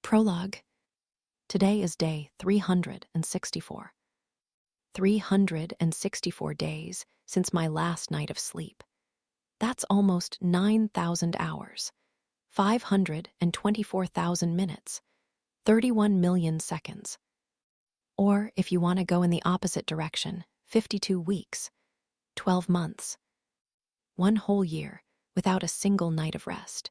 Prologue. Today is day 364. 364 days since my last night of sleep. That's almost 9,000 hours, 524,000 minutes, 31 million seconds. Or, if you want to go in the opposite direction, 52 weeks, 12 months. 1 whole year without a single night of rest.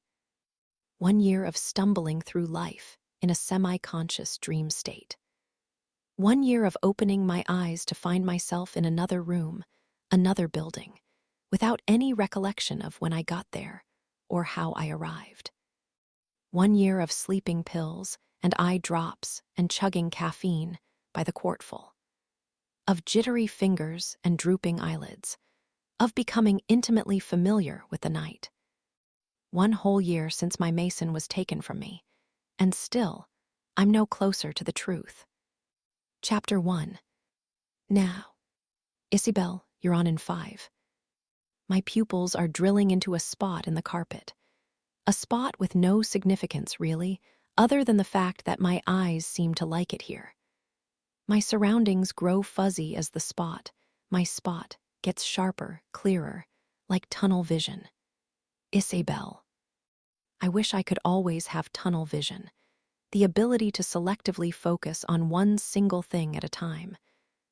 1 year of stumbling through life in a semi-conscious dream state. 1 year of opening my eyes to find myself in another room, another building, without any recollection of when I got there or how I arrived. 1 year of sleeping pills and eye drops and chugging caffeine by the quartful. Of jittery fingers and drooping eyelids. Of becoming intimately familiar with the night. 1 whole year since my Mason was taken from me, and still, I'm no closer to the truth. Chapter 1. Now. Isabel, you're on in 5. My pupils are drilling into a spot in the carpet. A spot with no significance, really, other than the fact that my eyes seem to like it here. My surroundings grow fuzzy as the spot, my spot, gets sharper, clearer, like tunnel vision. Isabel. I wish I could always have tunnel vision, the ability to selectively focus on one single thing at a time,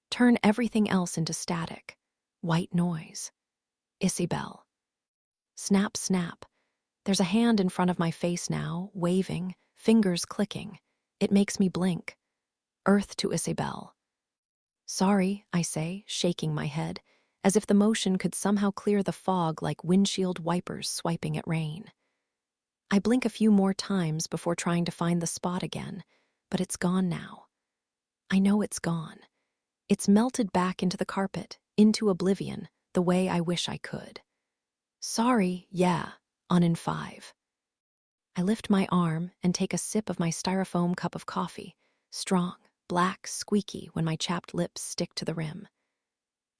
turn everything else into static, white noise. Isabel. Snap, snap. There's a hand in front of my face now, waving, fingers clicking. It makes me blink. Earth to Isabel. Sorry, I say, shaking my head, as if the motion could somehow clear the fog like windshield wipers swiping at rain. I blink a few more times before trying to find the spot again, but it's gone now. I know it's gone. It's melted back into the carpet, into oblivion, the way I wish I could. Sorry, yeah, on in 5. I lift my arm and take a sip of my styrofoam cup of coffee, strong, black, squeaky when my chapped lips stick to the rim.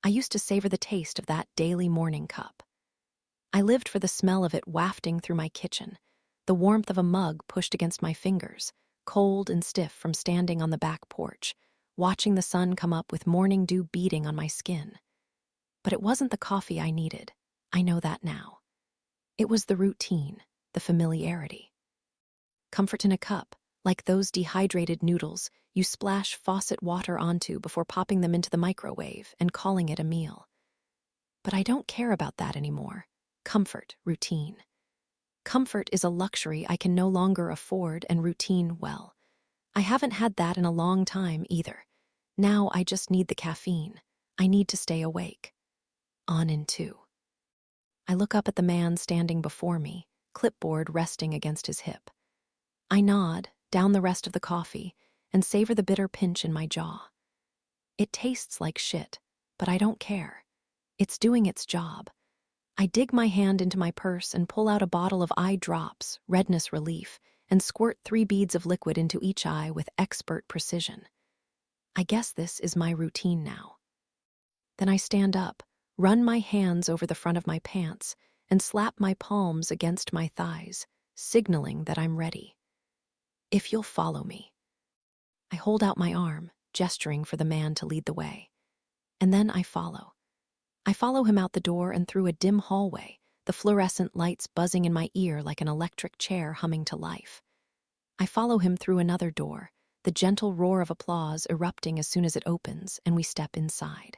I used to savor the taste of that daily morning cup. I lived for the smell of it wafting through my kitchen, the warmth of a mug pushed against my fingers, cold and stiff from standing on the back porch, watching the sun come up with morning dew beating on my skin. But it wasn't the coffee I needed. I know that now. It was the routine, the familiarity. Comfort in a cup, like those dehydrated noodles you splash faucet water onto before popping them into the microwave and calling it a meal. But I don't care about that anymore. Comfort, routine. Comfort is a luxury I can no longer afford, and routine, well, I haven't had that in a long time either. Now I just need the caffeine. I need to stay awake. On in 2. I look up at the man standing before me, clipboard resting against his hip. I nod, down the rest of the coffee, and savor the bitter pinch in my jaw. It tastes like shit, but I don't care. It's doing its job. I dig my hand into my purse and pull out a bottle of eye drops, redness relief, and squirt 3 beads of liquid into each eye with expert precision. I guess this is my routine now. Then I stand up, run my hands over the front of my pants, and slap my palms against my thighs, signaling that I'm ready. If you'll follow me. I hold out my arm, gesturing for the man to lead the way. And then I follow. I follow him out the door and through a dim hallway, the fluorescent lights buzzing in my ear like an electric chair humming to life. I follow him through another door, the gentle roar of applause erupting as soon as it opens, and we step inside.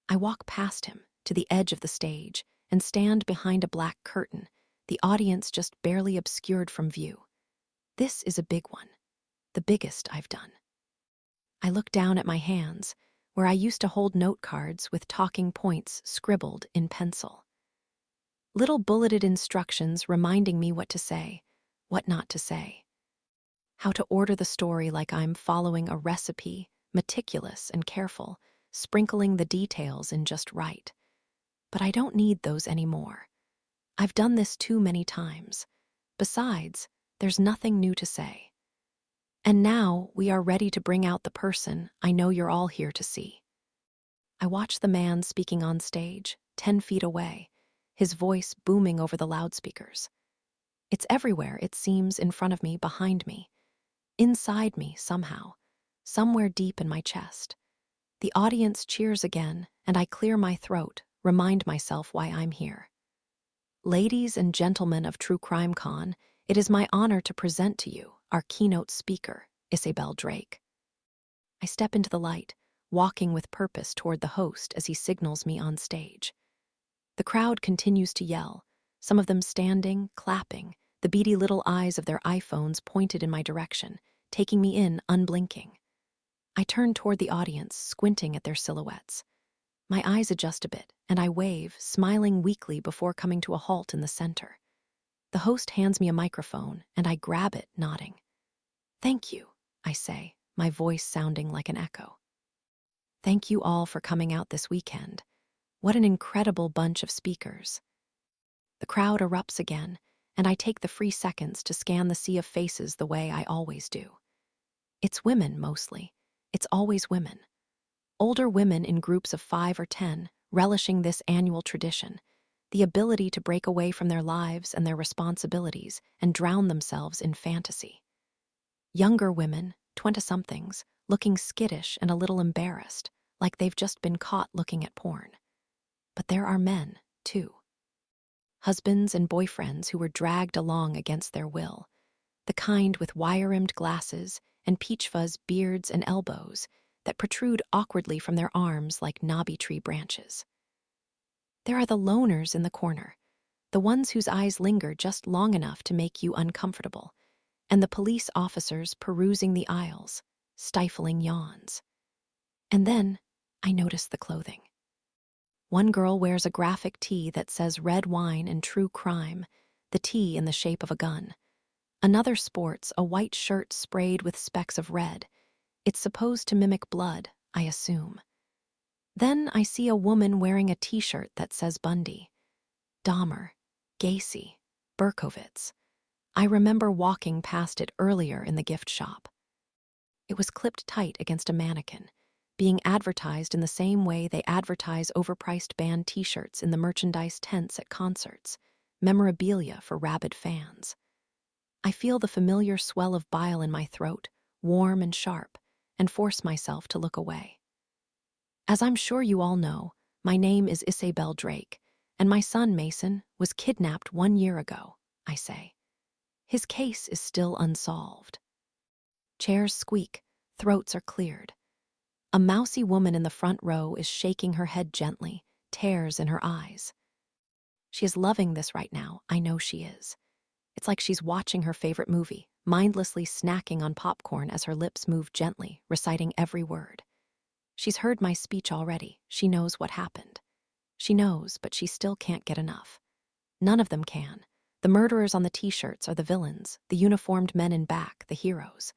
I walk past him, to the edge of the stage, and stand behind a black curtain, the audience just barely obscured from view. This is a big one. The biggest I've done. I look down at my hands, where I used to hold note cards with talking points scribbled in pencil. Little bulleted instructions reminding me what to say, what not to say. How to order the story like I'm following a recipe, meticulous and careful, sprinkling the details in just right. But I don't need those anymore. I've done this too many times. Besides, there's nothing new to say. And now we are ready to bring out the person I know you're all here to see. I watch the man speaking on stage, 10 feet away, his voice booming over the loudspeakers. It's everywhere, it seems, in front of me, behind me. inside me somehow, somewhere deep in my chest. The audience cheers again, and I clear my throat, remind myself why I'm here. Ladies and gentlemen of True Crime Con, it is my honor to present to you our keynote speaker, Isabel Drake. I step into the light, walking with purpose toward the host as he signals me on stage. The crowd continues to yell, some of them standing, clapping, the beady little eyes of their iPhones pointed in my direction, taking me in unblinking. I turn toward the audience, squinting at their silhouettes. My eyes adjust a bit, and I wave, smiling weakly before coming to a halt in the center. The host hands me a microphone, and I grab it, nodding. "Thank you," I say, my voice sounding like an echo. "Thank you all for coming out this weekend. What an incredible bunch of speakers." The crowd erupts again, and I take the free seconds to scan the sea of faces the way I always do. It's women, mostly. It's always women. Older women in groups of 5 or 10, relishing this annual tradition, the ability to break away from their lives and their responsibilities and drown themselves in fantasy. Younger women, 20-somethings, looking skittish and a little embarrassed, like they've just been caught looking at porn. But there are men, too. Husbands and boyfriends who were dragged along against their will, the kind with wire-rimmed glasses and peach fuzz beards and elbows that protrude awkwardly from their arms like knobby tree branches. There are the loners in the corner, the ones whose eyes linger just long enough to make you uncomfortable, and the police officers perusing the aisles, stifling yawns. And then I notice the clothing. One girl wears a graphic tee that says red wine and true crime, the tee in the shape of a gun. Another sports a white shirt sprayed with specks of red. It's supposed to mimic blood, I assume. Then I see a woman wearing a t-shirt that says Bundy, Dahmer, Gacy, Berkowitz. I remember walking past it earlier in the gift shop. It was clipped tight against a mannequin, being advertised in the same way they advertise overpriced band t-shirts in the merchandise tents at concerts, memorabilia for rabid fans. I feel the familiar swell of bile in my throat, warm and sharp, and force myself to look away. As I'm sure you all know, my name is Isabel Drake, and my son Mason was kidnapped 1 year ago, I say. His case is still unsolved. Chairs squeak, throats are cleared. A mousy woman in the front row is shaking her head gently, tears in her eyes. She is loving this right now, I know she is. It's like she's watching her favorite movie, mindlessly snacking on popcorn as her lips move gently, reciting every word. She's heard my speech already, she knows what happened. She knows, but she still can't get enough. None of them can. The murderers on the t-shirts are the villains, the uniformed men in back, the heroes.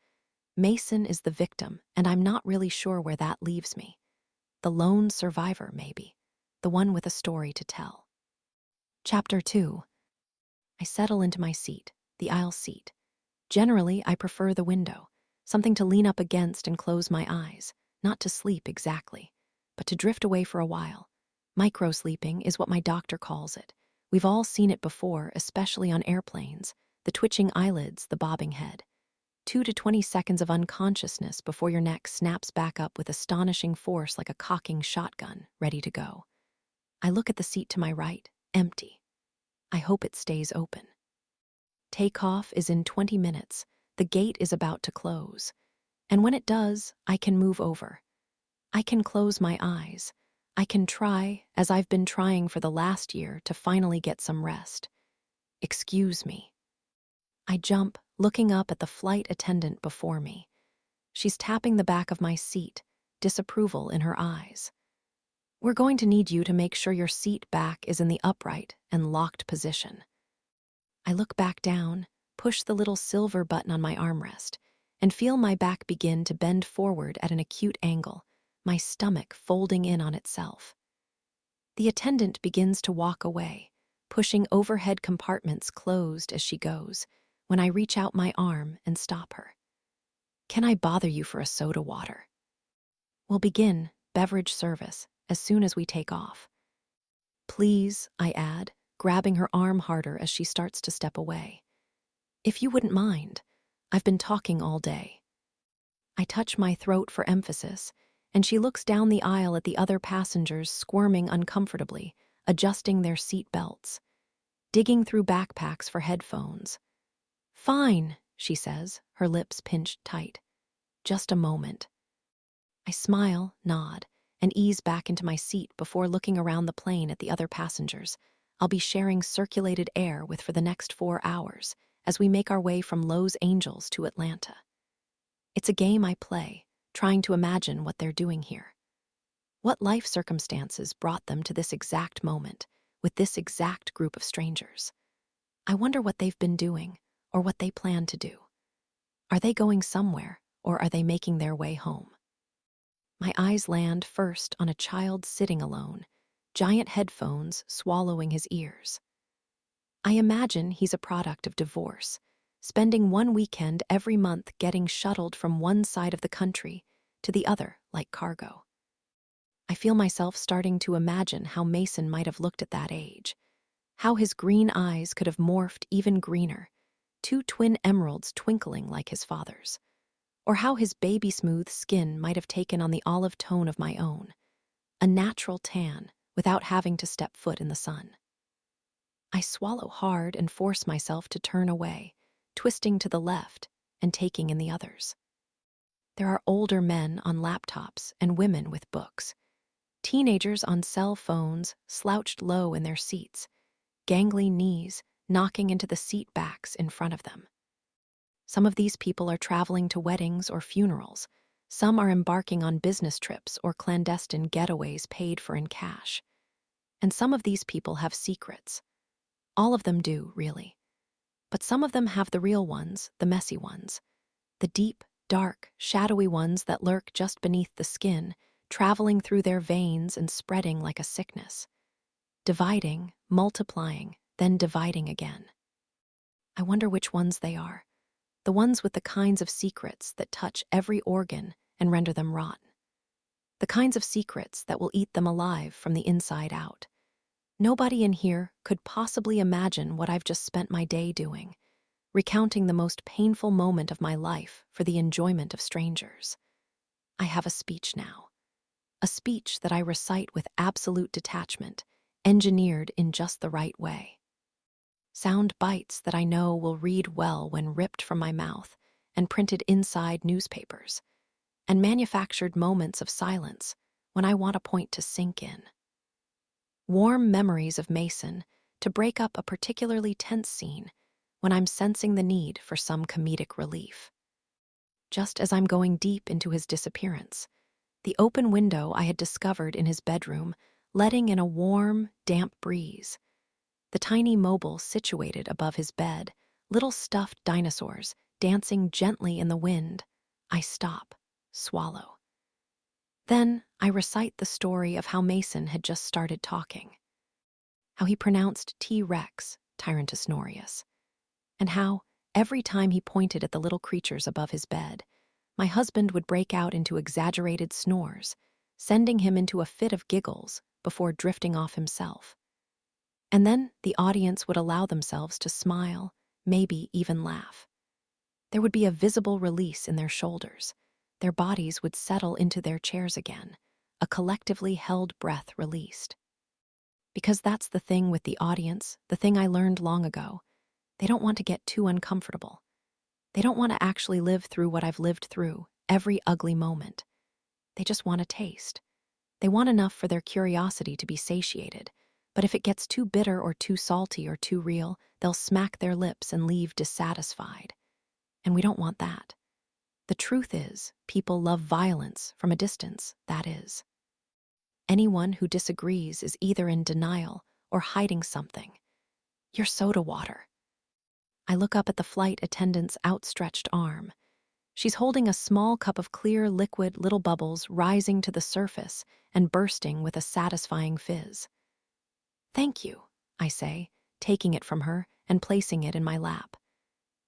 Mason is the victim, and I'm not really sure where that leaves me. The lone survivor, maybe. The one with a story to tell. Chapter 2. I settle into my seat, the aisle seat. Generally, I prefer the window, something to lean up against and close my eyes, not to sleep exactly, but to drift away for a while. Micro-sleeping is what my doctor calls it. We've all seen it before, especially on airplanes, the twitching eyelids, the bobbing head. 2 to 20 seconds of unconsciousness before your neck snaps back up with astonishing force like a cocking shotgun, ready to go. I look at the seat to my right, empty. I hope it stays open. Takeoff is in 20 minutes. The gate is about to close. And when it does, I can move over. I can close my eyes. I can try, as I've been trying for the last year, to finally get some rest. Excuse me. I jump, looking up at the flight attendant before me. She's tapping the back of my seat, disapproval in her eyes. We're going to need you to make sure your seat back is in the upright and locked position. I look back down, push the little silver button on my armrest, and feel my back begin to bend forward at an acute angle, my stomach folding in on itself. The attendant begins to walk away, pushing overhead compartments closed as she goes, when I reach out my arm and stop her. Can I bother you for a soda water? We'll begin beverage service as soon as we take off. Please, I add, grabbing her arm harder as she starts to step away. If you wouldn't mind, I've been talking all day. I touch my throat for emphasis, and she looks down the aisle at the other passengers squirming uncomfortably, adjusting their seat belts, digging through backpacks for headphones. Fine, she says, her lips pinched tight. Just a moment. I smile, nod, and ease back into my seat before looking around the plane at the other passengers I'll be sharing circulated air with for the next 4 hours as we make our way from Los Angeles to Atlanta. It's a game I play, trying to imagine what they're doing here. What life circumstances brought them to this exact moment, with this exact group of strangers? I wonder what they've been doing, or what they plan to do. Are they going somewhere, or are they making their way home? My eyes land first on a child sitting alone, giant headphones swallowing his ears. I imagine he's a product of divorce, spending one weekend every month getting shuttled from one side of the country to the other like cargo. I feel myself starting to imagine how Mason might have looked at that age, how his green eyes could have morphed even greener, 2 twin emeralds twinkling like his father's, or how his baby-smooth skin might have taken on the olive tone of my own, a natural tan without having to step foot in the sun. I swallow hard and force myself to turn away, twisting to the left and taking in the others. There are older men on laptops and women with books, teenagers on cell phones slouched low in their seats, gangly knees knocking into the seat backs in front of them. Some of these people are traveling to weddings or funerals. Some are embarking on business trips or clandestine getaways paid for in cash. And some of these people have secrets. All of them do, really. But some of them have the real ones, the messy ones. The deep, dark, shadowy ones that lurk just beneath the skin, traveling through their veins and spreading like a sickness. Dividing, multiplying, then dividing again. I wonder which ones they are. The ones with the kinds of secrets that touch every organ and render them rotten. The kinds of secrets that will eat them alive from the inside out. Nobody in here could possibly imagine what I've just spent my day doing, recounting the most painful moment of my life for the enjoyment of strangers. I have a speech now. A speech that I recite with absolute detachment, engineered in just the right way. Sound bites that I know will read well when ripped from my mouth and printed inside newspapers, and manufactured moments of silence when I want a point to sink in. Warm memories of Mason to break up a particularly tense scene when I'm sensing the need for some comedic relief. Just as I'm going deep into his disappearance, the open window I had discovered in his bedroom letting in a warm, damp breeze. The tiny mobile situated above his bed, little stuffed dinosaurs dancing gently in the wind. I stop, swallow. Then I recite the story of how Mason had just started talking. How he pronounced T-Rex, Tyrantosaurus, and how, every time he pointed at the little creatures above his bed, my husband would break out into exaggerated snores, sending him into a fit of giggles before drifting off himself. And then the audience would allow themselves to smile, maybe even laugh. There would be a visible release in their shoulders. Their bodies would settle into their chairs again, a collectively held breath released. Because that's the thing with the audience, the thing I learned long ago. They don't want to get too uncomfortable. They don't want to actually live through what I've lived through, every ugly moment. They just want a taste. They want enough for their curiosity to be satiated. But if it gets too bitter or too salty or too real, they'll smack their lips and leave dissatisfied. And we don't want that. The truth is, people love violence from a distance, that is. Anyone who disagrees is either in denial or hiding something. Your soda water. I look up at the flight attendant's outstretched arm. She's holding a small cup of clear liquid, little bubbles rising to the surface and bursting with a satisfying fizz. Thank you, I say, taking it from her and placing it in my lap.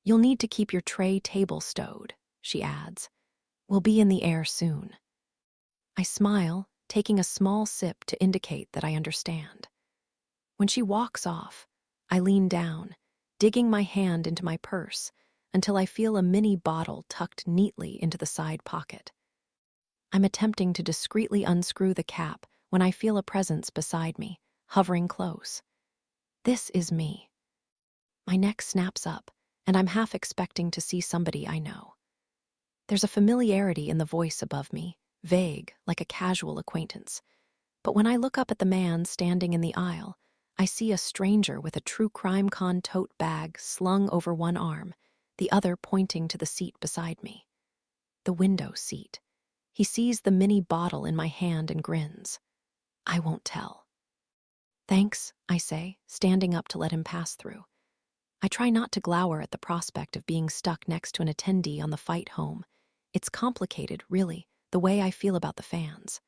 You'll need to keep your tray table stowed, she adds. We'll be in the air soon. I smile, taking a small sip to indicate that I understand. When she walks off, I lean down, digging my hand into my purse until I feel a mini bottle tucked neatly into the side pocket. I'm attempting to discreetly unscrew the cap when I feel a presence beside me, hovering close. This is me. My neck snaps up, and I'm half expecting to see somebody I know. There's a familiarity in the voice above me, vague, like a casual acquaintance. But when I look up at the man standing in the aisle, I see a stranger with a True Crime Con tote bag slung over one arm, the other pointing to the seat beside me. The window seat. He sees the mini bottle in my hand and grins. I won't tell. Thanks, I say, standing up to let him pass through. I try not to glower at the prospect of being stuck next to an attendee on the fight home. It's complicated, really, the way I feel about the fans.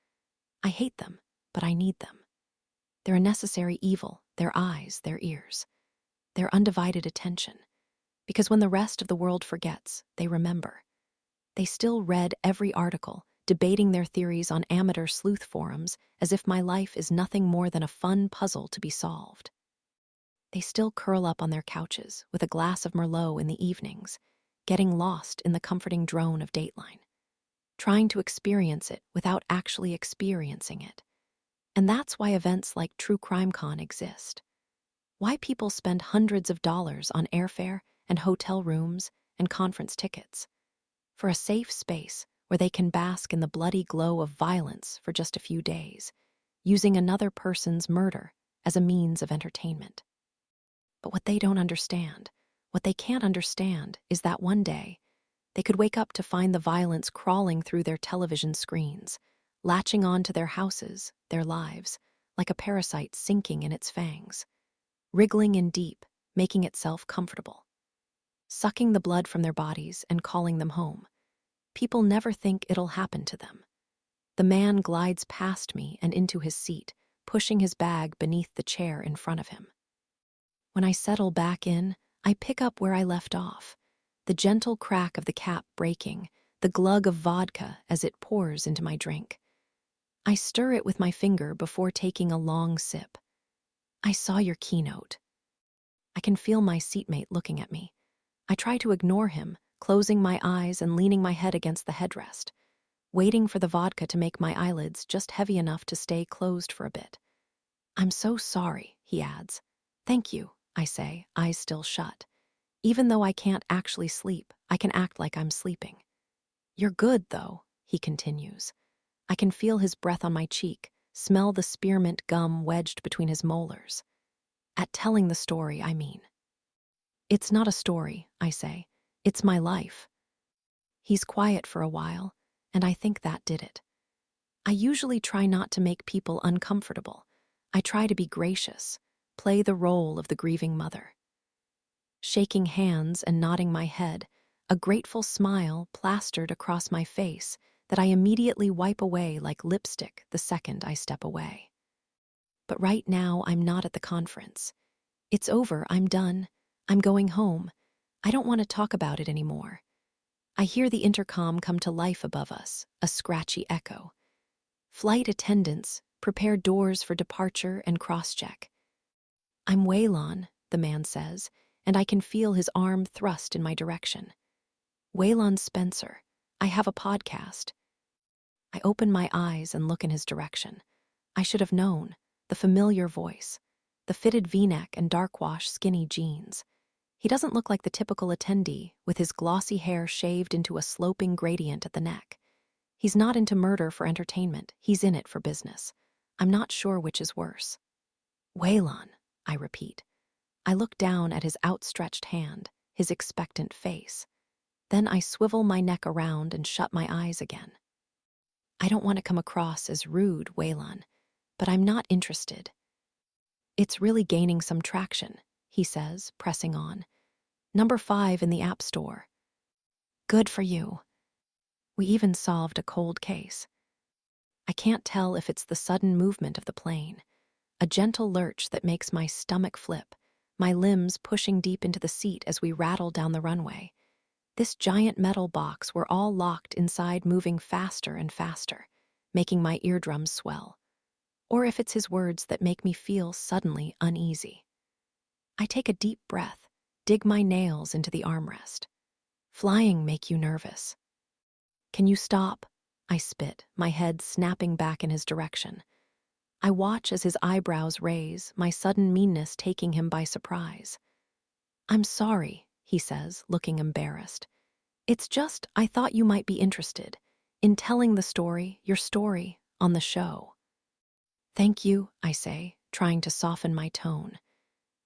I hate them, but I need them. They're a necessary evil, their eyes, their ears, their undivided attention. Because when the rest of the world forgets, they remember. They still read every article, debating their theories on amateur sleuth forums as if my life is nothing more than a fun puzzle to be solved. They still curl up on their couches with a glass of Merlot in the evenings, getting lost in the comforting drone of Dateline, trying to experience it without actually experiencing it. And that's why events like True Crime Con exist. Why people spend hundreds of dollars on airfare and hotel rooms and conference tickets. For a safe space where they can bask in the bloody glow of violence for just a few days, using another person's murder as a means of entertainment. But what they don't understand, what they can't understand, is that one day, they could wake up to find the violence crawling through their television screens, latching on to their houses, their lives, like a parasite sinking in its fangs, wriggling in deep, making itself comfortable, sucking the blood from their bodies and calling them home. People never think it'll happen to them. The man glides past me and into his seat, pushing his bag beneath the chair in front of him. When I settle back in, I pick up where I left off, the gentle crack of the cap breaking, the glug of vodka as it pours into my drink. I stir it with my finger before taking a long sip. I saw your keynote. I can feel my seatmate looking at me. I try to ignore him, closing my eyes and leaning my head against the headrest, waiting for the vodka to make my eyelids just heavy enough to stay closed for a bit. I'm so sorry, he adds. Thank you, I say, eyes still shut. Even though I can't actually sleep, I can act like I'm sleeping. You're good, though, he continues. I can feel his breath on my cheek, smell the spearmint gum wedged between his molars. At telling the story, I mean. It's not a story, I say. It's my life. He's quiet for a while, and I think that did it. I usually try not to make people uncomfortable. I try to be gracious, play the role of the grieving mother. Shaking hands and nodding my head, a grateful smile plastered across my face that I immediately wipe away like lipstick the second I step away. But right now, I'm not at the conference. It's over, I'm done. I'm going home. I don't want to talk about it anymore. I hear the intercom come to life above us, a scratchy echo. Flight attendants, prepare doors for departure and cross-check. I'm Waylon, the man says, and I can feel his arm thrust in my direction. Waylon Spencer, I have a podcast. I open my eyes and look in his direction. I should have known, the familiar voice, the fitted V-neck and dark-wash skinny jeans. He doesn't look like the typical attendee, with his glossy hair shaved into a sloping gradient at the neck. He's not into murder for entertainment, he's in it for business. I'm not sure which is worse. Waylon, I repeat. I look down at his outstretched hand, his expectant face. Then I swivel my neck around and shut my eyes again. I don't want to come across as rude, Waylon, but I'm not interested. It's really gaining some traction, he says, pressing on. Number 5 in the App Store. Good for you. We even solved a cold case. I can't tell if it's the sudden movement of the plane, a gentle lurch that makes my stomach flip, my limbs pushing deep into the seat as we rattle down the runway. This giant metal box we're all locked inside, moving faster and faster, making my eardrums swell. Or if it's his words that make me feel suddenly uneasy. I take a deep breath, dig my nails into the armrest. Flying make you nervous. Can you stop? I spit, my head snapping back in his direction. I watch as his eyebrows raise, my sudden meanness taking him by surprise. I'm sorry, he says, looking embarrassed. It's just, I thought you might be interested in telling the story, your story, on the show. Thank you, I say, trying to soften my tone.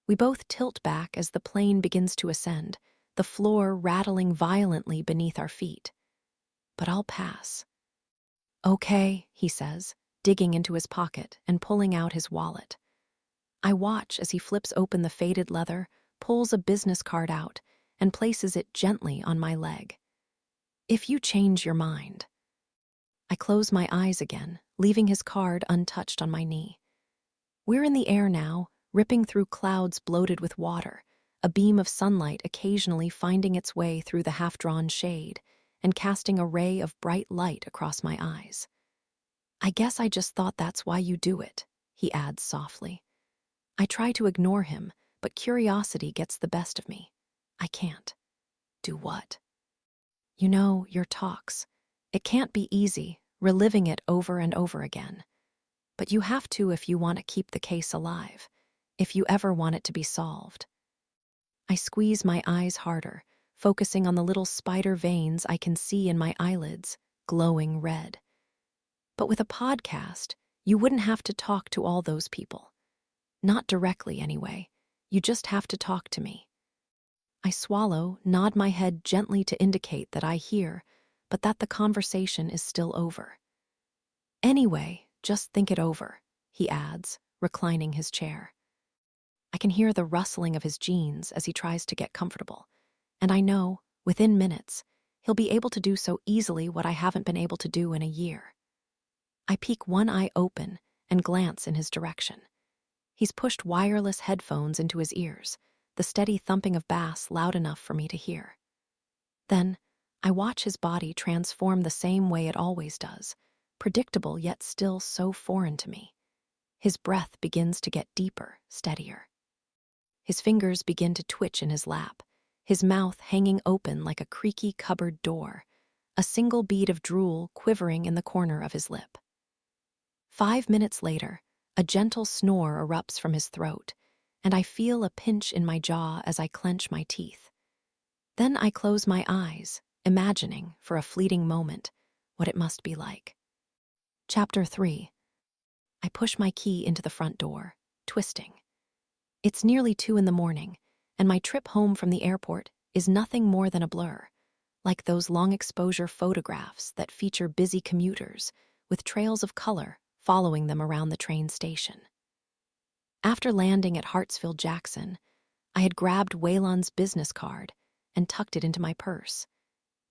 We both tilt back as the plane begins to ascend, the floor rattling violently beneath our feet. But I'll pass. Okay, he says, digging into his pocket and pulling out his wallet. I watch as he flips open the faded leather, pulls a business card out, and places it gently on my leg. If you change your mind. I close my eyes again, leaving his card untouched on my knee. We're in the air now, ripping through clouds bloated with water, a beam of sunlight occasionally finding its way through the half-drawn shade and casting a ray of bright light across my eyes. I guess I just thought that's why you do it, he adds softly. I try to ignore him, but curiosity gets the best of me. I can't. Do what? You know, your talks. It can't be easy, reliving it over and over again. But you have to if you want to keep the case alive, if you ever want it to be solved. I squeeze my eyes harder, focusing on the little spider veins I can see in my eyelids, glowing red. But with a podcast, you wouldn't have to talk to all those people. Not directly, anyway. You just have to talk to me. I swallow, nod my head gently to indicate that I hear, but that the conversation is still over. Anyway, just think it over, he adds, reclining his chair. I can hear the rustling of his jeans as he tries to get comfortable, and I know, within minutes, he'll be able to do so easily what I haven't been able to do in a year. I peek one eye open and glance in his direction. He's pushed wireless headphones into his ears, the steady thumping of bass loud enough for me to hear. Then, I watch his body transform the same way it always does, predictable yet still so foreign to me. His breath begins to get deeper, steadier. His fingers begin to twitch in his lap, his mouth hanging open like a creaky cupboard door, a single bead of drool quivering in the corner of his lip. 5 minutes later, a gentle snore erupts from his throat, and I feel a pinch in my jaw as I clench my teeth. Then I close my eyes, imagining, for a fleeting moment, what it must be like. Chapter 3. I push my key into the front door, twisting. It's nearly 2 a.m, and my trip home from the airport is nothing more than a blur, like those long-exposure photographs that feature busy commuters with trails of color following them around the train station. After landing at Hartsfield-Jackson, I had grabbed Waylon's business card and tucked it into my purse,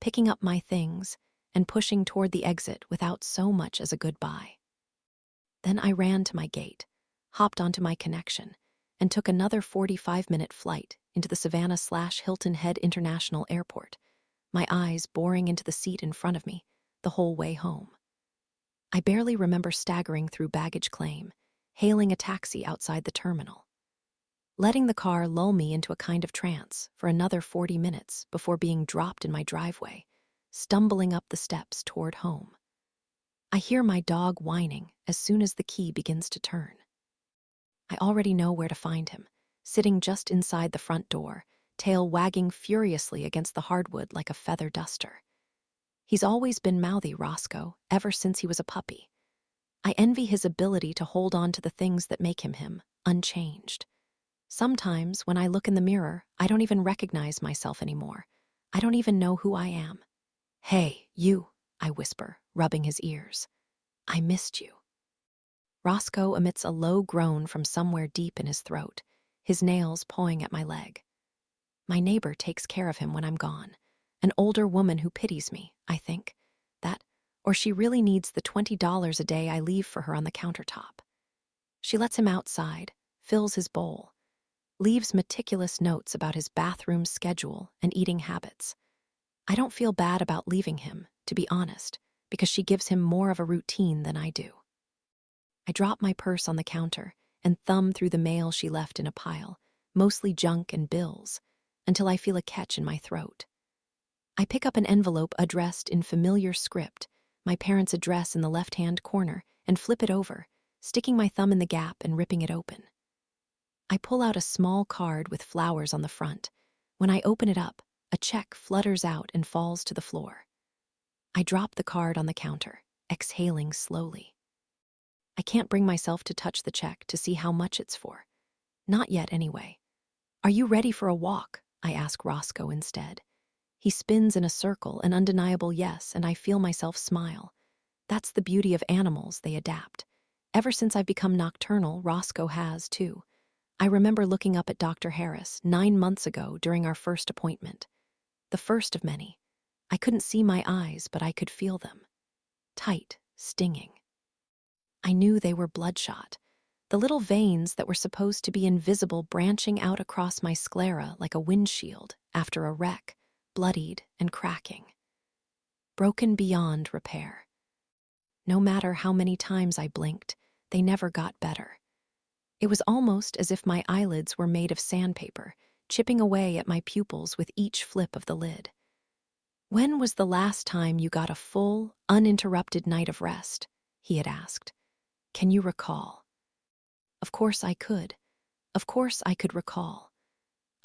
picking up my things and pushing toward the exit without so much as a goodbye. Then I ran to my gate, hopped onto my connection, and took another 45-minute flight into the Savannah/Hilton Head International Airport, my eyes boring into the seat in front of me the whole way home. I barely remember staggering through baggage claim, hailing a taxi outside the terminal, letting the car lull me into a kind of trance for another 40 minutes before being dropped in my driveway, stumbling up the steps toward home. I hear my dog whining as soon as the key begins to turn. I already know where to find him, sitting just inside the front door, tail wagging furiously against the hardwood like a feather duster. He's always been mouthy, Roscoe, ever since he was a puppy. I envy his ability to hold on to the things that make him, unchanged. Sometimes, when I look in the mirror, I don't even recognize myself anymore. I don't even know who I am. Hey, you, I whisper, rubbing his ears. I missed you. Roscoe emits a low groan from somewhere deep in his throat, his nails pawing at my leg. My neighbor takes care of him when I'm gone. An older woman who pities me, I think. That, or she really needs the $20 a day I leave for her on the countertop. She lets him outside, fills his bowl, leaves meticulous notes about his bathroom schedule and eating habits. I don't feel bad about leaving him, to be honest, because she gives him more of a routine than I do. I drop my purse on the counter and thumb through the mail she left in a pile, mostly junk and bills, until I feel a catch in my throat. I pick up an envelope addressed in familiar script, my parents' address in the left-hand corner, and flip it over, sticking my thumb in the gap and ripping it open. I pull out a small card with flowers on the front. When I open it up, a check flutters out and falls to the floor. I drop the card on the counter, exhaling slowly. I can't bring myself to touch the check to see how much it's for. Not yet, anyway. "Are you ready for a walk?" I ask Roscoe instead. He spins in a circle, an undeniable yes, and I feel myself smile. That's the beauty of animals, they adapt. Ever since I've become nocturnal, Roscoe has, too. I remember looking up at Dr. Harris 9 months ago during our first appointment. The first of many. I couldn't see my eyes, but I could feel them. Tight, stinging. I knew they were bloodshot. The little veins that were supposed to be invisible branching out across my sclera like a windshield after a wreck, bloodied and cracking. Broken beyond repair. No matter how many times I blinked, they never got better. It was almost as if my eyelids were made of sandpaper, chipping away at my pupils with each flip of the lid. "When was the last time you got a full, uninterrupted night of rest?" he had asked. "Can you recall?" Of course I could. Of course I could recall.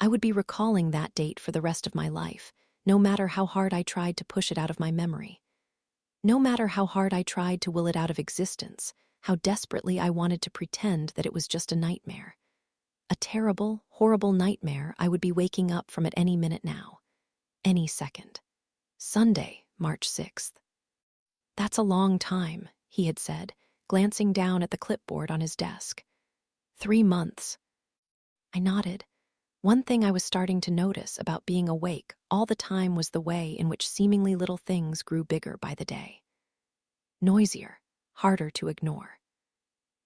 I would be recalling that date for the rest of my life, no matter how hard I tried to push it out of my memory. No matter how hard I tried to will it out of existence, how desperately I wanted to pretend that it was just a nightmare. A terrible, horrible nightmare I would be waking up from at any minute now. Any second. Sunday, March 6th. "That's a long time," he had said, glancing down at the clipboard on his desk. 3 months. I nodded. One thing I was starting to notice about being awake all the time was the way in which seemingly little things grew bigger by the day. Noisier, harder to ignore.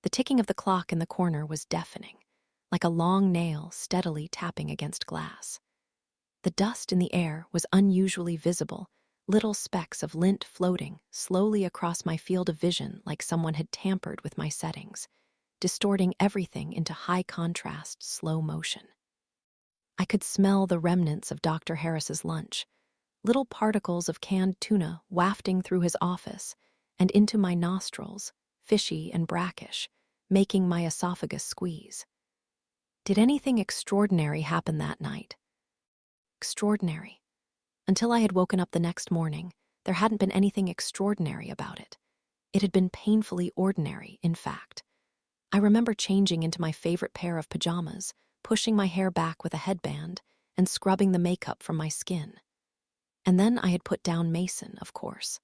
The ticking of the clock in the corner was deafening, like a long nail steadily tapping against glass. The dust in the air was unusually visible, little specks of lint floating slowly across my field of vision like someone had tampered with my settings, distorting everything into high-contrast slow motion. I could smell the remnants of Dr. Harris's lunch, little particles of canned tuna wafting through his office and into my nostrils, fishy and brackish, making my esophagus squeeze. Did anything extraordinary happen that night? Extraordinary. Until I had woken up the next morning, there hadn't been anything extraordinary about it. It had been painfully ordinary, in fact. I remember changing into my favorite pair of pajamas, pushing my hair back with a headband, and scrubbing the makeup from my skin. And then I had put down Mason, of course.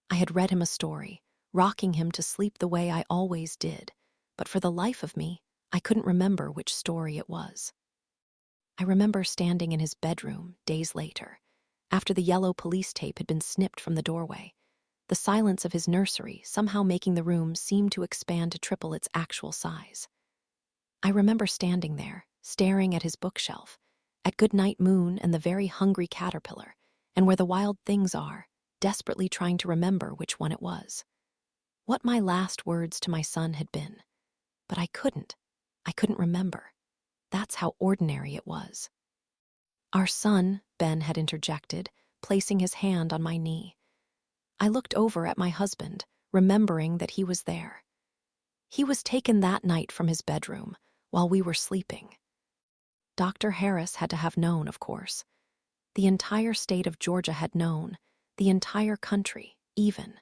I had read him a story, rocking him to sleep the way I always did, but for the life of me, I couldn't remember which story it was. I remember standing in his bedroom days later, after the yellow police tape had been snipped from the doorway, the silence of his nursery somehow making the room seem to expand to triple its actual size. I remember standing there, staring at his bookshelf, at Goodnight Moon and the Very Hungry Caterpillar, and Where the Wild Things Are, desperately trying to remember which one it was. What my last words to my son had been. But I couldn't. I couldn't remember. That's how ordinary it was. "Our son," Ben had interjected, placing his hand on my knee. I looked over at my husband, remembering that he was there. He was taken that night from his bedroom while we were sleeping. Dr. Harris had to have known, of course. The entire state of Georgia had known, the entire country, even.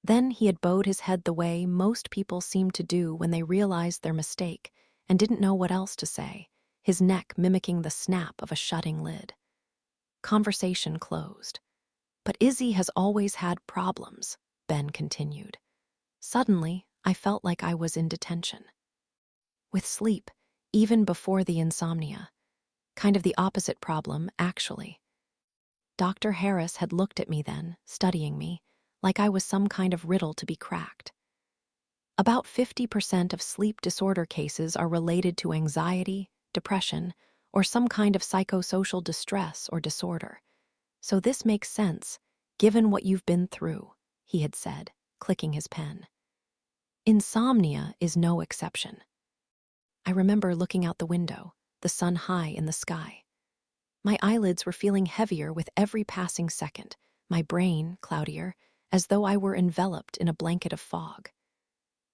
Then he had bowed his head the way most people seem to do when they realized their mistake and didn't know what else to say, his neck mimicking the snap of a shutting lid. Conversation closed. "But Izzy has always had problems," Ben continued. Suddenly, I felt like I was in detention. With sleep, even before the insomnia. Kind of the opposite problem, actually. Dr. Harris had looked at me then, studying me, like I was some kind of riddle to be cracked. About 50% of sleep disorder cases are related to anxiety, depression, or some kind of psychosocial distress or disorder. So this makes sense, given what you've been through, he had said, clicking his pen. Insomnia is no exception. I remember looking out the window, the sun high in the sky. My eyelids were feeling heavier with every passing second, my brain cloudier, as though I were enveloped in a blanket of fog.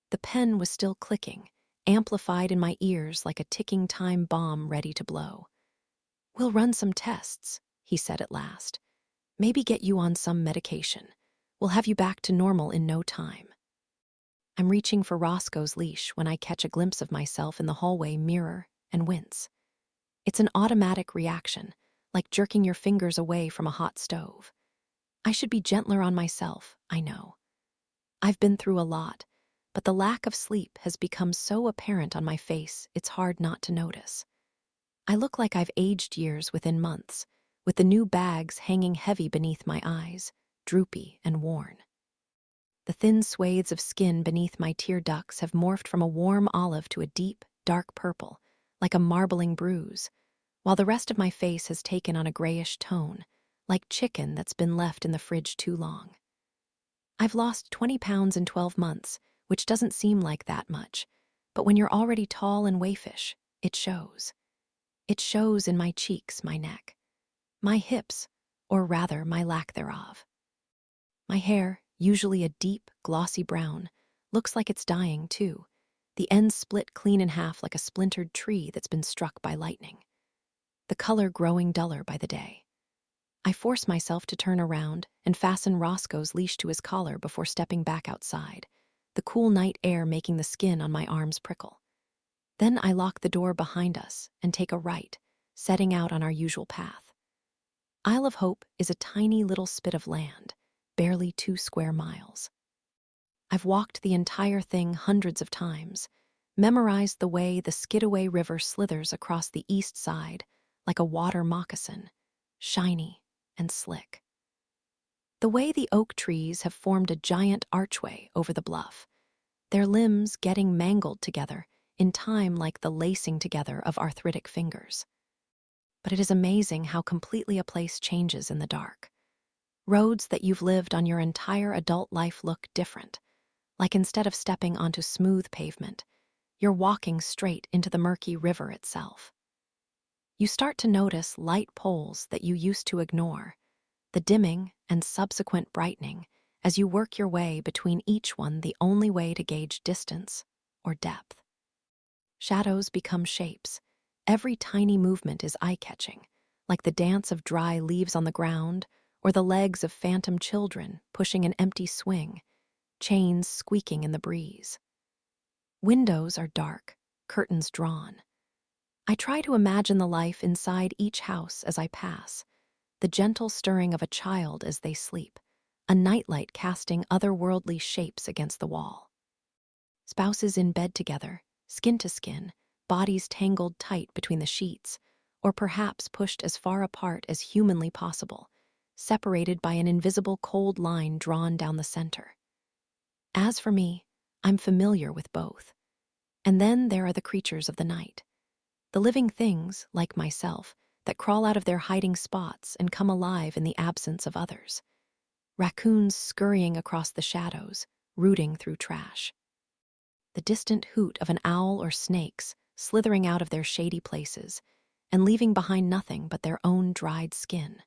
The pen was still clicking, amplified in my ears like a ticking time bomb ready to blow. "We'll run some tests," he said at last. "Maybe get you on some medication. We'll have you back to normal in no time." I'm reaching for Roscoe's leash when I catch a glimpse of myself in the hallway mirror and wince. It's an automatic reaction, like jerking your fingers away from a hot stove. I should be gentler on myself, I know. I've been through a lot, but the lack of sleep has become so apparent on my face it's hard not to notice. I look like I've aged years within months, with the new bags hanging heavy beneath my eyes, droopy and worn. The thin swathes of skin beneath my tear ducts have morphed from a warm olive to a deep, dark purple, like a marbling bruise, while the rest of my face has taken on a grayish tone, like chicken that's been left in the fridge too long. I've lost 20 pounds in 12 months, which doesn't seem like that much, but when you're already tall and waifish, it shows. It shows in my cheeks, my neck, my hips, or rather my lack thereof. My hair, usually a deep, glossy brown, looks like it's dying too, the ends split clean in half like a splintered tree that's been struck by lightning. The color growing duller by the day. I force myself to turn around and fasten Roscoe's leash to his collar before stepping back outside, the cool night air making the skin on my arms prickle. Then I lock the door behind us and take a right, setting out on our usual path. Isle of Hope is a tiny little spit of land, barely 2 square miles. I've walked the entire thing hundreds of times, memorized the way the Skidaway River slithers across the east side like a water moccasin, shiny and slick. The way the oak trees have formed a giant archway over the bluff, their limbs getting mangled together in time like the lacing together of arthritic fingers. But it is amazing how completely a place changes in the dark. Roads that you've lived on your entire adult life look different, like instead of stepping onto smooth pavement, you're walking straight into the murky river itself. You start to notice light poles that you used to ignore, the dimming and subsequent brightening as you work your way between each one, the only way to gauge distance or depth. Shadows become shapes. Every tiny movement is eye-catching, like the dance of dry leaves on the ground or the legs of phantom children pushing an empty swing, chains squeaking in the breeze. Windows are dark, curtains drawn. I try to imagine the life inside each house as I pass, the gentle stirring of a child as they sleep, a nightlight casting otherworldly shapes against the wall. Spouses in bed together, skin to skin, bodies tangled tight between the sheets, or perhaps pushed as far apart as humanly possible, separated by an invisible cold line drawn down the center. As for me, I'm familiar with both. And then there are the creatures of the night. The living things, like myself, that crawl out of their hiding spots and come alive in the absence of others. Raccoons scurrying across the shadows, rooting through trash. The distant hoot of an owl or snakes slithering out of their shady places and leaving behind nothing but their own dried skin.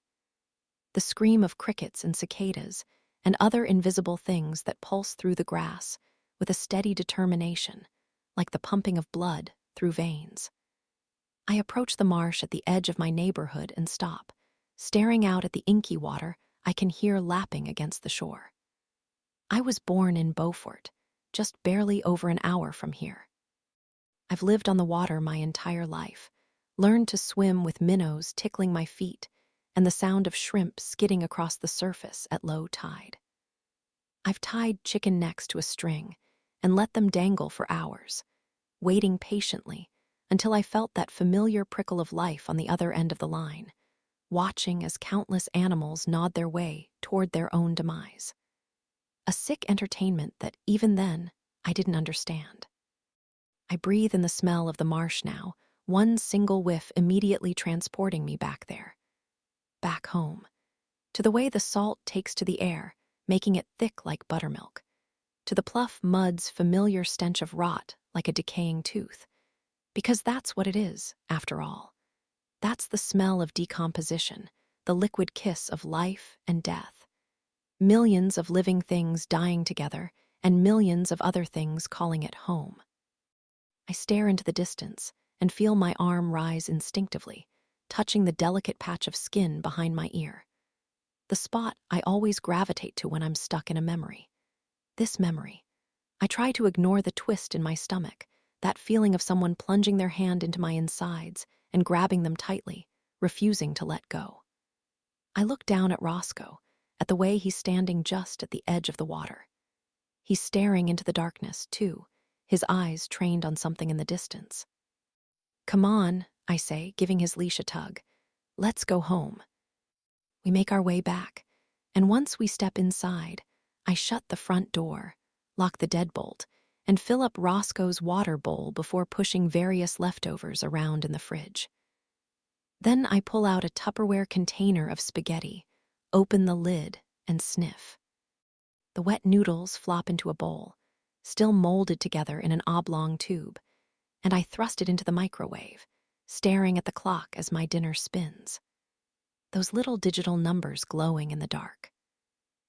The scream of crickets and cicadas and other invisible things that pulse through the grass with a steady determination, like the pumping of blood through veins. I approach the marsh at the edge of my neighborhood and stop, staring out at the inky water I can hear lapping against the shore. I was born in Beaufort, just barely over an hour from here. I've lived on the water my entire life, learned to swim with minnows tickling my feet and the sound of shrimp skidding across the surface at low tide. I've tied chicken necks to a string and let them dangle for hours, waiting patiently until I felt that familiar prickle of life on the other end of the line, watching as countless animals gnawed their way toward their own demise. A sick entertainment that, even then, I didn't understand. I breathe in the smell of the marsh now, one single whiff immediately transporting me back there. Back home. To the way the salt takes to the air, making it thick like buttermilk. To the pluff mud's familiar stench of rot like a decaying tooth. Because that's what it is, after all. That's the smell of decomposition, the liquid kiss of life and death. Millions of living things dying together, and millions of other things calling it home. I stare into the distance and feel my arm rise instinctively, touching the delicate patch of skin behind my ear. The spot I always gravitate to when I'm stuck in a memory. This memory. I try to ignore the twist in my stomach, that feeling of someone plunging their hand into my insides and grabbing them tightly, refusing to let go. I look down at Roscoe, at the way he's standing just at the edge of the water. He's staring into the darkness, too, his eyes trained on something in the distance. "Come on," I say, giving his leash a tug. "Let's go home." We make our way back, and once we step inside, I shut the front door, lock the deadbolt, and fill up Roscoe's water bowl before pushing various leftovers around in the fridge. Then I pull out a Tupperware container of spaghetti, open the lid, and sniff. The wet noodles flop into a bowl, still molded together in an oblong tube, and I thrust it into the microwave, staring at the clock as my dinner spins. Those little digital numbers glowing in the dark.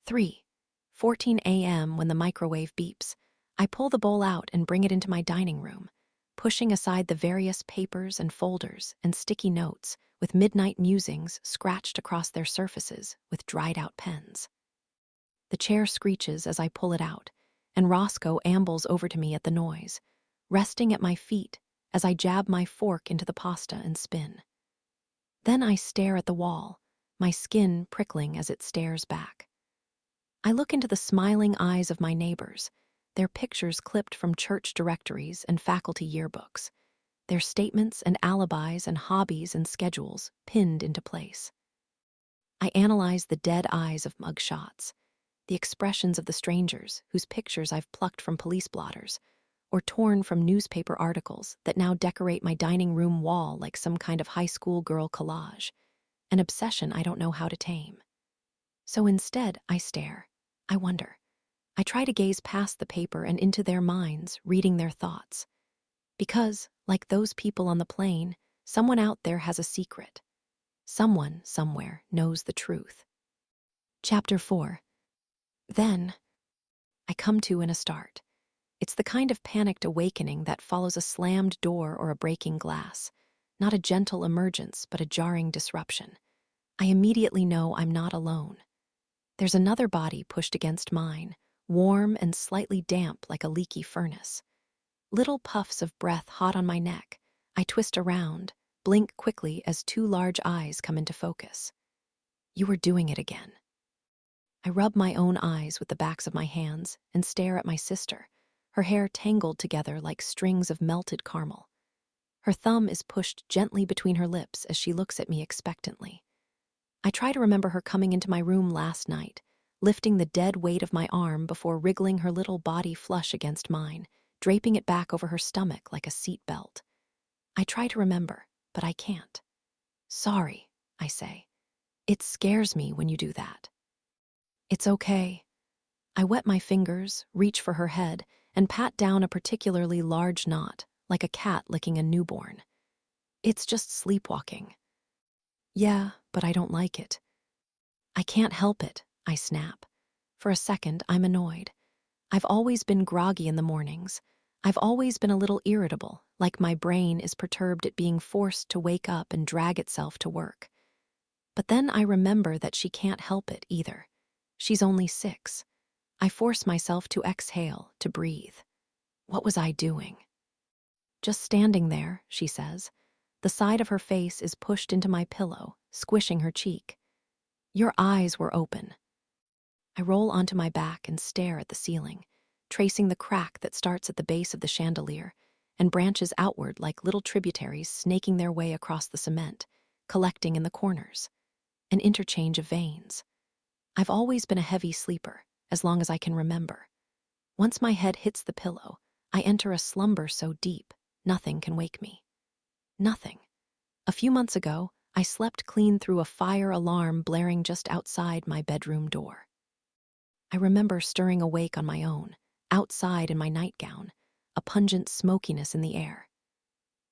3:14 a.m. when the microwave beeps. I pull the bowl out and bring it into my dining room, pushing aside the various papers and folders and sticky notes with midnight musings scratched across their surfaces with dried-out pens. The chair screeches as I pull it out, and Roscoe ambles over to me at the noise, resting at my feet as I jab my fork into the pasta and spin. Then I stare at the wall, my skin prickling as it stares back. I look into the smiling eyes of my neighbors, their pictures clipped from church directories and faculty yearbooks, their statements and alibis and hobbies and schedules pinned into place. I analyze the dead eyes of mugshots, the expressions of the strangers whose pictures I've plucked from police blotters, or torn from newspaper articles that now decorate my dining room wall like some kind of high school girl collage, an obsession I don't know how to tame. So instead, I stare. I wonder. I try to gaze past the paper and into their minds, reading their thoughts. Because, like those people on the plane, someone out there has a secret. Someone, somewhere, knows the truth. Chapter 4. Then, I come to in a start. It's the kind of panicked awakening that follows a slammed door or a breaking glass. Not a gentle emergence, but a jarring disruption. I immediately know I'm not alone. There's another body pushed against mine, warm and slightly damp like a leaky furnace. Little puffs of breath hot on my neck. I twist around, blink quickly as two large eyes come into focus. "You were doing it again." I rub my own eyes with the backs of my hands and stare at my sister, her hair tangled together like strings of melted caramel. Her thumb is pushed gently between her lips as she looks at me expectantly. I try to remember her coming into my room last night, lifting the dead weight of my arm before wriggling her little body flush against mine, draping it back over her stomach like a seat belt. I try to remember, but I can't. "Sorry," I say. "It scares me when you do that." "It's okay." I wet my fingers, reach for her head, and pat down a particularly large knot, like a cat licking a newborn. "It's just sleepwalking." "Yeah, but I don't like it." "I can't help it," I snap. For a second, I'm annoyed. I've always been groggy in the mornings. I've always been a little irritable, like my brain is perturbed at being forced to wake up and drag itself to work. But then I remember that she can't help it either. She's only 6. I force myself to exhale, to breathe. What was I doing? "Just standing there," she says. The side of her face is pushed into my pillow, squishing her cheek. "Your eyes were open." I roll onto my back and stare at the ceiling, tracing the crack that starts at the base of the chandelier and branches outward like little tributaries snaking their way across the cement, collecting in the corners. An interchange of veins. I've always been a heavy sleeper, as long as I can remember. Once my head hits the pillow, I enter a slumber so deep, nothing can wake me. Nothing. A few months ago, I slept clean through a fire alarm blaring just outside my bedroom door. I remember stirring awake on my own, outside in my nightgown, a pungent smokiness in the air.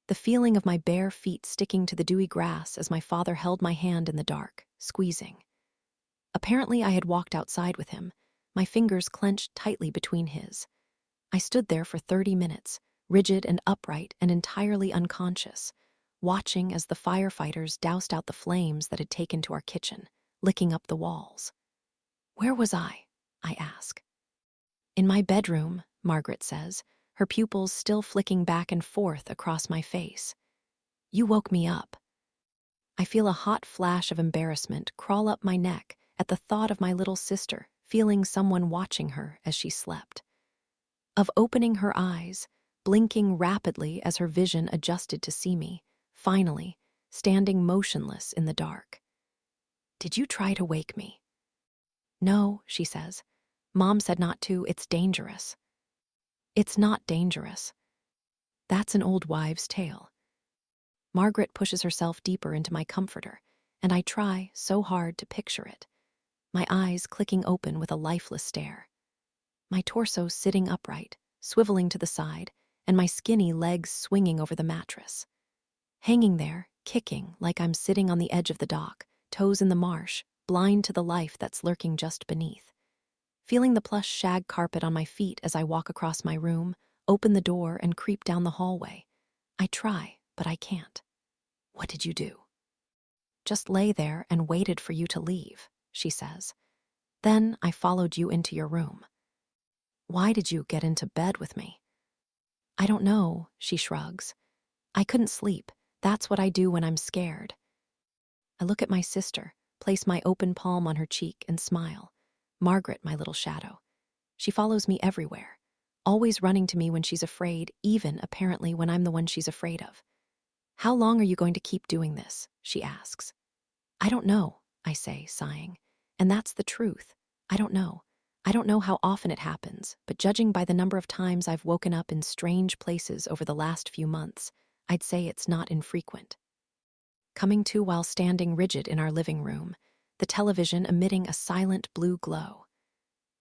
the feeling of my bare feet sticking to the dewy grass as my father held my hand in the dark, squeezing. Apparently, I had walked outside with him, my fingers clenched tightly between his. I stood there for 30 minutes, rigid and upright and entirely unconscious, watching as the firefighters doused out the flames that had taken to our kitchen, licking up the walls. Where was I ask. In my bedroom, Margaret says, her pupils still flicking back and forth across my face. You woke me up. I feel a hot flash of embarrassment crawl up my neck at the thought of my little sister feeling someone watching her as she slept. Of opening her eyes, blinking rapidly as her vision adjusted to see me, finally, standing motionless in the dark. Did you try to wake me? No, she says. Mom said not to, it's dangerous. It's not dangerous. That's an old wives' tale. Margaret pushes herself deeper into my comforter, and I try so hard to picture it, my eyes clicking open with a lifeless stare. My torso sitting upright, swiveling to the side, and my skinny legs swinging over the mattress. Hanging there, kicking like I'm sitting on the edge of the dock, toes in the marsh, blind to the life that's lurking just beneath. Feeling the plush shag carpet on my feet as I walk across my room, open the door and creep down the hallway. I try, but I can't. What did you do? Just lay there and waited for you to leave, she says. Then I followed you into your room. Why did you get into bed with me? I don't know, she shrugs. I couldn't sleep. That's what I do when I'm scared. I look at my sister, place my open palm on her cheek and smile. Margaret, my little shadow. She follows me everywhere, always running to me when she's afraid, even, apparently, when I'm the one she's afraid of. How long are you going to keep doing this? She asks. I don't know, I say, sighing. And that's the truth. I don't know. I don't know how often it happens, but judging by the number of times I've woken up in strange places over the last few months, I'd say it's not infrequent. Coming to while standing rigid in our living room, the television emitting a silent blue glow.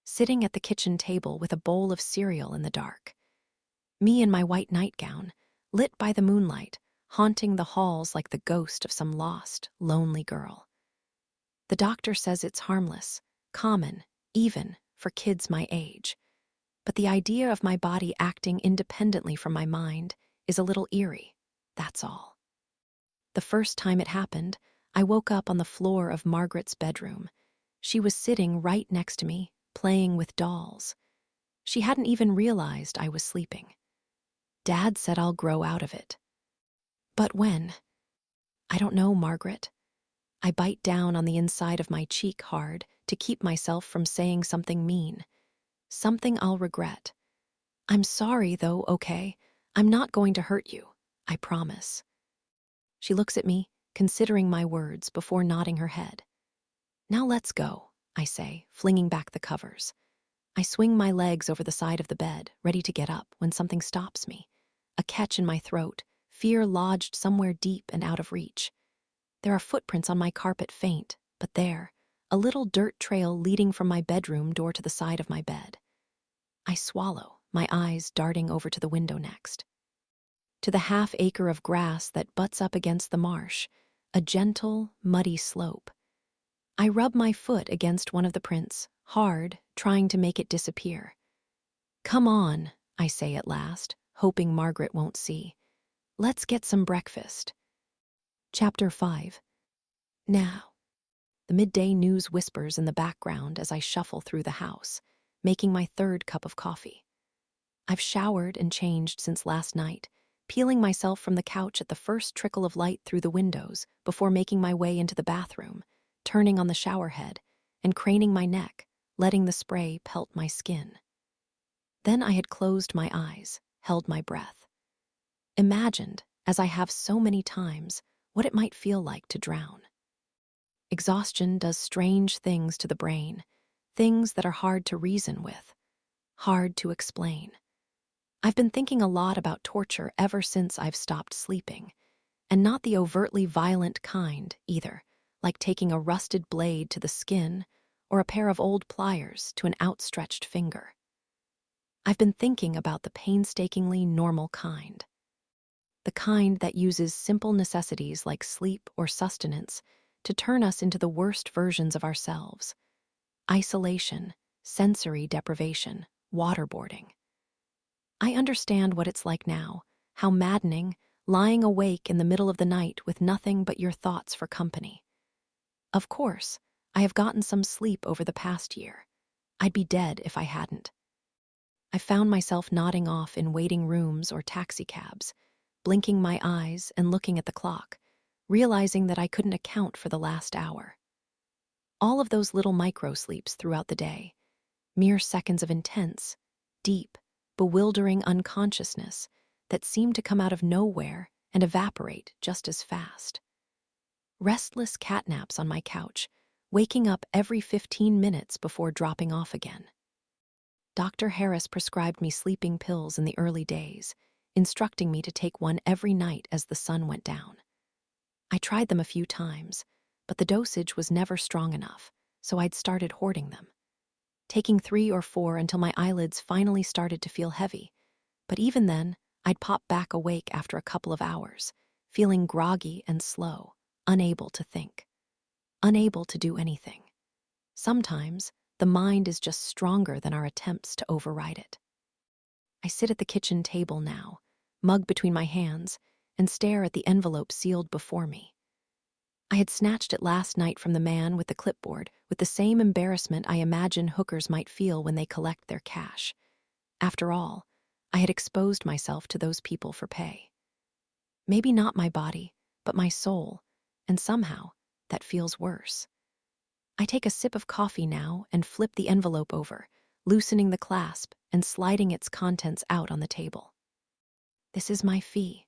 Sitting at the kitchen table with a bowl of cereal in the dark. Me in my white nightgown, lit by the moonlight, haunting the halls like the ghost of some lost, lonely girl. The doctor says it's harmless, common, even for kids my age. But the idea of my body acting independently from my mind is a little eerie, that's all. The first time it happened, I woke up on the floor of Margaret's bedroom. She was sitting right next to me, playing with dolls. She hadn't even realized I was sleeping. Dad said I'll grow out of it. But when? I don't know, Margaret. I bite down on the inside of my cheek hard to keep myself from saying something mean. Something I'll regret. I'm sorry, though, okay? I'm not going to hurt you. I promise. She looks at me, considering my words before nodding her head. Now let's go, I say, flinging back the covers. I swing my legs over the side of the bed, ready to get up, when something stops me. A catch in my throat, fear lodged somewhere deep and out of reach. There are footprints on my carpet, faint, but there, a little dirt trail leading from my bedroom door to the side of my bed. I swallow, my eyes darting over to the window next. To the half-acre of grass that butts up against the marsh, a gentle, muddy slope. I rub my foot against one of the prints, hard, trying to make it disappear. Come on, I say at last, hoping Margaret won't see. Let's get some breakfast. Chapter 5. Now. The midday news whispers in the background as I shuffle through the house, making my third cup of coffee. I've showered and changed since last night, peeling myself from the couch at the first trickle of light through the windows before making my way into the bathroom, turning on the shower head, and craning my neck, letting the spray pelt my skin. Then I had closed my eyes, held my breath. Imagined, as I have so many times, what it might feel like to drown. Exhaustion does strange things to the brain, things that are hard to reason with, hard to explain. I've been thinking a lot about torture ever since I've stopped sleeping, and not the overtly violent kind, either, like taking a rusted blade to the skin or a pair of old pliers to an outstretched finger. I've been thinking about the painstakingly normal kind. the kind that uses simple necessities like sleep or sustenance to turn us into the worst versions of ourselves. Isolation, sensory deprivation, waterboarding. I understand what it's like now, how maddening, lying awake in the middle of the night with nothing but your thoughts for company. Of course, I have gotten some sleep over the past year. I'd be dead if I hadn't. I found myself nodding off in waiting rooms or taxicabs, blinking my eyes and looking at the clock, realizing that I couldn't account for the last hour. All of those little micro-sleeps throughout the day, mere seconds of intense, deep, bewildering unconsciousness that seemed to come out of nowhere and evaporate just as fast. Restless catnaps on my couch, waking up every 15 minutes before dropping off again. Dr. Harris prescribed me sleeping pills in the early days, instructing me to take one every night as the sun went down. I tried them a few times, but the dosage was never strong enough, so I'd started hoarding them. Taking 3 or 4 until my eyelids finally started to feel heavy, but even then, I'd pop back awake after a couple of hours, feeling groggy and slow, unable to think, unable to do anything. Sometimes, the mind is just stronger than our attempts to override it. I sit at the kitchen table now, mug between my hands, and stare at the envelope sealed before me. I had snatched it last night from the man with the clipboard with the same embarrassment I imagine hookers might feel when they collect their cash. After all, I had exposed myself to those people for pay. Maybe not my body, but my soul, and somehow, that feels worse. I take a sip of coffee now and flip the envelope over, loosening the clasp and sliding its contents out on the table. This is my fee.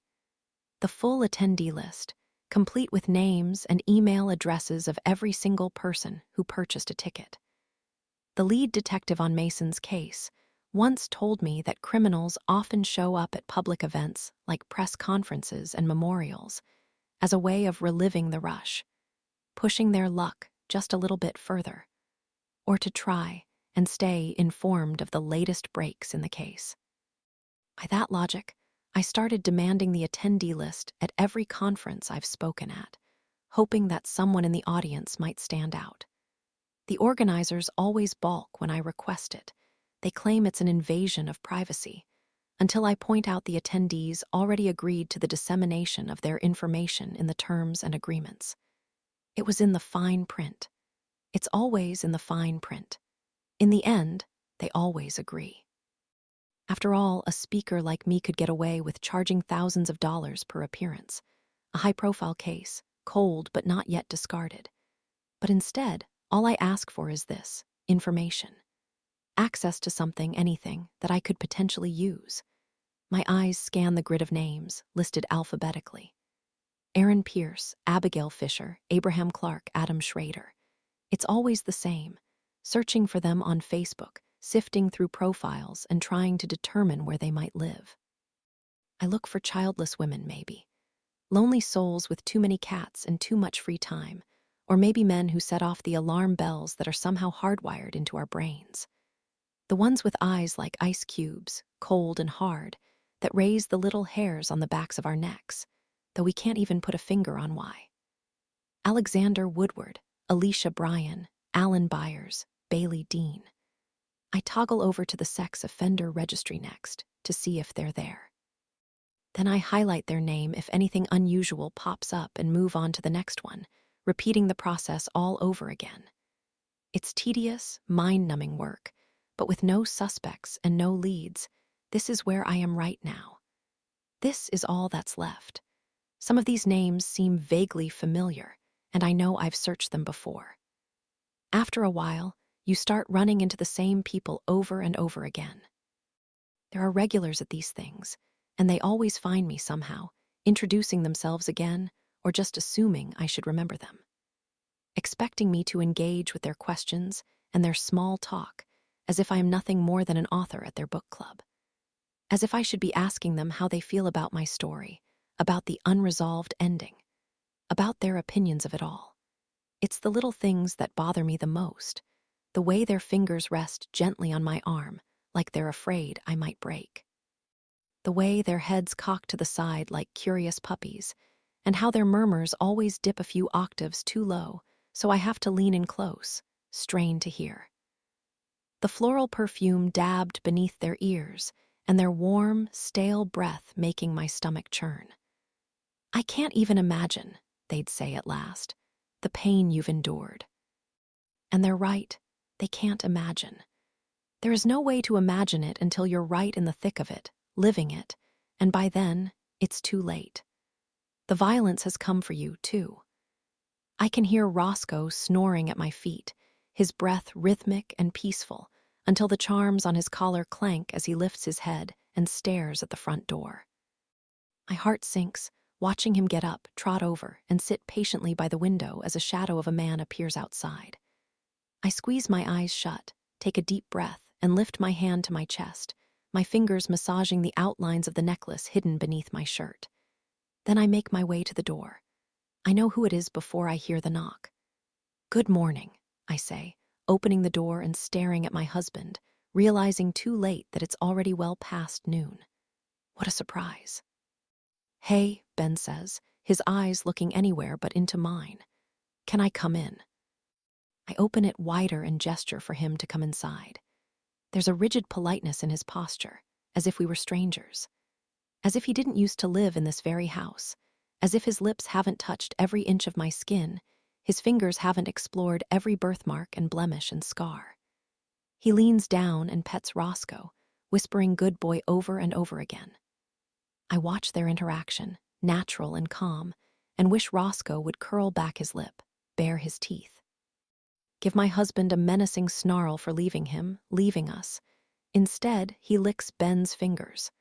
The full attendee list, complete with names and email addresses of every single person who purchased a ticket. The lead detective on Mason's case once told me that criminals often show up at public events like press conferences and memorials as a way of reliving the rush, pushing their luck just a little bit further, or to try and stay informed of the latest breaks in the case. By that logic, I started demanding the attendee list at every conference I've spoken at, hoping that someone in the audience might stand out. The organizers always balk when I request it. They claim it's an invasion of privacy, until I point out the attendees already agreed to the dissemination of their information in the terms and agreements. It was in the fine print. It's always in the fine print. In the end, they always agree. After all, a speaker like me could get away with charging thousands of dollars per appearance. A high-profile case, cold but not yet discarded. But instead, all I ask for is this: information. Access to something, anything, that I could potentially use. My eyes scan the grid of names, listed alphabetically. Aaron Pierce, Abigail Fisher, Abraham Clark, Adam Schrader. It's always the same, searching for them on Facebook, sifting through profiles and trying to determine where they might live. I look for childless women, maybe. Lonely souls with too many cats and too much free time, or maybe men who set off the alarm bells that are somehow hardwired into our brains. The ones with eyes like ice cubes, cold and hard, that raise the little hairs on the backs of our necks, though we can't even put a finger on why. Alexander Woodward, Alicia Bryan, Alan Byers, Bailey Dean. I toggle over to the sex offender registry next to see if they're there. Then I highlight their name if anything unusual pops up and move on to the next one, repeating the process all over again. It's tedious, mind-numbing work, but with no suspects and no leads, this is where I am right now. This is all that's left. Some of these names seem vaguely familiar, and I know I've searched them before. After a while, you start running into the same people over and over again. There are regulars at these things, and they always find me somehow, introducing themselves again, or just assuming I should remember them. Expecting me to engage with their questions and their small talk, as if I am nothing more than an author at their book club. As if I should be asking them how they feel about my story, about the unresolved ending, about their opinions of it all. It's the little things that bother me the most, the way their fingers rest gently on my arm, like they're afraid I might break. the way their heads cock to the side like curious puppies, and how their murmurs always dip a few octaves too low, so I have to lean in close, strain to hear. The floral perfume dabbed beneath their ears, and their warm, stale breath making my stomach churn. "I can't even imagine," they'd say at last, "the pain you've endured." And they're right, they can't imagine. There is no way to imagine it until you're right in the thick of it, living it, and by then, it's too late. The violence has come for you, too. I can hear Roscoe snoring at my feet, his breath rhythmic and peaceful, until the charms on his collar clank as he lifts his head and stares at the front door. My heart sinks, watching him get up, trot over, and sit patiently by the window as a shadow of a man appears outside. I squeeze my eyes shut, take a deep breath, and lift my hand to my chest, my fingers massaging the outlines of the necklace hidden beneath my shirt. Then I make my way to the door. I know who it is before I hear the knock. "Good morning," I say, opening the door and staring at my husband, realizing too late that it's already well past noon. What a surprise. "Hey," Ben says, his eyes looking anywhere but into mine. "Can I come in?" I open it wider and gesture for him to come inside. There's a rigid politeness in his posture, as if we were strangers. As if he didn't used to live in this very house. As if his lips haven't touched every inch of my skin, his fingers haven't explored every birthmark and blemish and scar. He leans down and pets Roscoe, whispering "good boy" over and over again. I watch their interaction, natural and calm, and wish Roscoe would curl back his lip, bare his teeth. Give my husband a menacing snarl for leaving him, leaving us. Instead, he licks Ben's fingers.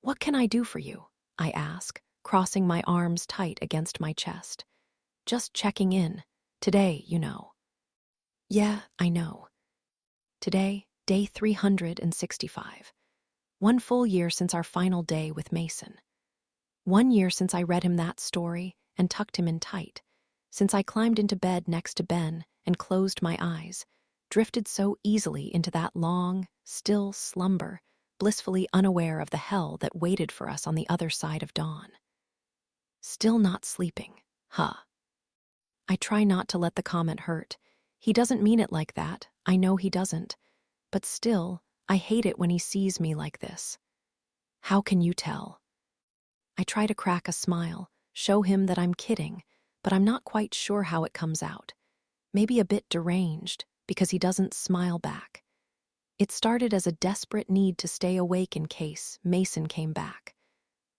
"What can I do for you?" I ask, crossing my arms tight against my chest. "Just checking in. Today, you know." "Yeah, I know. Today, day 365. 1 full year since our final day with Mason. 1 year since I read him that story and tucked him in tight. Since I climbed into bed next to Ben and closed my eyes, drifted so easily into that long, still slumber, blissfully unaware of the hell that waited for us on the other side of dawn. Still not sleeping, huh? I try not to let the comment hurt. He doesn't mean it like that, I know he doesn't. But still, I hate it when he sees me like this. How can you tell? I try to crack a smile, show him that I'm kidding, but I'm not quite sure how it comes out. Maybe a bit deranged, because he doesn't smile back. It started as a desperate need to stay awake in case Mason came back.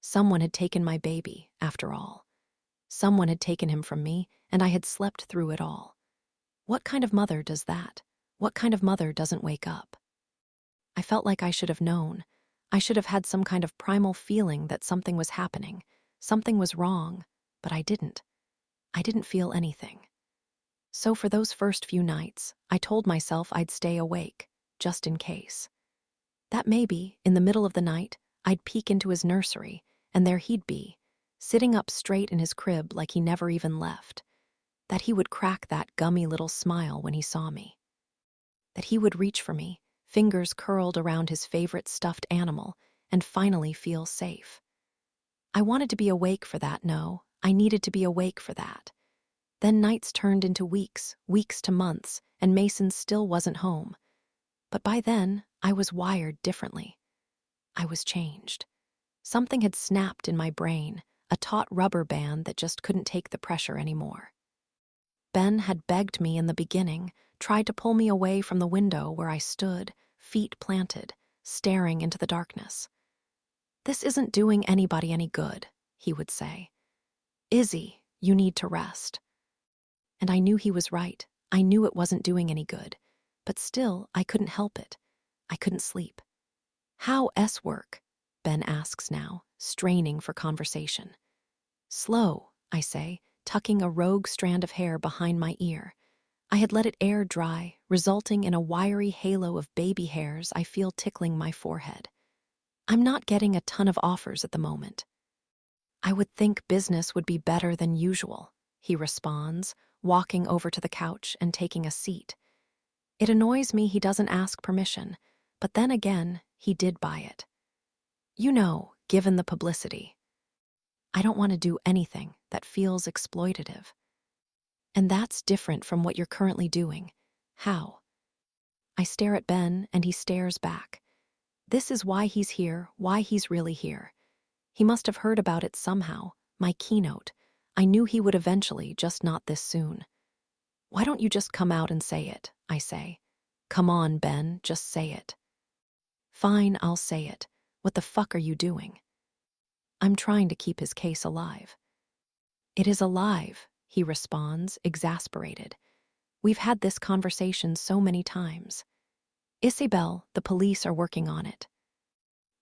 Someone had taken my baby, after all. Someone had taken him from me, and I had slept through it all. What kind of mother does that? What kind of mother doesn't wake up? I felt like I should have known. I should have had some kind of primal feeling that something was happening, something was wrong, but I didn't. I didn't feel anything. So for those first few nights, I told myself I'd stay awake, just in case. That maybe, in the middle of the night, I'd peek into his nursery, and there he'd be, sitting up straight in his crib like he never even left. That he would crack that gummy little smile when he saw me. That he would reach for me, fingers curled around his favorite stuffed animal, and finally feel safe. I wanted to be awake for that, no, I needed to be awake for that. Then nights turned into weeks, weeks to months, and Mason still wasn't home. But by then, I was wired differently. I was changed. Something had snapped in my brain, a taut rubber band that just couldn't take the pressure anymore. Ben had begged me in the beginning, tried to pull me away from the window where I stood, feet planted, staring into the darkness. "This isn't doing anybody any good," he would say. "Izzy, you need to rest." And I knew he was right. I knew it wasn't doing any good. But still, I couldn't help it. I couldn't sleep. "How's work?" Ben asks now, straining for conversation. "Slow," I say, tucking a rogue strand of hair behind my ear. I had let it air dry, resulting in a wiry halo of baby hairs I feel tickling my forehead. "I'm not getting a ton of offers at the moment." "I would think business would be better than usual," he responds, walking over to the couch and taking a seat. It annoys me he doesn't ask permission, but then again, he did buy it. Given the publicity. I don't want to do anything that feels exploitative. And that's different from what you're currently doing. How? I stare at Ben, and he stares back. This is why he's here, why he's really here. He must have heard about it somehow, my keynote. I knew he would eventually, just not this soon. Why don't you just come out and say it, I say. Come on, Ben, just say it. Fine, I'll say it. What the fuck are you doing? I'm trying to keep his case alive. It is alive, he responds, exasperated. We've had this conversation so many times. Isabel, the police are working on it.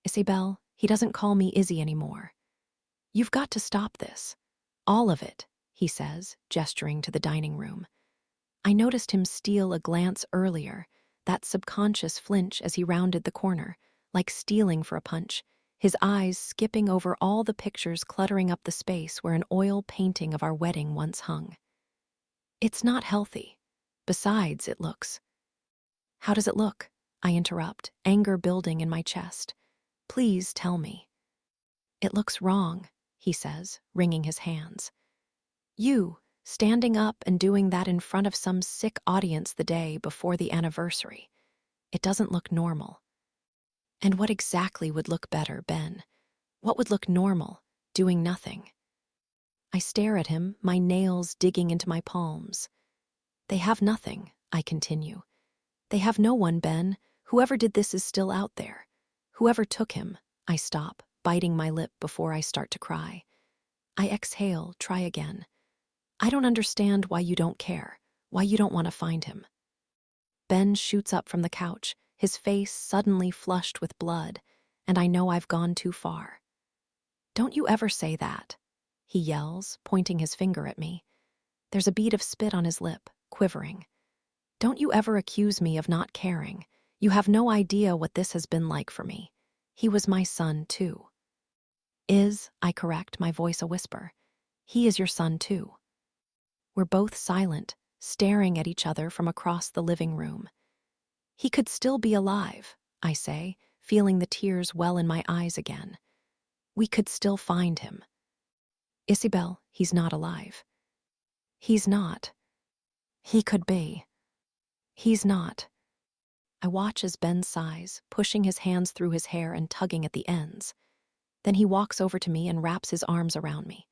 Isabel, he doesn't call me Izzy anymore. You've got to stop this. All of it, he says, gesturing to the dining room. I noticed him steal a glance earlier, that subconscious flinch as he rounded the corner, like stealing for a punch, his eyes skipping over all the pictures cluttering up the space where an oil painting of our wedding once hung. It's not healthy. Besides, it looks. How does it look? I interrupt, anger building in my chest. Please tell me. It looks wrong, he says, wringing his hands. You, standing up and doing that in front of some sick audience the day before the anniversary. It doesn't look normal. And what exactly would look better, Ben? What would look normal? Doing nothing. I stare at him, my nails digging into my palms. They have nothing, I continue. They have no one, Ben. Whoever did this is still out there. Whoever took him. I stop, biting my lip before I start to cry. I exhale, try again. I don't understand why you don't care, why you don't want to find him. Ben shoots up from the couch, his face suddenly flushed with blood, and I know I've gone too far. Don't you ever say that, he yells, pointing his finger at me. There's a bead of spit on his lip, quivering. Don't you ever accuse me of not caring. You have no idea what this has been like for me. He was my son, too. I correct, my voice a whisper. He is your son, too. We're both silent, staring at each other from across the living room. He could still be alive, I say, feeling the tears well in my eyes again. We could still find him. Isabel, he's not alive. He's not. He could be. He's not. I watch as Ben sighs, pushing his hands through his hair and tugging at the ends. Then he walks over to me and wraps his arms around me.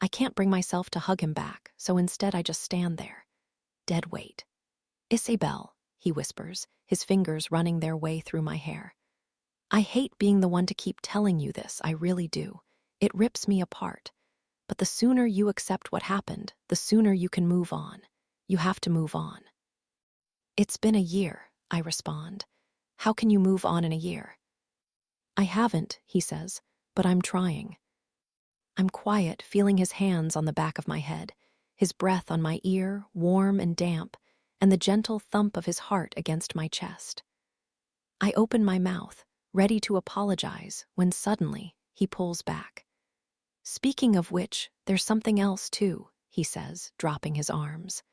I can't bring myself to hug him back, so instead I just stand there. Dead weight. Isabel, he whispers, his fingers running their way through my hair. I hate being the one to keep telling you this, I really do. It rips me apart. But the sooner you accept what happened, the sooner you can move on. You have to move on. It's been a year, I respond. How can you move on in a year? I haven't, he says, but I'm trying. I'm quiet, feeling his hands on the back of my head, his breath on my ear, warm and damp, and the gentle thump of his heart against my chest. I open my mouth, ready to apologize, when suddenly he pulls back. Speaking of which, there's something else too, he says, dropping his arms.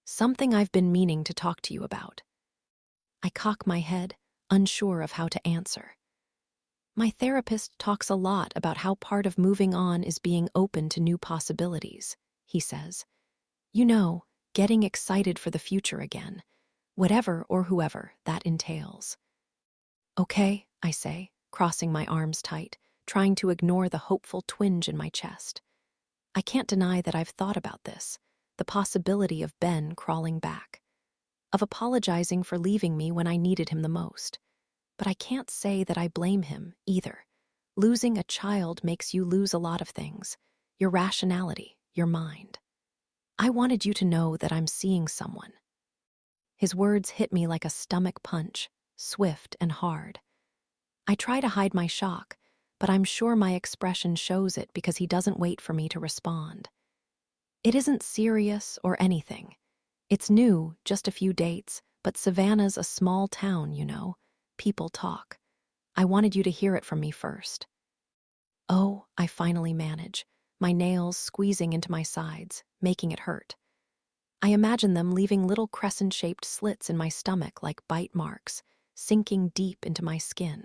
Something I've been meaning to talk to you about. I cock my head, unsure of how to answer. My therapist talks a lot about how part of moving on is being open to new possibilities, he says. Getting excited for the future again, whatever or whoever that entails. Okay, I say, crossing my arms tight, trying to ignore the hopeful twinge in my chest. I can't deny that I've thought about this, the possibility of Ben crawling back, of apologizing for leaving me when I needed him the most. But I can't say that I blame him, either. Losing a child makes you lose a lot of things. Your rationality, your mind. I wanted you to know that I'm seeing someone. His words hit me like a stomach punch, swift and hard. I try to hide my shock, but I'm sure my expression shows it because he doesn't wait for me to respond. It isn't serious or anything. It's new, just a few dates, but Savannah's a small town, People talk. I wanted you to hear it from me first. Oh, I finally manage, my nails squeezing into my sides, making it hurt. I imagine them leaving little crescent-shaped slits in my stomach like bite marks, sinking deep into my skin.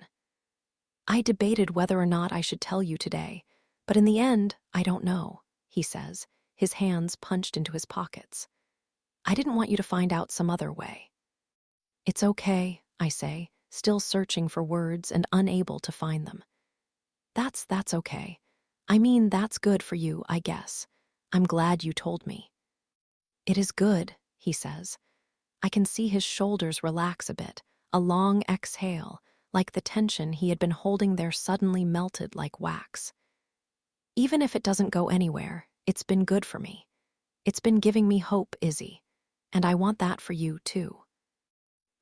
I debated whether or not I should tell you today, but in the end, I don't know, he says, his hands punched into his pockets. I didn't want you to find out some other way. It's okay, I say, still searching for words and unable to find them. That's okay. I mean, that's good for you, I guess. I'm glad you told me. It is good, he says. I can see his shoulders relax a bit, a long exhale, like the tension he had been holding there suddenly melted like wax. Even if it doesn't go anywhere, it's been good for me. It's been giving me hope, Izzy, and I want that for you, too.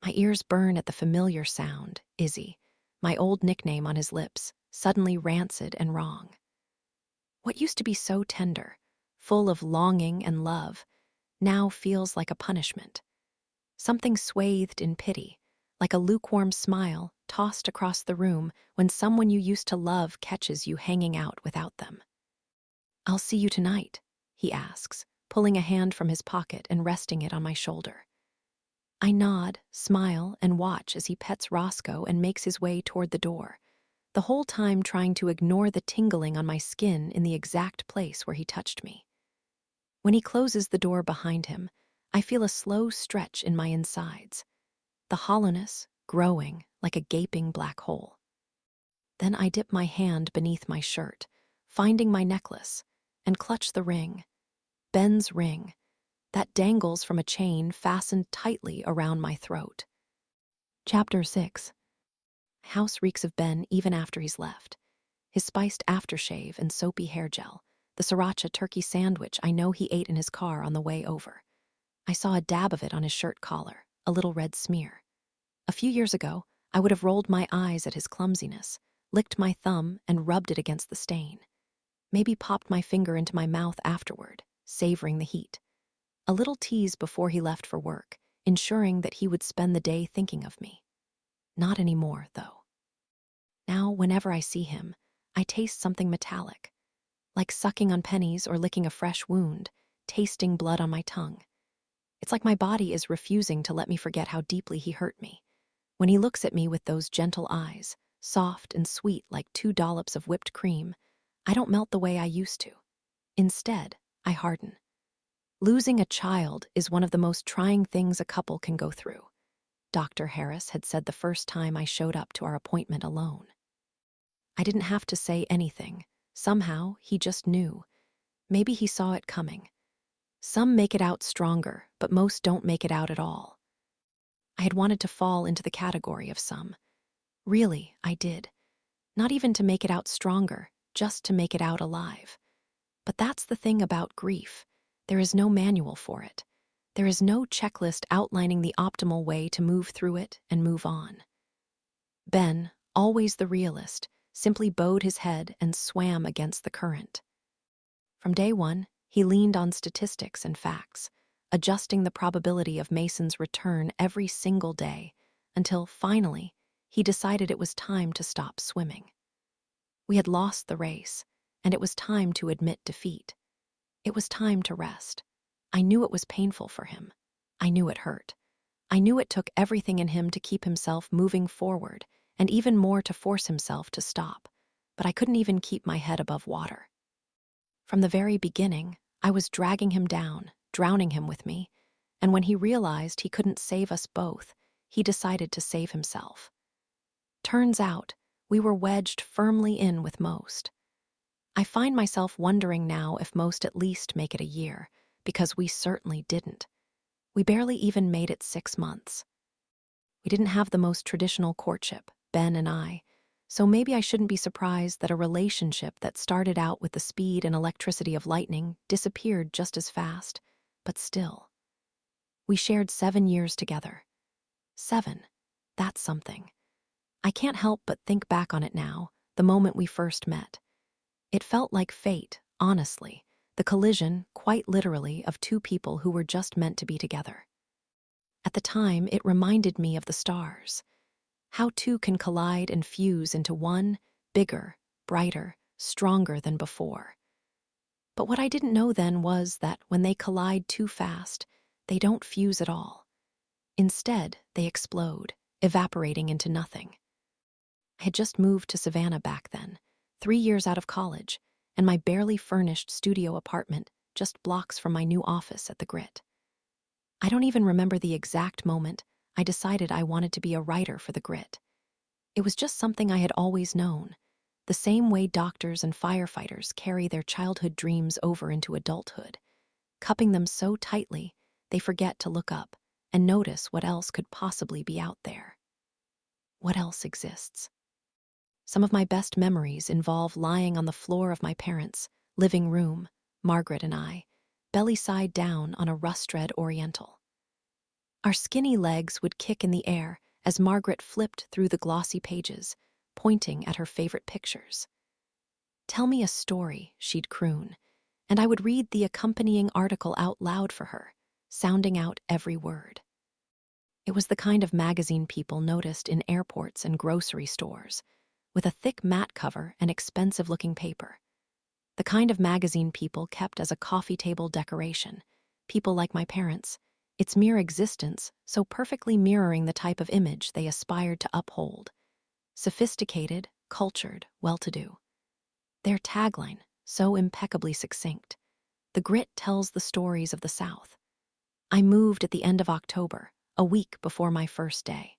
My ears burn at the familiar sound, Izzy, my old nickname on his lips, suddenly rancid and wrong. What used to be so tender, full of longing and love, now feels like a punishment. Something swathed in pity, like a lukewarm smile tossed across the room when someone you used to love catches you hanging out without them. I'll see you tonight, he asks, pulling a hand from his pocket and resting it on my shoulder. I nod, smile, and watch as he pets Roscoe and makes his way toward the door, the whole time trying to ignore the tingling on my skin in the exact place where he touched me. When he closes the door behind him, I feel a slow stretch in my insides, the hollowness growing like a gaping black hole. Then I dip my hand beneath my shirt, finding my necklace, and clutch the ring, Ben's ring, that dangles from a chain fastened tightly around my throat. Chapter 6. House reeks of Ben even after he's left. His spiced aftershave and soapy hair gel, the sriracha turkey sandwich I know he ate in his car on the way over. I saw a dab of it on his shirt collar, a little red smear. A few years ago, I would have rolled my eyes at his clumsiness, licked my thumb and rubbed it against the stain. Maybe popped my finger into my mouth afterward, savoring the heat. A little tease before he left for work, ensuring that he would spend the day thinking of me. Not anymore, though. Now, whenever I see him, I taste something metallic, like sucking on pennies or licking a fresh wound, tasting blood on my tongue. It's like my body is refusing to let me forget how deeply he hurt me. When he looks at me with those gentle eyes, soft and sweet like 2 dollops of whipped cream, I don't melt the way I used to. Instead, I harden. Losing a child is one of the most trying things a couple can go through, Dr. Harris had said the first time I showed up to our appointment alone. I didn't have to say anything. Somehow, he just knew. Maybe he saw it coming. Some make it out stronger, but most don't make it out at all. I had wanted to fall into the category of some. Really, I did. Not even to make it out stronger, just to make it out alive. But that's the thing about grief. There is no manual for it. There is no checklist outlining the optimal way to move through it and move on. Ben, always the realist, simply bowed his head and swam against the current. From day one, he leaned on statistics and facts, adjusting the probability of Mason's return every single day, until, finally, he decided it was time to stop swimming. We had lost the race, and it was time to admit defeat. It was time to rest. I knew it was painful for him. I knew it hurt. I knew it took everything in him to keep himself moving forward, and even more to force himself to stop, but I couldn't even keep my head above water. From the very beginning, I was dragging him down, drowning him with me, and when he realized he couldn't save us both, he decided to save himself. Turns out, we were wedged firmly in with most. I find myself wondering now if most at least make it a year, because we certainly didn't. We barely even made it 6 months. We didn't have the most traditional courtship, Ben and I, so maybe I shouldn't be surprised that a relationship that started out with the speed and electricity of lightning disappeared just as fast, but still. We shared 7 years together. 7. That's something. I can't help but think back on it now, the moment we first met. It felt like fate, honestly, the collision, quite literally, of 2 people who were just meant to be together. At the time, it reminded me of the stars. How 2 can collide and fuse into one, bigger, brighter, stronger than before. But what I didn't know then was that when they collide too fast, they don't fuse at all. Instead, they explode, evaporating into nothing. I had just moved to Savannah back then, 3 years out of college, and my barely furnished studio apartment just blocks from my new office at the Grit. I don't even remember the exact moment I decided I wanted to be a writer for the Grit. It was just something I had always known, the same way doctors and firefighters carry their childhood dreams over into adulthood, cupping them so tightly they forget to look up and notice what else could possibly be out there. What else exists? Some of my best memories involve lying on the floor of my parents' living room, Margaret and I, belly side down on a rust-red Oriental. Our skinny legs would kick in the air as Margaret flipped through the glossy pages, pointing at her favorite pictures. "Tell me a story," she'd croon, and I would read the accompanying article out loud for her, sounding out every word. It was the kind of magazine people noticed in airports and grocery stores, with a thick mat cover and expensive-looking paper. The kind of magazine people kept as a coffee table decoration, people like my parents, its mere existence so perfectly mirroring the type of image they aspired to uphold. Sophisticated, cultured, well-to-do. Their tagline, so impeccably succinct: "The Grit tells the stories of the South." I moved at the end of October, a week before my first day.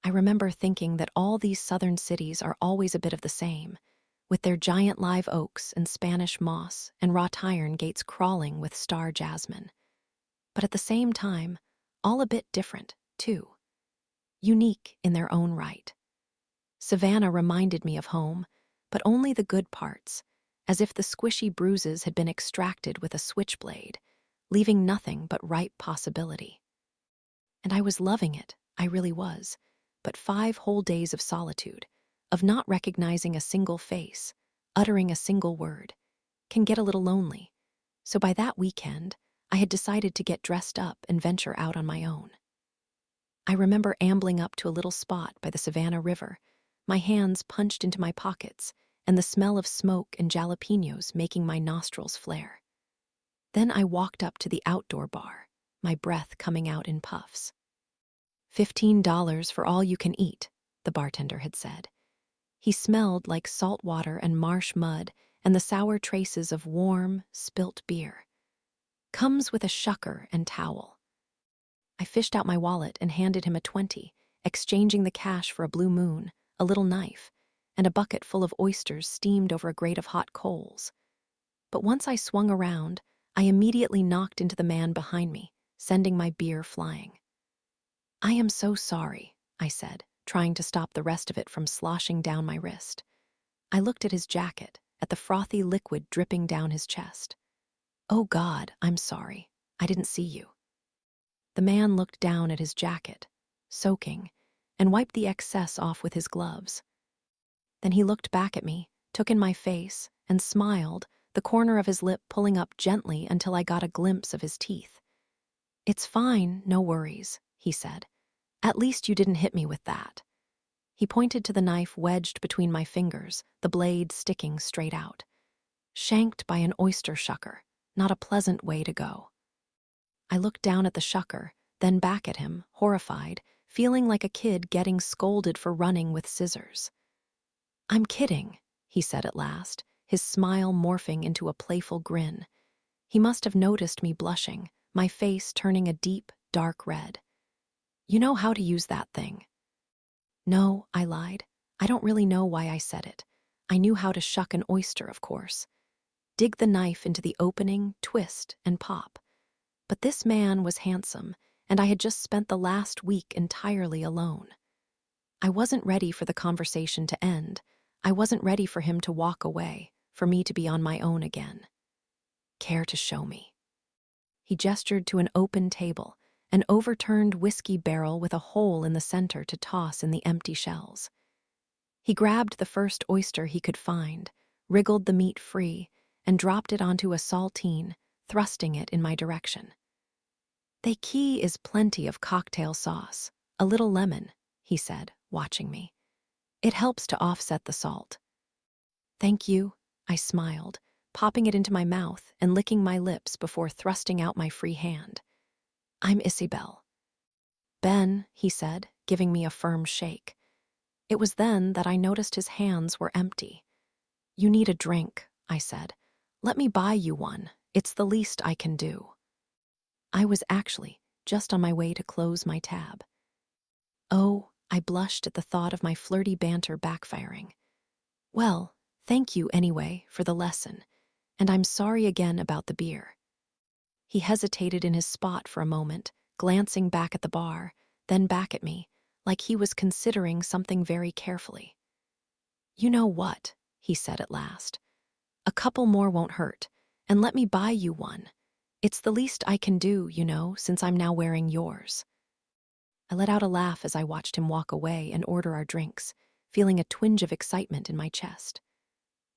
I remember thinking that all these southern cities are always a bit of the same, with their giant live oaks and Spanish moss and wrought iron gates crawling with star jasmine. But at the same time, all a bit different, too. Unique in their own right. Savannah reminded me of home, but only the good parts, as if the squishy bruises had been extracted with a switchblade, leaving nothing but ripe possibility. And I was loving it, I really was, but 5 whole days of solitude, of not recognizing a single face, uttering a single word, can get a little lonely. So by that weekend, I had decided to get dressed up and venture out on my own. I remember ambling up to a little spot by the Savannah River, my hands punched into my pockets, and the smell of smoke and jalapenos making my nostrils flare. Then I walked up to the outdoor bar, my breath coming out in puffs. $15 for all you can eat, the bartender had said. He smelled like salt water and marsh mud and the sour traces of warm, spilt beer. Comes with a shucker and towel. I fished out my wallet and handed him a 20, exchanging the cash for a blue moon, a little knife, and a bucket full of oysters steamed over a grate of hot coals. But once I swung around, I immediately knocked into the man behind me, sending my beer flying. "I am so sorry," I said, trying to stop the rest of it from sloshing down my wrist. I looked at his jacket, at the frothy liquid dripping down his chest. "Oh God, I'm sorry. I didn't see you." The man looked down at his jacket, soaking, and wiped the excess off with his gloves. Then he looked back at me, took in my face, and smiled, the corner of his lip pulling up gently until I got a glimpse of his teeth. "It's fine, no worries," he said. "At least you didn't hit me with that." He pointed to the knife wedged between my fingers, the blade sticking straight out. Shanked by an oyster shucker, not a pleasant way to go. I looked down at the shucker, then back at him, horrified, feeling like a kid getting scolded for running with scissors. "I'm kidding," he said at last, his smile morphing into a playful grin. He must have noticed me blushing, my face turning a deep, dark red. "You know how to use that thing." "No," I lied. "I don't really know why I said it. I knew how to shuck an oyster, of course. Dig the knife into the opening, twist, and pop." But this man was handsome, and I had just spent the last week entirely alone. I wasn't ready for the conversation to end. I wasn't ready for him to walk away, for me to be on my own again. "Care to show me?" He gestured to an open table, an overturned whiskey barrel with a hole in the center to toss in the empty shells. He grabbed the first oyster he could find, wriggled the meat free, and dropped it onto a saltine, thrusting it in my direction. "The key is plenty of cocktail sauce, a little lemon," he said, watching me. "It helps to offset the salt." "Thank you," I smiled, popping it into my mouth and licking my lips before thrusting out my free hand. "I'm Isabel." "Ben," he said, giving me a firm shake. It was then that I noticed his hands were empty. "You need a drink," I said. "Let me buy you one. It's the least I can do." I was actually just on my way to close my tab. Oh, I blushed at the thought of my flirty banter backfiring. "Well, thank you anyway for the lesson, and I'm sorry again about the beer." He hesitated in his spot for a moment, glancing back at the bar, then back at me, like he was considering something very carefully. "You know what?" he said at last. "A couple more won't hurt, and let me buy you one. It's the least I can do, since I'm now wearing yours." I let out a laugh as I watched him walk away and order our drinks, feeling a twinge of excitement in my chest.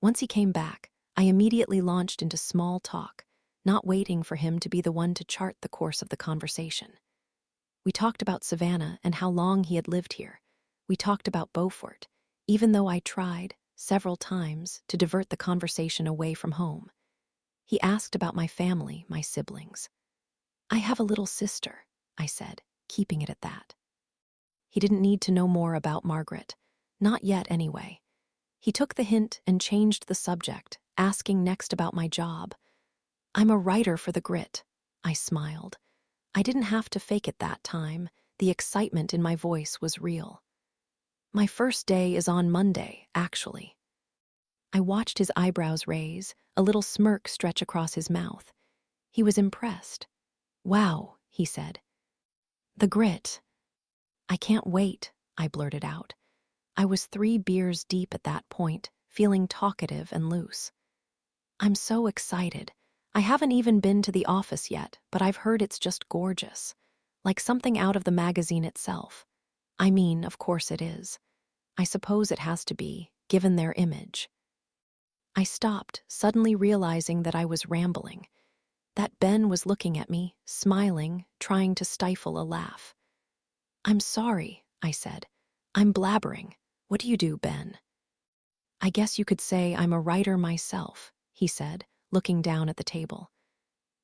Once he came back, I immediately launched into small talk, not waiting for him to be the one to chart the course of the conversation. We talked about Savannah and how long he had lived here. We talked about Beaufort, even though I tried, several times, to divert the conversation away from home. He asked about my family, my siblings. "I have a little sister," I said, keeping it at that. He didn't need to know more about Margaret. Not yet, anyway. He took the hint and changed the subject, asking next about my job. "I'm a writer for the Grit," I smiled. I didn't have to fake it that time. The excitement in my voice was real. "My first day is on Monday, actually." I watched his eyebrows raise, a little smirk stretch across his mouth. He was impressed. "Wow," he said. "The Grit." "I can't wait," I blurted out. I was 3 beers deep at that point, feeling talkative and loose. "I'm so excited. I haven't even been to the office yet, but I've heard it's just gorgeous. Like something out of the magazine itself. I mean, of course it is. I suppose it has to be, given their image." I stopped, suddenly realizing that I was rambling. That Ben was looking at me, smiling, trying to stifle a laugh. "I'm sorry," I said. "I'm blabbering. What do you do, Ben?" "I guess you could say I'm a writer myself," he said, looking down at the table.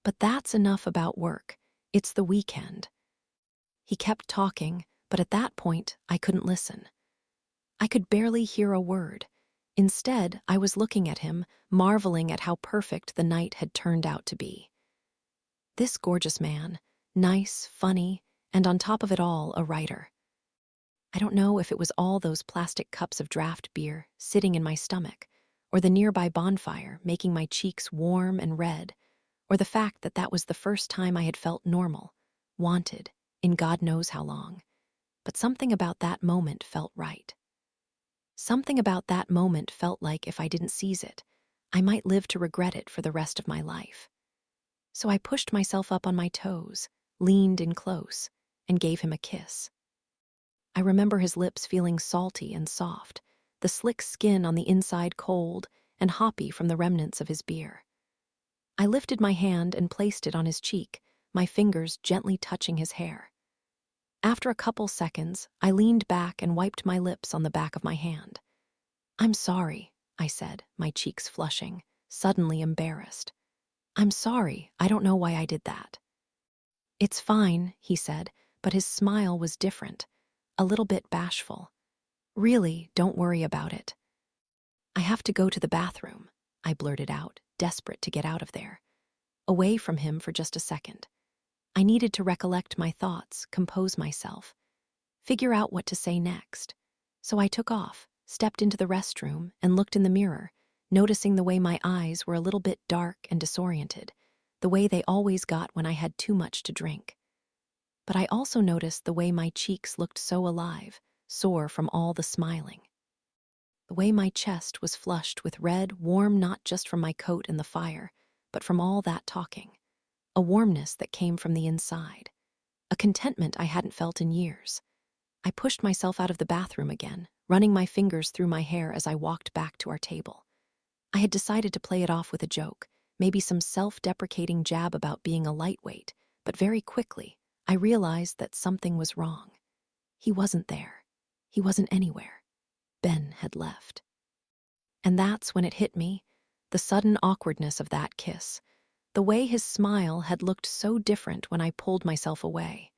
"But that's enough about work. It's the weekend." He kept talking, but at that point, I couldn't listen. I could barely hear a word. Instead, I was looking at him, marveling at how perfect the night had turned out to be. This gorgeous man, nice, funny, and on top of it all, a writer. I don't know if it was all those plastic cups of draft beer sitting in my stomach, or the nearby bonfire making my cheeks warm and red, or the fact that that was the first time I had felt normal, wanted, in God knows how long. But something about that moment felt right. Something about that moment felt like if I didn't seize it, I might live to regret it for the rest of my life. So I pushed myself up on my toes, leaned in close, and gave him a kiss. I remember his lips feeling salty and soft, the slick skin on the inside cold and hoppy from the remnants of his beer. I lifted my hand and placed it on his cheek, my fingers gently touching his hair. After a couple seconds, I leaned back and wiped my lips on the back of my hand. "I'm sorry," I said, my cheeks flushing, suddenly embarrassed. "I'm sorry, I don't know why I did that." "It's fine," he said, but his smile was different, a little bit bashful. "Really, don't worry about it." "I have to go to the bathroom," I blurted out, desperate to get out of there. Away from him for just a second. I needed to recollect my thoughts, compose myself, figure out what to say next. So I took off, stepped into the restroom, and looked in the mirror, noticing the way my eyes were a little bit dark and disoriented, the way they always got when I had too much to drink. But I also noticed the way my cheeks looked so alive, sore from all the smiling. The way my chest was flushed with red, warm not just from my coat and the fire, but from all that talking. A warmness that came from the inside. A contentment I hadn't felt in years. I pushed myself out of the bathroom again, running my fingers through my hair as I walked back to our table. I had decided to play it off with a joke, maybe some self-deprecating jab about being a lightweight, but very quickly, I realized that something was wrong. He wasn't there. He wasn't anywhere. Ben had left. And that's when it hit me, the sudden awkwardness of that kiss, the way his smile had looked so different when I pulled myself away.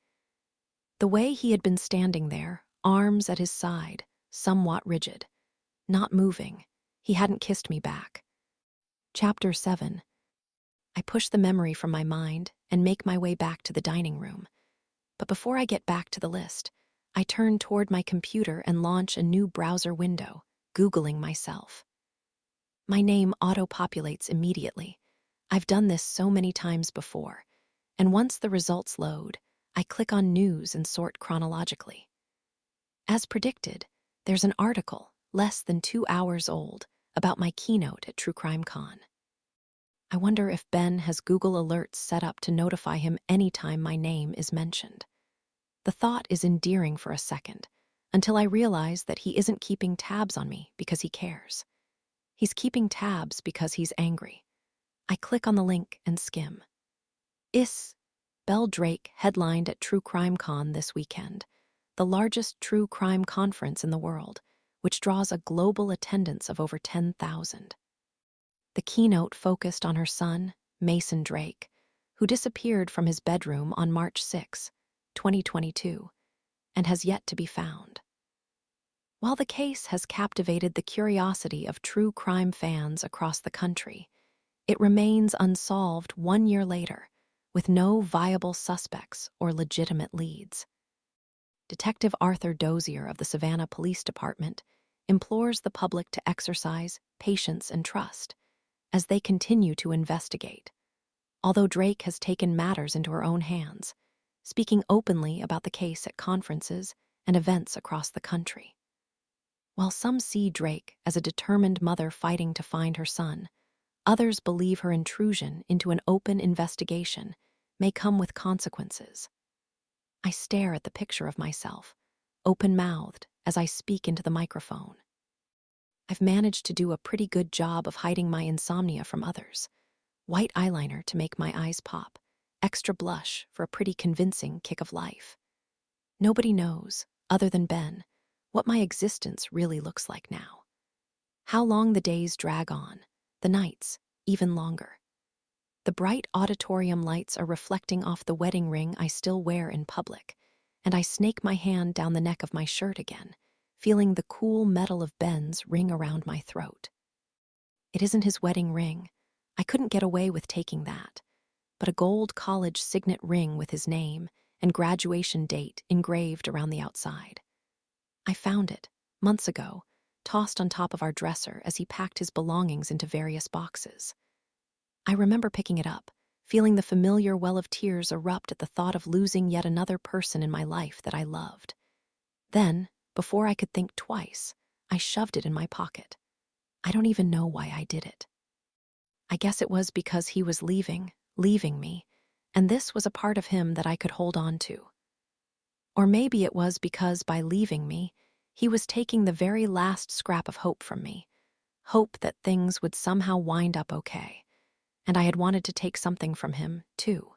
The way he had been standing there, arms at his side, somewhat rigid, not moving. He hadn't kissed me back. Chapter 7. I push the memory from my mind and make my way back to the dining room. But before I get back to the list, I turn toward my computer and launch a new browser window, Googling myself. My name auto-populates immediately. I've done this so many times before, and once the results load, I click on News and sort chronologically. As predicted, there's an article, less than 2 hours old, about my keynote at True Crime Con. I wonder if Ben has Google Alerts set up to notify him anytime my name is mentioned. The thought is endearing for a second, until I realize that he isn't keeping tabs on me because he cares. He's keeping tabs because he's angry. I click on the link and skim. Belle Drake headlined at True Crime Con this weekend, the largest true crime conference in the world, which draws a global attendance of over 10,000. The keynote focused on her son, Mason Drake, who disappeared from his bedroom on March 6, 2022, and has yet to be found. While the case has captivated the curiosity of true crime fans across the country, it remains unsolved 1 year later, with no viable suspects or legitimate leads. Detective Arthur Dozier of the Savannah Police Department implores the public to exercise patience and trust as they continue to investigate, although Drake has taken matters into her own hands, speaking openly about the case at conferences and events across the country. While some see Drake as a determined mother fighting to find her son, others believe her intrusion into an open investigation may come with consequences. I stare at the picture of myself, open-mouthed, as I speak into the microphone. I've managed to do a pretty good job of hiding my insomnia from others. White eyeliner to make my eyes pop, extra blush for a pretty convincing kick of life. Nobody knows, other than Ben, what my existence really looks like now. How long the days drag on, the nights even longer. The bright auditorium lights are reflecting off the wedding ring I still wear in public, and I snake my hand down the neck of my shirt again, feeling the cool metal of Ben's ring around my throat. It isn't his wedding ring. I couldn't get away with taking that, but a gold college signet ring with his name and graduation date engraved around the outside. I found it, months ago, tossed on top of our dresser as he packed his belongings into various boxes. I remember picking it up, feeling the familiar well of tears erupt at the thought of losing yet another person in my life that I loved. Then, before I could think twice, I shoved it in my pocket. I don't even know why I did it. I guess it was because he was leaving me, and this was a part of him that I could hold on to. Or maybe it was because by leaving me, he was taking the very last scrap of hope from me, hope that things would somehow wind up okay. And I had wanted to take something from him, too.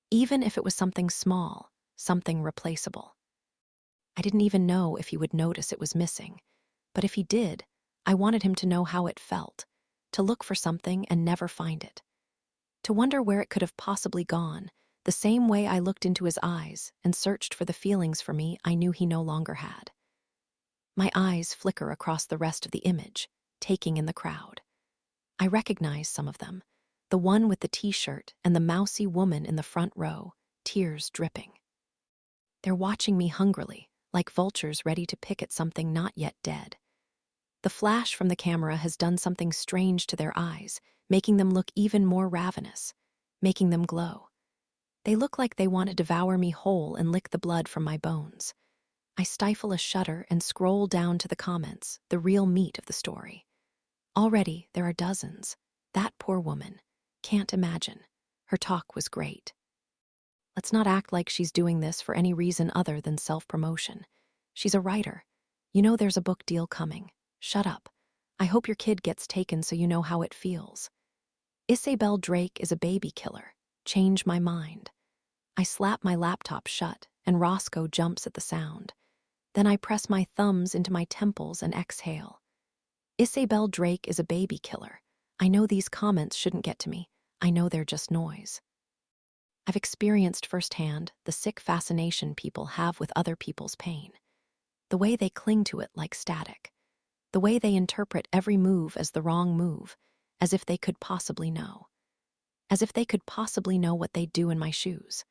Even if it was something small, something replaceable. I didn't even know if he would notice it was missing, but if he did, I wanted him to know how it felt, to look for something and never find it. To wonder where it could have possibly gone, the same way I looked into his eyes and searched for the feelings for me I knew he no longer had. My eyes flicker across the rest of the image, taking in the crowd. I recognize some of them. The one with the t-shirt and the mousy woman in the front row, tears dripping. They're watching me hungrily, like vultures ready to pick at something not yet dead. The flash from the camera has done something strange to their eyes, making them look even more ravenous, making them glow. They look like they want to devour me whole and lick the blood from my bones. I stifle a shudder and scroll down to the comments, the real meat of the story. Already, there are dozens. That poor woman. Can't imagine. Her talk was great. Let's not act like she's doing this for any reason other than self-promotion. She's a writer. You know there's a book deal coming. Shut up. I hope your kid gets taken so you know how it feels. Belle Drake is a baby killer. Change my mind. I slap my laptop shut, and Roscoe jumps at the sound. Then I press my thumbs into my temples and exhale. Belle Drake is a baby killer. I know these comments shouldn't get to me. I know they're just noise. I've experienced firsthand the sick fascination people have with other people's pain. The way they cling to it like static. The way they interpret every move as the wrong move, as if they could possibly know. As if they could possibly know what they'd do in my shoes.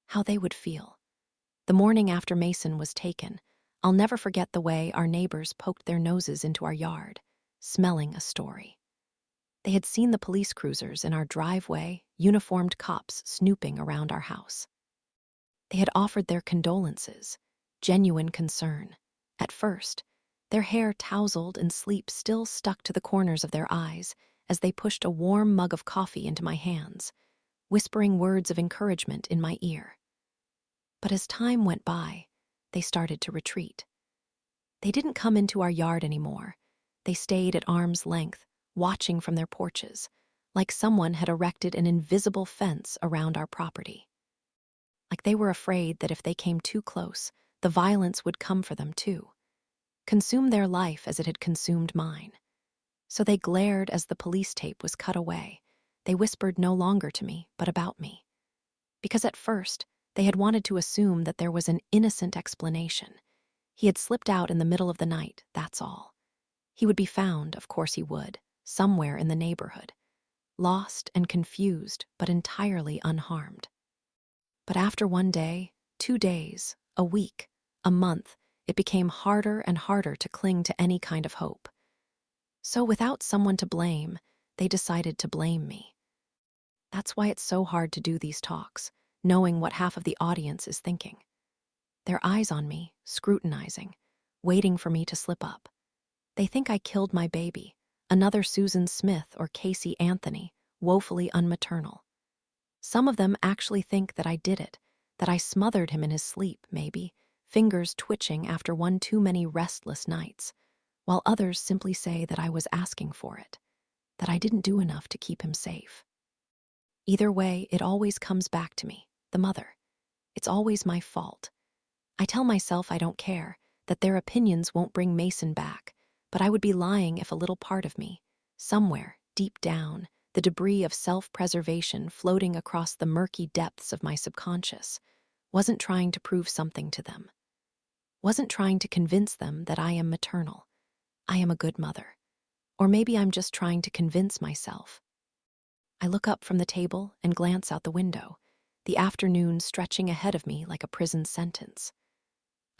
How they would feel. The morning after Mason was taken, I'll never forget the way our neighbors poked their noses into our yard, smelling a story. They had seen the police cruisers in our driveway, uniformed cops snooping around our house. They had offered their condolences, genuine concern. At first, their hair tousled and sleep still stuck to the corners of their eyes as they pushed a warm mug of coffee into my hands, whispering words of encouragement in my ear. But as time went by, they started to retreat. They didn't come into our yard anymore. They stayed at arm's length, watching from their porches, like someone had erected an invisible fence around our property. Like they were afraid that if they came too close, the violence would come for them too, consume their life as it had consumed mine. So they glared as the police tape was cut away. They whispered no longer to me, but about me. Because at first, they had wanted to assume that there was an innocent explanation. He had slipped out in the middle of the night, that's all. He would be found, of course he would, somewhere in the neighborhood, lost and confused, but entirely unharmed. But after 1 day, 2 days, a week, a month, it became harder and harder to cling to any kind of hope. So without someone to blame, they decided to blame me. That's why it's so hard to do these talks, knowing what half of the audience is thinking. Their eyes on me, scrutinizing, waiting for me to slip up. They think I killed my baby, another Susan Smith or Casey Anthony, woefully unmaternal. Some of them actually think that I did it, that I smothered him in his sleep, maybe, fingers twitching after one too many restless nights, while others simply say that I was asking for it, that I didn't do enough to keep him safe. Either way, it always comes back to me, the mother. It's always my fault. I tell myself I don't care, that their opinions won't bring Mason back, but I would be lying if a little part of me, somewhere, deep down, the debris of self-preservation floating across the murky depths of my subconscious, wasn't trying to prove something to them. Wasn't trying to convince them that I am maternal. I am a good mother. Or maybe I'm just trying to convince myself. I look up from the table and glance out the window, the afternoon stretching ahead of me like a prison sentence.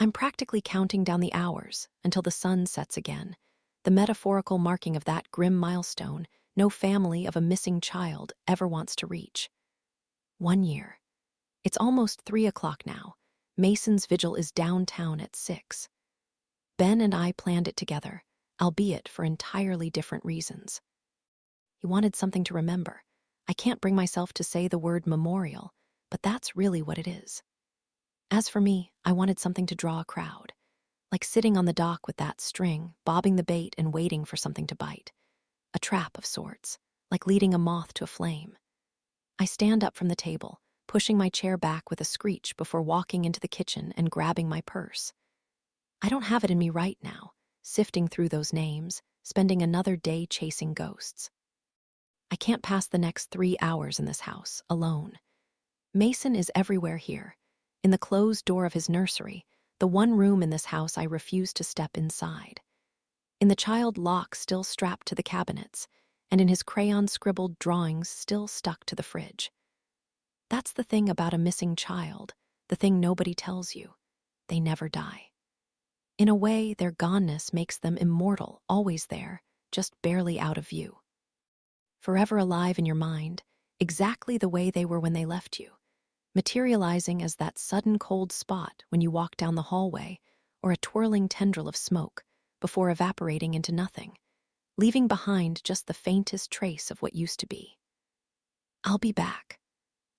I'm practically counting down the hours until the sun sets again, the metaphorical marking of that grim milestone no family of a missing child ever wants to reach. 1 year. It's almost 3 o'clock now. Mason's vigil is downtown at 6. Ben and I planned it together, albeit for entirely different reasons. He wanted something to remember. I can't bring myself to say the word memorial, but that's really what it is. As for me, I wanted something to draw a crowd, like sitting on the dock with that string, bobbing the bait and waiting for something to bite. A trap of sorts, like leading a moth to a flame. I stand up from the table, pushing my chair back with a screech before walking into the kitchen and grabbing my purse. I don't have it in me right now, sifting through those names, spending another day chasing ghosts. I can't pass the next 3 hours in this house, alone. Mason is everywhere here, in the closed door of his nursery, the one room in this house I refuse to step inside. In the child lock still strapped to the cabinets, and in his crayon-scribbled drawings still stuck to the fridge. That's the thing about a missing child, the thing nobody tells you. They never die. In a way, their goneness makes them immortal, always there, just barely out of view. Forever alive in your mind, exactly the way they were when they left you, materializing as that sudden cold spot when you walk down the hallway, or a twirling tendril of smoke, before evaporating into nothing, leaving behind just the faintest trace of what used to be. I'll be back,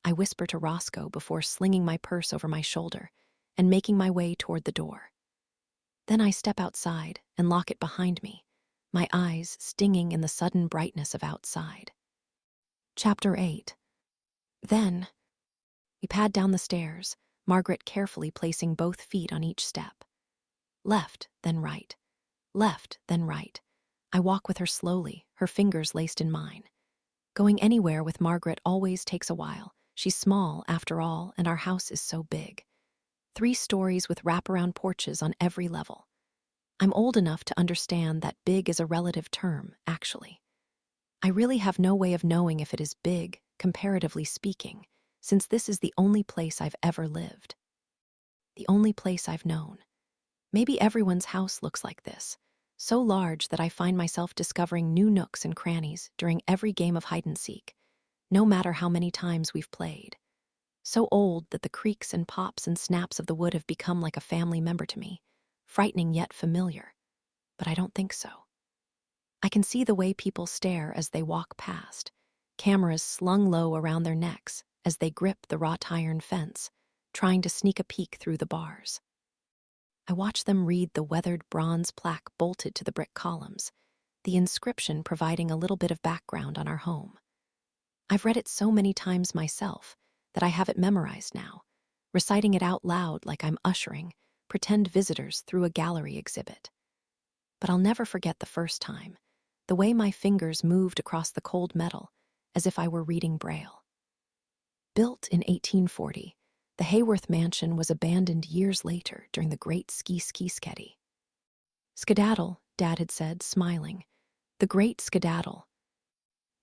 I whisper to Roscoe before slinging my purse over my shoulder and making my way toward the door. Then I step outside and lock it behind me, my eyes stinging in the sudden brightness of outside. Chapter 8. Then, we pad down the stairs, Margaret carefully placing both feet on each step. Left, then right. Left, then right. I walk with her slowly, her fingers laced in mine. Going anywhere with Margaret always takes a while. She's small, after all, and our house is so big. 3 stories with wraparound porches on every level. I'm old enough to understand that big is a relative term, actually. I really have no way of knowing if it is big, comparatively speaking, since this is the only place I've ever lived. The only place I've known. Maybe everyone's house looks like this, so large that I find myself discovering new nooks and crannies during every game of hide-and-seek, no matter how many times we've played. So old that the creaks and pops and snaps of the wood have become like a family member to me, frightening yet familiar. But I don't think so. I can see the way people stare as they walk past, cameras slung low around their necks as they grip the wrought iron fence, trying to sneak a peek through the bars. I watch them read the weathered bronze plaque bolted to the brick columns, the inscription providing a little bit of background on our home. I've read it so many times myself that I have it memorized now, reciting it out loud like I'm ushering pretend visitors through a gallery exhibit. But I'll never forget the first time, the way my fingers moved across the cold metal as if I were reading Braille. Built in 1840, the Hayworth Mansion was abandoned years later during the Great Ski-Sketty. Skedaddle, Dad had said, smiling. The Great Skedaddle.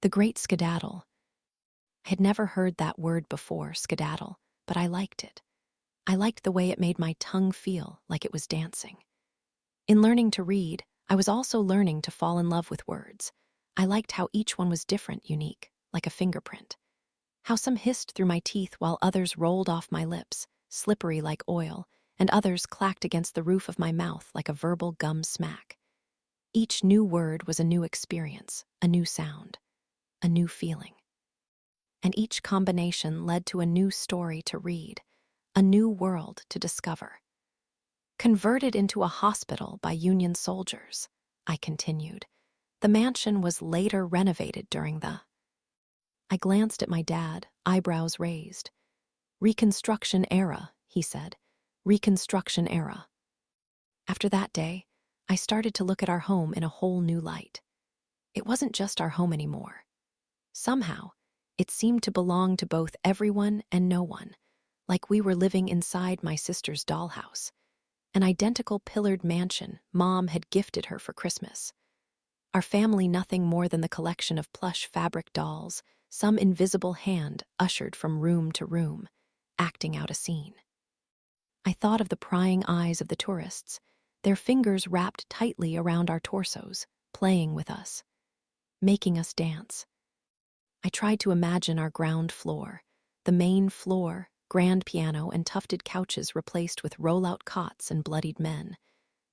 The Great Skedaddle. I had never heard that word before, skedaddle, but I liked it. I liked the way it made my tongue feel like it was dancing. In learning to read, I was also learning to fall in love with words. I liked how each one was different, unique, like a fingerprint. How some hissed through my teeth while others rolled off my lips, slippery like oil, and others clacked against the roof of my mouth like a verbal gum smack. Each new word was a new experience, a new sound, a new feeling. And each combination led to a new story to read, a new world to discover. Converted into a hospital by Union soldiers, I continued, the mansion was later renovated during the... I glanced at my dad, eyebrows raised. Reconstruction era, he said. Reconstruction era. After that day, I started to look at our home in a whole new light. It wasn't just our home anymore. Somehow, it seemed to belong to both everyone and no one, like we were living inside my sister's dollhouse, an identical pillared mansion Mom had gifted her for Christmas. Our family nothing more than the collection of plush fabric dolls some invisible hand ushered from room to room, acting out a scene. I thought of the prying eyes of the tourists, their fingers wrapped tightly around our torsos, playing with us, making us dance. I tried to imagine our ground floor, the main floor, grand piano and tufted couches replaced with roll-out cots and bloodied men,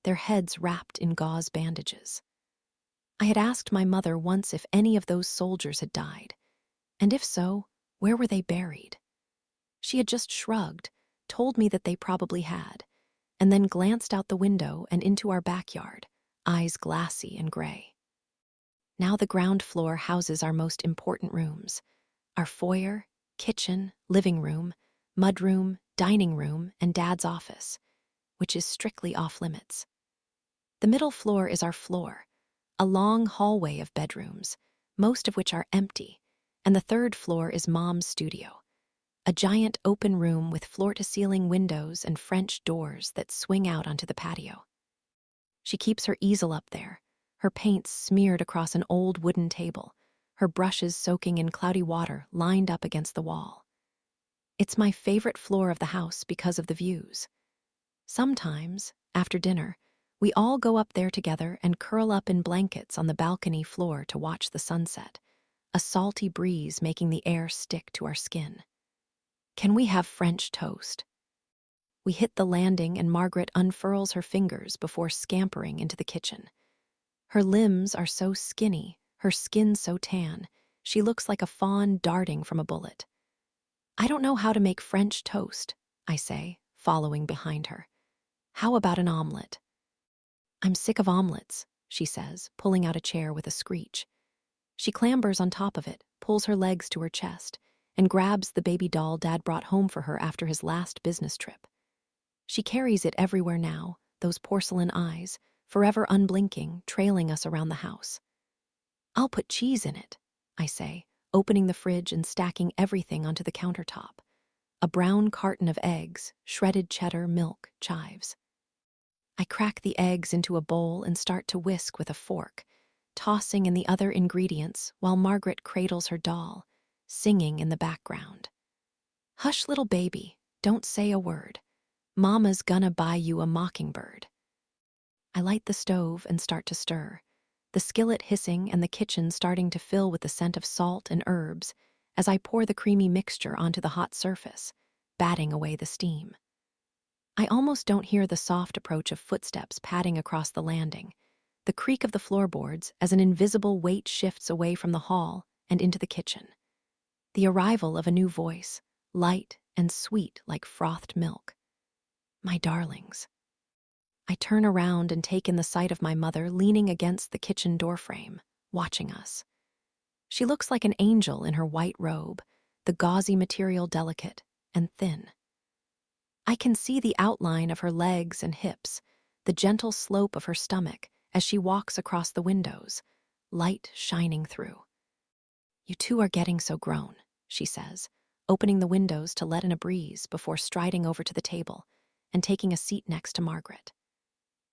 their heads wrapped in gauze bandages. I had asked my mother once if any of those soldiers had died, and if so, where were they buried? She had just shrugged, told me that they probably had, and then glanced out the window and into our backyard, eyes glassy and gray. Now the ground floor houses our most important rooms, our foyer, kitchen, living room, mudroom, dining room, and Dad's office, which is strictly off-limits. The middle floor is our floor, a long hallway of bedrooms, most of which are empty, and the third floor is Mom's studio, a giant open room with floor-to-ceiling windows and French doors that swing out onto the patio. She keeps her easel up there, her paints smeared across an old wooden table, her brushes soaking in cloudy water lined up against the wall. It's my favorite floor of the house because of the views. Sometimes, after dinner, we all go up there together and curl up in blankets on the balcony floor to watch the sunset, a salty breeze making the air stick to our skin. Can we have French toast? We hit the landing and Margaret unfurls her fingers before scampering into the kitchen. Her limbs are so skinny, her skin so tan, she looks like a fawn darting from a bullet. I don't know how to make French toast, I say, following behind her. How about an omelet? I'm sick of omelets, she says, pulling out a chair with a screech. She clambers on top of it, pulls her legs to her chest, and grabs the baby doll Dad brought home for her after his last business trip. She carries it everywhere now, those porcelain eyes, forever unblinking, trailing us around the house. I'll put cheese in it, I say, opening the fridge and stacking everything onto the countertop. a brown carton of eggs, shredded cheddar, milk, chives. I crack the eggs into a bowl and start to whisk with a fork, tossing in the other ingredients while Margaret cradles her doll, singing in the background. Hush, little baby, don't say a word. Mama's gonna buy you a mockingbird. I light the stove and start to stir, the skillet hissing and the kitchen starting to fill with the scent of salt and herbs as I pour the creamy mixture onto the hot surface, batting away the steam. I almost don't hear the soft approach of footsteps padding across the landing, the creak of the floorboards as an invisible weight shifts away from the hall and into the kitchen. The arrival of a new voice, light and sweet like frothed milk. My darlings. I turn around and take in the sight of my mother leaning against the kitchen doorframe, watching us. She looks like an angel in her white robe, the gauzy material delicate and thin. I can see the outline of her legs and hips, the gentle slope of her stomach as she walks across the windows, light shining through. You two are getting so grown, she says, opening the windows to let in a breeze before striding over to the table and taking a seat next to Margaret.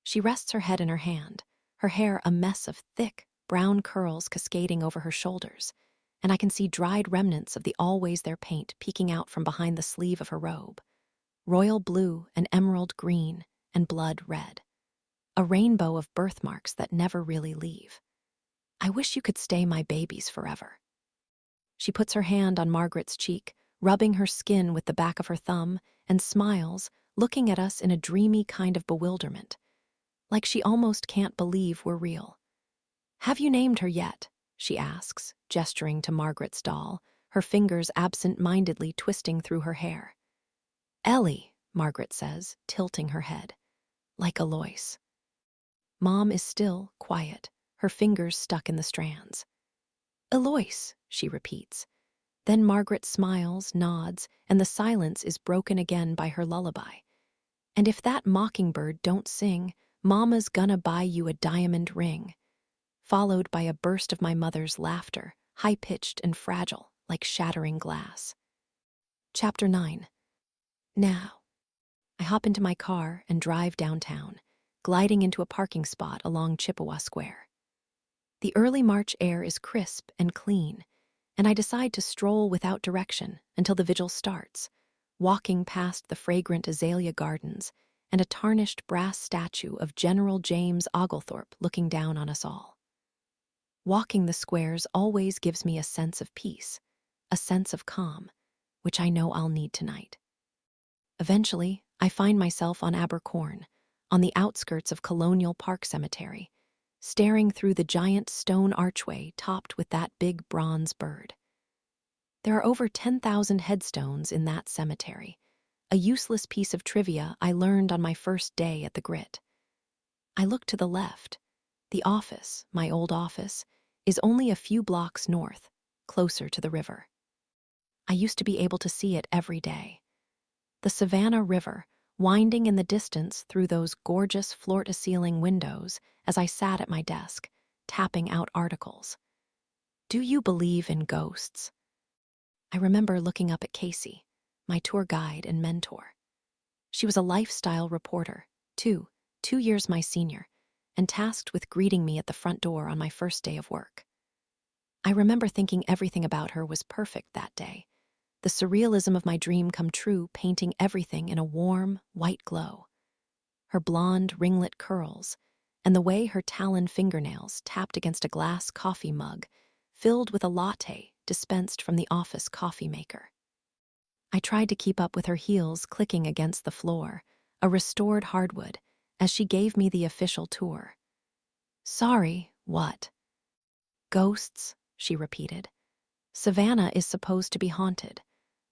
She rests her head in her hand, her hair a mess of thick, brown curls cascading over her shoulders, and I can see dried remnants of the always there paint peeking out from behind the sleeve of her robe. Royal blue and emerald green and blood red. A rainbow of birthmarks that never really leave. I wish you could stay my babies forever. She puts her hand on Margaret's cheek, rubbing her skin with the back of her thumb, and smiles, looking at us in a dreamy kind of bewilderment, like she almost can't believe we're real. Have you named her yet? She asks, gesturing to Margaret's doll, her fingers absent-mindedly twisting through her hair. Ellie, Margaret says, tilting her head, like Alois. Mom is still quiet, her fingers stuck in the strands. Alois, she repeats. Then Margaret smiles, nods, and the silence is broken again by her lullaby. And if that mockingbird don't sing, Mama's gonna buy you a diamond ring. Followed by a burst of my mother's laughter, high-pitched and fragile, like shattering glass. Chapter 9. Now. I hop into my car and drive downtown, gliding into a parking spot along Chippewa Square. The early March air is crisp and clean, and I decide to stroll without direction until the vigil starts, walking past the fragrant azalea gardens and a tarnished brass statue of General James Oglethorpe looking down on us all. Walking the squares always gives me a sense of peace, a sense of calm, which I know I'll need tonight. Eventually, I find myself on Abercorn, on the outskirts of Colonial Park Cemetery, staring through the giant stone archway topped with that big bronze bird. There are over 10,000 headstones in that cemetery, a useless piece of trivia I learned on my first day at the Grit. I look to the left. The office, my old office, is only a few blocks north, closer to the river. I used to be able to see it every day. The Savannah River, winding in the distance through those gorgeous floor-to-ceiling windows as I sat at my desk, tapping out articles. Do you believe in ghosts? I remember looking up at Casey, my tour guide and mentor. She was a lifestyle reporter, 2 years my senior, and tasked with greeting me at the front door on my first day of work. I remember thinking everything about her was perfect that day, the surrealism of my dream come true painting everything in a warm, white glow. Her blonde, ringlet curls, and the way her talon fingernails tapped against a glass coffee mug filled with a latte dispensed from the office coffee maker. I tried to keep up with her heels clicking against the floor, a restored hardwood, as she gave me the official tour. Sorry, what? Ghosts, she repeated. Savannah is supposed to be haunted.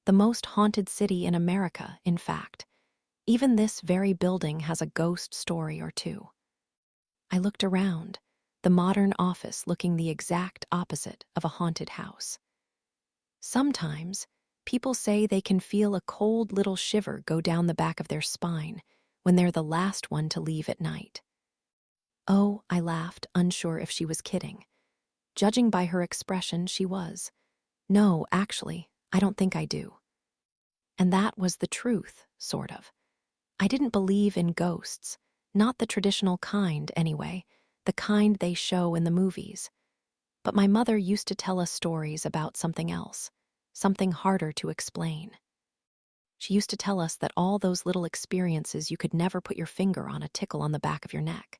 The most haunted city in America, in fact. Even this very building has a ghost story or two. I looked around, the modern office looking the exact opposite of a haunted house. Sometimes, people say they can feel a cold little shiver go down the back of their spine when they're the last one to leave at night. Oh, I laughed, unsure if she was kidding. Judging by her expression, she was. No, actually, I don't think I do. And that was the truth, sort of. I didn't believe in ghosts, not the traditional kind, anyway, the kind they show in the movies. But my mother used to tell us stories about something else, something harder to explain. She used to tell us that all those little experiences you could never put your finger on, a tickle on the back of your neck,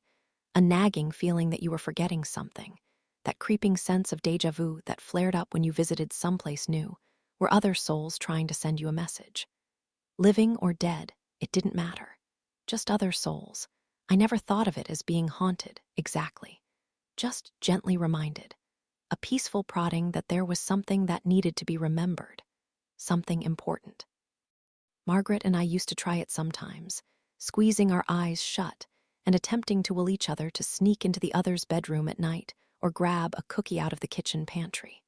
a nagging feeling that you were forgetting something, that creeping sense of déjà vu that flared up when you visited someplace new, were other souls trying to send you a message. Living or dead, it didn't matter. Just other souls. I never thought of it as being haunted, exactly. Just gently reminded. A peaceful prodding that there was something that needed to be remembered. Something important. Margaret and I used to try it sometimes, squeezing our eyes shut and attempting to will each other to sneak into the other's bedroom at night or grab a cookie out of the kitchen pantry.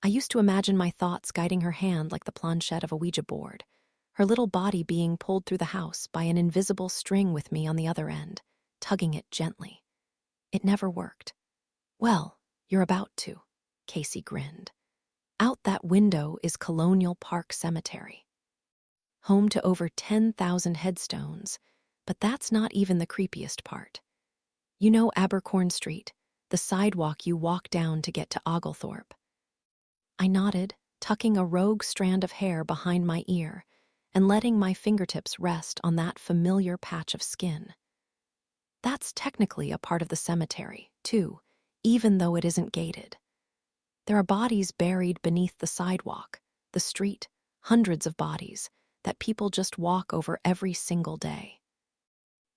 I used to imagine my thoughts guiding her hand like the planchette of a Ouija board, her little body being pulled through the house by an invisible string with me on the other end, tugging it gently. It never worked. Well, you're about to, Casey grinned. Out that window is Colonial Park Cemetery, home to over 10,000 headstones, but that's not even the creepiest part. You know Abercorn Street, the sidewalk you walk down to get to Oglethorpe. I nodded, tucking a rogue strand of hair behind my ear and letting my fingertips rest on that familiar patch of skin. That's technically a part of the cemetery, too, even though it isn't gated. There are bodies buried beneath the sidewalk, the street, hundreds of bodies that people just walk over every single day.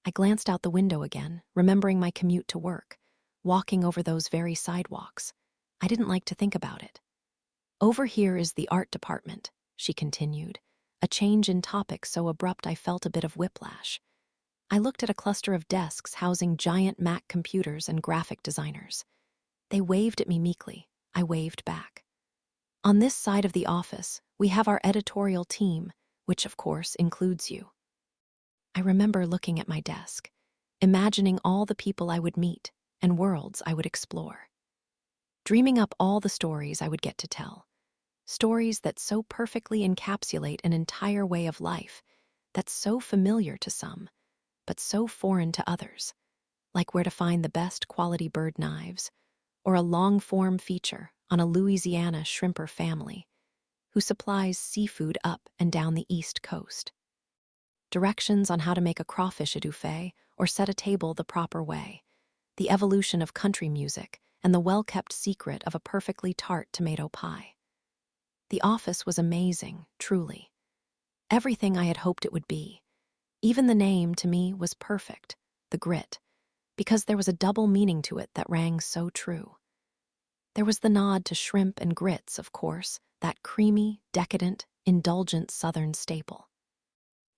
I glanced out the window again, remembering my commute to work, walking over those very sidewalks. I didn't like to think about it. Over here is the art department, she continued, a change in topic so abrupt I felt a bit of whiplash. I looked at a cluster of desks housing giant Mac computers and graphic designers. They waved at me meekly. I waved back. On this side of the office, we have our editorial team, which of course includes you. I remember looking at my desk, imagining all the people I would meet and worlds I would explore, dreaming up all the stories I would get to tell. Stories that so perfectly encapsulate an entire way of life that's so familiar to some, but so foreign to others, like where to find the best quality bird knives, or a long-form feature on a Louisiana shrimper family who supplies seafood up and down the East Coast. Directions on how to make a crawfish etouffee or set a table the proper way, the evolution of country music, and the well-kept secret of a perfectly tart tomato pie. The office was amazing, truly. Everything I had hoped it would be. Even the name, to me, was perfect, the Grit, because there was a double meaning to it that rang so true. There was the nod to shrimp and grits, of course, that creamy, decadent, indulgent Southern staple.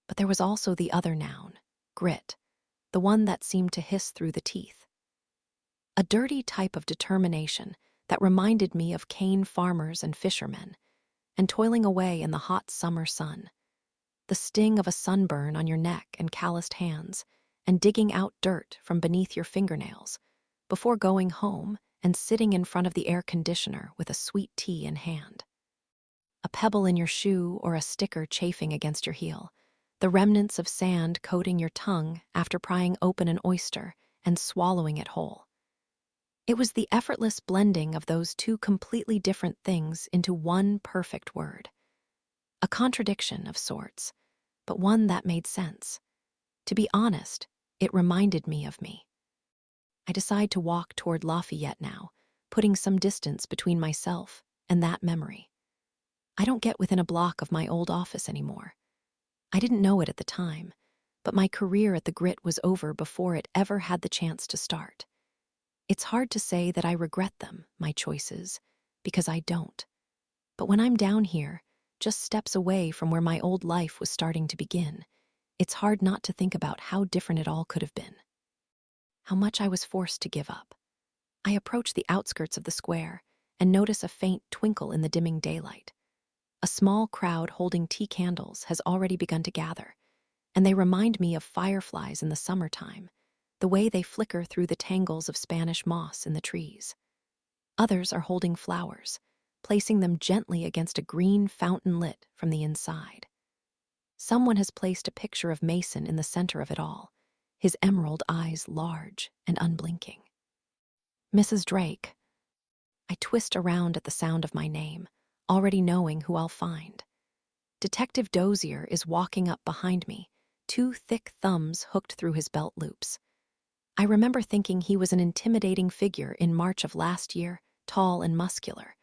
But there was also the other noun, grit, the one that seemed to hiss through the teeth. A dirty type of determination that reminded me of cane farmers and fishermen, and toiling away in the hot summer sun, the sting of a sunburn on your neck and calloused hands, and digging out dirt from beneath your fingernails before going home and sitting in front of the air conditioner with a sweet tea in hand. A pebble in your shoe or a sticker chafing against your heel, the remnants of sand coating your tongue after prying open an oyster and swallowing it whole. It was the effortless blending of those two completely different things into one perfect word. A contradiction of sorts, but one that made sense. To be honest, it reminded me of me. I decide to walk toward Lafayette now, putting some distance between myself and that memory. I don't get within a block of my old office anymore. I didn't know it at the time, but my career at the Grit was over before it ever had the chance to start. It's hard to say that I regret them, my choices, because I don't. But when I'm down here, just steps away from where my old life was starting to begin, it's hard not to think about how different it all could have been. How much I was forced to give up. I approach the outskirts of the square and notice a faint twinkle in the dimming daylight. A small crowd holding tea candles has already begun to gather, and they remind me of fireflies in the summertime, the way they flicker through the tangles of Spanish moss in the trees. Others are holding flowers, placing them gently against a green fountain lit from the inside. Someone has placed a picture of Mason in the center of it all, his emerald eyes large and unblinking. Mrs. Drake. I twist around at the sound of my name, already knowing who I'll find. Detective Dozier is walking up behind me, two thick thumbs hooked through his belt loops. I remember thinking he was an intimidating figure in March of last year, tall and muscular.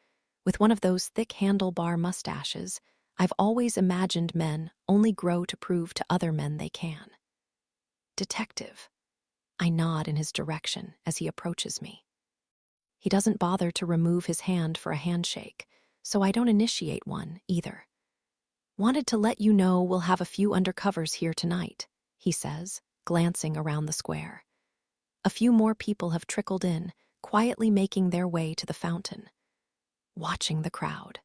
With one of those thick handlebar mustaches, I've always imagined men only grow to prove to other men they can. Detective. I nod in his direction as he approaches me. He doesn't bother to remove his hand for a handshake, so I don't initiate one either. Wanted to let you know we'll have a few undercovers here tonight, he says, glancing around the square. A few more people have trickled in, quietly making their way to the fountain. Watching the crowd.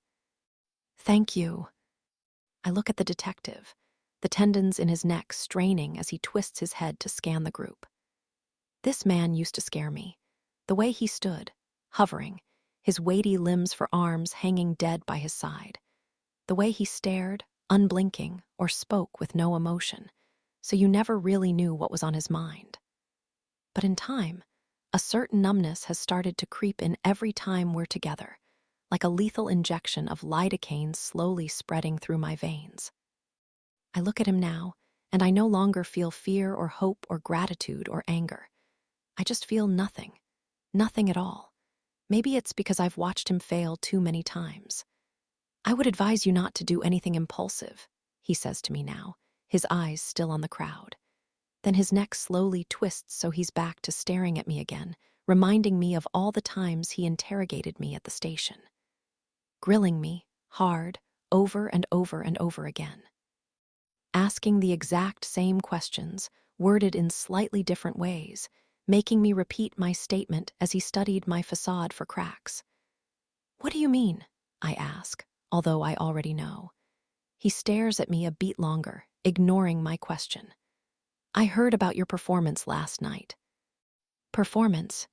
Thank you. I look at the detective, the tendons in his neck straining as he twists his head to scan the group. This man used to scare me. The way he stood, hovering, his weighty limbs for arms hanging dead by his side. The way he stared, unblinking, or spoke with no emotion, so you never really knew what was on his mind. But in time, a certain numbness has started to creep in every time we're together, like a lethal injection of lidocaine slowly spreading through my veins. I look at him now, and I no longer feel fear or hope or gratitude or anger. I just feel nothing. Nothing at all. Maybe it's because I've watched him fail too many times. I would advise you not to do anything impulsive, he says to me now, his eyes still on the crowd. Then his neck slowly twists so he's back to staring at me again, reminding me of all the times he interrogated me at the station. Grilling me, hard, over and over and over again. Asking the exact same questions, worded in slightly different ways, making me repeat my statement as he studied my facade for cracks. What do you mean? I ask, although I already know. He stares at me a beat longer, ignoring my question. I heard about your performance last night. Performance?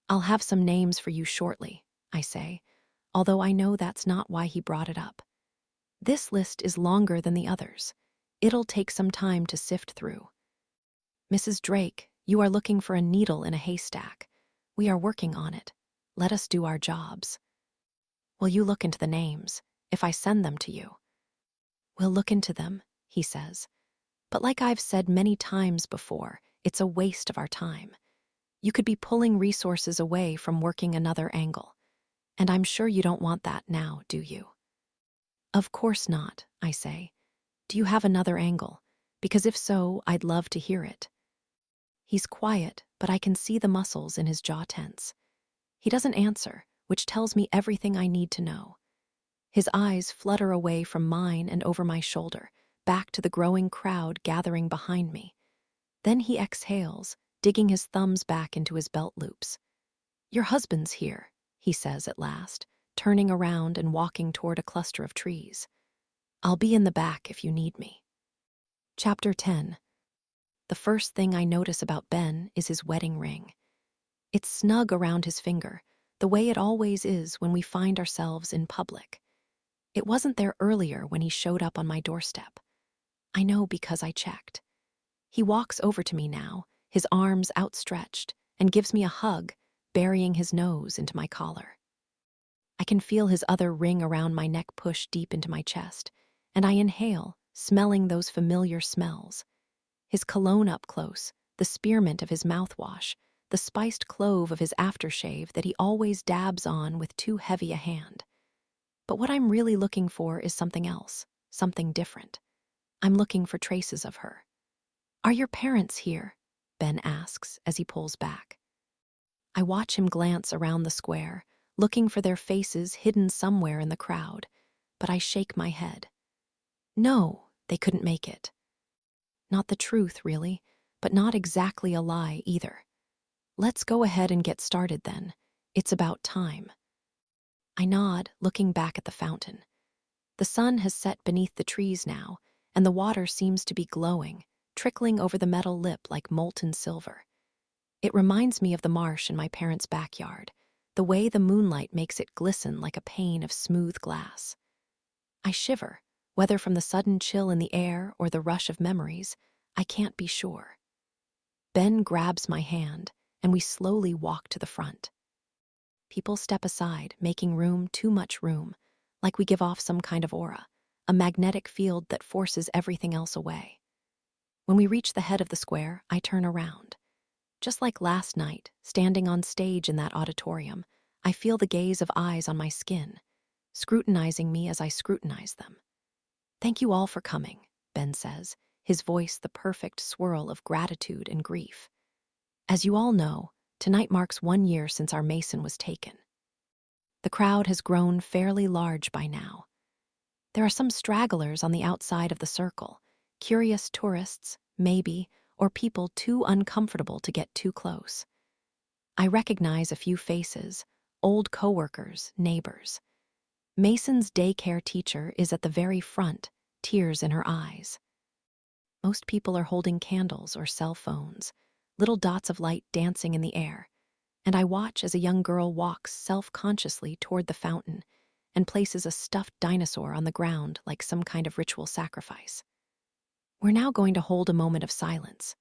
I'll have some names for you shortly, I say, although I know that's not why he brought it up. This list is longer than the others. It'll take some time to sift through. Mrs. Drake, you are looking for a needle in a haystack. We are working on it. Let us do our jobs. Will you look into the names, if I send them to you? We'll look into them, he says. But like I've said many times before, it's a waste of our time. You could be pulling resources away from working another angle. And I'm sure you don't want that now, do you? Of course not, I say. Do you have another angle? Because if so, I'd love to hear it. He's quiet, but I can see the muscles in his jaw tense. He doesn't answer, which tells me everything I need to know. His eyes flutter away from mine and over my shoulder, back to the growing crowd gathering behind me. Then he exhales, digging his thumbs back into his belt loops. Your husband's here, he says at last, turning around and walking toward a cluster of trees. I'll be in the back if you need me. Chapter 10. The first thing I notice about Ben is his wedding ring. It's snug around his finger, the way it always is when we find ourselves in public. It wasn't there earlier when he showed up on my doorstep. I know because I checked. He walks over to me now, his arms outstretched, and gives me a hug, burying his nose into my collar. I can feel his other ring around my neck push deep into my chest, and I inhale, smelling those familiar smells. His cologne up close, the spearmint of his mouthwash, the spiced clove of his aftershave that he always dabs on with too heavy a hand. But what I'm really looking for is something else, something different. I'm looking for traces of her. Are your parents here? Ben asks as he pulls back. I watch him glance around the square, looking for their faces hidden somewhere in the crowd, but I shake my head. No, they couldn't make it. Not the truth, really, but not exactly a lie either. Let's go ahead and get started then. It's about time. I nod, looking back at the fountain. The sun has set beneath the trees now, and the water seems to be glowing, trickling over the metal lip like molten silver. It reminds me of the marsh in my parents' backyard, the way the moonlight makes it glisten like a pane of smooth glass. I shiver, Whether from the sudden chill in the air or the rush of memories, I can't be sure. Ben grabs my hand, and we slowly walk to the front. People step aside, making room, too much room, like we give off some kind of aura, a magnetic field that forces everything else away. When we reach the head of the square, I turn around. Just like last night, standing on stage in that auditorium, I feel the gaze of eyes on my skin, scrutinizing me as I scrutinize them. "Thank you all for coming," Ben says, his voice the perfect swirl of gratitude and grief. "As you all know, tonight marks 1 year since our Mason was taken." The crowd has grown fairly large by now. There are some stragglers on the outside of the circle, curious tourists, maybe, or people too uncomfortable to get too close. I recognize a few faces, old coworkers, neighbors. Mason's daycare teacher is at the very front, tears in her eyes. Most people are holding candles or cell phones, little dots of light dancing in the air, and I watch as a young girl walks self-consciously toward the fountain and places a stuffed dinosaur on the ground like some kind of ritual sacrifice. "We're now going to hold a moment of silence,"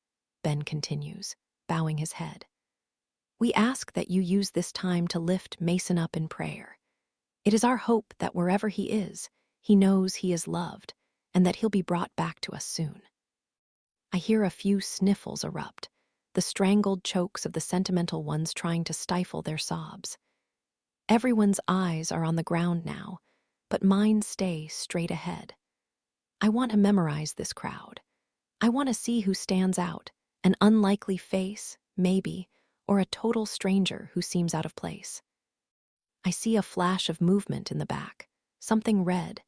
Ben continues, bowing his head. "We ask that you use this time to lift Mason up in prayer. It is our hope that wherever he is, he knows he is loved and that he'll be brought back to us soon." I hear a few sniffles erupt, the strangled chokes of the sentimental ones trying to stifle their sobs. Everyone's eyes are on the ground now, but mine stay straight ahead. I want to memorize this crowd. I want to see who stands out, an unlikely face, maybe, or a total stranger who seems out of place. I see a flash of movement in the back, something red,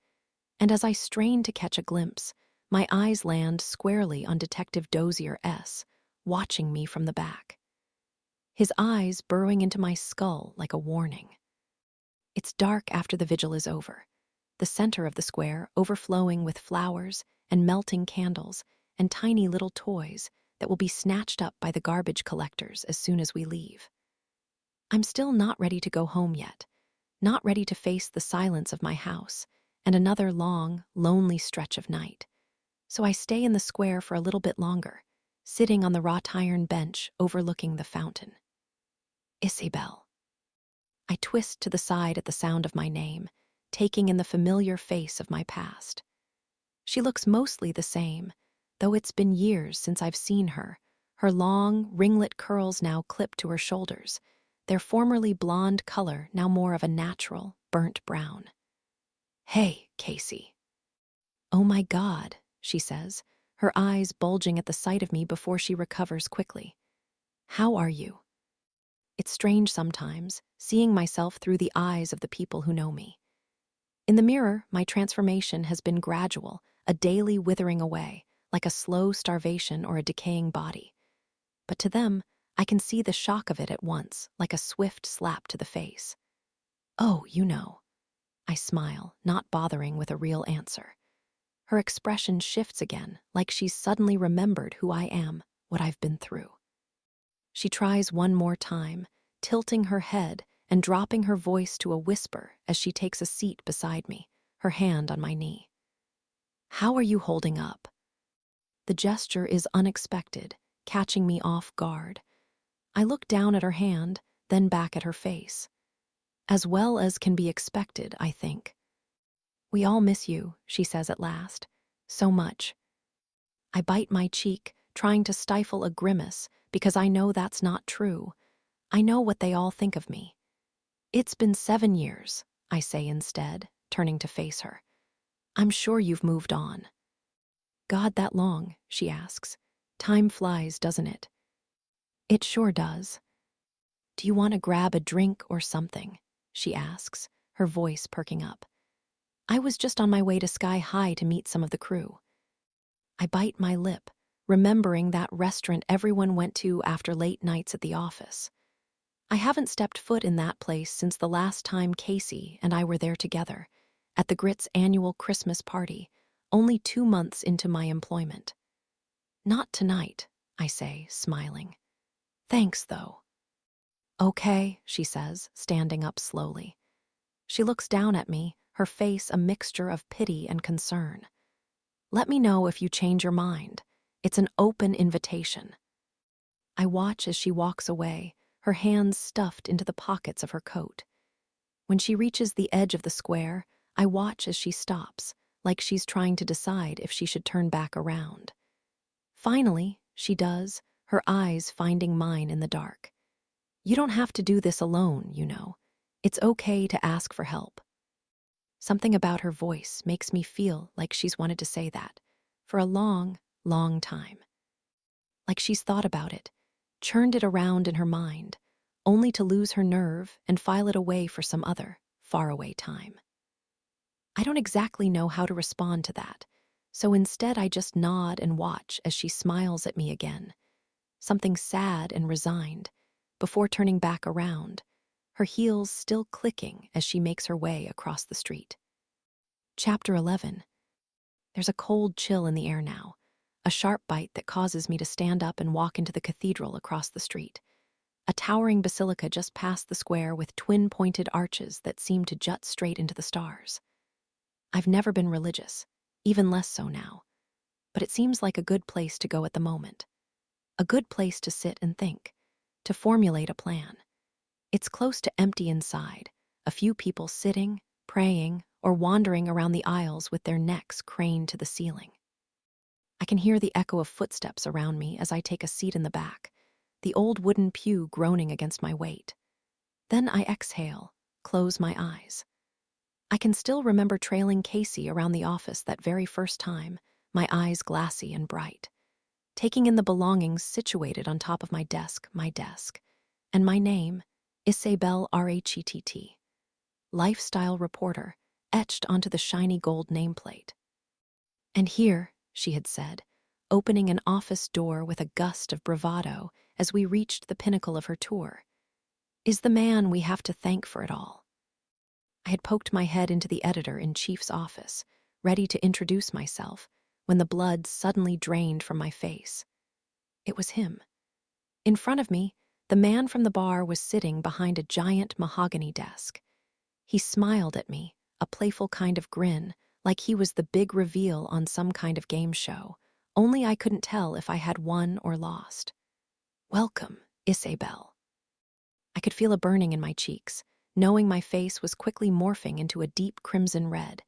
and as I strain to catch a glimpse, my eyes land squarely on Detective Dozier S., watching me from the back. His eyes burrowing into my skull like a warning. It's dark after the vigil is over, the center of the square overflowing with flowers and melting candles and tiny little toys that will be snatched up by the garbage collectors as soon as we leave. I'm still not ready to go home yet, not ready to face the silence of my house and another long, lonely stretch of night. So I stay in the square for a little bit longer, sitting on the wrought iron bench overlooking the fountain. Isabel. I twist to the side at the sound of my name, taking in the familiar face of my past. She looks mostly the same, though it's been years since I've seen her, her long, ringlet curls now clipped to her shoulders, their formerly blonde color now more of a natural, burnt brown. "Hey, Casey." "Oh my God," she says, her eyes bulging at the sight of me before she recovers quickly. "How are you?" It's strange sometimes, seeing myself through the eyes of the people who know me. In the mirror, my transformation has been gradual, a daily withering away, like a slow starvation or a decaying body. But to them, I can see the shock of it at once, like a swift slap to the face. "Oh, you know." I smile, not bothering with a real answer. Her expression shifts again, like she's suddenly remembered who I am, what I've been through. She tries one more time, tilting her head and dropping her voice to a whisper as she takes a seat beside me, her hand on my knee. "How are you holding up?" The gesture is unexpected, catching me off guard. I look down at her hand, then back at her face. As well as can be expected, I think. "We all miss you," she says at last. "So much." I bite my cheek, trying to stifle a grimace, because I know that's not true. I know what they all think of me. "It's been 7 years," I say instead, turning to face her. "I'm sure you've moved on." "God, that long?" she asks. "Time flies, doesn't it?" "It sure does." "Do you want to grab a drink or something?" she asks, her voice perking up. "I was just on my way to Sky High to meet some of the crew." I bite my lip, remembering that restaurant everyone went to after late nights at the office. I haven't stepped foot in that place since the last time Casey and I were there together, at the Grit's annual Christmas party, only 2 months into my employment. "Not tonight," I say, smiling. "Thanks, though." "Okay," she says, standing up slowly. She looks down at me, her face a mixture of pity and concern. "Let me know if you change your mind. It's an open invitation." I watch as she walks away, her hands stuffed into the pockets of her coat. When she reaches the edge of the square, I watch as she stops, like she's trying to decide if she should turn back around. Finally, she does, her eyes finding mine in the dark. "You don't have to do this alone, you know. It's okay to ask for help." Something about her voice makes me feel like she's wanted to say that for a long, long time. Like she's thought about it, churned it around in her mind, only to lose her nerve and file it away for some other, faraway time. I don't exactly know how to respond to that, so instead I just nod and watch as she smiles at me again, something sad and resigned, before turning back around, her heels still clicking as she makes her way across the street. Chapter 11. There's a cold chill in the air now, a sharp bite that causes me to stand up and walk into the cathedral across the street. A towering basilica just past the square with twin-pointed arches that seem to jut straight into the stars. I've never been religious, even less so now, but it seems like a good place to go at the moment. A good place to sit and think, to formulate a plan. It's close to empty inside, a few people sitting, praying, or wandering around the aisles with their necks craned to the ceiling. I can hear the echo of footsteps around me as I take a seat in the back, the old wooden pew groaning against my weight. Then I exhale, close my eyes. I can still remember trailing Casey around the office that very first time, my eyes glassy and bright, taking in the belongings situated on top of my desk, and my name, Isabel Rhett, lifestyle reporter, etched onto the shiny gold nameplate. "And here," she had said, opening an office door with a gust of bravado as we reached the pinnacle of her tour, "is the man we have to thank for it all." I had poked my head into the editor-in-chief's office, ready to introduce myself, when the blood suddenly drained from my face. It was him. In front of me, the man from the bar was sitting behind a giant mahogany desk. He smiled at me, a playful kind of grin, like he was the big reveal on some kind of game show, only I couldn't tell if I had won or lost. "Welcome, Isabel." I could feel a burning in my cheeks, knowing my face was quickly morphing into a deep crimson red,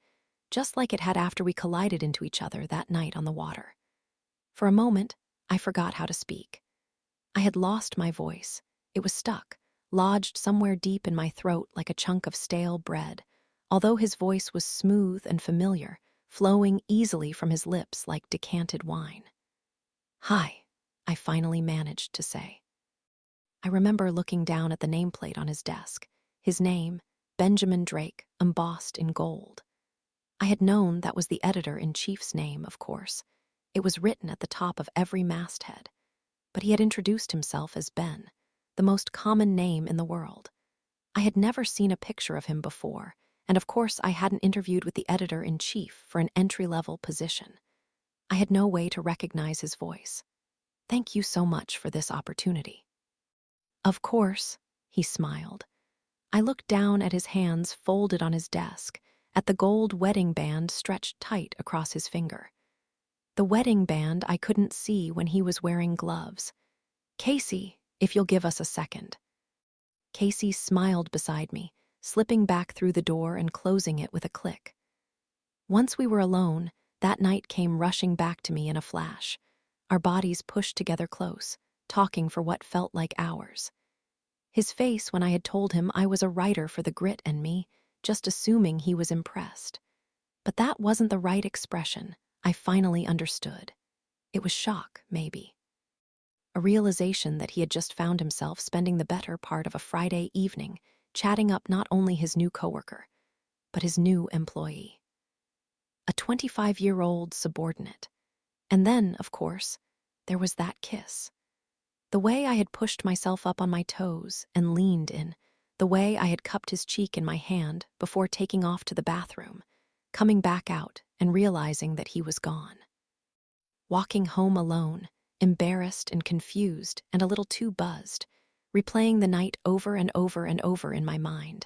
just like it had after we collided into each other that night on the water. For a moment, I forgot how to speak. I had lost my voice. It was stuck, lodged somewhere deep in my throat like a chunk of stale bread, although his voice was smooth and familiar, flowing easily from his lips like decanted wine. "Hi," I finally managed to say. I remember looking down at the nameplate on his desk, his name, Benjamin Drake, embossed in gold. I had known that was the editor-in-chief's name, of course. It was written at the top of every masthead. But he had introduced himself as Ben, the most common name in the world. I had never seen a picture of him before, and of course I hadn't interviewed with the editor-in-chief for an entry-level position. I had no way to recognize his voice. "Thank you so much for this opportunity." "Of course," he smiled. I looked down at his hands folded on his desk, at the gold wedding band stretched tight across his finger. The wedding band I couldn't see when he was wearing gloves. "Casey, if you'll give us a second." Casey smiled beside me, slipping back through the door and closing it with a click. Once we were alone, that night came rushing back to me in a flash, our bodies pushed together close, talking for what felt like hours. His face when I had told him I was a writer for The Grit and Me, just assuming he was impressed. But that wasn't the right expression. I finally understood. It was shock, maybe. A realization that he had just found himself spending the better part of a Friday evening chatting up not only his new coworker, but his new employee. A 25-year-old subordinate. And then, of course, there was that kiss. The way I had pushed myself up on my toes and leaned in, the way I had cupped his cheek in my hand before taking off to the bathroom, coming back out and realizing that he was gone. Walking home alone, embarrassed and confused and a little too buzzed, replaying the night over and over and over in my mind,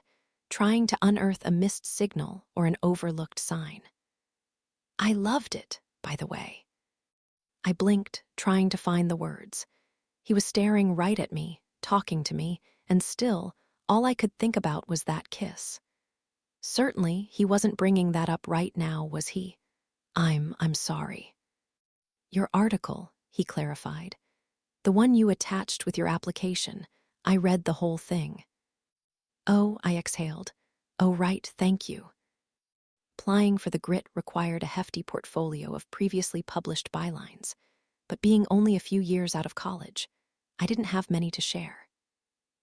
trying to unearth a missed signal or an overlooked sign. I loved it, by the way. I blinked, trying to find the words. He was staring right at me, talking to me, and still, all I could think about was that kiss. Certainly, he wasn't bringing that up right now, was he? I'm sorry. Your article, he clarified. The one you attached with your application. I read the whole thing. Oh, I exhaled. Oh, right, thank you. Applying for the Grit required a hefty portfolio of previously published bylines, but being only a few years out of college, I didn't have many to share.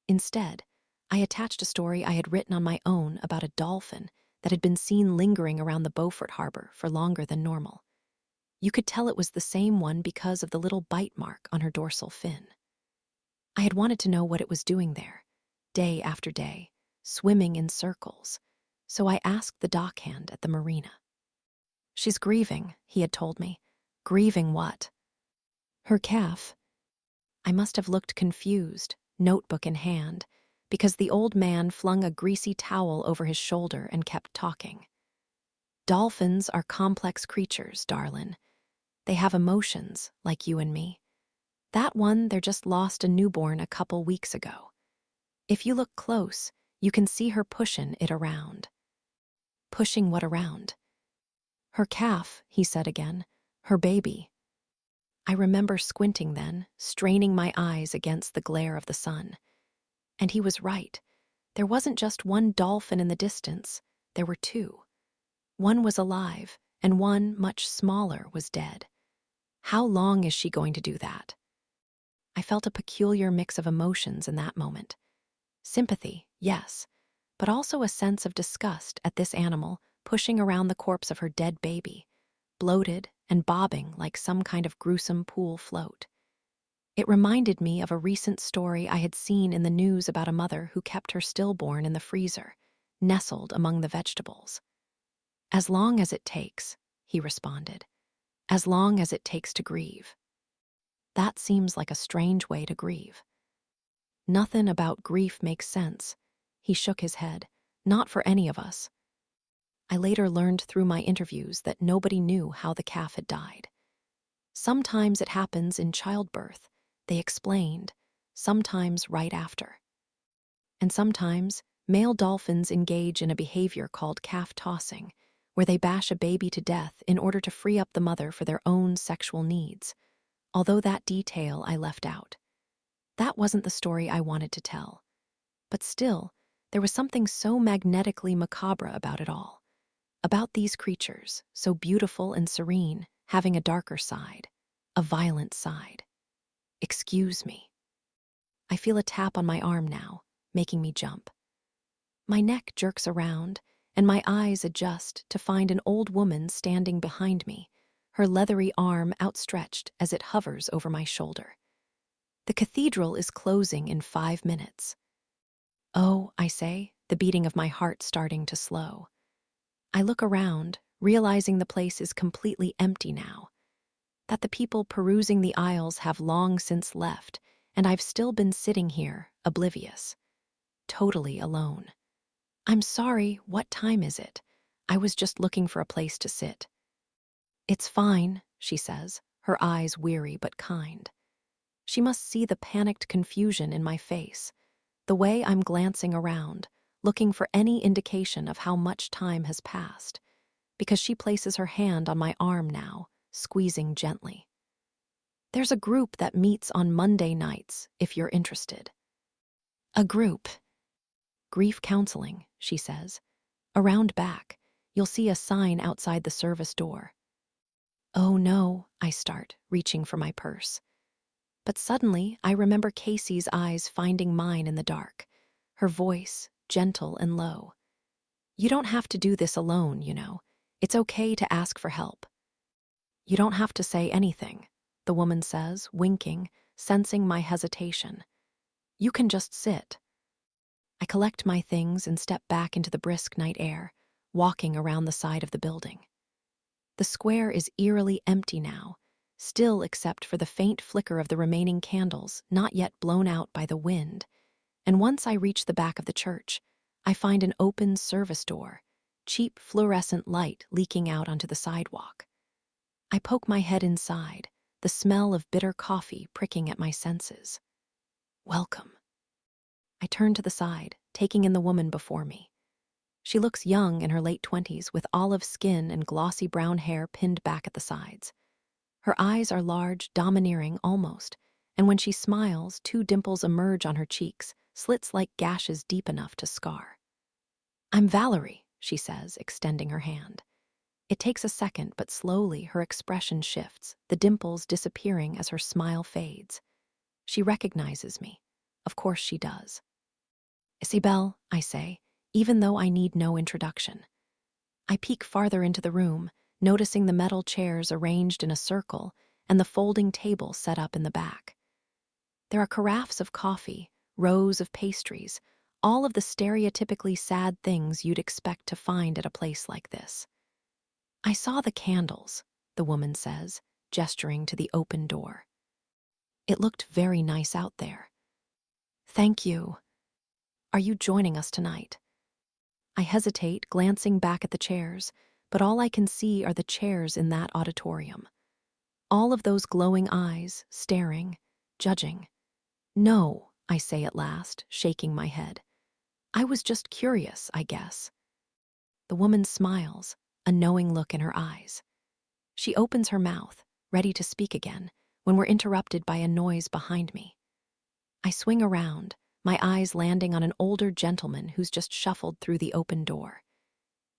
Instead, I attached a story I had written on my own about a dolphin that had been seen lingering around the Beaufort Harbor for longer than normal. You could tell it was the same one because of the little bite mark on her dorsal fin. I had wanted to know what it was doing there, day after day, swimming in circles, so I asked the dockhand at the marina. She's grieving, he had told me. Grieving what? Her calf. I must have looked confused, notebook in hand, because the old man flung a greasy towel over his shoulder and kept talking. Dolphins are complex creatures, darlin'. They have emotions, like you and me. That one, they're just lost a newborn a couple weeks ago. If you look close, you can see her pushing it around. Pushing what around? Her calf, he said again. Her baby. I remember squinting then, straining my eyes against the glare of the sun. And he was right. There wasn't just one dolphin in the distance. There were two. One was alive, and one, much smaller, was dead. How long is she going to do that? I felt a peculiar mix of emotions in that moment. Sympathy, yes, but also a sense of disgust at this animal pushing around the corpse of her dead baby, bloated and bobbing like some kind of gruesome pool float. It reminded me of a recent story I had seen in the news about a mother who kept her stillborn in the freezer, nestled among the vegetables. As long as it takes, he responded. As long as it takes to grieve. That seems like a strange way to grieve. Nothing about grief makes sense. He shook his head. Not for any of us. I later learned through my interviews that nobody knew how the calf had died. Sometimes it happens in childbirth, they explained, sometimes right after. And sometimes, male dolphins engage in a behavior called calf tossing, where they bash a baby to death in order to free up the mother for their own sexual needs, although that detail I left out. That wasn't the story I wanted to tell. But still, there was something so magnetically macabre about it all. About these creatures, so beautiful and serene, having a darker side, a violent side. Excuse me. I feel a tap on my arm now, making me jump. My neck jerks around, and my eyes adjust to find an old woman standing behind me, her leathery arm outstretched as it hovers over my shoulder. The cathedral is closing in 5 minutes. Oh, I say, the beating of my heart starting to slow. I look around, realizing the place is completely empty now, that the people perusing the aisles have long since left, and I've still been sitting here, oblivious, totally alone. I'm sorry, what time is it? I was just looking for a place to sit. It's fine, she says, her eyes weary but kind. She must see the panicked confusion in my face, the way I'm glancing around, looking for any indication of how much time has passed, because she places her hand on my arm now, squeezing gently. There's a group that meets on Monday nights, if you're interested. A group. Grief counseling, she says. Around back, you'll see a sign outside the service door. Oh no, I start, reaching for my purse. But suddenly, I remember Casey's eyes finding mine in the dark, her voice gentle and low. You don't have to do this alone, you know. It's okay to ask for help. You don't have to say anything, the woman says, winking, sensing my hesitation. You can just sit. I collect my things and step back into the brisk night air, walking around the side of the building. The square is eerily empty now, still except for the faint flicker of the remaining candles not yet blown out by the wind, and once I reach the back of the church, I find an open service door, cheap fluorescent light leaking out onto the sidewalk. I poke my head inside, the smell of bitter coffee pricking at my senses. Welcome. I turn to the side, taking in the woman before me. She looks young in her late 20s with olive skin and glossy brown hair pinned back at the sides. Her eyes are large, domineering almost, and when she smiles, 2 dimples emerge on her cheeks, slits like gashes deep enough to scar. I'm Valerie, she says, extending her hand. It takes a second, but slowly her expression shifts, the dimples disappearing as her smile fades. She recognizes me. Of course she does. Isabel, I say, even though I need no introduction. I peek farther into the room, noticing the metal chairs arranged in a circle and the folding table set up in the back. There are carafes of coffee, rows of pastries, all of the stereotypically sad things you'd expect to find at a place like this. I saw the candles, the woman says, gesturing to the open door. It looked very nice out there. Thank you. Are you joining us tonight? I hesitate, glancing back at the chairs, but all I can see are the chairs in that auditorium. All of those glowing eyes, staring, judging. No, I say at last, shaking my head. I was just curious, I guess. The woman smiles, a knowing look in her eyes. She opens her mouth, ready to speak again, when we're interrupted by a noise behind me. I swing around, my eyes landing on an older gentleman who's just shuffled through the open door.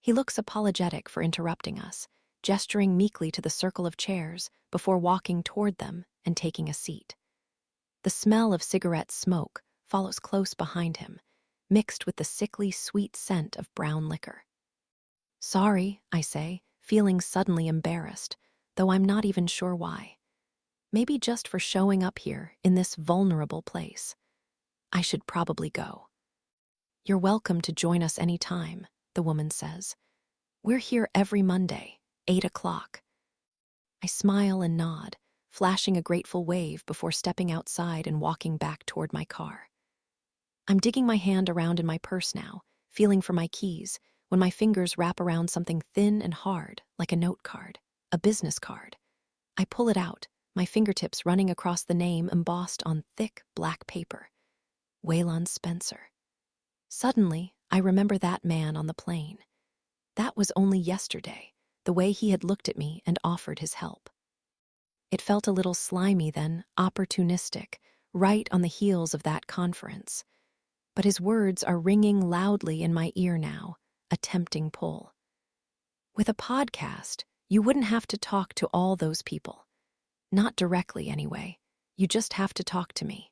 He looks apologetic for interrupting us, gesturing meekly to the circle of chairs before walking toward them and taking a seat. The smell of cigarette smoke follows close behind him, mixed with the sickly sweet scent of brown liquor. Sorry, I say, feeling suddenly embarrassed, though I'm not even sure why. Maybe just for showing up here in this vulnerable place. I should probably go. You're welcome to join us any time, the woman says. We're here every Monday, 8 o'clock. I smile and nod, flashing a grateful wave before stepping outside and walking back toward my car. I'm digging my hand around in my purse now, feeling for my keys, when my fingers wrap around something thin and hard, like a note card, a business card. I pull it out, my fingertips running across the name embossed on thick black paper. Waylon Spencer. Suddenly, I remember that man on the plane. That was only yesterday, the way he had looked at me and offered his help. It felt a little slimy then, opportunistic, right on the heels of that conference. But his words are ringing loudly in my ear now, a tempting pull. With a podcast, you wouldn't have to talk to all those people. Not directly, anyway. You just have to talk to me.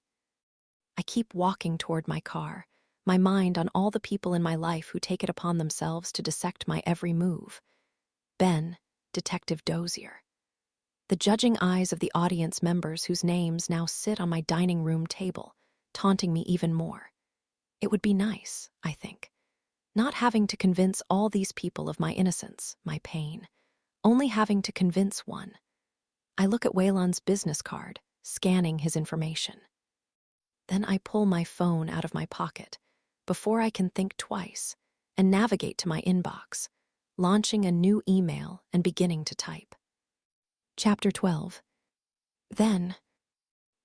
I keep walking toward my car, my mind on all the people in my life who take it upon themselves to dissect my every move. Ben, Detective Dozier. The judging eyes of the audience members whose names now sit on my dining room table, taunting me even more. It would be nice, I think, not having to convince all these people of my innocence, my pain, only having to convince one. I look at Waylon's business card, scanning his information. Then I pull my phone out of my pocket, before I can think twice, and navigate to my inbox, launching a new email and beginning to type. Chapter 12. Then,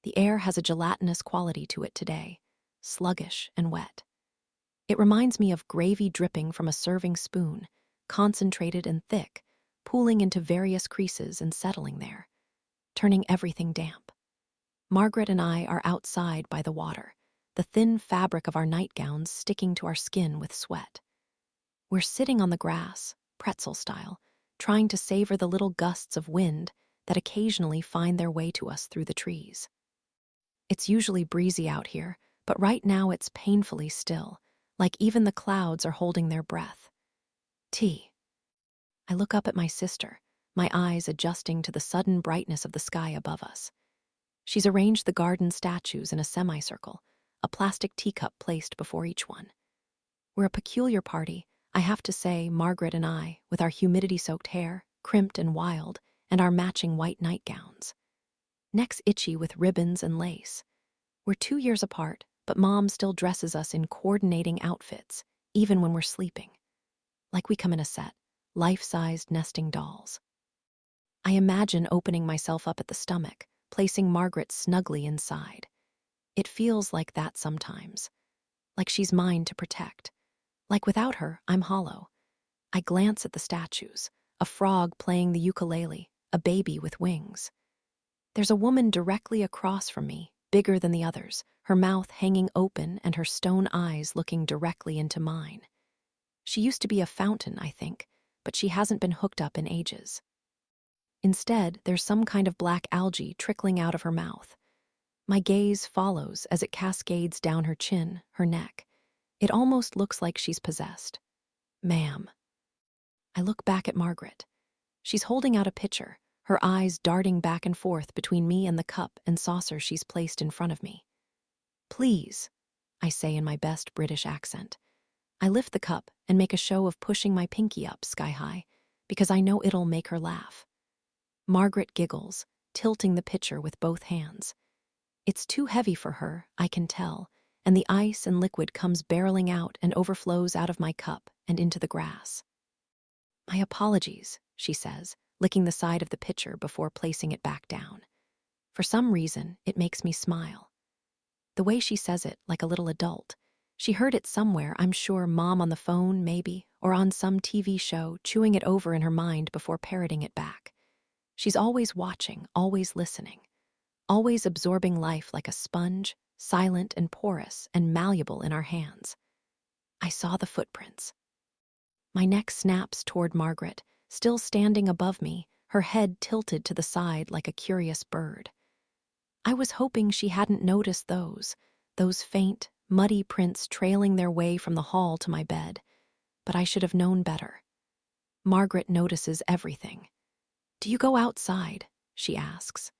the air has a gelatinous quality to it today, sluggish and wet. It reminds me of gravy dripping from a serving spoon, concentrated and thick, pooling into various creases and settling there, turning everything damp. Margaret and I are outside by the water, the thin fabric of our nightgowns sticking to our skin with sweat. We're sitting on the grass, pretzel style, trying to savor the little gusts of wind that occasionally find their way to us through the trees. It's usually breezy out here, but right now it's painfully still, like even the clouds are holding their breath. Tea. I look up at my sister, my eyes adjusting to the sudden brightness of the sky above us. She's arranged the garden statues in a semicircle, a plastic teacup placed before each one. We're a peculiar party, I have to say, Margaret and I, with our humidity-soaked hair, crimped and wild, and our matching white nightgowns. Necks itchy with ribbons and lace. We're 2 years apart, but Mom still dresses us in coordinating outfits, even when we're sleeping, like we come in a set, life-sized nesting dolls. I imagine opening myself up at the stomach, placing Margaret snugly inside. It feels like that sometimes, like she's mine to protect. Like without her, I'm hollow. I glance at the statues, a frog playing the ukulele, a baby with wings. There's a woman directly across from me, bigger than the others, her mouth hanging open and her stone eyes looking directly into mine. She used to be a fountain, I think, but she hasn't been hooked up in ages. Instead, there's some kind of black algae trickling out of her mouth. My gaze follows as it cascades down her chin, her neck. It almost looks like she's possessed. Ma'am. I look back at Margaret. She's holding out a pitcher, her eyes darting back and forth between me and the cup and saucer she's placed in front of me. Please, I say in my best British accent. I lift the cup and make a show of pushing my pinky up sky high, because I know it'll make her laugh. Margaret giggles, tilting the pitcher with both hands. It's too heavy for her, I can tell, and the ice and liquid comes barreling out and overflows out of my cup and into the grass. My apologies, she says, licking the side of the pitcher before placing it back down. For some reason, it makes me smile. The way she says it, like a little adult. She heard it somewhere, I'm sure, Mom on the phone, maybe, or on some TV show, chewing it over in her mind before parroting it back. She's always watching, always listening, always absorbing life like a sponge, silent and porous and malleable in our hands. I saw the footprints. My neck snaps toward Margaret, still standing above me, her head tilted to the side like a curious bird. I was hoping she hadn't noticed those faint, muddy prints trailing their way from the hall to my bed, but I should have known better. Margaret notices everything. Do you go outside? She asks.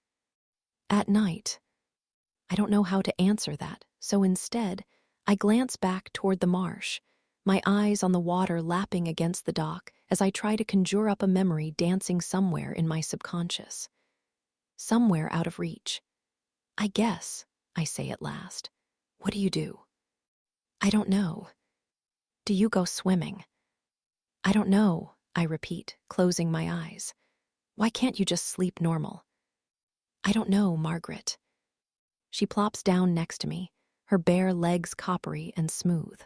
At night. I don't know how to answer that, so instead, I glance back toward the marsh, my eyes on the water lapping against the dock as I try to conjure up a memory dancing somewhere in my subconscious. Somewhere out of reach. I guess, I say at last. What do you do? I don't know. Do you go swimming? I don't know, I repeat, closing my eyes. Why can't you just sleep normal? I don't know, Margaret. She plops down next to me, her bare legs coppery and smooth.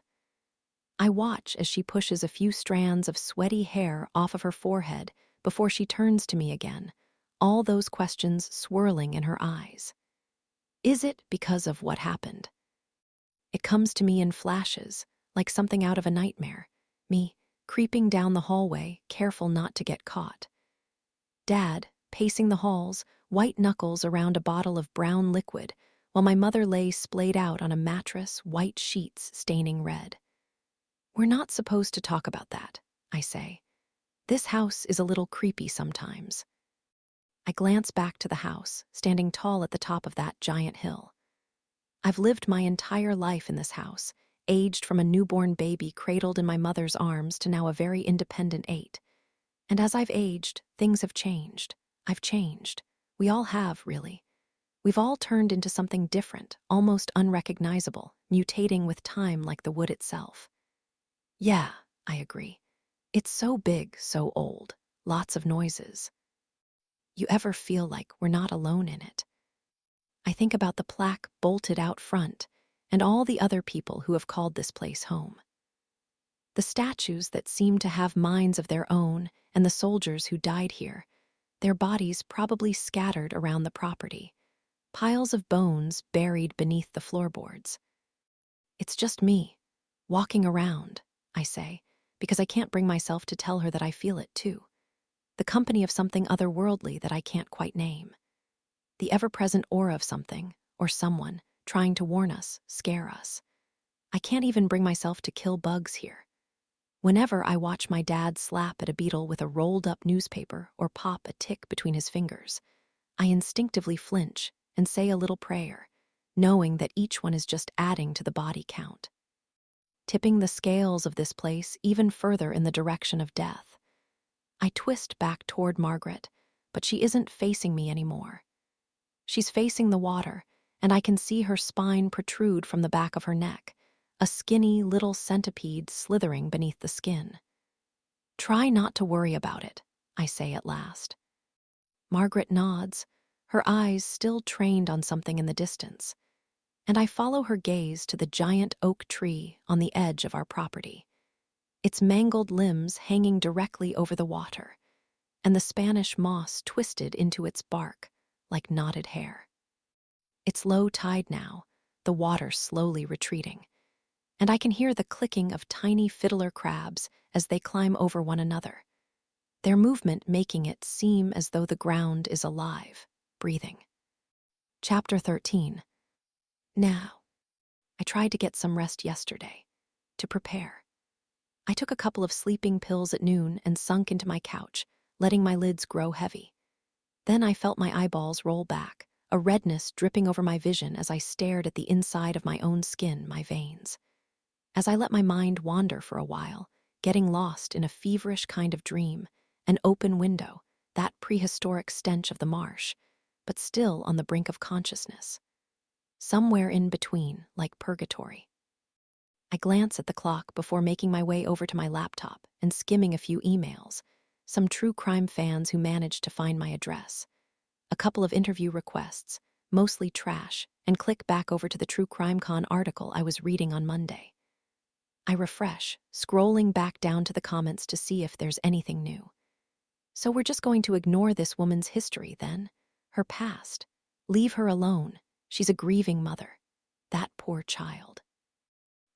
I watch as she pushes a few strands of sweaty hair off of her forehead before she turns to me again, all those questions swirling in her eyes. Is it because of what happened? It comes to me in flashes, like something out of a nightmare, me creeping down the hallway, careful not to get caught. Dad, pacing the halls, white knuckles around a bottle of brown liquid, while my mother lay splayed out on a mattress, white sheets staining red. We're not supposed to talk about that, I say. This house is a little creepy sometimes. I glance back to the house, standing tall at the top of that giant hill. I've lived my entire life in this house, aged from a newborn baby cradled in my mother's arms to now a very independent 8. And as I've aged, things have changed. I've changed. We all have, really. We've all turned into something different, almost unrecognizable, mutating with time like the wood itself. Yeah, I agree. It's so big, so old. Lots of noises. You ever feel like we're not alone in it? I think about the plaque bolted out front and all the other people who have called this place home. The statues that seem to have minds of their own and the soldiers who died here, their bodies probably scattered around the property, piles of bones buried beneath the floorboards. It's just me, walking around, I say, because I can't bring myself to tell her that I feel it too. The company of something otherworldly that I can't quite name. The ever-present aura of something, or someone, trying to warn us, scare us. I can't even bring myself to kill bugs here. Whenever I watch my dad slap at a beetle with a rolled-up newspaper or pop a tick between his fingers, I instinctively flinch and say a little prayer, knowing that each one is just adding to the body count. Tipping the scales of this place even further in the direction of death. I twist back toward Margaret, but she isn't facing me anymore. She's facing the water, and I can see her spine protrude from the back of her neck, a skinny little centipede slithering beneath the skin. "Try not to worry about it," I say at last. Margaret nods, her eyes still trained on something in the distance, and I follow her gaze to the giant oak tree on the edge of our property, its mangled limbs hanging directly over the water, and the Spanish moss twisted into its bark like knotted hair. It's low tide now, the water slowly retreating, and I can hear the clicking of tiny fiddler crabs as they climb over one another, their movement making it seem as though the ground is alive, breathing. Chapter 13. Now, I tried to get some rest yesterday, to prepare. I took a couple of sleeping pills at noon and sunk into my couch, letting my lids grow heavy. Then I felt my eyeballs roll back, a redness dripping over my vision as I stared at the inside of my own skin, my veins. As I let my mind wander for a while, getting lost in a feverish kind of dream, an open window, that prehistoric stench of the marsh, but still on the brink of consciousness. Somewhere in between, like purgatory. I glance at the clock before making my way over to my laptop and skimming a few emails, some true crime fans who managed to find my address, a couple of interview requests, mostly trash, and click back over to the True Crime Con article I was reading on Monday. I refresh, scrolling back down to the comments to see if there's anything new. So we're just going to ignore this woman's history, then? Her past. Leave her alone. She's a grieving mother. That poor child.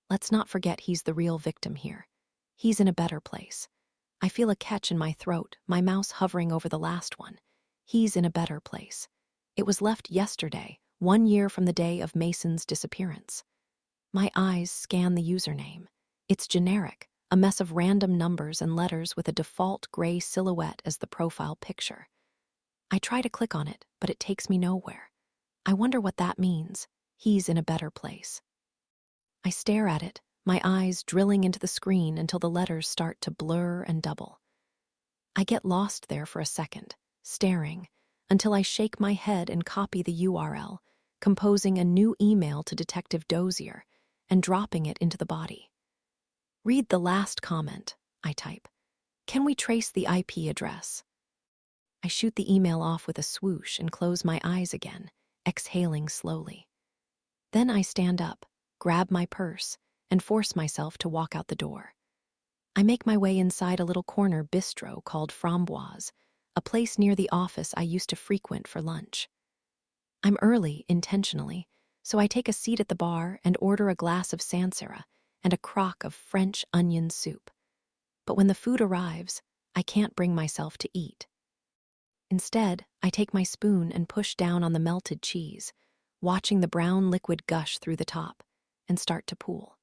Let's not forget he's the real victim here. He's in a better place. I feel a catch in my throat, my mouse hovering over the last one. He's in a better place. It was left yesterday, 1 year from the day of Mason's disappearance. My eyes scan the username. It's generic, a mess of random numbers and letters with a default gray silhouette as the profile picture. I try to click on it, but it takes me nowhere. I wonder what that means. He's in a better place. I stare at it, my eyes drilling into the screen until the letters start to blur and double. I get lost there for a second, staring, until I shake my head and copy the URL, composing a new email to Detective Dozier and dropping it into the body. "Read the last comment," I type. "Can we trace the IP address?" I shoot the email off with a swoosh and close my eyes again, exhaling slowly. Then I stand up, grab my purse, and force myself to walk out the door. I make my way inside a little corner bistro called Framboise, a place near the office I used to frequent for lunch. I'm early, intentionally, so I take a seat at the bar and order a glass of Sancerre and a crock of French onion soup. But when the food arrives, I can't bring myself to eat. Instead, I take my spoon and push down on the melted cheese, watching the brown liquid gush through the top, and start to pool.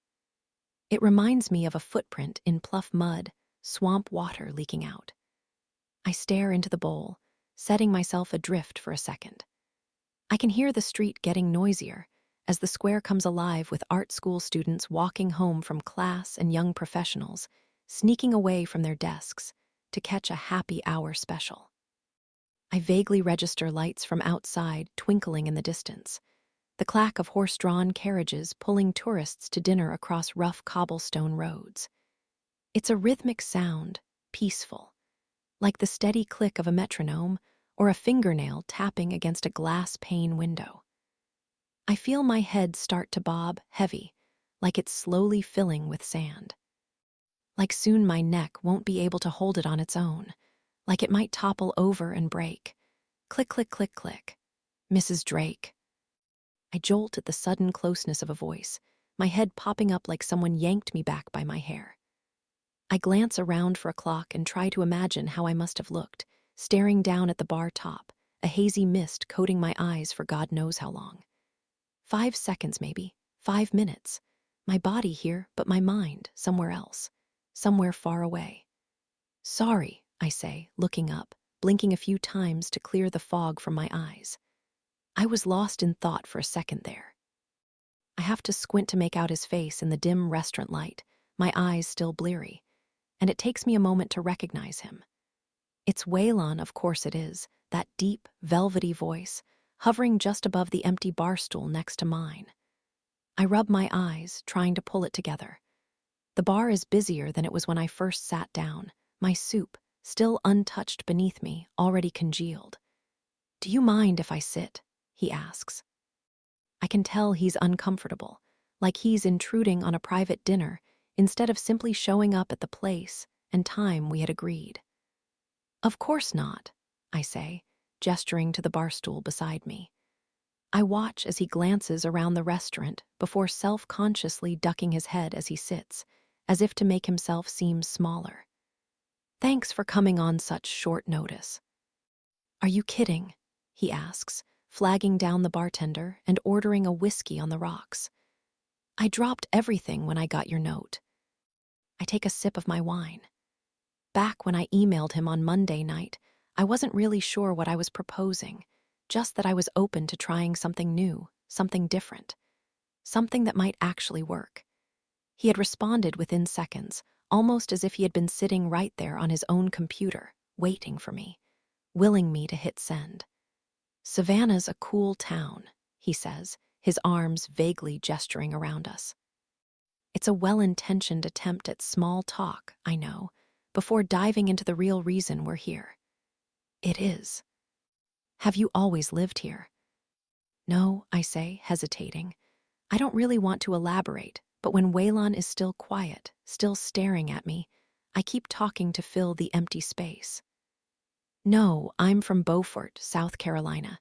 It reminds me of a footprint in pluff mud, swamp water leaking out. I stare into the bowl, setting myself adrift for a second. I can hear the street getting noisier as the square comes alive with art school students walking home from class and young professionals, sneaking away from their desks to catch a happy hour special. I vaguely register lights from outside twinkling in the distance, the clack of horse-drawn carriages pulling tourists to dinner across rough cobblestone roads. It's a rhythmic sound, peaceful, like the steady click of a metronome or a fingernail tapping against a glass pane window. I feel my head start to bob, heavy, like it's slowly filling with sand. Like soon my neck won't be able to hold it on its own, like it might topple over and break. Click, click, click, click. "Mrs. Drake." I jolt at the sudden closeness of a voice, my head popping up like someone yanked me back by my hair. I glance around for a clock and try to imagine how I must have looked, staring down at the bar top, a hazy mist coating my eyes for God knows how long. 5 seconds maybe, 5 minutes. My body here, but my mind somewhere else, somewhere far away. "Sorry," I say, looking up, blinking a few times to clear the fog from my eyes. I was lost in thought for a second there. I have to squint to make out his face in the dim restaurant light, my eyes still bleary, and it takes me a moment to recognize him. It's Waylon, of course it is, that deep, velvety voice, hovering just above the empty bar stool next to mine. I rub my eyes, trying to pull it together. The bar is busier than it was when I first sat down, my soup, still untouched beneath me, already congealed. "Do you mind if I sit?" he asks. I can tell he's uncomfortable, like he's intruding on a private dinner instead of simply showing up at the place and time we had agreed. "Of course not," I say, gesturing to the bar stool beside me. I watch as he glances around the restaurant before self-consciously ducking his head as he sits, as if to make himself seem smaller. "Thanks for coming on such short notice." "Are you kidding?" he asks, flagging down the bartender and ordering a whiskey on the rocks. "I dropped everything when I got your note." I take a sip of my wine. Back when I emailed him on Monday night, I wasn't really sure what I was proposing, just that I was open to trying something new, something different, something that might actually work. He had responded within seconds, almost as if he had been sitting right there on his own computer, waiting for me, willing me to hit send. "Savannah's a cool town," he says, his arms vaguely gesturing around us. It's a well-intentioned attempt at small talk, I know, before diving into the real reason we're here. "It is." "Have you always lived here?" "No," I say, hesitating. I don't really want to elaborate, but when Waylon is still quiet, still staring at me, I keep talking to fill the empty space. "No, I'm from Beaufort, South Carolina.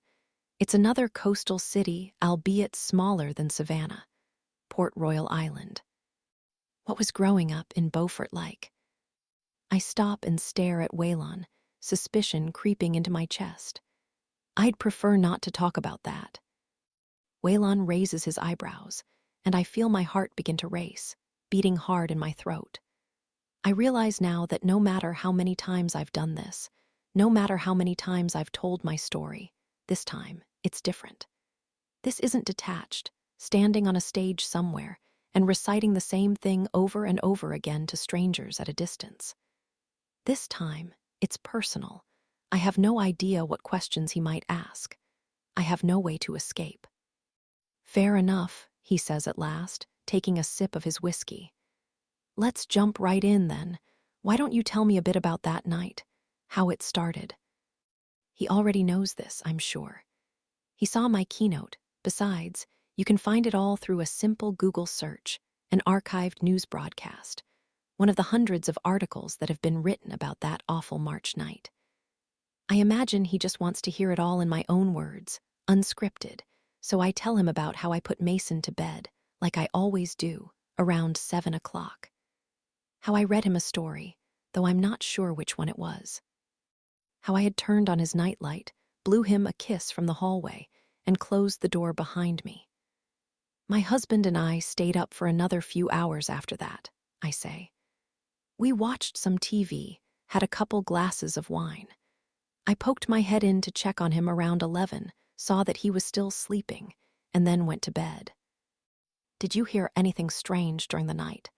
It's another coastal city, albeit smaller than Savannah. Port Royal Island." What was growing up in Beaufort like? I stop and stare at Waylon, suspicion creeping into my chest. "I'd prefer not to talk about that." Waylon raises his eyebrows, and I feel my heart begin to race, beating hard in my throat. I realize now that no matter how many times I've done this, no matter how many times I've told my story, this time it's different. This isn't detached, standing on a stage somewhere and reciting the same thing over and over again to strangers at a distance. This time, it's personal. I have no idea what questions he might ask. I have no way to escape. "Fair enough," he says at last, taking a sip of his whiskey. "Let's jump right in then. Why don't you tell me a bit about that night? How it started?" He already knows this, I'm sure. He saw my keynote. Besides, you can find it all through a simple Google search, an archived news broadcast, one of the hundreds of articles that have been written about that awful March night. I imagine he just wants to hear it all in my own words, unscripted, so I tell him about how I put Mason to bed, like I always do, around 7 o'clock. How I read him a story, though I'm not sure which one it was. How I had turned on his nightlight, blew him a kiss from the hallway, and closed the door behind me. My husband and I stayed up for another few hours after that, I say. We watched some TV, had a couple glasses of wine. I poked my head in to check on him around 11, saw that he was still sleeping, and then went to bed. "Did you hear anything strange during the night?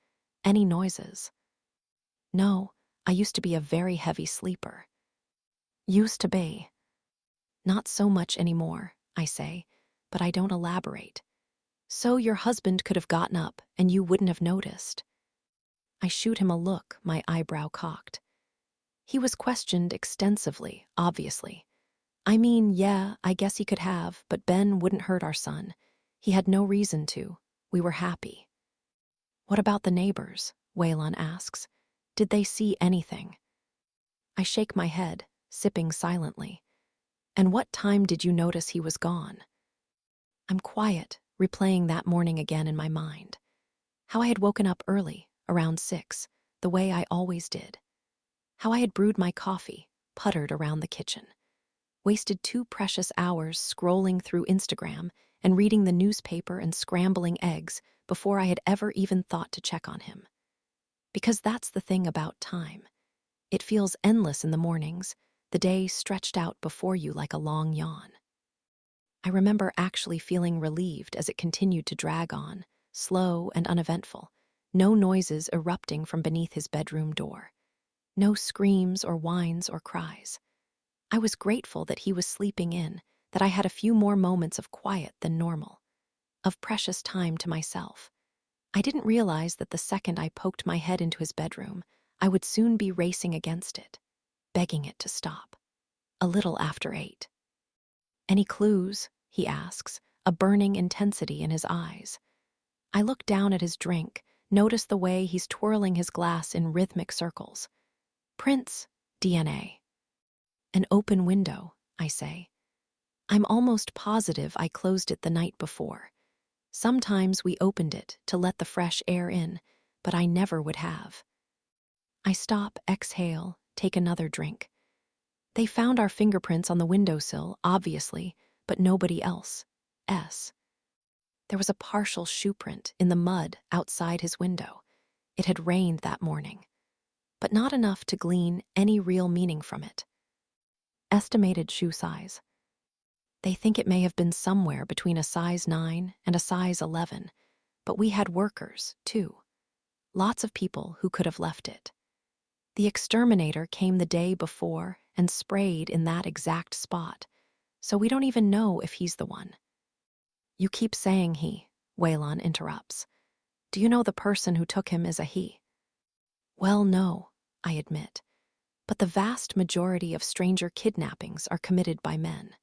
Any noises?" "No, I used to be a very heavy sleeper." "Used to be." "Not so much anymore," I say, but I don't elaborate. "So your husband could have gotten up and you wouldn't have noticed?" I shoot him a look, my eyebrow cocked. He was questioned extensively, obviously. "I mean, yeah, I guess he could have, but Ben wouldn't hurt our son. He had no reason to. We were happy." "What about the neighbors?" Waylon asks. "Did they see anything?" I shake my head, sipping silently. "And what time did you notice he was gone?" I'm quiet, replaying that morning again in my mind. How I had woken up early, around 6, the way I always did. How I had brewed my coffee, puttered around the kitchen. Wasted 2 precious hours scrolling through Instagram and reading the newspaper and scrambling eggs before I had ever even thought to check on him. Because that's the thing about time. It feels endless in the mornings, the day stretched out before you like a long yawn. I remember actually feeling relieved as it continued to drag on, slow and uneventful, no noises erupting from beneath his bedroom door. No screams or whines or cries. I was grateful that he was sleeping in, that I had a few more moments of quiet than normal. of precious time to myself. I didn't realize that the second I poked my head into his bedroom, I would soon be racing against it, begging it to stop. A little after 8. "Any clues?" he asks, a burning intensity in his eyes. I look down at his drink, notice the way he's twirling his glass in rhythmic circles. "Prints, DNA." "An open window," I say. I'm almost positive I closed it the night before. Sometimes we opened it to let the fresh air in, but I never would have. I stop, exhale, take another drink. "They found our fingerprints on the windowsill, obviously, but nobody else. There was a partial shoe print in the mud outside his window. It had rained that morning, but not enough to glean any real meaning from it. Estimated shoe size. They think it may have been somewhere between a size 9 and a size 11, but we had workers, too. Lots of people who could have left it. The exterminator came the day before and sprayed in that exact spot, so we don't even know if he's the one." "You keep saying he," Waylon interrupts. "Do you know the person who took him is a he?" "Well, no," I admit, "but the vast majority of stranger kidnappings are committed by men."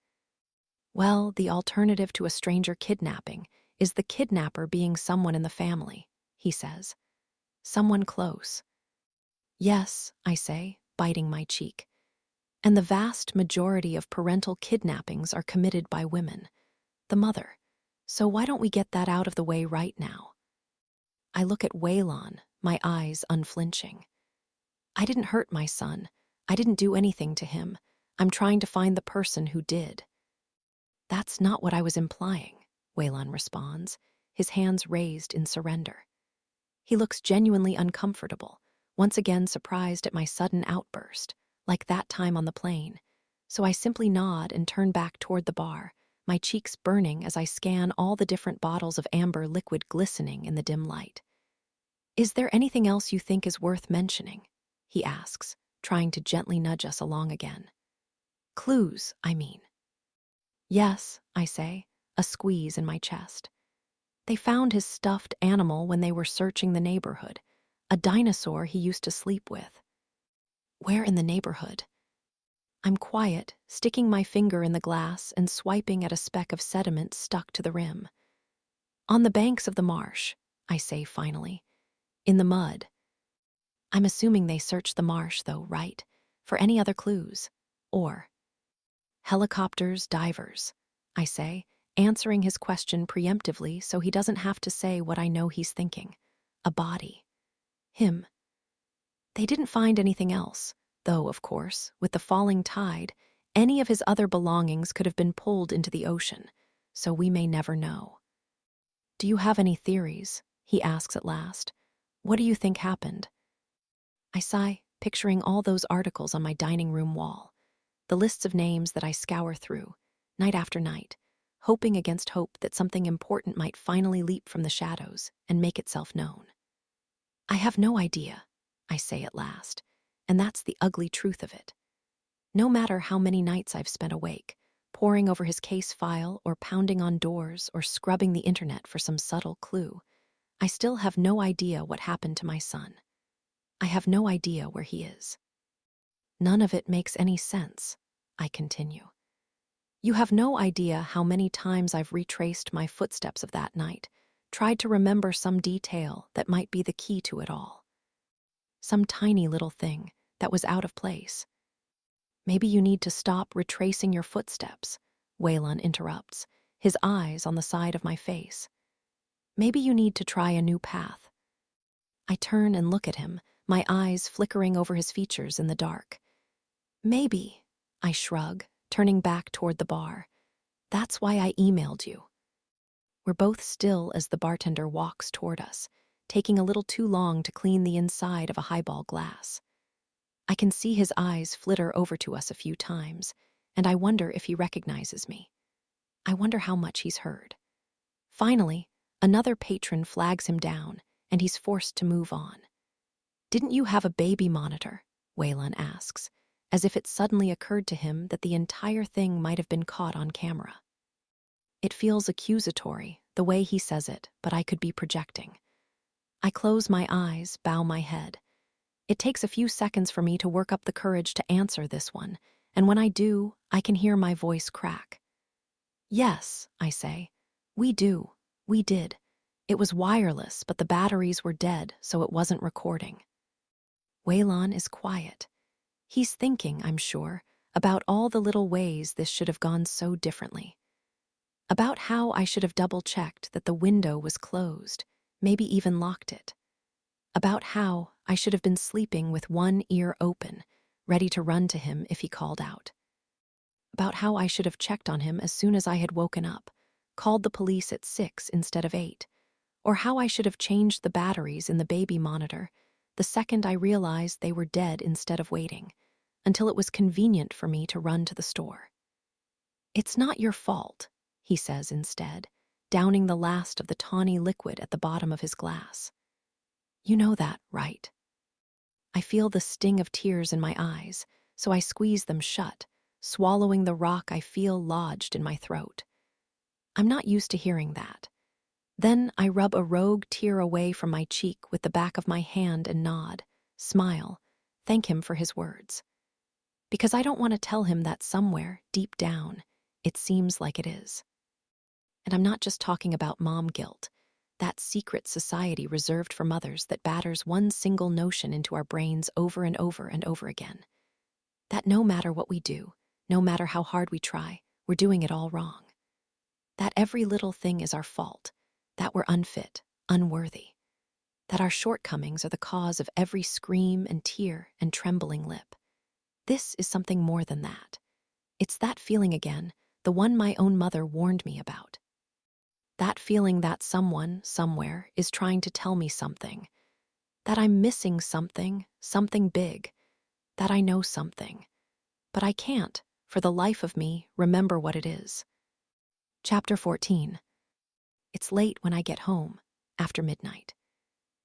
"Well, the alternative to a stranger kidnapping is the kidnapper being someone in the family," he says. "Someone close." "Yes," I say, biting my cheek. "And the vast majority of parental kidnappings are committed by women, the mother. So why don't we get that out of the way right now?" I look at Waylon, my eyes unflinching. "I didn't hurt my son. I didn't do anything to him. I'm trying to find the person who did." "That's not what I was implying," Waylon responds, his hands raised in surrender. He looks genuinely uncomfortable, once again surprised at my sudden outburst, like that time on the plane. So I simply nod and turn back toward the bar, my cheeks burning as I scan all the different bottles of amber liquid glistening in the dim light. "Is there anything else you think is worth mentioning?" he asks, trying to gently nudge us along again. "Clues, I mean." "Yes," I say, a squeeze in my chest. "They found his stuffed animal when they were searching the neighborhood, a dinosaur he used to sleep with." "Where in the neighborhood?" I'm quiet, sticking my finger in the glass and swiping at a speck of sediment stuck to the rim. "On the banks of the marsh," I say finally. "In the mud." I'm assuming they searched the marsh, though, right? For any other clues? Or helicopters, divers, I say, answering his question preemptively so he doesn't have to say what I know he's thinking. A body. Him. They didn't find anything else, though, of course, with the falling tide, any of his other belongings could have been pulled into the ocean, so we may never know. "Do you have any theories?" he asks at last. "What do you think happened?" I sigh, picturing all those articles on my dining room wall, the lists of names that I scour through, night after night, hoping against hope that something important might finally leap from the shadows and make itself known. "I have no idea," I say at last, and that's the ugly truth of it. No matter how many nights I've spent awake, poring over his case file or pounding on doors or scrubbing the internet for some subtle clue, I still have no idea what happened to my son. I have no idea where he is. "None of it makes any sense," I continue. "You have no idea how many times I've retraced my footsteps of that night, tried to remember some detail that might be the key to it all. Some tiny little thing that was out of place." "Maybe you need to stop retracing your footsteps," Waylon interrupts, his eyes on the side of my face. "Maybe you need to try a new path." I turn and look at him, my eyes flickering over his features in the dark. "Maybe," I shrug, turning back toward the bar. "That's why I emailed you." We're both still as the bartender walks toward us, taking a little too long to clean the inside of a highball glass. I can see his eyes flitter over to us a few times, and I wonder if he recognizes me. I wonder how much he's heard. Finally, another patron flags him down, and he's forced to move on. "Didn't you have a baby monitor?" Waylon asks, as if it suddenly occurred to him that the entire thing might have been caught on camera. It feels accusatory, the way he says it, but I could be projecting. I close my eyes, bow my head. It takes a few seconds for me to work up the courage to answer this one, and when I do, I can hear my voice crack. Yes, I say. We do. We did. It was wireless, but the batteries were dead, so it wasn't recording. Waylon is quiet. He's thinking, I'm sure, about all the little ways this should have gone so differently. About how I should have double-checked that the window was closed, maybe even locked it. About how I should have been sleeping with one ear open, ready to run to him if he called out. About how I should have checked on him as soon as I had woken up, called the police at 6 instead of 8, or how I should have changed the batteries in the baby monitor the second I realized they were dead instead of waiting, until it was convenient for me to run to the store. It's not your fault, he says instead, downing the last of the tawny liquid at the bottom of his glass. You know that, right? I feel the sting of tears in my eyes, so I squeeze them shut, swallowing the rock I feel lodged in my throat. I'm not used to hearing that. Then I rub a rogue tear away from my cheek with the back of my hand and nod, smile, thank him for his words. Because I don't want to tell him that somewhere, deep down, it seems like it is. And I'm not just talking about mom guilt, that secret society reserved for mothers that batters one single notion into our brains over and over and over again. That no matter what we do, no matter how hard we try, we're doing it all wrong. That every little thing is our fault, that we're unfit, unworthy. That our shortcomings are the cause of every scream and tear and trembling lip. This is something more than that. It's that feeling again, the one my own mother warned me about. That feeling that someone, somewhere, is trying to tell me something. That I'm missing something, something big. That I know something. But I can't, for the life of me, remember what it is. Chapter 14. It's late when I get home, after midnight.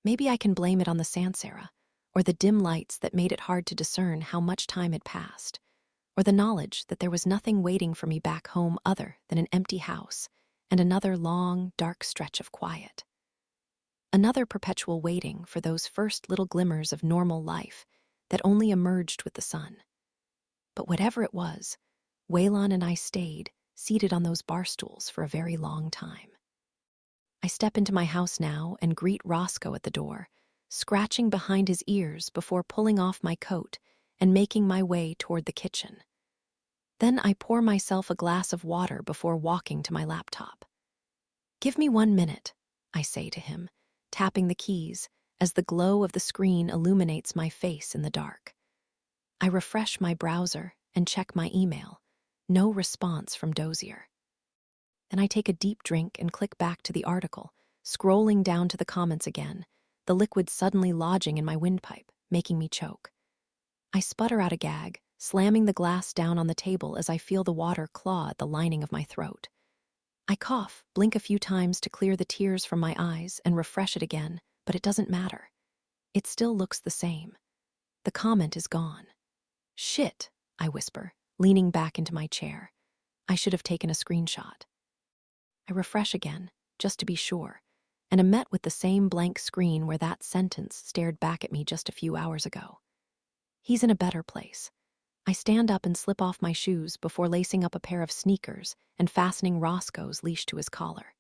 Maybe I can blame it on the Sansera, or the dim lights that made it hard to discern how much time had passed, or the knowledge that there was nothing waiting for me back home other than an empty house and another long, dark stretch of quiet. Another perpetual waiting for those first little glimmers of normal life that only emerged with the sun. But whatever it was, Waylon and I stayed, seated on those bar stools for a very long time. I step into my house now and greet Roscoe at the door, scratching behind his ears before pulling off my coat and making my way toward the kitchen. Then I pour myself a glass of water before walking to my laptop. Give me 1 minute, I say to him, tapping the keys as the glow of the screen illuminates my face in the dark. I refresh my browser and check my email. No response from Dozier. Then I take a deep drink and click back to the article, scrolling down to the comments again, the liquid suddenly lodging in my windpipe, making me choke. I sputter out a gag, slamming the glass down on the table as I feel the water claw at the lining of my throat. I cough, blink a few times to clear the tears from my eyes and refresh it again, but it doesn't matter. It still looks the same. The comment is gone. Shit, I whisper, leaning back into my chair. I should have taken a screenshot. I refresh again, just to be sure, and am met with the same blank screen where that sentence stared back at me just a few hours ago. He's in a better place. I stand up and slip off my shoes before lacing up a pair of sneakers and fastening Roscoe's leash to his collar.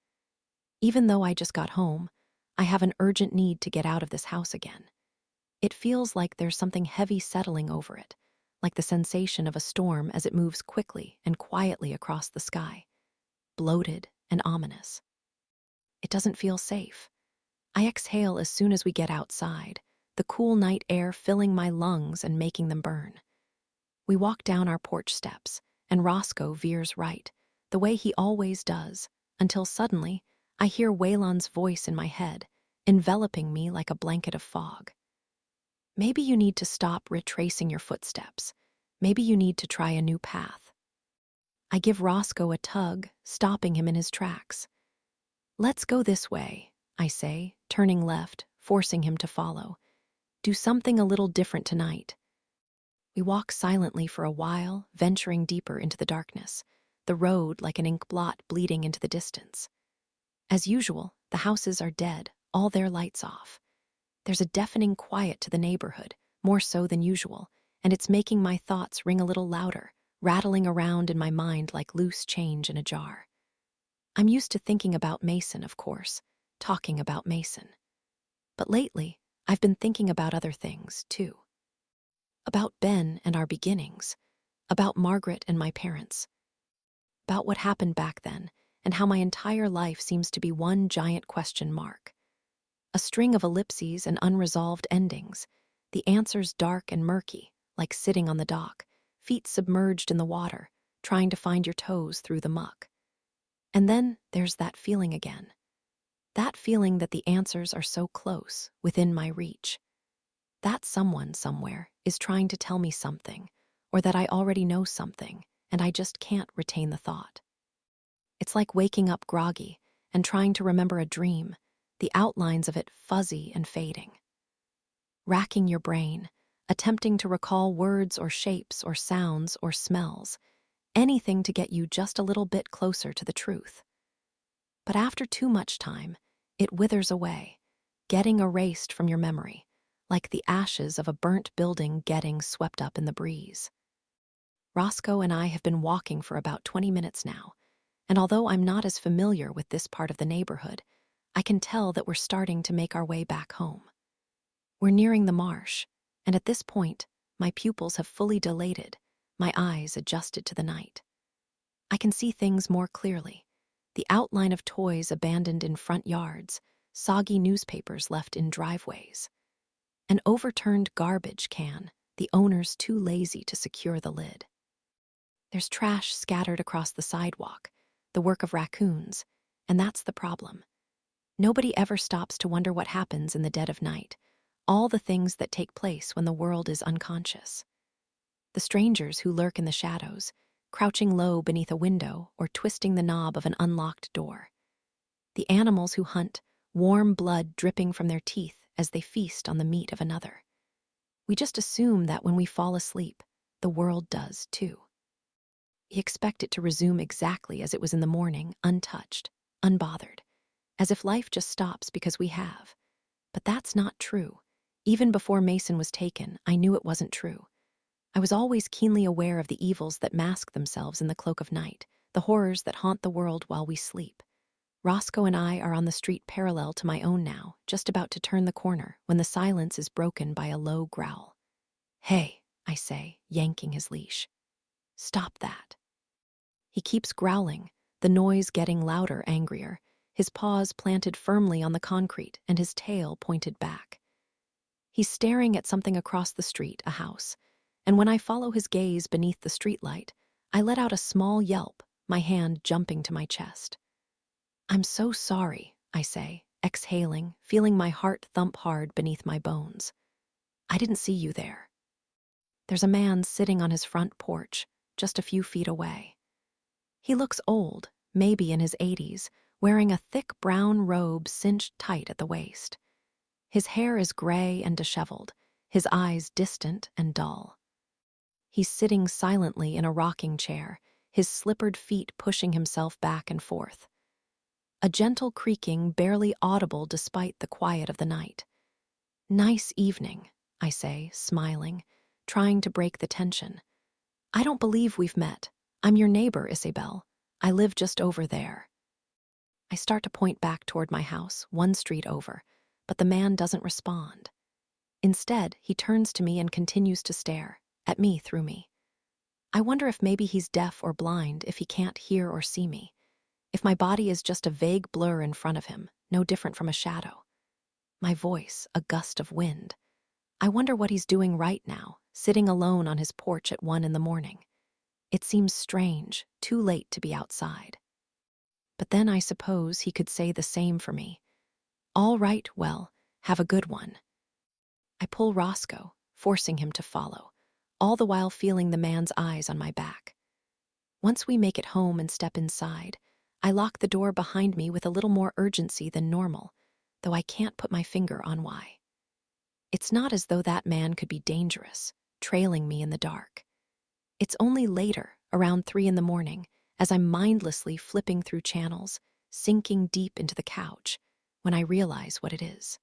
Even though I just got home, I have an urgent need to get out of this house again. It feels like there's something heavy settling over it, like the sensation of a storm as it moves quickly and quietly across the sky, bloated and ominous. It doesn't feel safe. I exhale as soon as we get outside, the cool night air filling my lungs and making them burn. We walk down our porch steps, and Roscoe veers right, the way he always does, until suddenly I hear Waylon's voice in my head, enveloping me like a blanket of fog. Maybe you need to stop retracing your footsteps. Maybe you need to try a new path. I give Roscoe a tug, stopping him in his tracks. Let's go this way, I say, turning left, forcing him to follow. Do something a little different tonight. We walk silently for a while, venturing deeper into the darkness, the road like an ink blot bleeding into the distance. As usual, the houses are dead, all their lights off. There's a deafening quiet to the neighborhood, more so than usual, and it's making my thoughts ring a little louder, rattling around in my mind like loose change in a jar. I'm used to thinking about Mason, of course, talking about Mason. But lately, I've been thinking about other things, too. About Ben and our beginnings, about Margaret and my parents, about what happened back then, and how my entire life seems to be one giant question mark. A string of ellipses and unresolved endings, the answers dark and murky, like sitting on the dock, feet submerged in the water, trying to find your toes through the muck. And then there's that feeling again. That feeling that the answers are so close, within my reach. That someone somewhere is trying to tell me something, or that I already know something, and I just can't retain the thought. It's like waking up groggy and trying to remember a dream, the outlines of it fuzzy and fading. Racking your brain, attempting to recall words or shapes or sounds or smells, anything to get you just a little bit closer to the truth. But after too much time, it withers away, getting erased from your memory, like the ashes of a burnt building getting swept up in the breeze. Roscoe and I have been walking for about 20 minutes now, and although I'm not as familiar with this part of the neighborhood, I can tell that we're starting to make our way back home. We're nearing the marsh, and at this point, my pupils have fully dilated, my eyes adjusted to the night. I can see things more clearly. The outline of toys abandoned in front yards, soggy newspapers left in driveways. An overturned garbage can, the owners too lazy to secure the lid. There's trash scattered across the sidewalk, the work of raccoons, and that's the problem. Nobody ever stops to wonder what happens in the dead of night, all the things that take place when the world is unconscious. The strangers who lurk in the shadows, crouching low beneath a window or twisting the knob of an unlocked door. The animals who hunt, warm blood dripping from their teeth as they feast on the meat of another. We just assume that when we fall asleep, the world does too. We expect it to resume exactly as it was in the morning, untouched, unbothered, as if life just stops because we have. But that's not true. Even before Mason was taken, I knew it wasn't true. I was always keenly aware of the evils that mask themselves in the cloak of night, the horrors that haunt the world while we sleep. Roscoe and I are on the street parallel to my own now, just about to turn the corner, when the silence is broken by a low growl. "Hey," I say, yanking his leash. "Stop that." He keeps growling, the noise getting louder, angrier, his paws planted firmly on the concrete and his tail pointed back. He's staring at something across the street, a house, and when I follow his gaze beneath the streetlight, I let out a small yelp, my hand jumping to my chest. "I'm so sorry," I say, exhaling, feeling my heart thump hard beneath my bones. "I didn't see you there." There's a man sitting on his front porch, just a few feet away. He looks old, maybe in his 80s, wearing a thick brown robe cinched tight at the waist. His hair is gray and disheveled, his eyes distant and dull. He's sitting silently in a rocking chair, his slippered feet pushing himself back and forth. A gentle creaking barely audible despite the quiet of the night. "Nice evening," I say, smiling, trying to break the tension. "I don't believe we've met. I'm your neighbor, Isabel. I live just over there." I start to point back toward my house, one street over, but the man doesn't respond. Instead, he turns to me and continues to stare, at me through me. I wonder if maybe he's deaf or blind, if he can't hear or see me. If my body is just a vague blur in front of him, no different from a shadow. My voice, a gust of wind. I wonder what he's doing right now, sitting alone on his porch at 1 a.m. It seems strange, too late to be outside. But then I suppose he could say the same for me. "All right, well, have a good one." I pull Roscoe, forcing him to follow, all the while feeling the man's eyes on my back. Once we make it home and step inside, I lock the door behind me with a little more urgency than normal, though I can't put my finger on why. It's not as though that man could be dangerous, trailing me in the dark. It's only later, around 3 a.m, as I'm mindlessly flipping through channels, sinking deep into the couch, when I realize what it is.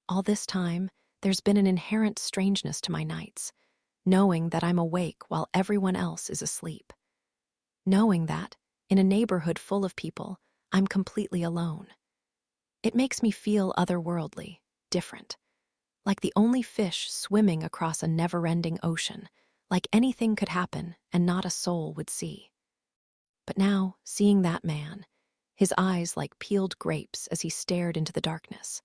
All this time, there's been an inherent strangeness to my nights, knowing that I'm awake while everyone else is asleep. Knowing that, in a neighborhood full of people, I'm completely alone. It makes me feel otherworldly, different, like the only fish swimming across a never-ending ocean, like anything could happen and not a soul would see. But now, seeing that man, his eyes like peeled grapes as he stared into the darkness,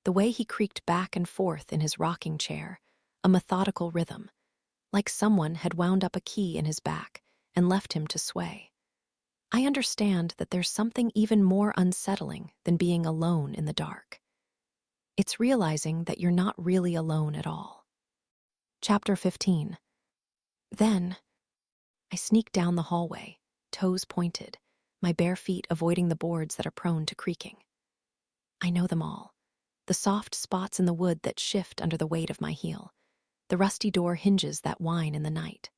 the way he creaked back and forth in his rocking chair, a methodical rhythm, like someone had wound up a key in his back and left him to sway. I understand that there's something even more unsettling than being alone in the dark. It's realizing that you're not really alone at all. Chapter 15. Then, I sneak down the hallway, toes pointed, my bare feet avoiding the boards that are prone to creaking. I know them all, the soft spots in the wood that shift under the weight of my heel, the rusty door hinges that whine in the night.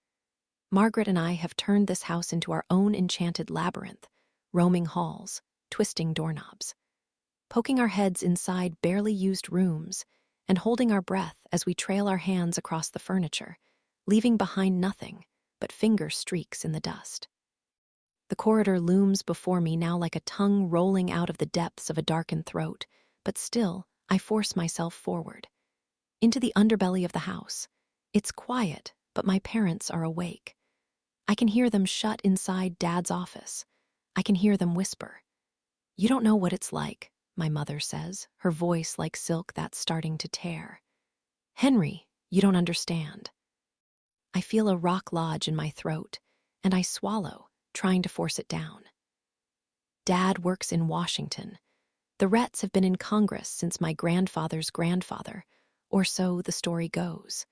Margaret and I have turned this house into our own enchanted labyrinth, roaming halls, twisting doorknobs, poking our heads inside barely used rooms, and holding our breath as we trail our hands across the furniture, leaving behind nothing but finger streaks in the dust. The corridor looms before me now like a tongue rolling out of the depths of a darkened throat, but still, I force myself forward. Into the underbelly of the house. It's quiet, but my parents are awake. I can hear them shut inside Dad's office. I can hear them whisper. "You don't know what it's like," my mother says, her voice like silk that's starting to tear. "Henry, you don't understand." I feel a rock lodge in my throat, and I swallow, trying to force it down. Dad works in Washington. The Retts have been in Congress since my grandfather's grandfather, or so the story goes.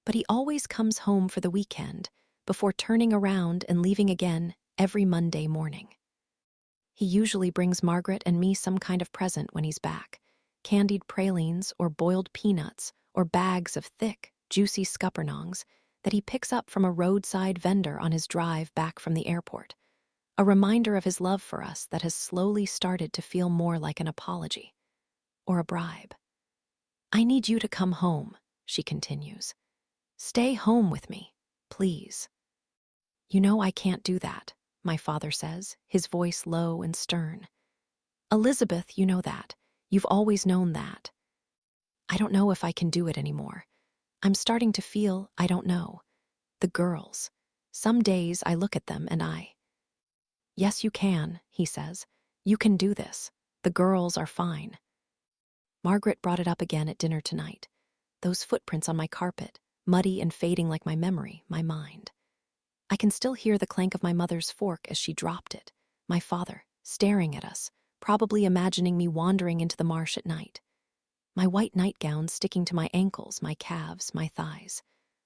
But he always comes home for the weekend, before turning around and leaving again every Monday morning. He usually brings Margaret and me some kind of present when he's back, candied pralines or boiled peanuts or bags of thick, juicy scuppernongs that he picks up from a roadside vendor on his drive back from the airport, a reminder of his love for us that has slowly started to feel more like an apology or a bribe. "I need you to come home," she continues. "Stay home with me, please." "You know I can't do that," my father says, his voice low and stern. "Elizabeth, you know that. You've always known that." I don't know if I can do it anymore. I'm starting to feel I don't know. The girls. Some days I look at them and "Yes, you can," he says. "You can do this. The girls are fine." Margaret brought it up again at dinner tonight. Those footprints on my carpet, muddy and fading like my memory, my mind. I can still hear the clank of my mother's fork as she dropped it, my father, staring at us, probably imagining me wandering into the marsh at night. My white nightgown sticking to my ankles, my calves, my thighs.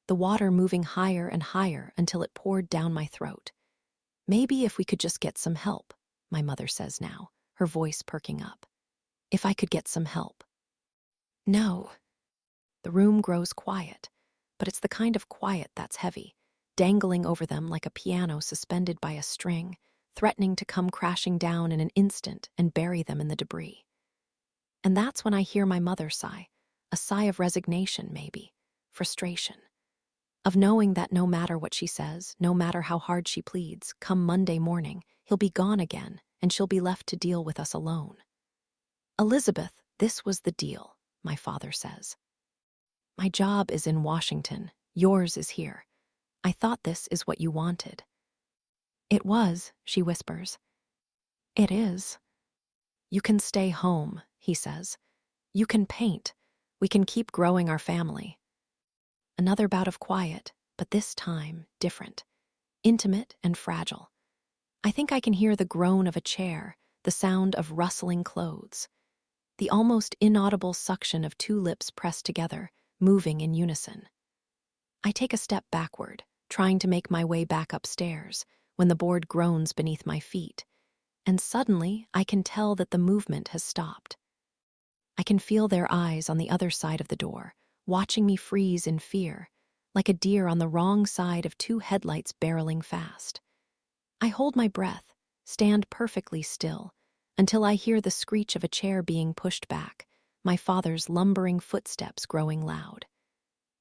The water moving higher and higher until it poured down my throat. "Maybe if we could just get some help," my mother says now, her voice perking up. "If I could get some help." No. The room grows quiet, but it's the kind of quiet that's heavy, dangling over them like a piano suspended by a string, threatening to come crashing down in an instant and bury them in the debris. And that's when I hear my mother sigh, a sigh of resignation maybe, frustration, of knowing that no matter what she says, no matter how hard she pleads, come Monday morning, he'll be gone again, and she'll be left to deal with us alone. "Elizabeth, this was the deal," my father says. "My job is in Washington. Yours is here. I thought this is what you wanted." "It was," she whispers. "It is." "You can stay home," he says. "You can paint. We can keep growing our family." Another bout of quiet, but this time different, intimate and fragile. I think I can hear the groan of a chair, the sound of rustling clothes, the almost inaudible suction of two lips pressed together, moving in unison. I take a step backward, trying to make my way back upstairs, when the board groans beneath my feet, and suddenly I can tell that the movement has stopped. I can feel their eyes on the other side of the door, watching me freeze in fear, like a deer on the wrong side of two headlights barreling fast. I hold my breath, stand perfectly still, until I hear the screech of a chair being pushed back, my father's lumbering footsteps growing loud.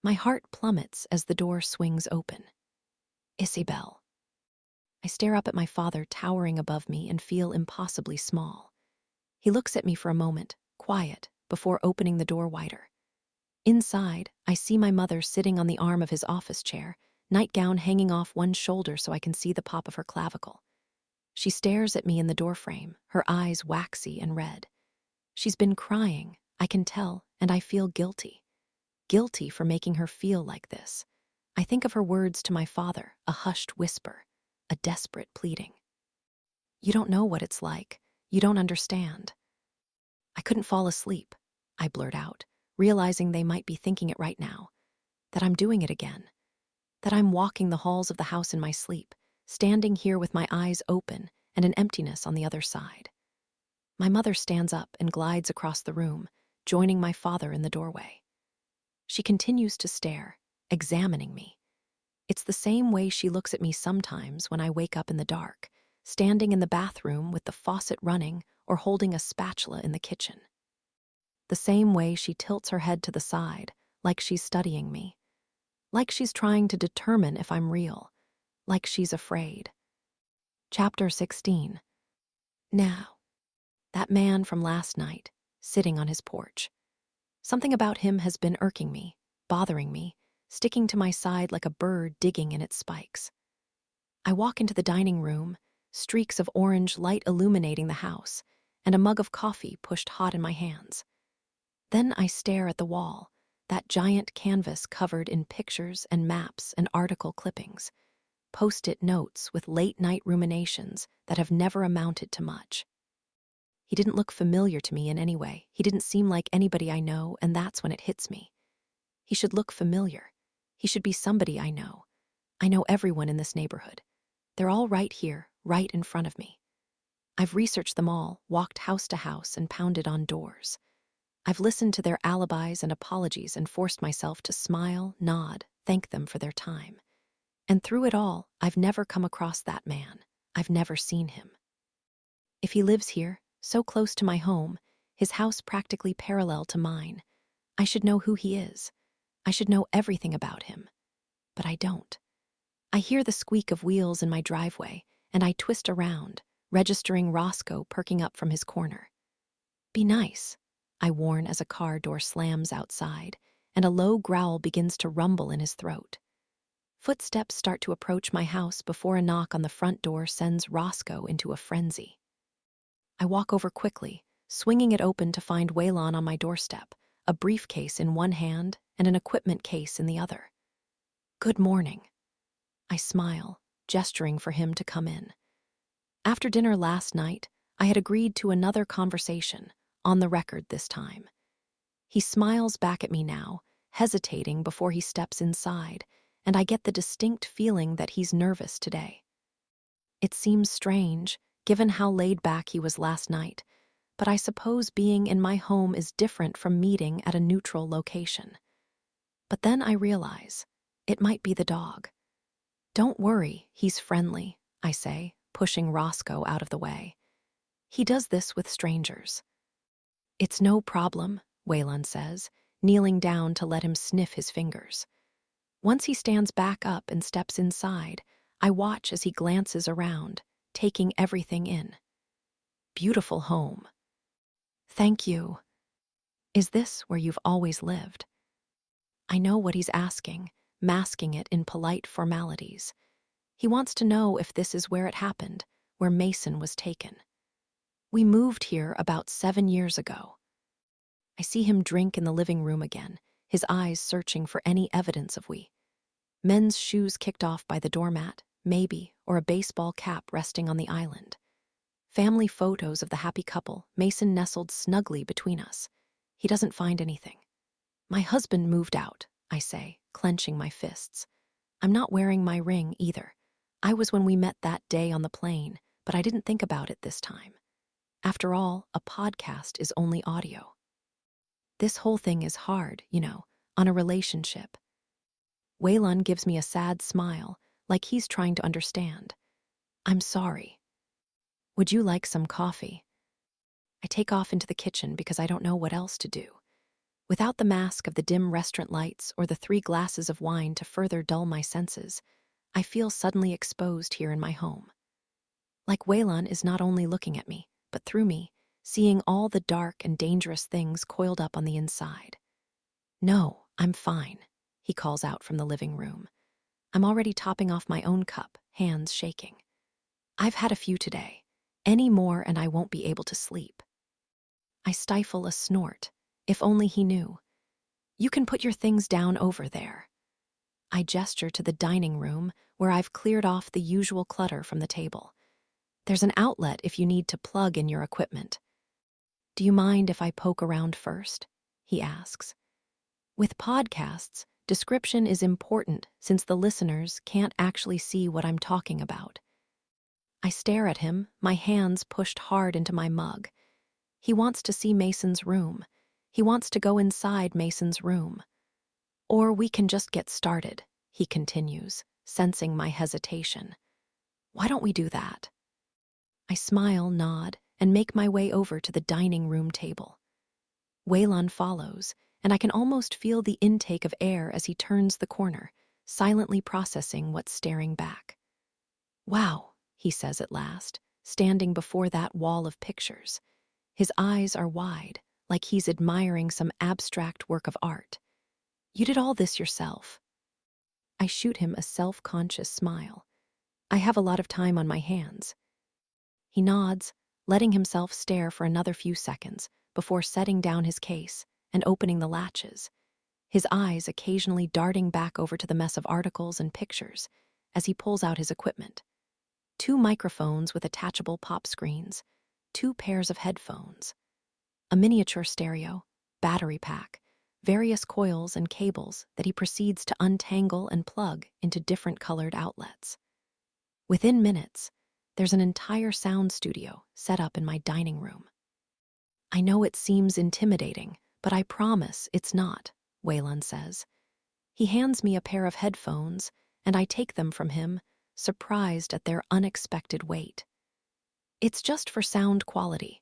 My heart plummets as the door swings open. Isabel. I stare up at my father towering above me and feel impossibly small. He looks at me for a moment, quiet, before opening the door wider. Inside, I see my mother sitting on the arm of his office chair, nightgown hanging off one shoulder so I can see the pop of her clavicle. She stares at me in the doorframe, her eyes waxy and red. She's been crying, I can tell, and I feel guilty. Guilty for making her feel like this. I think of her words to my father, a hushed whisper, a desperate pleading. You don't know what it's like. You don't understand. I couldn't fall asleep, I blurt out, realizing they might be thinking it right now. That I'm doing it again. That I'm walking the halls of the house in my sleep, standing here with my eyes open and an emptiness on the other side. My mother stands up and glides across the room, joining my father in the doorway. She continues to stare, examining me. It's the same way she looks at me sometimes when I wake up in the dark, standing in the bathroom with the faucet running or holding a spatula in the kitchen. The same way she tilts her head to the side, like she's studying me. Like she's trying to determine if I'm real. Like she's afraid. Chapter 16. Now, that man from last night, sitting on his porch. Something about him has been irking me, bothering me, sticking to my side like a bird digging in its spikes. I walk into the dining room, streaks of orange light illuminating the house, and a mug of coffee pushed hot in my hands. Then I stare at the wall, that giant canvas covered in pictures and maps and article clippings, post-it notes with late-night ruminations that have never amounted to much. He didn't look familiar to me in any way. He didn't seem like anybody I know, and that's when it hits me. He should look familiar. He should be somebody I know. I know everyone in this neighborhood. They're all right here, right in front of me. I've researched them all, walked house to house, and pounded on doors. I've listened to their alibis and apologies and forced myself to smile, nod, thank them for their time. And through it all, I've never come across that man. I've never seen him. If he lives here, so close to my home, his house practically parallel to mine, I should know who he is. I should know everything about him. But I don't. I hear the squeak of wheels in my driveway, and I twist around, registering Roscoe perking up from his corner. Be nice, I warn as a car door slams outside, and a low growl begins to rumble in his throat. Footsteps start to approach my house before a knock on the front door sends Roscoe into a frenzy. I walk over quickly, swinging it open to find Waylon on my doorstep, a briefcase in one hand and an equipment case in the other. Good morning. I smile, gesturing for him to come in. After dinner last night, I had agreed to another conversation, on the record this time. He smiles back at me now, hesitating before he steps inside, and I get the distinct feeling that he's nervous today. It seems strange, given how laid back he was last night, but I suppose being in my home is different from meeting at a neutral location. But then I realize, it might be the dog. Don't worry, he's friendly, I say, pushing Roscoe out of the way. He does this with strangers. It's no problem, Waylon says, kneeling down to let him sniff his fingers. Once he stands back up and steps inside, I watch as he glances around, taking everything in. Beautiful home. Thank you. Is this where you've always lived? I know what he's asking, masking it in polite formalities. He wants to know if this is where it happened, where Mason was taken. We moved here about 7 years ago. I see him drink in the living room again, his eyes searching for any evidence of we. Men's shoes kicked off by the doormat, maybe, or a baseball cap resting on the island. Family photos of the happy couple, Mason nestled snugly between us. He doesn't find anything. My husband moved out, I say, clenching my fists. I'm not wearing my ring either. I was when we met that day on the plane, but I didn't think about it this time. After all, a podcast is only audio. This whole thing is hard, on a relationship. Waylon gives me a sad smile, like he's trying to understand. I'm sorry. Would you like some coffee? I take off into the kitchen because I don't know what else to do. Without the mask of the dim restaurant lights or the 3 glasses of wine to further dull my senses, I feel suddenly exposed here in my home. Like Waylon is not only looking at me, but through me, seeing all the dark and dangerous things coiled up on the inside. No, I'm fine, he calls out from the living room. I'm already topping off my own cup, hands shaking. I've had a few today. Any more and I won't be able to sleep. I stifle a snort. If only he knew. You can put your things down over there. I gesture to the dining room where I've cleared off the usual clutter from the table. There's an outlet if you need to plug in your equipment. Do you mind if I poke around first? He asks. With podcasts, description is important since the listeners can't actually see what I'm talking about. I stare at him, my hands pushed hard into my mug. He wants to see Mason's room. He wants to go inside Mason's room. Or we can just get started, he continues, sensing my hesitation. Why don't we do that? I smile, nod, and make my way over to the dining room table. Waylon follows, and I can almost feel the intake of air as he turns the corner, silently processing what's staring back. Wow, he says at last, standing before that wall of pictures. His eyes are wide, like he's admiring some abstract work of art. You did all this yourself. I shoot him a self-conscious smile. I have a lot of time on my hands. He nods, letting himself stare for another few seconds before setting down his case and opening the latches, his eyes occasionally darting back over to the mess of articles and pictures as he pulls out his equipment. 2 microphones with attachable pop screens, 2 pairs of headphones, a miniature stereo, battery pack, various coils and cables that he proceeds to untangle and plug into different colored outlets. Within minutes, there's an entire sound studio set up in my dining room. I know it seems intimidating, but I promise it's not, Waylon says. He hands me a pair of headphones, and I take them from him, surprised at their unexpected weight. It's just for sound quality.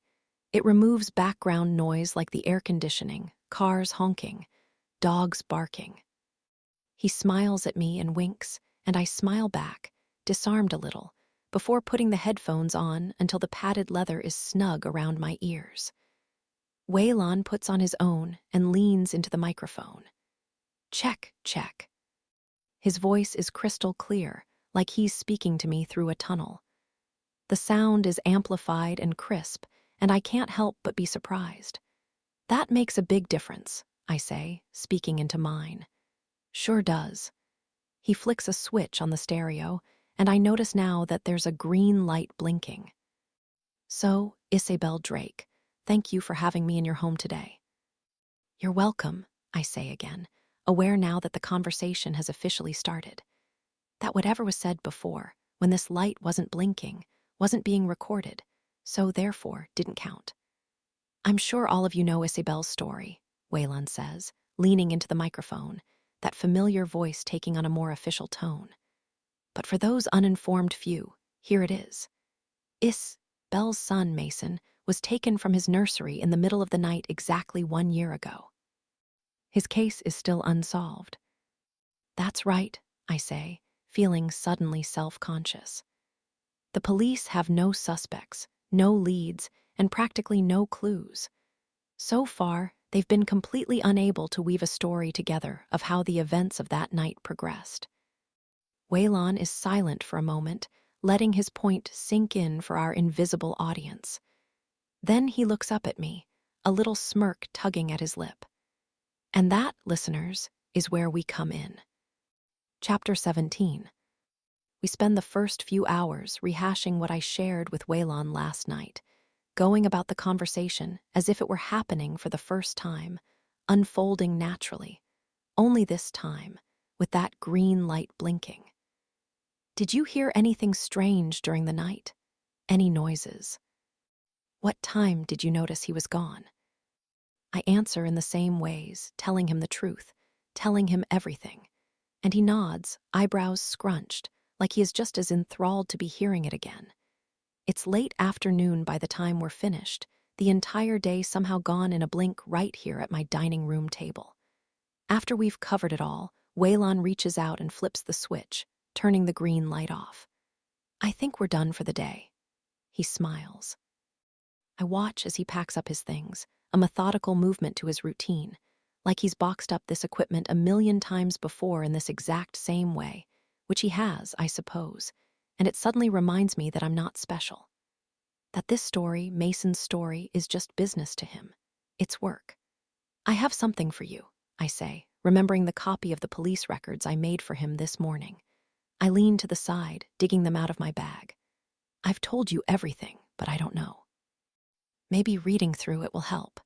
It removes background noise like the air conditioning, cars honking, dogs barking. He smiles at me and winks, and I smile back, disarmed a little, before putting the headphones on until the padded leather is snug around my ears. Waylon puts on his own and leans into the microphone. Check, check. His voice is crystal clear, like he's speaking to me through a tunnel. The sound is amplified and crisp, and I can't help but be surprised. That makes a big difference, I say, speaking into mine. Sure does. He flicks a switch on the stereo, and I notice now that there's a green light blinking. So, Isabel Drake, thank you for having me in your home today. You're welcome, I say again, aware now that the conversation has officially started. That whatever was said before, when this light wasn't blinking, wasn't being recorded, so therefore didn't count. I'm sure all of you know Isabel's story, Waylon says, leaning into the microphone, that familiar voice taking on a more official tone. But for those uninformed few, here it is. Isabel's son, Mason, was taken from his nursery in the middle of the night exactly 1 year ago. His case is still unsolved. That's right, I say, feeling suddenly self-conscious. The police have no suspects, no leads, and practically no clues. So far, they've been completely unable to weave a story together of how the events of that night progressed. Waylon is silent for a moment, letting his point sink in for our invisible audience. Then he looks up at me, a little smirk tugging at his lip. And that, listeners, is where we come in. Chapter 17. We spend the first few hours rehashing what I shared with Waylon last night, going about the conversation as if it were happening for the first time, unfolding naturally, only this time, with that green light blinking. Did you hear anything strange during the night? Any noises? What time did you notice he was gone? I answer in the same ways, telling him the truth, telling him everything. And he nods, eyebrows scrunched, like he is just as enthralled to be hearing it again. It's late afternoon by the time we're finished, the entire day somehow gone in a blink right here at my dining room table. After we've covered it all, Waylon reaches out and flips the switch, turning the green light off. I think we're done for the day. He smiles. I watch as he packs up his things, a methodical movement to his routine, like he's boxed up this equipment a million times before in this exact same way, which he has, I suppose, and it suddenly reminds me that I'm not special. That this story, Mason's story, is just business to him. It's work. I have something for you, I say, remembering the copy of the police records I made for him this morning. I lean to the side, digging them out of my bag. I've told you everything, but I don't know. Maybe reading through it will help.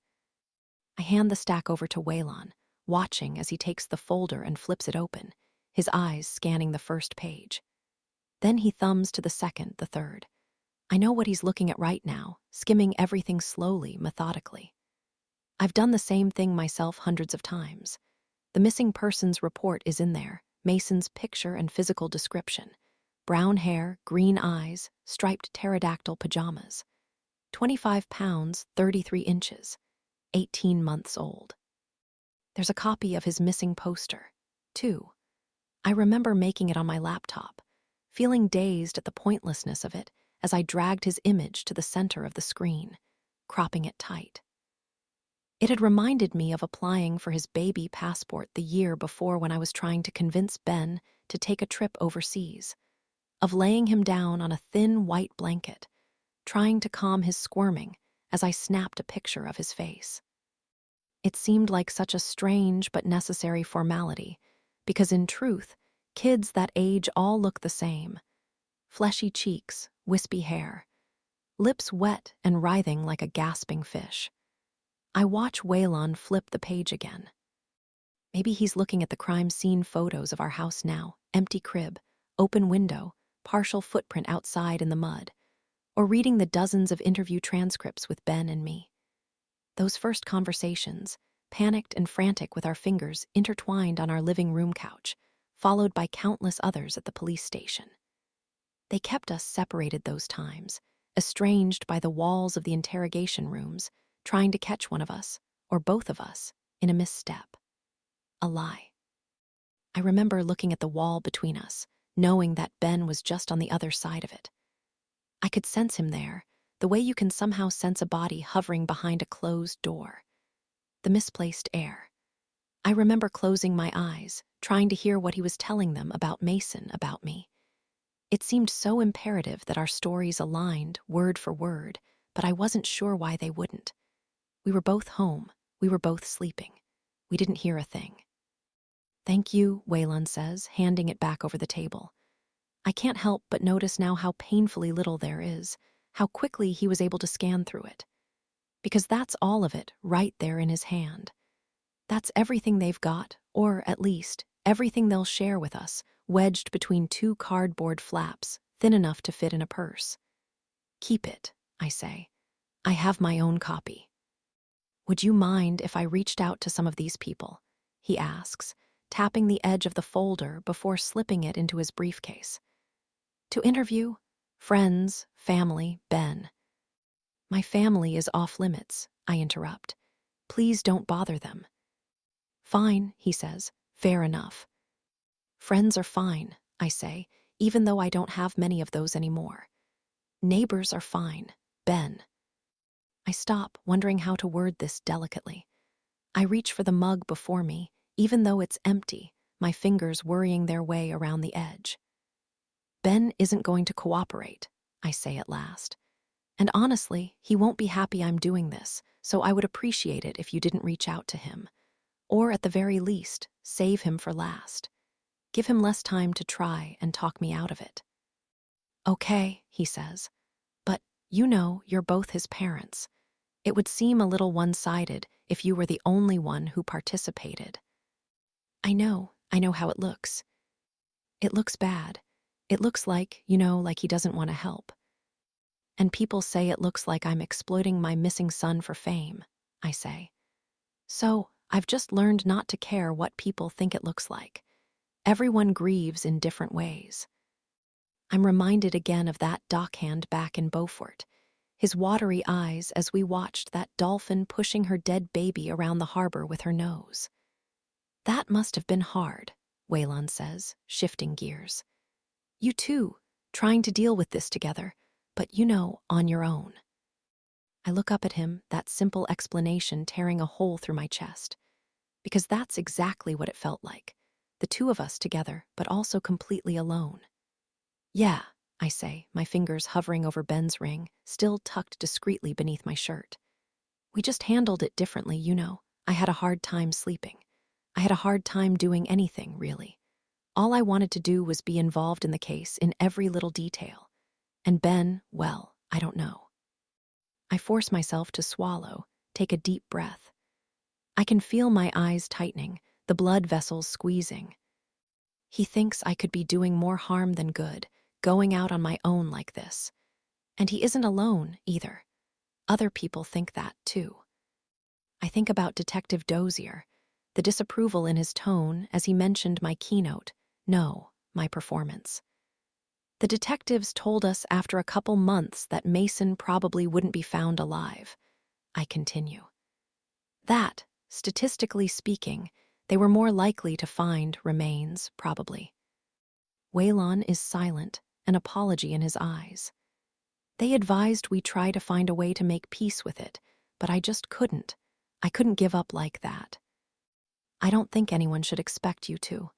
I hand the stack over to Waylon, watching as he takes the folder and flips it open, his eyes scanning the first page. Then he thumbs to the second, the third. I know what he's looking at right now, skimming everything slowly, methodically. I've done the same thing myself hundreds of times. The missing persons report is in there, Mason's picture and physical description. Brown hair, green eyes, striped pterodactyl pajamas. 25 pounds, 33 inches, 18 months old. There's a copy of his missing poster, too. I remember making it on my laptop, feeling dazed at the pointlessness of it as I dragged his image to the center of the screen, cropping it tight. It had reminded me of applying for his baby passport the year before when I was trying to convince Ben to take a trip overseas, of laying him down on a thin white blanket, trying to calm his squirming as I snapped a picture of his face. It seemed like such a strange but necessary formality, because in truth, kids that age all look the same. Fleshy cheeks, wispy hair, lips wet and writhing like a gasping fish. I watch Waylon flip the page again. Maybe he's looking at the crime scene photos of our house now, empty crib, open window, partial footprint outside in the mud, or reading the dozens of interview transcripts with Ben and me. Those first conversations, panicked and frantic with our fingers intertwined on our living room couch, followed by countless others at the police station. They kept us separated those times, estranged by the walls of the interrogation rooms, trying to catch one of us, or both of us, in a misstep. A lie. I remember looking at the wall between us, knowing that Ben was just on the other side of it. I could sense him there, the way you can somehow sense a body hovering behind a closed door. The misplaced air. I remember closing my eyes, trying to hear what he was telling them about Mason, about me. It seemed so imperative that our stories aligned, word for word, but I wasn't sure why they wouldn't. We were both home. We were both sleeping. We didn't hear a thing. Thank you, Waylon says, handing it back over the table. I can't help but notice now how painfully little there is, how quickly he was able to scan through it. Because that's all of it, right there in his hand. That's everything they've got, or at least, everything they'll share with us, wedged between two cardboard flaps, thin enough to fit in a purse. Keep it, I say. I have my own copy. Would you mind if I reached out to some of these people? He asks, tapping the edge of the folder before slipping it into his briefcase. To interview? Friends, family, Ben. My family is off limits, I interrupt. Please don't bother them. Fine, he says. Fair enough. Friends are fine, I say, even though I don't have many of those anymore. Neighbors are fine. Ben. I stop, wondering how to word this delicately. I reach for the mug before me, even though it's empty, my fingers worrying their way around the edge. Ben isn't going to cooperate, I say at last. And honestly, he won't be happy I'm doing this, so I would appreciate it if you didn't reach out to him. Or at the very least, save him for last. Give him less time to try and talk me out of it. Okay, he says. But, you know, you're both his parents. It would seem a little one-sided if you were the only one who participated. I know how it looks. It looks bad. It looks like, like he doesn't want to help. And people say it looks like I'm exploiting my missing son for fame, I say. So, I've just learned not to care what people think it looks like. Everyone grieves in different ways. I'm reminded again of that dockhand back in Beaufort, his watery eyes as we watched that dolphin pushing her dead baby around the harbor with her nose. That must have been hard, Waylon says, shifting gears. You too, trying to deal with this together, but on your own. I look up at him, that simple explanation tearing a hole through my chest. Because that's exactly what it felt like. The two of us together, but also completely alone. Yeah, I say, my fingers hovering over Ben's ring, still tucked discreetly beneath my shirt. We just handled it differently, I had a hard time sleeping. I had a hard time doing anything, really. All I wanted to do was be involved in the case in every little detail. And Ben, well, I don't know. I force myself to swallow, take a deep breath. I can feel my eyes tightening, the blood vessels squeezing. He thinks I could be doing more harm than good, going out on my own like this. And he isn't alone, either. Other people think that, too. I think about Detective Dozier, the disapproval in his tone as he mentioned my keynote, no, my performance. The detectives told us after a couple months that Mason probably wouldn't be found alive. I continue. That, statistically speaking, they were more likely to find remains, probably. Waylon is silent, an apology in his eyes. They advised we try to find a way to make peace with it, but I just couldn't. I couldn't give up like that. I don't think anyone should expect you to.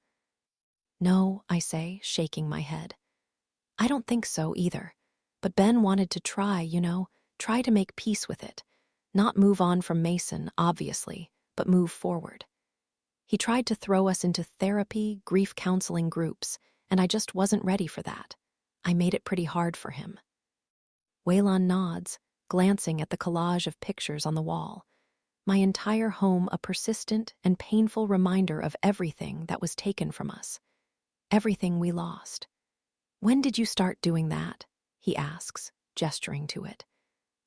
No, I say, shaking my head. I don't think so either. But Ben wanted to try, try to make peace with it. Not move on from Mason, obviously, but move forward. He tried to throw us into therapy, grief counseling groups, and I just wasn't ready for that. I made it pretty hard for him. Waylon nods, glancing at the collage of pictures on the wall. My entire home a persistent and painful reminder of everything that was taken from us. Everything we lost. When did you start doing that? He asks, gesturing to it.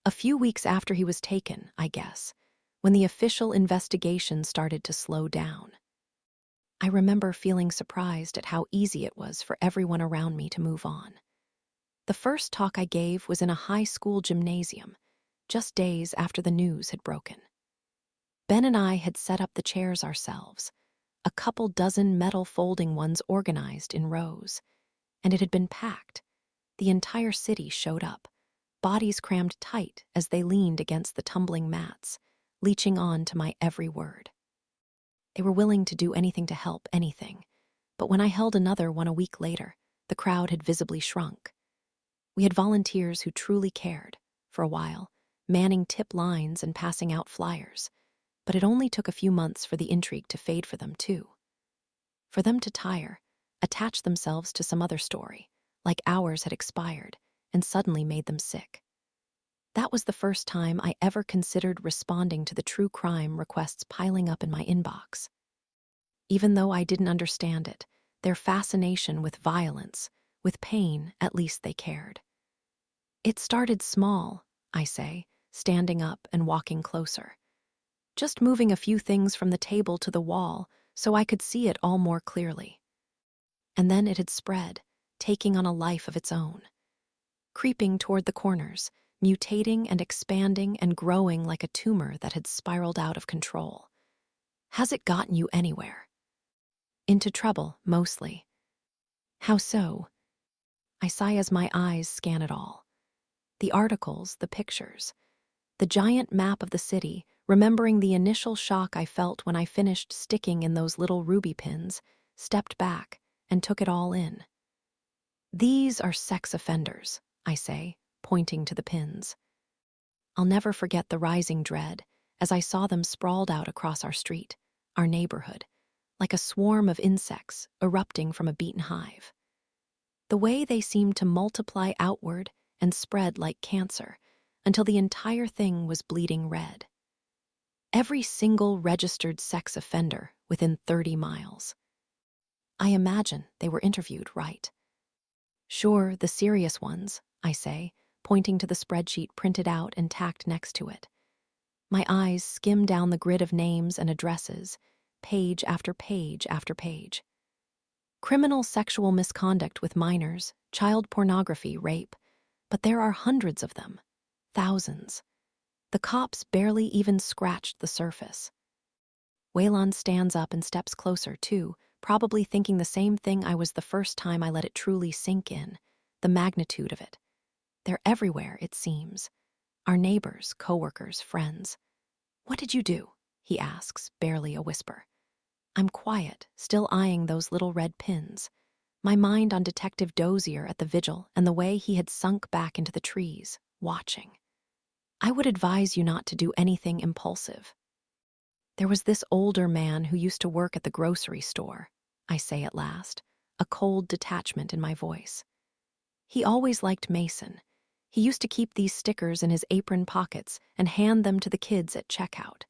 A few weeks after he was taken, I guess, when the official investigation started to slow down. I remember feeling surprised at how easy it was for everyone around me to move on. The first talk I gave was in a high school gymnasium, just days after the news had broken. Ben and I had set up the chairs ourselves, a couple dozen metal folding ones organized in rows, and it had been packed. The entire city showed up, bodies crammed tight as they leaned against the tumbling mats, leeching on to my every word. They were willing to do anything to help, anything. But when I held another one a week later, the crowd had visibly shrunk. We had volunteers who truly cared, for a while, manning tip lines and passing out flyers. But it only took a few months for the intrigue to fade for them, too. For them to tire, attach themselves to some other story, like ours had expired, and suddenly made them sick. That was the first time I ever considered responding to the true crime requests piling up in my inbox. Even though I didn't understand it, their fascination with violence, with pain, at least they cared. It started small, I say, standing up and walking closer. Just moving a few things from the table to the wall so I could see it all more clearly. And then it had spread, taking on a life of its own. Creeping toward the corners, mutating and expanding and growing like a tumor that had spiraled out of control. Has it gotten you anywhere? Into trouble, mostly. How so? I sigh as my eyes scan it all. The articles, the pictures, the giant map of the city, remembering the initial shock I felt when I finished sticking in those little ruby pins, stepped back and took it all in. These are sex offenders, I say, pointing to the pins. I'll never forget the rising dread as I saw them sprawled out across our street, our neighborhood, like a swarm of insects erupting from a beaten hive. The way they seemed to multiply outward and spread like cancer until the entire thing was bleeding red. Every single registered sex offender within 30 miles. I imagine they were interviewed, right? Sure, the serious ones, I say, pointing to the spreadsheet printed out and tacked next to it. My eyes skim down the grid of names and addresses, page after page after page. Criminal sexual misconduct with minors, child pornography, rape. But there are hundreds of them. Thousands. The cops barely even scratched the surface. Waylon stands up and steps closer, too, probably thinking the same thing I was the first time I let it truly sink in, the magnitude of it. They're everywhere, it seems. Our neighbors, coworkers, friends. "What did you do?" he asks, barely a whisper. I'm quiet, still eyeing those little red pins, my mind on Detective Dozier at the vigil and the way he had sunk back into the trees, watching. "I would advise you not to do anything impulsive." "There was this older man who used to work at the grocery store," I say at last, a cold detachment in my voice. "He always liked Mason. He used to keep these stickers in his apron pockets and hand them to the kids at checkout.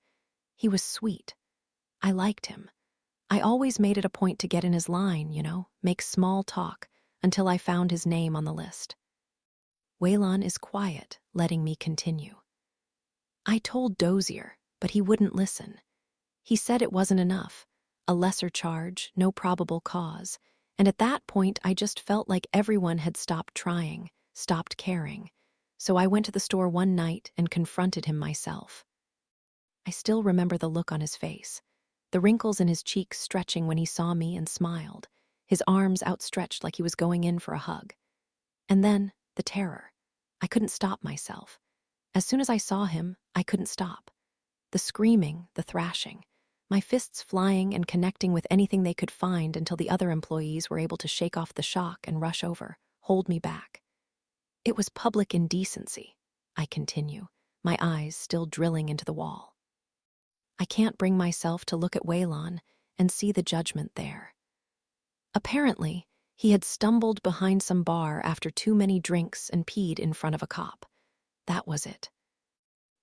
He was sweet. I liked him. I always made it a point to get in his line, make small talk, until I found his name on the list." Waylon is quiet, letting me continue. "I told Dozier, but he wouldn't listen. He said it wasn't enough, a lesser charge, no probable cause, and at that point I just felt like everyone had stopped trying, stopped caring. So I went to the store one night and confronted him myself." I still remember the look on his face, the wrinkles in his cheeks stretching when he saw me and smiled, his arms outstretched like he was going in for a hug. And then, the terror. I couldn't stop myself. As soon as I saw him, I couldn't stop. The screaming, the thrashing, my fists flying and connecting with anything they could find until the other employees were able to shake off the shock and rush over, hold me back. "It was public indecency," I continue, my eyes still drilling into the wall. I can't bring myself to look at Waylon and see the judgment there. Apparently, he had stumbled behind some bar after too many drinks and peed in front of a cop. That was it.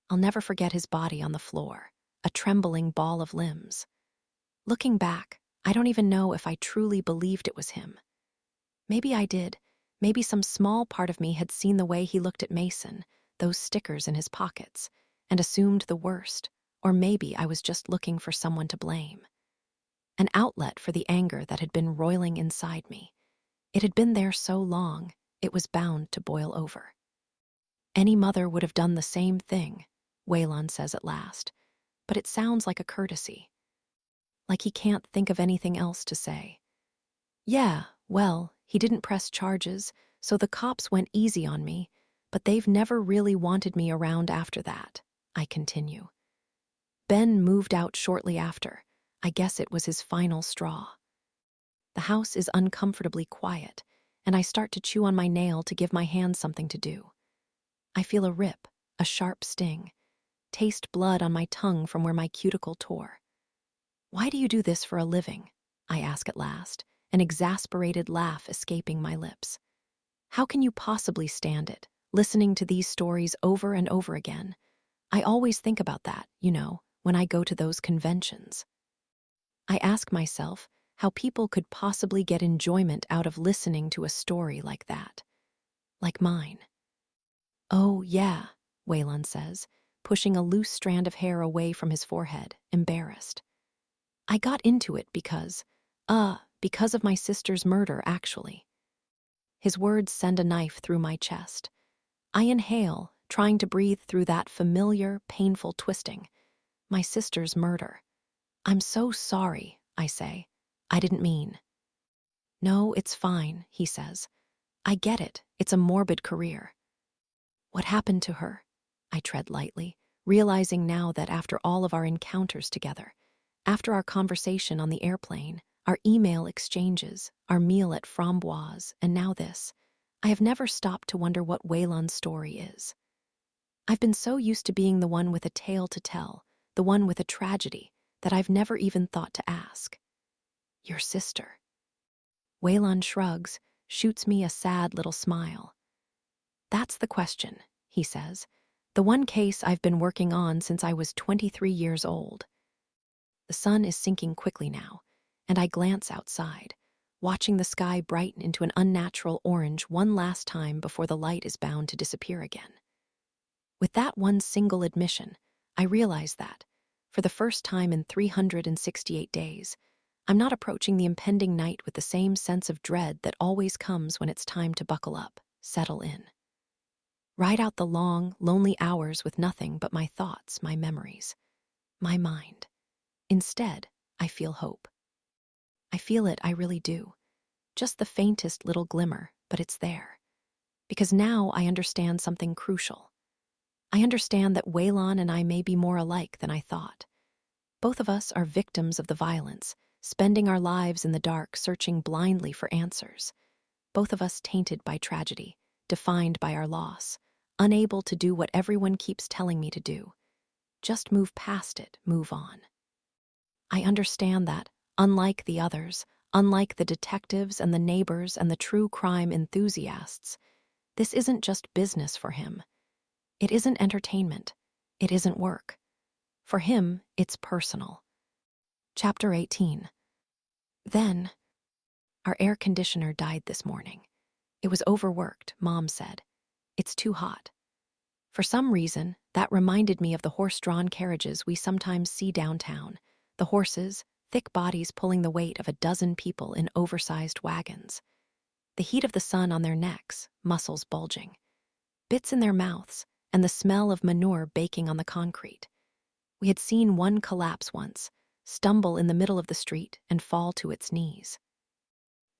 I'll never forget his body on the floor, a trembling ball of limbs. Looking back, I don't even know if I truly believed it was him. Maybe I did. Maybe some small part of me had seen the way he looked at Mason, those stickers in his pockets, and assumed the worst. Or maybe I was just looking for someone to blame. An outlet for the anger that had been roiling inside me. It had been there so long, it was bound to boil over. "Any mother would have done the same thing," Waylon says at last, but it sounds like a courtesy. Like he can't think of anything else to say. "Yeah, well, he didn't press charges, so the cops went easy on me, but they've never really wanted me around after that," I continue. "Ben moved out shortly after. I guess it was his final straw." The house is uncomfortably quiet, and I start to chew on my nail to give my hand something to do. I feel a rip, a sharp sting, taste blood on my tongue from where my cuticle tore. "Why do you do this for a living?" I ask at last, an exasperated laugh escaping my lips. "How can you possibly stand it, listening to these stories over and over again? I always think about that, when I go to those conventions. I ask myself how people could possibly get enjoyment out of listening to a story like that. Like mine." "Oh, yeah," Waylon says, pushing a loose strand of hair away from his forehead, embarrassed. "I got into it because of my sister's murder, actually." His words send a knife through my chest. I inhale, trying to breathe through that familiar, painful twisting. My sister's murder. "I'm so sorry," I say. "I didn't mean." "No, it's fine," he says. "I get it. It's a morbid career." "What happened to her?" I tread lightly, realizing now that after all of our encounters together, after our conversation on the airplane, our email exchanges, our meal at Framboise, and now this, I have never stopped to wonder what Waylon's story is. I've been so used to being the one with a tale to tell, the one with a tragedy, that I've never even thought to ask. "Your sister?" Waylon shrugs, shoots me a sad little smile. "That's the question," he says. "The one case I've been working on since I was 23 years old." The sun is sinking quickly now, and I glance outside, watching the sky brighten into an unnatural orange one last time before the light is bound to disappear again. With that one single admission, I realize that, for the first time in 368 days, I'm not approaching the impending night with the same sense of dread that always comes when it's time to buckle up, settle in. Ride out the long, lonely hours with nothing but my thoughts, my memories, my mind. Instead, I feel hope. I feel it, I really do. Just the faintest little glimmer, but it's there. Because now I understand something crucial. I understand that Waylon and I may be more alike than I thought. Both of us are victims of the violence, spending our lives in the dark searching blindly for answers. Both of us tainted by tragedy, defined by our loss, unable to do what everyone keeps telling me to do. Just move past it, move on. I understand that, unlike the others, unlike the detectives and the neighbors and the true crime enthusiasts, this isn't just business for him. It isn't entertainment. It isn't work. For him, it's personal. Chapter 18. Then, our air conditioner died this morning. It was overworked, Mom said. It's too hot. For some reason, that reminded me of the horse-drawn carriages we sometimes see downtown. The horses, thick bodies pulling the weight of a dozen people in oversized wagons. The heat of the sun on their necks, muscles bulging. Bits in their mouths, and the smell of manure baking on the concrete. We had seen one collapse once, stumble in the middle of the street and fall to its knees.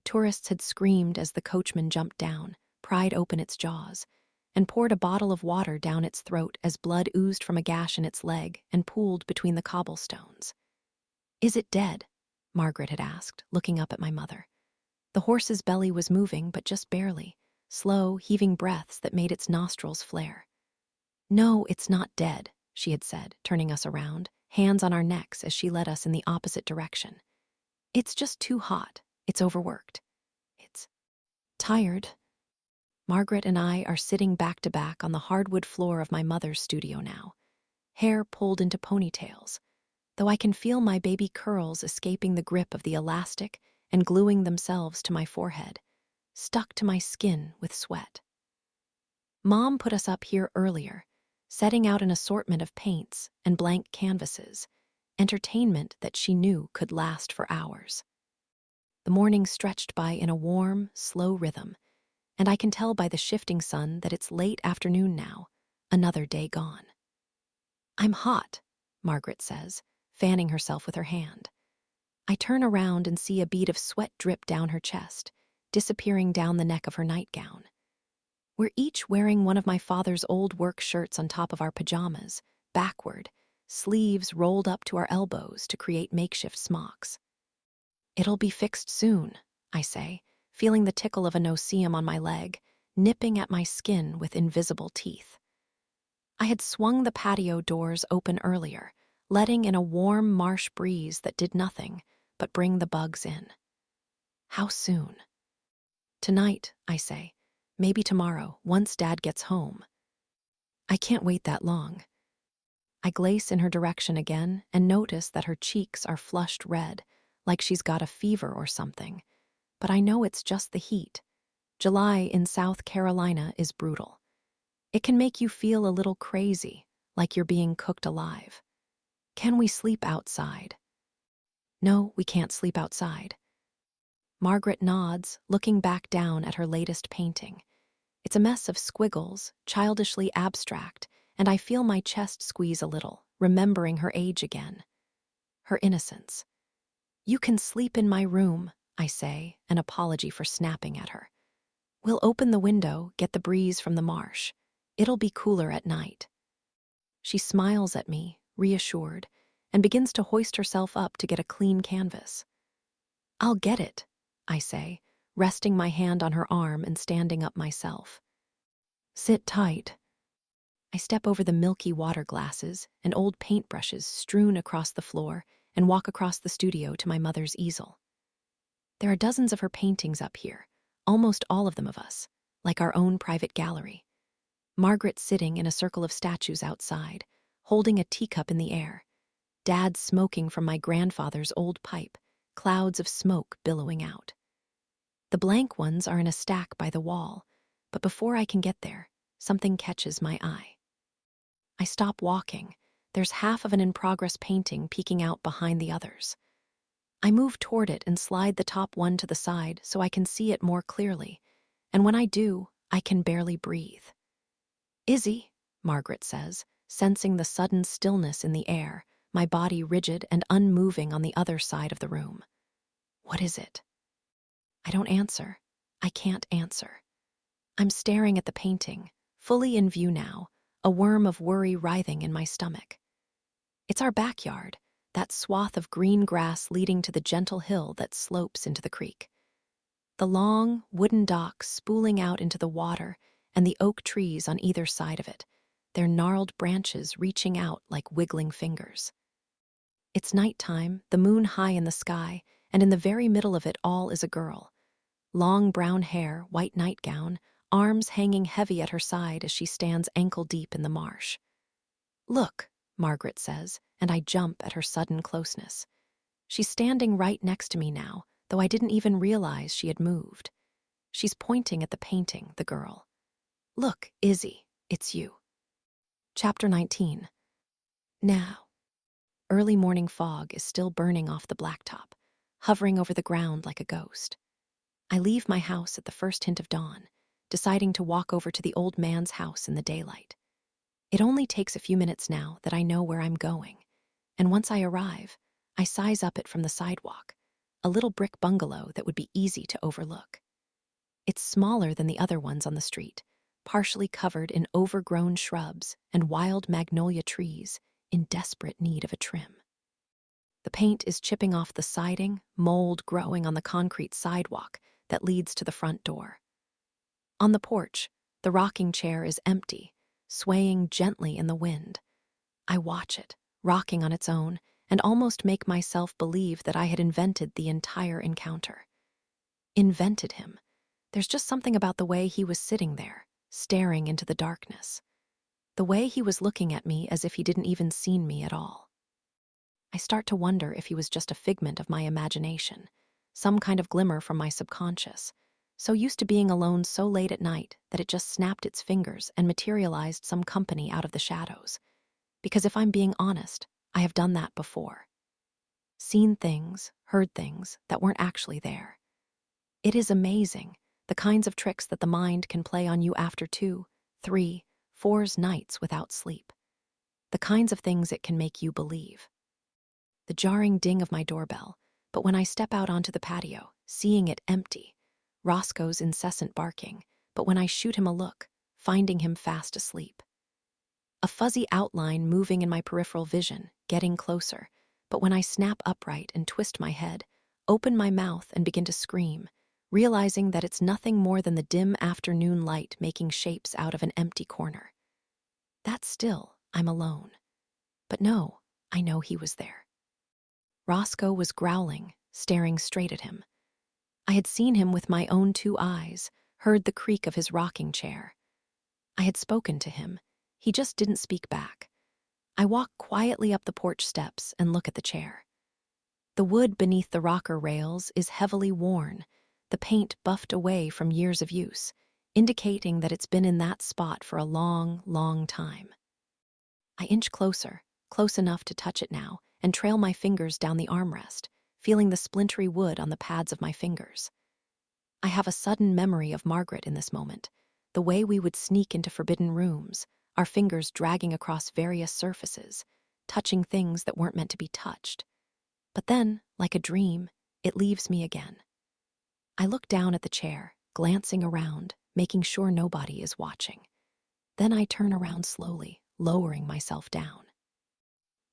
Tourists had screamed as the coachman jumped down, pried open its jaws, and poured a bottle of water down its throat as blood oozed from a gash in its leg and pooled between the cobblestones. "Is it dead?" Margaret had asked, looking up at my mother. The horse's belly was moving, but just barely, slow, heaving breaths that made its nostrils flare. "No, it's not dead," she had said, turning us around, hands on our necks as she led us in the opposite direction. "It's just too hot. It's overworked. It's tired." Margaret and I are sitting back to back on the hardwood floor of my mother's studio now, hair pulled into ponytails, though I can feel my baby curls escaping the grip of the elastic and gluing themselves to my forehead, stuck to my skin with sweat. Mom put us up here earlier, setting out an assortment of paints and blank canvases, entertainment that she knew could last for hours. The morning stretched by in a warm, slow rhythm, and I can tell by the shifting sun that it's late afternoon now, another day gone. "I'm hot," Margaret says, fanning herself with her hand. I turn around and see a bead of sweat drip down her chest, disappearing down the neck of her nightgown. We're each wearing one of my father's old work shirts on top of our pajamas, backward, sleeves rolled up to our elbows to create makeshift smocks. "It'll be fixed soon," I say, feeling the tickle of a no-see-um on my leg, nipping at my skin with invisible teeth. I had swung the patio doors open earlier, letting in a warm marsh breeze that did nothing but bring the bugs in. How soon? "Tonight," I say. "Maybe tomorrow, once Dad gets home." "I can't wait that long." I glace in her direction again and notice that her cheeks are flushed red, like she's got a fever or something. But I know it's just the heat. July in South Carolina is brutal. It can make you feel a little crazy, like you're being cooked alive. "Can we sleep outside?" "No, we can't sleep outside." Margaret nods, looking back down at her latest painting. It's a mess of squiggles, childishly abstract, and I feel my chest squeeze a little, remembering her age again. Her innocence. "You can sleep in my room," I say, an apology for snapping at her. "We'll open the window, get the breeze from the marsh. It'll be cooler at night." She smiles at me, reassured, and begins to hoist herself up to get a clean canvas. "I'll get it," I say, resting my hand on her arm and standing up myself. "Sit tight." I step over the milky water glasses and old paintbrushes strewn across the floor and walk across the studio to my mother's easel. There are dozens of her paintings up here, almost all of them of us, like our own private gallery. Margaret sitting in a circle of statues outside, holding a teacup in the air. Dad smoking from my grandfather's old pipe, clouds of smoke billowing out. The blank ones are in a stack by the wall, but before I can get there, something catches my eye. I stop walking. There's half of an in-progress painting peeking out behind the others. I move toward it and slide the top one to the side so I can see it more clearly, and when I do, I can barely breathe. "Izzy," Margaret says, sensing the sudden stillness in the air, my body rigid and unmoving on the other side of the room. "What is it?" I don't answer. I can't answer. I'm staring at the painting, fully in view now, a worm of worry writhing in my stomach. It's our backyard, that swath of green grass leading to the gentle hill that slopes into the creek. The long, wooden docks spooling out into the water and the oak trees on either side of it, their gnarled branches reaching out like wiggling fingers. It's nighttime, the moon high in the sky, and in the very middle of it all is a girl. Long brown hair, white nightgown, arms hanging heavy at her side as she stands ankle-deep in the marsh. "Look," Margaret says, and I jump at her sudden closeness. She's standing right next to me now, though I didn't even realize she had moved. She's pointing at the painting, the girl. "Look, Izzy, it's you." Chapter 19. Now. Early morning fog is still burning off the blacktop, hovering over the ground like a ghost. I leave my house at the first hint of dawn, deciding to walk over to the old man's house in the daylight. It only takes a few minutes now that I know where I'm going, and once I arrive, I size up it from the sidewalk, a little brick bungalow that would be easy to overlook. It's smaller than the other ones on the street, partially covered in overgrown shrubs and wild magnolia trees in desperate need of a trim. The paint is chipping off the siding, mold growing on the concrete sidewalk that leads to the front door. On the porch, the rocking chair is empty, swaying gently in the wind. I watch it, rocking on its own, and almost make myself believe that I had invented the entire encounter. Invented him. There's just something about the way he was sitting there, staring into the darkness. The way he was looking at me as if he didn't even seen me at all. I start to wonder if he was just a figment of my imagination, some kind of glimmer from my subconscious, so used to being alone so late at night that it just snapped its fingers and materialized some company out of the shadows. Because if I'm being honest, I have done that before. Seen things, heard things that weren't actually there. It is amazing, the kinds of tricks that the mind can play on you after 2, 3, 4 nights without sleep. The kinds of things it can make you believe. The jarring ding of my doorbell, but when I step out onto the patio, seeing it empty, Roscoe's incessant barking, but when I shoot him a look, finding him fast asleep. A fuzzy outline moving in my peripheral vision, getting closer, but when I snap upright and twist my head, open my mouth and begin to scream, realizing that it's nothing more than the dim afternoon light making shapes out of an empty corner. That still, I'm alone. But no, I know he was there. Roscoe was growling, staring straight at him. I had seen him with my own 2 eyes, heard the creak of his rocking chair. I had spoken to him. He just didn't speak back. I walk quietly up the porch steps and look at the chair. The wood beneath the rocker rails is heavily worn, the paint buffed away from years of use, indicating that it's been in that spot for a long, long time. I inch closer, close enough to touch it now, and trail my fingers down the armrest, feeling the splintery wood on the pads of my fingers. I have a sudden memory of Margaret in this moment, the way we would sneak into forbidden rooms, our fingers dragging across various surfaces, touching things that weren't meant to be touched. But then, like a dream, it leaves me again. I look down at the chair, glancing around, making sure nobody is watching. Then I turn around slowly, lowering myself down.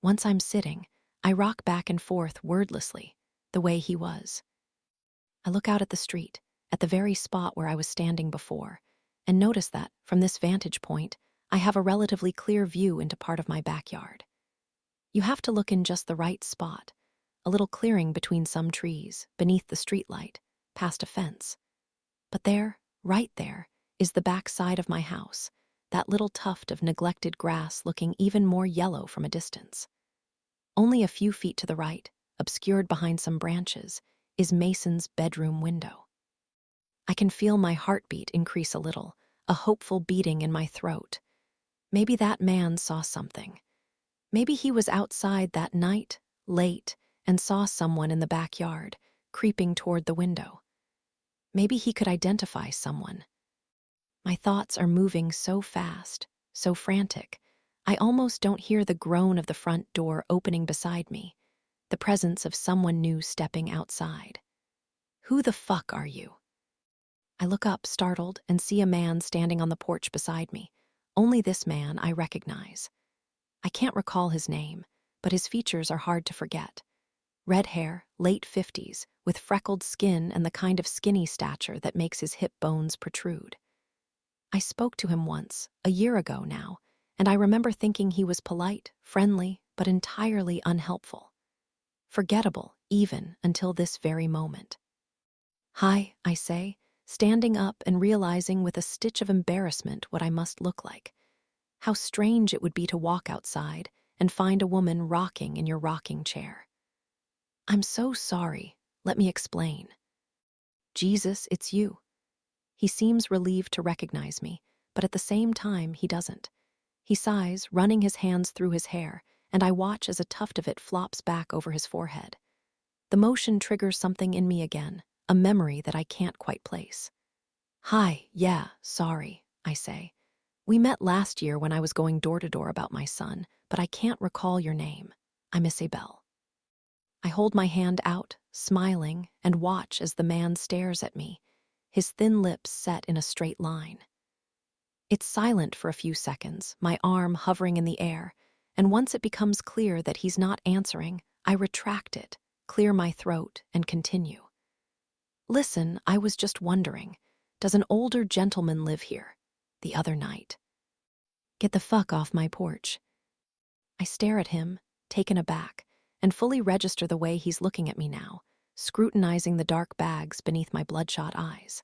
Once I'm sitting, I rock back and forth wordlessly, the way he was. I look out at the street, at the very spot where I was standing before, and notice that, from this vantage point, I have a relatively clear view into part of my backyard. You have to look in just the right spot, a little clearing between some trees, beneath the streetlight, past a fence. But there, right there, is the back side of my house, that little tuft of neglected grass looking even more yellow from a distance. Only a few feet to the right, obscured behind some branches, is Mason's bedroom window. I can feel my heartbeat increase a little, a hopeful beating in my throat. Maybe that man saw something. Maybe he was outside that night, late, and saw someone in the backyard, creeping toward the window. Maybe he could identify someone. My thoughts are moving so fast, so frantic, I almost don't hear the groan of the front door opening beside me, the presence of someone new stepping outside. Who the fuck are you? I look up, startled, and see a man standing on the porch beside me. Only this man I recognize. I can't recall his name, but his features are hard to forget. Red hair, late 50s, with freckled skin and the kind of skinny stature that makes his hip bones protrude. I spoke to him once, a year ago now, and I remember thinking he was polite, friendly, but entirely unhelpful. Forgettable, even until this very moment. "Hi," I say, standing up and realizing with a stitch of embarrassment what I must look like. How strange it would be to walk outside and find a woman rocking in your rocking chair. "I'm so sorry. Let me explain." "Jesus, it's you." He seems relieved to recognize me, but at the same time he doesn't. He sighs, running his hands through his hair, and I watch as a tuft of it flops back over his forehead. The motion triggers something in me again, a memory that I can't quite place. "Hi, yeah, sorry," I say. "We met last year when I was going door to door about my son, but I can't recall your name. I'm Isabel." I hold my hand out, smiling, and watch as the man stares at me, his thin lips set in a straight line. It's silent for a few seconds, my arm hovering in the air, and once it becomes clear that he's not answering, I retract it, clear my throat, and continue. "Listen, I was just wondering, does an older gentleman live here? The other night." "Get the fuck off my porch." I stare at him, taken aback, and fully register the way he's looking at me now, scrutinizing the dark bags beneath my bloodshot eyes.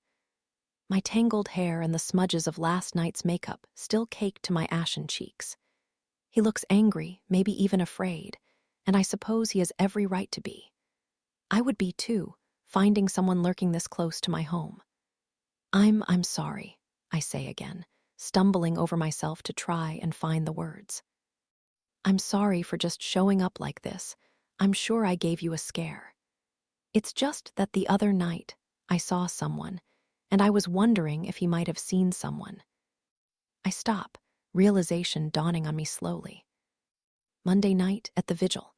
My tangled hair and the smudges of last night's makeup still cake to my ashen cheeks. He looks angry, maybe even afraid, and I suppose he has every right to be. I would be too, finding someone lurking this close to my home. I'm sorry," I say again, stumbling over myself to try and find the words. "I'm sorry for just showing up like this. I'm sure I gave you a scare. It's just that the other night I saw someone, and I was wondering if he might have seen someone." I stop, realization dawning on me slowly. Monday night at the vigil.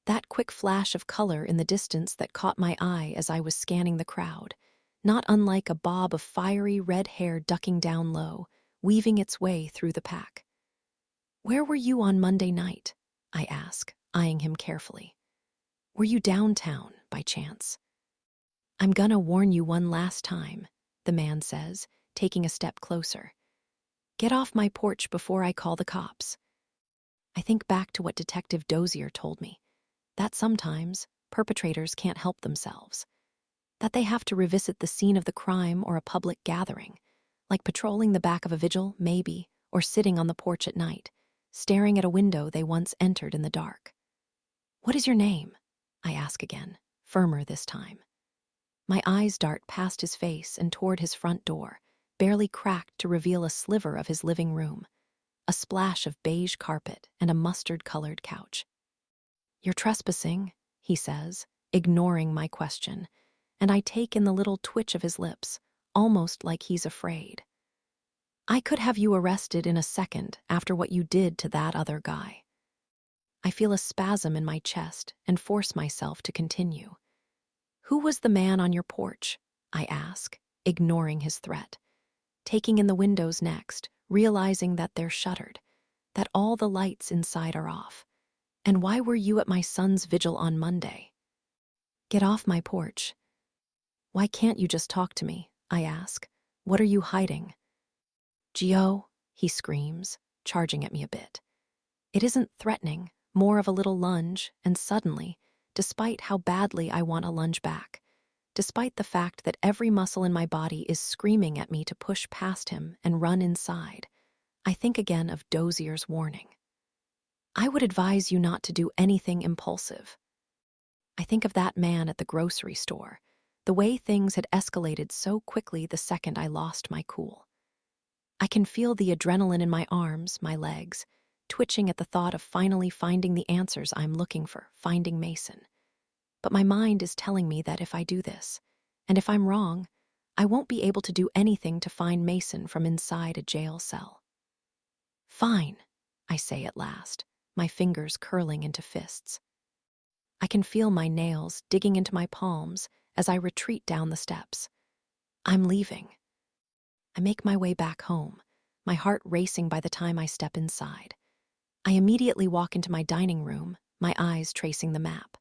That quick flash of color in the distance that caught my eye as I was scanning the crowd, not unlike a bob of fiery red hair ducking down low, weaving its way through the pack. "Where were you on Monday night?" I ask, eyeing him carefully. "Were you downtown, by chance?" "I'm gonna warn you one last time," the man says, taking a step closer. "Get off my porch before I call the cops." I think back to what Detective Dozier told me, that sometimes perpetrators can't help themselves, that they have to revisit the scene of the crime or a public gathering, like patrolling the back of a vigil, maybe, or sitting on the porch at night, staring at a window they once entered in the dark. "What is your name?" I ask again, firmer this time. My eyes dart past his face and toward his front door, barely cracked to reveal a sliver of his living room, a splash of beige carpet and a mustard-colored couch. "You're trespassing," he says, ignoring my question, and I take in the little twitch of his lips, almost like he's afraid. "I could have you arrested in a second after what you did to that other guy." I feel a spasm in my chest and force myself to continue. "Who was the man on your porch?" I ask, ignoring his threat. Taking in the windows next, realizing that they're shuttered, that all the lights inside are off. "And why were you at my son's vigil on Monday?" "Get off my porch." "Why can't you just talk to me?" I ask. "What are you hiding?" "Gio," he screams, charging at me a bit. It isn't threatening, more of a little lunge, and suddenly, despite how badly I want a lunge back, despite the fact that every muscle in my body is screaming at me to push past him and run inside, I think again of Dozier's warning. "I would advise you not to do anything impulsive." I think of that man at the grocery store, the way things had escalated so quickly the second I lost my cool. I can feel the adrenaline in my arms, my legs, twitching at the thought of finally finding the answers I'm looking for, finding Mason. But my mind is telling me that if I do this, and if I'm wrong, I won't be able to do anything to find Mason from inside a jail cell. Fine, I say at last, my fingers curling into fists. I can feel my nails digging into my palms as I retreat down the steps. I'm leaving. I make my way back home, my heart racing by the time I step inside. I immediately walk into my dining room, my eyes tracing the map.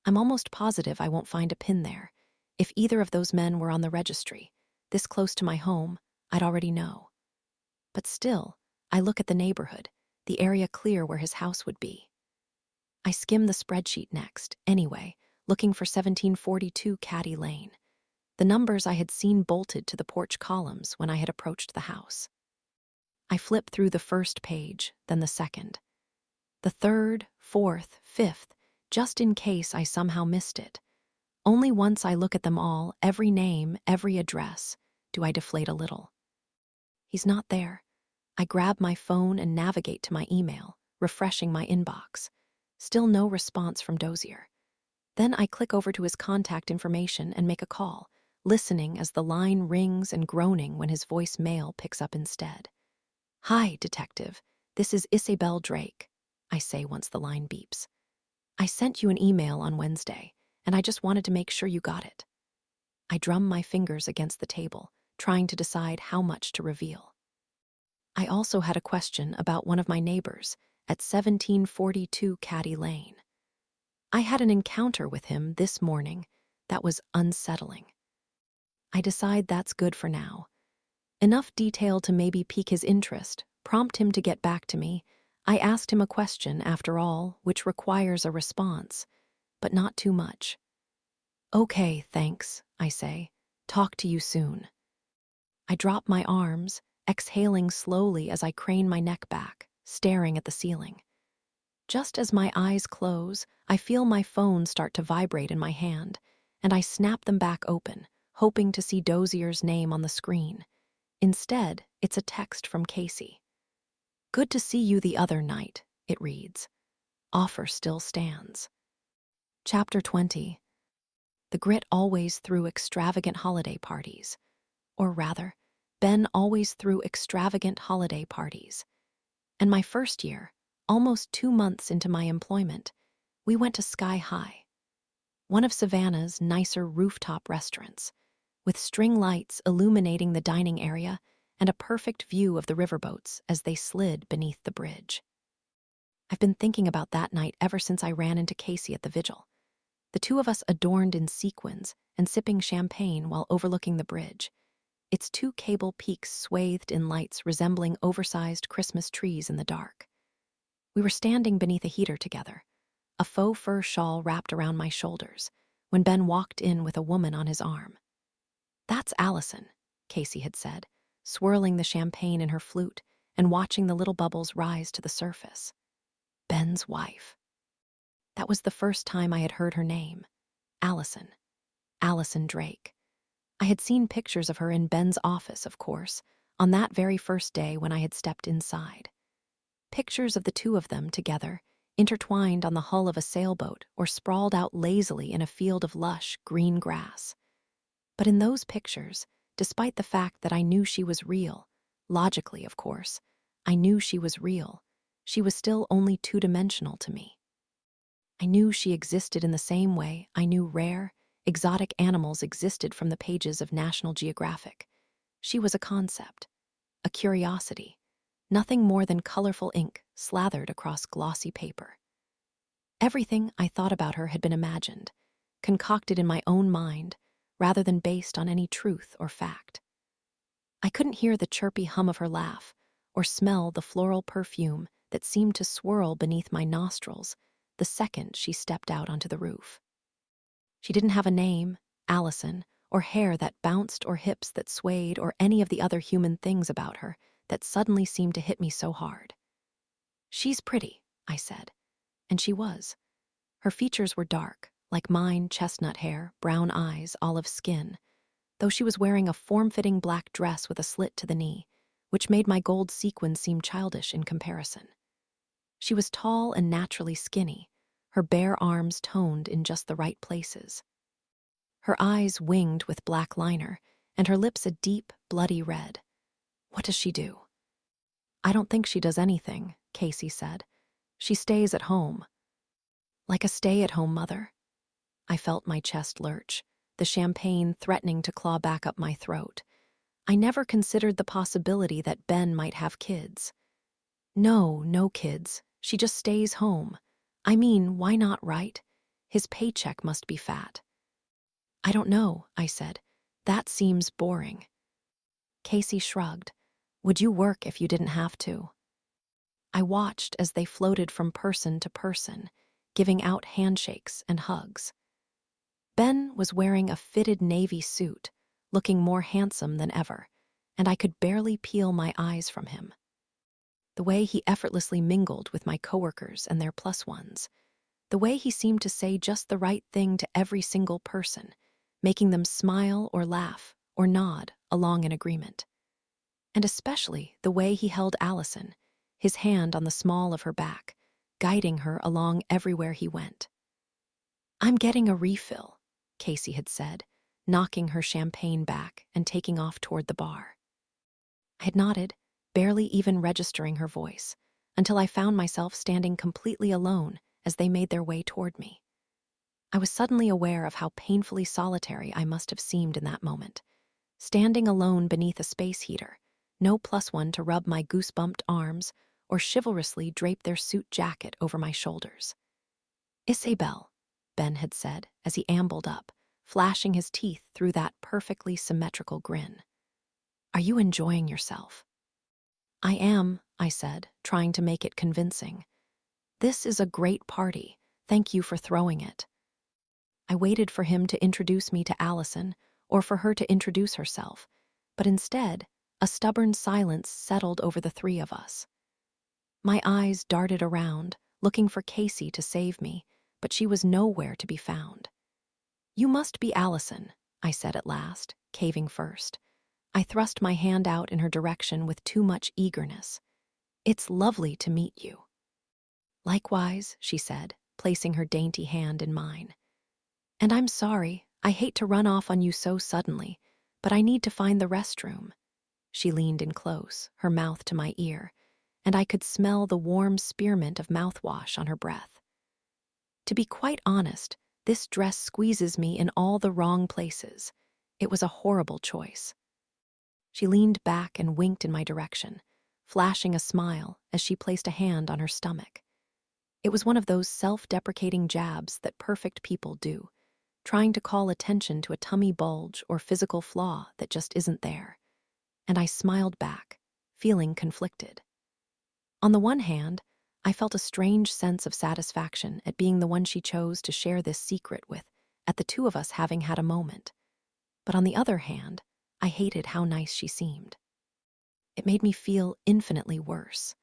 I'm almost positive I won't find a pin there. If either of those men were on the registry, this close to my home, I'd already know. But still, I look at the neighborhood, the area clear where his house would be. I skim the spreadsheet next, anyway, looking for 1742 Caddy Lane, the numbers I had seen bolted to the porch columns when I had approached the house. I flip through the first page, then the second. The third, fourth, fifth, just in case I somehow missed it. Only once I look at them all, every name, every address, do I deflate a little. He's not there. I grab my phone and navigate to my email, refreshing my inbox. Still no response from Dozier. Then I click over to his contact information and make a call, listening as the line rings and groaning when his voicemail picks up instead. "Hi, Detective. This is Isabel Drake," I say once the line beeps. "I sent you an email on Wednesday, and I just wanted to make sure you got it." I drum my fingers against the table, trying to decide how much to reveal. I also had a question about one of my neighbors at 1742 Caddy Lane. I had an encounter with him this morning that was unsettling. I decide that's good for now. Enough detail to maybe pique his interest, prompt him to get back to me. I asked him a question, after all, which requires a response, but not too much. "Okay, thanks," I say. "Talk to you soon." I drop my arms, exhaling slowly as I crane my neck back, staring at the ceiling. Just as my eyes close, I feel my phone start to vibrate in my hand, and I snap them back open, hoping to see Dozier's name on the screen. Instead, it's a text from Casey. "Good to see you the other night," it reads. "Offer still stands." Chapter 20. The Grit always threw extravagant holiday parties. Or rather, Ben always threw extravagant holiday parties. And my first year, almost 2 months into my employment, we went to Sky High, one of Savannah's nicer rooftop restaurants, with string lights illuminating the dining area and a perfect view of the riverboats as they slid beneath the bridge. I've been thinking about that night ever since I ran into Casey at the vigil. The two of us adorned in sequins and sipping champagne while overlooking the bridge, its 2 cable peaks swathed in lights resembling oversized Christmas trees in the dark. We were standing beneath a heater together, a faux fur shawl wrapped around my shoulders, when Ben walked in with a woman on his arm. "That's Allison," Casey had said, swirling the champagne in her flute and watching the little bubbles rise to the surface. Ben's wife. That was the first time I had heard her name. Allison. Allison Drake. I had seen pictures of her in Ben's office, of course, on that very first day when I had stepped inside. Pictures of the two of them together, intertwined on the hull of a sailboat or sprawled out lazily in a field of lush, green grass. But in those pictures, despite the fact that I knew she was real, logically, of course, I knew she was real, she was still only 2-dimensional to me. I knew she existed in the same way I knew rare, exotic animals existed from the pages of National Geographic. She was a concept, a curiosity, nothing more than colorful ink slathered across glossy paper. Everything I thought about her had been imagined, concocted in my own mind, rather than based on any truth or fact. I couldn't hear the chirpy hum of her laugh, or smell the floral perfume that seemed to swirl beneath my nostrils the second she stepped out onto the roof. She didn't have a name, Allison, or hair that bounced or hips that swayed or any of the other human things about her that suddenly seemed to hit me so hard. "She's pretty," I said, and she was. Her features were dark, like mine, chestnut hair, brown eyes, olive skin, though she was wearing a form-fitting black dress with a slit to the knee, which made my gold sequins seem childish in comparison. She was tall and naturally skinny, her bare arms toned in just the right places. Her eyes winged with black liner, and her lips a deep, bloody red. What does she do? I don't think she does anything, Casey said. She stays at home. Like a stay-at-home mother. I felt my chest lurch, the champagne threatening to claw back up my throat. I never considered the possibility that Ben might have kids. No kids. She just stays home. I mean, why not, right? His paycheck must be fat. I don't know, I said. That seems boring. Casey shrugged. Would you work if you didn't have to? I watched as they floated from person to person, giving out handshakes and hugs. Ben was wearing a fitted navy suit, looking more handsome than ever, and I could barely peel my eyes from him. The way he effortlessly mingled with my coworkers and their plus ones, the way he seemed to say just the right thing to every single person, making them smile or laugh or nod along in agreement. And especially the way he held Allison, his hand on the small of her back, guiding her along everywhere he went. I'm getting a refill, Casey had said, knocking her champagne back and taking off toward the bar. I had nodded, barely even registering her voice, until I found myself standing completely alone as they made their way toward me. I was suddenly aware of how painfully solitary I must have seemed in that moment, standing alone beneath a space heater, no plus one to rub my goosebumped arms or chivalrously drape their suit jacket over my shoulders. Isabel, Ben had said as he ambled up, flashing his teeth through that perfectly symmetrical grin. Are you enjoying yourself? I am, I said, trying to make it convincing. This is a great party. Thank you for throwing it. I waited for him to introduce me to Allison or for her to introduce herself, but instead, a stubborn silence settled over the three of us. My eyes darted around, looking for Casey to save me, but she was nowhere to be found. You must be Allison, I said at last, caving first. I thrust my hand out in her direction with too much eagerness. It's lovely to meet you. Likewise, she said, placing her dainty hand in mine. And I'm sorry, I hate to run off on you so suddenly, but I need to find the restroom. She leaned in close, her mouth to my ear, and I could smell the warm spearmint of mouthwash on her breath. To be quite honest, this dress squeezes me in all the wrong places. It was a horrible choice. She leaned back and winked in my direction, flashing a smile as she placed a hand on her stomach. It was one of those self-deprecating jabs that perfect people do, trying to call attention to a tummy bulge or physical flaw that just isn't there. And I smiled back, feeling conflicted. On the one hand, I felt a strange sense of satisfaction at being the one she chose to share this secret with, at the two of us having had a moment. But on the other hand, I hated how nice she seemed. It made me feel infinitely worse.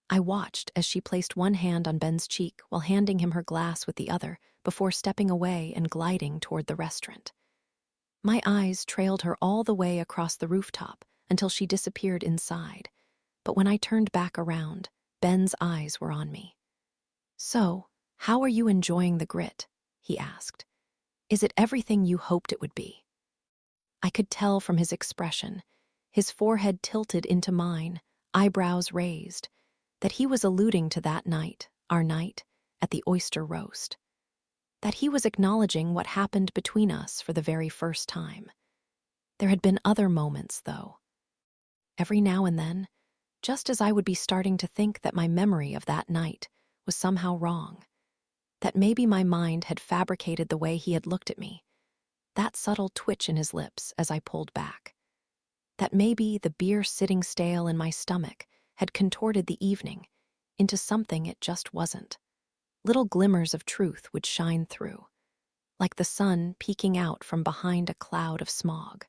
I watched as she placed one hand on Ben's cheek while handing him her glass with the other before stepping away and gliding toward the restaurant. My eyes trailed her all the way across the rooftop until she disappeared inside, but when I turned back around, Ben's eyes were on me. So, how are you enjoying the grit? He asked. Is it everything you hoped it would be? I could tell from his expression, his forehead tilted into mine, eyebrows raised, that he was alluding to that night, our night, at the oyster roast. That he was acknowledging what happened between us for the very first time. There had been other moments, though. Every now and then, just as I would be starting to think that my memory of that night was somehow wrong, that maybe my mind had fabricated the way he had looked at me, that subtle twitch in his lips as I pulled back, that maybe the beer sitting stale in my stomach had contorted the evening into something it just wasn't. Little glimmers of truth would shine through, like the sun peeking out from behind a cloud of smog.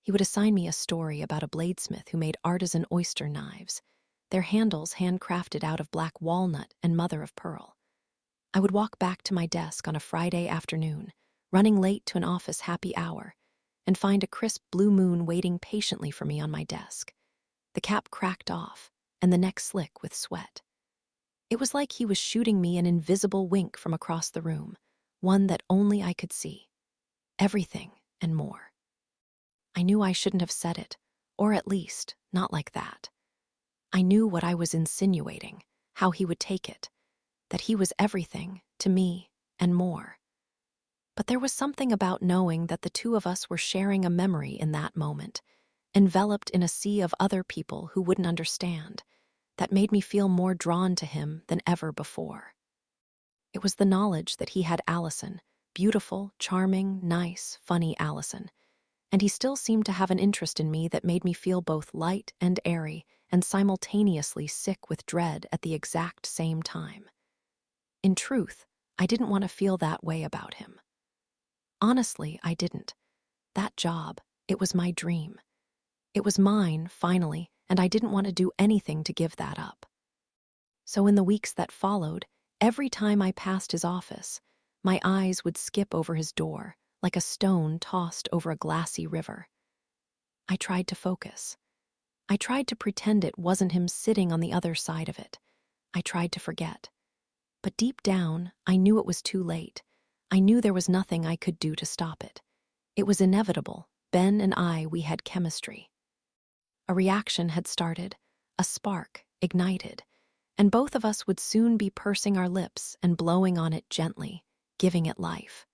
He would assign me a story about a bladesmith who made artisan oyster knives, their handles handcrafted out of black walnut and mother of pearl. I would walk back to my desk on a Friday afternoon, running late to an office happy hour, and find a crisp blue moon waiting patiently for me on my desk, the cap cracked off and the neck slick with sweat. It was like he was shooting me an invisible wink from across the room, one that only I could see. Everything and more. I knew I shouldn't have said it, or at least, not like that. I knew what I was insinuating, how he would take it, that he was everything to me and more. But there was something about knowing that the two of us were sharing a memory in that moment, enveloped in a sea of other people who wouldn't understand, that made me feel more drawn to him than ever before. It was the knowledge that he had Allison, beautiful, charming, nice, funny Allison, and he still seemed to have an interest in me that made me feel both light and airy and simultaneously sick with dread at the exact same time. In truth, I didn't want to feel that way about him. Honestly, I didn't. That job, it was my dream. It was mine, finally, and I didn't want to do anything to give that up. So in the weeks that followed, every time I passed his office, my eyes would skip over his door, like a stone tossed over a glassy river. I tried to focus. I tried to pretend it wasn't him sitting on the other side of it. I tried to forget. But deep down, I knew it was too late. I knew there was nothing I could do to stop it. It was inevitable. Ben and I, we had chemistry. A reaction had started, a spark ignited, and both of us would soon be pursing our lips and blowing on it gently, giving it life.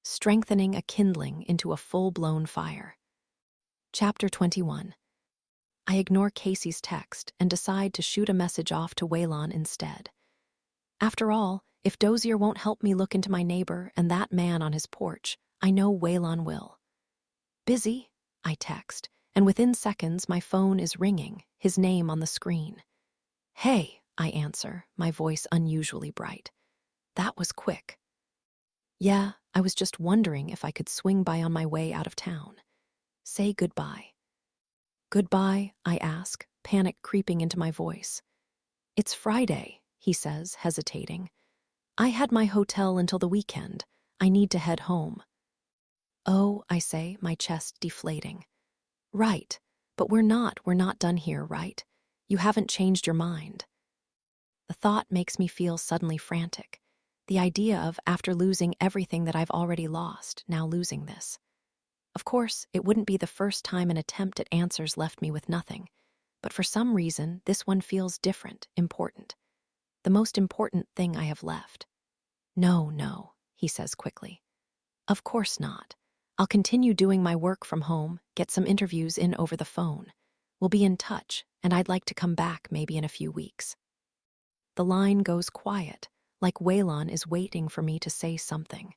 Strengthening a kindling into a full-blown fire. Chapter 21. I ignore Casey's text and decide to shoot a message off to Waylon instead. After all, if Dozier won't help me look into my neighbor and that man on his porch, I know Waylon will. Busy? I text, and within seconds my phone is ringing, his name on the screen. Hey, I answer, my voice unusually bright. That was quick. Yeah, I was just wondering if I could swing by on my way out of town. Say goodbye. Goodbye, I ask, panic creeping into my voice. It's Friday, he says, hesitating. I had my hotel until the weekend. I need to head home. Oh, I say, my chest deflating. Right, but we're not done here, right? You haven't changed your mind. The thought makes me feel suddenly frantic. The idea of, after losing everything that I've already lost, now losing this. Of course, it wouldn't be the first time an attempt at answers left me with nothing, but for some reason, this one feels different, important. The most important thing I have left. No, he says quickly. Of course not. I'll continue doing my work from home, get some interviews in over the phone. We'll be in touch, and I'd like to come back maybe in a few weeks. The line goes quiet, like Waylon is waiting for me to say something.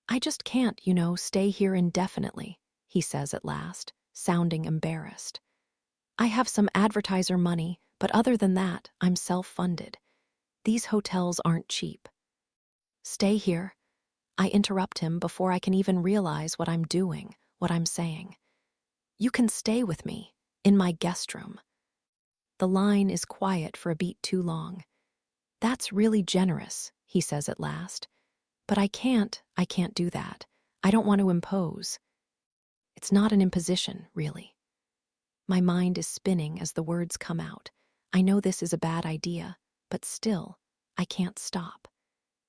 I just can't, stay here indefinitely, he says at last, sounding embarrassed. I have some advertiser money, but other than that, I'm self-funded. These hotels aren't cheap. Stay here. I interrupt him before I can even realize what I'm doing, what I'm saying. You can stay with me, in my guest room. The line is quiet for a beat too long. That's really generous, he says at last. But I can't do that. I don't want to impose. It's not an imposition, really. My mind is spinning as the words come out. I know this is a bad idea, but still, I can't stop.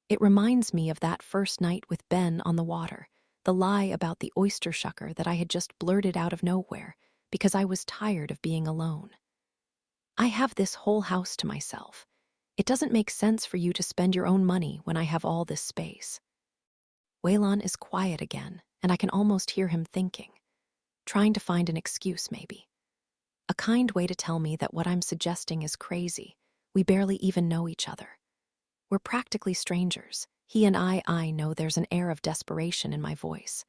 It reminds me of that first night with Ben on the water, the lie about the oyster shucker that I had just blurted out of nowhere because I was tired of being alone. I have this whole house to myself. It doesn't make sense for you to spend your own money when I have all this space. Waylon is quiet again, and I can almost hear him thinking, trying to find an excuse maybe. A kind way to tell me that what I'm suggesting is crazy. We barely even know each other. We're practically strangers. He and I know there's an air of desperation in my voice.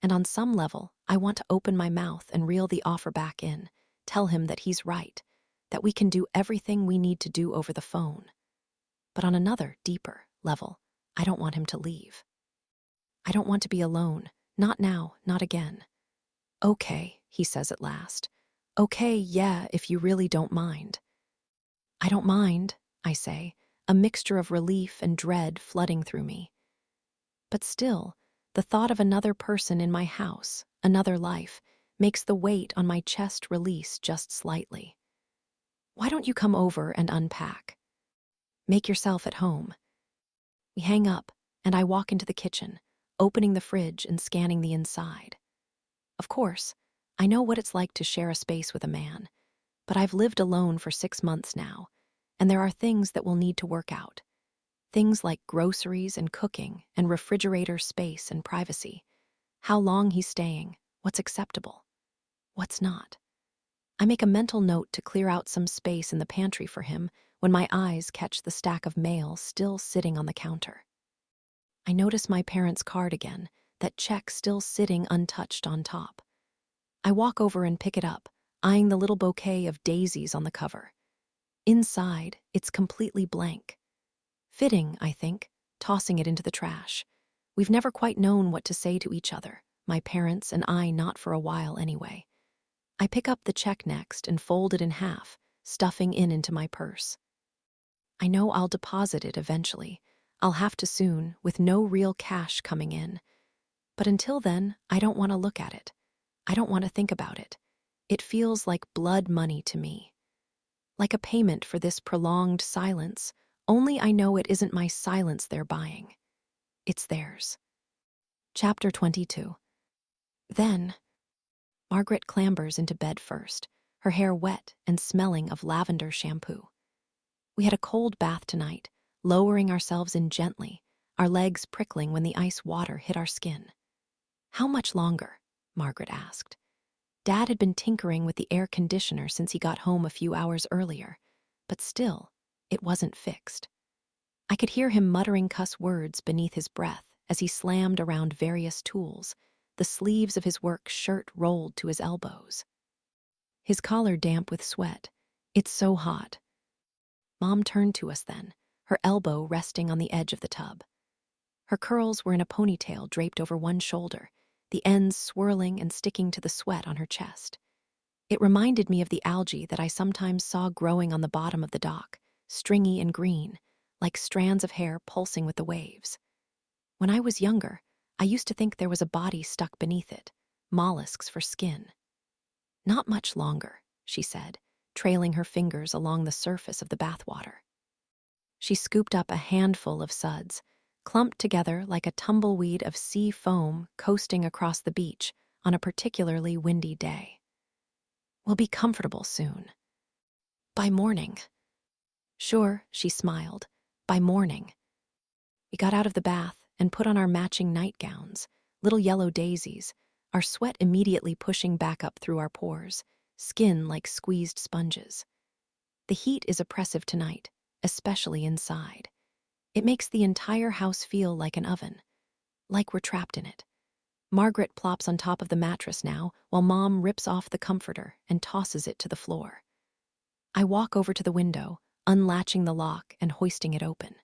And on some level, I want to open my mouth and reel the offer back in, tell him that he's right, that we can do everything we need to do over the phone. But on another, deeper level, I don't want him to leave. I don't want to be alone. Not now, not again. Okay, he says at last. Okay, yeah, if you really don't mind. I don't mind, I say, a mixture of relief and dread flooding through me. But still, the thought of another person in my house, another life, makes the weight on my chest release just slightly. Why don't you come over and unpack? Make yourself at home. We hang up, and I walk into the kitchen, opening the fridge and scanning the inside. Of course, I know what it's like to share a space with a man, but I've lived alone for 6 months now, and there are things that will need to work out. Things like groceries and cooking and refrigerator space and privacy. How long he's staying, what's acceptable, what's not. I make a mental note to clear out some space in the pantry for him when my eyes catch the stack of mail still sitting on the counter. I notice my parents' card again, that check still sitting untouched on top. I walk over and pick it up, eyeing the little bouquet of daisies on the cover. Inside, it's completely blank. Fitting, I think, tossing it into the trash. We've never quite known what to say to each other, my parents and I not for a while anyway. I pick up the check next and fold it in half, stuffing it into my purse. I know I'll deposit it eventually. I'll have to soon, with no real cash coming in. But until then, I don't want to look at it. I don't want to think about it. It feels like blood money to me. Like a payment for this prolonged silence, only I know it isn't my silence they're buying. It's theirs. Chapter 22. Then, Margaret clambers into bed first, her hair wet and smelling of lavender shampoo. We had a cold bath tonight, lowering ourselves in gently, our legs prickling when the ice water hit our skin. How much longer? Margaret asked. Dad had been tinkering with the air conditioner since he got home a few hours earlier, but still, it wasn't fixed. I could hear him muttering cuss words beneath his breath as he slammed around various tools, the sleeves of his work shirt rolled to his elbows. His collar damp with sweat. It's so hot. Mom turned to us then, her elbow resting on the edge of the tub. Her curls were in a ponytail draped over one shoulder, the ends swirling and sticking to the sweat on her chest. It reminded me of the algae that I sometimes saw growing on the bottom of the dock, stringy and green, like strands of hair pulsing with the waves. When I was younger, I used to think there was a body stuck beneath it, mollusks for skin. Not much longer, she said, trailing her fingers along the surface of the bathwater. She scooped up a handful of suds, clumped together like a tumbleweed of sea foam coasting across the beach on a particularly windy day. We'll be comfortable soon. By morning. Sure, she smiled. By morning. We got out of the bath and put on our matching nightgowns, little yellow daisies, our sweat immediately pushing back up through our pores, skin like squeezed sponges. The heat is oppressive tonight, especially inside. It makes the entire house feel like an oven, like we're trapped in it. Margaret plops on top of the mattress now, while Mom rips off the comforter and tosses it to the floor. I walk over to the window, unlatching the lock and hoisting it open.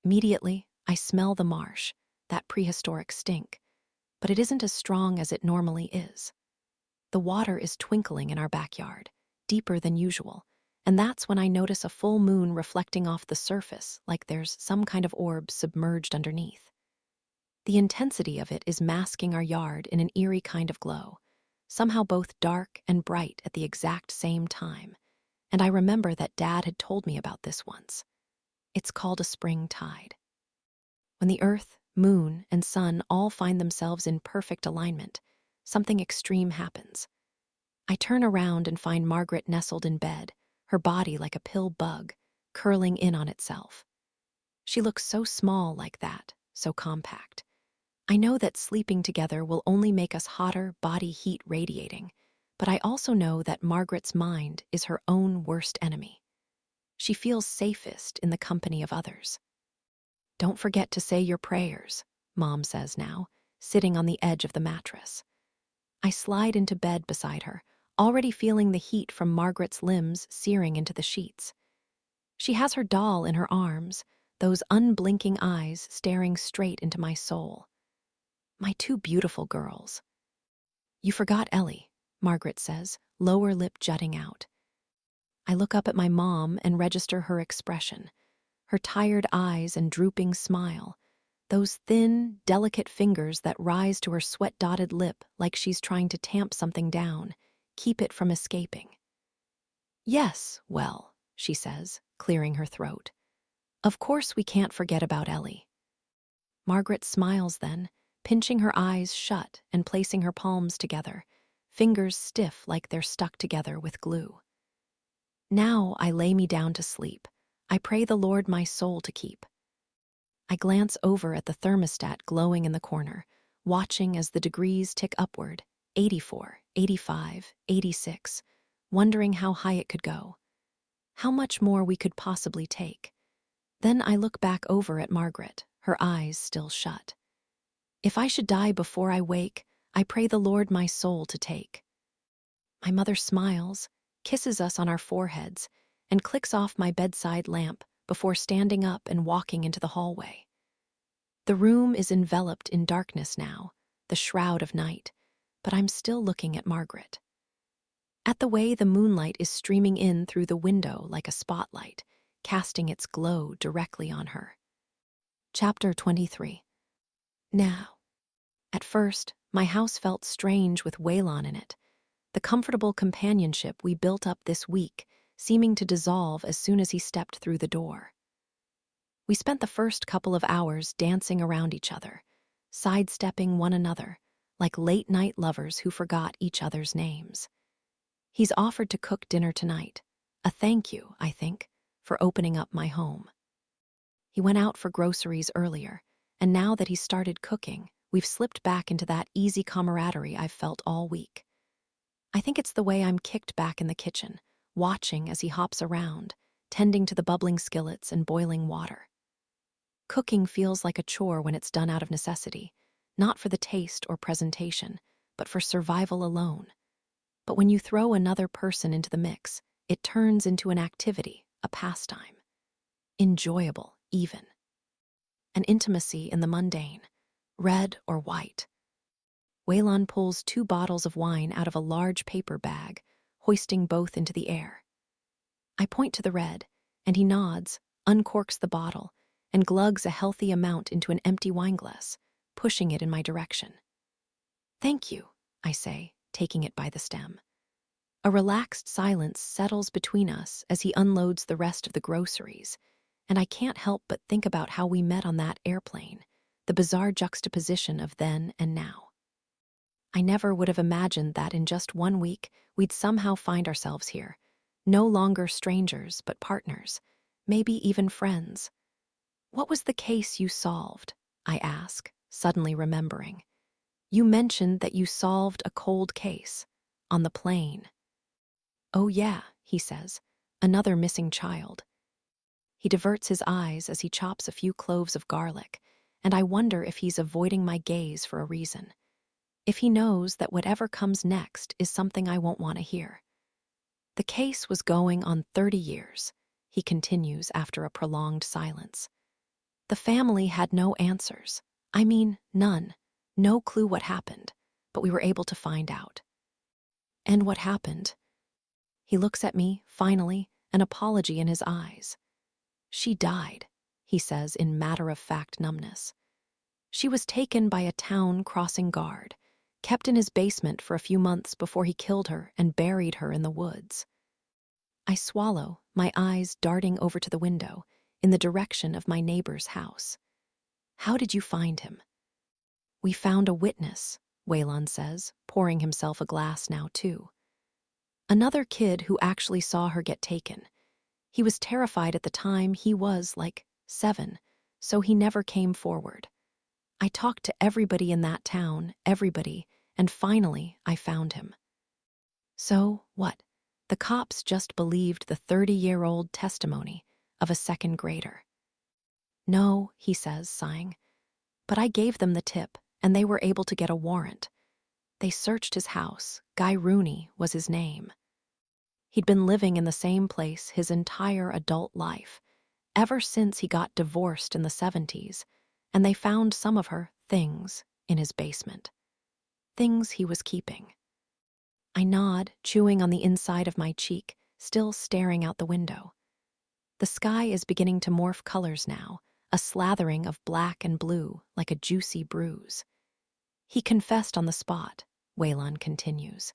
Immediately, I smell the marsh, that prehistoric stink, but it isn't as strong as it normally is. The water is twinkling in our backyard, deeper than usual, and that's when I notice a full moon reflecting off the surface like there's some kind of orb submerged underneath. The intensity of it is masking our yard in an eerie kind of glow, somehow both dark and bright at the exact same time, and I remember that Dad had told me about this once. It's called a spring tide. When the earth, moon, and sun all find themselves in perfect alignment, something extreme happens. I turn around and find Margaret nestled in bed, her body like a pill bug, curling in on itself. She looks so small like that, so compact. I know that sleeping together will only make us hotter, body heat radiating, but I also know that Margaret's mind is her own worst enemy. She feels safest in the company of others. Don't forget to say your prayers, Mom says now, sitting on the edge of the mattress. I slide into bed beside her, already feeling the heat from Margaret's limbs searing into the sheets. She has her doll in her arms, those unblinking eyes staring straight into my soul. My two beautiful girls. You forgot Ellie, Margaret says, lower lip jutting out. I look up at my mom and register her expression, her tired eyes and drooping smile, those thin, delicate fingers that rise to her sweat-dotted lip like she's trying to tamp something down, keep it from escaping. Yes, well, she says, clearing her throat. Of course we can't forget about Ellie. Margaret smiles then, pinching her eyes shut and placing her palms together, fingers stiff like they're stuck together with glue. Now I lay me down to sleep. I pray the Lord my soul to keep. I glance over at the thermostat glowing in the corner, watching as the degrees tick upward, 84, 85, 86, wondering how high it could go, how much more we could possibly take. Then I look back over at Margaret, her eyes still shut. If I should die before I wake, I pray the Lord my soul to take. My mother smiles, kisses us on our foreheads, and clicks off my bedside lamp before standing up and walking into the hallway. The room is enveloped in darkness now, the shroud of night, but I'm still looking at Margaret. At the way the moonlight is streaming in through the window like a spotlight, casting its glow directly on her. Chapter 23. Now. At first, my house felt strange with Waylon in it, the comfortable companionship we built up this week seeming to dissolve as soon as he stepped through the door. We spent the first couple of hours dancing around each other, sidestepping one another, like late-night lovers who forgot each other's names. He's offered to cook dinner tonight, a thank you, I think, for opening up my home. He went out for groceries earlier, and now that he's started cooking, we've slipped back into that easy camaraderie I've felt all week. I think it's the way I'm kicked back in the kitchen, watching as he hops around, tending to the bubbling skillets and boiling water. Cooking feels like a chore when it's done out of necessity, not for the taste or presentation, but for survival alone. But when you throw another person into the mix, it turns into an activity, a pastime. Enjoyable, even. An intimacy in the mundane, red or white. Waylon pulls 2 bottles of wine out of a large paper bag, hoisting both into the air. I point to the red, and he nods, uncorks the bottle, and glugs a healthy amount into an empty wineglass, pushing it in my direction. Thank you, I say, taking it by the stem. A relaxed silence settles between us as he unloads the rest of the groceries, and I can't help but think about how we met on that airplane, the bizarre juxtaposition of then and now. I never would have imagined that in just 1 week we'd somehow find ourselves here, no longer strangers but partners, maybe even friends. What was the case you solved? I ask, suddenly remembering. You mentioned that you solved a cold case, on the plane. Oh yeah, he says, another missing child. He diverts his eyes as he chops a few cloves of garlic, and I wonder if he's avoiding my gaze for a reason. If he knows that whatever comes next is something I won't want to hear. The case was going on 30 years, he continues after a prolonged silence. The family had no answers. I mean, none. No clue what happened, but we were able to find out. And what happened? He looks at me, finally, an apology in his eyes. She died, he says in matter-of-fact numbness. She was taken by a town crossing guard, kept in his basement for a few months before he killed her and buried her in the woods. I swallow, my eyes darting over to the window, in the direction of my neighbor's house. How did you find him? We found a witness, Waylon says, pouring himself a glass now too. Another kid who actually saw her get taken. He was terrified at the time. He was, 7, so he never came forward. I talked to everybody in that town, everybody, and finally I found him. So, what? The cops just believed the 30-year-old testimony of a second grader. No, he says, sighing. But I gave them the tip, and they were able to get a warrant. They searched his house. Guy Rooney was his name. He'd been living in the same place his entire adult life, ever since he got divorced in the 70s, and they found some of her things in his basement. Things he was keeping. I nod, chewing on the inside of my cheek, still staring out the window. The sky is beginning to morph colors now, a slathering of black and blue like a juicy bruise. He confessed on the spot, Waylon continues.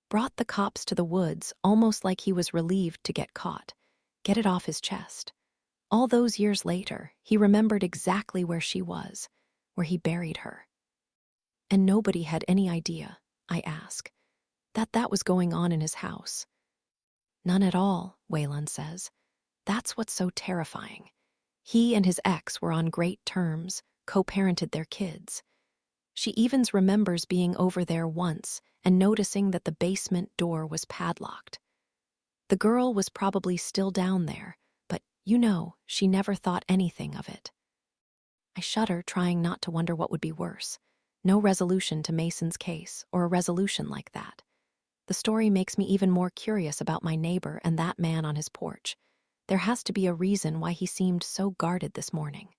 Brought the cops to the woods almost like he was relieved to get caught, get it off his chest. All those years later, he remembered exactly where she was, where he buried her. And nobody had any idea, I ask, that that was going on in his house. None at all, Waylon says. That's what's so terrifying. He and his ex were on great terms, co-parented their kids. She even remembers being over there once and noticing that the basement door was padlocked. The girl was probably still down there, but, she never thought anything of it. I shudder, trying not to wonder what would be worse. No resolution to Mason's case, or a resolution like that. The story makes me even more curious about my neighbor and that man on his porch. There has to be a reason why he seemed so guarded this morning.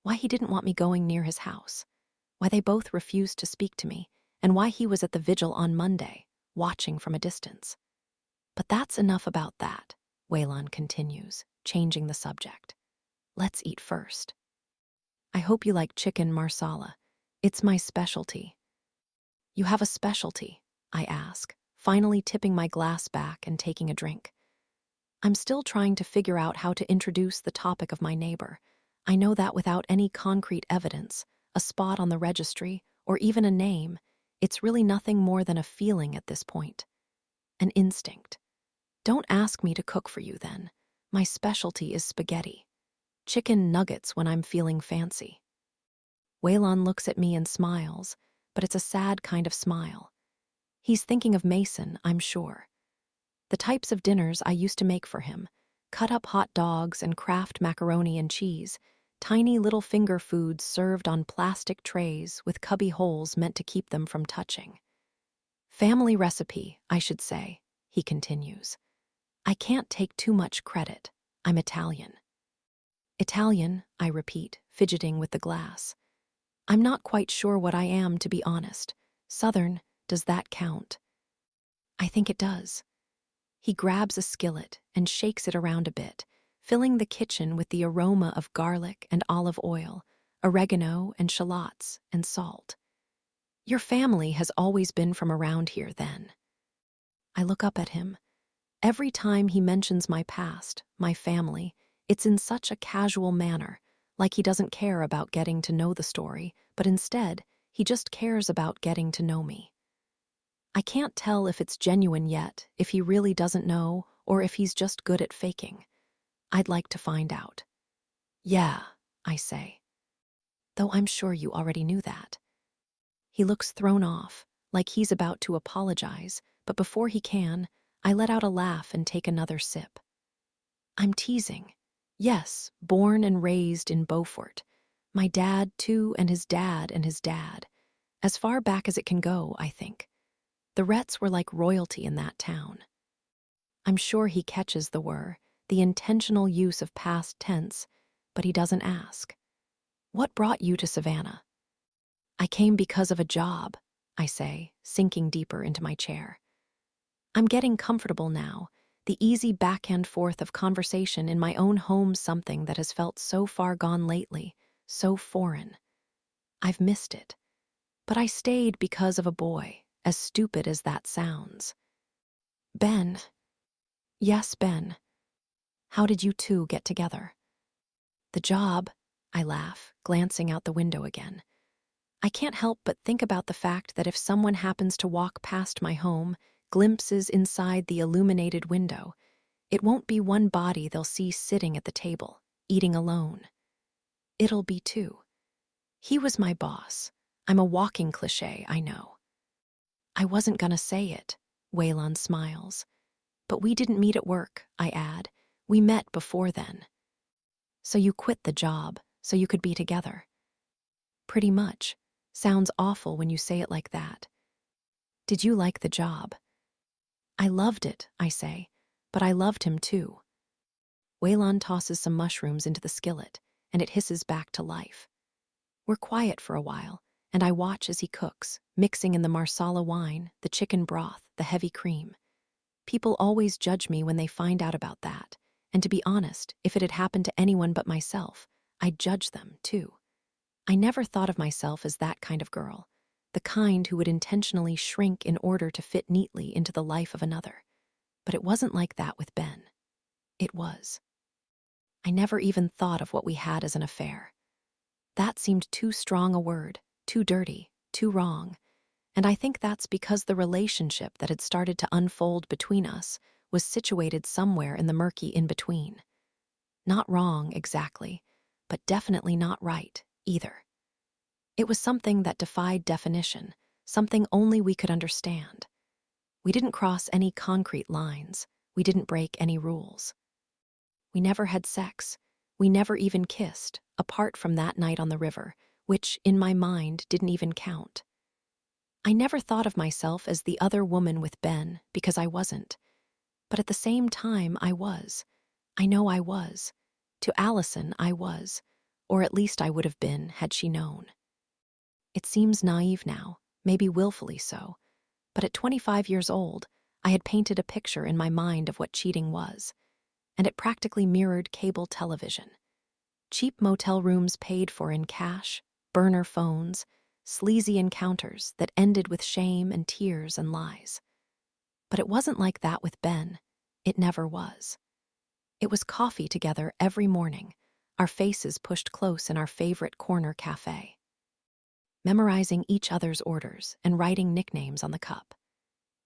Why he didn't want me going near his house. Why they both refused to speak to me, and why he was at the vigil on Monday, watching from a distance. But that's enough about that, Waylon continues, changing the subject. Let's eat first. I hope you like chicken marsala. It's my specialty. You have a specialty, I ask, finally tipping my glass back and taking a drink. I'm still trying to figure out how to introduce the topic of my neighbor. I know that without any concrete evidence, a spot on the registry, or even a name, it's really nothing more than a feeling at this point. An instinct. Don't ask me to cook for you then. My specialty is spaghetti. Chicken nuggets when I'm feeling fancy. Waylon looks at me and smiles, but it's a sad kind of smile. He's thinking of Mason, I'm sure. The types of dinners I used to make for him, cut-up hot dogs and Kraft macaroni and cheese, tiny little finger foods served on plastic trays with cubby holes meant to keep them from touching. Family recipe, I should say, he continues. I can't take too much credit. I'm Italian. Italian, I repeat, fidgeting with the glass. I'm not quite sure what I am, to be honest. Southern, does that count? I think it does. He grabs a skillet and shakes it around a bit, filling the kitchen with the aroma of garlic and olive oil, oregano and shallots and salt. Your family has always been from around here, then. I look up at him. Every time he mentions my past, my family, it's in such a casual manner, like he doesn't care about getting to know the story, but instead, he just cares about getting to know me. I can't tell if it's genuine yet, if he really doesn't know, or if he's just good at faking. I'd like to find out. Yeah, I say. Though I'm sure you already knew that. He looks thrown off, like he's about to apologize, but before he can, I let out a laugh and take another sip. I'm teasing. Yes, born and raised in Beaufort. My dad, too, and his dad and his dad. As far back as it can go, I think. The Retts were like royalty in that town. I'm sure he catches the intentional use of past tense, but he doesn't ask. What brought you to Savannah? I came because of a job, I say, sinking deeper into my chair. I'm getting comfortable now, the easy back and forth of conversation in my own home, something that has felt so far gone lately, so foreign. I've missed it. But I stayed because of a boy, as stupid as that sounds. Ben. Yes, Ben. How did you two get together? The job, I laugh, glancing out the window again. I can't help but think about the fact that if someone happens to walk past my home, glimpses inside the illuminated window, it won't be one body they'll see sitting at the table, eating alone. It'll be two. He was my boss. I'm a walking cliché, I know. I wasn't gonna say it, Waylon smiles. But we didn't meet at work, I add. We met before then. So you quit the job, so you could be together. Pretty much. Sounds awful when you say it like that. Did you like the job? I loved it, I say, but I loved him too. Waylon tosses some mushrooms into the skillet, and it hisses back to life. We're quiet for a while, and I watch as he cooks, mixing in the marsala wine, the chicken broth, the heavy cream. People always judge me when they find out about that, and to be honest, if it had happened to anyone but myself, I'd judge them too. I never thought of myself as that kind of girl, the kind who would intentionally shrink in order to fit neatly into the life of another. But it wasn't like that with Ben. It was. I never even thought of what we had as an affair. That seemed too strong a word, too dirty, too wrong. And I think that's because the relationship that had started to unfold between us was situated somewhere in the murky in-between. Not wrong, exactly, but definitely not right, either. It was something that defied definition, something only we could understand. We didn't cross any concrete lines. We didn't break any rules. We never had sex. We never even kissed, apart from that night on the river, which, in my mind, didn't even count. I never thought of myself as the other woman with Ben, because I wasn't. But at the same time, I was. I know I was. To Allison, I was. Or at least I would have been, had she known. It seems naive now, maybe willfully so. But at 25 years old, I had painted a picture in my mind of what cheating was. And it practically mirrored cable television. Cheap motel rooms paid for in cash, burner phones, sleazy encounters that ended with shame and tears and lies. But it wasn't like that with Ben. It never was. It was coffee together every morning, our faces pushed close in our favorite corner cafe. Memorizing each other's orders and writing nicknames on the cup.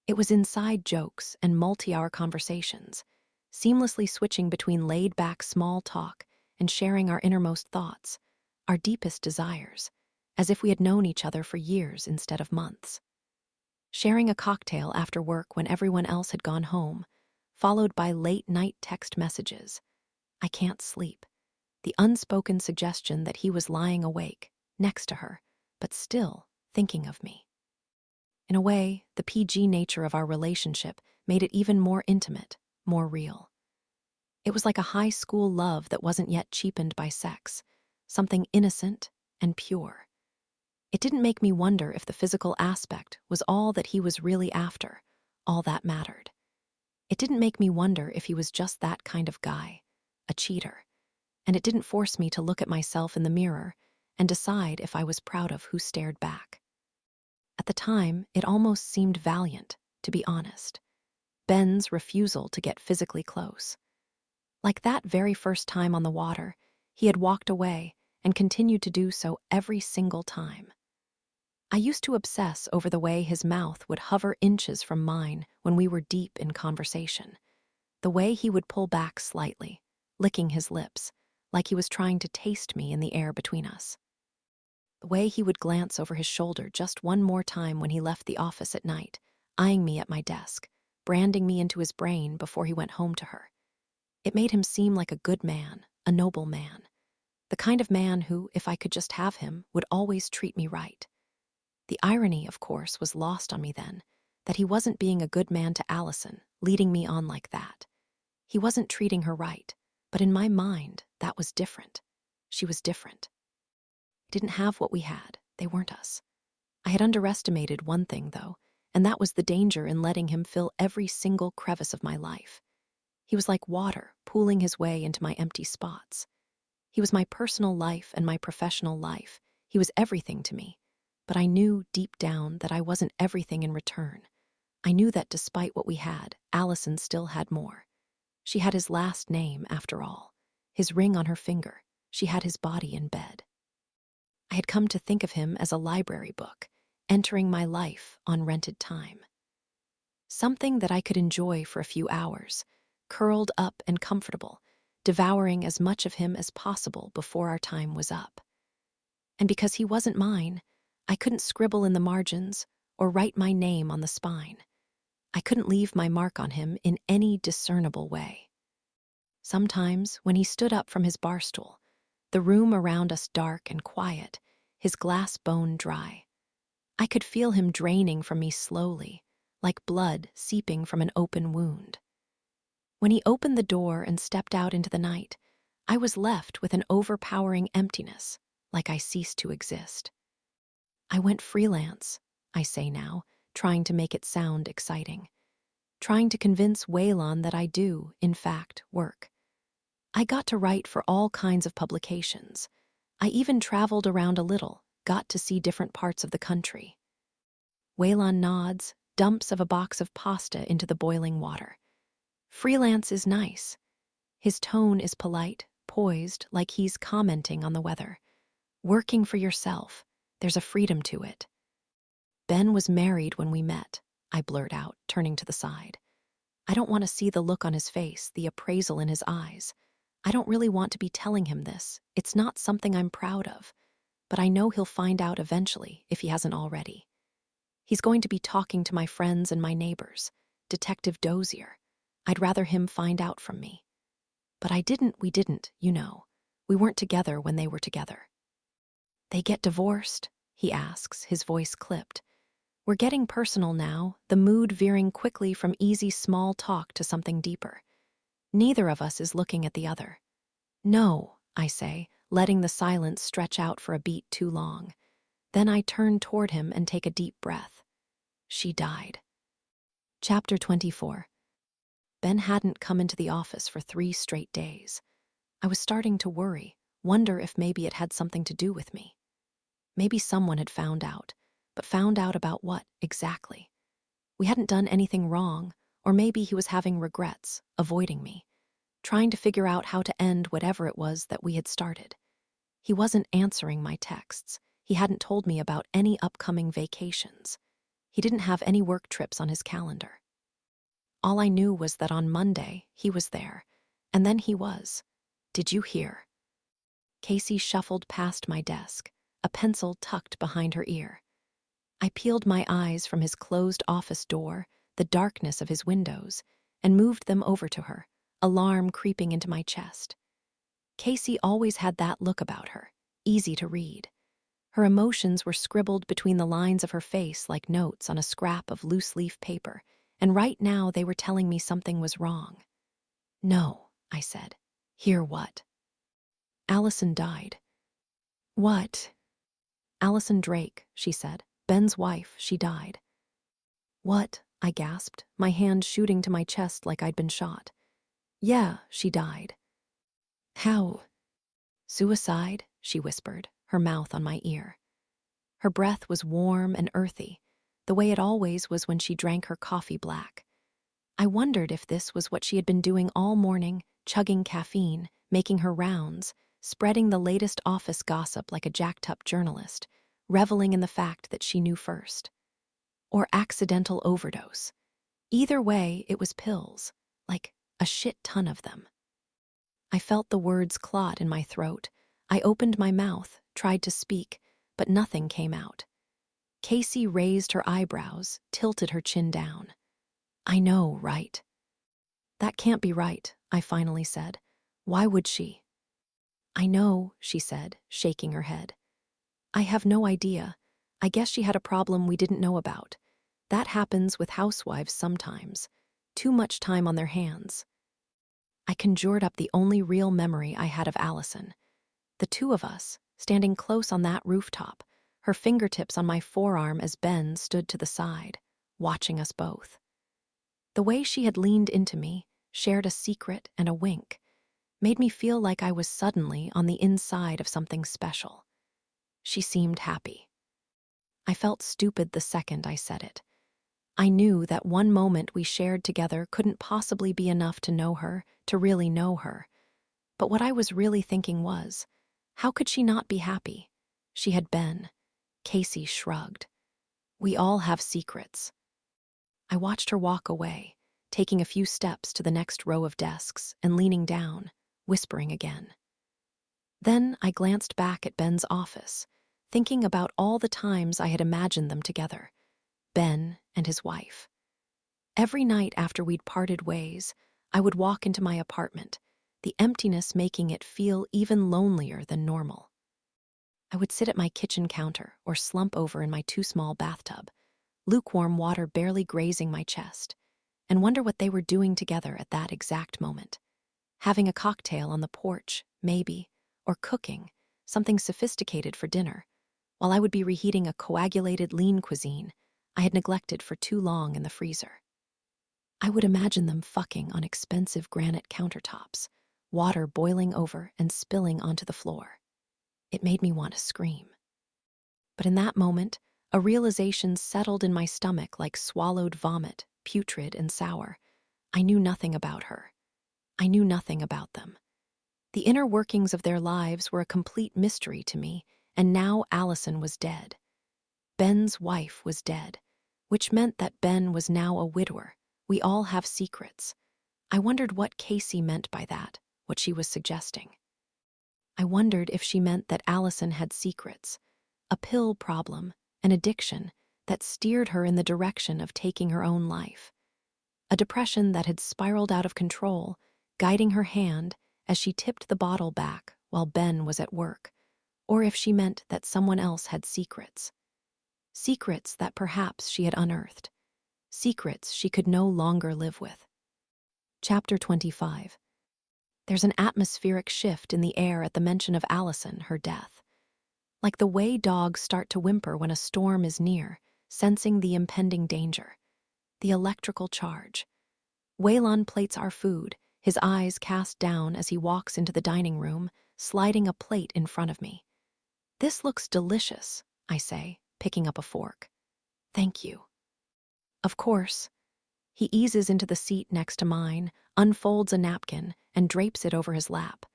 It was inside jokes and multi-hour conversations, seamlessly switching between laid-back small talk and sharing our innermost thoughts, our deepest desires, as if we had known each other for years instead of months. Sharing a cocktail after work when everyone else had gone home, followed by late-night text messages. I can't sleep. The unspoken suggestion that he was lying awake, next to her, but still thinking of me. In a way, the PG nature of our relationship made it even more intimate, more real. It was like a high school love that wasn't yet cheapened by sex, something innocent and pure. It didn't make me wonder if the physical aspect was all that he was really after, all that mattered. It didn't make me wonder if he was just that kind of guy, a cheater. And it didn't force me to look at myself in the mirror and decide if I was proud of who stared back. At the time, it almost seemed valiant, to be honest. Ben's refusal to get physically close. Like that very first time on the water, he had walked away and continued to do so every single time. I used to obsess over the way his mouth would hover inches from mine when we were deep in conversation. The way he would pull back slightly, licking his lips, like he was trying to taste me in the air between us. The way he would glance over his shoulder just one more time when he left the office at night, eyeing me at my desk, branding me into his brain before he went home to her. It made him seem like a good man, a noble man. The kind of man who, if I could just have him, would always treat me right. The irony, of course, was lost on me then, that he wasn't being a good man to Allison, leading me on like that. He wasn't treating her right, but in my mind, that was different. She was different. I didn't have what we had. They weren't us. I had underestimated one thing, though, and that was the danger in letting him fill every single crevice of my life. He was like water, pooling his way into my empty spots. He was my personal life and my professional life. He was everything to me. But I knew deep down that I wasn't everything in return. I knew that despite what we had, Allison still had more. She had his last name, after all. His ring on her finger. She had his body in bed. I had come to think of him as a library book, entering my life on rented time. Something that I could enjoy for a few hours, curled up and comfortable, devouring as much of him as possible before our time was up. And because he wasn't mine, I couldn't scribble in the margins or write my name on the spine. I couldn't leave my mark on him in any discernible way. Sometimes, when he stood up from his bar stool, the room around us dark and quiet, his glass bone dry, I could feel him draining from me slowly, like blood seeping from an open wound. When he opened the door and stepped out into the night, I was left with an overpowering emptiness, like I ceased to exist. I went freelance, I say now, trying to make it sound exciting. Trying to convince Waylon that I do, in fact, work. I got to write for all kinds of publications. I even traveled around a little, got to see different parts of the country. Waylon nods, dumps of a box of pasta into the boiling water. Freelance is nice. His tone is polite, poised like he's commenting on the weather. Working for yourself. There's a freedom to it. Ben was married when we met, I blurt out, turning to the side. I don't want to see the look on his face, the appraisal in his eyes. I don't really want to be telling him this. It's not something I'm proud of. But I know he'll find out eventually, if he hasn't already. He's going to be talking to my friends and my neighbors. Detective Dozier. I'd rather him find out from me. But we didn't, you know. We weren't together when they were together. They get divorced? He asks, his voice clipped. We're getting personal now, the mood veering quickly from easy small talk to something deeper. Neither of us is looking at the other. No, I say, letting the silence stretch out for a beat too long. Then I turn toward him and take a deep breath. She died. Chapter 24. Ben hadn't come into the office for 3 straight days. I was starting to worry, wonder if maybe it had something to do with me. Maybe someone had found out, but found out about what, exactly? We hadn't done anything wrong, or maybe he was having regrets, avoiding me, trying to figure out how to end whatever it was that we had started. He wasn't answering my texts. He hadn't told me about any upcoming vacations. He didn't have any work trips on his calendar. All I knew was that on Monday, he was there, and then he was. Did you hear? Casey shuffled past my desk, a pencil tucked behind her ear. I peeled my eyes from his closed office door, the darkness of his windows, and moved them over to her, alarm creeping into my chest. Casey always had that look about her, easy to read. Her emotions were scribbled between the lines of her face like notes on a scrap of loose-leaf paper, and right now they were telling me something was wrong. No, I said. Hear what? Allison died. What? Allison Drake, she said. Ben's wife, she died. What? I gasped, my hand shooting to my chest like I'd been shot. Yeah, she died. How? Suicide, she whispered, her mouth on my ear. Her breath was warm and earthy, the way it always was when she drank her coffee black. I wondered if this was what she had been doing all morning, chugging caffeine, making her rounds, spreading the latest office gossip like a jacked-up journalist, reveling in the fact that she knew first. Or accidental overdose. Either way, it was pills, like a shit ton of them. I felt the words clot in my throat. I opened my mouth, tried to speak, but nothing came out. Casey raised her eyebrows, tilted her chin down. I know, right? That can't be right, I finally said. Why would she? I know, she said, shaking her head. I have no idea. I guess she had a problem we didn't know about. That happens with housewives sometimes. Too much time on their hands. I conjured up the only real memory I had of Allison. The two of us, standing close on that rooftop, her fingertips on my forearm as Ben stood to the side, watching us both. The way she had leaned into me, shared a secret and a wink, made me feel like I was suddenly on the inside of something special. She seemed happy. I felt stupid the second I said it. I knew that one moment we shared together couldn't possibly be enough to know her, to really know her. But what I was really thinking was, how could she not be happy? She had been. Casey shrugged. We all have secrets. I watched her walk away, taking a few steps to the next row of desks and leaning down, whispering again. Then I glanced back at Ben's office, thinking about all the times I had imagined them together, Ben and his wife. Every night after we'd parted ways, I would walk into my apartment, the emptiness making it feel even lonelier than normal. I would sit at my kitchen counter or slump over in my too-small bathtub, lukewarm water barely grazing my chest, and wonder what they were doing together at that exact moment. Having a cocktail on the porch, maybe, or cooking, something sophisticated for dinner, while I would be reheating a coagulated lean cuisine I had neglected for too long in the freezer. I would imagine them fucking on expensive granite countertops, water boiling over and spilling onto the floor. It made me want to scream. But in that moment, a realization settled in my stomach like swallowed vomit, putrid and sour. I knew nothing about her. I knew nothing about them. The inner workings of their lives were a complete mystery to me, and now Allison was dead. Ben's wife was dead, which meant that Ben was now a widower. We all have secrets. I wondered what Casey meant by that, what she was suggesting. I wondered if she meant that Allison had secrets, a pill problem, an addiction that steered her in the direction of taking her own life. A depression that had spiraled out of control, guiding her hand as she tipped the bottle back while Ben was at work, or if she meant that someone else had secrets. Secrets that perhaps she had unearthed. Secrets she could no longer live with. Chapter 25. There's an atmospheric shift in the air at the mention of Allison, her death. Like the way dogs start to whimper when a storm is near, sensing the impending danger. The electrical charge. Waylon plates our food, his eyes cast down as he walks into the dining room, sliding a plate in front of me. "This looks delicious," I say, picking up a fork. "Thank you." Of course. He eases into the seat next to mine, unfolds a napkin, and drapes it over his lap.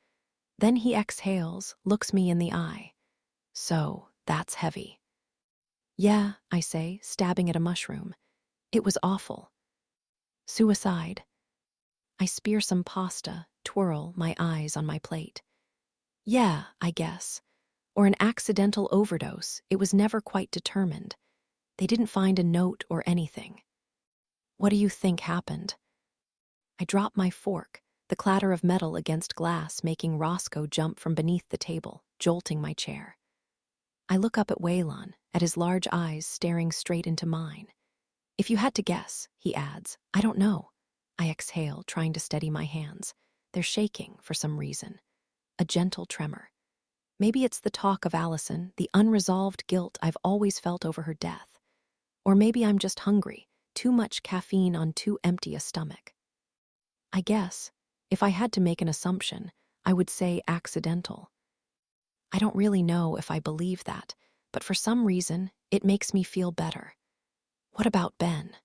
Then he exhales, looks me in the eye. "So, that's heavy." "Yeah," I say, stabbing at a mushroom. "It was awful." "Suicide." I spear some pasta, twirl, my eyes on my plate. "Yeah, I guess. Or an accidental overdose. It was never quite determined. They didn't find a note or anything." "What do you think happened?" I drop my fork, the clatter of metal against glass making Roscoe jump from beneath the table, jolting my chair. I look up at Waylon, at his large eyes staring straight into mine. "If you had to guess," he adds, "I don't know." I exhale, trying to steady my hands. They're shaking for some reason. A gentle tremor. Maybe it's the talk of Allison, the unresolved guilt I've always felt over her death. Or maybe I'm just hungry, too much caffeine on too empty a stomach. I guess, if I had to make an assumption, I would say accidental. I don't really know if I believe that, but for some reason, it makes me feel better. What about Ben?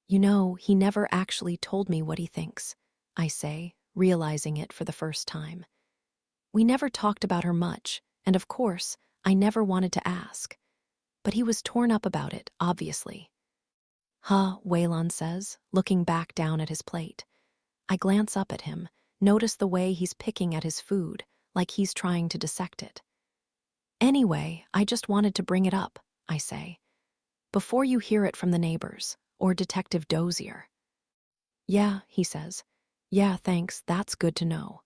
"You know, he never actually told me what he thinks," I say, realizing it for the first time. "We never talked about her much, and of course, I never wanted to ask. But he was torn up about it, obviously." "Huh," Waylon says, looking back down at his plate. I glance up at him, notice the way he's picking at his food, like he's trying to dissect it. "Anyway, I just wanted to bring it up," I say. "Before you hear it from the neighbors, or Detective Dozier." "Yeah," he says. "Yeah, thanks, that's good to know."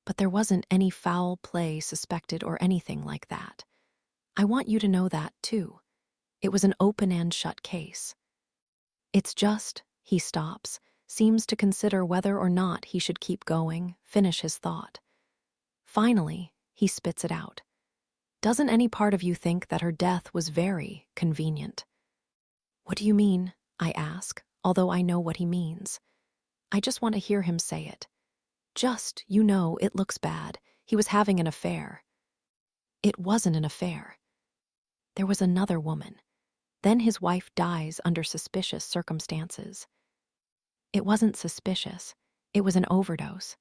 But there wasn't any foul play suspected or anything like that. I want you to know that, too. It was an open and shut case. It's just, he stops, seems to consider whether or not he should keep going, finish his thought. Finally, he spits it out. "Doesn't any part of you think that her death was very convenient?" "What do you mean?" I ask, although I know what he means. I just want to hear him say it. "Just, you know, it looks bad. He was having an affair." It wasn't an affair. There was another woman. Then his wife dies under suspicious circumstances. It wasn't suspicious. It was an overdose.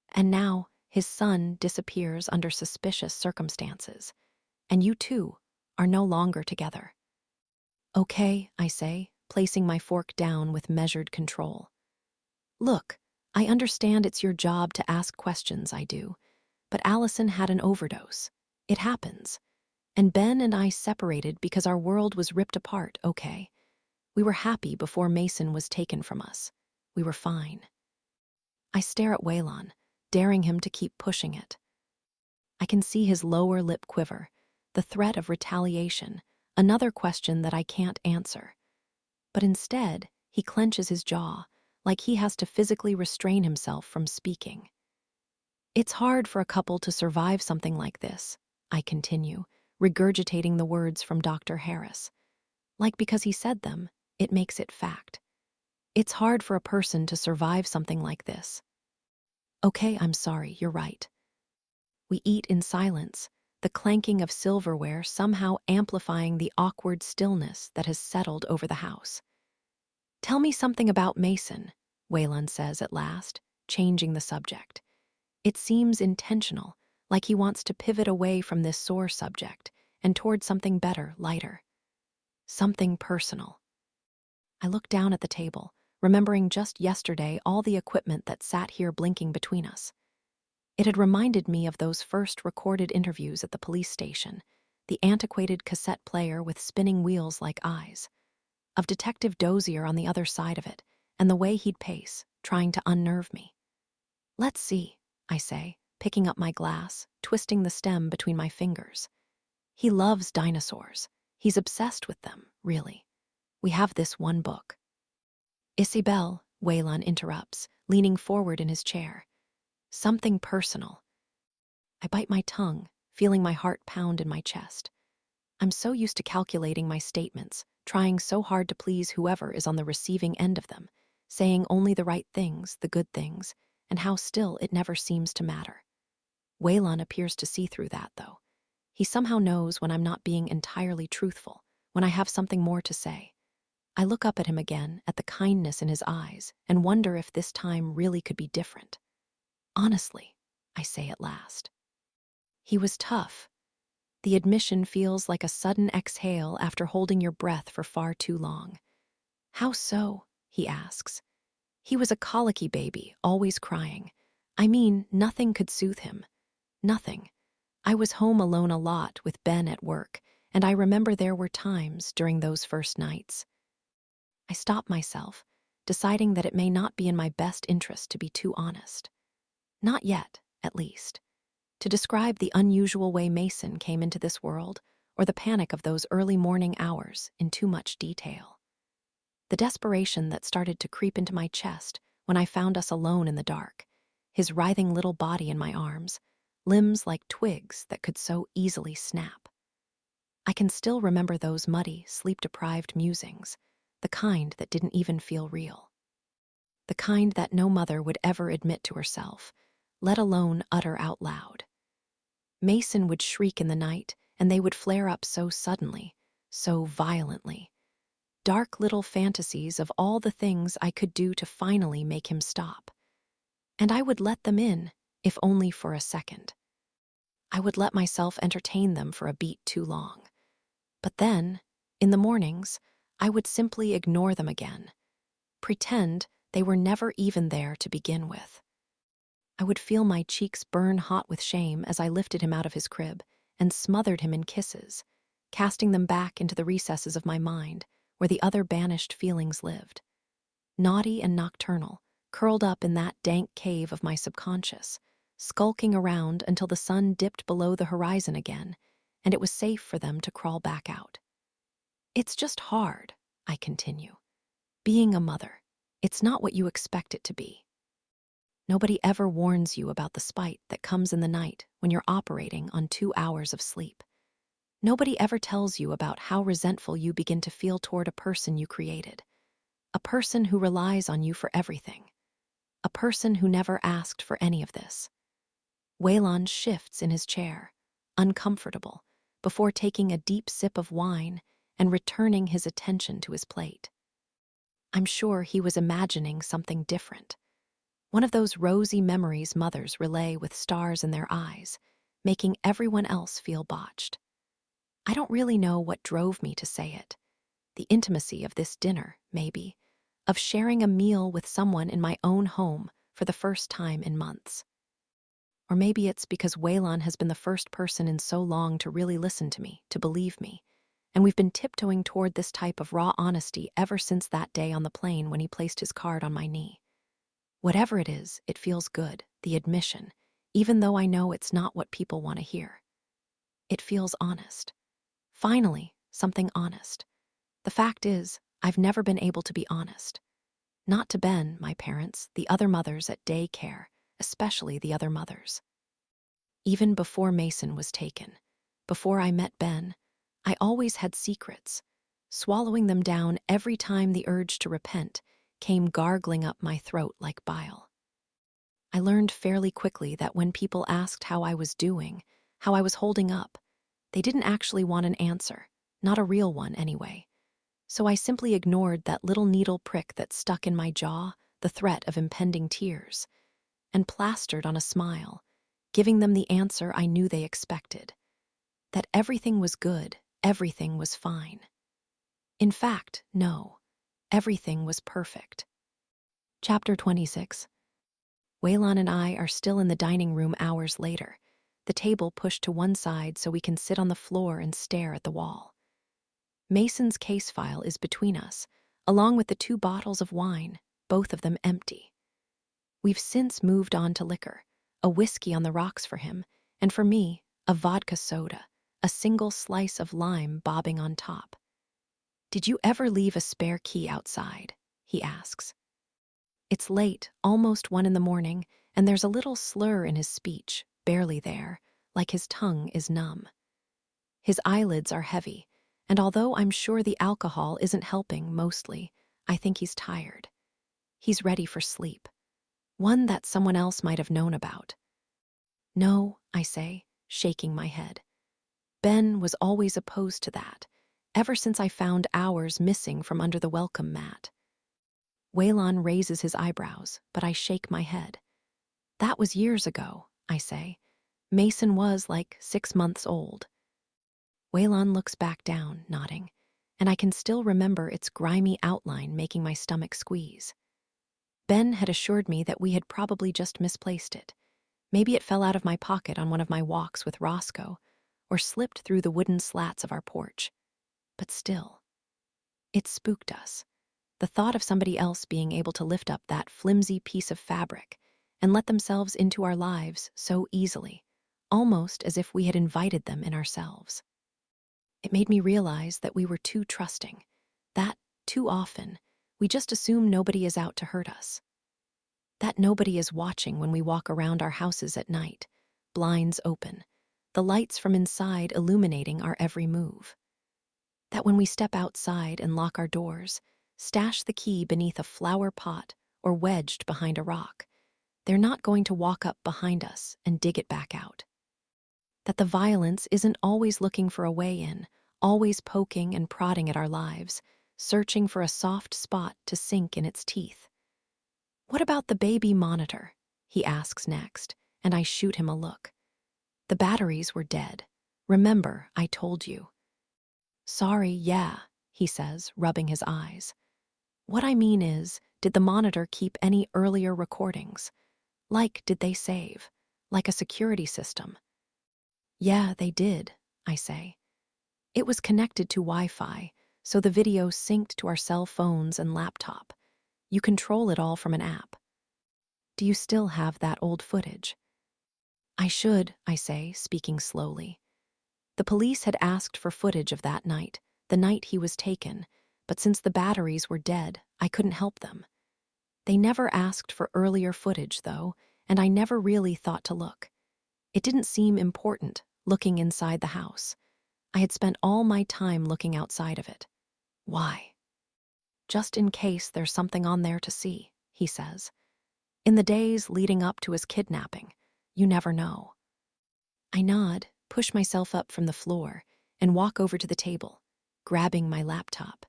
And now, his son disappears under suspicious circumstances. And you two are no longer together. "Okay," I say, placing my fork down with measured control. "Look, I understand it's your job to ask questions, I do. But Allison had an overdose. It happens. And Ben and I separated because our world was ripped apart, okay? We were happy before Mason was taken from us. We were fine." I stare at Waylon, daring him to keep pushing it. I can see his lower lip quiver, the threat of retaliation, another question that I can't answer. But instead, he clenches his jaw, like he has to physically restrain himself from speaking. "It's hard for a couple to survive something like this," I continue, regurgitating the words from Dr. Harris. Like because he said them, it makes it fact. It's hard for a person to survive something like this. "Okay, I'm sorry, you're right." We eat in silence, the clanking of silverware somehow amplifying the awkward stillness that has settled over the house. "Tell me something about Mason," Waylon says at last, changing the subject. It seems intentional, like he wants to pivot away from this sore subject and toward something better, lighter. Something personal. I look down at the table, remembering just yesterday all the equipment that sat here blinking between us. It had reminded me of those first recorded interviews at the police station, the antiquated cassette player with spinning wheels like eyes, of Detective Dozier on the other side of it, and the way he'd pace, trying to unnerve me. "Let's see," I say, picking up my glass, twisting the stem between my fingers. He loves dinosaurs. He's obsessed with them, really. We have this one book. "Isabel," Waylon interrupts, leaning forward in his chair. "Something personal." I bite my tongue, feeling my heart pound in my chest. I'm so used to calculating my statements, trying so hard to please whoever is on the receiving end of them, saying only the right things, the good things, and how still it never seems to matter. Waylon appears to see through that, though. He somehow knows when I'm not being entirely truthful, when I have something more to say. I look up at him again, at the kindness in his eyes, and wonder if this time really could be different. "Honestly," I say at last. He was tough. The admission feels like a sudden exhale after holding your breath for far too long. "How so?" he asks. "He was a colicky baby, always crying. I mean, nothing could soothe him. Nothing. I was home alone a lot with Ben at work, and I remember there were times during those first nights." I stop myself, deciding that it may not be in my best interest to be too honest. Not yet, at least. To describe the unusual way Mason came into this world, or the panic of those early morning hours in too much detail. The desperation that started to creep into my chest when I found us alone in the dark, his writhing little body in my arms, limbs like twigs that could so easily snap. I can still remember those muddy, sleep-deprived musings, the kind that didn't even feel real. The kind that no mother would ever admit to herself, let alone utter out loud. Mason would shriek in the night, and they would flare up so suddenly, so violently. Dark little fantasies of all the things I could do to finally make him stop. And I would let them in, if only for a second. I would let myself entertain them for a beat too long. But then, in the mornings, I would simply ignore them again. Pretend they were never even there to begin with. I would feel my cheeks burn hot with shame as I lifted him out of his crib and smothered him in kisses, casting them back into the recesses of my mind where the other banished feelings lived. Naughty and nocturnal, curled up in that dank cave of my subconscious, skulking around until the sun dipped below the horizon again, and it was safe for them to crawl back out. "It's just hard," I continue. "Being a mother, it's not what you expect it to be. Nobody ever warns you about the spite that comes in the night when you're operating on 2 hours of sleep. Nobody ever tells you about how resentful you begin to feel toward a person you created, a person who relies on you for everything, a person who never asked for any of this." Waylon shifts in his chair, uncomfortable, before taking a deep sip of wine and returning his attention to his plate. I'm sure he was imagining something different. One of those rosy memories mothers relay with stars in their eyes, making everyone else feel botched. I don't really know what drove me to say it. The intimacy of this dinner, maybe, of sharing a meal with someone in my own home for the first time in months. Or maybe it's because Waylon has been the first person in so long to really listen to me, to believe me, and we've been tiptoeing toward this type of raw honesty ever since that day on the plane when he placed his card on my knee. Whatever it is, it feels good, the admission, even though I know it's not what people want to hear. It feels honest. Finally, something honest. The fact is, I've never been able to be honest. Not to Ben, my parents, the other mothers at daycare, especially the other mothers. Even before Mason was taken, before I met Ben, I always had secrets, swallowing them down every time the urge to repent came gargling up my throat like bile. I learned fairly quickly that when people asked how I was doing, how I was holding up, they didn't actually want an answer, not a real one anyway. So I simply ignored that little needle prick that stuck in my jaw, the threat of impending tears. and plastered on a smile, giving them the answer I knew they expected. That everything was good, everything was fine. In fact, no, everything was perfect. Chapter 26. Waylon and I are still in the dining room hours later, the table pushed to one side so we can sit on the floor and stare at the wall. Mason's case file is between us, along with the 2 bottles of wine, both of them empty. We've since moved on to liquor, a whiskey on the rocks for him, and for me, a vodka soda, a single slice of lime bobbing on top. "Did you ever leave a spare key outside?" he asks. It's late, almost 1 in the morning, and there's a little slur in his speech, barely there, like his tongue is numb. His eyelids are heavy, and although I'm sure the alcohol isn't helping mostly, I think he's tired. He's ready for sleep. One that someone else might have known about. "No," I say, shaking my head. Ben was always opposed to that, ever since I found ours missing from under the welcome mat. Waylon raises his eyebrows, but I shake my head. "That was years ago," I say. "Mason was like 6 months old." Waylon looks back down, nodding, and I can still remember its grimy outline making my stomach squeeze. Ben had assured me that we had probably just misplaced it. Maybe it fell out of my pocket on one of my walks with Roscoe, or slipped through the wooden slats of our porch. But still, it spooked us. The thought of somebody else being able to lift up that flimsy piece of fabric and let themselves into our lives so easily, almost as if we had invited them in ourselves. It made me realize that we were too trusting, that, too often, we just assume nobody is out to hurt us. That nobody is watching when we walk around our houses at night, blinds open, the lights from inside illuminating our every move. That when we step outside and lock our doors, stash the key beneath a flower pot or wedged behind a rock, they're not going to walk up behind us and dig it back out. That the violence isn't always looking for a way in, always poking and prodding at our lives, searching for a soft spot to sink in its teeth. "What about the baby monitor?" he asks next, and I shoot him a look. "The batteries were dead. Remember, I told you." "Sorry, yeah," he says, rubbing his eyes. "What I mean is, did the monitor keep any earlier recordings? Like, did they save? Like a security system?" "Yeah, they did," I say. "It was connected to Wi-Fi, so the video synced to our cell phones and laptop. You control it all from an app." "Do you still have that old footage?" "I should," I say, speaking slowly. The police had asked for footage of that night, the night he was taken, but since the batteries were dead, I couldn't help them. They never asked for earlier footage, though, and I never really thought to look. It didn't seem important, looking inside the house. I had spent all my time looking outside of it. Why? "Just in case there's something on there to see," he says. "In the days leading up to his kidnapping, you never know." I nod, push myself up from the floor, and walk over to the table, grabbing my laptop.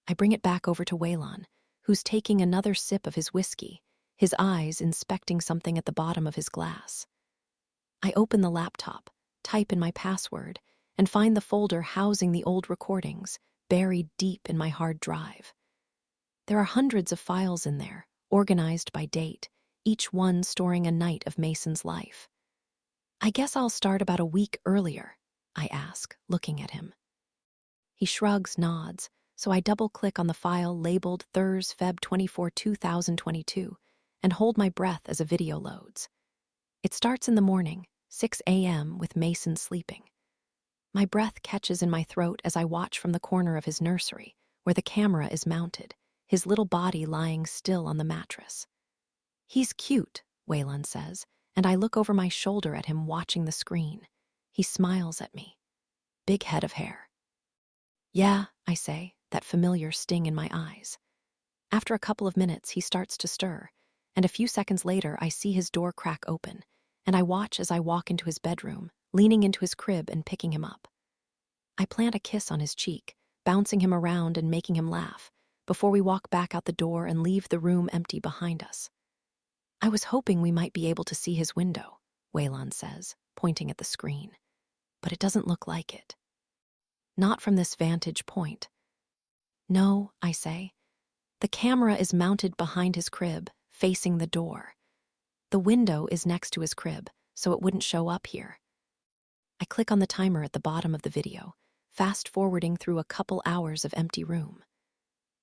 I bring it back over to Waylon, who's taking another sip of his whiskey, his eyes inspecting something at the bottom of his glass. I open the laptop, type in my password, and find the folder housing the old recordings, buried deep in my hard drive. There are hundreds of files in there, organized by date, each one storing a night of Mason's life. "I guess I'll start about a week earlier," I ask, looking at him. He shrugs, nods, so I double-click on the file labeled Thurs Feb 24, 2022, and hold my breath as a video loads. It starts in the morning, 6 a.m., with Mason sleeping. My breath catches in my throat as I watch from the corner of his nursery, where the camera is mounted, his little body lying still on the mattress. "He's cute," Waylon says, and I look over my shoulder at him watching the screen. He smiles at me. Big head of hair. "Yeah," I say, that familiar sting in my eyes. After a couple of minutes, he starts to stir, and a few seconds later, I see his door crack open, and I watch as I walk into his bedroom, leaning into his crib and picking him up. I plant a kiss on his cheek, bouncing him around and making him laugh, before we walk back out the door and leave the room empty behind us. I was hoping we might be able to see his window, Waylon says, pointing at the screen. But it doesn't look like it. Not from this vantage point. No, I say. The camera is mounted behind his crib, facing the door. The window is next to his crib, so it wouldn't show up here. I click on the timer at the bottom of the video, fast-forwarding through a couple hours of empty room.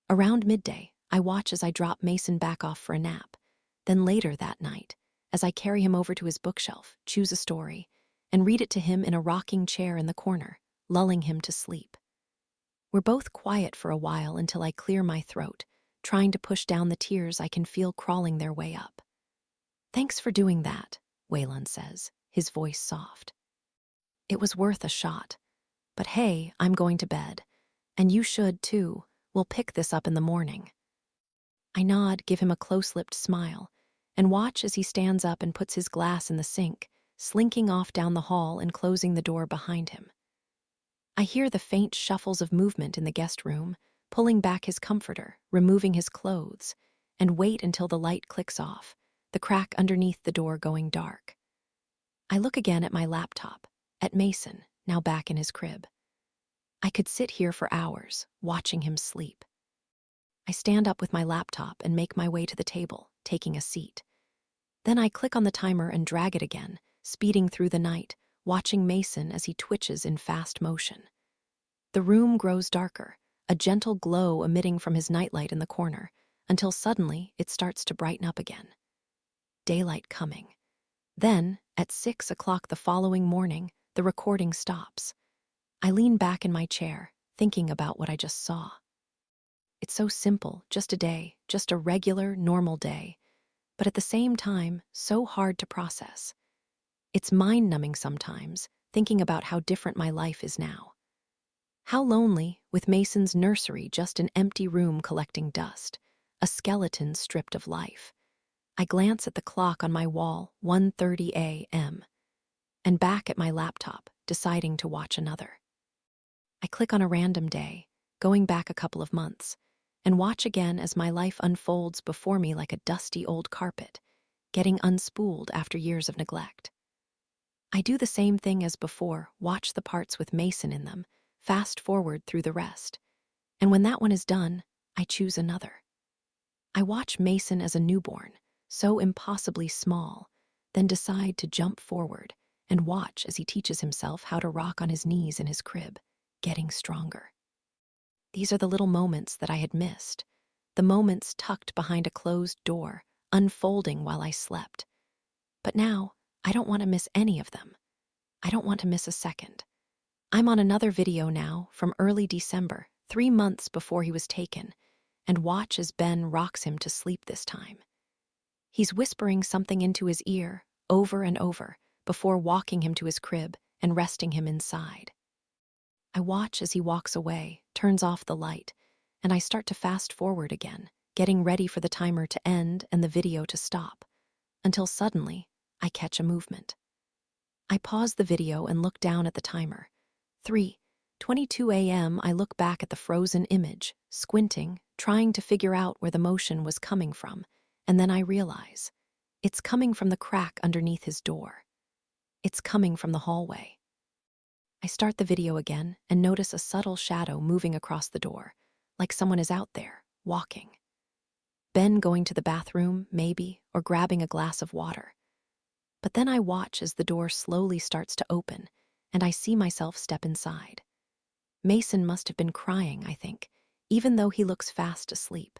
Around midday, I watch as I drop Mason back off for a nap. Then later that night, as I carry him over to his bookshelf, choose a story, and read it to him in a rocking chair in the corner, lulling him to sleep. We're both quiet for a while until I clear my throat, trying to push down the tears I can feel crawling their way up. "Thanks for doing that," Waylon says, his voice soft. "It was worth a shot. But hey, I'm going to bed. And you should, too. We'll pick this up in the morning." I nod, give him a close-lipped smile, and watch as he stands up and puts his glass in the sink, slinking off down the hall and closing the door behind him. I hear the faint shuffles of movement in the guest room, pulling back his comforter, removing his clothes, and wait until the light clicks off, the crack underneath the door going dark. I look again at my laptop, at Mason, now back in his crib. I could sit here for hours, watching him sleep. I stand up with my laptop and make my way to the table, taking a seat. Then I click on the timer and drag it again, speeding through the night, watching Mason as he twitches in fast motion. The room grows darker, a gentle glow emitting from his nightlight in the corner, until suddenly it starts to brighten up again. Daylight coming. Then, at 6 o'clock the following morning, the recording stops. I lean back in my chair, thinking about what I just saw. It's so simple, just a day, just a regular, normal day, but at the same time, so hard to process. It's mind-numbing sometimes, thinking about how different my life is now. How lonely, with Mason's nursery just an empty room collecting dust, a skeleton stripped of life. I glance at the clock on my wall, 1:30 a.m., and back at my laptop, deciding to watch another. I click on a random day, going back a couple of months, and watch again as my life unfolds before me like a dusty old carpet, getting unspooled after years of neglect. I do the same thing as before, watch the parts with Mason in them, fast forward through the rest, and when that one is done, I choose another. I watch Mason as a newborn, so impossibly small, then decide to jump forward and watch as he teaches himself how to rock on his knees in his crib, getting stronger. These are the little moments that I had missed, the moments tucked behind a closed door, unfolding while I slept. But now, I don't want to miss any of them. I don't want to miss a second. I'm on another video now from early December, 3 months before he was taken, and watch as Ben rocks him to sleep this time. He's whispering something into his ear, over and over, before walking him to his crib and resting him inside. I watch as he walks away, turns off the light, and I start to fast forward again, getting ready for the timer to end and the video to stop, until suddenly, I catch a movement. I pause the video and look down at the timer. 3:22 a.m. I look back at the frozen image, squinting, trying to figure out where the motion was coming from, and then I realize, it's coming from the crack underneath his door. It's coming from the hallway. I start the video again and notice a subtle shadow moving across the door, like someone is out there, walking. Ben going to the bathroom, maybe, or grabbing a glass of water. But then I watch as the door slowly starts to open, and I see myself step inside. Mason must have been crying, I think, even though he looks fast asleep.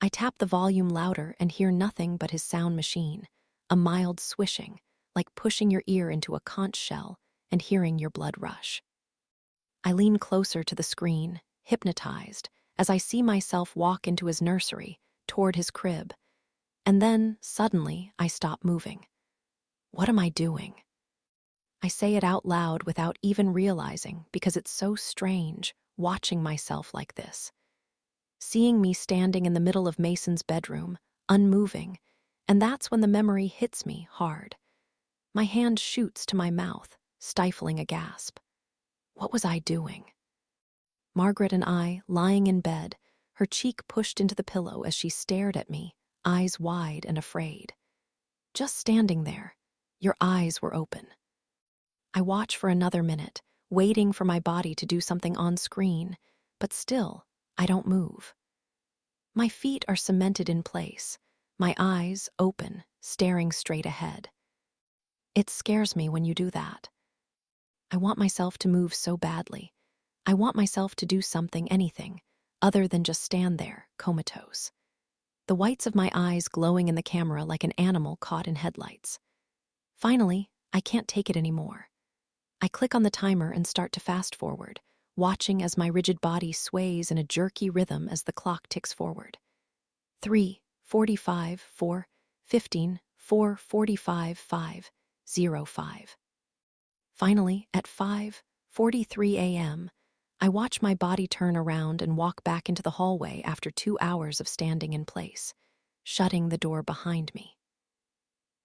I tap the volume louder and hear nothing but his sound machine, a mild swishing, like pushing your ear into a conch shell and hearing your blood rush. I lean closer to the screen, hypnotized, as I see myself walk into his nursery, toward his crib. And then, suddenly, I stop moving. What am I doing? I say it out loud without even realizing because it's so strange, watching myself like this. Seeing me standing in the middle of Mason's bedroom, unmoving, and that's when the memory hits me hard. My hand shoots to my mouth, stifling a gasp. What was I doing? Margaret and I, lying in bed, her cheek pushed into the pillow as she stared at me, eyes wide and afraid. Just standing there. Your eyes were open. I watch for another minute, waiting for my body to do something on screen, but still, I don't move. My feet are cemented in place, my eyes open, staring straight ahead. It scares me when you do that. I want myself to move so badly. I want myself to do something, anything, other than just stand there, comatose. The whites of my eyes glowing in the camera like an animal caught in headlights. Finally, I can't take it anymore. I click on the timer and start to fast forward, watching as my rigid body sways in a jerky rhythm as the clock ticks forward. 3:45, 4:15, 4:45, 5:05. Finally, at 5:43 a.m., I watch my body turn around and walk back into the hallway after 2 hours of standing in place, shutting the door behind me.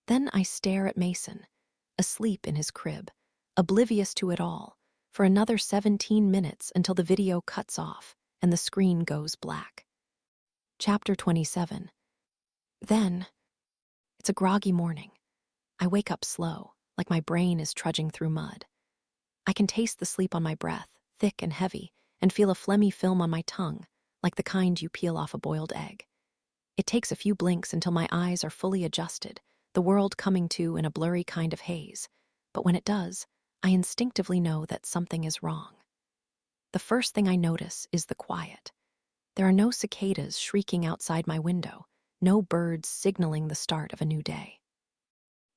Then I stare at Mason, asleep in his crib, oblivious to it all, for another 17 minutes until the video cuts off and the screen goes black. Chapter 27. Then, it's a groggy morning. I wake up slow, like my brain is trudging through mud. I can taste the sleep on my breath, thick and heavy, and feel a phlegmy film on my tongue, like the kind you peel off a boiled egg. It takes a few blinks until my eyes are fully adjusted, the world coming to in a blurry kind of haze. But when it does, I instinctively know that something is wrong. The first thing I notice is the quiet. There are no cicadas shrieking outside my window, no birds signaling the start of a new day.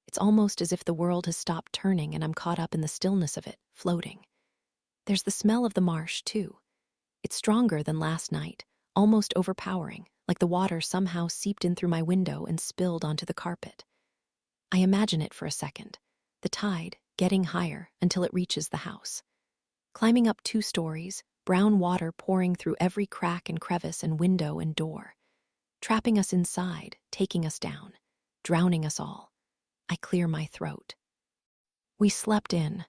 It's almost as if the world has stopped turning and I'm caught up in the stillness of it, floating. There's the smell of the marsh, too. It's stronger than last night, almost overpowering, like the water somehow seeped in through my window and spilled onto the carpet. I imagine it for a second, the tide getting higher until it reaches the house. Climbing up 2 stories, brown water pouring through every crack and crevice and window and door. Trapping us inside, taking us down, drowning us all. I clear my throat. We slept in.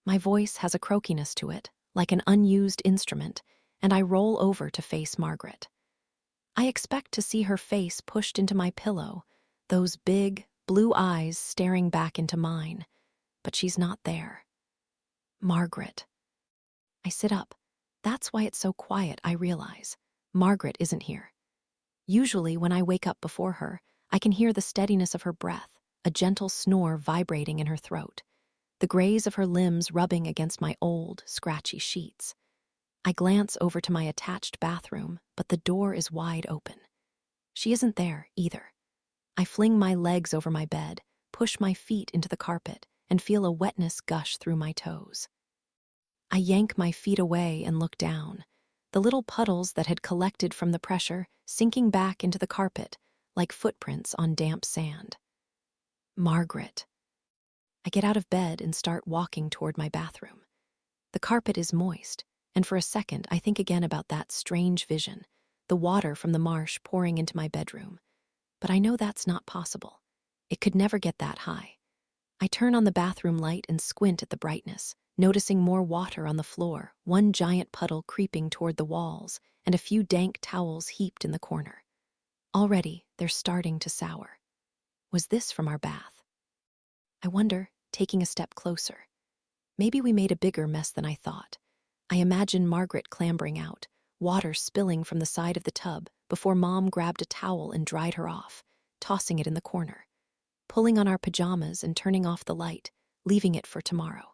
My voice has a croakiness to it, like an unused instrument, and I roll over to face Margaret. I expect to see her face pushed into my pillow, those big, blue eyes staring back into mine, but she's not there. Margaret. I sit up. That's why it's so quiet, I realize. Margaret isn't here. Usually, when I wake up before her, I can hear the steadiness of her breath, a gentle snore vibrating in her throat, the graze of her limbs rubbing against my old, scratchy sheets. I glance over to my attached bathroom, but the door is wide open. She isn't there, either. I fling my legs over my bed, push my feet into the carpet, and feel a wetness gush through my toes. I yank my feet away and look down, the little puddles that had collected from the pressure sinking back into the carpet like footprints on damp sand. Margaret. I get out of bed and start walking toward my bathroom. The carpet is moist, and for a second I think again about that strange vision, the water from the marsh pouring into my bedroom. But I know that's not possible. It could never get that high. I turn on the bathroom light and squint at the brightness, noticing more water on the floor, one giant puddle creeping toward the walls, and a few dank towels heaped in the corner. Already, they're starting to sour. Was this from our bath? I wonder, taking a step closer. Maybe we made a bigger mess than I thought. I imagine Margaret clambering out, water spilling from the side of the tub before Mom grabbed a towel and dried her off, tossing it in the corner, pulling on our pajamas and turning off the light, leaving it for tomorrow.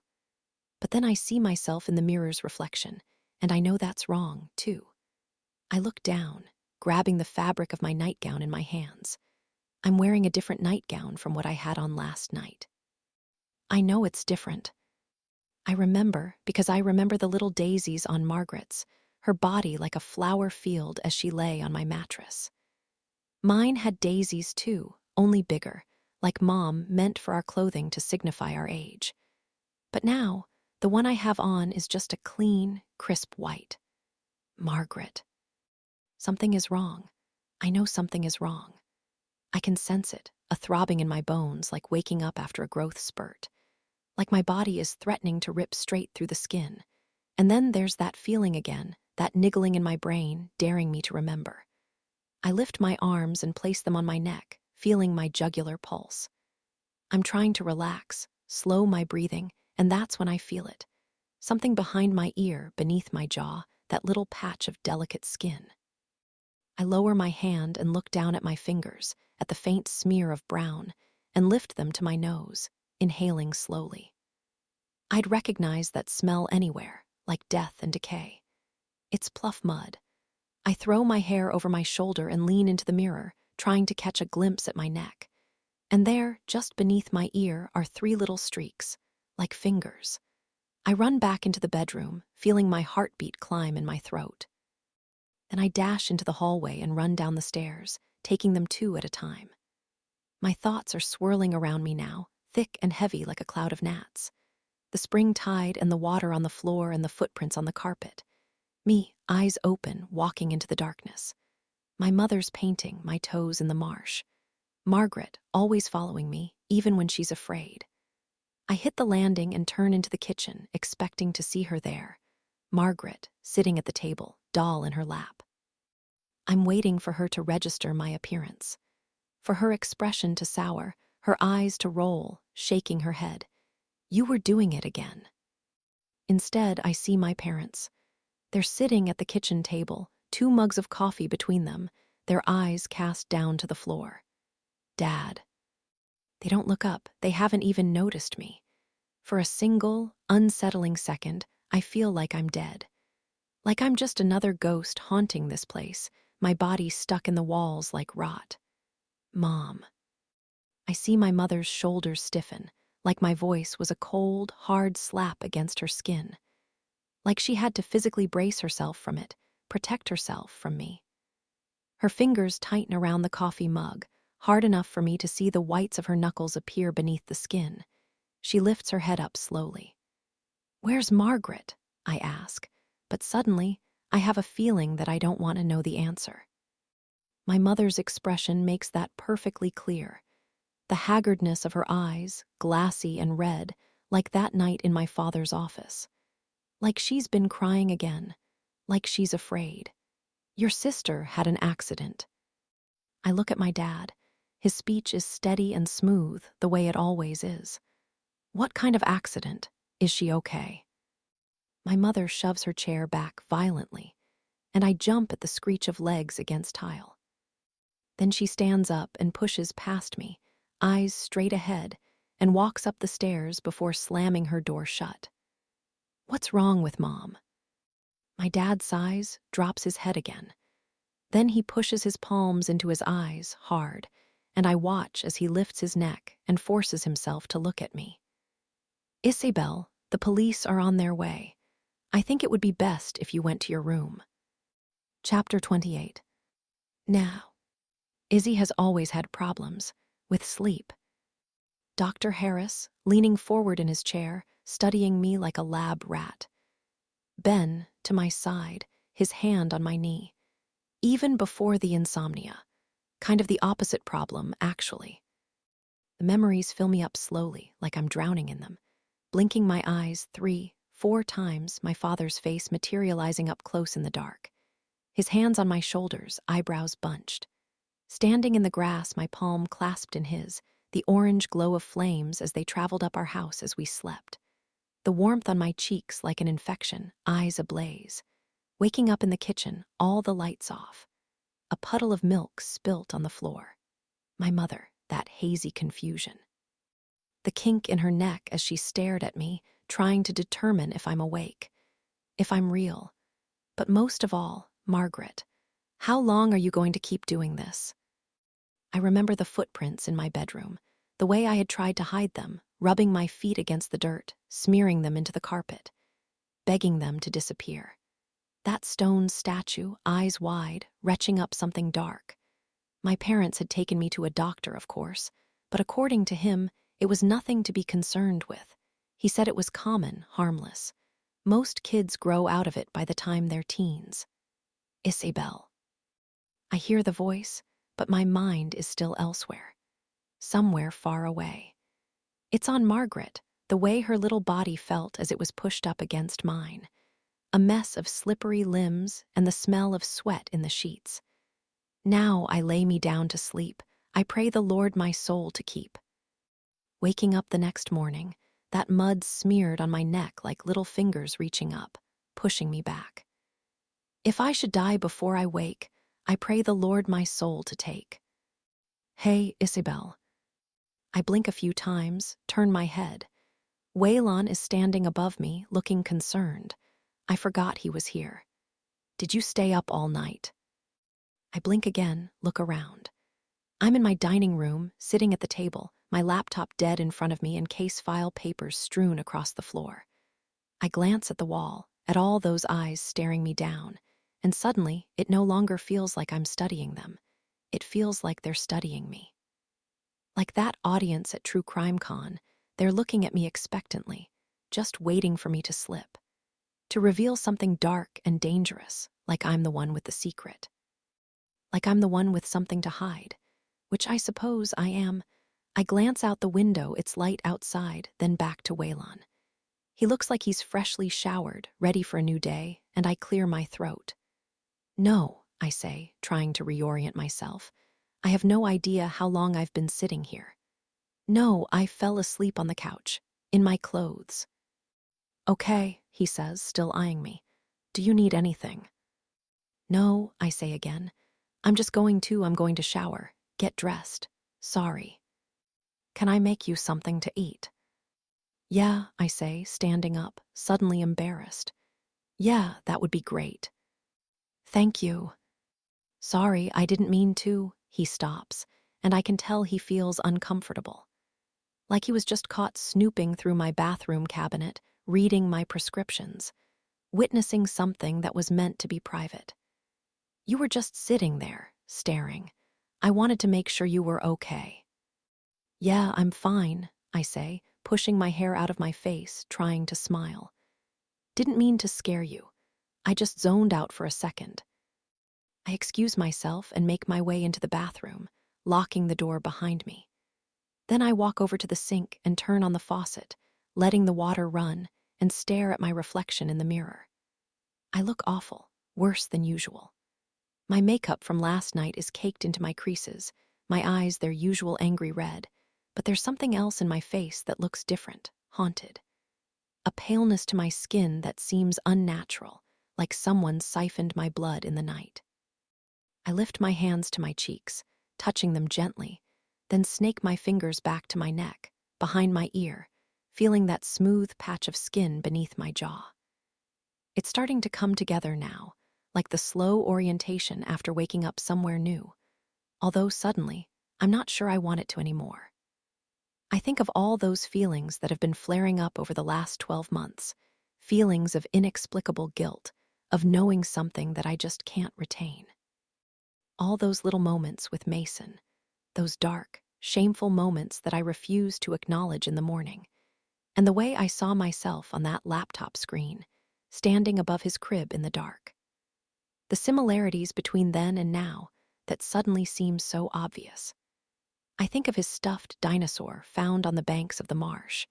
But then I see myself in the mirror's reflection, and I know that's wrong, too. I look down, grabbing the fabric of my nightgown in my hands. I'm wearing a different nightgown from what I had on last night. I know it's different. I remember because I remember the little daisies on Margaret's, her body like a flower field as she lay on my mattress. Mine had daisies too, only bigger, like Mom meant for our clothing to signify our age. But now, the one I have on is just a clean, crisp white. Margaret. Something is wrong. I know something is wrong. I can sense it, a throbbing in my bones like waking up after a growth spurt. Like my body is threatening to rip straight through the skin. And then there's that feeling again, that niggling in my brain, daring me to remember. I lift my arms and place them on my neck, feeling my jugular pulse. I'm trying to relax, slow my breathing, and that's when I feel it. Something behind my ear, beneath my jaw, that little patch of delicate skin. I lower my hand and look down at my fingers, at the faint smear of brown, and lift them to my nose, inhaling slowly. I'd recognize that smell anywhere, like death and decay. It's pluff mud. I throw my hair over my shoulder and lean into the mirror, trying to catch a glimpse at my neck. And there, just beneath my ear, are 3 little streaks, like fingers. I run back into the bedroom, feeling my heartbeat climb in my throat. Then I dash into the hallway and run down the stairs, taking them 2 at a time. My thoughts are swirling around me now, thick and heavy like a cloud of gnats. The spring tide and the water on the floor and the footprints on the carpet. Me, eyes open, walking into the darkness. My mother's painting, my toes in the marsh. Margaret, always following me, even when she's afraid. I hit the landing and turn into the kitchen, expecting to see her there. Margaret, sitting at the table, doll in her lap. I'm waiting for her to register my appearance. For her expression to sour, her eyes to roll, shaking her head. You were doing it again. Instead, I see my parents. They're sitting at the kitchen table, 2 mugs of coffee between them, their eyes cast down to the floor. Dad. They don't look up. They haven't even noticed me. For a single, unsettling second, I feel like I'm dead. Like I'm just another ghost haunting this place, my body stuck in the walls like rot. Mom. I see my mother's shoulders stiffen, like my voice was a cold, hard slap against her skin. Like she had to physically brace herself from it, protect herself from me. Her fingers tighten around the coffee mug, hard enough for me to see the whites of her knuckles appear beneath the skin. She lifts her head up slowly. "Where's Margaret?" I ask, but suddenly I have a feeling that I don't want to know the answer. My mother's expression makes that perfectly clear. The haggardness of her eyes, glassy and red, like that night in my father's office. Like she's been crying again, like she's afraid. Your sister had an accident. I look at my dad. His speech is steady and smooth, the way it always is. What kind of accident? Is she okay? My mother shoves her chair back violently, and I jump at the screech of legs against tile. Then she stands up and pushes past me, eyes straight ahead, and walks up the stairs before slamming her door shut. What's wrong with Mom? My dad sighs, drops his head again. Then he pushes his palms into his eyes, hard, and I watch as he lifts his neck and forces himself to look at me. Isabel, the police are on their way. I think it would be best if you went to your room. Chapter 28. Now, Izzy has always had problems with sleep. Dr. Harris, leaning forward in his chair, studying me like a lab rat. Ben, to my side, his hand on my knee. Even before the insomnia. Kind of the opposite problem, actually. The memories fill me up slowly, like I'm drowning in them. Blinking my eyes 3, 4 times, my father's face materializing up close in the dark. His hands on my shoulders, eyebrows bunched. Standing in the grass, my palm clasped in his, the orange glow of flames as they traveled up our house as we slept. The warmth on my cheeks like an infection, eyes ablaze. Waking up in the kitchen, all the lights off. A puddle of milk spilt on the floor. My mother, that hazy confusion. The kink in her neck as she stared at me, trying to determine if I'm awake, if I'm real. But most of all, Margaret, how long are you going to keep doing this? I remember the footprints in my bedroom, the way I had tried to hide them, rubbing my feet against the dirt, smearing them into the carpet, begging them to disappear. That stone statue, eyes wide, retching up something dark. My parents had taken me to a doctor, of course, but according to him, it was nothing to be concerned with. He said it was common, harmless. Most kids grow out of it by the time they're teens. Isabel. I hear the voice, but my mind is still elsewhere. Somewhere far away. It's on Margaret, the way her little body felt as it was pushed up against mine. A mess of slippery limbs and the smell of sweat in the sheets. Now I lay me down to sleep. I pray the Lord my soul to keep. Waking up the next morning, that mud smeared on my neck like little fingers reaching up, pushing me back. If I should die before I wake, I pray the Lord my soul to take. Hey, Isabel. I blink a few times, turn my head. Waylon is standing above me, looking concerned. I forgot he was here. Did you stay up all night? I blink again, look around. I'm in my dining room, sitting at the table, my laptop dead in front of me and case file papers strewn across the floor. I glance at the wall, at all those eyes staring me down, and suddenly it no longer feels like I'm studying them. It feels like they're studying me. Like that audience at True Crime Con, they're looking at me expectantly, just waiting for me to slip, to reveal something dark and dangerous, like I'm the one with the secret. Like I'm the one with something to hide, which I suppose I am. I glance out the window, it's light outside, then back to Waylon. He looks like he's freshly showered, ready for a new day, and I clear my throat. No, I say, trying to reorient myself. I have no idea how long I've been sitting here. No, I fell asleep on the couch, in my clothes. Okay, he says, still eyeing me. Do you need anything? No, I say again. I'm going to shower, get dressed. Sorry. Can I make you something to eat? Yeah, I say, standing up, suddenly embarrassed. Yeah, that would be great. Thank you. Sorry, I didn't mean to. He stops, and I can tell he feels uncomfortable. Like he was just caught snooping through my bathroom cabinet, reading my prescriptions, witnessing something that was meant to be private. You were just sitting there, staring. I wanted to make sure you were okay. Yeah, I'm fine, I say, pushing my hair out of my face, trying to smile. Didn't mean to scare you. I just zoned out for a second. I excuse myself and make my way into the bathroom, locking the door behind me. Then I walk over to the sink and turn on the faucet, letting the water run, and stare at my reflection in the mirror. I look awful, worse than usual. My makeup from last night is caked into my creases, my eyes their usual angry red, but there's something else in my face that looks different, haunted. A paleness to my skin that seems unnatural, like someone siphoned my blood in the night. I lift my hands to my cheeks, touching them gently, then snake my fingers back to my neck, behind my ear, feeling that smooth patch of skin beneath my jaw. It's starting to come together now, like the slow orientation after waking up somewhere new, although suddenly, I'm not sure I want it to anymore. I think of all those feelings that have been flaring up over the last 12 months, feelings of inexplicable guilt, of knowing something that I just can't retain. All those little moments with Mason, those dark, shameful moments that I refused to acknowledge in the morning, and the way I saw myself on that laptop screen, standing above his crib in the dark. The similarities between then and now that suddenly seem so obvious. I think of his stuffed dinosaur found on the banks of the marsh,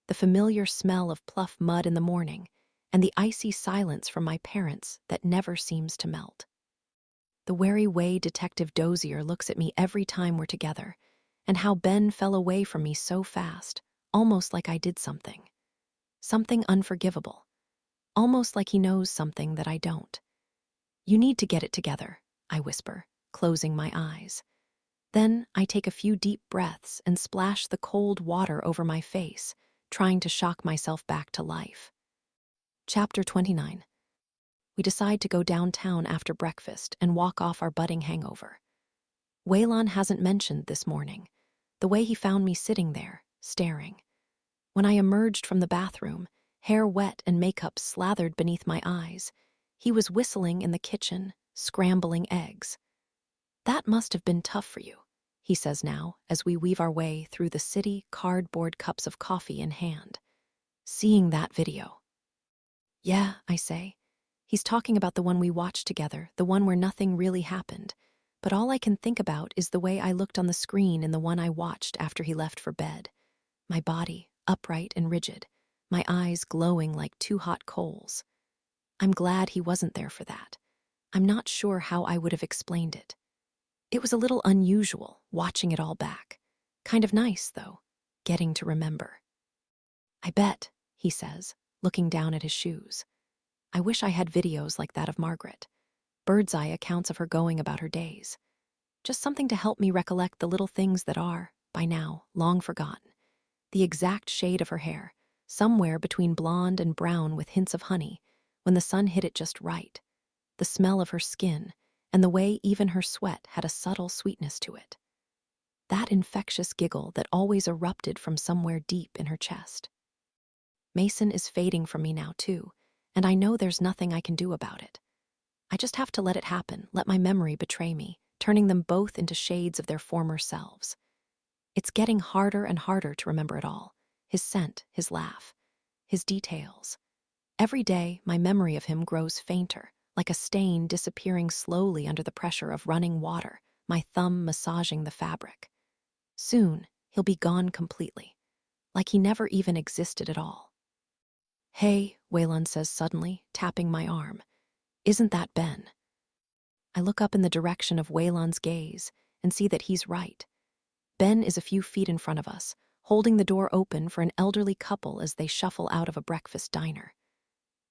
the familiar smell of pluff mud in the morning, and the icy silence from my parents that never seems to melt. The wary way Detective Dozier looks at me every time we're together, and how Ben fell away from me so fast, almost like I did something. Something unforgivable. Almost like he knows something that I don't. You need to get it together, I whisper, closing my eyes. Then I take a few deep breaths and splash the cold water over my face, trying to shock myself back to life. Chapter 29. We decide to go downtown after breakfast and walk off our budding hangover. Waylon hasn't mentioned this morning, the way he found me sitting there, staring. When I emerged from the bathroom, hair wet and makeup slathered beneath my eyes, he was whistling in the kitchen, scrambling eggs. That must have been tough for you, he says now, as we weave our way through the city, cardboard cups of coffee in hand. Seeing that video. Yeah, I say. He's talking about the one we watched together, the one where nothing really happened. But all I can think about is the way I looked on the screen in the one I watched after he left for bed. My body, upright and rigid, my eyes glowing like two hot coals. I'm glad he wasn't there for that. I'm not sure how I would have explained it. It was a little unusual, watching it all back. Kind of nice, though, getting to remember. I bet, he says, looking down at his shoes. I wish I had videos like that of Margaret. Bird's eye accounts of her going about her days. Just something to help me recollect the little things that are, by now, long forgotten. The exact shade of her hair, somewhere between blonde and brown with hints of honey, when the sun hit it just right. The smell of her skin, and the way even her sweat had a subtle sweetness to it. That infectious giggle that always erupted from somewhere deep in her chest. Mason is fading from me now, too, and I know there's nothing I can do about it. I just have to let it happen, let my memory betray me, turning them both into shades of their former selves. It's getting harder and harder to remember it all. His scent, his laugh, his details. Every day, my memory of him grows fainter, like a stain disappearing slowly under the pressure of running water, my thumb massaging the fabric. Soon, he'll be gone completely, like he never even existed at all. Hey, Waylon says suddenly, tapping my arm. Isn't that Ben? I look up in the direction of Waylon's gaze and see that he's right. Ben is a few feet in front of us, holding the door open for an elderly couple as they shuffle out of a breakfast diner.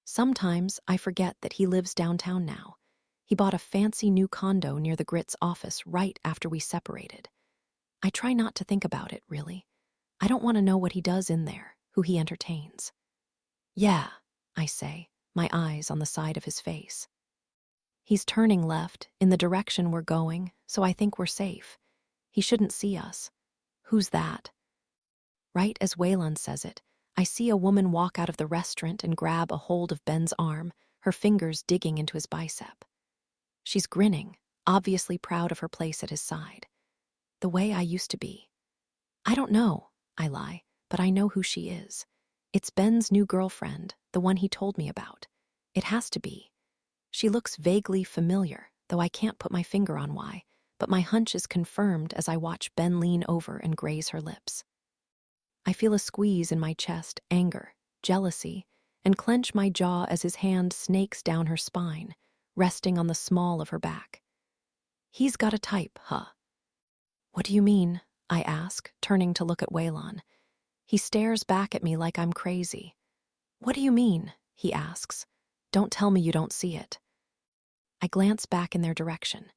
Sometimes I forget that he lives downtown now. He bought a fancy new condo near the Grit's office right after we separated. I try not to think about it, really. I don't want to know what he does in there, who he entertains. Yeah, I say, my eyes on the side of his face. He's turning left, in the direction we're going, so I think we're safe. He shouldn't see us. Who's that? Right as Waylon says it, I see a woman walk out of the restaurant and grab a hold of Ben's arm, her fingers digging into his bicep. She's grinning, obviously proud of her place at his side. The way I used to be. I don't know, I lie, but I know who she is. It's Ben's new girlfriend, the one he told me about. It has to be. She looks vaguely familiar, though I can't put my finger on why, but my hunch is confirmed as I watch Ben lean over and graze her lips. I feel a squeeze in my chest, anger, jealousy, and clench my jaw as his hand snakes down her spine, resting on the small of her back. He's got a type, huh? What do you mean? I ask, turning to look at Waylon. He stares back at me like I'm crazy. What do you mean? He asks. Don't tell me you don't see it. I glance back in their direction.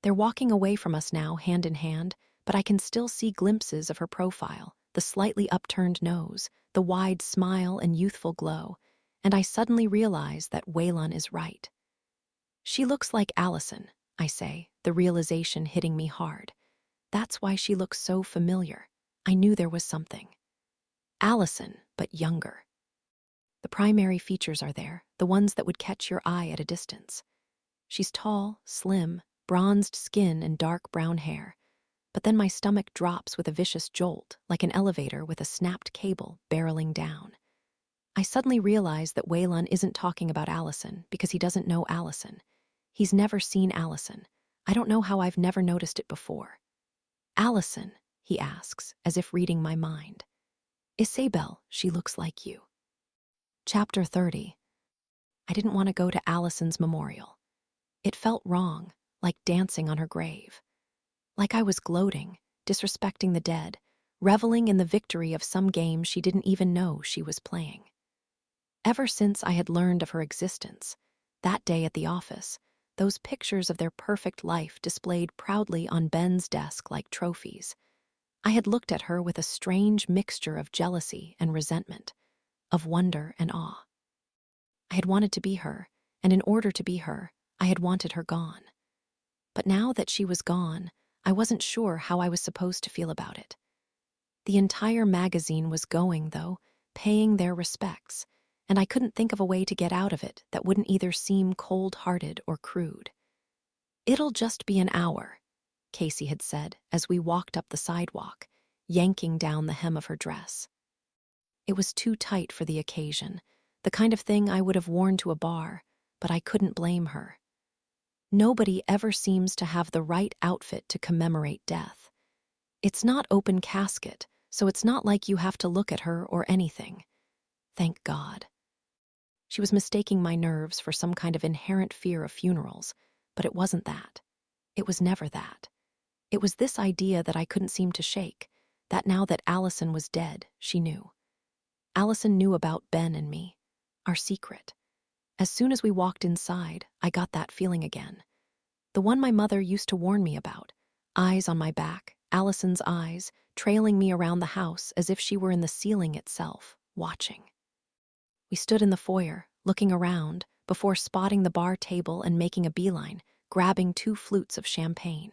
They're walking away from us now, hand in hand, but I can still see glimpses of her profile, the slightly upturned nose, the wide smile and youthful glow, and I suddenly realize that Waylon is right. She looks like Allison, I say, the realization hitting me hard. That's why she looks so familiar. I knew there was something. Allison, but younger. The primary features are there, the ones that would catch your eye at a distance. She's tall, slim, bronzed skin and dark brown hair. But then my stomach drops with a vicious jolt, like an elevator with a snapped cable barreling down. I suddenly realize that Waylon isn't talking about Allison because he doesn't know Allison. He's never seen Allison. I don't know how I've never noticed it before. Allison, he asks, as if reading my mind. Isabel, she looks like you. Chapter 30. I didn't want to go to Allison's memorial. It felt wrong, like dancing on her grave. Like I was gloating, disrespecting the dead, reveling in the victory of some game she didn't even know she was playing. Ever since I had learned of her existence, that day at the office, those pictures of their perfect life displayed proudly on Ben's desk like trophies, I had looked at her with a strange mixture of jealousy and resentment, of wonder and awe. I had wanted to be her, and in order to be her, I had wanted her gone. But now that she was gone, I wasn't sure how I was supposed to feel about it. The entire magazine was going, though, paying their respects, and I couldn't think of a way to get out of it that wouldn't either seem cold-hearted or crude. It'll just be an hour, Casey had said as we walked up the sidewalk, yanking down the hem of her dress. It was too tight for the occasion, the kind of thing I would have worn to a bar, but I couldn't blame her. Nobody ever seems to have the right outfit to commemorate death. It's not open casket, so it's not like you have to look at her or anything. Thank God. She was mistaking my nerves for some kind of inherent fear of funerals, but it wasn't that. It was never that. It was this idea that I couldn't seem to shake, that now that Allison was dead, she knew. Allison knew about Ben and me, our secret. As soon as we walked inside, I got that feeling again. The one my mother used to warn me about. Eyes on my back, Allison's eyes, trailing me around the house as if she were in the ceiling itself, watching. We stood in the foyer, looking around, before spotting the bar table and making a beeline, grabbing 2 flutes of champagne.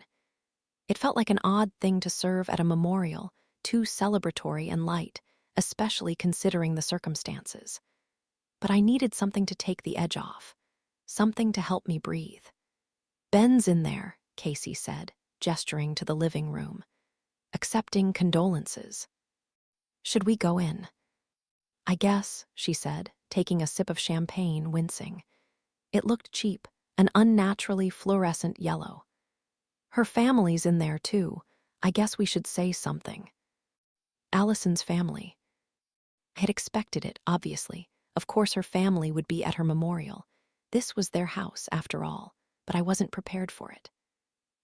It felt like an odd thing to serve at a memorial, too celebratory and light, especially considering the circumstances. But I needed something to take the edge off, something to help me breathe. "Ben's in there," Casey said, gesturing to the living room, accepting condolences. "Should we go in?" "I guess," she said, taking a sip of champagne, wincing. It looked cheap, an unnaturally fluorescent yellow. "Her family's in there, too. I guess we should say something." Allison's family. I had expected it, obviously. Of course her family would be at her memorial. This was their house, after all, but I wasn't prepared for it.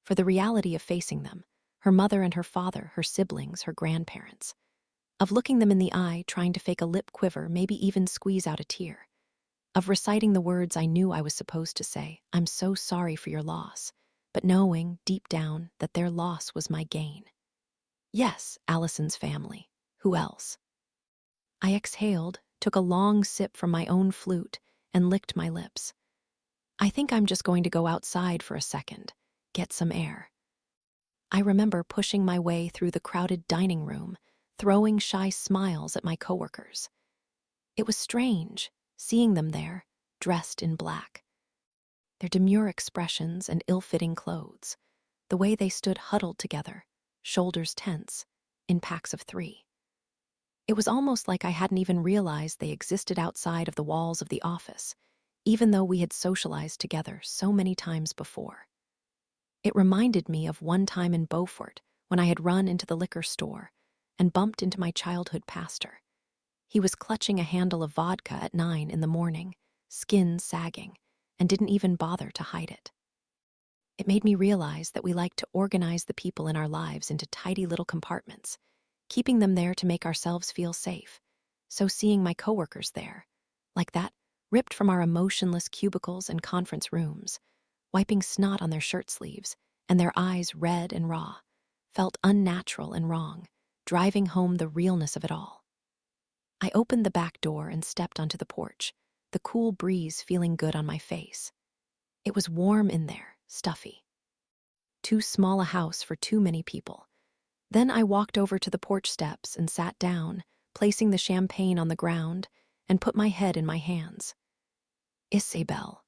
For the reality of facing them, her mother and her father, her siblings, her grandparents. Of looking them in the eye, trying to fake a lip quiver, maybe even squeeze out a tear. Of reciting the words I knew I was supposed to say, "I'm so sorry for your loss," but knowing, deep down, that their loss was my gain. Yes, Allison's family. Who else? I exhaled, took a long sip from my own flute, and licked my lips. "I think I'm just going to go outside for a second, get some air." I remember pushing my way through the crowded dining room, throwing shy smiles at my coworkers. It was strange, seeing them there, dressed in black. Their demure expressions and ill-fitting clothes, the way they stood huddled together, shoulders tense, in packs of 3. It was almost like I hadn't even realized they existed outside of the walls of the office, even though we had socialized together so many times before. It reminded me of one time in Beaufort when I had run into the liquor store and bumped into my childhood pastor. He was clutching a handle of vodka at 9 in the morning, skin sagging, and didn't even bother to hide it. It made me realize that we like to organize the people in our lives into tidy little compartments, keeping them there to make ourselves feel safe. So seeing my coworkers there, like that, ripped from our emotionless cubicles and conference rooms, wiping snot on their shirt sleeves, and their eyes red and raw, felt unnatural and wrong, driving home the realness of it all. I opened the back door and stepped onto the porch, the cool breeze feeling good on my face. It was warm in there, stuffy. Too small a house for too many people. Then I walked over to the porch steps and sat down, placing the champagne on the ground, and put my head in my hands. "Isabel."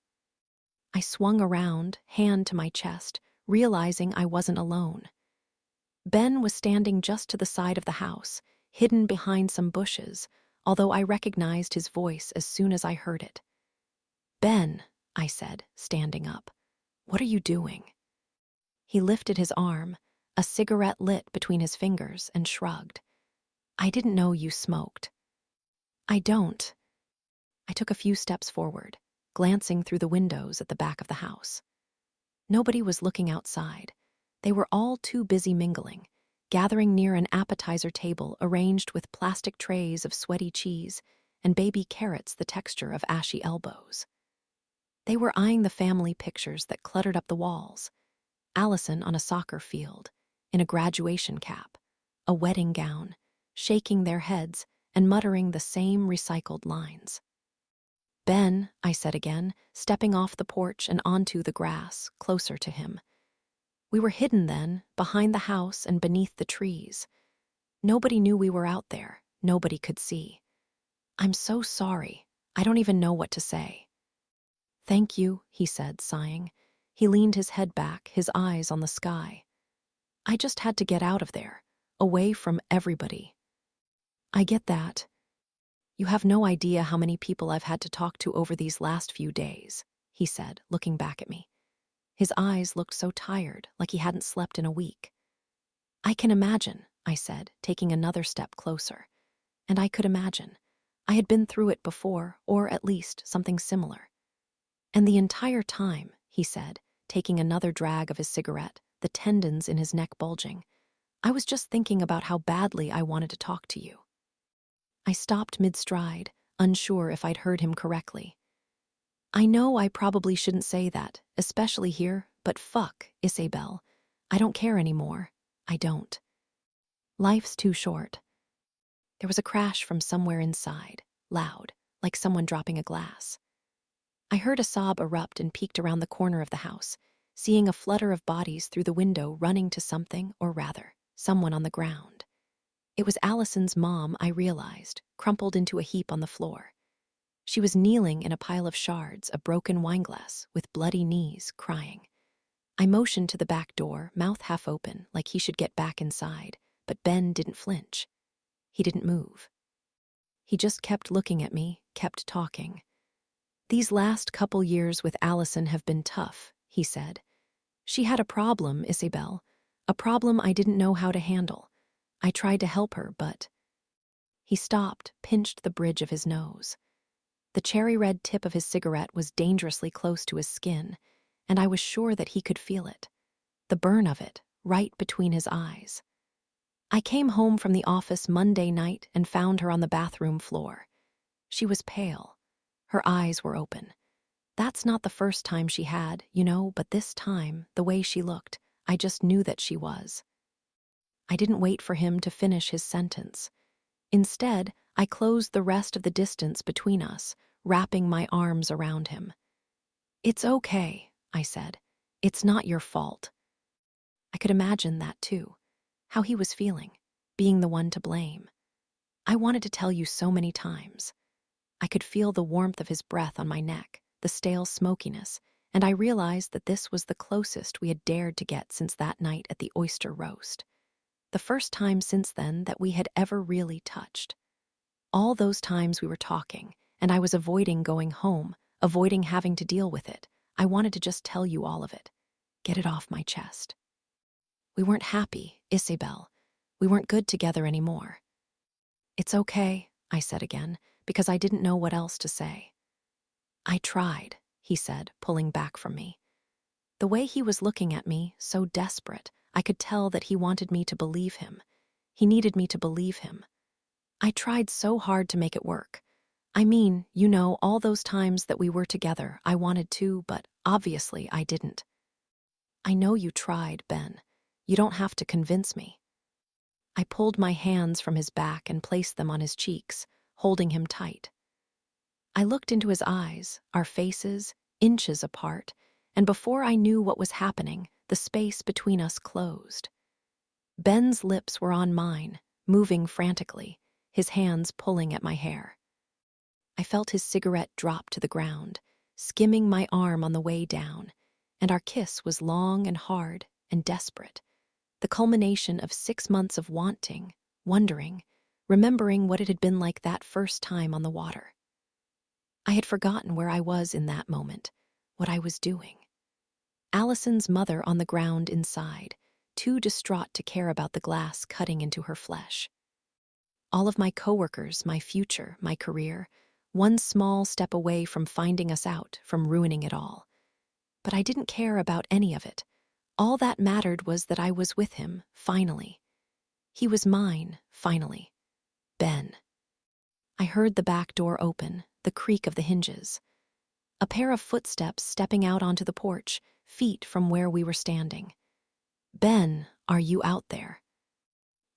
I swung around, hand to my chest, realizing I wasn't alone. Ben was standing just to the side of the house, hidden behind some bushes, although I recognized his voice as soon as I heard it. "Ben," I said, standing up, "what are you doing?" He lifted his arm, a cigarette lit between his fingers, and shrugged. "I didn't know you smoked." "I don't." I took a few steps forward, glancing through the windows at the back of the house. Nobody was looking outside. They were all too busy mingling, gathering near an appetizer table arranged with plastic trays of sweaty cheese and baby carrots the texture of ashy elbows. They were eyeing the family pictures that cluttered up the walls. Allison on a soccer field, in a graduation cap, a wedding gown, shaking their heads and muttering the same recycled lines. "Ben," I said again, stepping off the porch and onto the grass, closer to him. We were hidden then, behind the house and beneath the trees. Nobody knew we were out there. Nobody could see. "I'm so sorry. I don't even know what to say." "Thank you," he said, sighing. He leaned his head back, his eyes on the sky. "I just had to get out of there, away from everybody." "I get that. You have no idea how many people I've had to talk to over these last few days," he said, looking back at me. His eyes looked so tired, like he hadn't slept in a week. "I can imagine," I said, taking another step closer. And I could imagine. I had been through it before, or at least something similar. "And the entire time," he said, taking another drag of his cigarette, the tendons in his neck bulging. "I was just thinking about how badly I wanted to talk to you." I stopped mid-stride, unsure if I'd heard him correctly. "I know I probably shouldn't say that, especially here, but fuck, Isabel. I don't care anymore. I don't. Life's too short." There was a crash from somewhere inside, loud, like someone dropping a glass. I heard a sob erupt and peeked around the corner of the house, seeing a flutter of bodies through the window running to something, or rather, someone on the ground. It was Allison's mom, I realized, crumpled into a heap on the floor. She was kneeling in a pile of shards, a broken wineglass, with bloody knees, crying. I motioned to the back door, mouth half open, like he should get back inside, but Ben didn't flinch. He didn't move. He just kept looking at me, kept talking. "These last couple years with Allison have been tough," he said. "She had a problem, Isabel, a problem I didn't know how to handle. I tried to help her, but—" He stopped, pinched the bridge of his nose. The cherry-red tip of his cigarette was dangerously close to his skin, and I was sure that he could feel it, the burn of it, right between his eyes. I came home from the office Monday night and found her on the bathroom floor. She was pale. Her eyes were open. That's not the first time she had, but this time, the way she looked, I just knew that she was. I didn't wait for him to finish his sentence. Instead, I closed the rest of the distance between us, wrapping my arms around him. "It's okay," I said. "It's not your fault." I could imagine that too, how he was feeling, being the one to blame. "I wanted to tell you so many times." I could feel the warmth of his breath on my neck, the stale smokiness, and I realized that this was the closest we had dared to get since that night at the oyster roast. The first time since then that we had ever really touched. All those times we were talking, and I was avoiding going home, avoiding having to deal with it. I wanted to just tell you all of it. Get it off my chest. We weren't happy, Isabel. We weren't good together anymore. "It's okay," I said again, because I didn't know what else to say. "I tried," he said, pulling back from me. The way he was looking at me, so desperate, I could tell that he wanted me to believe him. He needed me to believe him. "I tried so hard to make it work. I mean, all those times that we were together, I wanted to, but obviously I didn't." "I know you tried, Ben. You don't have to convince me." I pulled my hands from his back and placed them on his cheeks, holding him tight. I looked into his eyes, our faces, inches apart, and before I knew what was happening, the space between us closed. Ben's lips were on mine, moving frantically, his hands pulling at my hair. I felt his cigarette drop to the ground, skimming my arm on the way down, and our kiss was long and hard and desperate, the culmination of 6 months of wanting, wondering, remembering what it had been like that first time on the water. I had forgotten where I was in that moment, what I was doing. Allison's mother on the ground inside, too distraught to care about the glass cutting into her flesh. All of my coworkers, my future, my career, one small step away from finding us out, from ruining it all. But I didn't care about any of it. All that mattered was that I was with him, finally. He was mine, finally. Ben. I heard the back door open, the creak of the hinges. A pair of footsteps stepping out onto the porch, feet from where we were standing. "Ben, are you out there?"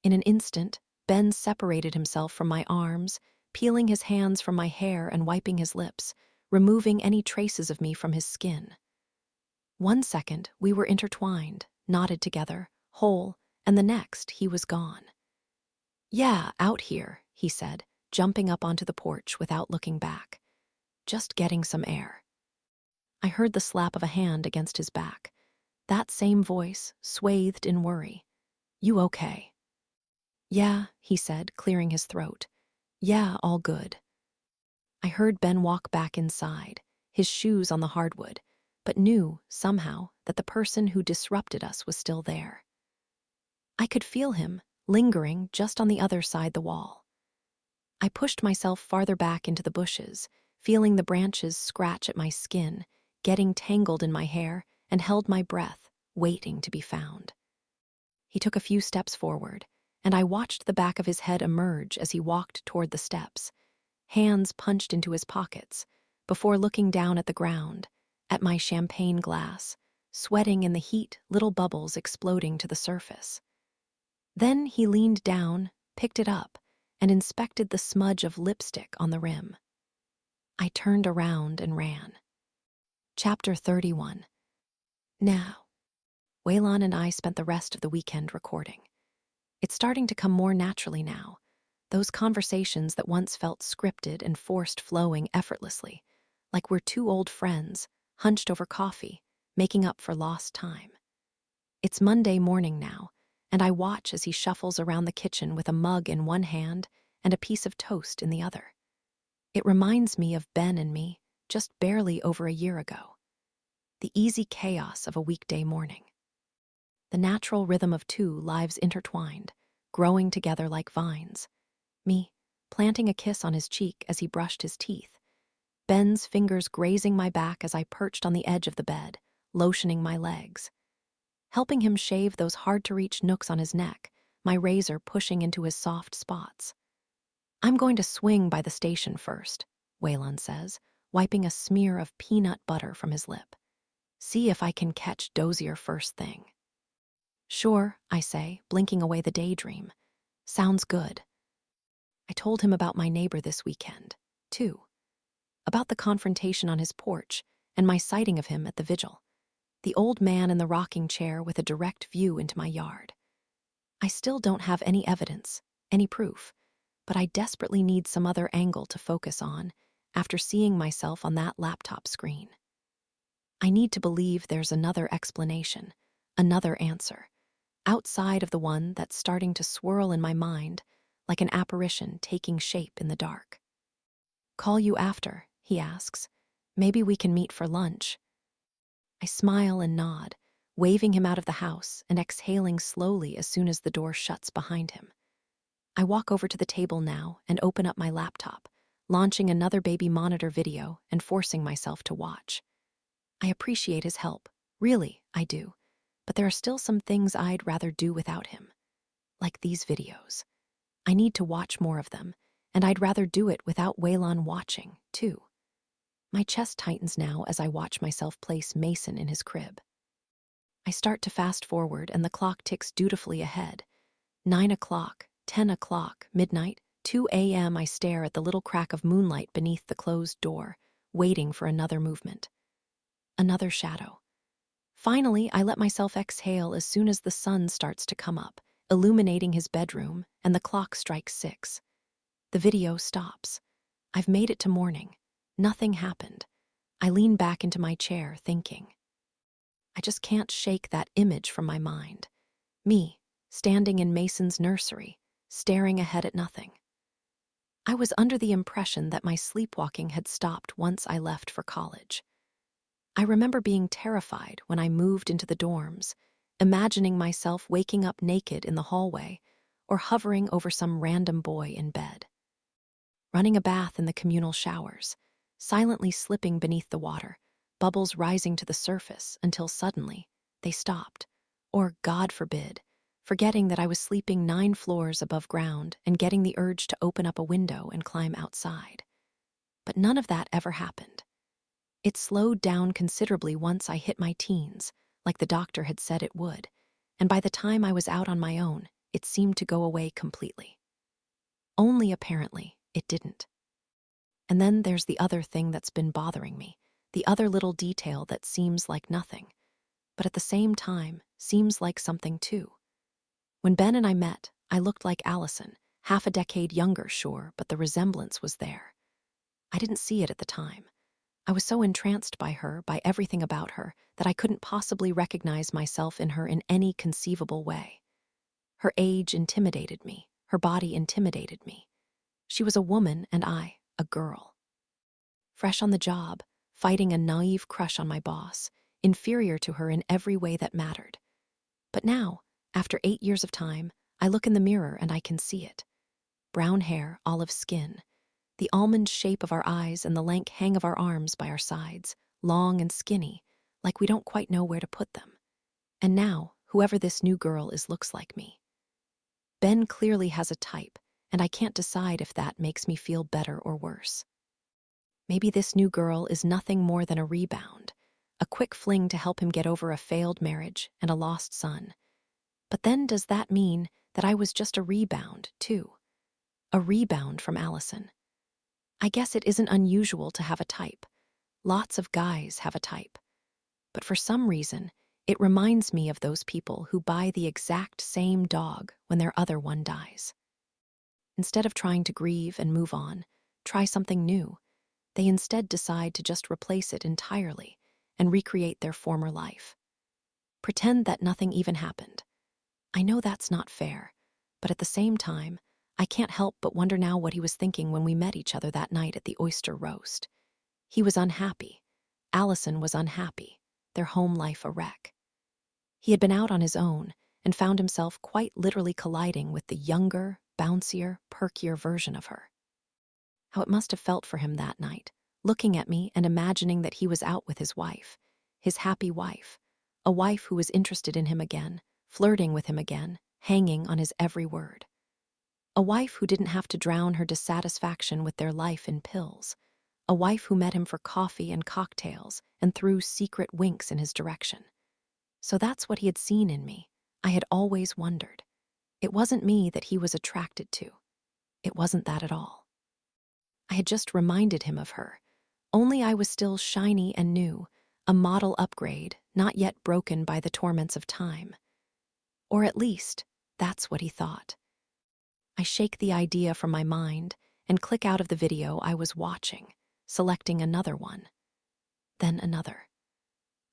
In an instant, Ben separated himself from my arms, peeling his hands from my hair and wiping his lips, removing any traces of me from his skin. 1 second, we were intertwined, knotted together, whole, and the next, he was gone. "Yeah, out here," he said, jumping up onto the porch without looking back. "Just getting some air." I heard the slap of a hand against his back. That same voice, swathed in worry. "You okay?" "Yeah," he said, clearing his throat. "Yeah, all good." I heard Ben walk back inside, his shoes on the hardwood, but knew, somehow, that the person who disrupted us was still there. I could feel him, lingering just on the other side the wall. I pushed myself farther back into the bushes, feeling the branches scratch at my skin, getting tangled in my hair, and held my breath, waiting to be found. He took a few steps forward, and I watched the back of his head emerge as he walked toward the steps, hands punched into his pockets, before looking down at the ground, at my champagne glass, sweating in the heat, little bubbles exploding to the surface. Then he leaned down, picked it up, and inspected the smudge of lipstick on the rim. I turned around and ran. Chapter 31. Now, Waylon and I spent the rest of the weekend recording. It's starting to come more naturally now, those conversations that once felt scripted and forced flowing effortlessly, like we're two old friends, hunched over coffee, making up for lost time. It's Monday morning now, and I watch as he shuffles around the kitchen with a mug in one hand and a piece of toast in the other. It reminds me of Ben and me, just barely over a year ago. The easy chaos of a weekday morning. The natural rhythm of two lives intertwined, growing together like vines. Me, planting a kiss on his cheek as he brushed his teeth. Ben's fingers grazing my back as I perched on the edge of the bed, lotioning my legs. Helping him shave those hard-to-reach nooks on his neck, my razor pushing into his soft spots. "I'm going to swing by the station first," Waylon says, wiping a smear of peanut butter from his lip. "See if I can catch Dozier first thing." "Sure," I say, blinking away the daydream. "Sounds good." I told him about my neighbor this weekend, too. About the confrontation on his porch and my sighting of him at the vigil. The old man in the rocking chair with a direct view into my yard. I still don't have any evidence, any proof, but I desperately need some other angle to focus on after seeing myself on that laptop screen. I need to believe there's another explanation, another answer, outside of the one that's starting to swirl in my mind like an apparition taking shape in the dark. "Call you after," he asks. "Maybe we can meet for lunch." I smile and nod, waving him out of the house and exhaling slowly as soon as the door shuts behind him. I walk over to the table now and open up my laptop, launching another baby monitor video and forcing myself to watch. I appreciate his help, really, I do, but there are still some things I'd rather do without him. Like these videos. I need to watch more of them, and I'd rather do it without Waylon watching, too. My chest tightens now as I watch myself place Mason in his crib. I start to fast forward and the clock ticks dutifully ahead. 9 o'clock, 10 o'clock, midnight, 2 a.m. I stare at the little crack of moonlight beneath the closed door, waiting for another movement. Another shadow. Finally, I let myself exhale as soon as the sun starts to come up, illuminating his bedroom, and the clock strikes 6. The video stops. I've made it to morning. Nothing happened. I lean back into my chair, thinking. I just can't shake that image from my mind. Me, standing in Mason's nursery, staring ahead at nothing. I was under the impression that my sleepwalking had stopped once I left for college. I remember being terrified when I moved into the dorms, imagining myself waking up naked in the hallway or hovering over some random boy in bed. Running a bath in the communal showers, silently slipping beneath the water, bubbles rising to the surface until suddenly they stopped, or, God forbid, forgetting that I was sleeping 9 floors above ground and getting the urge to open up a window and climb outside. But none of that ever happened. It slowed down considerably once I hit my teens, like the doctor had said it would, and by the time I was out on my own, it seemed to go away completely. Only apparently, it didn't. And then there's the other thing that's been bothering me, the other little detail that seems like nothing, but at the same time seems like something too. When Ben and I met, I looked like Allison, half a decade younger, sure, but the resemblance was there. I didn't see it at the time. I was so entranced by her, by everything about her, that I couldn't possibly recognize myself in her in any conceivable way. Her age intimidated me. Her body intimidated me. She was a woman and I, a girl. Fresh on the job, fighting a naive crush on my boss, inferior to her in every way that mattered. But now, after 8 years of time, I look in the mirror and I can see it. Brown hair, olive skin, the almond shape of our eyes and the lank hang of our arms by our sides, long and skinny, like we don't quite know where to put them. And now, whoever this new girl is looks like me. Ben clearly has a type, and I can't decide if that makes me feel better or worse. Maybe this new girl is nothing more than a rebound, a quick fling to help him get over a failed marriage and a lost son. But then does that mean that I was just a rebound, too? A rebound from Allison? I guess it isn't unusual to have a type. Lots of guys have a type. But for some reason, it reminds me of those people who buy the exact same dog when their other one dies. Instead of trying to grieve and move on, try something new, they instead decide to just replace it entirely and recreate their former life. Pretend that nothing even happened. I know that's not fair, but at the same time, I can't help but wonder now what he was thinking when we met each other that night at the oyster roast. He was unhappy. Allison was unhappy, their home life a wreck. He had been out on his own and found himself quite literally colliding with the younger, bouncier, perkier version of her. How it must have felt for him that night, looking at me and imagining that he was out with his wife, his happy wife, a wife who was interested in him again, flirting with him again, hanging on his every word. A wife who didn't have to drown her dissatisfaction with their life in pills. A wife who met him for coffee and cocktails and threw secret winks in his direction. So that's what he had seen in me. I had always wondered. It wasn't me that he was attracted to. It wasn't that at all. I had just reminded him of her. Only I was still shiny and new, a model upgrade, not yet broken by the torments of time. Or at least, that's what he thought. I shake the idea from my mind and click out of the video I was watching, selecting another one. Then another.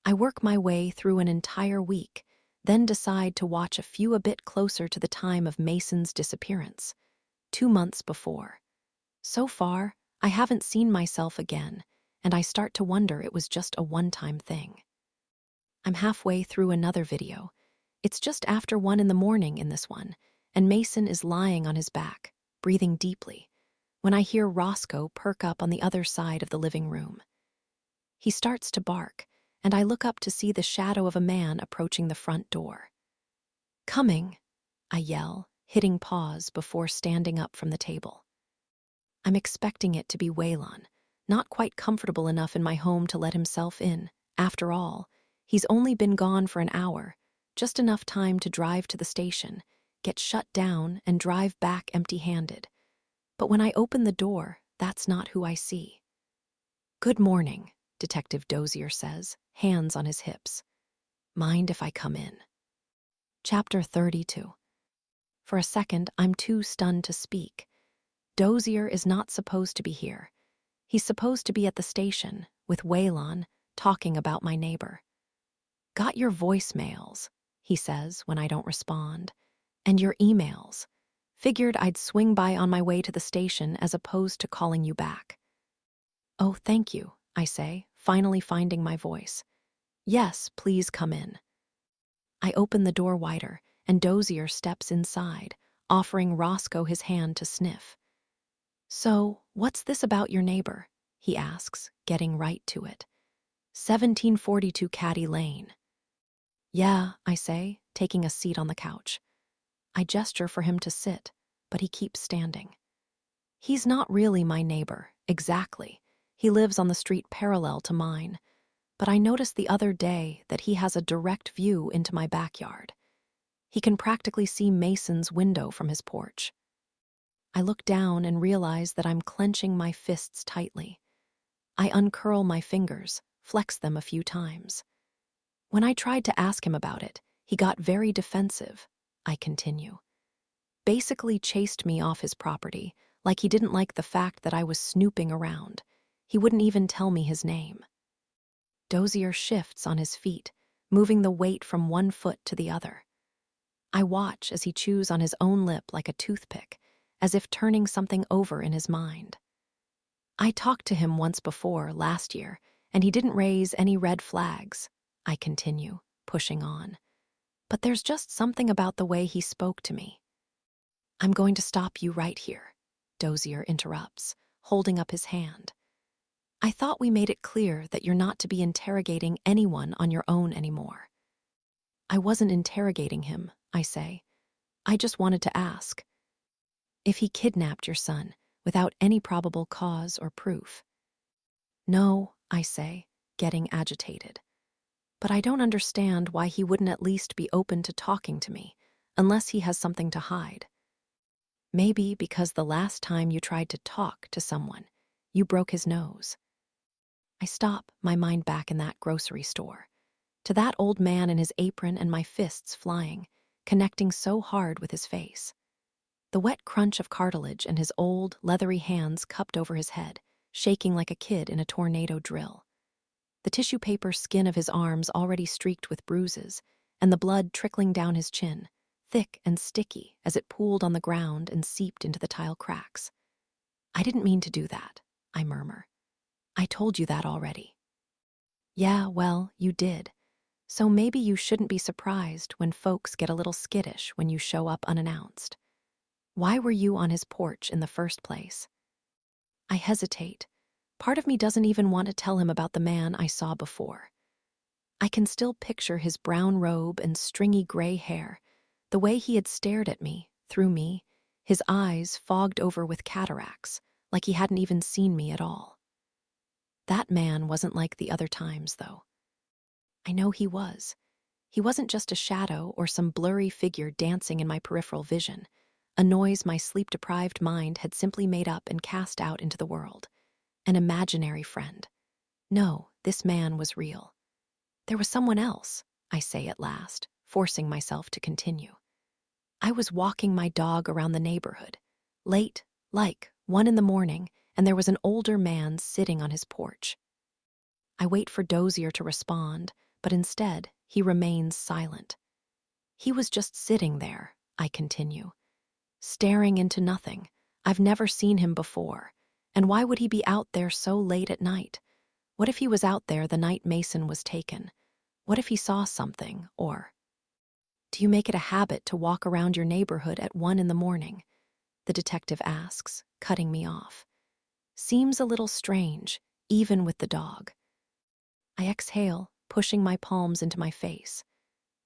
I work my way through an entire week, then decide to watch a few a bit closer to the time of Mason's disappearance, 2 months before. So far, I haven't seen myself again, and I start to wonder it was just a one-time thing. I'm halfway through another video. It's just after 1 in the morning in this one, and Mason is lying on his back, breathing deeply, when I hear Roscoe perk up on the other side of the living room. He starts to bark, and I look up to see the shadow of a man approaching the front door. "Coming," I yell, hitting pause before standing up from the table. I'm expecting it to be Waylon, not quite comfortable enough in my home to let himself in. After all, he's only been gone for an hour, just enough time to drive to the station, get shut down, and drive back empty-handed. But when I open the door, that's not who I see. "Good morning," Detective Dozier says, hands on his hips. "Mind if I come in?" Chapter 32. For a second, I'm too stunned to speak. Dozier is not supposed to be here. He's supposed to be at the station, with Waylon, talking about my neighbor. "Got your voicemails," he says when I don't respond, "and your emails. Figured I'd swing by on my way to the station as opposed to calling you back." "Oh, thank you," I say, finally finding my voice. "Yes, please come in." I open the door wider, and Dozier steps inside, offering Roscoe his hand to sniff. "So, what's this about your neighbor?" he asks, getting right to it. 1742 Caddy Lane. "Yeah," I say, taking a seat on the couch. I gesture for him to sit, but he keeps standing. "He's not really my neighbor, exactly. He lives on the street parallel to mine. But I noticed the other day that he has a direct view into my backyard. He can practically see Mason's window from his porch." I look down and realize that I'm clenching my fists tightly. I uncurl my fingers, flex them a few times. When I tried to ask him about it, he got very defensive, I continue. Basically chased me off his property, like he didn't like the fact that I was snooping around. He wouldn't even tell me his name. Dozier shifts on his feet, moving the weight from one foot to the other. I watch as he chews on his own lip like a toothpick, as if turning something over in his mind. "I talked to him once before, last year, and he didn't raise any red flags," I continue, pushing on. "But there's just something about the way he spoke to me." "I'm going to stop you right here," Dozier interrupts, holding up his hand. I thought we made it clear that you're not to be interrogating anyone on your own anymore. I wasn't interrogating him, I say. I just wanted to ask if he kidnapped your son without any probable cause or proof. No, I say, getting agitated. But I don't understand why he wouldn't at least be open to talking to me, unless he has something to hide. Maybe because the last time you tried to talk to someone, you broke his nose. I stop, my mind back in that grocery store, to that old man in his apron and my fists flying, connecting so hard with his face. The wet crunch of cartilage and his old, leathery hands cupped over his head, shaking like a kid in a tornado drill. The tissue paper skin of his arms already streaked with bruises, and the blood trickling down his chin, thick and sticky as it pooled on the ground and seeped into the tile cracks. I didn't mean to do that, I murmur. I told you that already. Yeah, well, you did. So maybe you shouldn't be surprised when folks get a little skittish when you show up unannounced. Why were you on his porch in the first place? I hesitate. Part of me doesn't even want to tell him about the man I saw before. I can still picture his brown robe and stringy gray hair, the way he had stared at me, through me, his eyes fogged over with cataracts, like he hadn't even seen me at all. That man wasn't like the other times, though. I know he was. He wasn't just a shadow or some blurry figure dancing in my peripheral vision, a noise my sleep-deprived mind had simply made up and cast out into the world. An imaginary friend. No, this man was real. There was someone else, I say at last, forcing myself to continue. I was walking my dog around the neighborhood, late, like 1 a.m, and there was an older man sitting on his porch. I wait for Dozier to respond, but instead, he remains silent. He was just sitting there, I continue, staring into nothing. I've never seen him before, and why would he be out there so late at night? What if he was out there the night Mason was taken? What if he saw something, or... Do you make it a habit to walk around your neighborhood at 1 a.m? The detective asks, cutting me off. Seems a little strange, even with the dog. I exhale, pushing my palms into my face.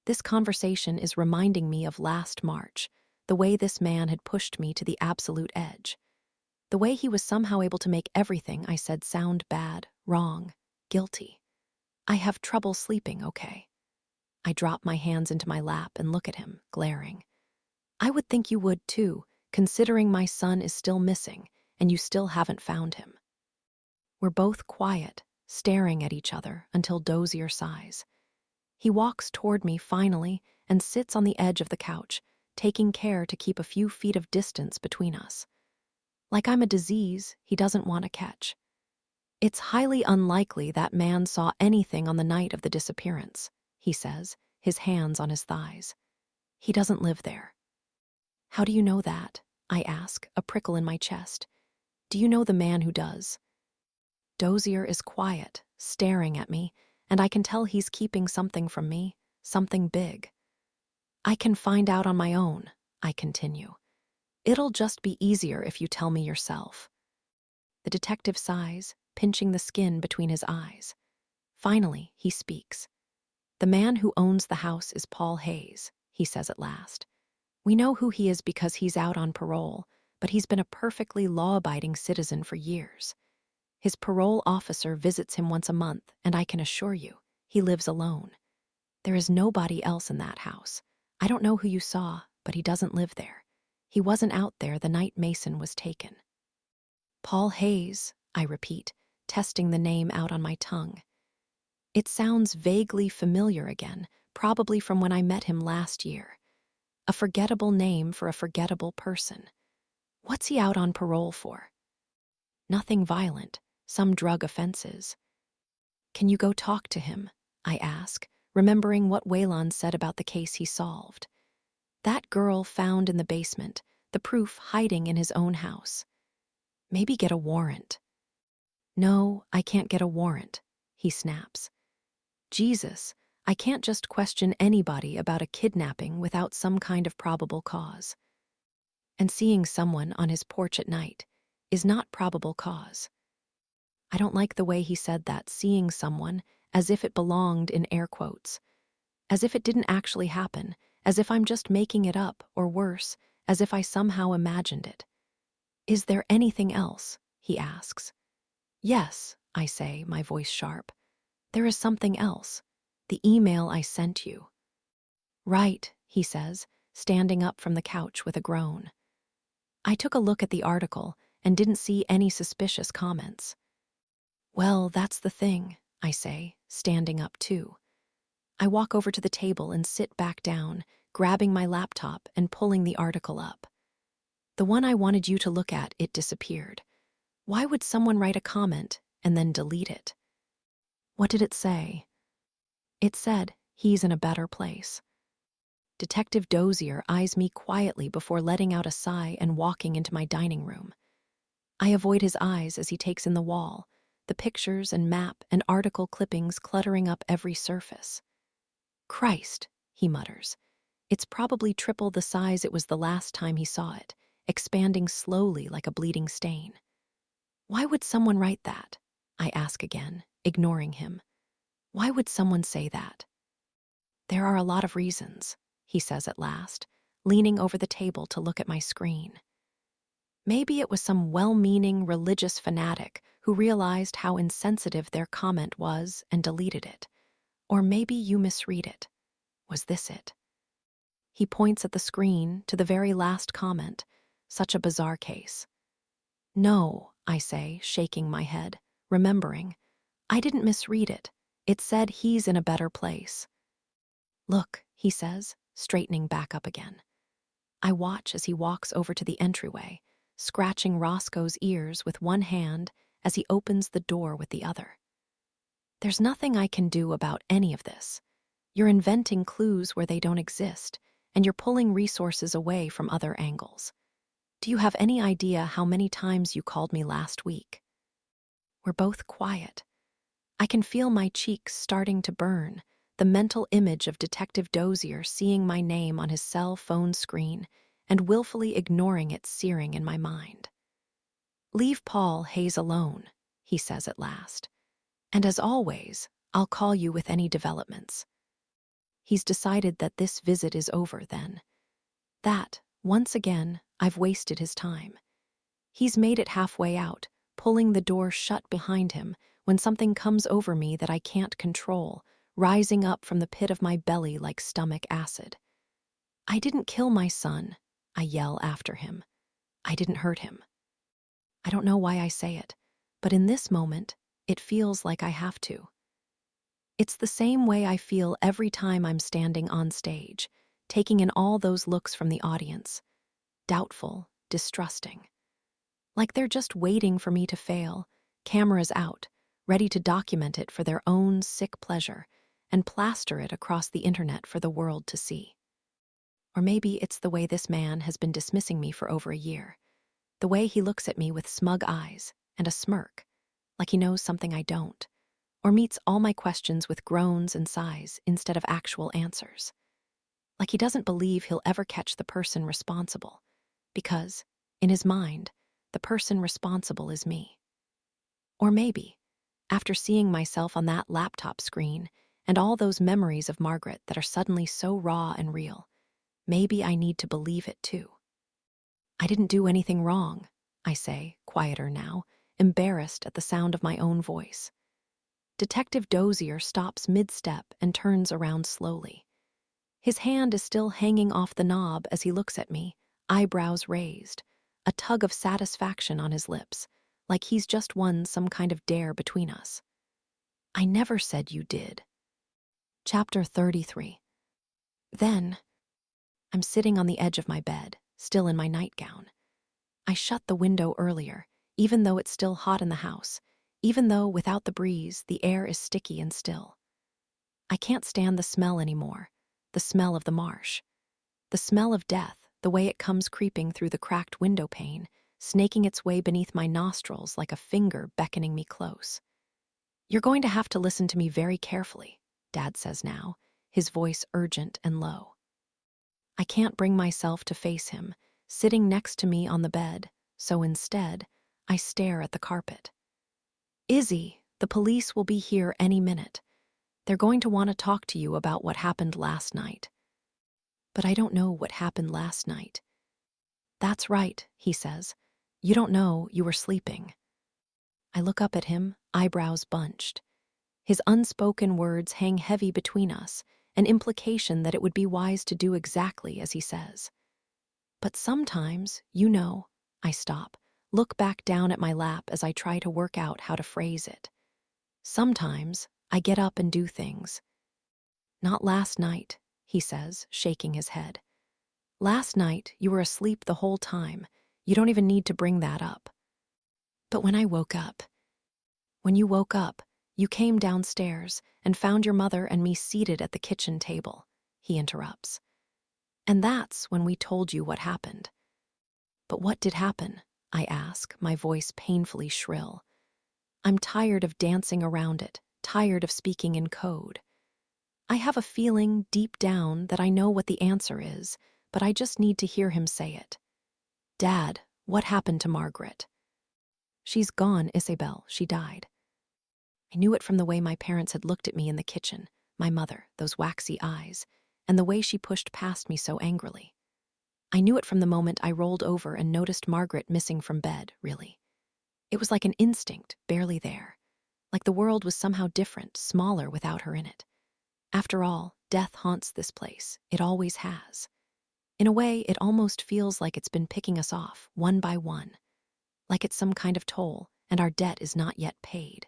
This conversation is reminding me of last March, the way this man had pushed me to the absolute edge. The way he was somehow able to make everything I said sound bad, wrong, guilty. I have trouble sleeping, okay? I drop my hands into my lap and look at him, glaring. I would think you would too, considering my son is still missing and you still haven't found him. We're both quiet, staring at each other until Dozier sighs. He walks toward me finally and sits on the edge of the couch, taking care to keep a few feet of distance between us. Like I'm a disease he doesn't want to catch. It's highly unlikely that man saw anything on the night of the disappearance, he says, his hands on his thighs. He doesn't live there. How do you know that? I ask, a prickle in my chest. Do you know the man who does? Dozier is quiet, staring at me, and I can tell he's keeping something from me, something big. I can find out on my own, I continue. It'll just be easier if you tell me yourself. The detective sighs, pinching the skin between his eyes. Finally, he speaks. The man who owns the house is Paul Hayes, he says at last. We know who he is because he's out on parole, but he's been a perfectly law-abiding citizen for years. His parole officer visits him once a month, and I can assure you, he lives alone. There is nobody else in that house. I don't know who you saw, but he doesn't live there. He wasn't out there the night Mason was taken. Paul Hayes, I repeat, testing the name out on my tongue. It sounds vaguely familiar again, probably from when I met him last year. A forgettable name for a forgettable person. What's he out on parole for? Nothing violent, some drug offenses. Can you go talk to him? I ask, remembering what Waylon said about the case he solved. That girl found in the basement, the proof hiding in his own house. Maybe get a warrant. No, I can't get a warrant, he snaps. Jesus, I can't just question anybody about a kidnapping without some kind of probable cause. And seeing someone on his porch at night is not probable cause. I don't like the way he said that, seeing someone, as if it belonged in air quotes. As if it didn't actually happen, as if I'm just making it up, or worse, as if I somehow imagined it. Is there anything else? He asks. Yes, I say, my voice sharp. There is something else. The email I sent you. Right, he says, standing up from the couch with a groan. I took a look at the article and didn't see any suspicious comments. Well, that's the thing, I say, standing up too. I walk over to the table and sit back down, grabbing my laptop and pulling the article up. The one I wanted you to look at, it disappeared. Why would someone write a comment and then delete it? What did it say? It said, he's in a better place. Detective Dozier eyes me quietly before letting out a sigh and walking into my dining room. I avoid his eyes as he takes in the wall, the pictures and map and article clippings cluttering up every surface. Christ, he mutters. It's probably triple the size it was the last time he saw it, expanding slowly like a bleeding stain. Why would someone write that? I ask again, ignoring him. Why would someone say that? There are a lot of reasons, he says at last, leaning over the table to look at my screen. Maybe it was some well-meaning religious fanatic who realized how insensitive their comment was and deleted it. Or maybe you misread it. Was this it? He points at the screen to the very last comment. Such a bizarre case. No, I say, shaking my head, remembering. I didn't misread it. It said he's in a better place. Look, he says, straightening back up again. I watch as he walks over to the entryway, scratching Roscoe's ears with one hand as he opens the door with the other. There's nothing I can do about any of this. You're inventing clues where they don't exist, and you're pulling resources away from other angles. Do you have any idea how many times you called me last week? We're both quiet. I can feel my cheeks starting to burn, the mental image of Detective Dozier seeing my name on his cell phone screen and willfully ignoring it searing in my mind. Leave Paul Hayes alone, he says at last. And as always, I'll call you with any developments. He's decided that this visit is over then. That, once again, I've wasted his time. He's made it halfway out, pulling the door shut behind him when something comes over me that I can't control, rising up from the pit of my belly like stomach acid. I didn't kill my son, I yell after him. I didn't hurt him. I don't know why I say it, but in this moment, it feels like I have to. It's the same way I feel every time I'm standing on stage, taking in all those looks from the audience. Doubtful, distrusting. Like they're just waiting for me to fail, cameras out, ready to document it for their own sick pleasure and plaster it across the internet for the world to see. Or maybe it's the way this man has been dismissing me for over a year. The way he looks at me with smug eyes and a smirk, like he knows something I don't, or meets all my questions with groans and sighs instead of actual answers. Like he doesn't believe he'll ever catch the person responsible, because, in his mind, the person responsible is me. Or maybe, after seeing myself on that laptop screen and all those memories of Margaret that are suddenly so raw and real, maybe I need to believe it too. I didn't do anything wrong, I say, quieter now, embarrassed at the sound of my own voice. Detective Dozier stops mid-step and turns around slowly. His hand is still hanging off the knob as he looks at me, eyebrows raised, a tug of satisfaction on his lips, like he's just won some kind of dare between us. I never said you did. Chapter 33. Then, I'm sitting on the edge of my bed, still in my nightgown. I shut the window earlier, even though it's still hot in the house, even though without the breeze, the air is sticky and still. I can't stand the smell anymore, the smell of the marsh. The smell of death, the way it comes creeping through the cracked window pane, snaking its way beneath my nostrils like a finger beckoning me close. You're going to have to listen to me very carefully, Dad says now, his voice urgent and low. I can't bring myself to face him, sitting next to me on the bed, so instead, I stare at the carpet. Izzy, the police will be here any minute. They're going to want to talk to you about what happened last night. But I don't know what happened last night. That's right, he says. You don't know, you were sleeping. I look up at him, eyebrows bunched. His unspoken words hang heavy between us, an implication that it would be wise to do exactly as he says. But sometimes, I stop, look back down at my lap as I try to work out how to phrase it. Sometimes, I get up and do things. Not last night, he says, shaking his head. Last night, you were asleep the whole time. You don't even need to bring that up. But when you woke up, you came downstairs and found your mother and me seated at the kitchen table, he interrupts. And that's when we told you what happened. But what did happen? I ask, my voice painfully shrill. I'm tired of dancing around it, tired of speaking in code. I have a feeling deep down that I know what the answer is, but I just need to hear him say it. Dad, what happened to Margaret? She's gone, Isabel. She died. I knew it from the way my parents had looked at me in the kitchen, my mother, those waxy eyes, and the way she pushed past me so angrily. I knew it from the moment I rolled over and noticed Margaret missing from bed, really. It was like an instinct, barely there. Like the world was somehow different, smaller without her in it. After all, death haunts this place. It always has. In a way, it almost feels like it's been picking us off, one by one. Like it's some kind of toll, and our debt is not yet paid.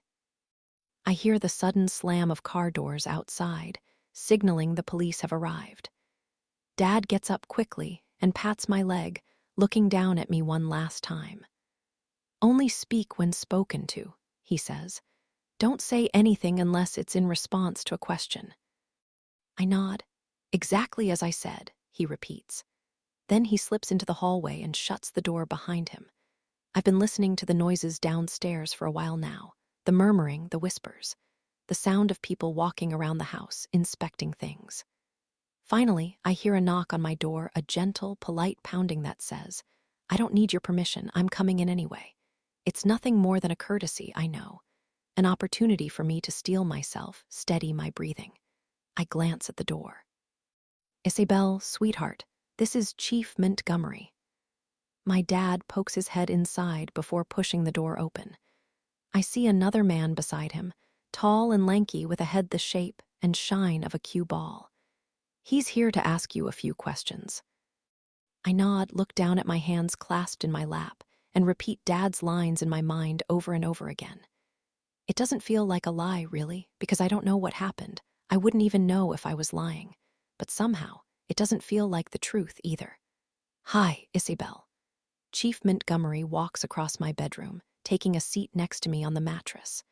I hear the sudden slam of car doors outside, signaling the police have arrived. Dad gets up quickly and pats my leg, looking down at me one last time. Only speak when spoken to, he says. Don't say anything unless it's in response to a question. I nod. Exactly as I said, he repeats. Then he slips into the hallway and shuts the door behind him. I've been listening to the noises downstairs for a while now. The murmuring, the whispers, the sound of people walking around the house, inspecting things. Finally, I hear a knock on my door, a gentle, polite pounding that says, I don't need your permission, I'm coming in anyway. It's nothing more than a courtesy, I know. An opportunity for me to steel myself, steady my breathing. I glance at the door. Isabel, sweetheart, this is Chief Montgomery. My dad pokes his head inside before pushing the door open. I see another man beside him, tall and lanky with a head the shape and shine of a cue ball. He's here to ask you a few questions. I nod, look down at my hands clasped in my lap, and repeat Dad's lines in my mind over and over again. It doesn't feel like a lie, really, because I don't know what happened. I wouldn't even know if I was lying. But somehow, it doesn't feel like the truth either. Hi, Isabel. Chief Montgomery walks across my bedroom, taking a seat next to me on the mattress.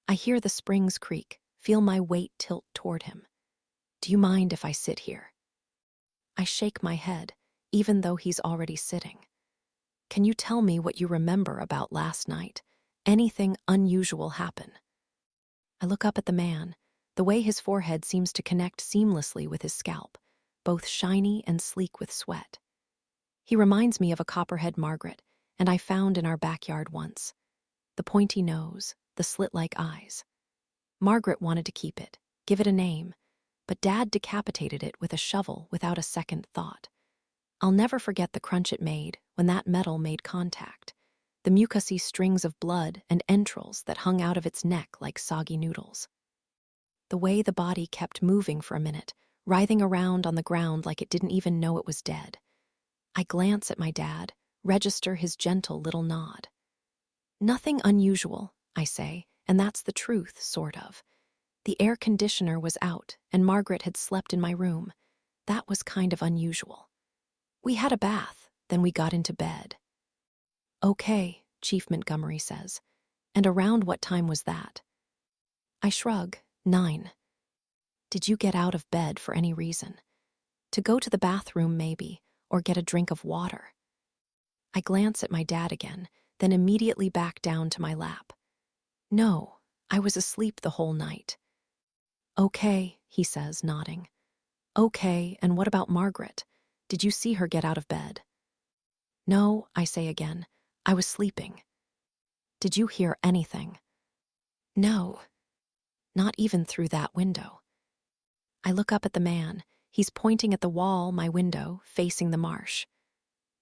I hear the springs creak, feel my weight tilt toward him. Do you mind if I sit here? I shake my head, even though he's already sitting. Can you tell me what you remember about last night? Anything unusual happen? I look up at the man, the way his forehead seems to connect seamlessly with his scalp, both shiny and sleek with sweat. He reminds me of a copperhead Margaret, and I found in our backyard once. The pointy nose, the slit-like eyes. Margaret wanted to keep it, give it a name, but Dad decapitated it with a shovel without a second thought. I'll never forget the crunch it made when that metal made contact, the mucousy strings of blood and entrails that hung out of its neck like soggy noodles. The way the body kept moving for a minute, writhing around on the ground like it didn't even know it was dead. I glance at my dad, register his gentle little nod. Nothing unusual, I say, and that's the truth, sort of. The air conditioner was out, and Margaret had slept in my room. That was kind of unusual. We had a bath, then we got into bed. Okay, Chief Montgomery says. And around what time was that? I shrug. 9. Did you get out of bed for any reason? To go to the bathroom, maybe, or get a drink of water? I glance at my dad again, then immediately back down to my lap. No, I was asleep the whole night. Okay, he says, nodding. Okay, and what about Margaret? Did you see her get out of bed? No, I say again. I was sleeping. Did you hear anything? No, not even through that window. I look up at the man. He's pointing at the wall, my window, facing the marsh.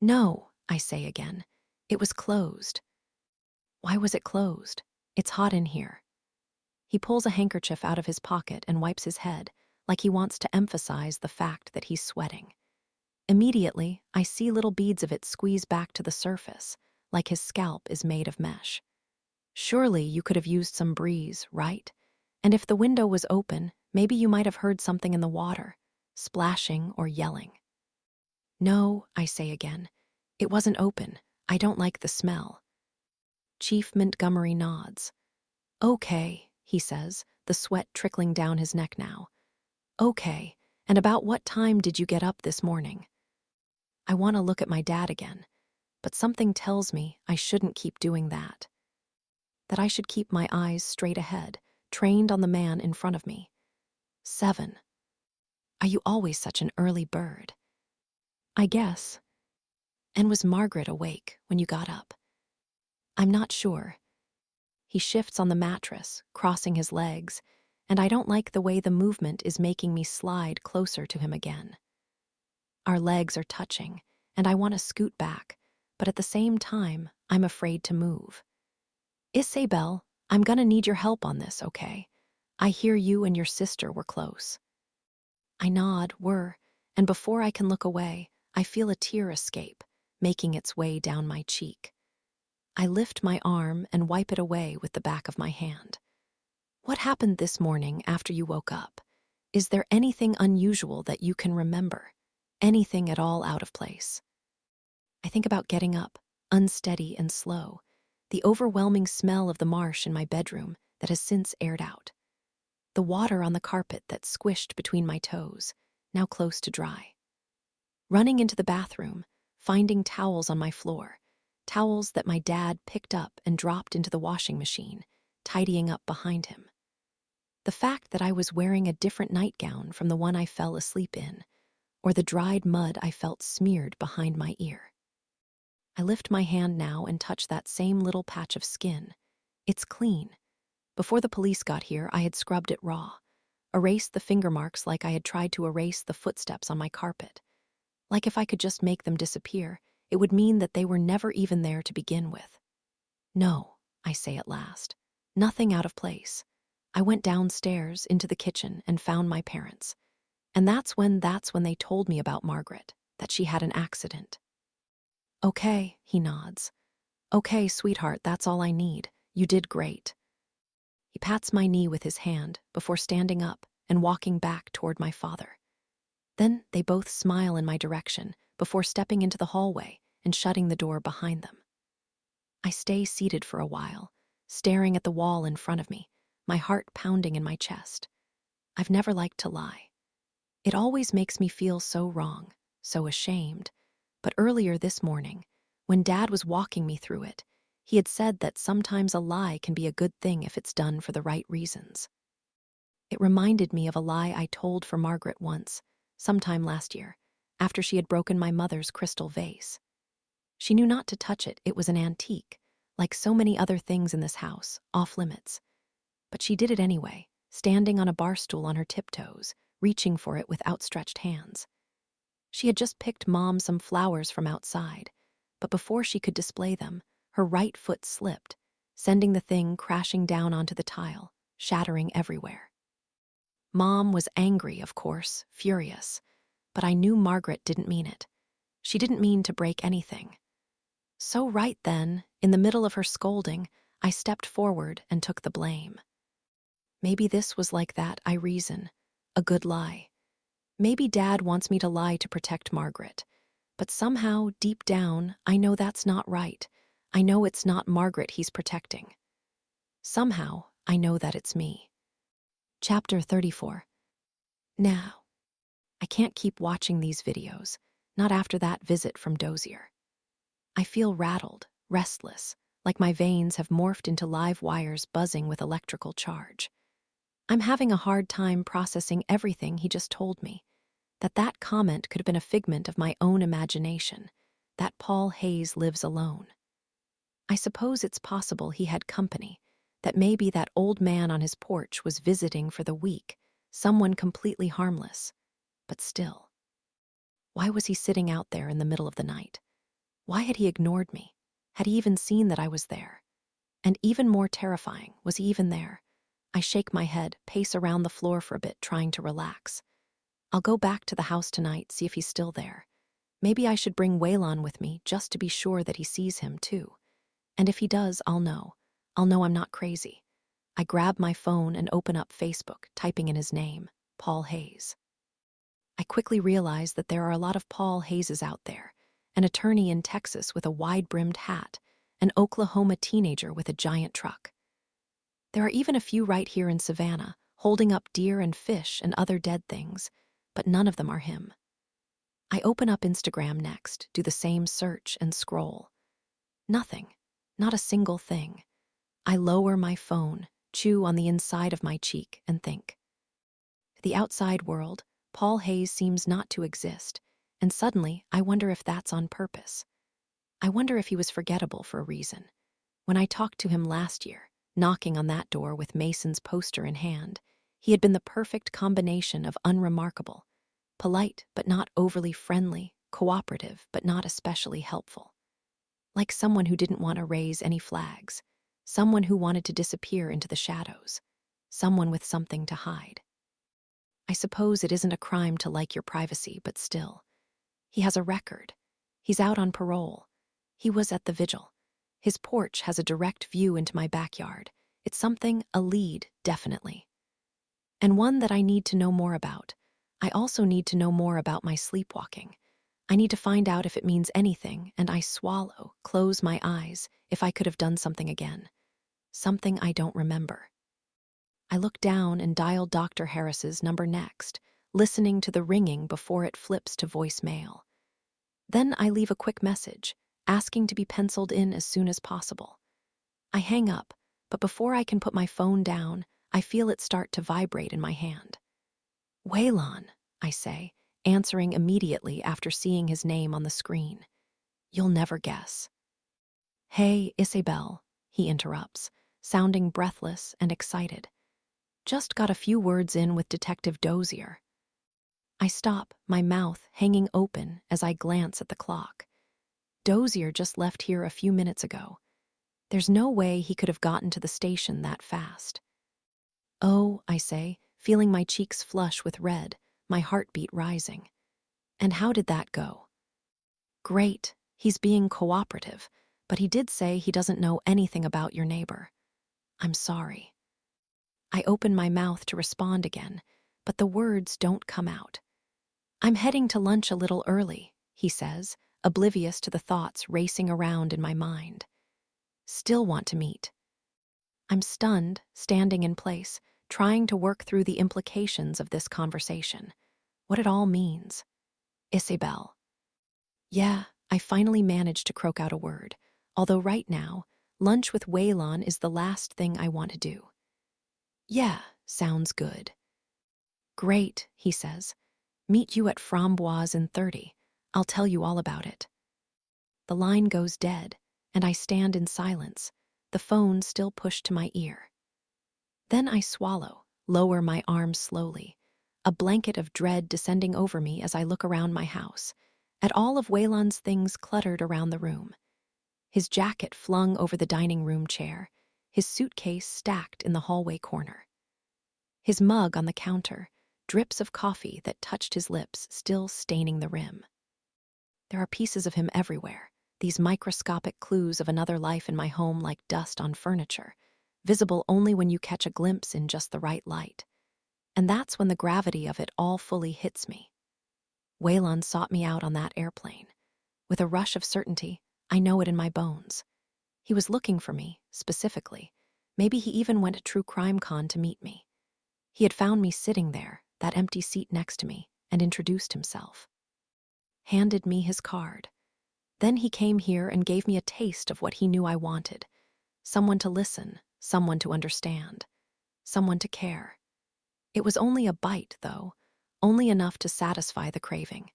No, I say again. It was closed. Why was it closed? It's hot in here. He pulls a handkerchief out of his pocket and wipes his head, like he wants to emphasize the fact that he's sweating. Immediately, I see little beads of it squeeze back to the surface, like his scalp is made of mesh. Surely you could have used some breeze, right? And if the window was open, maybe you might have heard something in the water, splashing or yelling. No, I say again. It wasn't open. I don't like the smell. Chief Montgomery nods. Okay, he says, the sweat trickling down his neck now. Okay, and about what time did you get up this morning? I want to look at my dad again, but something tells me I shouldn't keep doing that. That I should keep my eyes straight ahead, trained on the man in front of me. 7. Are you always such an early bird? I guess. And was Margaret awake when you got up? I'm not sure. He shifts on the mattress, crossing his legs, and I don't like the way the movement is making me slide closer to him again. Our legs are touching, and I want to scoot back, but at the same time, I'm afraid to move. Isabel, I'm gonna need your help on this, okay? I hear you and your sister were close. I nod, and before I can look away, I feel a tear escape, making its way down my cheek. I lift my arm and wipe it away with the back of my hand. What happened this morning after you woke up? Is there anything unusual that you can remember? Anything at all out of place? I think about getting up, unsteady and slow, the overwhelming smell of the marsh in my bedroom that has since aired out, the water on the carpet that squished between my toes, now close to dry. Running into the bathroom, finding towels on my floor, towels that my dad picked up and dropped into the washing machine, tidying up behind him. The fact that I was wearing a different nightgown from the one I fell asleep in, or the dried mud I felt smeared behind my ear. I lift my hand now and touch that same little patch of skin. It's clean. Before the police got here, I had scrubbed it raw, erased the finger marks like I had tried to erase the footsteps on my carpet. Like if I could just make them disappear, it would mean that they were never even there to begin with. No, I say at last. Nothing out of place. I went downstairs into the kitchen and found my parents. And that's when they told me about Margaret, that she had an accident. Okay, he nods. Okay, sweetheart, that's all I need. You did great. He pats my knee with his hand before standing up and walking back toward my father. Then they both smile in my direction before stepping into the hallway and shutting the door behind them. I stay seated for a while, staring at the wall in front of me, my heart pounding in my chest. I've never liked to lie. It always makes me feel so wrong, so ashamed. But earlier this morning, when Dad was walking me through it, he had said that sometimes a lie can be a good thing if it's done for the right reasons. It reminded me of a lie I told for Margaret once, sometime last year, after she had broken my mother's crystal vase. She knew not to touch it. It was an antique, like so many other things in this house, off limits. But she did it anyway, standing on a bar stool on her tiptoes, reaching for it with outstretched hands. She had just picked Mom some flowers from outside, but before she could display them, her right foot slipped, sending the thing crashing down onto the tile, shattering everywhere. Mom was angry, of course, furious, but I knew Margaret didn't mean it. She didn't mean to break anything. So right then, in the middle of her scolding, I stepped forward and took the blame. Maybe this was like that, I reason, a good lie. Maybe Dad wants me to lie to protect Margaret, but somehow, deep down, I know that's not right. I know it's not Margaret he's protecting. Somehow, I know that it's me. Chapter 34. Now, I can't keep watching these videos, not after that visit from Dozier. I feel rattled, restless, like my veins have morphed into live wires buzzing with electrical charge. I'm having a hard time processing everything he just told me. That comment could have been a figment of my own imagination, that Paul Hayes lives alone. I suppose it's possible he had company, that maybe that old man on his porch was visiting for the week, someone completely harmless. But still, why was he sitting out there in the middle of the night? Why had he ignored me? Had he even seen that I was there? And even more terrifying, was he even there? I shake my head, pace around the floor for a bit, trying to relax. I'll go back to the house tonight, see if he's still there. Maybe I should bring Waylon with me just to be sure that he sees him too. And if he does, I'll know. I'll know I'm not crazy. I grab my phone and open up Facebook, typing in his name, Paul Hayes. I quickly realize that there are a lot of Paul Hayeses out there, an attorney in Texas with a wide-brimmed hat, an Oklahoma teenager with a giant truck. There are even a few right here in Savannah, holding up deer and fish and other dead things, but none of them are him. I open up Instagram next, do the same search and scroll. Nothing, not a single thing. I lower my phone, chew on the inside of my cheek, and think. The outside world, Paul Hayes seems not to exist, and suddenly I wonder if that's on purpose. I wonder if he was forgettable for a reason. When I talked to him last year, knocking on that door with Mason's poster in hand, he had been the perfect combination of unremarkable, polite but not overly friendly, cooperative but not especially helpful. Like someone who didn't want to raise any flags, someone who wanted to disappear into the shadows, someone with something to hide. I suppose it isn't a crime to like your privacy, but still. He has a record. He's out on parole. He was at the vigil. His porch has a direct view into my backyard. It's something, a lead, definitely. And one that I need to know more about. I also need to know more about my sleepwalking. I need to find out if it means anything, and I swallow, close my eyes, if I could have done something again. Something I don't remember. I look down and dial Dr. Harris's number next, listening to the ringing before it flips to voicemail. Then I leave a quick message, asking to be penciled in as soon as possible. I hang up, but before I can put my phone down, I feel it start to vibrate in my hand. Waylon, I say, answering immediately after seeing his name on the screen. You'll never guess. Hey, Isabel, he interrupts, sounding breathless and excited. Just got a few words in with Detective Dozier. I stop, my mouth hanging open as I glance at the clock. Dozier just left here a few minutes ago. There's no way he could have gotten to the station that fast. Oh, I say, feeling my cheeks flush with red, my heartbeat rising. And how did that go? Great, he's being cooperative, but he did say he doesn't know anything about your neighbor. I'm sorry. I open my mouth to respond again, but the words don't come out. I'm heading to lunch a little early, he says, oblivious to the thoughts racing around in my mind. Still want to meet. I'm stunned, standing in place, trying to work through the implications of this conversation, what it all means. Isabel. Yeah, I finally managed to croak out a word, although right now, lunch with Waylon is the last thing I want to do. Yeah, sounds good. Great, he says. Meet you at Framboise in 30. I'll tell you all about it. The line goes dead, and I stand in silence, the phone still pushed to my ear. Then I swallow, lower my arms slowly, a blanket of dread descending over me as I look around my house, at all of Waylon's things cluttered around the room. His jacket flung over the dining room chair, his suitcase stacked in the hallway corner. His mug on the counter, drips of coffee that touched his lips still staining the rim. There are pieces of him everywhere, these microscopic clues of another life in my home like dust on furniture, visible only when you catch a glimpse in just the right light. And that's when the gravity of it all fully hits me. Waylon sought me out on that airplane. With a rush of certainty, I know it in my bones. He was looking for me, specifically. Maybe he even went to True Crime Con to meet me. He had found me sitting there, that empty seat next to me, and introduced himself. Handed me his card. Then he came here and gave me a taste of what he knew I wanted. Someone to listen, someone to understand, someone to care. It was only a bite, though, only enough to satisfy the craving.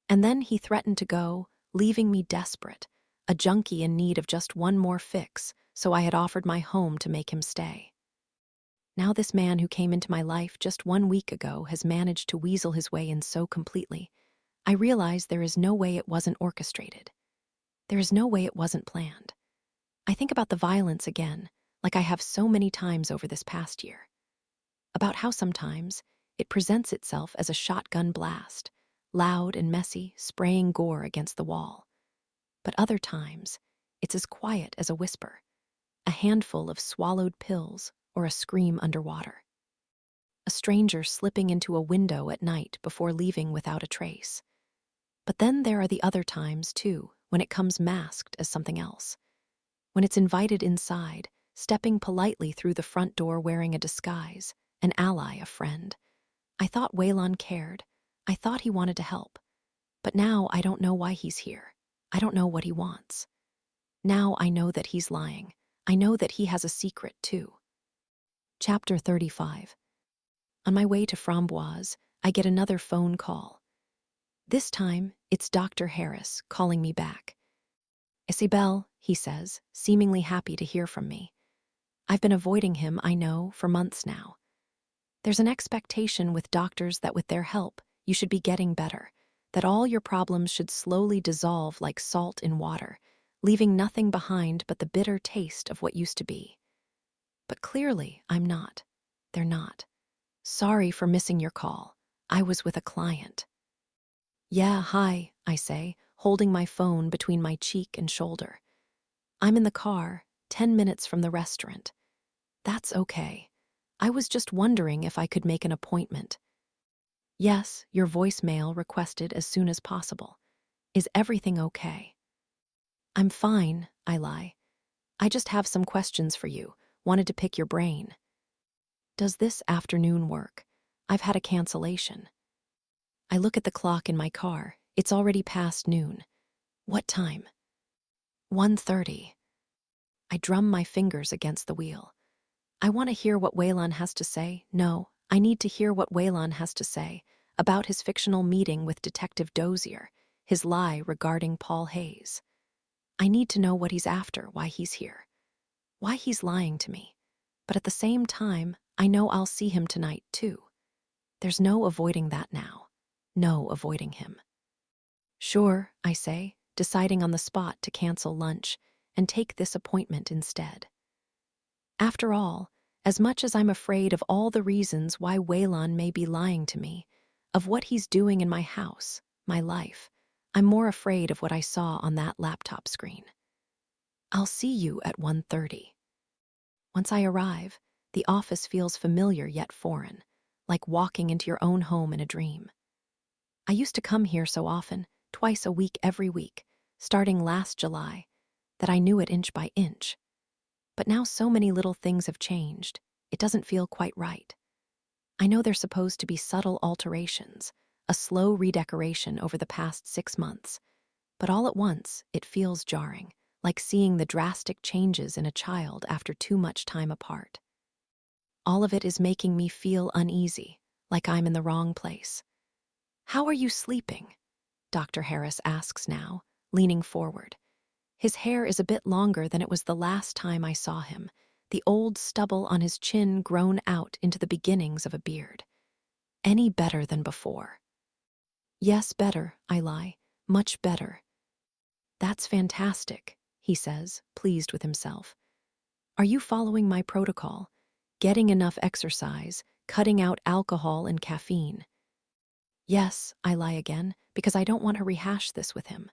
And then he threatened to go, leaving me desperate, a junkie in need of just one more fix, so I had offered my home to make him stay. Now this man who came into my life just 1 week ago has managed to weasel his way in so completely. I realize there is no way it wasn't orchestrated. There is no way it wasn't planned. I think about the violence again, like I have so many times over this past year. About how sometimes it presents itself as a shotgun blast, loud and messy, spraying gore against the wall. But other times, it's as quiet as a whisper, a handful of swallowed pills or a scream underwater. A stranger slipping into a window at night before leaving without a trace. But then there are the other times, too, when it comes masked as something else. When it's invited inside, stepping politely through the front door wearing a disguise, an ally, a friend. I thought Waylon cared. I thought he wanted to help. But now I don't know why he's here. I don't know what he wants. Now I know that he's lying. I know that he has a secret, too. Chapter 35. On my way to Framboise, I get another phone call. This time, it's Dr. Harris calling me back. Isabelle, he says, seemingly happy to hear from me. I've been avoiding him, I know, for months now. There's an expectation with doctors that with their help, you should be getting better, that all your problems should slowly dissolve like salt in water, leaving nothing behind but the bitter taste of what used to be. But clearly, I'm not. They're not. Sorry for missing your call. I was with a client. Yeah, hi, I say, holding my phone between my cheek and shoulder. I'm in the car, 10 minutes from the restaurant. That's okay. I was just wondering if I could make an appointment. Yes, your voicemail requested as soon as possible. Is everything okay? I'm fine, I lie. I just have some questions for you. Wanted to pick your brain. Does this afternoon work? I've had a cancellation. I look at the clock in my car. It's already past noon. What time? 1:30. I drum my fingers against the wheel. I want to hear what Waylon has to say. No, I need to hear what Waylon has to say about his fictional meeting with Detective Dozier, his lie regarding Paul Hayes. I need to know what he's after, why he's here, why he's lying to me. But at the same time, I know I'll see him tonight, too. There's no avoiding that now. No avoiding him. Sure, I say, deciding on the spot to cancel lunch and take this appointment instead. After all, as much as I'm afraid of all the reasons why Waylon may be lying to me, of what he's doing in my house, my life, I'm more afraid of what I saw on that laptop screen. I'll see you at 1:30. Once I arrive, the office feels familiar yet foreign, like walking into your own home in a dream. I used to come here so often, twice a week every week, starting last July, that I knew it inch by inch. But now so many little things have changed, it doesn't feel quite right. I know there's supposed to be subtle alterations, a slow redecoration over the past 6 months, but all at once it feels jarring, like seeing the drastic changes in a child after too much time apart. All of it is making me feel uneasy, like I'm in the wrong place. How are you sleeping? Dr. Harris asks now, leaning forward. His hair is a bit longer than it was the last time I saw him, the old stubble on his chin grown out into the beginnings of a beard. Any better than before? Yes, better, I lie. Much better. That's fantastic, he says, pleased with himself. Are you following my protocol? Getting enough exercise, cutting out alcohol and caffeine? Yes, I lie again, because I don't want to rehash this with him.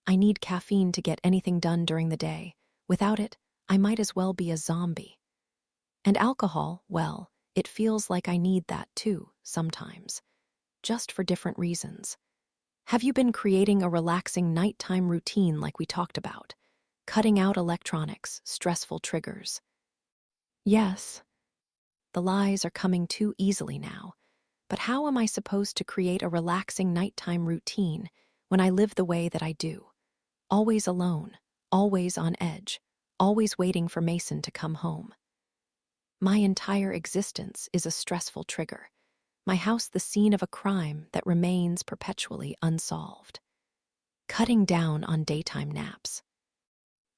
I need caffeine to get anything done during the day. Without it, I might as well be a zombie. And alcohol, well, it feels like I need that too, sometimes. Just for different reasons. Have you been creating a relaxing nighttime routine like we talked about? Cutting out electronics, stressful triggers? Yes. The lies are coming too easily now. But how am I supposed to create a relaxing nighttime routine when I live the way that I do? Always alone, always on edge, always waiting for Mason to come home. My entire existence is a stressful trigger. My house the scene of a crime that remains perpetually unsolved. Cutting down on daytime naps.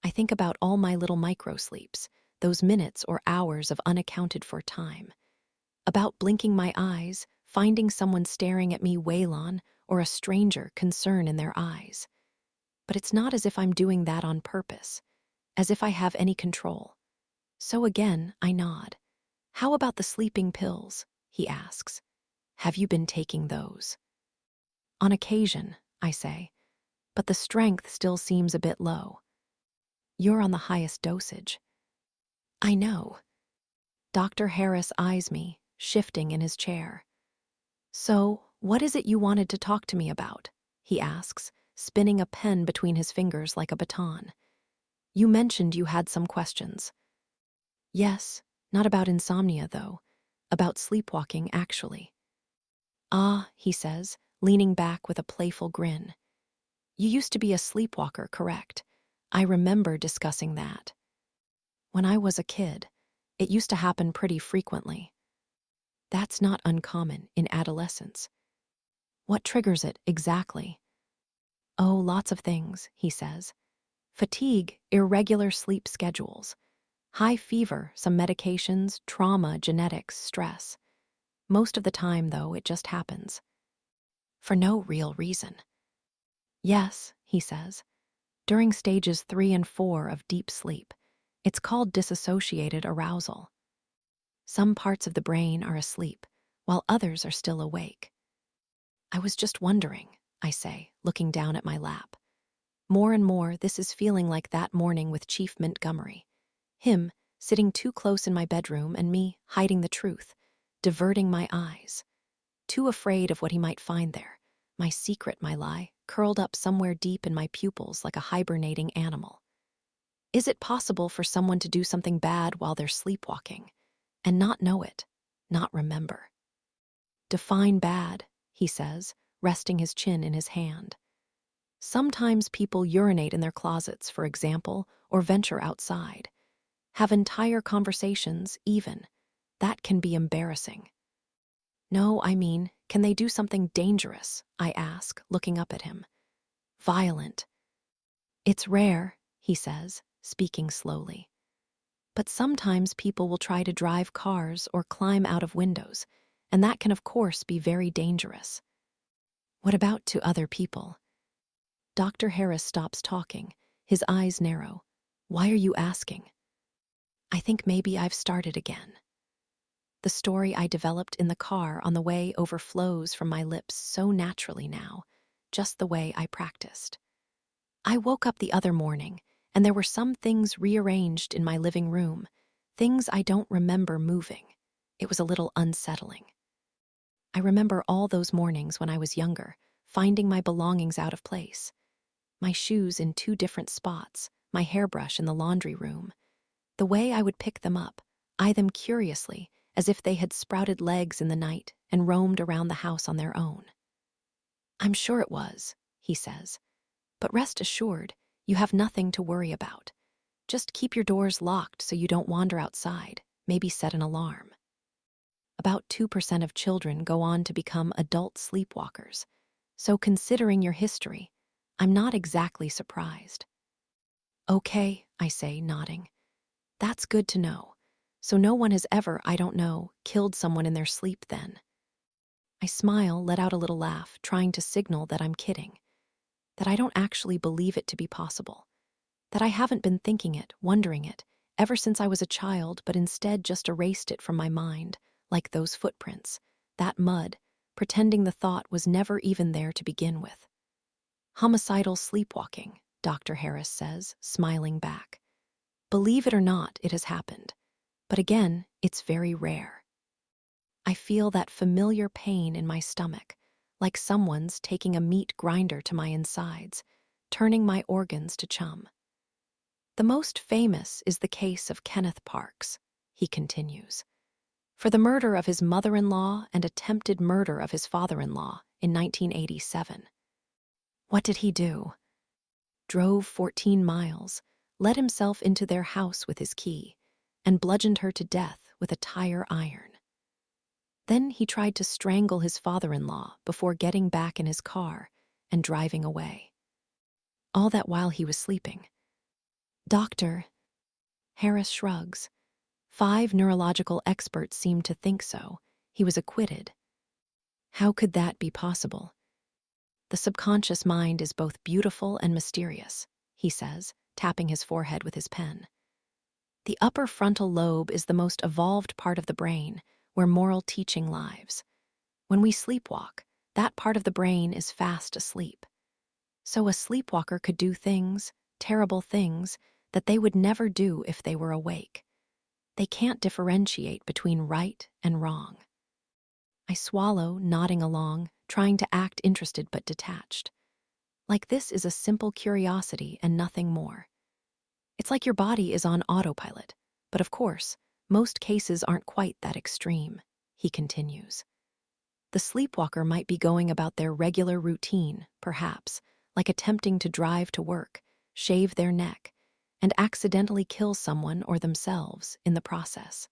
I think about all my little micro-sleeps, those minutes or hours of unaccounted for time. About blinking my eyes, finding someone staring at me waylon, or a stranger concern in their eyes. But it's not as if I'm doing that on purpose, as if I have any control. So again, I nod. How about the sleeping pills? He asks. Have you been taking those? On occasion, I say, but the strength still seems a bit low. You're on the highest dosage. I know. Dr. Harris eyes me, shifting in his chair. So, what is it you wanted to talk to me about? He asks, spinning a pen between his fingers like a baton. You mentioned you had some questions. Yes, not about insomnia, though. About sleepwalking, actually. Ah, he says, leaning back with a playful grin. You used to be a sleepwalker, correct? I remember discussing that. When I was a kid, it used to happen pretty frequently. That's not uncommon in adolescence. What triggers it exactly? Oh, lots of things, he says. Fatigue, irregular sleep schedules, high fever, some medications, trauma, genetics, stress. Most of the time, though, it just happens. For no real reason. Yes, he says. During stages 3 and 4 of deep sleep, it's called dissociated arousal. Some parts of the brain are asleep, while others are still awake. I was just wondering, I say, looking down at my lap. More and more, this is feeling like that morning with Chief Montgomery. Him, sitting too close in my bedroom, and me, hiding the truth, diverting my eyes. Too afraid of what he might find there, my secret, my lie, curled up somewhere deep in my pupils like a hibernating animal. Is it possible for someone to do something bad while they're sleepwalking, and not know it, not remember? Define bad, he says, resting his chin in his hand. Sometimes people urinate in their closets, for example, or venture outside. Have entire conversations, even. That can be embarrassing. No, I mean, can they do something dangerous? I ask, looking up at him. Violent. It's rare, he says, speaking slowly. But sometimes people will try to drive cars or climb out of windows, and that can of course be very dangerous. What about to other people? Dr. Harris stops talking, his eyes narrow. Why are you asking? I think maybe I've started again. The story I developed in the car on the way overflows from my lips so naturally now, just the way I practiced. I woke up the other morning, and there were some things rearranged in my living room, things I don't remember moving. It was a little unsettling. I remember all those mornings when I was younger, finding my belongings out of place. My shoes in 2 different spots, my hairbrush in the laundry room. The way I would pick them up, eye them curiously, as if they had sprouted legs in the night and roamed around the house on their own. I'm sure it was, he says. But rest assured, you have nothing to worry about. Just keep your doors locked so you don't wander outside, maybe set an alarm. About 2% of children go on to become adult sleepwalkers, so considering your history, I'm not exactly surprised. Okay, I say, nodding. That's good to know. So no one has ever, I don't know, killed someone in their sleep then. I smile, let out a little laugh, trying to signal that I'm kidding, that I don't actually believe it to be possible, that I haven't been thinking it, wondering it, ever since I was a child, but instead just erased it from my mind, like those footprints, that mud, pretending the thought was never even there to begin with. Homicidal sleepwalking, Dr. Harris says, smiling back. Believe it or not, it has happened. But again, it's very rare. I feel that familiar pain in my stomach, like someone's taking a meat grinder to my insides, turning my organs to chum. The most famous is the case of Kenneth Parks, he continues, for the murder of his mother-in-law and attempted murder of his father-in-law in 1987. What did he do? Drove 14 miles, let himself into their house with his key, and bludgeoned her to death with a tire iron. Then he tried to strangle his father-in-law before getting back in his car and driving away. All that while he was sleeping. Doctor, Harris shrugs. 5 neurological experts seemed to think so. He was acquitted. How could that be possible? The subconscious mind is both beautiful and mysterious, he says, tapping his forehead with his pen. The upper frontal lobe is the most evolved part of the brain, where moral teaching lives. When we sleepwalk, that part of the brain is fast asleep. So a sleepwalker could do things, terrible things, that they would never do if they were awake. They can't differentiate between right and wrong. I swallow, nodding along, trying to act interested but detached. Like this is a simple curiosity and nothing more. It's like your body is on autopilot. But of course, most cases aren't quite that extreme, he continues. The sleepwalker might be going about their regular routine, perhaps, like attempting to drive to work, shave their neck, and accidentally kill someone or themselves in the process.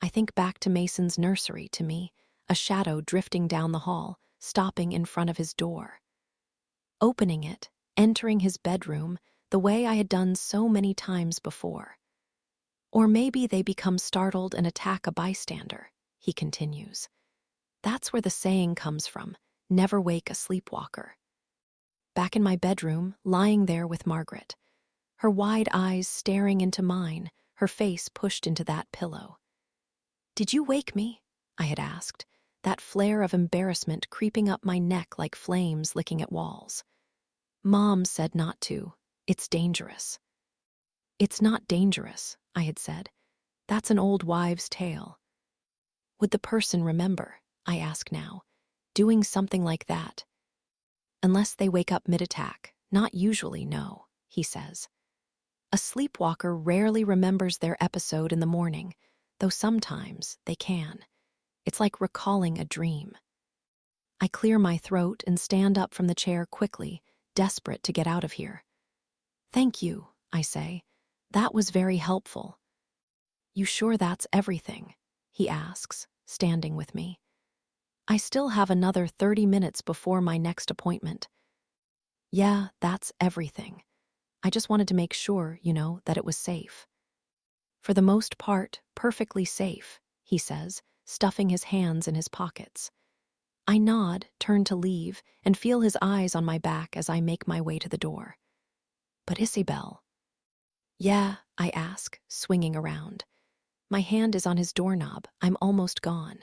I think back to Mason's nursery, to me, a shadow drifting down the hall, stopping in front of his door. Opening it, entering his bedroom, the way I had done so many times before. Or maybe they become startled and attack a bystander, he continues. That's where the saying comes from, never wake a sleepwalker. Back in my bedroom, lying there with Margaret, her wide eyes staring into mine, her face pushed into that pillow. Did you wake me? I had asked, that flare of embarrassment creeping up my neck like flames licking at walls. Mom said not to. It's dangerous. It's not dangerous, I had said. That's an old wives' tale. Would the person remember, I ask now, doing something like that? Unless they wake up mid-attack, not usually, no, he says. A sleepwalker rarely remembers their episode in the morning, though sometimes they can. It's like recalling a dream. I clear my throat and stand up from the chair quickly, desperate to get out of here. Thank you, I say. That was very helpful. You sure that's everything? He asks, standing with me. I still have another 30 minutes before my next appointment. Yeah, that's everything. I just wanted to make sure, that it was safe. For the most part, perfectly safe, he says, stuffing his hands in his pockets. I nod, turn to leave, and feel his eyes on my back as I make my way to the door. But Isabel. Yeah, I ask, swinging around. My hand is on his doorknob. I'm almost gone.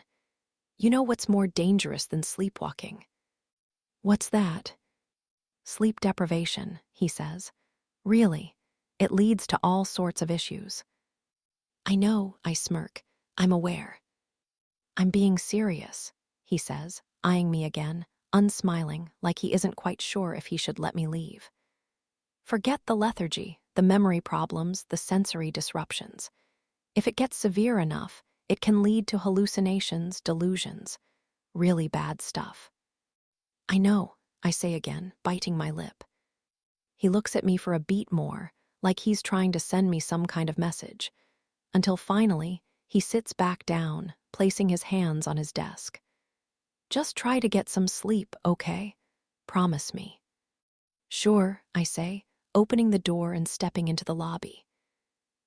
You know what's more dangerous than sleepwalking? What's that? Sleep deprivation, he says. Really, it leads to all sorts of issues. I know, I smirk. I'm aware. I'm being serious, he says, eyeing me again, unsmiling, like he isn't quite sure if he should let me leave. Forget the lethargy, the memory problems, the sensory disruptions. If it gets severe enough, it can lead to hallucinations, delusions, really bad stuff. I know, I say again, biting my lip. He looks at me for a beat more, like he's trying to send me some kind of message, until finally, he sits back down, placing his hands on his desk. Just try to get some sleep, okay? Promise me. Sure, I say, opening the door and stepping into the lobby.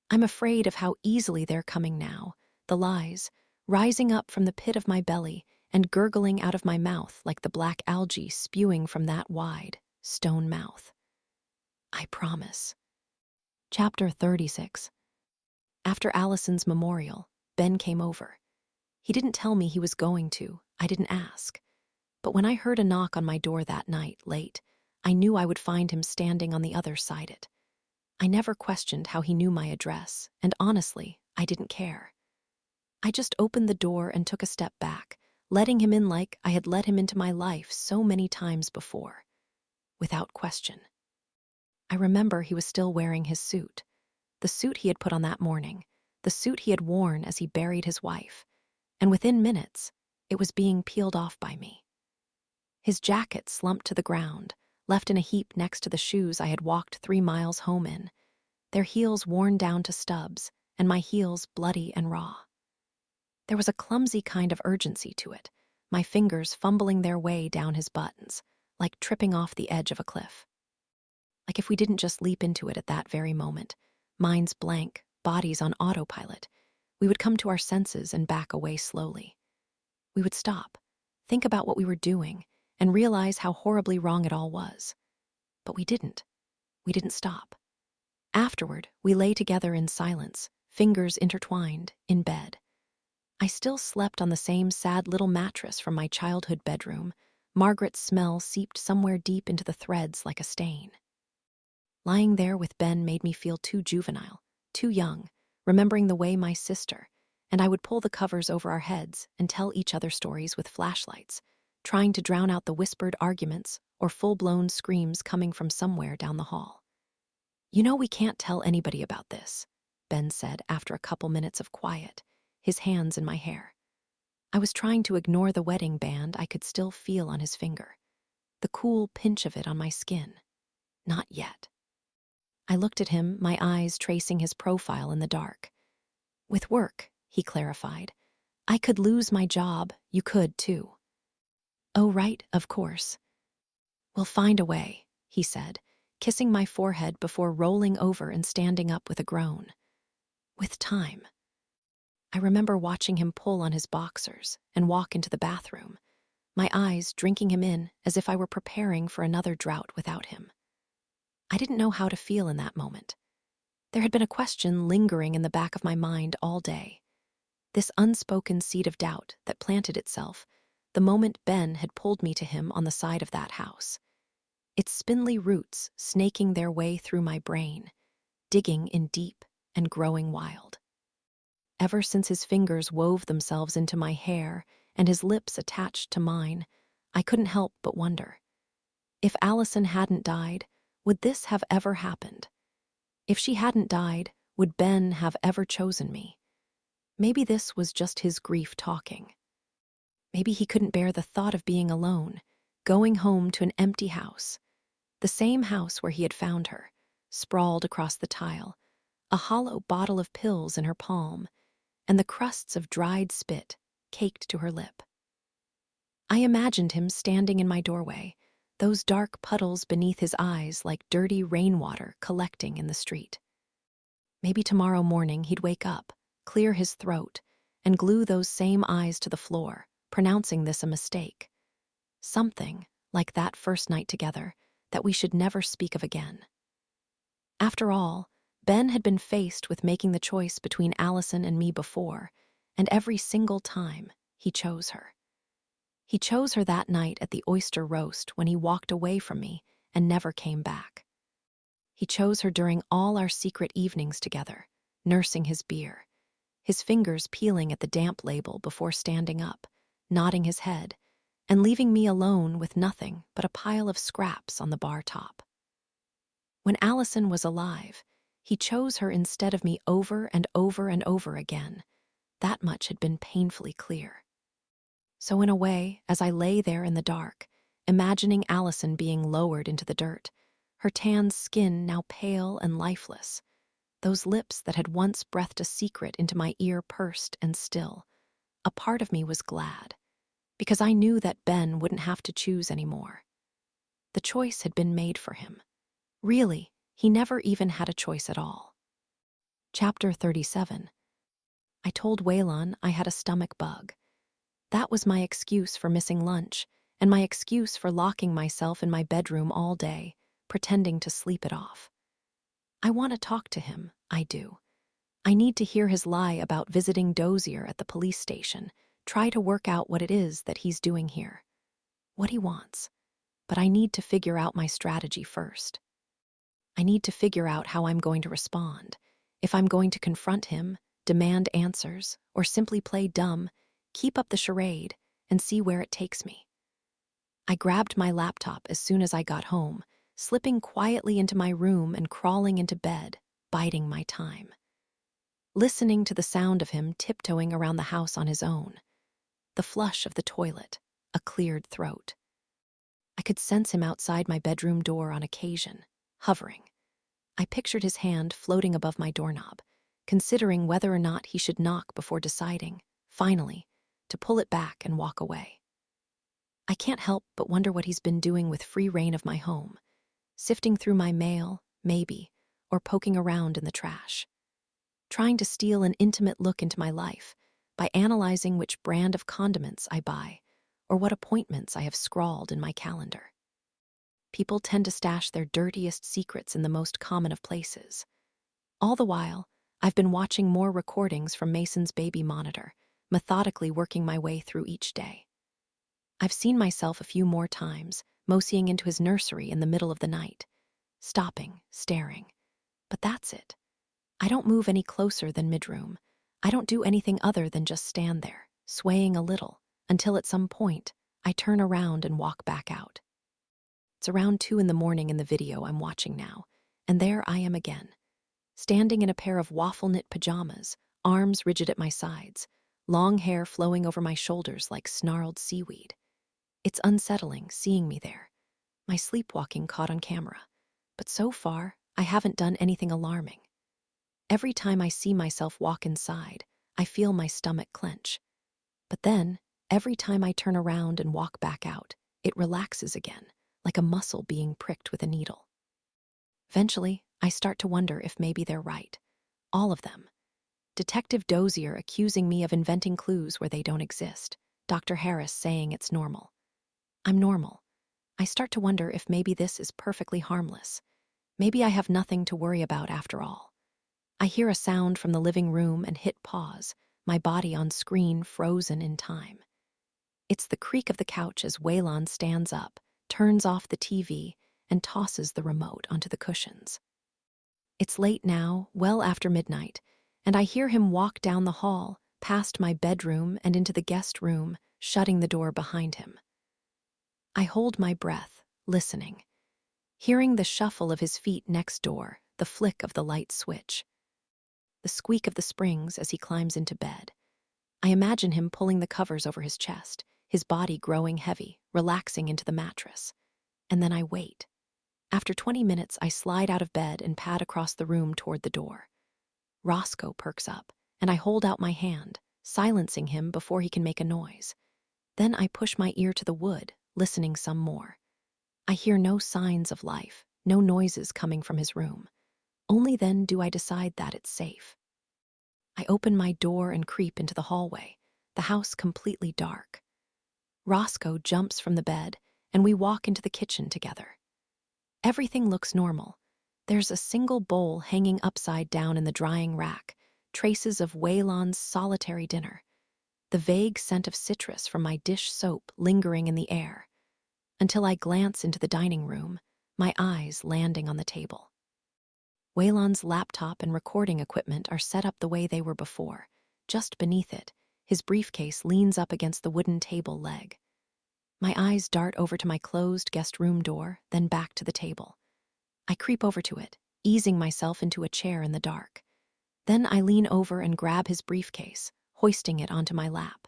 I'm afraid of how easily they're coming now, the lies, rising up from the pit of my belly and gurgling out of my mouth like the black algae spewing from that wide, stone mouth. I promise. Chapter 36. After Allison's memorial, Ben came over. He didn't tell me he was going to. I didn't ask. But when I heard a knock on my door that night, late, I knew I would find him standing on the other side it. I never questioned how he knew my address, and honestly, I didn't care. I just opened the door and took a step back, letting him in like I had let him into my life so many times before, without question. I remember he was still wearing his suit, the suit he had put on that morning, the suit he had worn as he buried his wife, and within minutes, it was being peeled off by me. His jacket slumped to the ground, left in a heap next to the shoes I had walked 3 miles home in, their heels worn down to stubs, and my heels bloody and raw. There was a clumsy kind of urgency to it, my fingers fumbling their way down his buttons, like tripping off the edge of a cliff. Like if we didn't just leap into it at that very moment, minds blank, bodies on autopilot, we would come to our senses and back away slowly. We would stop, think about what we were doing, and realize how horribly wrong it all was. But we didn't. We didn't stop. Afterward, we lay together in silence, fingers intertwined, in bed. I still slept on the same sad little mattress from my childhood bedroom. Margaret's smell seeped somewhere deep into the threads like a stain. Lying there with Ben made me feel too juvenile, too young, remembering the way my sister and I would pull the covers over our heads and tell each other stories with flashlights, trying to drown out the whispered arguments or full-blown screams coming from somewhere down the hall. "You know we can't tell anybody about this," Ben said after a couple minutes of quiet, his hands in my hair. I was trying to ignore the wedding band I could still feel on his finger, the cool pinch of it on my skin. Not yet. I looked at him, my eyes tracing his profile in the dark. "With work," he clarified. "I could lose my job, you could too." "Oh, right, of course. We'll find a way," he said, kissing my forehead before rolling over and standing up with a groan. "With time." I remember watching him pull on his boxers and walk into the bathroom, my eyes drinking him in as if I were preparing for another drought without him. I didn't know how to feel in that moment. There had been a question lingering in the back of my mind all day. This unspoken seed of doubt that planted itself the moment Ben had pulled me to him on the side of that house. Its spindly roots snaking their way through my brain, digging in deep and growing wild. Ever since his fingers wove themselves into my hair and his lips attached to mine, I couldn't help but wonder. If Allison hadn't died, would this have ever happened? If she hadn't died, would Ben have ever chosen me? Maybe this was just his grief talking. Maybe he couldn't bear the thought of being alone, going home to an empty house. The same house where he had found her, sprawled across the tile, a hollow bottle of pills in her palm, and the crusts of dried spit caked to her lip. I imagined him standing in my doorway, those dark puddles beneath his eyes like dirty rainwater collecting in the street. Maybe tomorrow morning he'd wake up, clear his throat, and glue those same eyes to the floor, pronouncing this a mistake. Something, like that first night together, that we should never speak of again. After all, Ben had been faced with making the choice between Allison and me before, and every single time, he chose her. He chose her that night at the oyster roast when he walked away from me and never came back. He chose her during all our secret evenings together, nursing his beer, his fingers peeling at the damp label before standing up, nodding his head, and leaving me alone with nothing but a pile of scraps on the bar top. When Allison was alive, he chose her instead of me over and over and over again. That much had been painfully clear. So in a way, as I lay there in the dark, imagining Allison being lowered into the dirt, her tanned skin now pale and lifeless, those lips that had once breathed a secret into my ear pursed and still, a part of me was glad, because I knew that Ben wouldn't have to choose anymore. The choice had been made for him. Really, he never even had a choice at all. Chapter 37. I told Waylon I had a stomach bug. That was my excuse for missing lunch, and my excuse for locking myself in my bedroom all day, pretending to sleep it off. I want to talk to him, I do. I need to hear his lie about visiting Dozier at the police station, try to work out what it is that he's doing here, what he wants. But I need to figure out my strategy first. I need to figure out how I'm going to respond, if I'm going to confront him, demand answers, or simply play dumb, keep up the charade, and see where it takes me. I grabbed my laptop as soon as I got home, slipping quietly into my room and crawling into bed, biding my time. Listening to the sound of him tiptoeing around the house on his own, the flush of the toilet, a cleared throat. I could sense him outside my bedroom door on occasion, hovering. I pictured his hand floating above my doorknob, considering whether or not he should knock before deciding, finally, to pull it back and walk away. I can't help but wonder what he's been doing with free reign of my home. sifting through my mail, maybe, or poking around in the trash. Trying to steal an intimate look into my life by analyzing which brand of condiments I buy or what appointments I have scrawled in my calendar. People tend to stash their dirtiest secrets in the most common of places. All the while, I've been watching more recordings from Mason's baby monitor, methodically working my way through each day. I've seen myself a few more times, moseying into his nursery in the middle of the night, stopping, staring. But that's it. I don't move any closer than midroom. I don't do anything other than just stand there, swaying a little, until at some point, I turn around and walk back out. It's around 2 in the morning in the video I'm watching now, and there I am again, standing in a pair of waffle-knit pajamas, arms rigid at my sides, long hair flowing over my shoulders like snarled seaweed. It's unsettling seeing me there, my sleepwalking caught on camera, but so far, I haven't done anything alarming. Every time I see myself walk inside, I feel my stomach clench. But then, every time I turn around and walk back out, it relaxes again, like a muscle being pricked with a needle. Eventually, I start to wonder if maybe they're right. All of them. Detective Dozier accusing me of inventing clues where they don't exist. Dr. Harris saying it's normal. I'm normal. I start to wonder if maybe this is perfectly harmless. Maybe I have nothing to worry about after all. I hear a sound from the living room and hit pause, my body on screen frozen in time. It's the creak of the couch as Waylon stands up, turns off the TV, and tosses the remote onto the cushions. It's late now, well after midnight, and I hear him walk down the hall, past my bedroom and into the guest room, shutting the door behind him. I hold my breath, listening, hearing the shuffle of his feet next door, the flick of the light switch, the squeak of the springs as he climbs into bed. I imagine him pulling the covers over his chest, his body growing heavy, relaxing into the mattress. And then I wait. After 20 minutes, I slide out of bed and pad across the room toward the door. Roscoe perks up, and I hold out my hand, silencing him before he can make a noise. Then I push my ear to the wood, listening some more. I hear no signs of life, no noises coming from his room. Only then do I decide that it's safe. I open my door and creep into the hallway, the house completely dark. Roscoe jumps from the bed, and we walk into the kitchen together. Everything looks normal. There's a single bowl hanging upside down in the drying rack, traces of Waylon's solitary dinner, the vague scent of citrus from my dish soap lingering in the air, until I glance into the dining room, my eyes landing on the table. Waylon's laptop and recording equipment are set up the way they were before. Just beneath it, his briefcase leans up against the wooden table leg. My eyes dart over to my closed guest room door, then back to the table. I creep over to it, easing myself into a chair in the dark. Then I lean over and grab his briefcase, hoisting it onto my lap.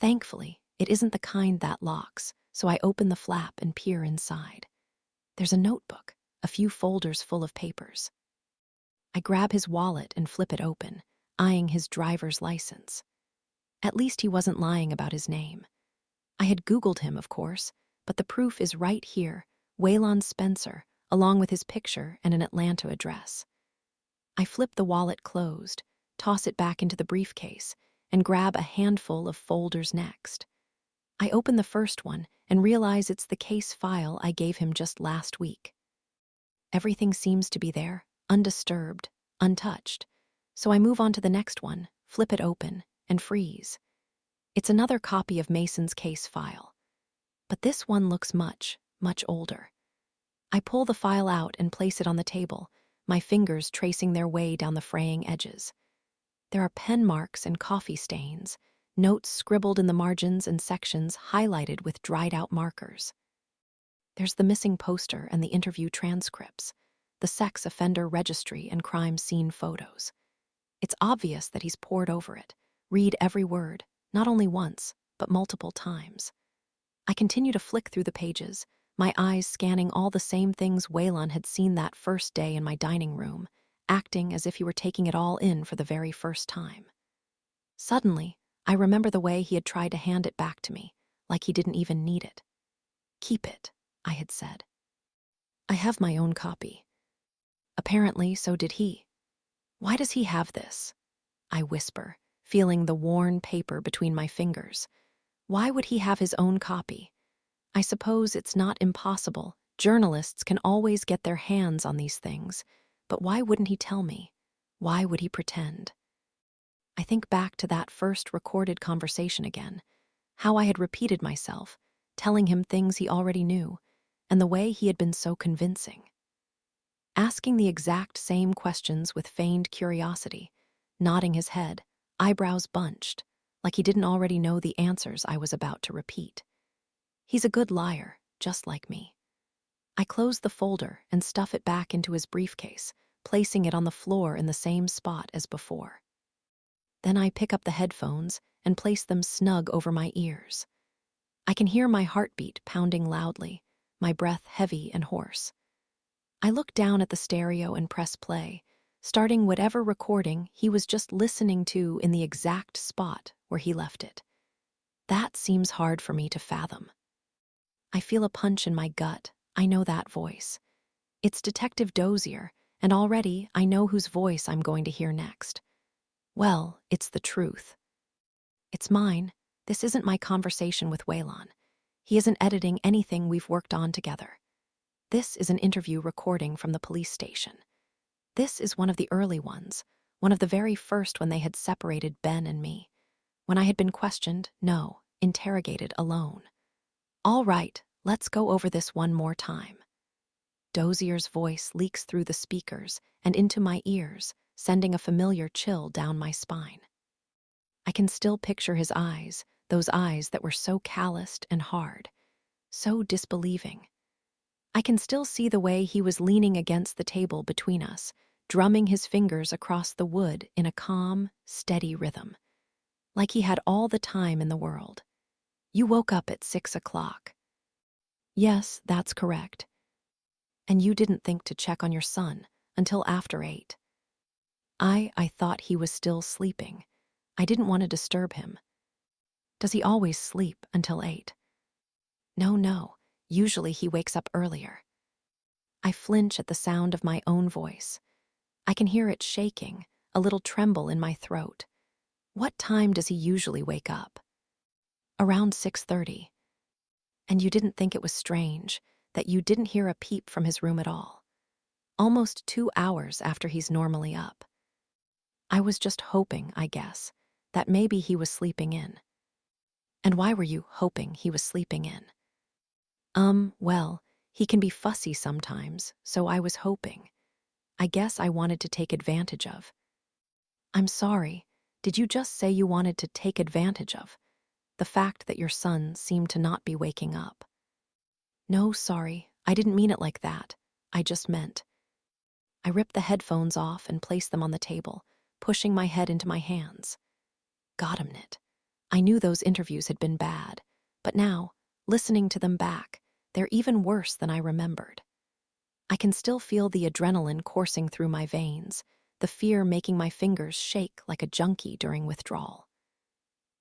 Thankfully, it isn't the kind that locks, so I open the flap and peer inside. There's a notebook, a few folders full of papers. I grab his wallet and flip it open, eyeing his driver's license. At least he wasn't lying about his name. I had Googled him, of course, but the proof is right here, Waylon Spencer, along with his picture and an Atlanta address. I flip the wallet closed, toss it back into the briefcase, and grab a handful of folders next. I open the first one and realize it's the case file I gave him just last week. Everything seems to be there, undisturbed, untouched, so I move on to the next one, flip it open, and freeze. It's another copy of Mason's case file, but this one looks much, much older. I pull the file out and place it on the table, my fingers tracing their way down the fraying edges. There are pen marks and coffee stains, notes scribbled in the margins and sections highlighted with dried-out markers. There's the missing poster and the interview transcripts, the sex offender registry and crime scene photos. It's obvious that he's pored over it, read every word, not only once, but multiple times. I continue to flick through the pages, my eyes scanning all the same things Waylon had seen that first day in my dining room, acting as if he were taking it all in for the very first time. Suddenly, I remember the way he had tried to hand it back to me, like he didn't even need it. "Keep it," I had said. I have my own copy. Apparently, so did he. Why does he have this? I whisper, feeling the worn paper between my fingers. Why would he have his own copy? I suppose it's not impossible. Journalists can always get their hands on these things. But why wouldn't he tell me? Why would he pretend? I think back to that first recorded conversation again. How I had repeated myself, telling him things he already knew, and the way he had been so convincing. Asking the exact same questions with feigned curiosity, nodding his head, eyebrows bunched, like he didn't already know the answers I was about to repeat. He's a good liar, just like me. I close the folder and stuff it back into his briefcase, placing it on the floor in the same spot as before. Then I pick up the headphones and place them snug over my ears. I can hear my heartbeat pounding loudly, my breath heavy and hoarse. I look down at the stereo and press play, starting whatever recording he was just listening to in the exact spot where he left it. That seems hard for me to fathom. I feel a punch in my gut. I know that voice. It's Detective Dozier, and already I know whose voice I'm going to hear next. Well, it's the truth. It's mine. This isn't my conversation with Waylon. He isn't editing anything we've worked on together. This is an interview recording from the police station. This is one of the early ones, one of the very first when they had separated Ben and me, when I had been questioned, no, interrogated alone. All right, let's go over this one more time. Dozier's voice leaks through the speakers and into my ears, sending a familiar chill down my spine. I can still picture his eyes, those eyes that were so calloused and hard, so disbelieving. I can still see the way he was leaning against the table between us, drumming his fingers across the wood in a calm, steady rhythm, like he had all the time in the world. You woke up at 6 o'clock. Yes, that's correct. And you didn't think to check on your son until after 8. I thought he was still sleeping. I didn't want to disturb him. Does he always sleep until 8? No. Usually he wakes up earlier. I flinch at the sound of my own voice. I can hear it shaking, a little tremble in my throat. What time does he usually wake up? Around 6:30. And you didn't think it was strange that you didn't hear a peep from his room at all? Almost 2 hours after he's normally up. I was just hoping, I guess, that maybe he was sleeping in. And why were you hoping he was sleeping in? Well, he can be fussy sometimes, so I was hoping. I guess I wanted to take advantage of. I'm sorry, did you just say you wanted to take advantage of the fact that your son seemed to not be waking up? No, sorry, I didn't mean it like that. I just meant. I ripped the headphones off and placed them on the table, pushing my head into my hands. Goddammit. I knew those interviews had been bad, but now, listening to them back, they're even worse than I remembered. I can still feel the adrenaline coursing through my veins, the fear making my fingers shake like a junkie during withdrawal.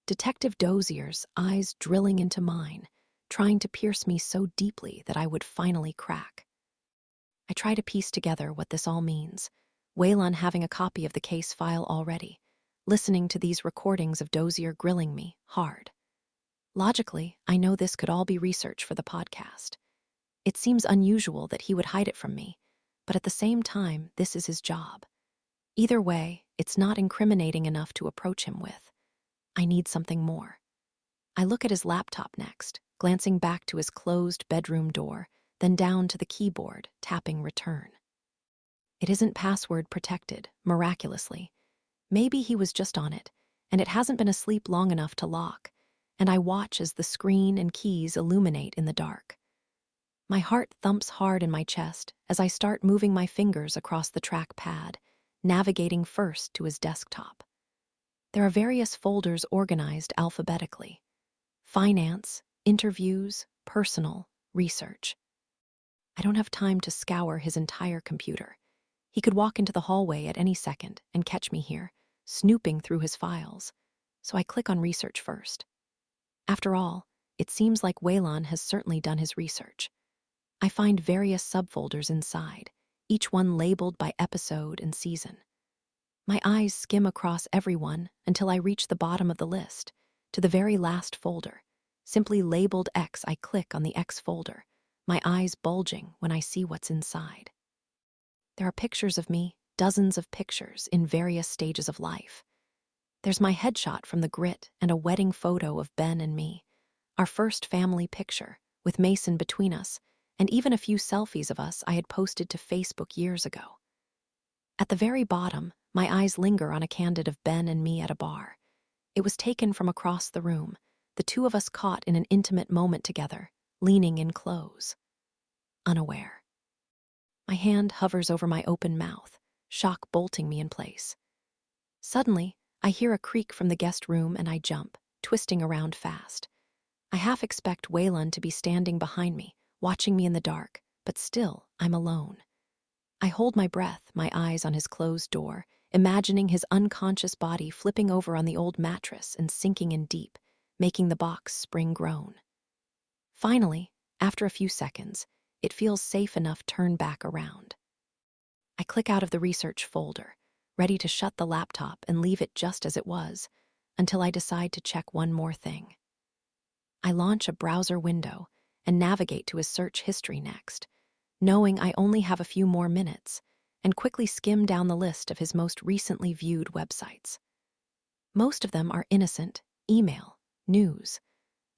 Detective Dozier's eyes drilling into mine, trying to pierce me so deeply that I would finally crack. I try to piece together what this all means. Waylon having a copy of the case file already, listening to these recordings of Dozier grilling me hard. Logically, I know this could all be research for the podcast. It seems unusual that he would hide it from me, but at the same time, this is his job. Either way, it's not incriminating enough to approach him with. I need something more. I look at his laptop next, glancing back to his closed bedroom door, then down to the keyboard, tapping return. It isn't password protected, miraculously. Maybe he was just on it, and it hasn't been asleep long enough to lock, and I watch as the screen and keys illuminate in the dark. My heart thumps hard in my chest as I start moving my fingers across the trackpad, navigating first to his desktop. There are various folders organized alphabetically. Finance, interviews, personal, research. I don't have time to scour his entire computer. He could walk into the hallway at any second and catch me here, snooping through his files, so I click on research first. After all, it seems like Waylon has certainly done his research. I find various subfolders inside, each one labeled by episode and season. My eyes skim across every one until I reach the bottom of the list, to the very last folder. Simply labeled X, I click on the X folder, my eyes bulging when I see what's inside. There are pictures of me, dozens of pictures in various stages of life. There's my headshot from the Grit and a wedding photo of Ben and me, our first family picture, with Mason between us, and even a few selfies of us I had posted to Facebook years ago. At the very bottom, my eyes linger on a candid of Ben and me at a bar. It was taken from across the room, the two of us caught in an intimate moment together, leaning in close. Unaware. My hand hovers over my open mouth, shock bolting me in place. Suddenly, I hear a creak from the guest room and I jump, twisting around fast. I half expect Waylon to be standing behind me, watching me in the dark, but still, I'm alone. I hold my breath, my eyes on his closed door, imagining his unconscious body flipping over on the old mattress and sinking in deep, making the box spring groan. Finally, after a few seconds, it feels safe enough to turn back around. I click out of the research folder, ready to shut the laptop and leave it just as it was, until I decide to check one more thing. I launch a browser window and navigate to his search history next, knowing I only have a few more minutes, and quickly skim down the list of his most recently viewed websites. Most of them are innocent, email, news,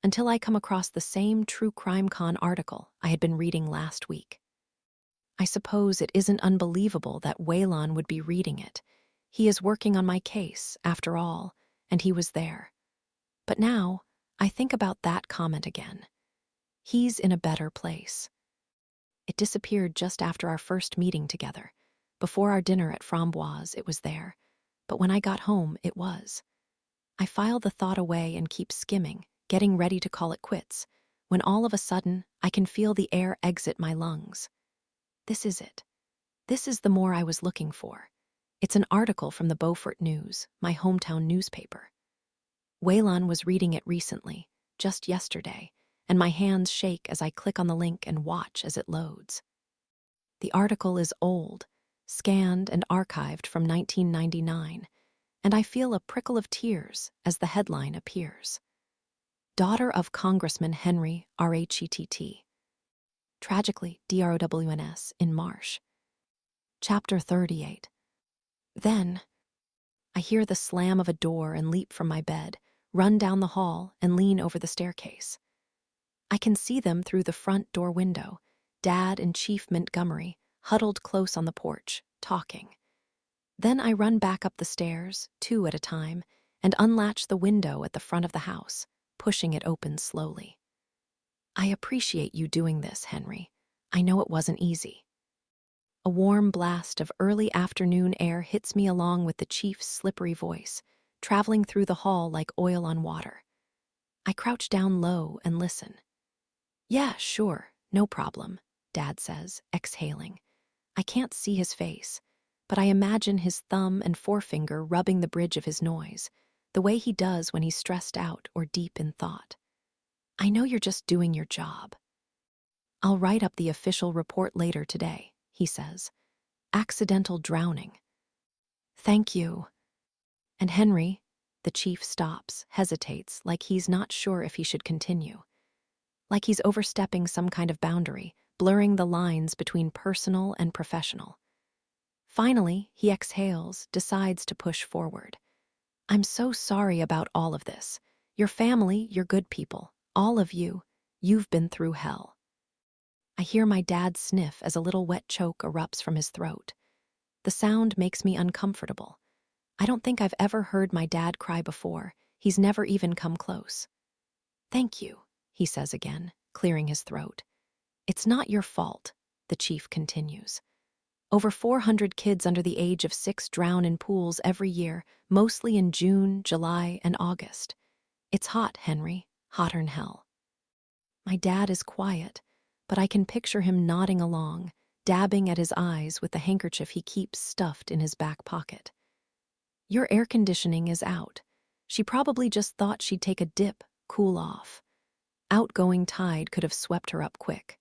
until I come across the same True Crime Con article I had been reading last week. I suppose it isn't unbelievable that Waylon would be reading it. He is working on my case, after all, and he was there. But now, I think about that comment again. He's in a better place. It disappeared just after our first meeting together. Before our dinner at Framboise, it was there. But when I got home, it was. I file the thought away and keep skimming, getting ready to call it quits, when all of a sudden, I can feel the air exit my lungs. This is it. This is the more I was looking for. It's an article from the Beaufort News, my hometown newspaper. Waylon was reading it recently, just yesterday, and my hands shake as I click on the link and watch as it loads. The article is old, scanned and archived from 1999, and I feel a prickle of tears as the headline appears. Daughter of Congressman Henry RHETT. Tragically, DROWNS, in Marsh. Chapter 38. Then, I hear the slam of a door and leap from my bed, run down the hall and lean over the staircase. I can see them through the front door window, Dad and Chief Montgomery, huddled close on the porch, talking. Then I run back up the stairs, two at a time, and unlatch the window at the front of the house, pushing it open slowly. I appreciate you doing this, Henry. I know it wasn't easy. A warm blast of early afternoon air hits me along with the chief's slippery voice, traveling through the hall like oil on water. I crouch down low and listen. Yeah, sure, no problem, Dad says, exhaling. I can't see his face, but I imagine his thumb and forefinger rubbing the bridge of his nose, the way he does when he's stressed out or deep in thought. I know you're just doing your job. I'll write up the official report later today, he says. Accidental drowning. Thank you. And Henry, the chief stops, hesitates, like he's not sure if he should continue. Like he's overstepping some kind of boundary, blurring the lines between personal and professional. Finally, he exhales, decides to push forward. I'm so sorry about all of this. Your family, you're good people. All of you, you've been through hell. I hear my dad sniff as a little wet choke erupts from his throat. The sound makes me uncomfortable. I don't think I've ever heard my dad cry before. He's never even come close. Thank you, he says again, clearing his throat. It's not your fault, the chief continues. Over 400 kids under the age of 6 drown in pools every year, mostly in June, July, and August. It's hot, Henry, hotter'n hell. My dad is quiet, but I can picture him nodding along, dabbing at his eyes with the handkerchief he keeps stuffed in his back pocket. Your air conditioning is out. She probably just thought she'd take a dip, cool off. Outgoing tide could have swept her up quick.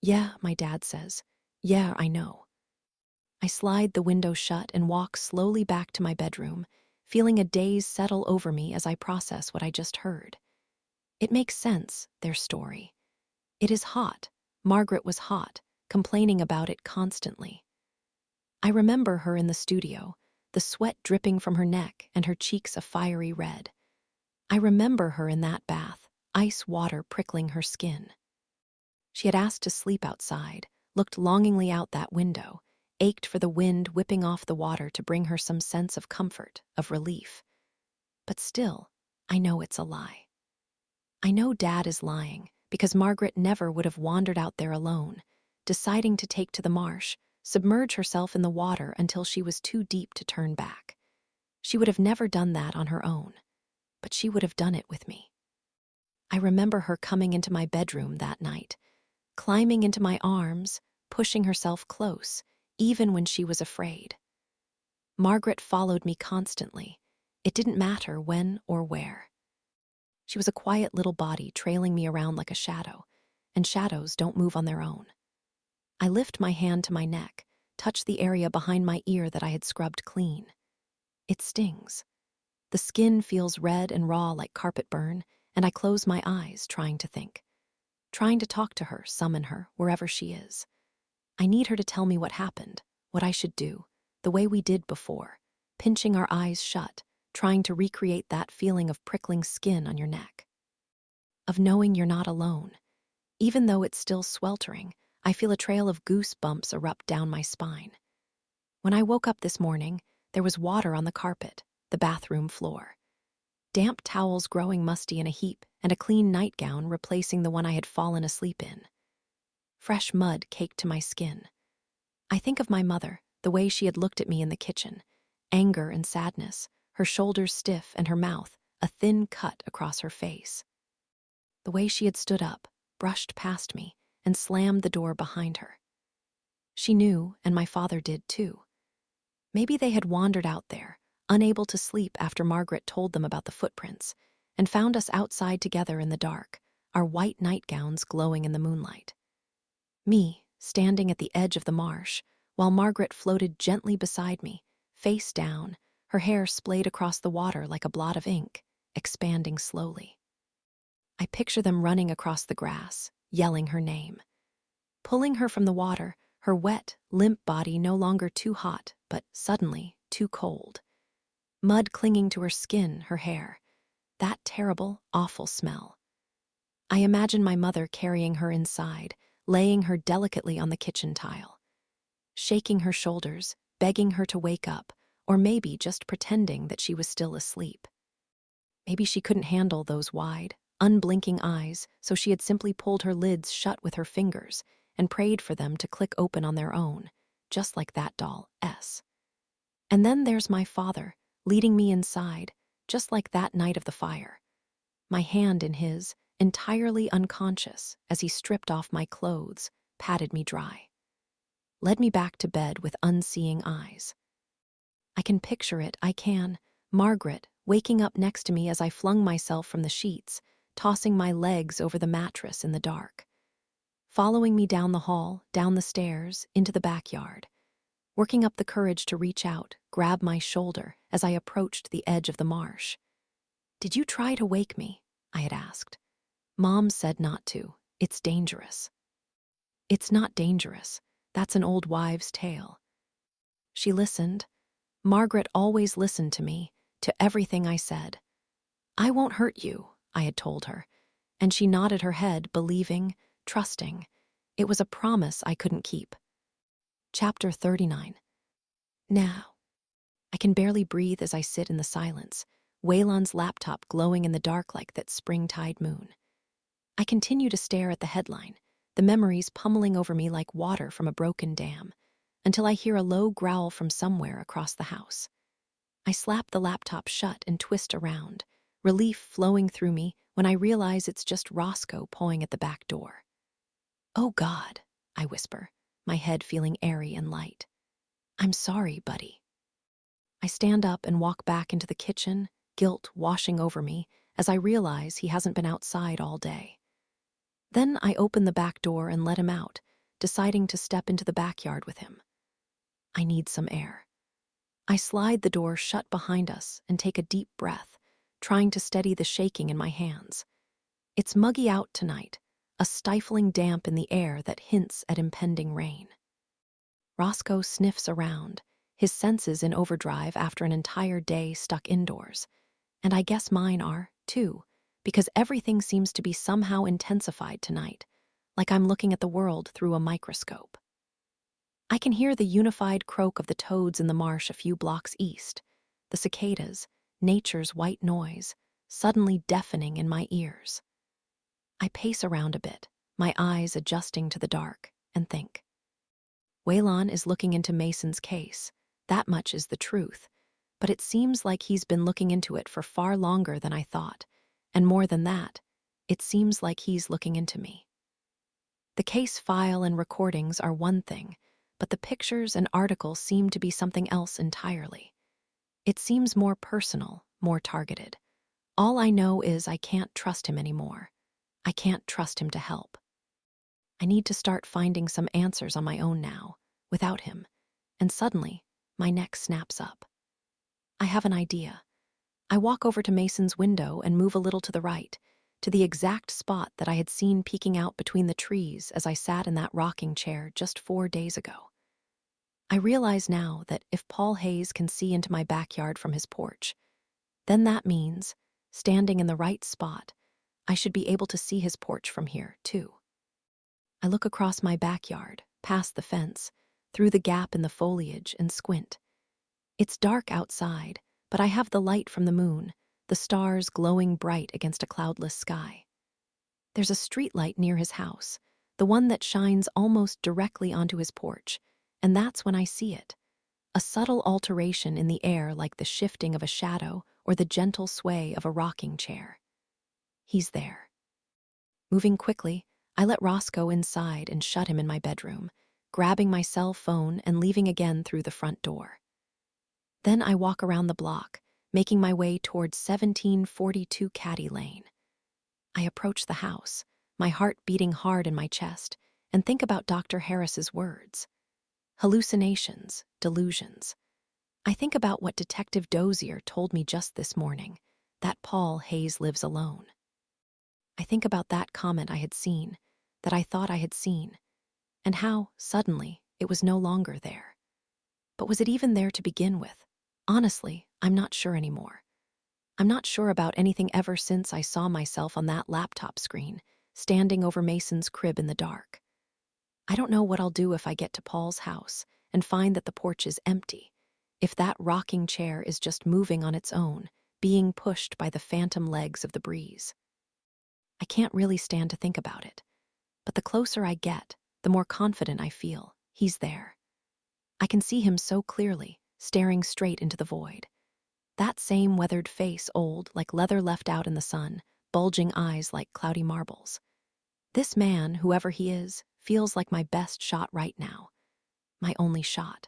Yeah, my dad says. Yeah, I know. I slide the window shut and walk slowly back to my bedroom, feeling a daze settle over me as I process what I just heard. It makes sense, their story. It is hot. Margaret was hot, complaining about it constantly. I remember her in the studio, the sweat dripping from her neck and her cheeks a fiery red. I remember her in that bath, ice water prickling her skin. She had asked to sleep outside, looked longingly out that window, ached for the wind whipping off the water to bring her some sense of comfort, of relief. But still, I know it's a lie. I know Dad is lying, because Margaret never would have wandered out there alone, deciding to take to the marsh, submerge herself in the water until she was too deep to turn back. She would have never done that on her own, but she would have done it with me. I remember her coming into my bedroom that night, climbing into my arms, pushing herself close, even when she was afraid. Margaret followed me constantly. It didn't matter when or where. She was a quiet little body trailing me around like a shadow, and shadows don't move on their own. I lift my hand to my neck, touch the area behind my ear that I had scrubbed clean. It stings. The skin feels red and raw like carpet burn, and I close my eyes, trying to think. Trying to talk to her, summon her, wherever she is. I need her to tell me what happened, what I should do, the way we did before, pinching our eyes shut, trying to recreate that feeling of prickling skin on your neck. Of knowing you're not alone. Even though it's still sweltering, I feel a trail of goosebumps erupt down my spine. When I woke up this morning, there was water on the carpet, the bathroom floor. Damp towels growing musty in a heap, and a clean nightgown replacing the one I had fallen asleep in. Fresh mud caked to my skin. I think of my mother, the way she had looked at me in the kitchen. Anger and sadness, her shoulders stiff and her mouth, a thin cut across her face. The way she had stood up, brushed past me, and slammed the door behind her. She knew, and my father did too. Maybe they had wandered out there, unable to sleep after Margaret told them about the footprints, and found us outside together in the dark, our white nightgowns glowing in the moonlight. Me, standing at the edge of the marsh, while Margaret floated gently beside me, face down, her hair splayed across the water like a blot of ink, expanding slowly. I picture them running across the grass, yelling her name. Pulling her from the water, her wet, limp body no longer too hot, but suddenly too cold. Mud clinging to her skin, her hair. That terrible, awful smell. I imagine my mother carrying her inside, laying her delicately on the kitchen tile. Shaking her shoulders, begging her to wake up, or maybe just pretending that she was still asleep. Maybe she couldn't handle those wide, unblinking eyes, so she had simply pulled her lids shut with her fingers and prayed for them to click open on their own, just like that doll, S. And then there's my father, leading me inside, just like that night of the fire. My hand in his, entirely unconscious, as he stripped off my clothes, patted me dry. Led me back to bed with unseeing eyes. I can picture it, I can. Margaret, waking up next to me as I flung myself from the sheets, tossing my legs over the mattress in the dark. Following me down the hall, down the stairs, into the backyard. Working up the courage to reach out, grab my shoulder as I approached the edge of the marsh. "Did you try to wake me?" I had asked. "Mom said not to. It's dangerous." "It's not dangerous. That's an old wives' tale." She listened. Margaret always listened to me, to everything I said. "I won't hurt you," I had told her, and she nodded her head, believing, trusting. It was a promise I couldn't keep. Chapter 39. Now. I can barely breathe as I sit in the silence, Waylon's laptop glowing in the dark like that springtide moon. I continue to stare at the headline, the memories pummeling over me like water from a broken dam, until I hear a low growl from somewhere across the house. I slap the laptop shut and twist around, relief flowing through me when I realize it's just Roscoe pawing at the back door. "Oh God," I whisper, my head feeling airy and light. "I'm sorry, buddy." I stand up and walk back into the kitchen, guilt washing over me as I realize he hasn't been outside all day. Then I open the back door and let him out, deciding to step into the backyard with him. I need some air. I slide the door shut behind us and take a deep breath, trying to steady the shaking in my hands. It's muggy out tonight, a stifling damp in the air that hints at impending rain. Roscoe sniffs around, his senses in overdrive after an entire day stuck indoors. And I guess mine are, too, because everything seems to be somehow intensified tonight, like I'm looking at the world through a microscope. I can hear the unified croak of the toads in the marsh a few blocks east, the cicadas, nature's white noise, suddenly deafening in my ears. I pace around a bit, my eyes adjusting to the dark, and think. Waylon is looking into Mason's case. That much is the truth. But it seems like he's been looking into it for far longer than I thought. And more than that, it seems like he's looking into me. The case file and recordings are one thing, but the pictures and articles seem to be something else entirely. It seems more personal, more targeted. All I know is I can't trust him anymore. I can't trust him to help. I need to start finding some answers on my own now, without him. And suddenly, my neck snaps up. I have an idea. I walk over to Mason's window and move a little to the right, to the exact spot that I had seen peeking out between the trees as I sat in that rocking chair just 4 days ago. I realize now that if Paul Hayes can see into my backyard from his porch, then that means, standing in the right spot, I should be able to see his porch from here, too. I look across my backyard, past the fence, through the gap in the foliage, and squint. It's dark outside, but I have the light from the moon, the stars glowing bright against a cloudless sky. There's a streetlight near his house, the one that shines almost directly onto his porch, and that's when I see it. A subtle alteration in the air like the shifting of a shadow or the gentle sway of a rocking chair. He's there. Moving quickly, I let Roscoe inside and shut him in my bedroom, grabbing my cell phone and leaving again through the front door. Then I walk around the block, making my way towards 1742 Caddy Lane. I approach the house, my heart beating hard in my chest, and think about Dr. Harris's words. Hallucinations, delusions. I think about what Detective Dozier told me just this morning, that Paul Hayes lives alone. I think about that comment I had seen, that I thought I had seen, and how, suddenly, it was no longer there. But was it even there to begin with? Honestly, I'm not sure anymore. I'm not sure about anything ever since I saw myself on that laptop screen, standing over Mason's crib in the dark. I don't know what I'll do if I get to Paul's house and find that the porch is empty, if that rocking chair is just moving on its own, being pushed by the phantom legs of the breeze. I can't really stand to think about it, but the closer I get, the more confident I feel. He's there. I can see him so clearly, staring straight into the void. That same weathered face, old, like leather left out in the sun, bulging eyes like cloudy marbles. This man, whoever he is, feels like my best shot right now. My only shot.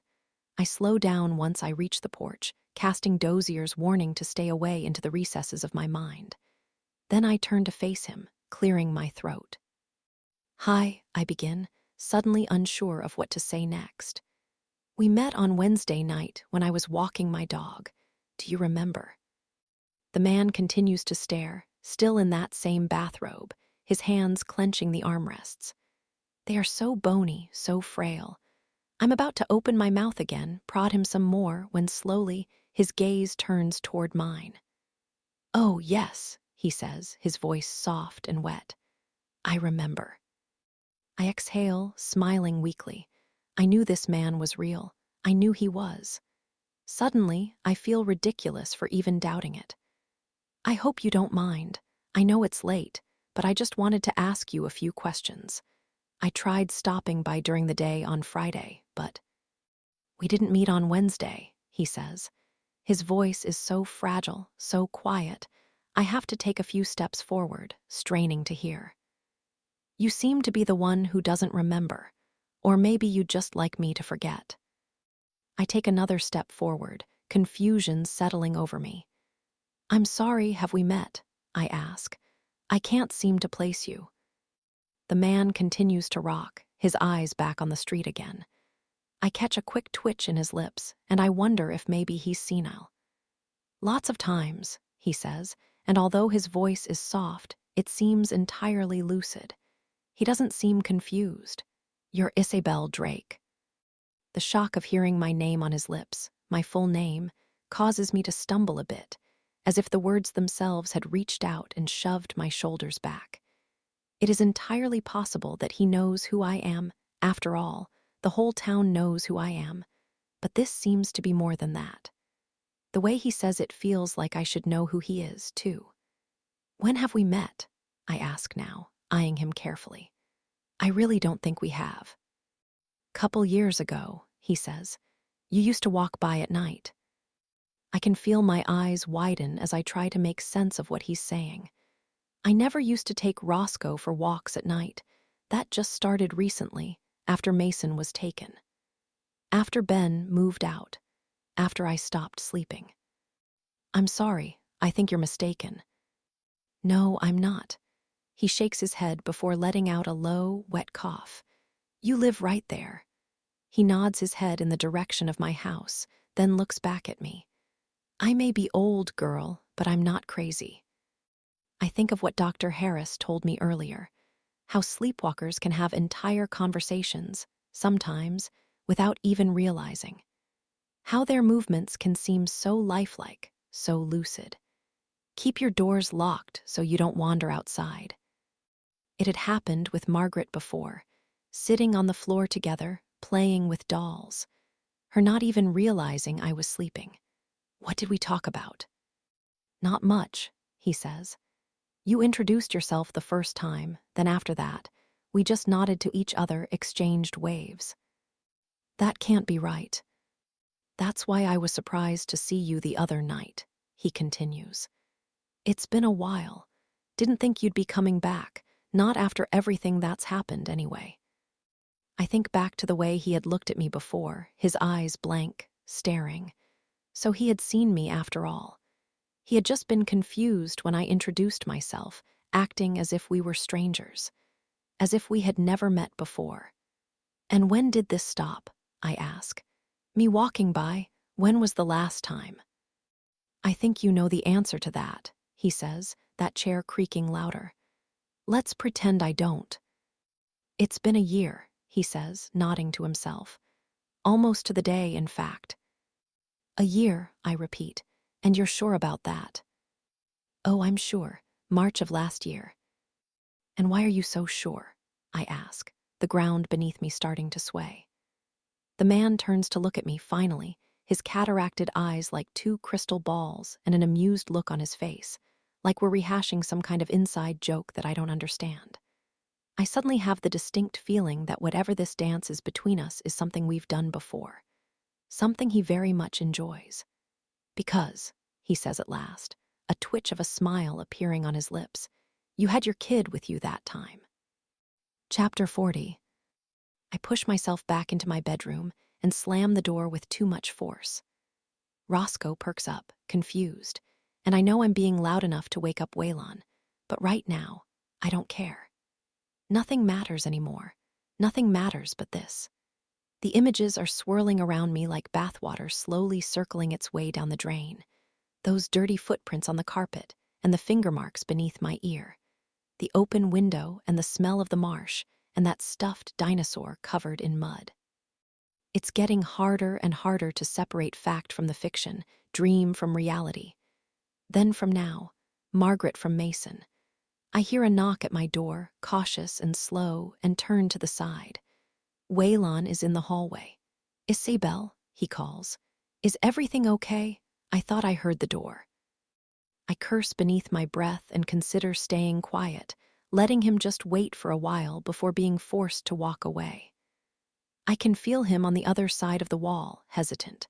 I slow down once I reach the porch, casting Dozier's warning to stay away into the recesses of my mind. Then I turn to face him, clearing my throat. "Hi," I begin, suddenly unsure of what to say next. "We met on Wednesday night when I was walking my dog. Do you remember?" The man continues to stare, still in that same bathrobe, his hands clenching the armrests. They are so bony, so frail. I'm about to open my mouth again, prod him some more, when slowly his gaze turns toward mine. "Oh, yes," he says, his voice soft and wet. "I remember." I exhale, smiling weakly. I knew this man was real. I knew he was. Suddenly, I feel ridiculous for even doubting it. "I hope you don't mind. I know it's late, but I just wanted to ask you a few questions. I tried stopping by during the day on Friday, but—" "We didn't meet on Wednesday," he says. His voice is so fragile, so quiet. I have to take a few steps forward, straining to hear. "You seem to be the one who doesn't remember, or maybe you'd just like me to forget." I take another step forward, confusion settling over me. "I'm sorry, have we met?" I ask. "I can't seem to place you." The man continues to rock, his eyes back on the street again. I catch a quick twitch in his lips, and I wonder if maybe he's senile. Lots of times, he says, and although his voice is soft, it seems entirely lucid. He doesn't seem confused. You're Isabel Drake. The shock of hearing my name on his lips, my full name, causes me to stumble a bit, as if the words themselves had reached out and shoved my shoulders back. It is entirely possible that he knows who I am. After all, the whole town knows who I am. But this seems to be more than that. The way he says it feels like I should know who he is, too. When have we met? I ask now, eyeing him carefully. I really don't think we have. Couple years ago, he says. You used to walk by at night. I can feel my eyes widen as I try to make sense of what he's saying. I never used to take Roscoe for walks at night. That just started recently, after Mason was taken. After Ben moved out. After I stopped sleeping. I'm sorry, I think you're mistaken. No, I'm not. He shakes his head before letting out a low, wet cough. You live right there. He nods his head in the direction of my house, then looks back at me. I may be old, girl, but I'm not crazy. I think of what Dr. Harris told me earlier, how sleepwalkers can have entire conversations, sometimes, without even realizing. How their movements can seem so lifelike, so lucid. Keep your doors locked so you don't wander outside. It had happened with Margaret before, sitting on the floor together, playing with dolls, her not even realizing I was sleeping. What did we talk about? Not much, he says. You introduced yourself the first time, then after that, we just nodded to each other, exchanged waves. That can't be right. That's why I was surprised to see you the other night, he continues. It's been a while. Didn't think you'd be coming back, not after everything that's happened anyway. I think back to the way he had looked at me before, his eyes blank, staring. So he had seen me after all. He had just been confused when I introduced myself, acting as if we were strangers, as if we had never met before. And when did this stop? I ask. Me walking by, when was the last time? I think you know the answer to that, he says, that chair creaking louder. Let's pretend I don't. It's been a year, he says, nodding to himself. Almost to the day, in fact. A year, I repeat, and you're sure about that? Oh, I'm sure. March of last year. And why are you so sure? I ask, the ground beneath me starting to sway. The man turns to look at me finally, his cataracted eyes like two crystal balls and an amused look on his face, like we're rehashing some kind of inside joke that I don't understand. I suddenly have the distinct feeling that whatever this dance is between us is something we've done before, something he very much enjoys. Because, he says at last, a twitch of a smile appearing on his lips, you had your kid with you that time. Chapter 40. I push myself back into my bedroom and slam the door with too much force. Roscoe perks up, confused, and I know I'm being loud enough to wake up Waylon, but right now, I don't care. Nothing matters anymore. Nothing matters but this. The images are swirling around me like bathwater slowly circling its way down the drain. Those dirty footprints on the carpet and the finger marks beneath my ear. The open window and the smell of the marsh and that stuffed dinosaur covered in mud. It's getting harder and harder to separate fact from the fiction, dream from reality. Then from now, Margaret from Mason. I hear a knock at my door, cautious and slow, and turn to the side. Waylon is in the hallway. Isabel, he calls. Is everything okay? I thought I heard the door. I curse beneath my breath and consider staying quiet, letting him just wait for a while before being forced to walk away. I can feel him on the other side of the wall, hesitant.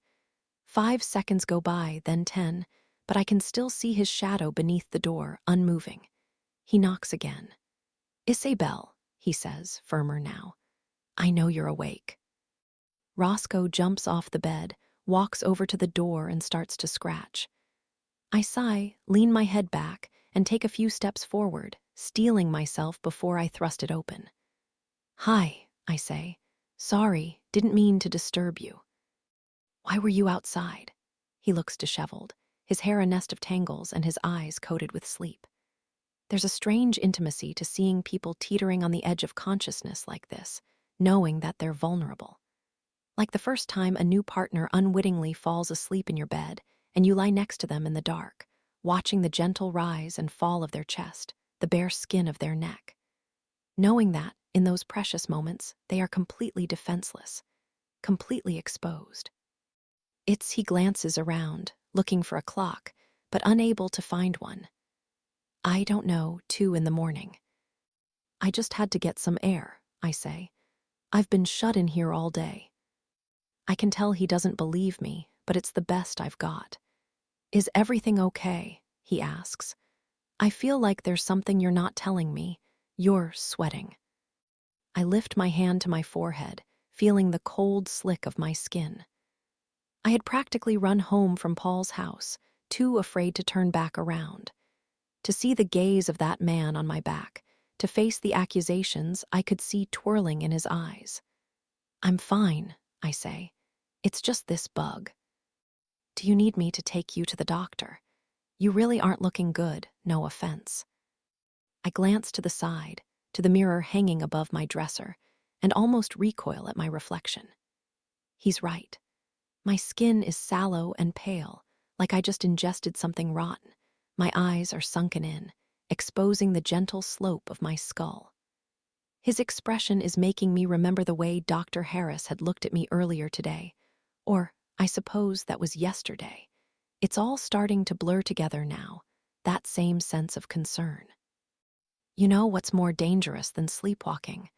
5 seconds go by, then 10, but I can still see his shadow beneath the door, unmoving. He knocks again. Isabel, he says, firmer now. I know you're awake. Roscoe jumps off the bed, walks over to the door and starts to scratch. I sigh, lean my head back, and take a few steps forward, steeling myself before I thrust it open. Hi, I say. Sorry, didn't mean to disturb you. Why were you outside? He looks disheveled, his hair a nest of tangles and his eyes coated with sleep. There's a strange intimacy to seeing people teetering on the edge of consciousness like this, knowing that they're vulnerable. Like the first time a new partner unwittingly falls asleep in your bed and you lie next to them in the dark, watching the gentle rise and fall of their chest, the bare skin of their neck. Knowing that, in those precious moments, they are completely defenseless, completely exposed. He glances around, looking for a clock, but unable to find one. I don't know, 2 in the morning. I just had to get some air, I say. I've been shut in here all day. I can tell he doesn't believe me, but it's the best I've got. Is everything okay? He asks. I feel like there's something you're not telling me. You're sweating. I lift my hand to my forehead, feeling the cold slick of my skin. I had practically run home from Paul's house, too afraid to turn back around. To see the gaze of that man on my back, to face the accusations I could see twirling in his eyes. I'm fine, I say. It's just this bug. Do you need me to take you to the doctor? You really aren't looking good, no offense. I glance to the side, to the mirror hanging above my dresser, and almost recoil at my reflection. He's right. My skin is sallow and pale, like I just ingested something rotten. My eyes are sunken in, exposing the gentle slope of my skull. His expression is making me remember the way Dr. Harris had looked at me earlier today, or I suppose that was yesterday. It's all starting to blur together now, that same sense of concern. You know what's more dangerous than sleepwalking?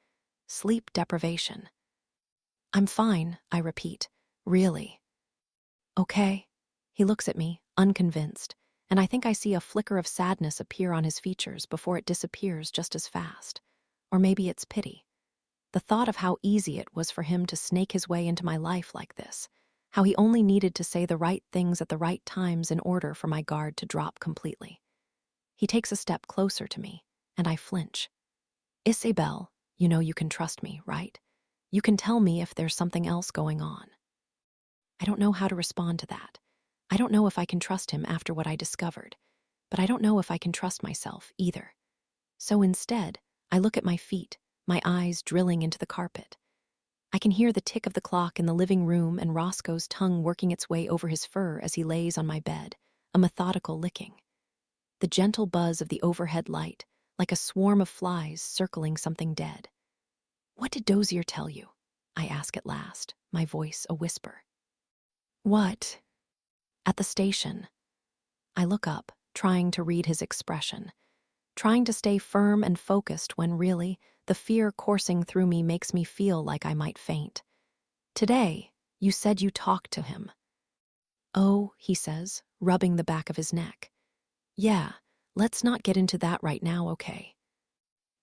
Sleep deprivation. I'm fine, I repeat. Really. Okay. He looks at me, unconvinced, and I think I see a flicker of sadness appear on his features before it disappears just as fast. Or maybe it's pity. The thought of how easy it was for him to snake his way into my life like this, how he only needed to say the right things at the right times in order for my guard to drop completely. He takes a step closer to me, and I flinch. Isabel, you know you can trust me, right? You can tell me if there's something else going on. I don't know how to respond to that. I don't know if I can trust him after what I discovered, but I don't know if I can trust myself either. So instead, I look at my feet, my eyes drilling into the carpet. I can hear the tick of the clock in the living room and Roscoe's tongue working its way over his fur as he lays on my bed, a methodical licking. The gentle buzz of the overhead light, like a swarm of flies circling something dead. What did Dozier tell you? I ask at last, my voice a whisper. What? At the station. I look up, trying to read his expression, trying to stay firm and focused when really, the fear coursing through me makes me feel like I might faint. Today, you said you talked to him. Oh, he says, rubbing the back of his neck. Yeah, let's not get into that right now, okay?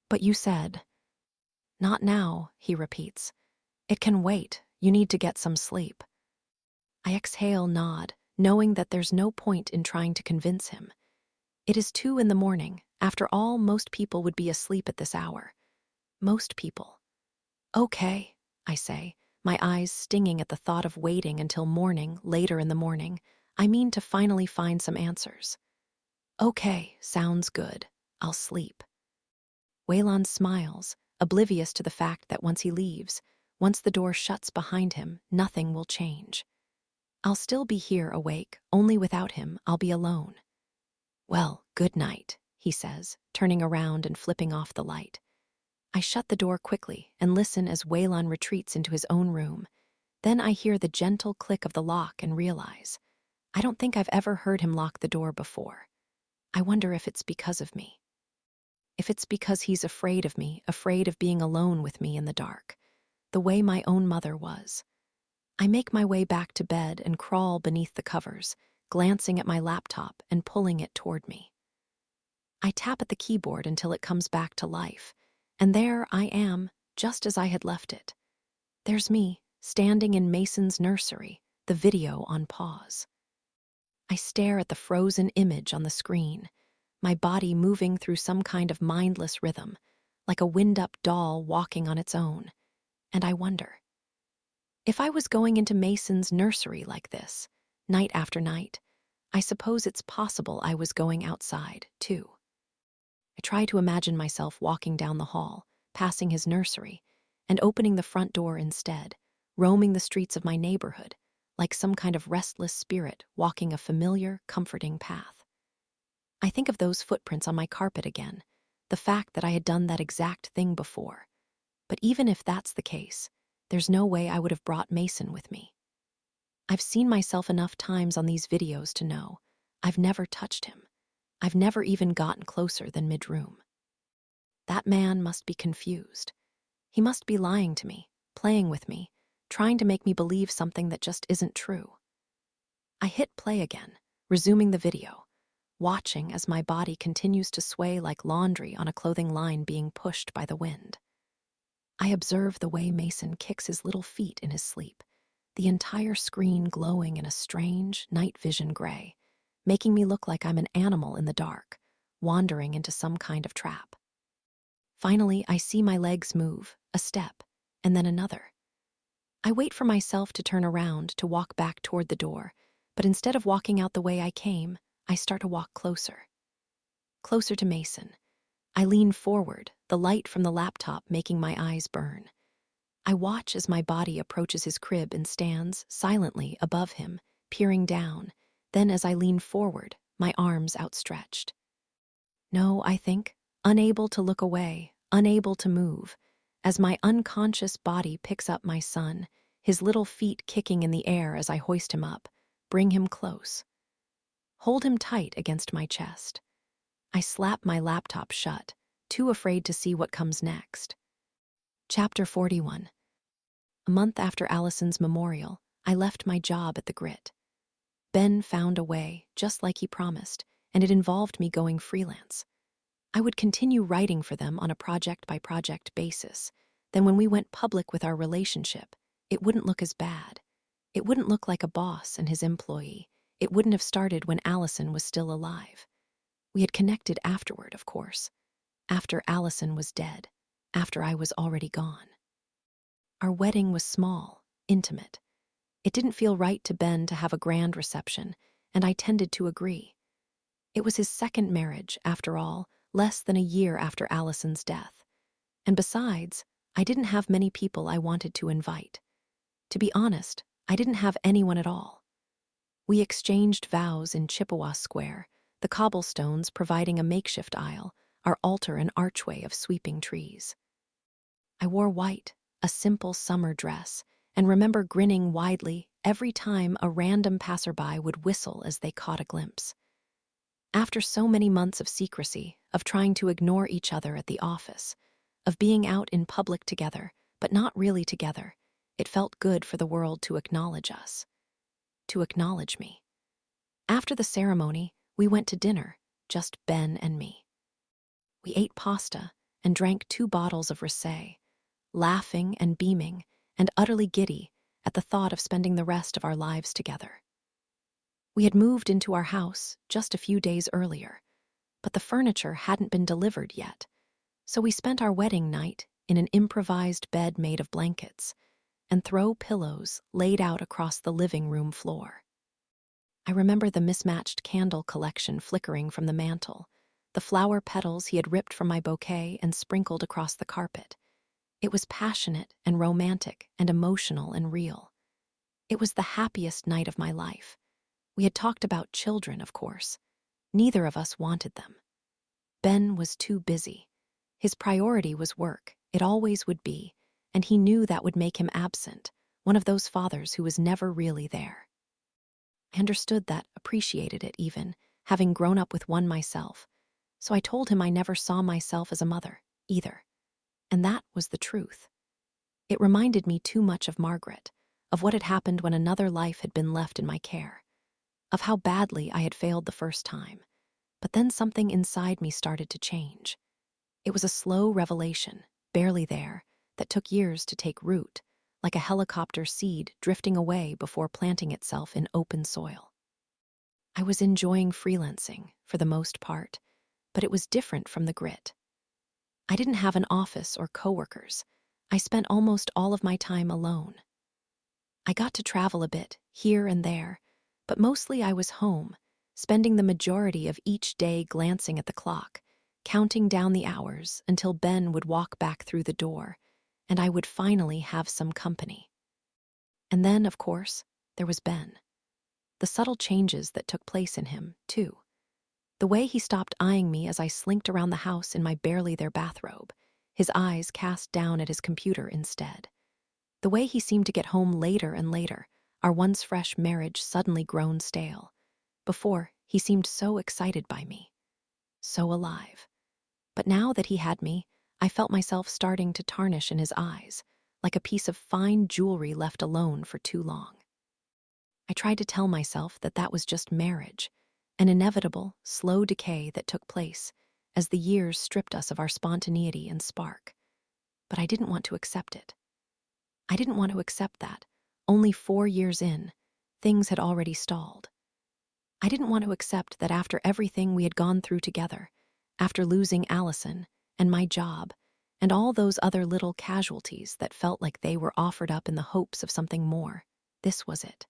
But you said. Not now, he repeats. It can wait. You need to get some sleep. I exhale, nod, knowing that there's no point in trying to convince him. It is 2 in the morning. After all, most people would be asleep at this hour. Most people. Okay, I say, my eyes stinging at the thought of waiting until morning, later in the morning. I mean to finally find some answers. Okay, sounds good. I'll sleep. Waylon smiles, oblivious to the fact that once he leaves, once the door shuts behind him, nothing will change. I'll still be here awake, only without him, I'll be alone. Well, good night, he says, turning around and flipping off the light. I shut the door quickly and listen as Waylon retreats into his own room. Then I hear the gentle click of the lock and realize, I don't think I've ever heard him lock the door before. I wonder if it's because of me. If it's because he's afraid of me, afraid of being alone with me in the dark, the way my own mother was. I make my way back to bed and crawl beneath the covers, glancing at my laptop and pulling it toward me. I tap at the keyboard until it comes back to life, and there I am, just as I had left it. There's me, standing in Mason's nursery, the video on pause. I stare at the frozen image on the screen, my body moving through some kind of mindless rhythm, like a wind-up doll walking on its own. And I wonder, if I was going into Mason's nursery like this, night after night, I suppose it's possible I was going outside, too. I try to imagine myself walking down the hall, passing his nursery, and opening the front door instead, roaming the streets of my neighborhood, like some kind of restless spirit walking a familiar, comforting path. I think of those footprints on my carpet again, the fact that I had done that exact thing before. But even if that's the case, there's no way I would have brought Mason with me. I've seen myself enough times on these videos to know I've never touched him. I've never even gotten closer than mid-room. That man must be confused. He must be lying to me, playing with me, trying to make me believe something that just isn't true. I hit play again, resuming the video, watching as my body continues to sway like laundry on a clothing line being pushed by the wind. I observe the way Mason kicks his little feet in his sleep, the entire screen glowing in a strange, night vision gray, making me look like I'm an animal in the dark, wandering into some kind of trap. Finally, I see my legs move, a step, and then another. I wait for myself to turn around to walk back toward the door, but instead of walking out the way I came, I start to walk closer. Closer to Mason. I lean forward, the light from the laptop making my eyes burn. I watch as my body approaches his crib and stands silently above him, peering down. Then as I lean forward, my arms outstretched. No, I think, unable to look away, unable to move, as my unconscious body picks up my son, his little feet kicking in the air as I hoist him up, bring him close. Hold him tight against my chest. I slap my laptop shut, too afraid to see what comes next. Chapter 41. A month after Allison's memorial, I left my job at the Grit. Ben found a way, just like he promised, and it involved me going freelance. I would continue writing for them on a project-by-project basis. Then when we went public with our relationship, it wouldn't look as bad. It wouldn't look like a boss and his employee. It wouldn't have started when Allison was still alive. We had connected afterward, of course. After Allison was dead. After I was already gone. Our wedding was small, intimate. It didn't feel right to Ben to have a grand reception, and I tended to agree. It was his second marriage, after all, less than a year after Allison's death. And besides, I didn't have many people I wanted to invite. To be honest, I didn't have anyone at all. We exchanged vows in Chippewa Square, the cobblestones providing a makeshift aisle, our altar an archway of sweeping trees. I wore white, a simple summer dress, and remember grinning widely every time a random passerby would whistle as they caught a glimpse. After so many months of secrecy, of trying to ignore each other at the office, of being out in public together, but not really together, it felt good for the world to acknowledge us. To acknowledge me. After the ceremony, we went to dinner, just Ben and me. We ate pasta and drank 2 bottles of rosé, laughing and beaming and utterly giddy at the thought of spending the rest of our lives together. We had moved into our house just a few days earlier, but the furniture hadn't been delivered yet, so we spent our wedding night in an improvised bed made of blankets and throw pillows laid out across the living room floor. I remember the mismatched candle collection flickering from the mantel, the flower petals he had ripped from my bouquet and sprinkled across the carpet. It was passionate and romantic and emotional and real. It was the happiest night of my life. We had talked about children, of course. Neither of us wanted them. Ben was too busy. His priority was work, it always would be, and he knew that would make him absent, one of those fathers who was never really there. I understood that, appreciated it even, having grown up with one myself, so I told him I never saw myself as a mother, either. And that was the truth. It reminded me too much of Margaret, of what had happened when another life had been left in my care, of how badly I had failed the first time. But then something inside me started to change. It was a slow revelation, barely there, that took years to take root, like a helicopter seed drifting away before planting itself in open soil. I was enjoying freelancing, for the most part, but it was different from the Grit. I didn't have an office or coworkers. I spent almost all of my time alone. I got to travel a bit, here and there, but mostly I was home, spending the majority of each day glancing at the clock, counting down the hours until Ben would walk back through the door, and I would finally have some company. And then, of course, there was Ben. The subtle changes that took place in him, too. The way he stopped eyeing me as I slinked around the house in my barely there bathrobe, his eyes cast down at his computer instead. The way he seemed to get home later and later, our once fresh marriage suddenly grown stale. Before, he seemed so excited by me, so alive. But now that he had me, I felt myself starting to tarnish in his eyes, like a piece of fine jewelry left alone for too long. I tried to tell myself that that was just marriage, an inevitable, slow decay that took place as the years stripped us of our spontaneity and spark. But I didn't want to accept it. I didn't want to accept that, only 4 years in, things had already stalled. I didn't want to accept that after everything we had gone through together, after losing Allison and my job, and all those other little casualties that felt like they were offered up in the hopes of something more, this was it.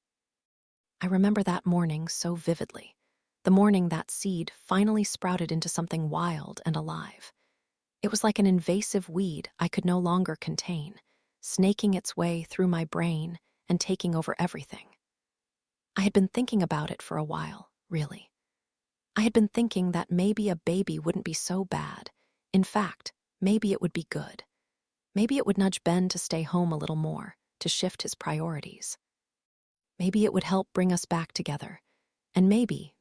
I remember that morning so vividly, the morning that seed finally sprouted into something wild and alive. It was like an invasive weed I could no longer contain, snaking its way through my brain and taking over everything. I had been thinking about it for a while, really. I had been thinking that maybe a baby wouldn't be so bad. In fact, maybe it would be good. Maybe it would nudge Ben to stay home a little more, to shift his priorities. Maybe it would help bring us back together. And maybe,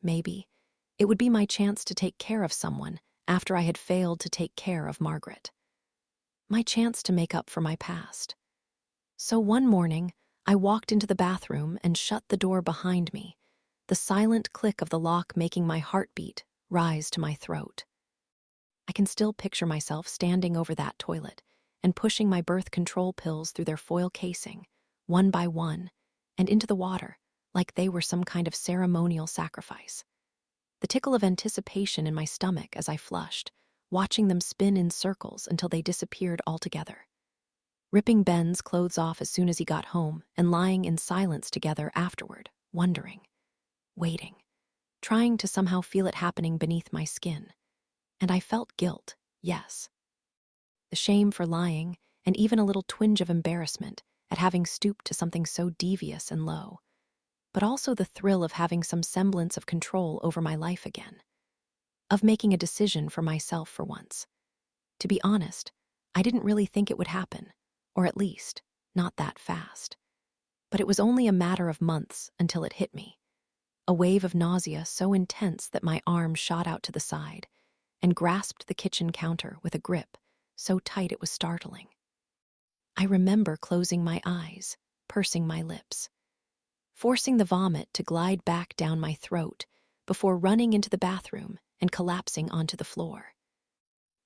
it would be my chance to take care of someone after I had failed to take care of Margaret. My chance to make up for my past. So one morning, I walked into the bathroom and shut the door behind me, the silent click of the lock making my heartbeat rise to my throat. I can still picture myself standing over that toilet and pushing my birth control pills through their foil casing, one by one, and into the water, like they were some kind of ceremonial sacrifice. The tickle of anticipation in my stomach as I flushed, watching them spin in circles until they disappeared altogether. Ripping Ben's clothes off as soon as he got home and lying in silence together afterward, wondering, waiting, trying to somehow feel it happening beneath my skin. And I felt guilt, yes. The shame for lying, and even a little twinge of embarrassment at having stooped to something so devious and low. But also the thrill of having some semblance of control over my life again. Of making a decision for myself for once. To be honest, I didn't really think it would happen, or at least, not that fast. But it was only a matter of months until it hit me. A wave of nausea so intense that my arm shot out to the side and grasped the kitchen counter with a grip so tight it was startling. I remember closing my eyes, pursing my lips, forcing the vomit to glide back down my throat before running into the bathroom and collapsing onto the floor.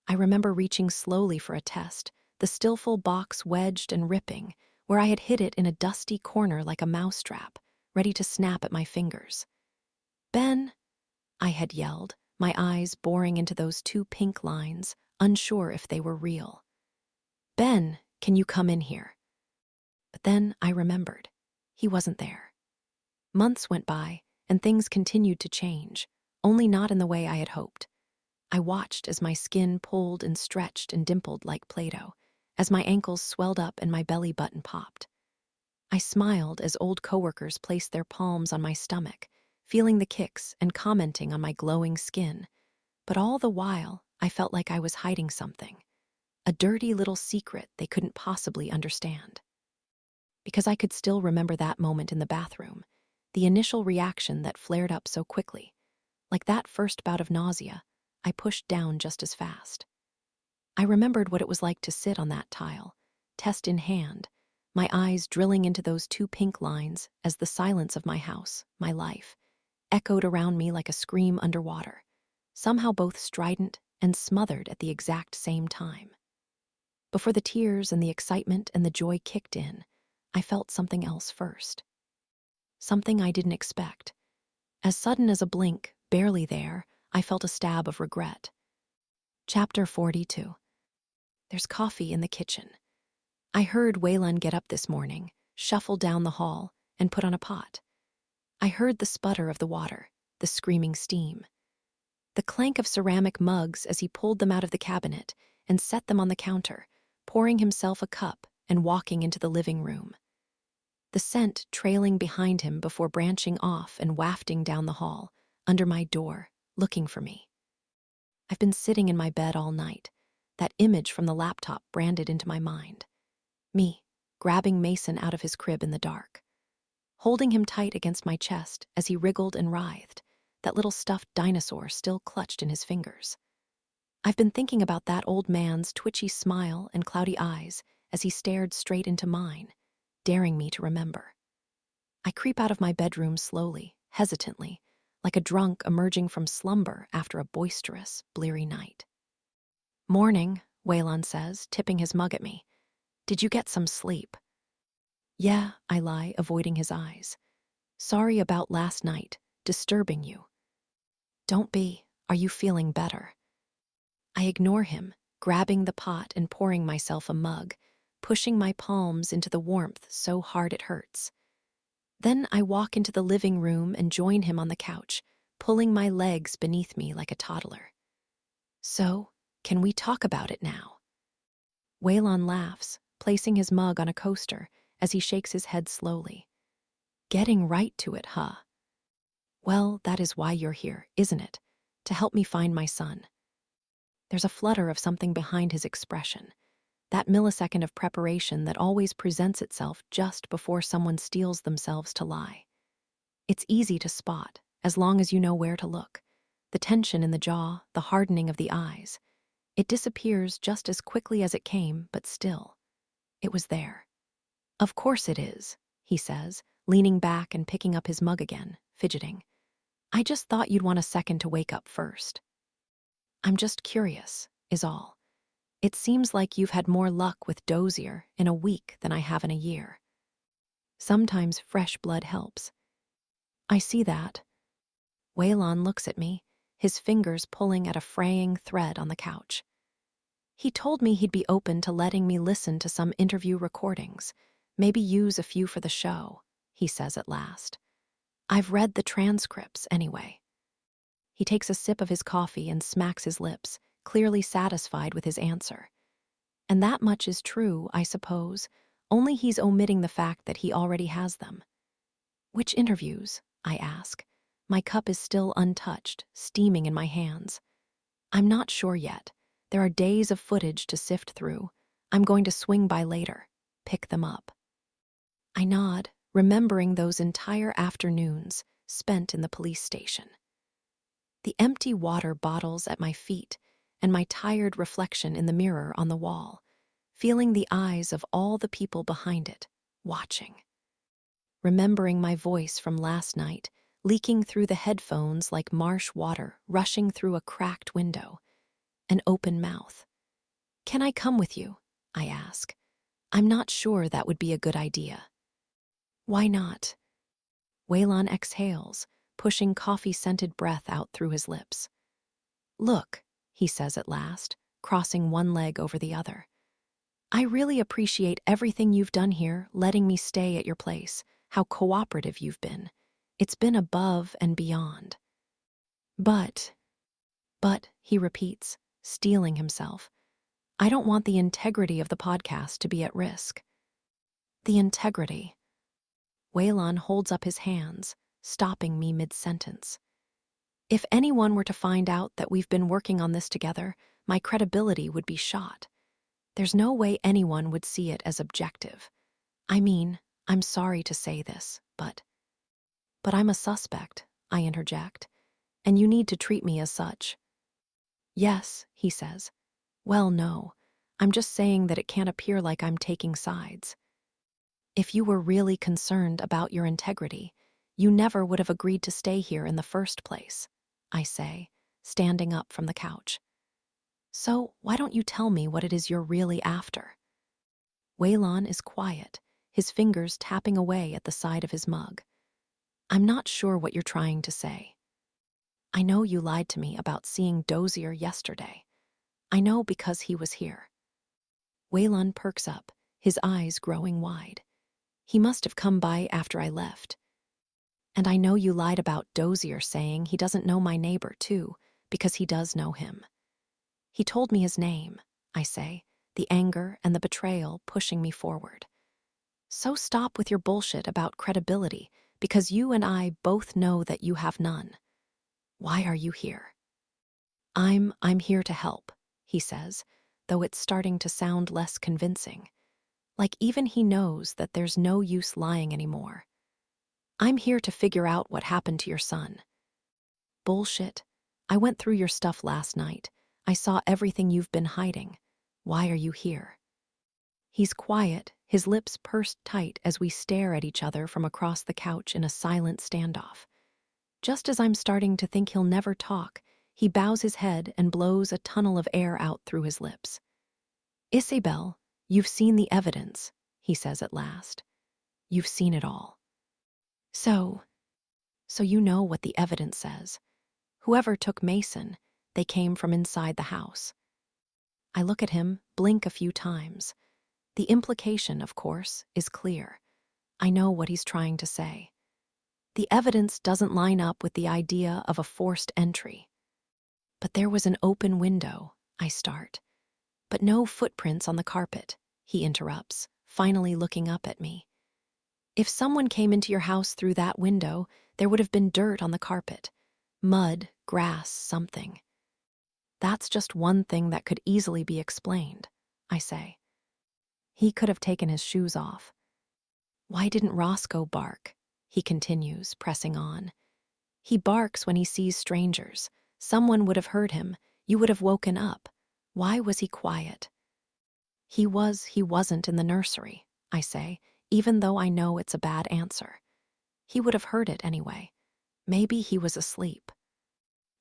I remember reaching slowly for a test, the stillful box wedged and ripping, where I had hid it in a dusty corner like a mousetrap, ready to snap at my fingers. "Ben," I had yelled, my eyes boring into those 2 pink lines, unsure if they were real. "Ben, can you come in here?" But then I remembered. He wasn't there. Months went by, and things continued to change, only not in the way I had hoped. I watched as my skin pulled and stretched and dimpled like Play-Doh, as my ankles swelled up and my belly button popped. I smiled as old coworkers placed their palms on my stomach, feeling the kicks and commenting on my glowing skin. But all the while, I felt like I was hiding something, a dirty little secret they couldn't possibly understand. Because I could still remember that moment in the bathroom, the initial reaction that flared up so quickly. Like that first bout of nausea, I pushed down just as fast. I remembered what it was like to sit on that tile, test in hand, my eyes drilling into those 2 pink lines as the silence of my house, my life, echoed around me like a scream underwater, somehow both strident and smothered at the exact same time. Before the tears and the excitement and the joy kicked in, I felt something else first. Something I didn't expect. As sudden as a blink, barely there, I felt a stab of regret. Chapter 42. There's coffee in the kitchen. I heard Waylon get up this morning, shuffle down the hall, and put on a pot. I heard the sputter of the water, the screaming steam, the clank of ceramic mugs as he pulled them out of the cabinet and set them on the counter, pouring himself a cup and walking into the living room. The scent trailing behind him before branching off and wafting down the hall, under my door, looking for me. I've been sitting in my bed all night, that image from the laptop branded into my mind. Me, grabbing Mason out of his crib in the dark, holding him tight against my chest as he wriggled and writhed, that little stuffed dinosaur still clutched in his fingers. I've been thinking about that old man's twitchy smile and cloudy eyes as he stared straight into mine, daring me to remember. I creep out of my bedroom slowly, hesitantly, like a drunk emerging from slumber after a boisterous, bleary night. "Morning," Waylon says, tipping his mug at me. "Did you get some sleep?" "Yeah," I lie, avoiding his eyes. "Sorry about last night, disturbing you." "Don't be. Are you feeling better?" I ignore him, grabbing the pot and pouring myself a mug, pushing my palms into the warmth so hard it hurts. Then I walk into the living room and join him on the couch, pulling my legs beneath me like a toddler. "So, can we talk about it now?" Waylon laughs, placing his mug on a coaster as he shakes his head slowly. "Getting right to it, huh? Well, that is why you're here, isn't it? To help me find my son." There's a flutter of something behind his expression, that millisecond of preparation that always presents itself just before someone steels themselves to lie. It's easy to spot, as long as you know where to look. The tension in the jaw, the hardening of the eyes. It disappears just as quickly as it came, but still, it was there. "Of course it is," he says, leaning back and picking up his mug again, fidgeting. "I just thought you'd want a second to wake up first." "I'm just curious, is all. It seems like you've had more luck with Dozier in a week than I have in a year. Sometimes fresh blood helps." "I see that." Waylon looks at me, his fingers pulling at a fraying thread on the couch. "He told me he'd be open to letting me listen to some interview recordings, maybe use a few for the show," he says at last. "I've read the transcripts anyway." He takes a sip of his coffee and smacks his lips, clearly satisfied with his answer. And that much is true, I suppose, only he's omitting the fact that he already has them. "Which interviews?" I ask. My cup is still untouched, steaming in my hands. "I'm not sure yet. There are days of footage to sift through. I'm going to swing by later, pick them up." I nod, remembering those entire afternoons spent in the police station. The empty water bottles at my feet and my tired reflection in the mirror on the wall, feeling the eyes of all the people behind it, watching. Remembering my voice from last night, leaking through the headphones like marsh water rushing through a cracked window, an open mouth. "Can I come with you?" I ask. I'm not sure that would be a good idea. "Why not?" Waylon exhales, pushing coffee-scented breath out through his lips. "Look," he says at last, crossing one leg over the other. "I really appreciate everything you've done here, letting me stay at your place, how cooperative you've been. It's been above and beyond." But, he repeats, steeling himself, "I don't want the integrity of the podcast to be at risk." "The integrity." Waylon holds up his hands, stopping me mid-sentence. "If anyone were to find out that we've been working on this together, my credibility would be shot. There's no way anyone would see it as objective. I mean, I'm sorry to say this, but I'm a suspect," I interject, "and you need to treat me as such." "Yes," he says. "Well, no. I'm just saying that it can't appear like I'm taking sides. If you were really concerned about your integrity, you never would have agreed to stay here in the first place," I say, standing up from the couch. "So why don't you tell me what it is you're really after?" Waylon is quiet, his fingers tapping away at the side of his mug. "I'm not sure what you're trying to say. I know you lied to me about seeing Dozier yesterday. I know because he was here." Waylon perks up, his eyes growing wide. He must have come by after I left. And I know you lied about Dozier saying he doesn't know my neighbor, too, because he does know him. He told me his name, I say, the anger and the betrayal pushing me forward. So stop with your bullshit about credibility, because you and I both know that you have none. Why are you here? I'm here to help, he says, though it's starting to sound less convincing. Like even he knows that there's no use lying anymore. I'm here to figure out what happened to your son. Bullshit. I went through your stuff last night. I saw everything you've been hiding. Why are you here? He's quiet, his lips pursed tight as we stare at each other from across the couch in a silent standoff. Just as I'm starting to think he'll never talk, he bows his head and blows a tunnel of air out through his lips. Isabel, you've seen the evidence, he says at last. You've seen it all. So you know what the evidence says. Whoever took Mason, they came from inside the house. I look at him, blink a few times. The implication, of course, is clear. I know what he's trying to say. The evidence doesn't line up with the idea of a forced entry. But there was an open window, I start. But no footprints on the carpet, he interrupts, finally looking up at me. If someone came into your house through that window, there would have been dirt on the carpet. Mud, grass, something. That's just one thing that could easily be explained, I say. He could have taken his shoes off. Why didn't Roscoe bark? He continues, pressing on. He barks when he sees strangers. Someone would have heard him. You would have woken up. Why was he quiet? He wasn't in the nursery, I say, even though I know it's a bad answer. He would have heard it anyway. Maybe he was asleep.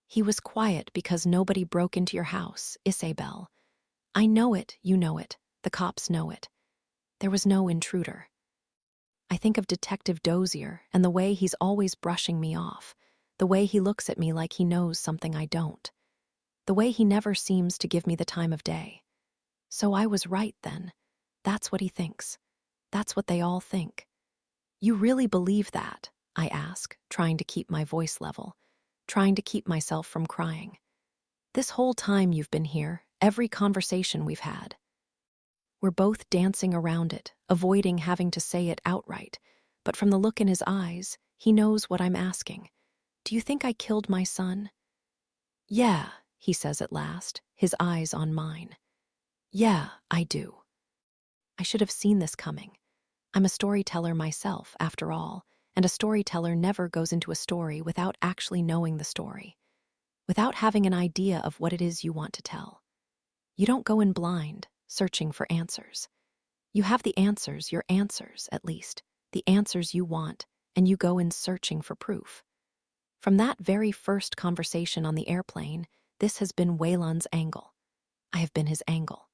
He was quiet because nobody broke into your house, Isabel. I know it, you know it, the cops know it. There was no intruder. I think of Detective Dozier and the way he's always brushing me off, the way he looks at me like he knows something I don't, the way he never seems to give me the time of day. So I was right then. That's what he thinks. That's what they all think. You really believe that? I ask, trying to keep my voice level, trying to keep myself from crying. This whole time you've been here, every conversation we've had. We're both dancing around it, avoiding having to say it outright, but from the look in his eyes, he knows what I'm asking. Do you think I killed my son? Yeah, he says at last, his eyes on mine. Yeah, I do. I should have seen this coming. I'm a storyteller myself, after all, and a storyteller never goes into a story without actually knowing the story, without having an idea of what it is you want to tell. You don't go in blind, searching for answers. You have the answers, your answers, at least, the answers you want, and you go in searching for proof. From that very first conversation on the airplane, this has been Waylon's angle. I have been his angle.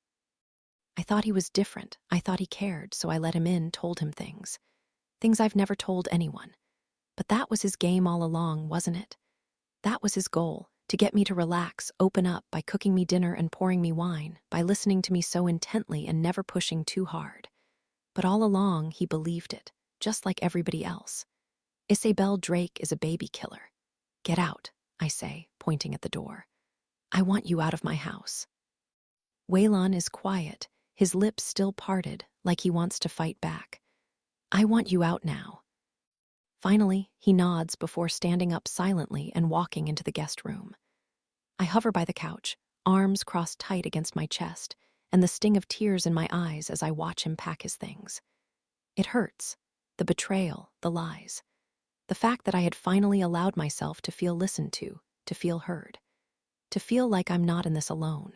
I thought he was different. I thought he cared, so I let him in, told him things. Things I've never told anyone. But that was his game all along, wasn't it? That was his goal, to get me to relax, open up by cooking me dinner and pouring me wine, by listening to me so intently and never pushing too hard. But all along, he believed it, just like everybody else. Isabel Drake is a baby killer. Get out, I say, pointing at the door. I want you out of my house. Waylon is quiet, his lips still parted, like he wants to fight back. I want you out now. Finally, he nods before standing up silently and walking into the guest room. I hover by the couch, arms crossed tight against my chest, and the sting of tears in my eyes as I watch him pack his things. It hurts. The betrayal, the lies. The fact that I had finally allowed myself to feel listened to feel heard. To feel like I'm not in this alone.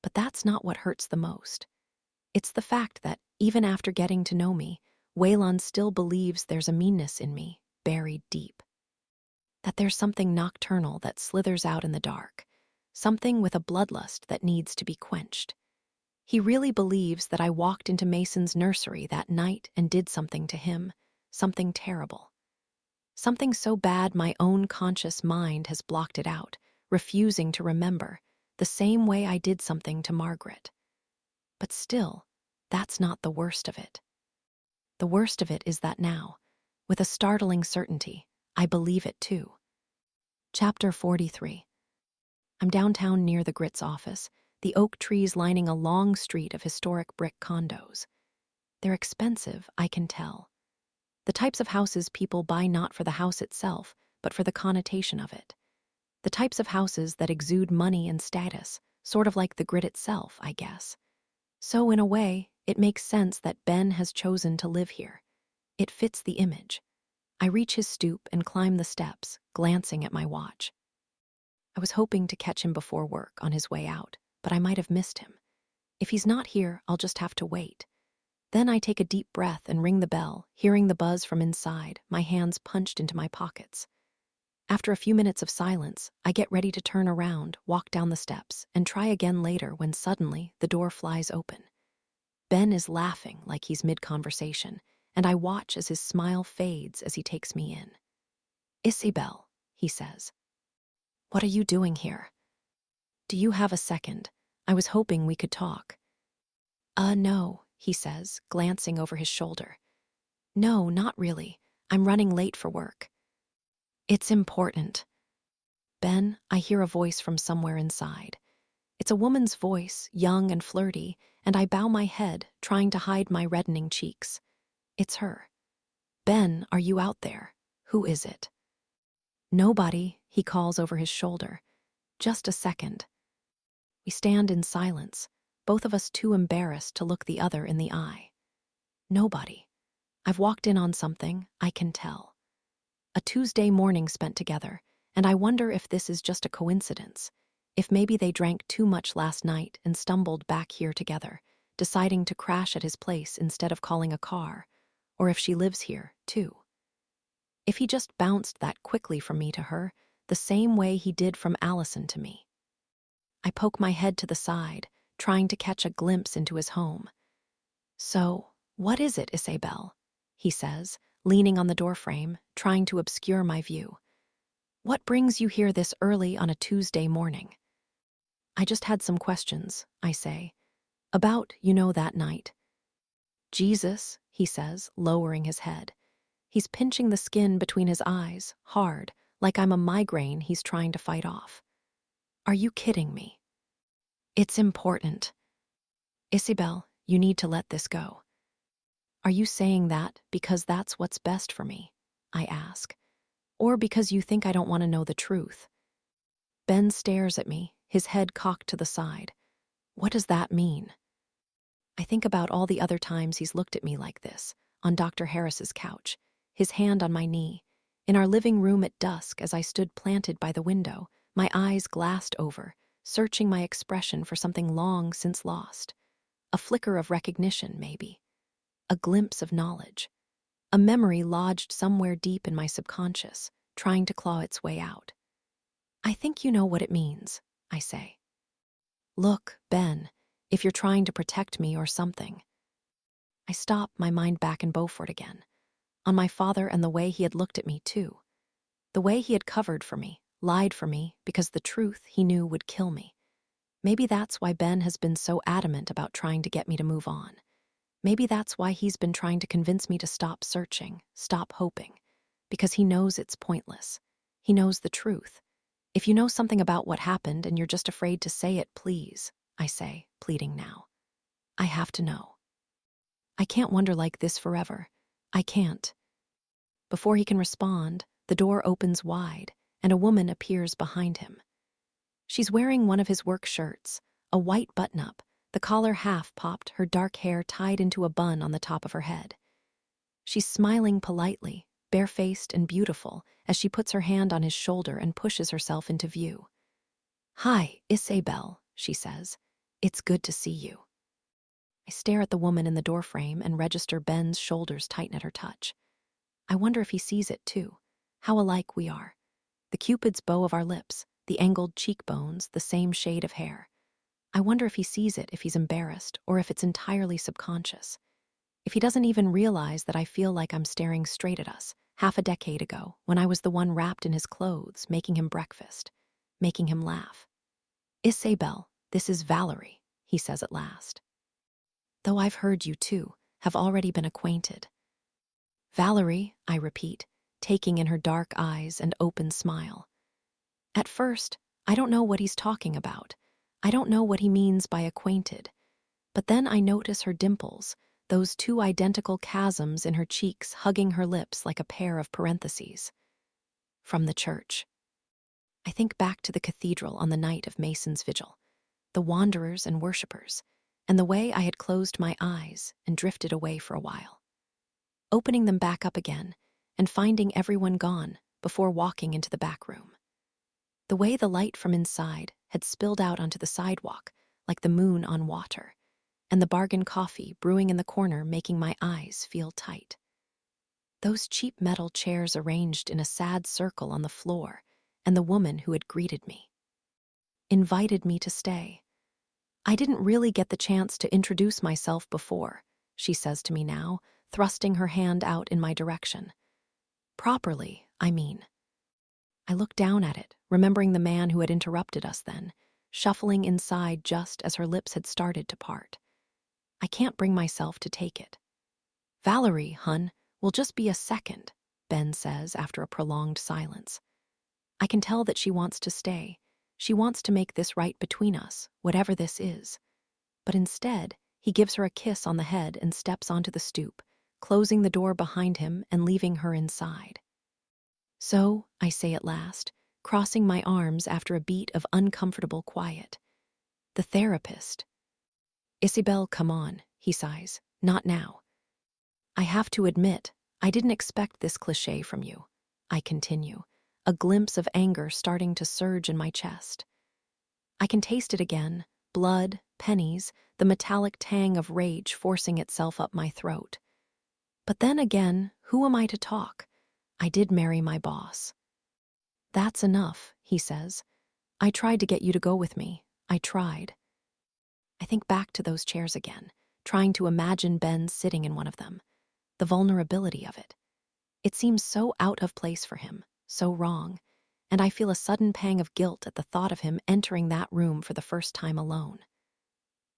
But that's not what hurts the most. It's the fact that, even after getting to know me, Waylon still believes there's a meanness in me, buried deep. That there's something nocturnal that slithers out in the dark, something with a bloodlust that needs to be quenched. He really believes that I walked into Mason's nursery that night and did something to him, something terrible. Something so bad my own conscious mind has blocked it out, refusing to remember, the same way I did something to Margaret. But still, that's not the worst of it. The worst of it is that now, with a startling certainty, I believe it too. Chapter 43. I'm downtown near the Grit's office, the oak trees lining a long street of historic brick condos. They're expensive, I can tell. The types of houses people buy not for the house itself, but for the connotation of it. The types of houses that exude money and status, sort of like the Grit itself, I guess. So in a way, it makes sense that Ben has chosen to live here. It fits the image. I reach his stoop and climb the steps, glancing at my watch. I was hoping to catch him before work on his way out, but I might have missed him. If he's not here, I'll just have to wait. Then I take a deep breath and ring the bell, hearing the buzz from inside, my hands punched into my pockets. After a few minutes of silence, I get ready to turn around, walk down the steps, and try again later when suddenly the door flies open. Ben is laughing like he's mid-conversation, and I watch as his smile fades as he takes me in. "Isabel," he says. "What are you doing here?" "Do you have a second? I was hoping we could talk." No," he says, glancing over his shoulder. "No, not really. I'm running late for work." "It's important." "Ben," I hear a voice from somewhere inside. It's a woman's voice, young and flirty, and I bow my head, trying to hide my reddening cheeks. It's her. "Ben, are you out there? Who is it?" "Nobody," he calls over his shoulder. "Just a second." We stand in silence, both of us too embarrassed to look the other in the eye. Nobody. I've walked in on something, I can tell. A Tuesday morning spent together, and I wonder if this is just a coincidence, if maybe they drank too much last night and stumbled back here together, deciding to crash at his place instead of calling a car, or if she lives here, too. If he just bounced that quickly from me to her, the same way he did from Allison to me. I poke my head to the side, trying to catch a glimpse into his home. "So, what is it, Isabel?" he says, leaning on the doorframe, trying to obscure my view. "What brings you here this early on a Tuesday morning?" "I just had some questions," I say. "About, that night." "Jesus," he says, lowering his head. He's pinching the skin between his eyes, hard, like I'm a migraine he's trying to fight off. "Are you kidding me?" "It's important." "Isabel, you need to let this go." "Are you saying that because that's what's best for me?" I ask. "Or because you think I don't want to know the truth?" Ben stares at me, his head cocked to the side. What does that mean? I think about all the other times he's looked at me like this, on Dr. Harris's couch, his hand on my knee, in our living room at dusk as I stood planted by the window, my eyes glassed over, searching my expression for something long since lost. A flicker of recognition, maybe. A glimpse of knowledge. A memory lodged somewhere deep in my subconscious, trying to claw its way out. "I think you know what it means," I say. "Look, Ben, if you're trying to protect me or something." I stop, my mind back in Beaufort again. On my father and the way he had looked at me, too. The way he had covered for me, lied for me, because the truth he knew would kill me. Maybe that's why Ben has been so adamant about trying to get me to move on. Maybe that's why he's been trying to convince me to stop searching, stop hoping. Because he knows it's pointless. He knows the truth. "If you know something about what happened and you're just afraid to say it, please," I say, pleading now. "I have to know. I can't wonder like this forever. I can't." Before he can respond, the door opens wide, and a woman appears behind him. She's wearing one of his work shirts, a white button-up, the collar half popped, her dark hair tied into a bun on the top of her head. She's smiling politely, barefaced and beautiful, as she puts her hand on his shoulder and pushes herself into view. "Hi, Isabel," she says. "It's good to see you." I stare at the woman in the doorframe and register Ben's shoulders tighten at her touch. I wonder if he sees it, too. How alike we are. The Cupid's bow of our lips, the angled cheekbones, the same shade of hair. I wonder if he sees it, if he's embarrassed, or if it's entirely subconscious. If he doesn't even realize that I feel like I'm staring straight at us, half a decade ago, when I was the one wrapped in his clothes, making him breakfast, making him laugh. "Isabel, this is Valerie," he says at last. Though I've heard you too, have already been acquainted. Valerie, I repeat, taking in her dark eyes and open smile. At first, I don't know what he's talking about. I don't know what he means by acquainted. But then I notice her dimples, those two identical chasms in her cheeks hugging her lips like a pair of parentheses. From the church. I think back to the cathedral on the night of Mason's vigil, the wanderers and worshippers, and the way I had closed my eyes and drifted away for a while. Opening them back up again and finding everyone gone before walking into the back room. The way the light from inside had spilled out onto the sidewalk like the moon on water, and the bargain coffee brewing in the corner making my eyes feel tight. Those cheap metal chairs arranged in a sad circle on the floor, and the woman who had greeted me. Invited me to stay. I didn't really get the chance to introduce myself before, she says to me now, thrusting her hand out in my direction. Properly, I mean. I look down at it, remembering the man who had interrupted us then, shuffling inside just as her lips had started to part. I can't bring myself to take it. Valerie, hun, will just be a second, Ben says after a prolonged silence. I can tell that she wants to stay. She wants to make this right between us, whatever this is. But instead, he gives her a kiss on the head and steps onto the stoop, closing the door behind him and leaving her inside. So, I say at last, crossing my arms after a beat of uncomfortable quiet. The therapist. Isabel, come on, he sighs. Not now. I have to admit, I didn't expect this cliché from you. I continue, a glimpse of anger starting to surge in my chest. I can taste it again, blood, pennies, the metallic tang of rage forcing itself up my throat. But then again, who am I to talk? I did marry my boss. That's enough, he says. I tried to get you to go with me. I tried. I think back to those chairs again, trying to imagine Ben sitting in one of them. The vulnerability of it. It seems so out of place for him, so wrong, and I feel a sudden pang of guilt at the thought of him entering that room for the first time alone.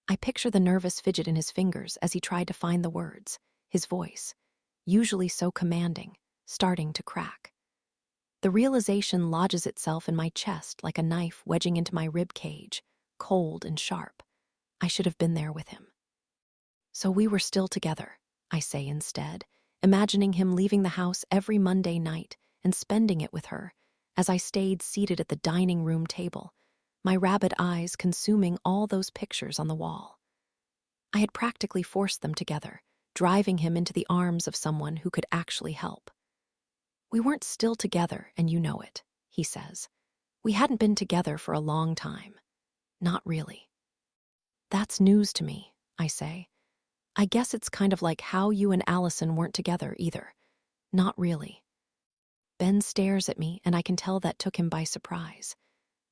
I picture the nervous fidget in his fingers as he tried to find the words, his voice, usually so commanding, starting to crack. The realization lodges itself in my chest like a knife wedging into my rib cage, cold and sharp. I should have been there with him. So we were still together, I say instead, imagining him leaving the house every Monday night and spending it with her, as I stayed seated at the dining room table, my rabid eyes consuming all those pictures on the wall. I had practically forced them together, driving him into the arms of someone who could actually help. We weren't still together, and you know it, he says. We hadn't been together for a long time. Not really. That's news to me, I say. I guess it's kind of like how you and Allison weren't together either. Not really. Ben stares at me, and I can tell that took him by surprise.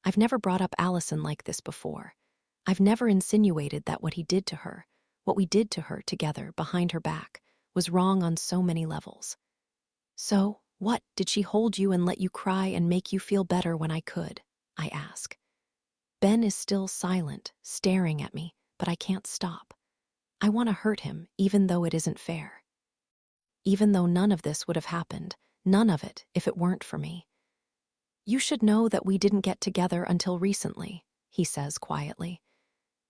I've never brought up Allison like this before. I've never insinuated that what he did to her, what we did to her together behind her back, was wrong on so many levels. So, what, did she hold you and let you cry and make you feel better when I could? I ask. Ben is still silent, staring at me, but I can't stop. I want to hurt him, even though it isn't fair. Even though none of this would have happened, none of it, if it weren't for me. You should know that we didn't get together until recently, he says quietly.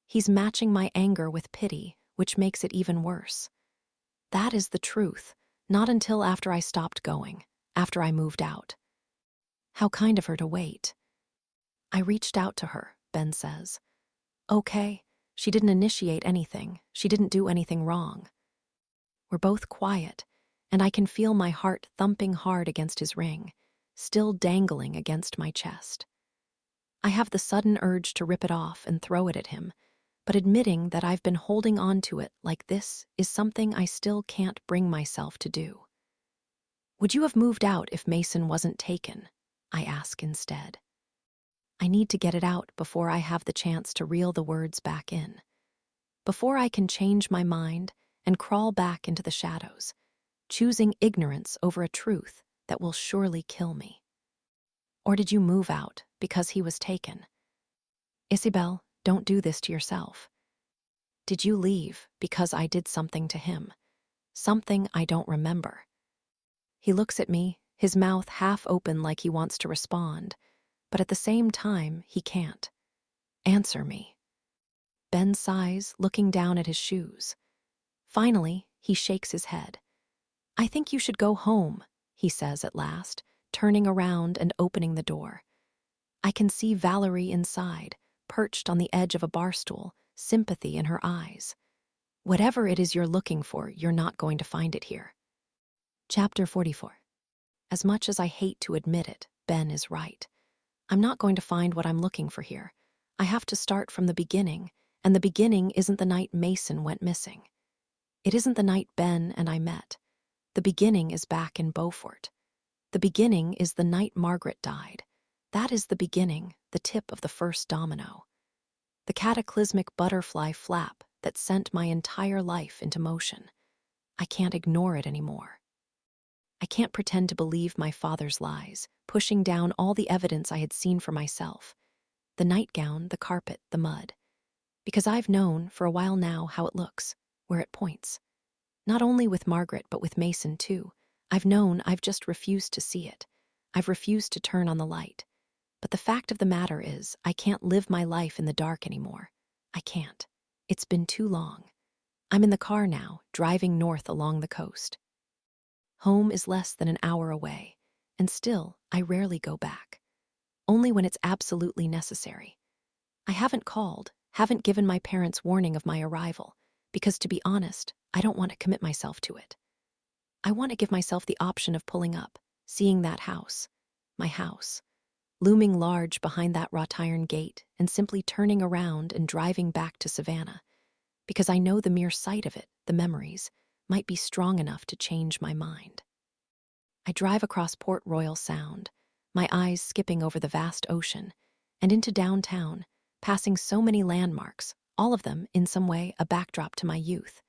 He's matching my anger with pity, which makes it even worse. That is the truth, not until after I stopped going, after I moved out. How kind of her to wait. I reached out to her, Ben says. Okay, she didn't initiate anything. She didn't do anything wrong. We're both quiet, and I can feel my heart thumping hard against his ring, still dangling against my chest. I have the sudden urge to rip it off and throw it at him, but admitting that I've been holding on to it like this is something I still can't bring myself to do. Would you have moved out if Mason wasn't taken? I ask instead. I need to get it out before I have the chance to reel the words back in. Before I can change my mind and crawl back into the shadows, choosing ignorance over a truth that will surely kill me. Or did you move out because he was taken? Isabel, don't do this to yourself. Did you leave because I did something to him? Something I don't remember. He looks at me, his mouth half open like he wants to respond, but at the same time, he can't. Answer me. Ben sighs, looking down at his shoes. Finally, he shakes his head. I think you should go home, he says at last, turning around and opening the door. I can see Valerie inside, perched on the edge of a bar stool, sympathy in her eyes. Whatever it is you're looking for, you're not going to find it here. Chapter 44. As much as I hate to admit it, Ben is right. I'm not going to find what I'm looking for here. I have to start from the beginning, and the beginning isn't the night Mason went missing. It isn't the night Ben and I met. The beginning is back in Beaufort. The beginning is the night Margaret died. That is the beginning, the tip of the first domino. The cataclysmic butterfly flap that sent my entire life into motion. I can't ignore it anymore. I can't pretend to believe my father's lies, pushing down all the evidence I had seen for myself. The nightgown, the carpet, the mud. Because I've known for a while now how it looks, where it points. Not only with Margaret, but with Mason too. I've known, I've just refused to see it. I've refused to turn on the light. But the fact of the matter is, I can't live my life in the dark anymore. I can't. It's been too long. I'm in the car now, driving north along the coast. Home is less than an hour away, and still, I rarely go back. Only when it's absolutely necessary. I haven't called, haven't given my parents warning of my arrival, because to be honest, I don't want to commit myself to it. I want to give myself the option of pulling up, seeing that house, my house, looming large behind that wrought iron gate, and simply turning around and driving back to Savannah, because I know the mere sight of it, the memories, might be strong enough to change my mind. I drive across Port Royal Sound, my eyes skipping over the vast ocean, and into downtown, passing so many landmarks, all of them, in some way, a backdrop to my youth.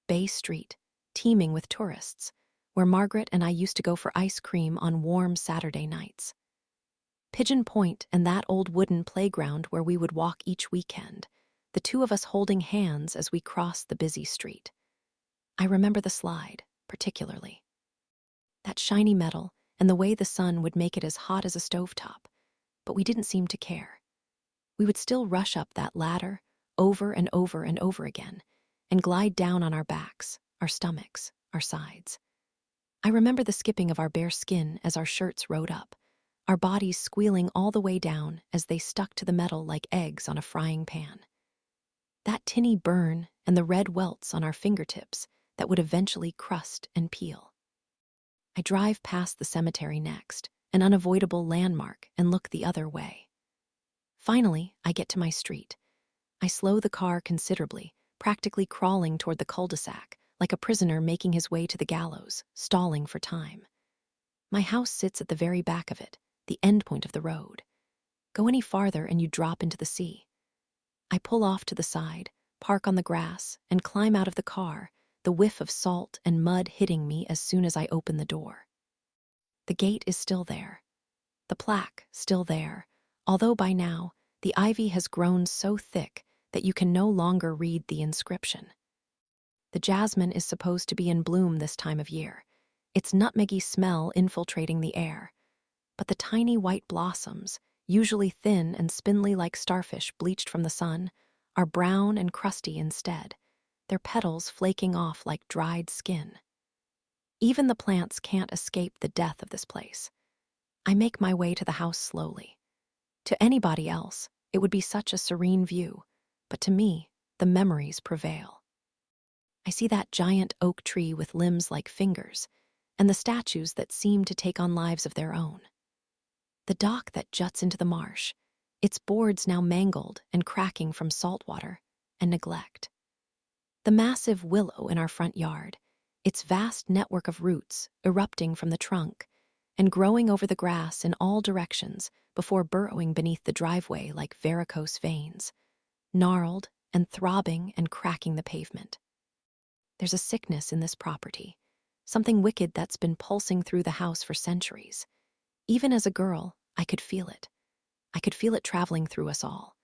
Bay Street, teeming with tourists, where Margaret and I used to go for ice cream on warm Saturday nights. Pigeon Point and that old wooden playground where we would walk each weekend, the two of us holding hands as we crossed the busy street. I remember the slide, particularly. That shiny metal and the way the sun would make it as hot as a stovetop, but we didn't seem to care. We would still rush up that ladder, over and over and over again, and glide down on our backs, our stomachs, our sides. I remember the skipping of our bare skin as our shirts rode up, our bodies squealing all the way down as they stuck to the metal like eggs on a frying pan. That tinny burn and the red welts on our fingertips that would eventually crust and peel. I drive past the cemetery next, an unavoidable landmark, and look the other way. Finally, I get to my street. I slow the car considerably, practically crawling toward the cul-de-sac, like a prisoner making his way to the gallows, stalling for time. My house sits at the very back of it, the end point of the road. Go any farther and you drop into the sea. I pull off to the side, park on the grass, and climb out of the car, the whiff of salt and mud hitting me as soon as I open the door. The gate is still there. The plaque still there, although by now, the ivy has grown so thick that you can no longer read the inscription. The jasmine is supposed to be in bloom this time of year, its nutmeggy smell infiltrating the air. But the tiny white blossoms, usually thin and spindly like starfish bleached from the sun, are brown and crusty instead, their petals flaking off like dried skin. Even the plants can't escape the death of this place. I make my way to the house slowly. To anybody else, it would be such a serene view, but to me, the memories prevail. I see that giant oak tree with limbs like fingers, and the statues that seem to take on lives of their own. The dock that juts into the marsh, its boards now mangled and cracking from salt water and neglect. The massive willow in our front yard, its vast network of roots erupting from the trunk and growing over the grass in all directions before burrowing beneath the driveway like varicose veins, gnarled and throbbing and cracking the pavement. There's a sickness in this property, something wicked that's been pulsing through the house for centuries. Even as a girl, I could feel it. I could feel it traveling through us all.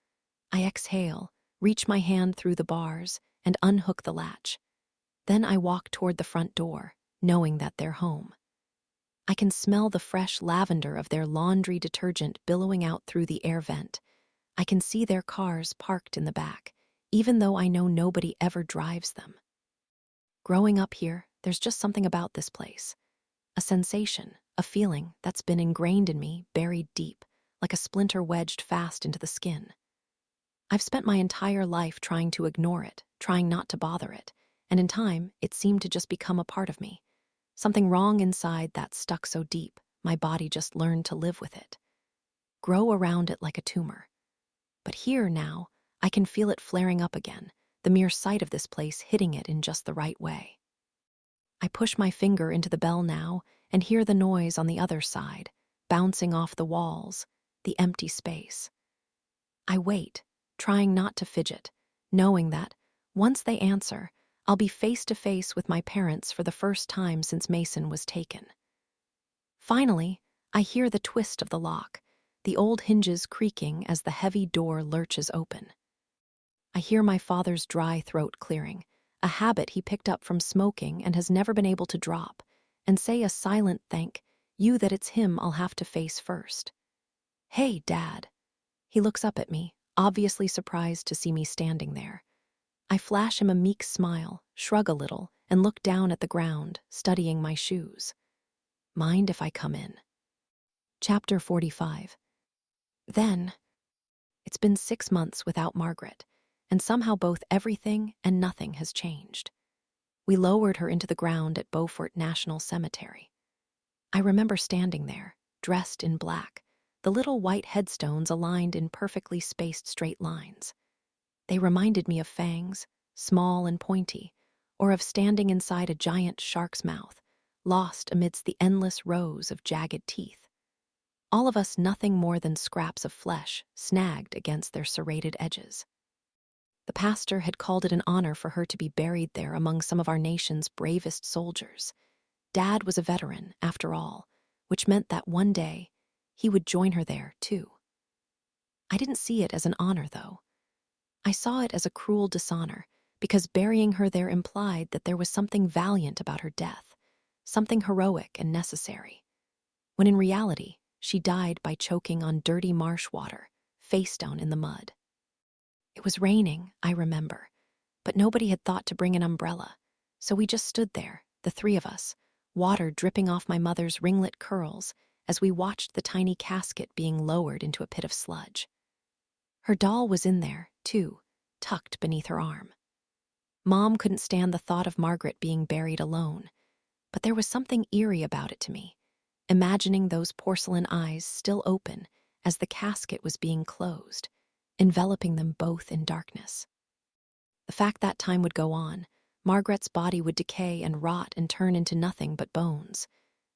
I exhale, reach my hand through the bars, and unhook the latch. Then I walk toward the front door, knowing that they're home. I can smell the fresh lavender of their laundry detergent billowing out through the air vent. I can see their cars parked in the back, even though I know nobody ever drives them. Growing up here, there's just something about this place. A sensation, a feeling that's been ingrained in me, buried deep, like a splinter wedged fast into the skin. I've spent my entire life trying to ignore it, trying not to bother it, and in time, it seemed to just become a part of me. Something wrong inside that stuck so deep, my body just learned to live with it. Grow around it like a tumor. But here now, I can feel it flaring up again, the mere sight of this place hitting it in just the right way. I push my finger into the bell now and hear the noise on the other side, bouncing off the walls, the empty space. I wait, trying not to fidget, knowing that, once they answer, I'll be face to face with my parents for the first time since Mason was taken. Finally, I hear the twist of the lock, the old hinges creaking as the heavy door lurches open. I hear my father's dry throat clearing, a habit he picked up from smoking and has never been able to drop, and say a silent thank you that it's him I'll have to face first. "Hey, Dad." He looks up at me, obviously surprised to see me standing there. I flash him a meek smile, shrug a little, and look down at the ground, studying my shoes. "Mind if I come in?" Chapter 45. Then, it's been 6 months without Margaret, and somehow both everything and nothing has changed. We lowered her into the ground at Beaufort National Cemetery. I remember standing there, dressed in black, the little white headstones aligned in perfectly spaced straight lines. They reminded me of fangs, small and pointy, or of standing inside a giant shark's mouth, lost amidst the endless rows of jagged teeth. All of us nothing more than scraps of flesh snagged against their serrated edges. The pastor had called it an honor for her to be buried there among some of our nation's bravest soldiers. Dad was a veteran, after all, which meant that one day he would join her there, too. I didn't see it as an honor, though. I saw it as a cruel dishonor, because burying her there implied that there was something valiant about her death, something heroic and necessary, when in reality, she died by choking on dirty marsh water, face down in the mud. It was raining, I remember, but nobody had thought to bring an umbrella, so we just stood there, the three of us, water dripping off my mother's ringlet curls as we watched the tiny casket being lowered into a pit of sludge. Her doll was in there, too, tucked beneath her arm. Mom couldn't stand the thought of Margaret being buried alone, but there was something eerie about it to me, imagining those porcelain eyes still open as the casket was being closed, enveloping them both in darkness. The fact that time would go on, Margaret's body would decay and rot and turn into nothing but bones.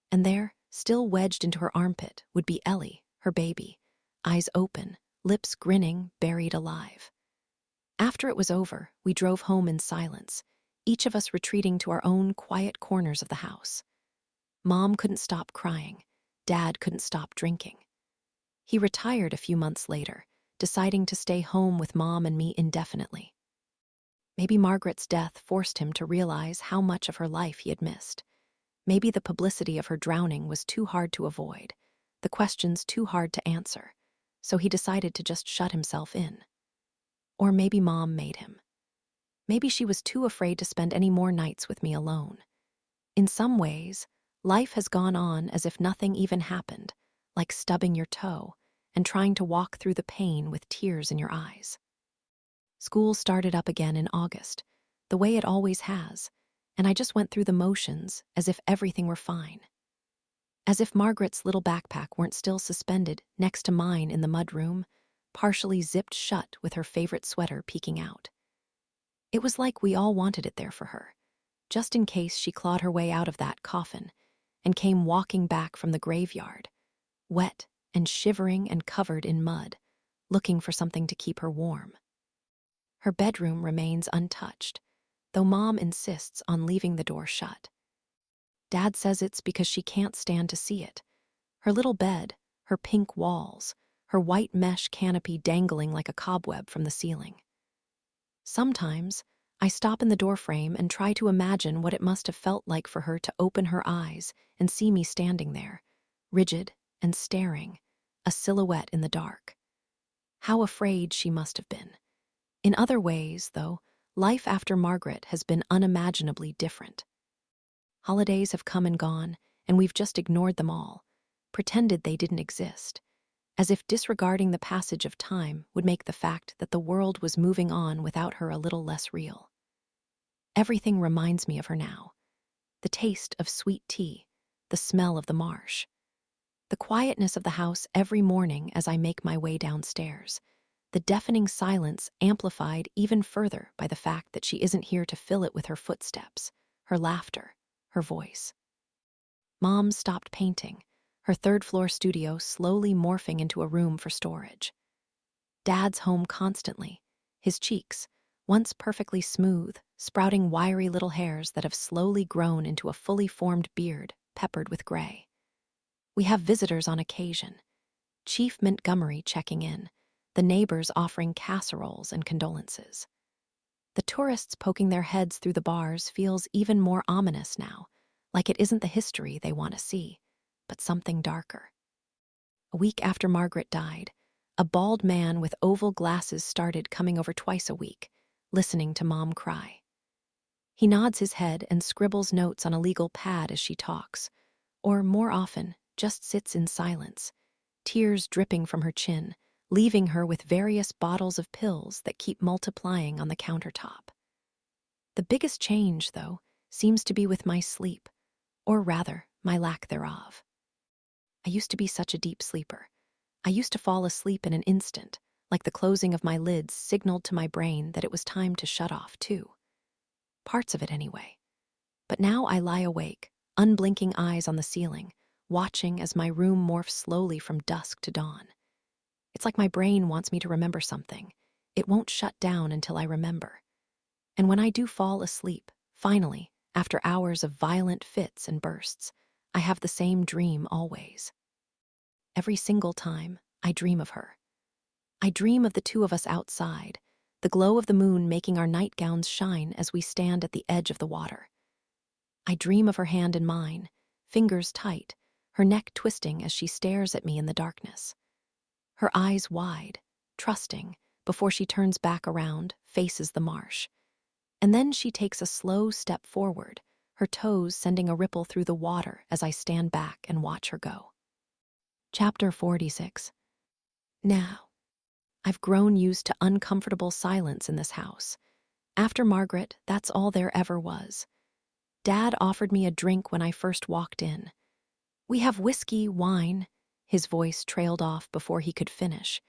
And there, still wedged into her armpit, would be Ellie, her baby, eyes open, lips grinning, buried alive. After it was over, we drove home in silence, each of us retreating to our own quiet corners of the house. Mom couldn't stop crying. Dad couldn't stop drinking. He retired a few months later, deciding to stay home with Mom and me indefinitely. Maybe Margaret's death forced him to realize how much of her life he had missed. Maybe the publicity of her drowning was too hard to avoid, the questions too hard to answer, so he decided to just shut himself in. Or maybe Mom made him. Maybe she was too afraid to spend any more nights with me alone. In some ways, life has gone on as if nothing even happened, like stubbing your toe and trying to walk through the pain with tears in your eyes. School started up again in August, the way it always has, and I just went through the motions as if everything were fine. As if Margaret's little backpack weren't still suspended next to mine in the mudroom, partially zipped shut with her favorite sweater peeking out. It was like we all wanted it there for her, just in case she clawed her way out of that coffin and came walking back from the graveyard, wet and shivering and covered in mud, looking for something to keep her warm. Her bedroom remains untouched, though Mom insists on leaving the door shut. Dad says it's because she can't stand to see it. Her little bed, her pink walls, her white mesh canopy dangling like a cobweb from the ceiling. Sometimes, I stop in the doorframe and try to imagine what it must have felt like for her to open her eyes and see me standing there, rigid and staring, a silhouette in the dark. How afraid she must have been. In other ways, though, life after Margaret has been unimaginably different. Holidays have come and gone, and we've just ignored them all, pretended they didn't exist, as if disregarding the passage of time would make the fact that the world was moving on without her a little less real. Everything reminds me of her now. The taste of sweet tea, the smell of the marsh, the quietness of the house every morning as I make my way downstairs, the deafening silence amplified even further by the fact that she isn't here to fill it with her footsteps, her laughter, her voice. Mom stopped painting, her third-floor studio slowly morphing into a room for storage. Dad's home constantly, his cheeks, once perfectly smooth, sprouting wiry little hairs that have slowly grown into a fully formed beard peppered with gray. We have visitors on occasion. Chief Montgomery checking in, the neighbors offering casseroles and condolences. The tourists poking their heads through the bars feels even more ominous now, like it isn't the history they want to see, but something darker. A week after Margaret died, a bald man with oval glasses started coming over twice a week, listening to Mom cry. He nods his head and scribbles notes on a legal pad as she talks, or more often, just sits in silence, tears dripping from her chin, leaving her with various bottles of pills that keep multiplying on the countertop. The biggest change, though, seems to be with my sleep, or rather, my lack thereof. I used to be such a deep sleeper. I used to fall asleep in an instant, like the closing of my lids signaled to my brain that it was time to shut off, too. Parts of it, anyway. But now I lie awake, unblinking eyes on the ceiling, watching as my room morphs slowly from dusk to dawn. It's like my brain wants me to remember something. It won't shut down until I remember. And when I do fall asleep, finally, after hours of violent fits and bursts, I have the same dream always. Every single time, I dream of her. I dream of the two of us outside, the glow of the moon making our nightgowns shine as we stand at the edge of the water. I dream of her hand in mine, fingers tight, her neck twisting as she stares at me in the darkness. Her eyes wide, trusting, before she turns back around, faces the marsh. And then she takes a slow step forward, her toes sending a ripple through the water as I stand back and watch her go. Chapter 46. Now, I've grown used to uncomfortable silence in this house. After Margaret, that's all there ever was. Dad offered me a drink when I first walked in. "We have whiskey, wine." His voice trailed off before he could finish.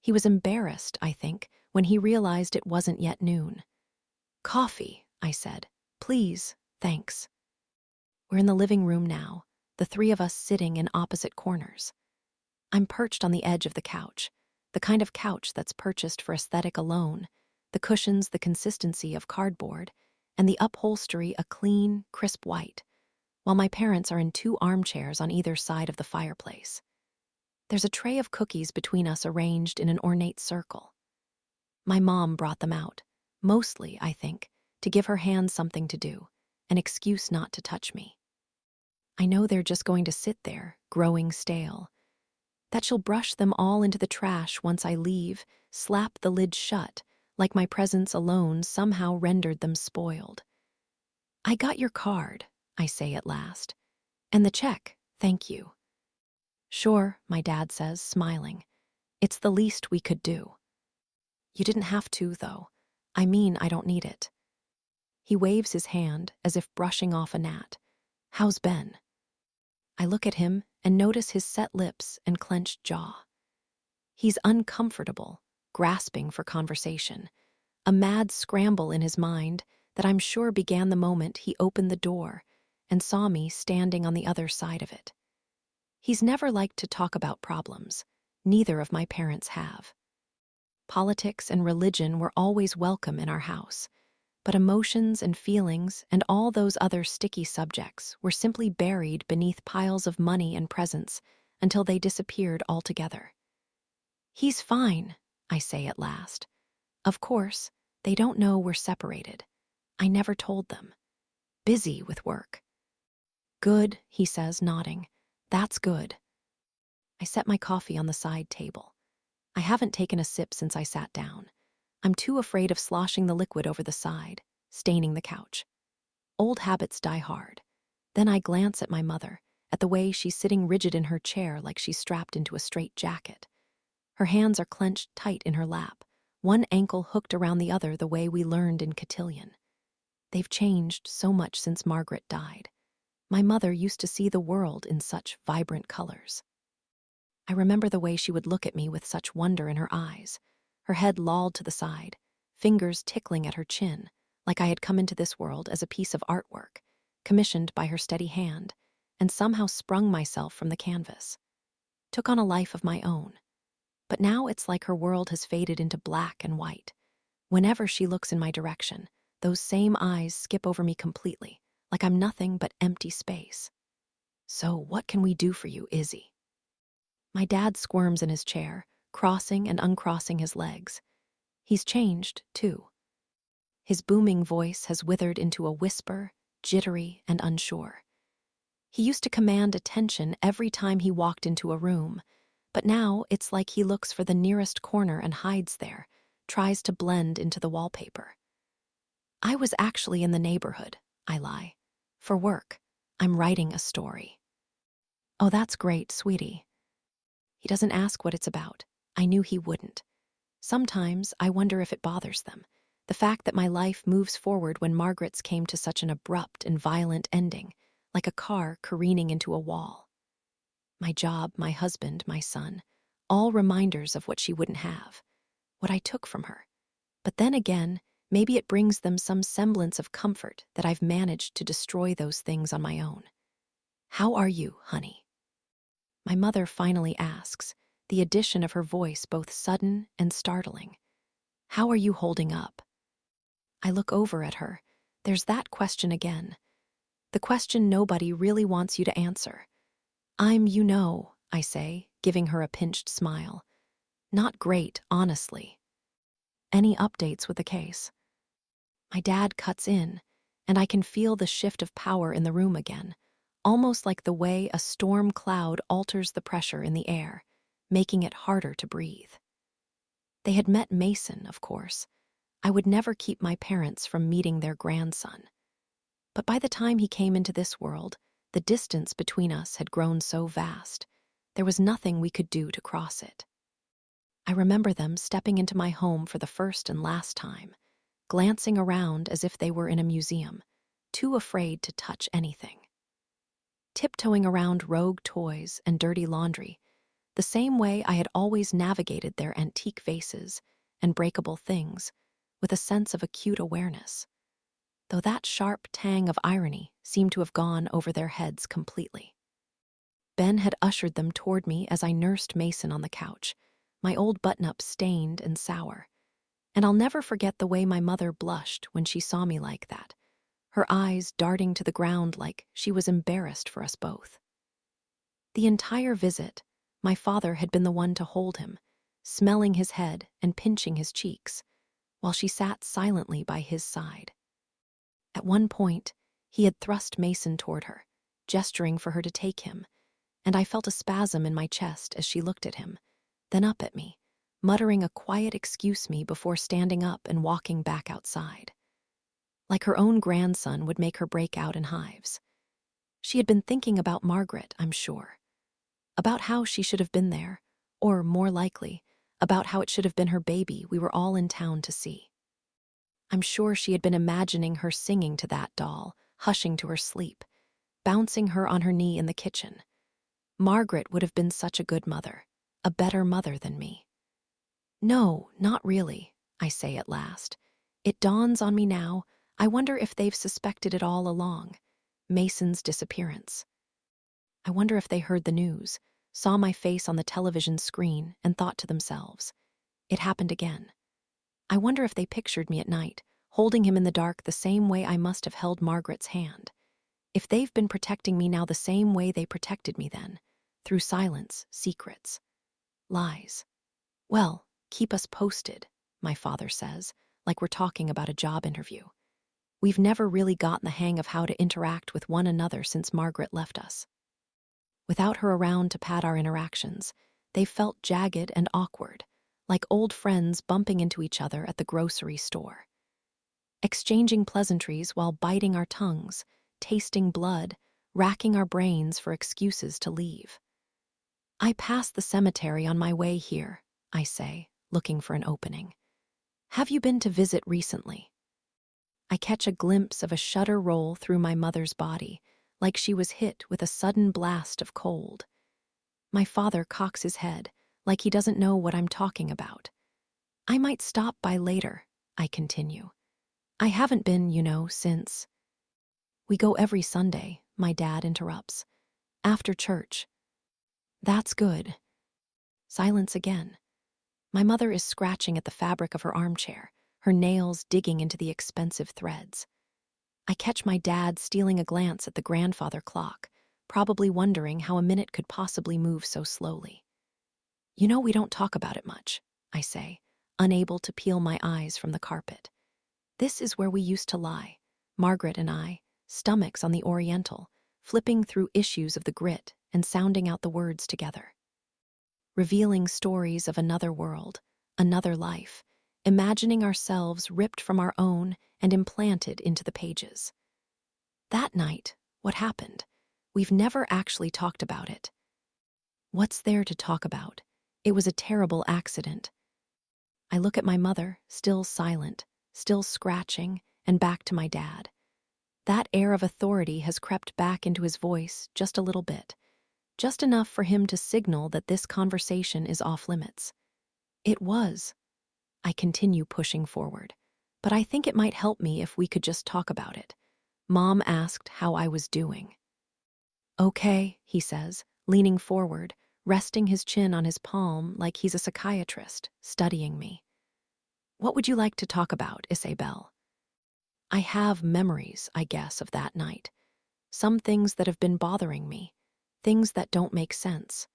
He was embarrassed, I think, when he realized it wasn't yet noon. "Coffee," I said. "Please, thanks." We're in the living room now, the three of us sitting in opposite corners. I'm perched on the edge of the couch, the kind of couch that's purchased for aesthetic alone, the cushions the consistency of cardboard, and the upholstery a clean, crisp white, while my parents are in two armchairs on either side of the fireplace. There's a tray of cookies between us arranged in an ornate circle. My mom brought them out, mostly, I think, to give her hands something to do, an excuse not to touch me. I know they're just going to sit there, growing stale, that she'll brush them all into the trash once I leave, slap the lid shut, like my presence alone somehow rendered them spoiled. "I got your card," I say at last. "And the check, thank you." "Sure," my dad says, smiling. "It's the least we could do." "You didn't have to, though. I mean, I don't need it." He waves his hand as if brushing off a gnat. "How's Ben?" I look at him and notice his set lips and clenched jaw. He's uncomfortable, grasping for conversation, a mad scramble in his mind that I'm sure began the moment he opened the door and saw me standing on the other side of it. He's never liked to talk about problems. Neither of my parents have. Politics and religion were always welcome in our house, but emotions and feelings and all those other sticky subjects were simply buried beneath piles of money and presents until they disappeared altogether. "He's fine," I say at last. "Of course, They don't know we're separated. I never told them. Busy with work. Good, he says, nodding. That's good. I set my coffee on the side table. I haven't taken a sip since I sat down. I'm too afraid of sloshing the liquid over the side, staining the couch. Old habits die hard. Then I glance at my mother, at the way she's sitting rigid in her chair like she's strapped into a straitjacket. Her hands are clenched tight in her lap, one ankle hooked around the other the way we learned in cotillion. They've changed so much since Margaret died. My mother used to see the world in such vibrant colors. I remember the way she would look at me with such wonder in her eyes, her head lolled to the side, fingers tickling at her chin, like I had come into this world as a piece of artwork, commissioned by her steady hand, and somehow sprung myself from the canvas. Took on a life of my own. But now it's like her world has faded into black and white. Whenever she looks in my direction, those same eyes skip over me completely, like I'm nothing but empty space. So what can we do for you, Izzy? My dad squirms in his chair, crossing and uncrossing his legs. He's changed, too. His booming voice has withered into a whisper, jittery and unsure. He used to command attention every time he walked into a room, but now it's like he looks for the nearest corner and hides there, tries to blend into the wallpaper. I was actually in the neighborhood, I lie. For work. I'm writing a story. Oh, that's great, sweetie. He doesn't ask what it's about. I knew he wouldn't. Sometimes I wonder if it bothers them, the fact that my life moves forward when Margaret's came to such an abrupt and violent ending, like a car careening into a wall. My job, my husband, my son, all reminders of what she wouldn't have, what I took from her. But then again, maybe it brings them some semblance of comfort that I've managed to destroy those things on my own. How are you, honey? My mother finally asks, the addition of her voice both sudden and startling. How are you holding up? I look over at her. There's that question again. The question nobody really wants you to answer. I say, giving her a pinched smile. Not great, honestly. Any updates with the case? My dad cuts in, and I can feel the shift of power in the room again, almost like the way a storm cloud alters the pressure in the air, making it harder to breathe. They had met Mason, of course. I would never keep my parents from meeting their grandson. But by the time he came into this world, the distance between us had grown so vast, there was nothing we could do to cross it. I remember them stepping into my home for the first and last time, glancing around as if they were in a museum, too afraid to touch anything. Tiptoeing around rogue toys and dirty laundry, the same way I had always navigated their antique vases and breakable things, with a sense of acute awareness, though that sharp tang of irony seemed to have gone over their heads completely. Ben had ushered them toward me as I nursed Mason on the couch, my old button-up stained and sour, and I'll never forget the way my mother blushed when she saw me like that, her eyes darting to the ground like she was embarrassed for us both. The entire visit, my father had been the one to hold him, smelling his head and pinching his cheeks, while she sat silently by his side. At one point, he had thrust Mason toward her, gesturing for her to take him, and I felt a spasm in my chest as she looked at him, then up at me, muttering a quiet excuse me before standing up and walking back outside. Like her own grandson would make her break out in hives. She had been thinking about Margaret, I'm sure. About how she should have been there, or more likely, about how it should have been her baby we were all in town to see. I'm sure she had been imagining her singing to that doll, hushing to her sleep, bouncing her on her knee in the kitchen. Margaret would have been such a good mother, a better mother than me. No, not really, I say at last. It dawns on me now, I wonder if they've suspected it all along, Mason's disappearance. I wonder if they heard the news, saw my face on the television screen, and thought to themselves, it happened again. I wonder if they pictured me at night, holding him in the dark the same way I must have held Margaret's hand. If they've been protecting me now the same way they protected me then, through silence, secrets, lies. Well, keep us posted, my father says, like we're talking about a job interview. We've never really gotten the hang of how to interact with one another since Margaret left us. Without her around to pad our interactions, they felt jagged and awkward, like old friends bumping into each other at the grocery store. Exchanging pleasantries while biting our tongues, tasting blood, racking our brains for excuses to leave. I passed the cemetery on my way here, I say, looking for an opening. Have you been to visit recently? I catch a glimpse of a shudder roll through my mother's body, like she was hit with a sudden blast of cold. My father cocks his head, like he doesn't know what I'm talking about. I might stop by later, I continue. I haven't been, since. We go every Sunday, my dad interrupts. After church. That's good. Silence again. My mother is scratching at the fabric of her armchair, her nails digging into the expensive threads. I catch my dad stealing a glance at the grandfather clock, probably wondering how a minute could possibly move so slowly. We don't talk about it much, I say, unable to peel my eyes from the carpet. This is where we used to lie, Margaret and I, stomachs on the Oriental, flipping through issues of the Grit and sounding out the words together. Revealing stories of another world, another life, imagining ourselves ripped from our own and implanted into the pages. That night, what happened? We've never actually talked about it. What's there to talk about? It was a terrible accident. I look at my mother, still silent, still scratching, and back to my dad. That air of authority has crept back into his voice just a little bit, just enough for him to signal that this conversation is off limits. It was. I continue pushing forward, but I think it might help me if we could just talk about it. Mom asked how I was doing. Okay, he says, leaning forward, resting his chin on his palm like he's a psychiatrist, studying me. What would you like to talk about, Isabel? I have memories, I guess, of that night. Some things that have been bothering me, things that don't make sense.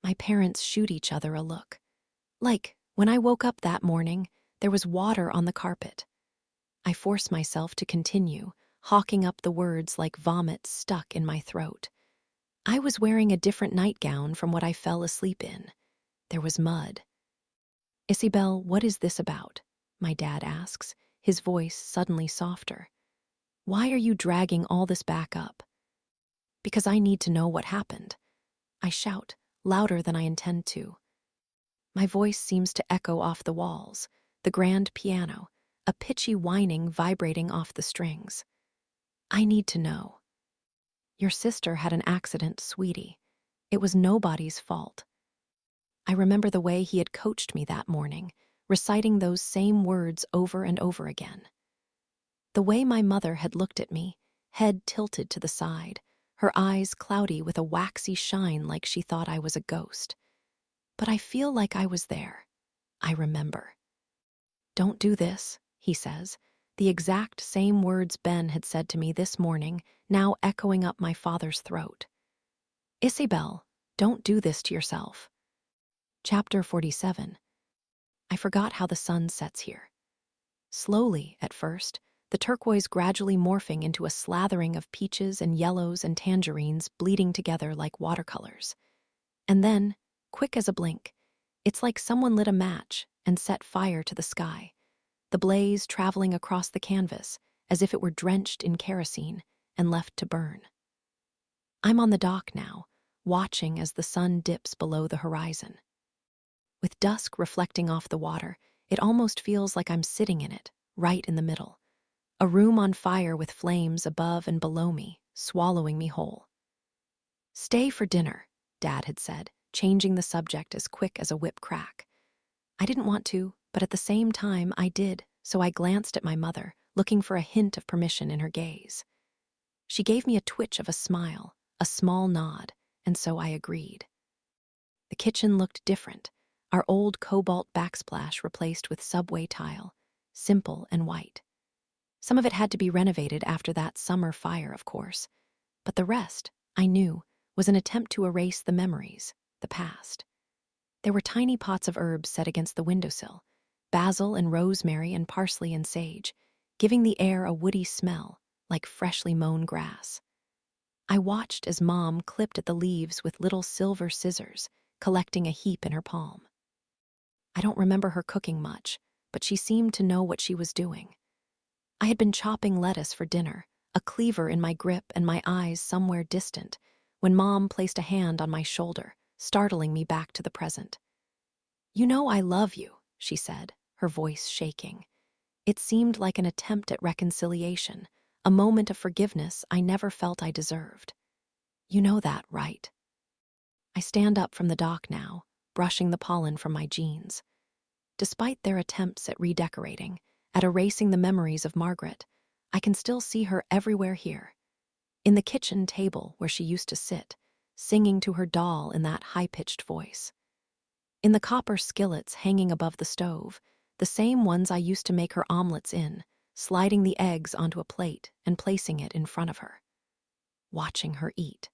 My parents shoot each other a look. Like, when I woke up that morning, there was water on the carpet. I force myself to continue, hawking up the words like vomit stuck in my throat. I was wearing a different nightgown from what I fell asleep in. There was mud. Isabel, what is this about? My dad asks, his voice suddenly softer. Why are you dragging all this back up? Because I need to know what happened. I shout, louder than I intend to. My voice seems to echo off the walls, the grand piano, a pitchy whining vibrating off the strings. I need to know. Your sister had an accident, sweetie. It was nobody's fault. I remember the way he had coached me that morning, reciting those same words over and over again. The way my mother had looked at me, head tilted to the side, her eyes cloudy with a waxy shine like she thought I was a ghost. But I feel like I was there. I remember. Don't do this, he says, the exact same words Ben had said to me this morning, now echoing up my father's throat. Isabel, don't do this to yourself. Chapter 47. I forgot how the sun sets here. Slowly, at first, the turquoise gradually morphing into a slathering of peaches and yellows and tangerines bleeding together like watercolors. And then, quick as a blink, it's like someone lit a match and set fire to the sky, the blaze traveling across the canvas as if it were drenched in kerosene and left to burn. I'm on the dock now, watching as the sun dips below the horizon. With dusk reflecting off the water, it almost feels like I'm sitting in it, right in the middle. A room on fire with flames above and below me, swallowing me whole. Stay for dinner, Dad had said, changing the subject as quick as a whip crack. I didn't want to, but at the same time I did, so I glanced at my mother, looking for a hint of permission in her gaze. She gave me a twitch of a smile, a small nod, and so I agreed. The kitchen looked different, our old cobalt backsplash replaced with subway tile, simple and white. Some of it had to be renovated after that summer fire, of course, but the rest, I knew, was an attempt to erase the memories, the past. There were tiny pots of herbs set against the windowsill, basil and rosemary and parsley and sage, giving the air a woody smell, like freshly mown grass. I watched as Mom clipped at the leaves with little silver scissors, collecting a heap in her palm. I don't remember her cooking much, but she seemed to know what she was doing. I had been chopping lettuce for dinner, a cleaver in my grip and my eyes somewhere distant, when Mom placed a hand on my shoulder, startling me back to the present. "You know I love you," she said, her voice shaking. It seemed like an attempt at reconciliation, a moment of forgiveness I never felt I deserved. "You know that, right?" I stand up from the dock now, brushing the pollen from my jeans. Despite their attempts at redecorating, at erasing the memories of Margaret, I can still see her everywhere here. In the kitchen table where she used to sit, singing to her doll in that high-pitched voice. In the copper skillets hanging above the stove, the same ones I used to make her omelets in, sliding the eggs onto a plate and placing it in front of her. Watching her eat.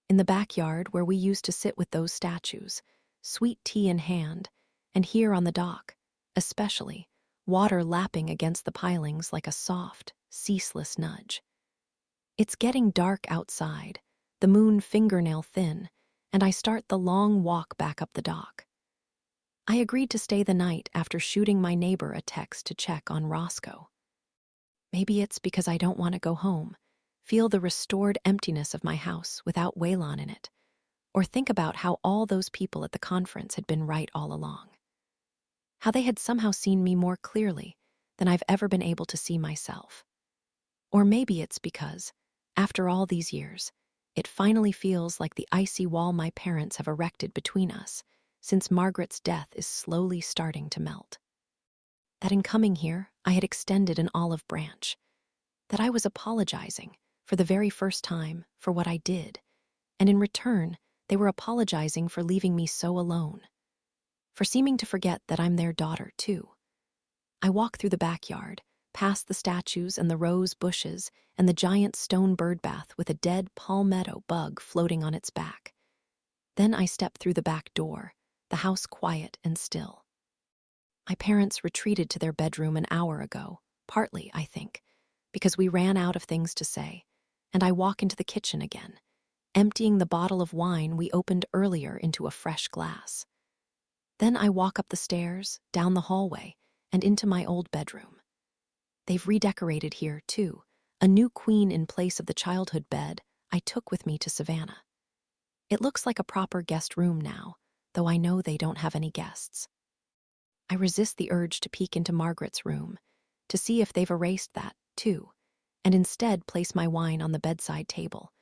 In the backyard where we used to sit with those statues, sweet tea in hand, and here on the dock, especially, water lapping against the pilings like a soft, ceaseless nudge. It's getting dark outside, the moon fingernail thin, and I start the long walk back up the dock. I agreed to stay the night after shooting my neighbor a text to check on Roscoe. Maybe it's because I don't want to go home, feel the restored emptiness of my house without Waylon in it, or think about how all those people at the conference had been right all along. How they had somehow seen me more clearly than I've ever been able to see myself. Or maybe it's because, after all these years, it finally feels like the icy wall my parents have erected between us, since Margaret's death is slowly starting to melt. That in coming here, I had extended an olive branch. That I was apologizing, for the very first time, for what I did, and in return, they were apologizing for leaving me so alone. For seeming to forget that I'm their daughter, too. I walk through the backyard, past the statues and the rose bushes and the giant stone birdbath with a dead palmetto bug floating on its back. Then I step through the back door, the house quiet and still. My parents retreated to their bedroom an hour ago, partly, I think, because we ran out of things to say, and I walk into the kitchen again, emptying the bottle of wine we opened earlier into a fresh glass. Then I walk up the stairs, down the hallway, and into my old bedroom. They've redecorated here, too, a new queen in place of the childhood bed I took with me to Savannah. It looks like a proper guest room now, though I know they don't have any guests. I resist the urge to peek into Margaret's room, to see if they've erased that, too, and instead place my wine on the bedside table,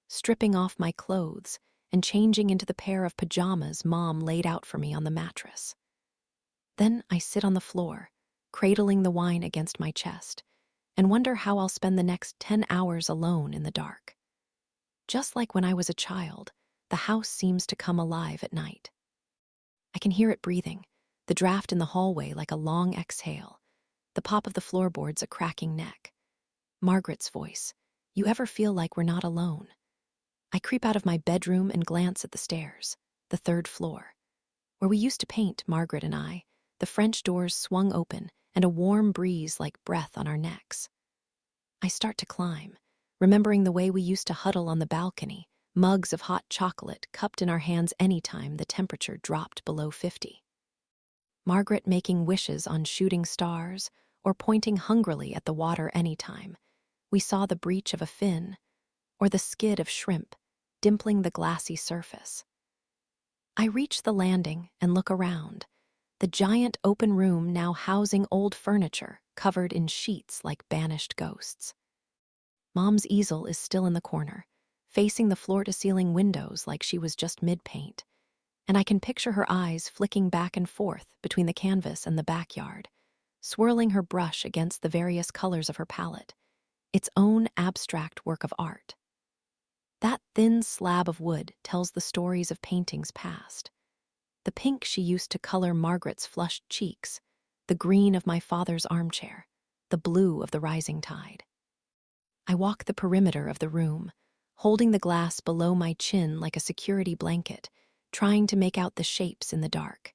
stripping off my clothes and changing into the pair of pajamas Mom laid out for me on the mattress. Then I sit on the floor, cradling the wine against my chest, and wonder how I'll spend the next 10 hours alone in the dark. Just like when I was a child, the house seems to come alive at night. I can hear it breathing, the draft in the hallway like a long exhale, the pop of the floorboards a cracking neck. Margaret's voice, "You ever feel like we're not alone?" I creep out of my bedroom and glance at the stairs, the third floor. Where we used to paint, Margaret and I, the French doors swung open and a warm breeze like breath on our necks. I start to climb, remembering the way we used to huddle on the balcony, mugs of hot chocolate cupped in our hands anytime the temperature dropped below 50. Margaret making wishes on shooting stars or pointing hungrily at the water anytime we saw the breach of a fin or the skid of shrimp dimpling the glassy surface. I reach the landing and look around, the giant open room now housing old furniture covered in sheets like banished ghosts. Mom's easel is still in the corner, facing the floor-to-ceiling windows like she was just mid-paint, and I can picture her eyes flicking back and forth between the canvas and the backyard, swirling her brush against the various colors of her palette, its own abstract work of art. That thin slab of wood tells the stories of paintings past. The pink she used to color Margaret's flushed cheeks, the green of my father's armchair, the blue of the rising tide. I walk the perimeter of the room, holding the glass below my chin like a security blanket, trying to make out the shapes in the dark.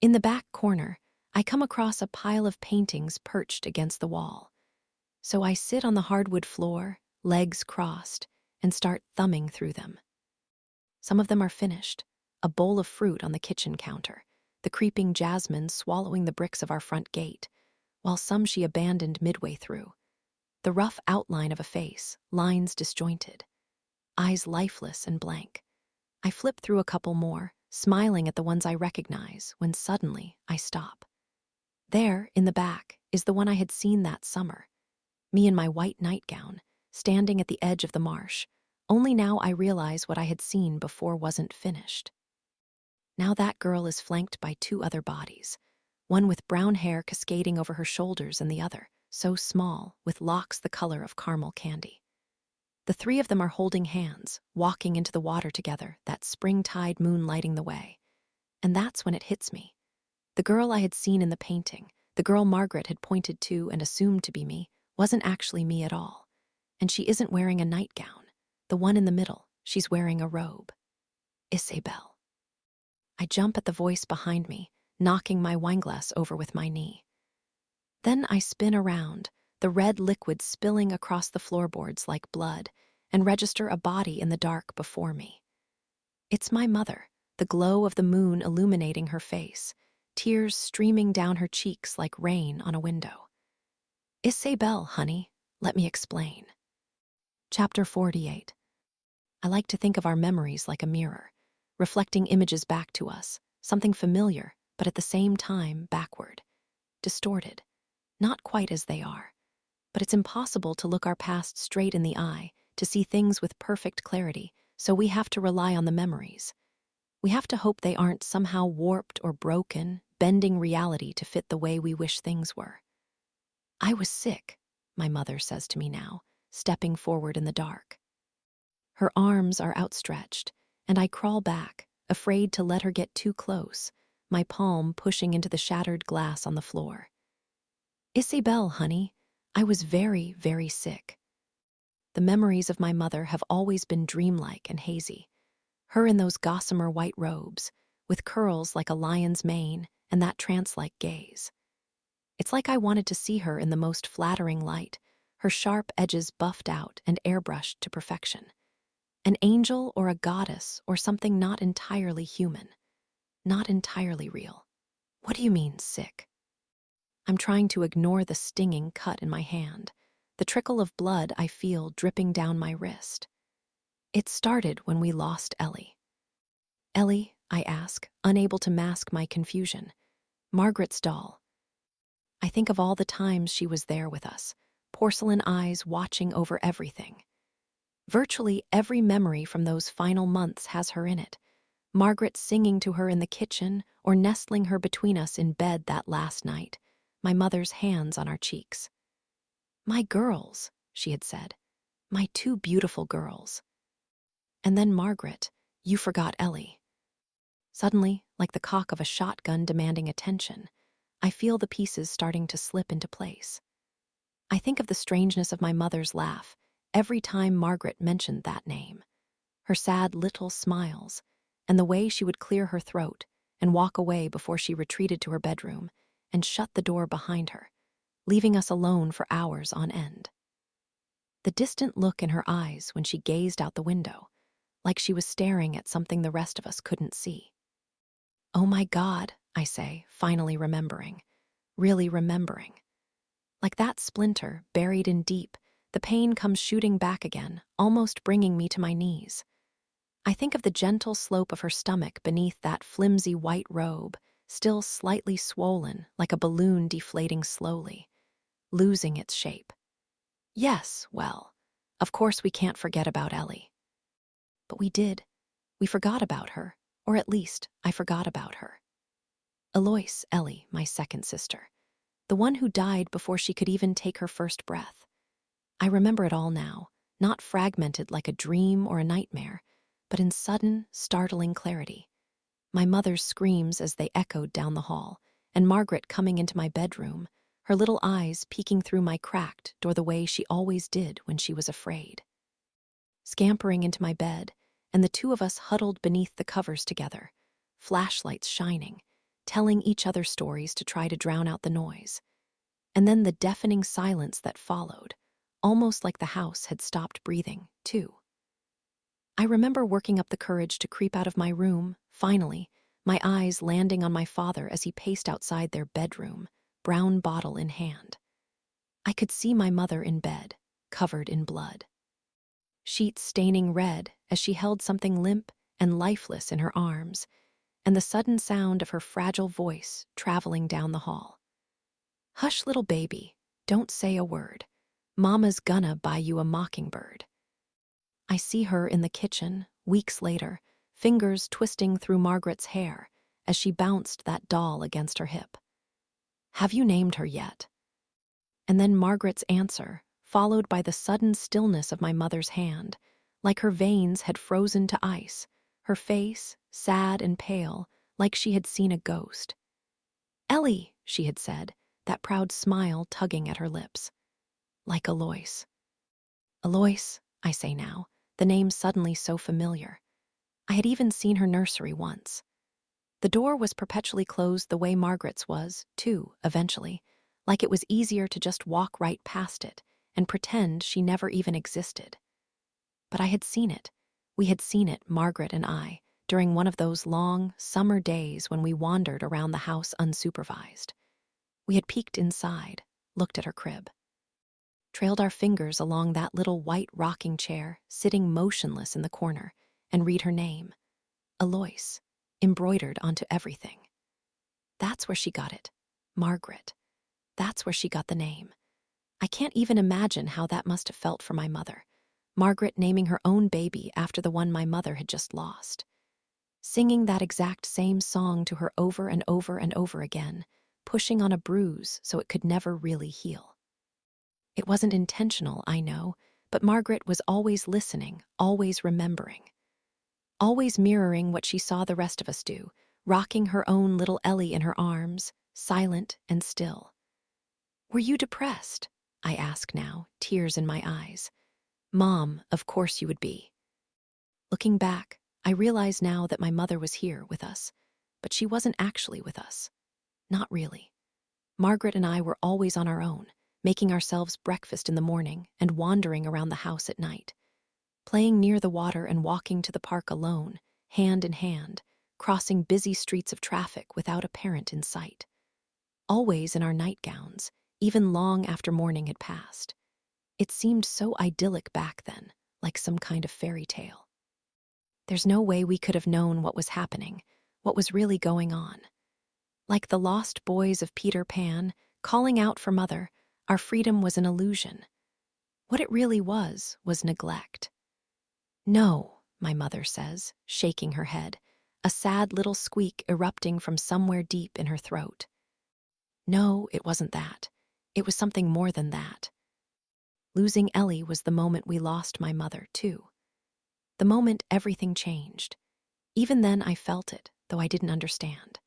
In the back corner, I come across a pile of paintings perched against the wall. So I sit on the hardwood floor, legs crossed, and start thumbing through them. Some of them are finished, a bowl of fruit on the kitchen counter, the creeping jasmine swallowing the bricks of our front gate, while some she abandoned midway through. The rough outline of a face, lines disjointed, eyes lifeless and blank. I flip through a couple more, smiling at the ones I recognize, when suddenly I stop. There, in the back, is the one I had seen that summer. Me in my white nightgown, standing at the edge of the marsh. Only now I realize what I had seen before wasn't finished. Now that girl is flanked by two other bodies, one with brown hair cascading over her shoulders and the other, so small, with locks the color of caramel candy. The three of them are holding hands, walking into the water together, that springtide moon lighting the way. And that's when it hits me. The girl I had seen in the painting, the girl Margaret had pointed to and assumed to be me, wasn't actually me at all. And she isn't wearing a nightgown. The one in the middle, she's wearing a robe. Isabel. I jump at the voice behind me, knocking my wineglass over with my knee. Then I spin around, the red liquid spilling across the floorboards like blood, and register a body in the dark before me. It's my mother, the glow of the moon illuminating her face, tears streaming down her cheeks like rain on a window. Isabel, honey, let me explain. Chapter 48. I like to think of our memories like a mirror, reflecting images back to us, something familiar, but at the same time backward, distorted, not quite as they are. But it's impossible to look our past straight in the eye, to see things with perfect clarity, so we have to rely on the memories. We have to hope they aren't somehow warped or broken, bending reality to fit the way we wish things were. I was sick, my mother says to me now, stepping forward in the dark. Her arms are outstretched, and I crawl back, afraid to let her get too close, my palm pushing into the shattered glass on the floor. Isabel, honey, I was very, very sick. The memories of my mother have always been dreamlike and hazy. Her in those gossamer white robes, with curls like a lion's mane and that trance-like gaze. It's like I wanted to see her in the most flattering light, her sharp edges buffed out and airbrushed to perfection. An angel or a goddess or something not entirely human, not entirely real. What do you mean, sick? I'm trying to ignore the stinging cut in my hand, the trickle of blood I feel dripping down my wrist. It started when we lost Ellie. Ellie, I ask, unable to mask my confusion. Margaret's doll. I think of all the times she was there with us, porcelain eyes watching over everything. Virtually every memory from those final months has her in it. Margaret singing to her in the kitchen or nestling her between us in bed that last night, my mother's hands on our cheeks. My girls, she had said. My two beautiful girls. And then Margaret, you forgot Ellie. Suddenly, like the cock of a shotgun demanding attention, I feel the pieces starting to slip into place. I think of the strangeness of my mother's laugh every time Margaret mentioned that name, her sad little smiles, and the way she would clear her throat and walk away before she retreated to her bedroom and shut the door behind her, leaving us alone for hours on end. The distant look in her eyes when she gazed out the window, like she was staring at something the rest of us couldn't see. Oh my God, I say, finally remembering, really remembering. Like that splinter, buried in deep, the pain comes shooting back again, almost bringing me to my knees. I think of the gentle slope of her stomach beneath that flimsy white robe, still slightly swollen, like a balloon deflating slowly, losing its shape. Yes, well, of course we can't forget about Ellie. But we did. We forgot about her, or at least, I forgot about her. Eloise, Ellie, my second sister, the one who died before she could even take her first breath. I remember it all now, not fragmented like a dream or a nightmare, but in sudden, startling clarity. My mother's screams as they echoed down the hall, and Margaret coming into my bedroom, her little eyes peeking through my cracked door the way she always did when she was afraid. Scampering into my bed, and the two of us huddled beneath the covers together, flashlights shining, telling each other stories to try to drown out the noise. And then the deafening silence that followed, almost like the house had stopped breathing, too. I remember working up the courage to creep out of my room, finally, my eyes landing on my father as he paced outside their bedroom, brown bottle in hand. I could see my mother in bed, covered in blood. Sheets staining red as she held something limp and lifeless in her arms, and the sudden sound of her fragile voice traveling down the hall. "Hush, little baby, don't say a word. Mama's gonna buy you a mockingbird." I see her in the kitchen, weeks later, fingers twisting through Margaret's hair as she bounced that doll against her hip. "Have you named her yet?" And then Margaret's answer, followed by the sudden stillness of my mother's hand, like her veins had frozen to ice, her face, sad and pale, like she had seen a ghost. "Ellie," she had said, that proud smile tugging at her lips. "Like Alois." "Alois," I say now, the name suddenly so familiar. I had even seen her nursery once. The door was perpetually closed the way Margaret's was, too, eventually, like it was easier to just walk right past it and pretend she never even existed. But I had seen it. We had seen it, Margaret and I, during one of those long, summer days when we wandered around the house unsupervised. We had peeked inside, looked at her crib, trailed our fingers along that little white rocking chair sitting motionless in the corner, and read her name, Alois, embroidered onto everything. That's where she got it, Margaret. That's where she got the name. I can't even imagine how that must have felt for my mother, Margaret naming her own baby after the one my mother had just lost. Singing that exact same song to her over and over and over again, pushing on a bruise so it could never really heal. It wasn't intentional, I know, but Margaret was always listening, always remembering. Always mirroring what she saw the rest of us do, rocking her own little Ellie in her arms, silent and still. "Were you depressed?" I ask now, tears in my eyes. "Mom, of course you would be." Looking back, I realize now that my mother was here with us, but she wasn't actually with us. Not really. Margaret and I were always on our own, making ourselves breakfast in the morning and wandering around the house at night. Playing near the water and walking to the park alone, hand in hand, crossing busy streets of traffic without a parent in sight. Always in our nightgowns, even long after morning had passed. It seemed so idyllic back then, like some kind of fairy tale. There's no way we could have known what was happening, what was really going on. Like the lost boys of Peter Pan, calling out for mother, our freedom was an illusion. What it really was neglect. "No," my mother says, shaking her head, a sad little squeak erupting from somewhere deep in her throat. "No, it wasn't that. It was something more than that." Losing Ellie was the moment we lost my mother, too. The moment everything changed. Even then I felt it, though I didn't understand.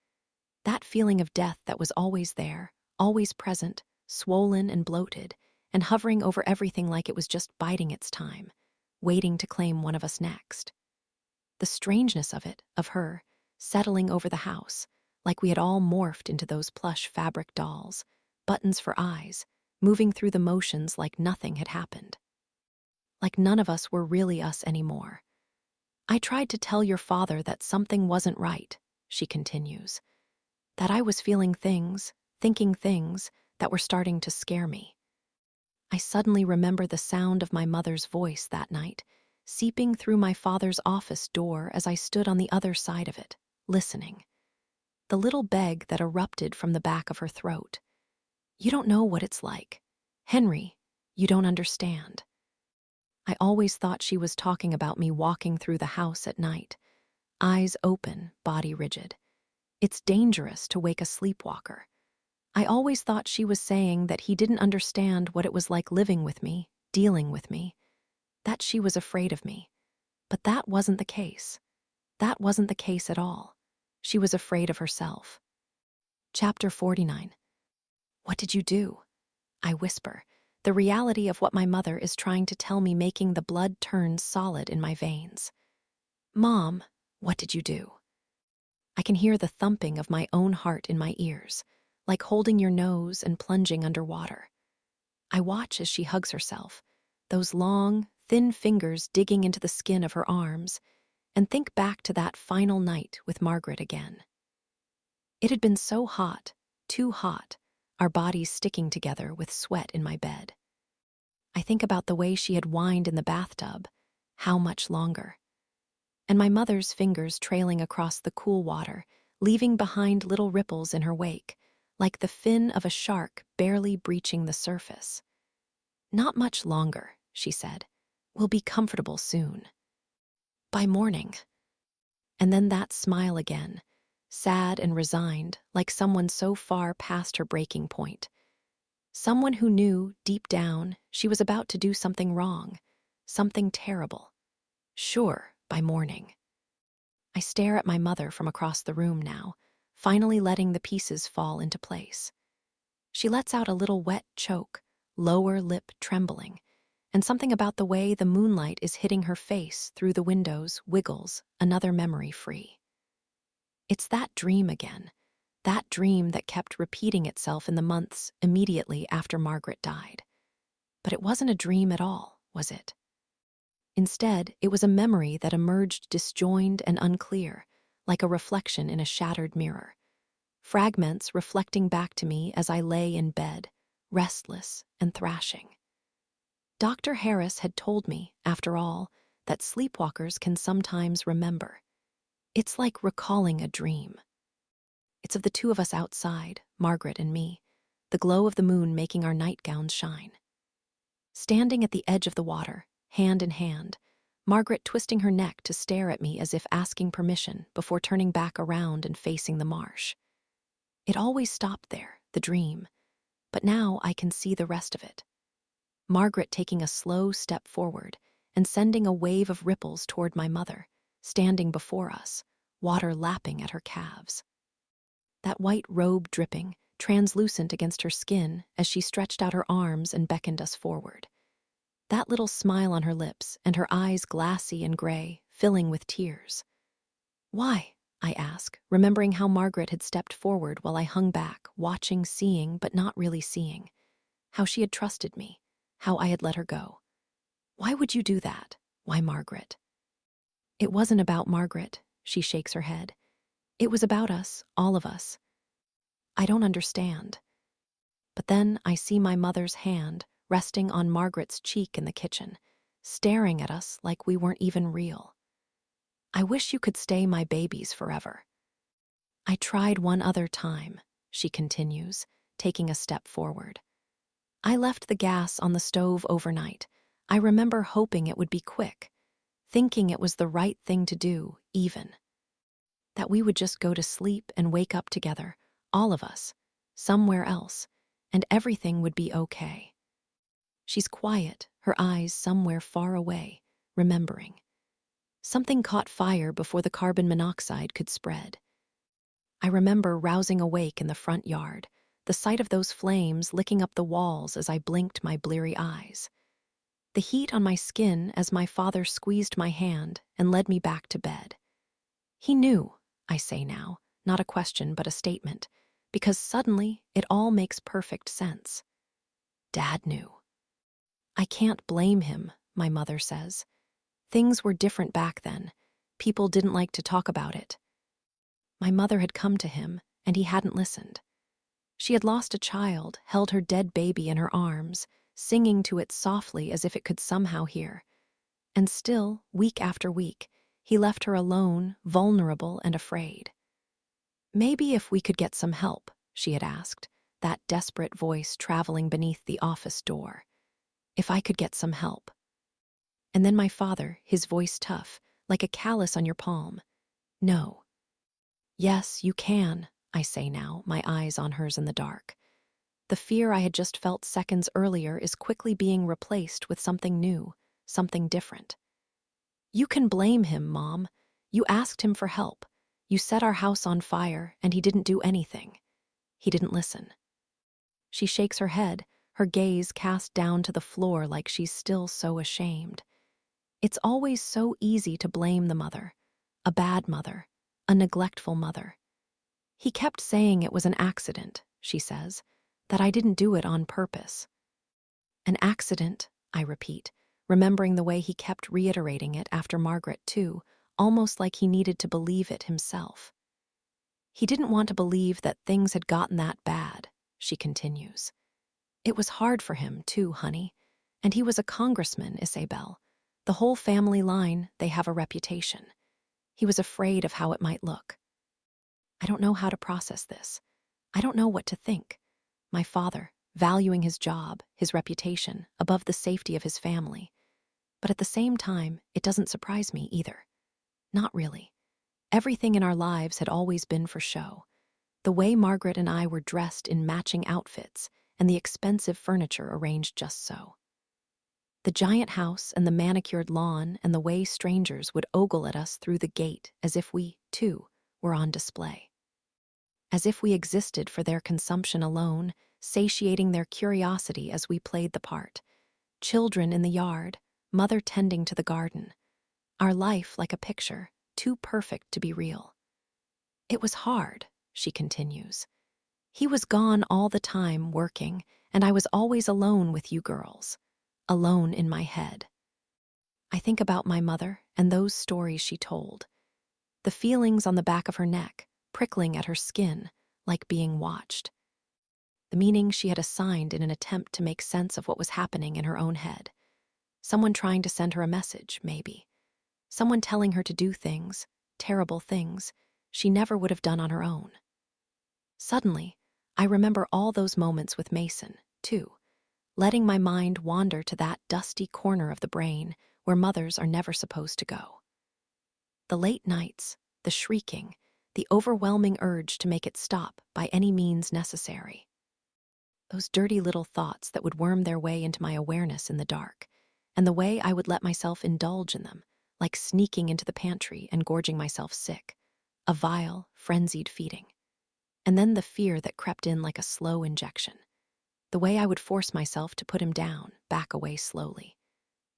That feeling of death that was always there, always present, swollen and bloated, and hovering over everything like it was just biding its time, waiting to claim one of us next. The strangeness of it, of her, settling over the house, like we had all morphed into those plush fabric dolls, buttons for eyes, moving through the motions like nothing had happened. Like none of us were really us anymore. "I tried to tell your father that something wasn't right," she continues. "That I was feeling things, thinking things that were starting to scare me." I suddenly remember the sound of my mother's voice that night, seeping through my father's office door as I stood on the other side of it, listening. The little beg that erupted from the back of her throat. "You don't know what it's like. Henry, you don't understand." I always thought she was talking about me walking through the house at night, eyes open, body rigid. It's dangerous to wake a sleepwalker. I always thought she was saying that he didn't understand what it was like living with me, dealing with me, that she was afraid of me. But that wasn't the case. That wasn't the case at all. She was afraid of herself. Chapter 49. "What did you do?" I whisper, the reality of what my mother is trying to tell me making the blood turn solid in my veins. "Mom, what did you do?" I can hear the thumping of my own heart in my ears, like holding your nose and plunging underwater. I watch as she hugs herself, those long, thin fingers digging into the skin of her arms, and think back to that final night with Margaret again. It had been so hot, too hot, our bodies sticking together with sweat in my bed. I think about the way she had whined in the bathtub, how much longer, and my mother's fingers trailing across the cool water, leaving behind little ripples in her wake, like the fin of a shark barely breaching the surface. "Not much longer," she said. "We'll be comfortable soon. By morning." And then that smile again, sad and resigned, like someone so far past her breaking point. Someone who knew, deep down, she was about to do something wrong, something terrible. Sure, by morning. I stare at my mother from across the room now, finally letting the pieces fall into place. She lets out a little wet choke, lower lip trembling, and something about the way the moonlight is hitting her face through the windows wiggles, another memory free. It's that dream again, that dream that kept repeating itself in the months immediately after Margaret died. But it wasn't a dream at all, was it? Instead, it was a memory that emerged disjoined and unclear, like a reflection in a shattered mirror. Fragments reflecting back to me as I lay in bed, restless and thrashing. Dr. Harris had told me, after all, that sleepwalkers can sometimes remember. It's like recalling a dream. It's of the two of us outside, Margaret and me, the glow of the moon making our nightgowns shine. Standing at the edge of the water, hand in hand, Margaret twisting her neck to stare at me as if asking permission before turning back around and facing the marsh. It always stopped there, the dream, but now I can see the rest of it. Margaret taking a slow step forward and sending a wave of ripples toward my mother, standing before us, water lapping at her calves. That white robe dripping, translucent against her skin as she stretched out her arms and beckoned us forward. That little smile on her lips and her eyes glassy and gray, filling with tears. "Why?" I ask, remembering how Margaret had stepped forward while I hung back, watching, seeing, but not really seeing. How she had trusted me, how I had let her go. "Why would you do that? Why Margaret?" "It wasn't about Margaret," she shakes her head. "It was about us, all of us. I don't understand." But then I see my mother's hand resting on Margaret's cheek in the kitchen, staring at us like we weren't even real. "I wish you could stay my babies forever." "I tried one other time," she continues, taking a step forward. "I left the gas on the stove overnight. I remember hoping it would be quick, thinking it was the right thing to do, even. That we would just go to sleep and wake up together, all of us, somewhere else, and everything would be okay." She's quiet, her eyes somewhere far away, remembering. Something caught fire before the carbon monoxide could spread. I remember rousing awake in the front yard, the sight of those flames licking up the walls as I blinked my bleary eyes. The heat on my skin as my father squeezed my hand and led me back to bed. He knew, I say now, not a question but a statement, because suddenly it all makes perfect sense. Dad knew. "I can't blame him," my mother says. "Things were different back then. People didn't like to talk about it." My mother had come to him, and he hadn't listened. She had lost a child, held her dead baby in her arms, singing to it softly as if it could somehow hear. And still, week after week, he left her alone, vulnerable and afraid. "Maybe if we could get some help," she had asked, that desperate voice traveling beneath the office door. "If I could get some help." And then my father, his voice tough, like a callus on your palm. "No." "Yes, you can," I say now, my eyes on hers in the dark. The fear I had just felt seconds earlier is quickly being replaced with something new, something different. "You can blame him, Mom. You asked him for help. You set our house on fire, and he didn't do anything. He didn't listen." She shakes her head, her gaze cast down to the floor like she's still so ashamed. It's always so easy to blame the mother, a bad mother, a neglectful mother. He kept saying it was an accident, she says, that I didn't do it on purpose. An accident, I repeat, remembering the way he kept reiterating it after Margaret too, almost like he needed to believe it himself. He didn't want to believe that things had gotten that bad, she continues. It was hard for him too, honey. And he was a congressman, Isabel. The whole family line, they have a reputation. He was afraid of how it might look. I don't know how to process this. I don't know what to think. My father, valuing his job, his reputation, above the safety of his family. But at the same time, it doesn't surprise me either. Not really. Everything in our lives had always been for show. The way Margaret and I were dressed in matching outfits and the expensive furniture arranged just so. The giant house and the manicured lawn and the way strangers would ogle at us through the gate as if we, too, were on display. As if we existed for their consumption alone, satiating their curiosity as we played the part. Children in the yard, mother tending to the garden. Our life like a picture, too perfect to be real. It was hard, she continues. He was gone all the time working, and I was always alone with you girls. Alone in my head. I think about my mother and those stories she told. The feelings on the back of her neck, prickling at her skin, like being watched. The meaning she had assigned in an attempt to make sense of what was happening in her own head. Someone trying to send her a message, maybe. Someone telling her to do things, terrible things, she never would have done on her own. Suddenly, I remember all those moments with Mason, too. Letting my mind wander to that dusty corner of the brain where mothers are never supposed to go. The late nights, the shrieking, the overwhelming urge to make it stop by any means necessary. Those dirty little thoughts that would worm their way into my awareness in the dark, and the way I would let myself indulge in them, like sneaking into the pantry and gorging myself sick, a vile, frenzied feeding. And then the fear that crept in like a slow injection. The way I would force myself to put him down, back away slowly.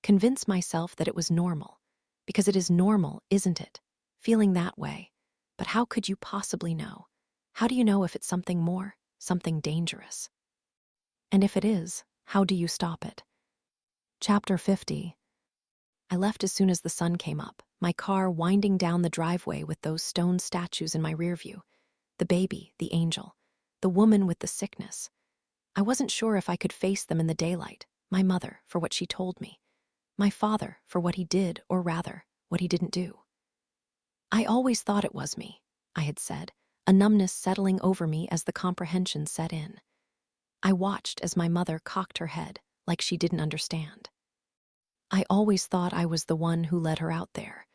Convince myself that it was normal. Because it is normal, isn't it? Feeling that way. But how could you possibly know? How do you know if it's something more, something dangerous? And if it is, how do you stop it? Chapter 50. I left as soon as the sun came up, my car winding down the driveway with those stone statues in my rear view. The baby, the angel, the woman with the sickness. I wasn't sure if I could face them in the daylight, my mother for what she told me, my father for what he did, or rather, what he didn't do. I always thought it was me, I had said, a numbness settling over me as the comprehension set in. I watched as my mother cocked her head, like she didn't understand. I always thought I was the one who led her out there.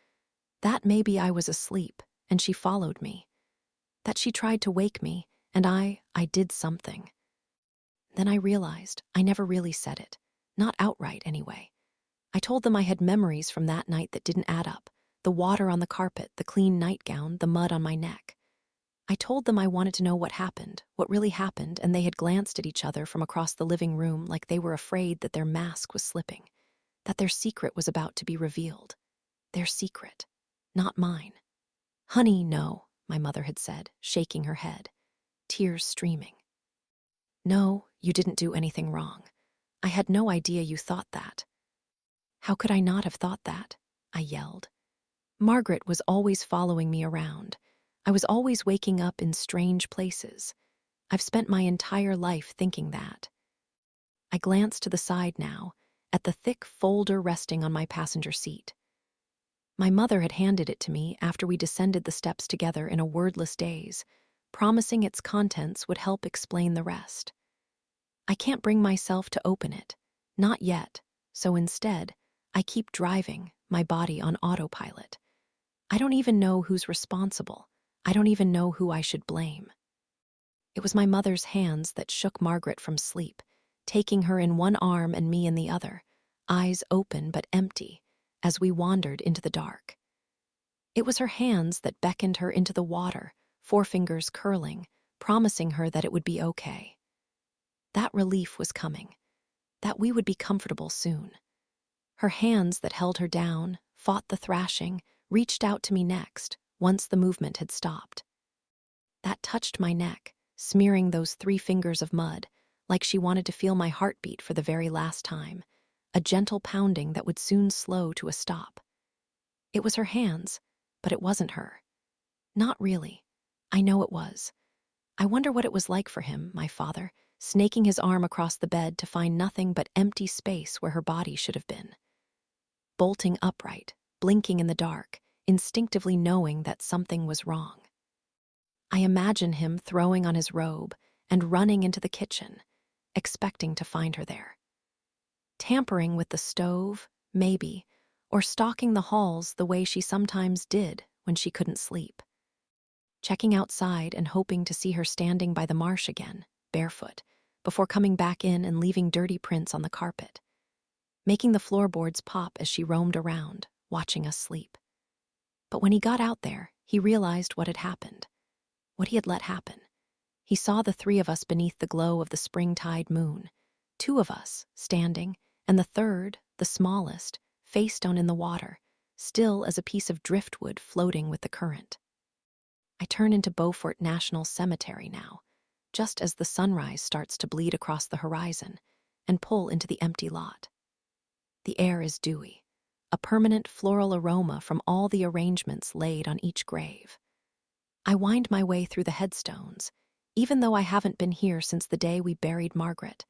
That maybe I was asleep, and she followed me. That she tried to wake me, and I did something. Then I realized I never really said it, not outright anyway. I told them I had memories from that night that didn't add up, the water on the carpet, the clean nightgown, the mud on my neck. I told them I wanted to know what happened, what really happened, and they had glanced at each other from across the living room like they were afraid that their mask was slipping, that their secret was about to be revealed. Their secret, not mine. Honey, no, my mother had said, shaking her head, tears streaming. No, you didn't do anything wrong. I had no idea you thought that. How could I not have thought that? I yelled. Margaret was always following me around. I was always waking up in strange places. I've spent my entire life thinking that. I glanced to the side now, at the thick folder resting on my passenger seat. My mother had handed it to me after we descended the steps together in a wordless daze, promising its contents would help explain the rest. I can't bring myself to open it, not yet, so instead, I keep driving, my body on autopilot. I don't even know who's responsible. I don't even know who I should blame. It was my mother's hands that shook Margaret from sleep, taking her in one arm and me in the other, eyes open but empty, as we wandered into the dark. It was her hands that beckoned her into the water, forefingers curling, promising her that it would be okay. That relief was coming, that we would be comfortable soon. Her hands that held her down, fought the thrashing, reached out to me next, once the movement had stopped. That touched my neck, smearing those 3 fingers of mud, like she wanted to feel my heartbeat for the very last time, a gentle pounding that would soon slow to a stop. It was her hands, but it wasn't her. Not really. I know it was. I wonder what it was like for him, my father, snaking his arm across the bed to find nothing but empty space where her body should have been. Bolting upright, blinking in the dark, instinctively knowing that something was wrong. I imagine him throwing on his robe and running into the kitchen, expecting to find her there. Tampering with the stove, maybe, or stalking the halls the way she sometimes did when she couldn't sleep. Checking outside and hoping to see her standing by the marsh again, barefoot, before coming back in and leaving dirty prints on the carpet. Making the floorboards pop as she roamed around, watching us sleep. But when he got out there, he realized what had happened, what he had let happen. He saw the 3 of us beneath the glow of the springtide moon, 2 of us standing, and the third, the smallest, face down in the water, still as a piece of driftwood floating with the current. I turn into Beaufort National Cemetery now, just as the sunrise starts to bleed across the horizon, and pull into the empty lot. The air is dewy, a permanent floral aroma from all the arrangements laid on each grave. I wind my way through the headstones. Even though I haven't been here since the day we buried Margaret,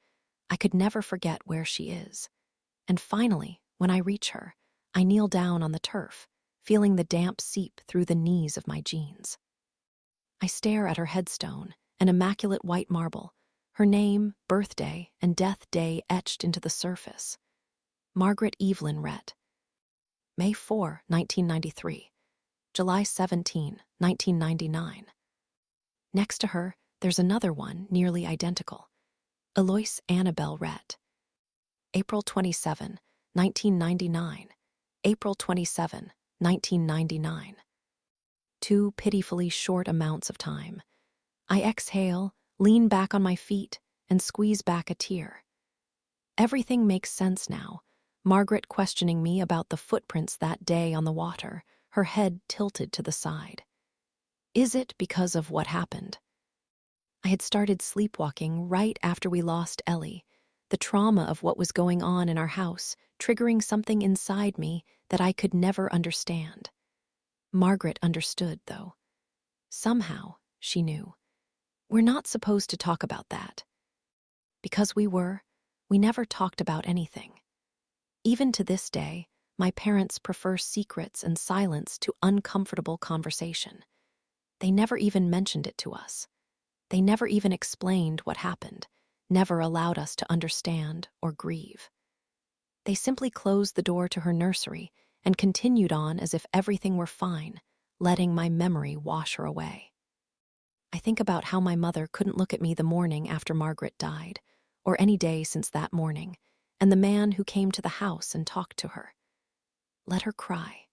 I could never forget where she is. And finally, when I reach her, I kneel down on the turf, feeling the damp seep through the knees of my jeans. I stare at her headstone, an immaculate white marble, her name, birthday, and death day etched into the surface. Margaret Evelyn Rhett. May 4, 1993. July 17, 1999. Next to her, there's another one nearly identical. Eloise Annabelle Rhett. April 27, 1999. April 27, 1999. 2 pitifully short amounts of time. I exhale, lean back on my feet, and squeeze back a tear. Everything makes sense now. Margaret questioning me about the footprints that day on the water, her head tilted to the side. Is it because of what happened? I had started sleepwalking right after we lost Ellie, the trauma of what was going on in our house triggering something inside me that I could never understand. Margaret understood, though. Somehow, she knew. We're not supposed to talk about that. Because we never talked about anything. Even to this day, my parents prefer secrets and silence to uncomfortable conversation. They never even mentioned it to us. They never even explained what happened, never allowed us to understand or grieve. They simply closed the door to her nursery and continued on as if everything were fine, letting my memory wash her away. I think about how my mother couldn't look at me the morning after Margaret died, or any day since that morning, and the man who came to the house and talked to her. Let her cry.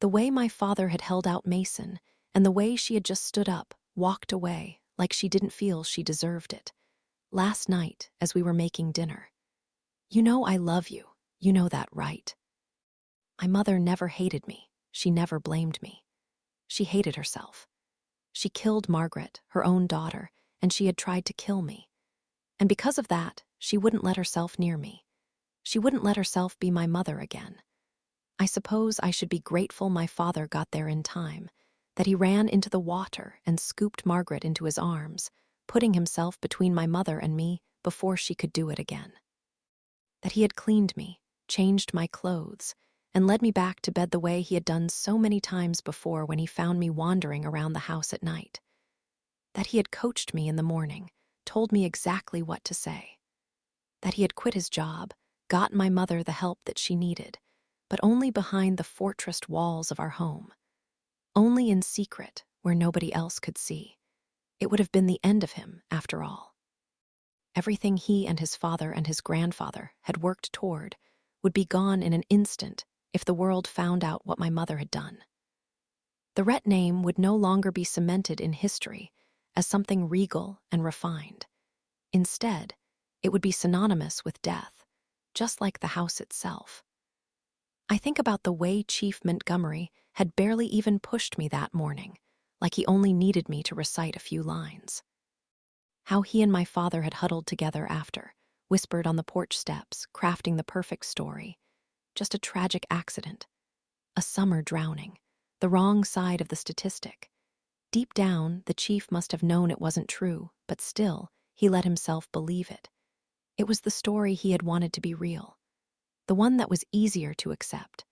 The way my father had held out Mason, and the way she had just stood up, walked away, like she didn't feel she deserved it. Last night, as we were making dinner. You know I love you. You know that, right? My mother never hated me. She never blamed me. She hated herself. She killed Margaret, her own daughter, and she had tried to kill me. And because of that, she wouldn't let herself near me. She wouldn't let herself be my mother again. I suppose I should be grateful my father got there in time, that he ran into the water and scooped Margaret into his arms, putting himself between my mother and me before she could do it again. That he had cleaned me, changed my clothes, and led me back to bed the way he had done so many times before when he found me wandering around the house at night. That he had coached me in the morning, told me exactly what to say. That he had quit his job, got my mother the help that she needed, but only behind the fortressed walls of our home. Only in secret, where nobody else could see. It would have been the end of him, after all. Everything he and his father and his grandfather had worked toward would be gone in an instant if the world found out what my mother had done. The Rhett name would no longer be cemented in history as something regal and refined. Instead, it would be synonymous with death, just like the house itself. I think about the way Chief Montgomery had barely even pushed me that morning, like he only needed me to recite a few lines. How he and my father had huddled together after, whispered on the porch steps, crafting the perfect story. Just a tragic accident. A summer drowning. The wrong side of the statistic. Deep down, the chief must have known it wasn't true, but still, he let himself believe it. It was the story he had wanted to be real. The one that was easier to accept.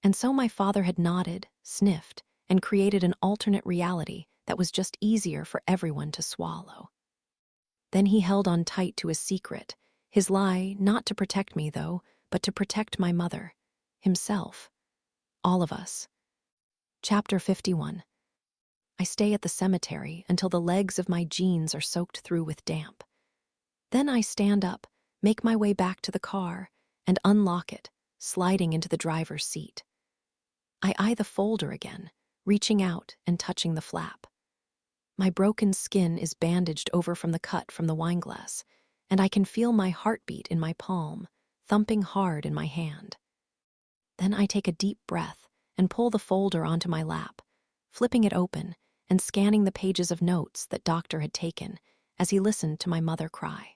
And so my father had nodded, sniffed, and created an alternate reality that was just easier for everyone to swallow. Then he held on tight to his secret, his lie not to protect me, though, but to protect my mother, himself, all of us. Chapter 51. I stay at the cemetery until the legs of my jeans are soaked through with damp. Then I stand up, make my way back to the car, and unlock it, sliding into the driver's seat. I eye the folder again, reaching out and touching the flap. My broken skin is bandaged over from the cut from the wineglass, and I can feel my heartbeat in my palm, thumping hard in my hand. Then I take a deep breath and pull the folder onto my lap, flipping it open and scanning the pages of notes that Doctor had taken as he listened to my mother cry.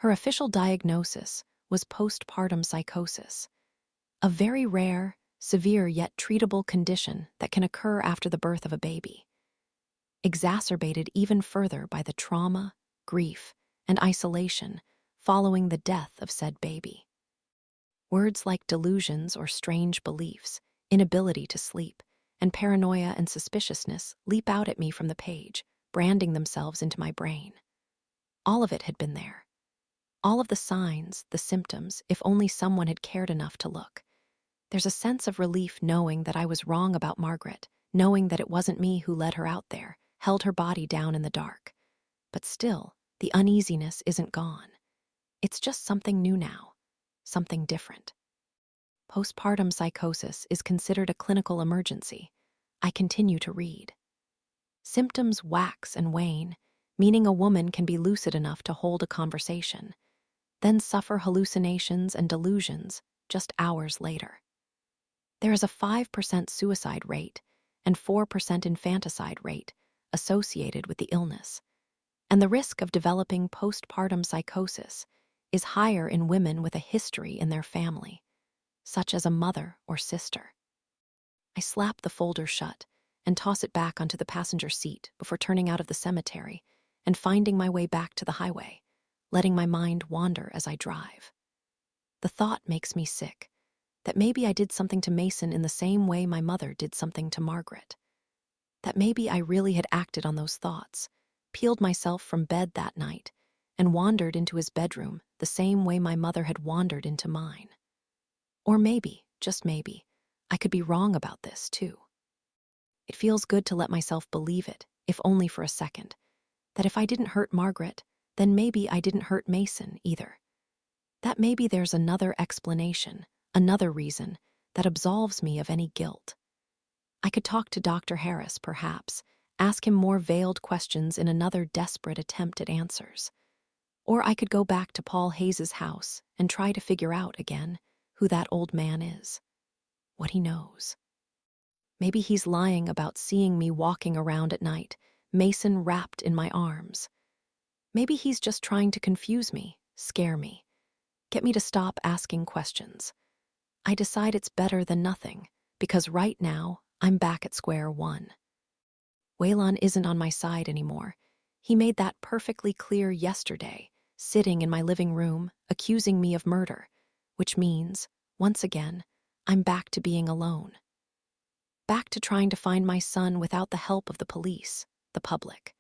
Her official diagnosis was postpartum psychosis, a very rare, severe yet treatable condition that can occur after the birth of a baby, exacerbated even further by the trauma, grief, and isolation following the death of said baby. Words like delusions or strange beliefs, inability to sleep, and paranoia and suspiciousness leap out at me from the page, branding themselves into my brain. All of it had been there. All of the signs, the symptoms, if only someone had cared enough to look. There's a sense of relief knowing that I was wrong about Margaret, knowing that it wasn't me who led her out there, held her body down in the dark. But still, the uneasiness isn't gone. It's just something new now, something different. Postpartum psychosis is considered a clinical emergency. I continue to read. Symptoms wax and wane, meaning a woman can be lucid enough to hold a conversation, then suffer hallucinations and delusions just hours later. There is a 5% suicide rate and 4% infanticide rate associated with the illness, and the risk of developing postpartum psychosis is higher in women with a history in their family, such as a mother or sister. I slap the folder shut and toss it back onto the passenger seat before turning out of the cemetery and finding my way back to the highway, letting my mind wander as I drive. The thought makes me sick, that maybe I did something to Mason in the same way my mother did something to Margaret. That maybe I really had acted on those thoughts, peeled myself from bed that night, and wandered into his bedroom the same way my mother had wandered into mine. Or maybe, just maybe, I could be wrong about this too. It feels good to let myself believe it, if only for a second, that if I didn't hurt Margaret, then maybe I didn't hurt Mason either. That maybe there's another explanation, another reason, that absolves me of any guilt. I could talk to Dr. Harris, perhaps, ask him more veiled questions in another desperate attempt at answers. Or I could go back to Paul Hayes's house and try to figure out again who that old man is, what he knows. Maybe he's lying about seeing me walking around at night, Mason wrapped in my arms. Maybe he's just trying to confuse me, scare me, get me to stop asking questions. I decide it's better than nothing, because right now, I'm back at square one. Waylon isn't on my side anymore. He made that perfectly clear yesterday, sitting in my living room, accusing me of murder, which means, once again, I'm back to being alone. Back to trying to find my son without the help of the police, the public.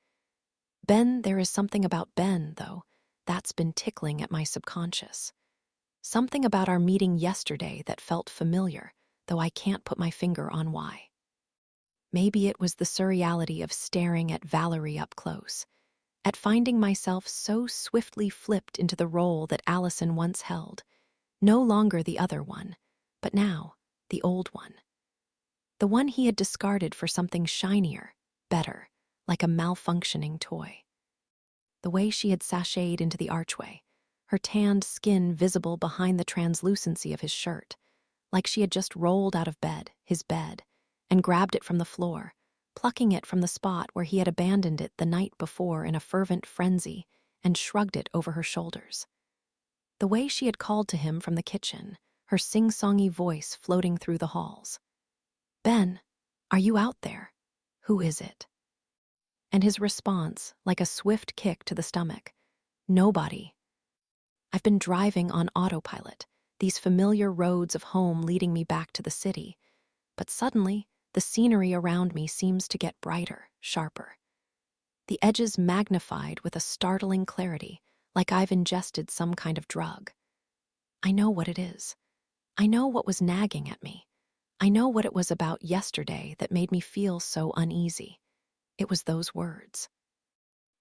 There is something about Ben, though, that's been tickling at my subconscious. Something about our meeting yesterday that felt familiar, though I can't put my finger on why. Maybe it was the surreality of staring at Valerie up close, at finding myself so swiftly flipped into the role that Allison once held, no longer the other one, but now the old one. The one he had discarded for something shinier, better, like a malfunctioning toy. The way she had sashayed into the archway, her tanned skin visible behind the translucency of his shirt, like she had just rolled out of bed, his bed, and grabbed it from the floor, plucking it from the spot where he had abandoned it the night before in a fervent frenzy, and shrugged it over her shoulders. The way she had called to him from the kitchen, her sing-songy voice floating through the halls. "Ben, are you out there? Who is it?" And his response, like a swift kick to the stomach, "Nobody." I've been driving on autopilot, these familiar roads of home leading me back to the city, but suddenly, the scenery around me seems to get brighter, sharper. The edges magnified with a startling clarity, like I've ingested some kind of drug. I know what it is. I know what was nagging at me. I know what it was about yesterday that made me feel so uneasy. It was those words.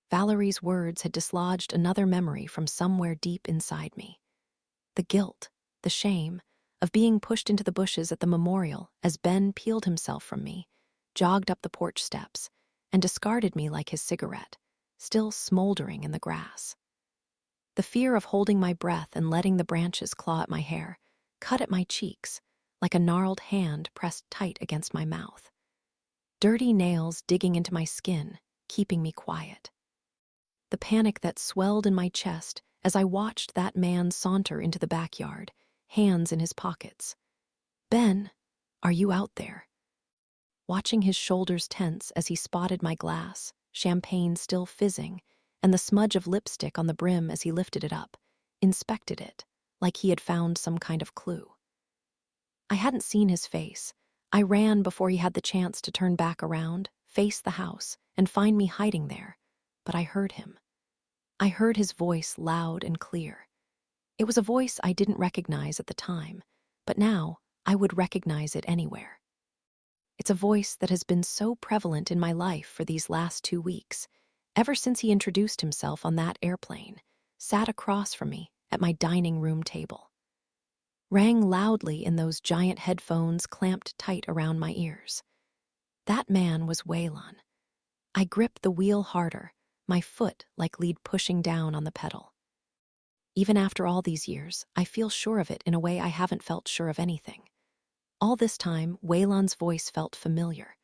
Valerie's words had dislodged another memory from somewhere deep inside me. The guilt, the shame, of being pushed into the bushes at the memorial as Ben peeled himself from me, jogged up the porch steps, and discarded me like his cigarette, still smoldering in the grass. The fear of holding my breath and letting the branches claw at my hair, cut at my cheeks, like a gnarled hand pressed tight against my mouth. Dirty nails digging into my skin, keeping me quiet. The panic that swelled in my chest as I watched that man saunter into the backyard, hands in his pockets. "Ben, are you out there?" Watching his shoulders tense as he spotted my glass, champagne still fizzing, and the smudge of lipstick on the brim as he lifted it up, inspected it, like he had found some kind of clue. I hadn't seen his face. I ran before he had the chance to turn back around, face the house, and find me hiding there, but I heard him. I heard his voice loud and clear. It was a voice I didn't recognize at the time, but now I would recognize it anywhere. It's a voice that has been so prevalent in my life for these last 2 weeks, ever since he introduced himself on that airplane, sat across from me at my dining room table. Rang loudly in those giant headphones clamped tight around my ears. That man was Waylon. I gripped the wheel harder, my foot like lead pushing down on the pedal. Even after all these years, I feel sure of it in a way I haven't felt sure of anything. All this time, Waylon's voice felt familiar.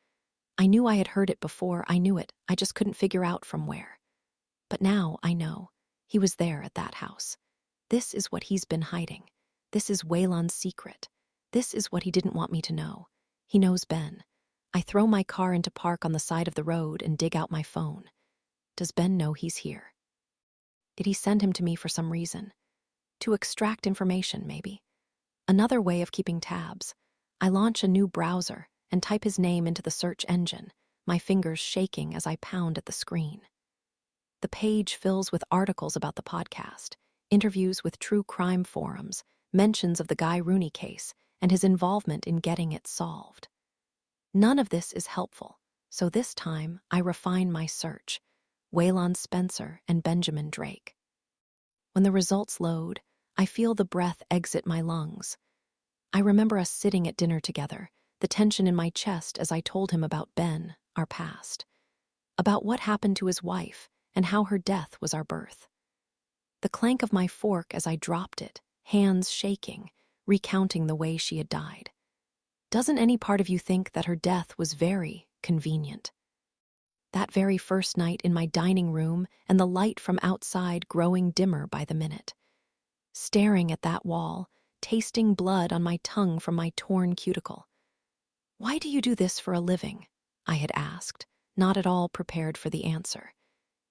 I knew I had heard it before, I knew it, I just couldn't figure out from where. But now I know. He was there at that house. This is what he's been hiding. This is Waylon's secret. This is what he didn't want me to know. He knows Ben. I throw my car into park on the side of the road and dig out my phone. Does Ben know he's here? Did he send him to me for some reason? To extract information, maybe. Another way of keeping tabs. I launch a new browser and type his name into the search engine, my fingers shaking as I pound at the screen. The page fills with articles about the podcast, interviews with true crime forums, mentions of the Guy Rooney case, and his involvement in getting it solved. None of this is helpful, so this time I refine my search. Waylon Spencer and Benjamin Drake. When the results load, I feel the breath exit my lungs. I remember us sitting at dinner together, the tension in my chest as I told him about Ben, our past, about what happened to his wife and how her death was our birth. The clank of my fork as I dropped it, hands shaking, recounting the way she had died. Doesn't any part of you think that her death was very convenient? That very first night in my dining room and the light from outside growing dimmer by the minute. Staring at that wall, tasting blood on my tongue from my torn cuticle. "Why do you do this for a living?" I had asked, not at all prepared for the answer.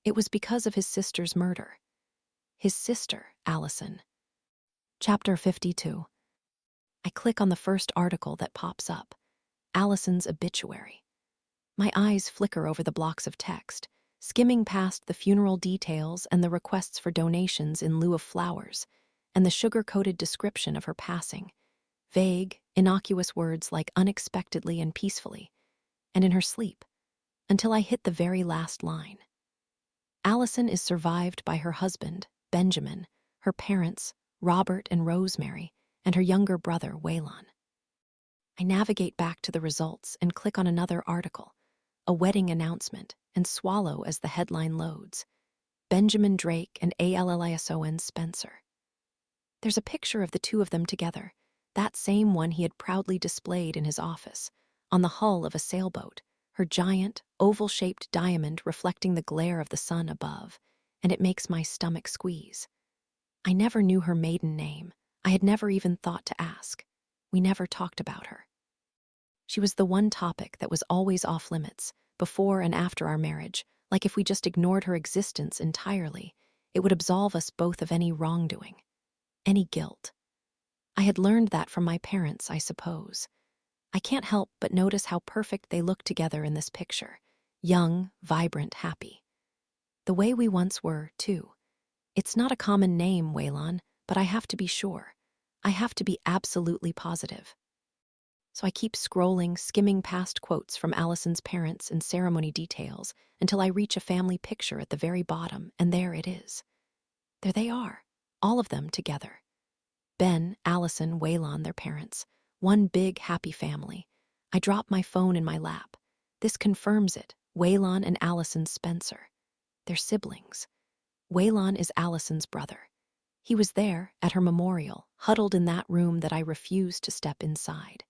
It was because of his sister's murder. His sister, Allison. Chapter 52. I click on the first article that pops up, Allison's obituary. My eyes flicker over the blocks of text, skimming past the funeral details and the requests for donations in lieu of flowers, and the sugar-coated description of her passing. Vague, innocuous words like unexpectedly and peacefully, and in her sleep, until I hit the very last line. Allison is survived by her husband, Benjamin, her parents, Robert and Rosemary, and her younger brother, Waylon. I navigate back to the results and click on another article, a wedding announcement, and swallow as the headline loads. Benjamin Drake and Allison Spencer. There's a picture of the two of them together, that same one he had proudly displayed in his office, on the hull of a sailboat, her giant, oval-shaped diamond reflecting the glare of the sun above, and it makes my stomach squeeze. I never knew her maiden name. I had never even thought to ask. We never talked about her. She was the one topic that was always off limits, before and after our marriage, like if we just ignored her existence entirely, it would absolve us both of any wrongdoing, any guilt. I had learned that from my parents, I suppose. I can't help but notice how perfect they look together in this picture. Young, vibrant, happy. The way we once were, too. It's not a common name, Waylon, but I have to be sure. I have to be absolutely positive. So I keep scrolling, skimming past quotes from Allison's parents and ceremony details until I reach a family picture at the very bottom, and there it is. There they are, all of them together. Ben, Allison, Waylon, their parents. One big, happy family. I drop my phone in my lap. This confirms it. Waylon and Allison Spencer. They're siblings. Waylon is Allison's brother. He was there, at her memorial, huddled in that room that I refused to step inside.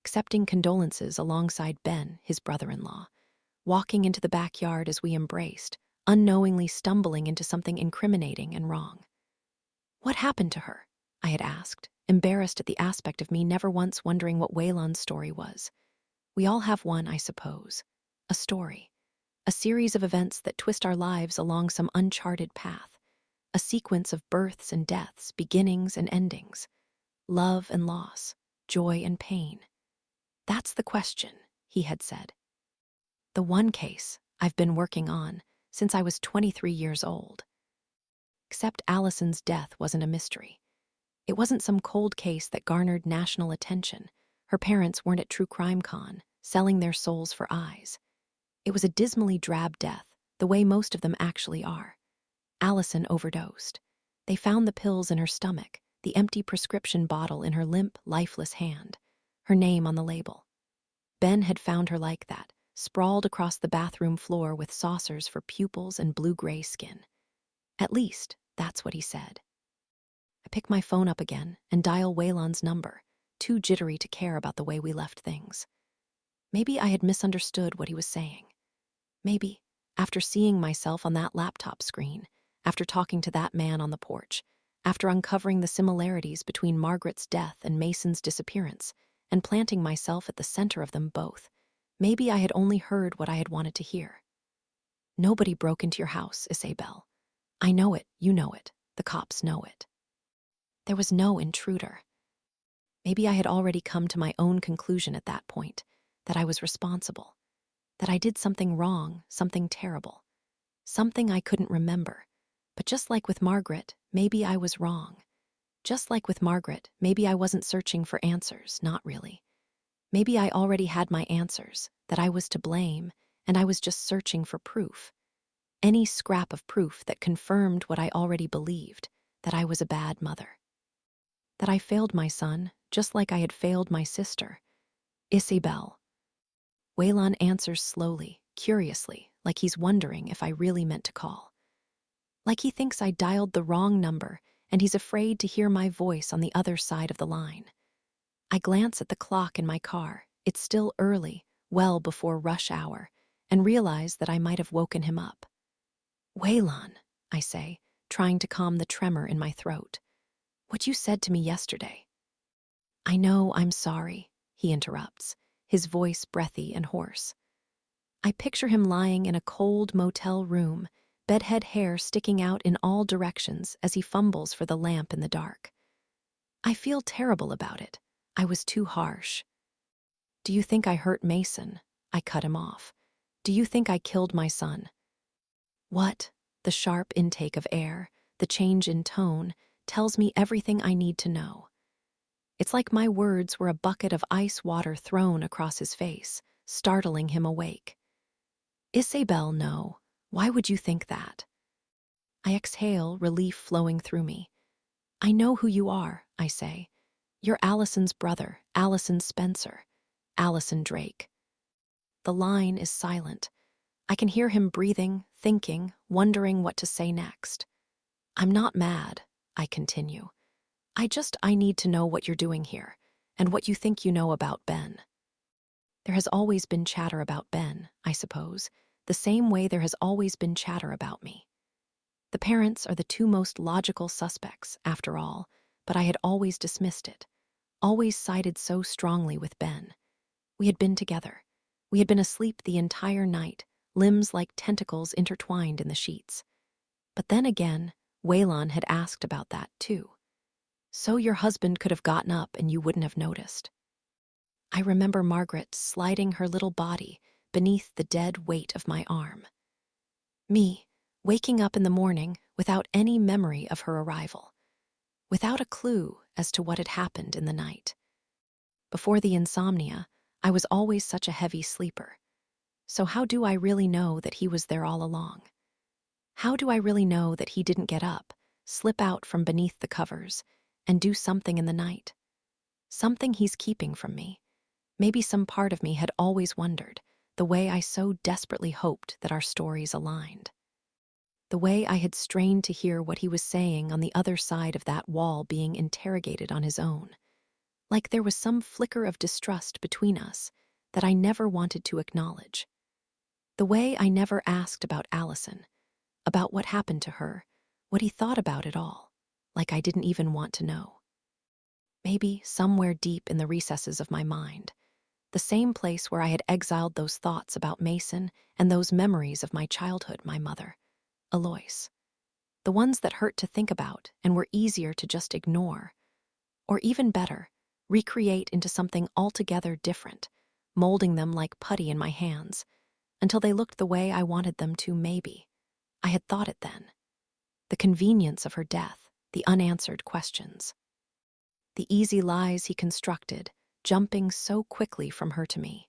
Accepting condolences alongside Ben, his brother-in-law. Walking into the backyard as we embraced, unknowingly stumbling into something incriminating and wrong. What happened to her? I had asked, embarrassed at the aspect of me never once wondering what Waylon's story was. We all have one, I suppose. A story. A series of events that twist our lives along some uncharted path. A sequence of births and deaths, beginnings and endings. Love and loss, joy and pain. That's the question, he had said. The one case I've been working on since I was 23 years old. Except Allison's death wasn't a mystery. It wasn't some cold case that garnered national attention. Her parents weren't at True Crime Con, selling their souls for eyes. It was a dismally drab death, the way most of them actually are. Allison overdosed. They found the pills in her stomach, the empty prescription bottle in her limp, lifeless hand, her name on the label. Ben had found her like that, sprawled across the bathroom floor with saucers for pupils and blue-gray skin. At least, that's what he said. I pick my phone up again and dial Waylon's number, too jittery to care about the way we left things. Maybe I had misunderstood what he was saying. Maybe, after seeing myself on that laptop screen, after talking to that man on the porch, after uncovering the similarities between Margaret's death and Mason's disappearance, and planting myself at the center of them both, maybe I had only heard what I had wanted to hear. Nobody broke into your house, Isabel. I know it, you know it, the cops know it. There was no intruder. Maybe I had already come to my own conclusion at that point, that I was responsible, that I did something wrong, something terrible, something I couldn't remember. But just like with Margaret, maybe I was wrong. Just like with Margaret, maybe I wasn't searching for answers, not really. Maybe I already had my answers, that I was to blame, and I was just searching for proof. Any scrap of proof that confirmed what I already believed, that I was a bad mother. That I failed my son, just like I had failed my sister. Isabel. Waylon answers slowly, curiously, like he's wondering if I really meant to call. Like he thinks I dialed the wrong number, and he's afraid to hear my voice on the other side of the line. I glance at the clock in my car. It's still early, well before rush hour, and realize that I might have woken him up. Waylon, I say, trying to calm the tremor in my throat. What you said to me yesterday. I know, I'm sorry, he interrupts, his voice breathy and hoarse. I picture him lying in a cold motel room, bedhead hair sticking out in all directions as he fumbles for the lamp in the dark. I feel terrible about it. I was too harsh. Do you think I hurt Mason? I cut him off. Do you think I killed my son? What? The sharp intake of air, the change in tone, tells me everything I need to know. It's like my words were a bucket of ice water thrown across his face, startling him awake. Isabel, no. Why would you think that? I exhale, relief flowing through me. I know who you are, I say. You're Allison's brother, Allison Spencer, Allison Drake. The line is silent. I can hear him breathing, thinking, wondering what to say next. I'm not mad, I continue. I need to know what you're doing here, and what you think you know about Ben. There has always been chatter about Ben, I suppose, the same way there has always been chatter about me. The parents are the two most logical suspects, after all, but I had always dismissed it, always sided so strongly with Ben. We had been together. We had been asleep the entire night, limbs like tentacles intertwined in the sheets. But then again, Waylon had asked about that too. So your husband could have gotten up and you wouldn't have noticed. I remember Margaret sliding her little body beneath the dead weight of my arm. Me, waking up in the morning without any memory of her arrival, without a clue as to what had happened in the night. Before the insomnia, I was always such a heavy sleeper. So how do I really know that he was there all along? How do I really know that he didn't get up, slip out from beneath the covers, and do something in the night? Something he's keeping from me. Maybe some part of me had always wondered, the way I so desperately hoped that our stories aligned. The way I had strained to hear what he was saying on the other side of that wall being interrogated on his own. Like there was some flicker of distrust between us that I never wanted to acknowledge. The way I never asked about Allison, about what happened to her, what he thought about it all, like I didn't even want to know. Maybe somewhere deep in the recesses of my mind, the same place where I had exiled those thoughts about Mason and those memories of my childhood, my mother, Alois. The ones that hurt to think about and were easier to just ignore. Or even better, recreate into something altogether different, molding them like putty in my hands, until they looked the way I wanted them to, maybe. I had thought it then. The convenience of her death, the unanswered questions. The easy lies he constructed, jumping so quickly from her to me.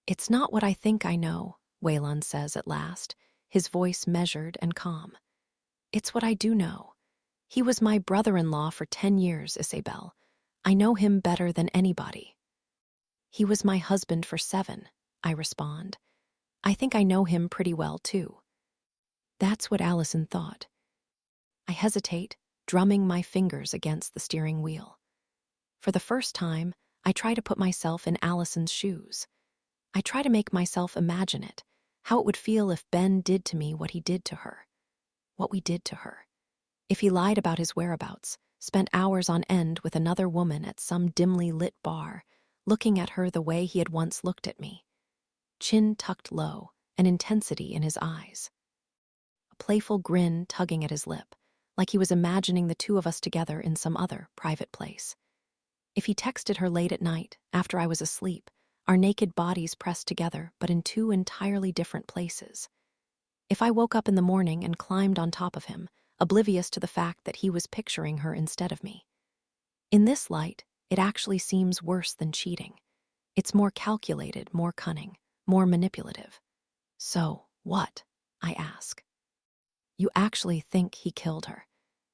It's not what I think I know, Waylon says at last, his voice measured and calm. It's what I do know. He was my brother-in-law for 10 years, Isabel. I know him better than anybody. He was my husband for 7, I respond. I think I know him pretty well, too. That's what Allison thought. I hesitate, drumming my fingers against the steering wheel. For the first time, I try to put myself in Allison's shoes. I try to make myself imagine it, how it would feel if Ben did to me what he did to her. What we did to her. If he lied about his whereabouts, spent hours on end with another woman at some dimly lit bar, looking at her the way he had once looked at me. Chin tucked low, an intensity in his eyes. A playful grin tugging at his lip, like he was imagining the two of us together in some other private place. If he texted her late at night, after I was asleep, our naked bodies pressed together but in 2 entirely different places. If I woke up in the morning and climbed on top of him, oblivious to the fact that he was picturing her instead of me. In this light, it actually seems worse than cheating. It's more calculated, more cunning, more manipulative. So, what? I ask. You actually think he killed her.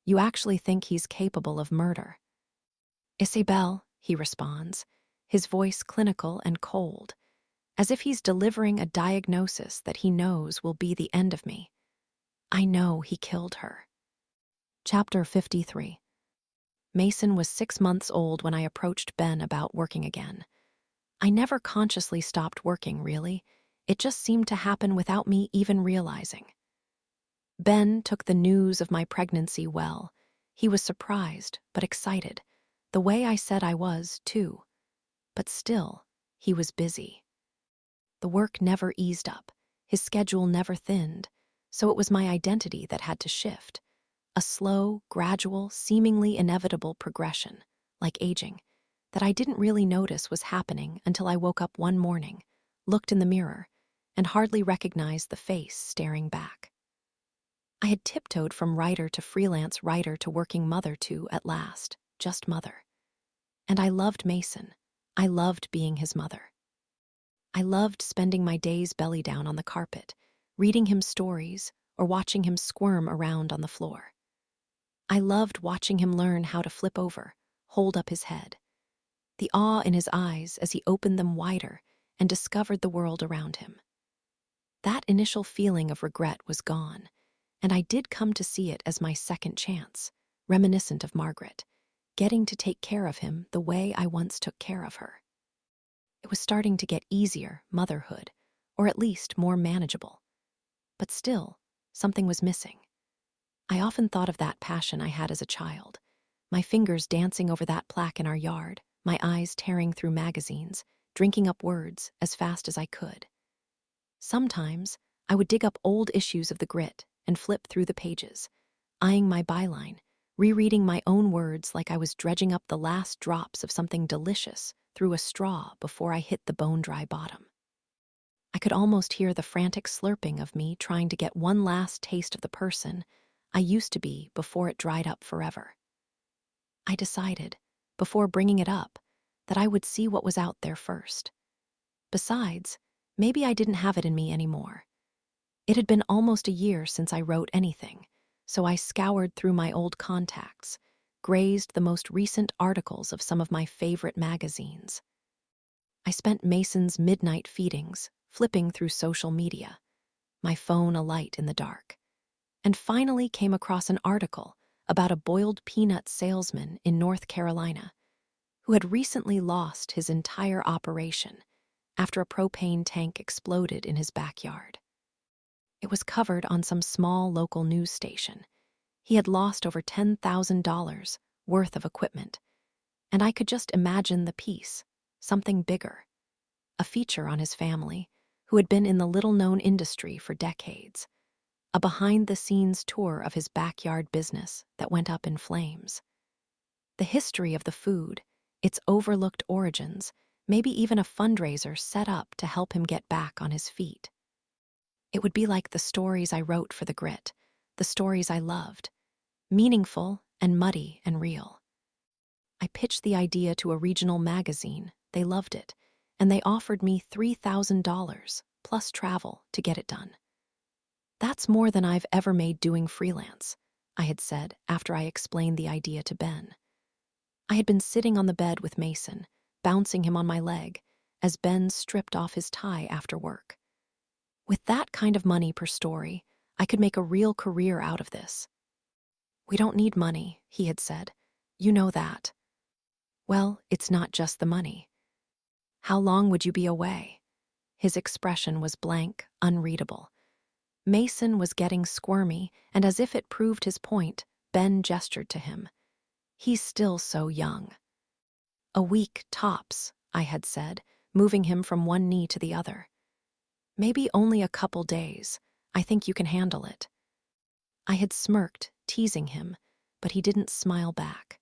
You actually think he's capable of murder. Isabel, he responds, his voice clinical and cold, as if he's delivering a diagnosis that he knows will be the end of me. I know he killed her. Chapter 53. Mason was 6 months old when I approached Ben about working again. I never consciously stopped working, really. It just seemed to happen without me even realizing. Ben took the news of my pregnancy well. He was surprised, but excited, the way I said I was, too. But still, he was busy. The work never eased up, his schedule never thinned, so it was my identity that had to shift. A slow, gradual, seemingly inevitable progression, like aging, that I didn't really notice was happening until I woke up one morning, looked in the mirror, and hardly recognized the face staring back. I had tiptoed from writer to freelance writer to working mother to, at last, just mother. And I loved Mason. I loved being his mother. I loved spending my days belly down on the carpet, reading him stories or watching him squirm around on the floor. I loved watching him learn how to flip over, hold up his head. The awe in his eyes as he opened them wider and discovered the world around him. That initial feeling of regret was gone, and I did come to see it as my second chance, reminiscent of Margaret, getting to take care of him the way I once took care of her. It was starting to get easier, motherhood, or at least more manageable. But still, something was missing. I often thought of that passion I had as a child, my fingers dancing over that plaque in our yard, my eyes tearing through magazines, drinking up words as fast as I could. Sometimes, I would dig up old issues of the Grit and flip through the pages, eyeing my byline, rereading my own words like I was dredging up the last drops of something delicious through a straw before I hit the bone-dry bottom. I could almost hear the frantic slurping of me trying to get one last taste of the person I used to be before it dried up forever. I decided, before bringing it up, that I would see what was out there first. Besides, maybe I didn't have it in me anymore. It had been almost a year since I wrote anything, so I scoured through my old contacts, grazed the most recent articles of some of my favorite magazines. I spent Mason's midnight feedings, flipping through social media, my phone alight in the dark, and finally came across an article about a boiled peanut salesman in North Carolina who had recently lost his entire operation after a propane tank exploded in his backyard. It was covered on some small local news station. He had lost over $10,000 worth of equipment, and I could just imagine the piece, something bigger, a feature on his family, who had been in the little-known industry for decades, a behind-the-scenes tour of his backyard business that went up in flames. The history of the food, its overlooked origins, maybe even a fundraiser set up to help him get back on his feet. It would be like the stories I wrote for the Grit, the stories I loved, meaningful and muddy and real. I pitched the idea to a regional magazine. They loved it, and they offered me $3,000 plus travel to get it done. "That's more than I've ever made doing freelance," I had said after I explained the idea to Ben. I had been sitting on the bed with Mason, bouncing him on my leg, as Ben stripped off his tie after work. "With that kind of money per story, I could make a real career out of this." "We don't need money," he had said. "You know that." "Well, it's not just the money." "How long would you be away?" His expression was blank, unreadable. Mason was getting squirmy, and as if it proved his point, Ben gestured to him. "He's still so young." "A week, tops," I had said, moving him from one knee to the other. "Maybe only a couple days. I think you can handle it." I had smirked, teasing him, but he didn't smile back.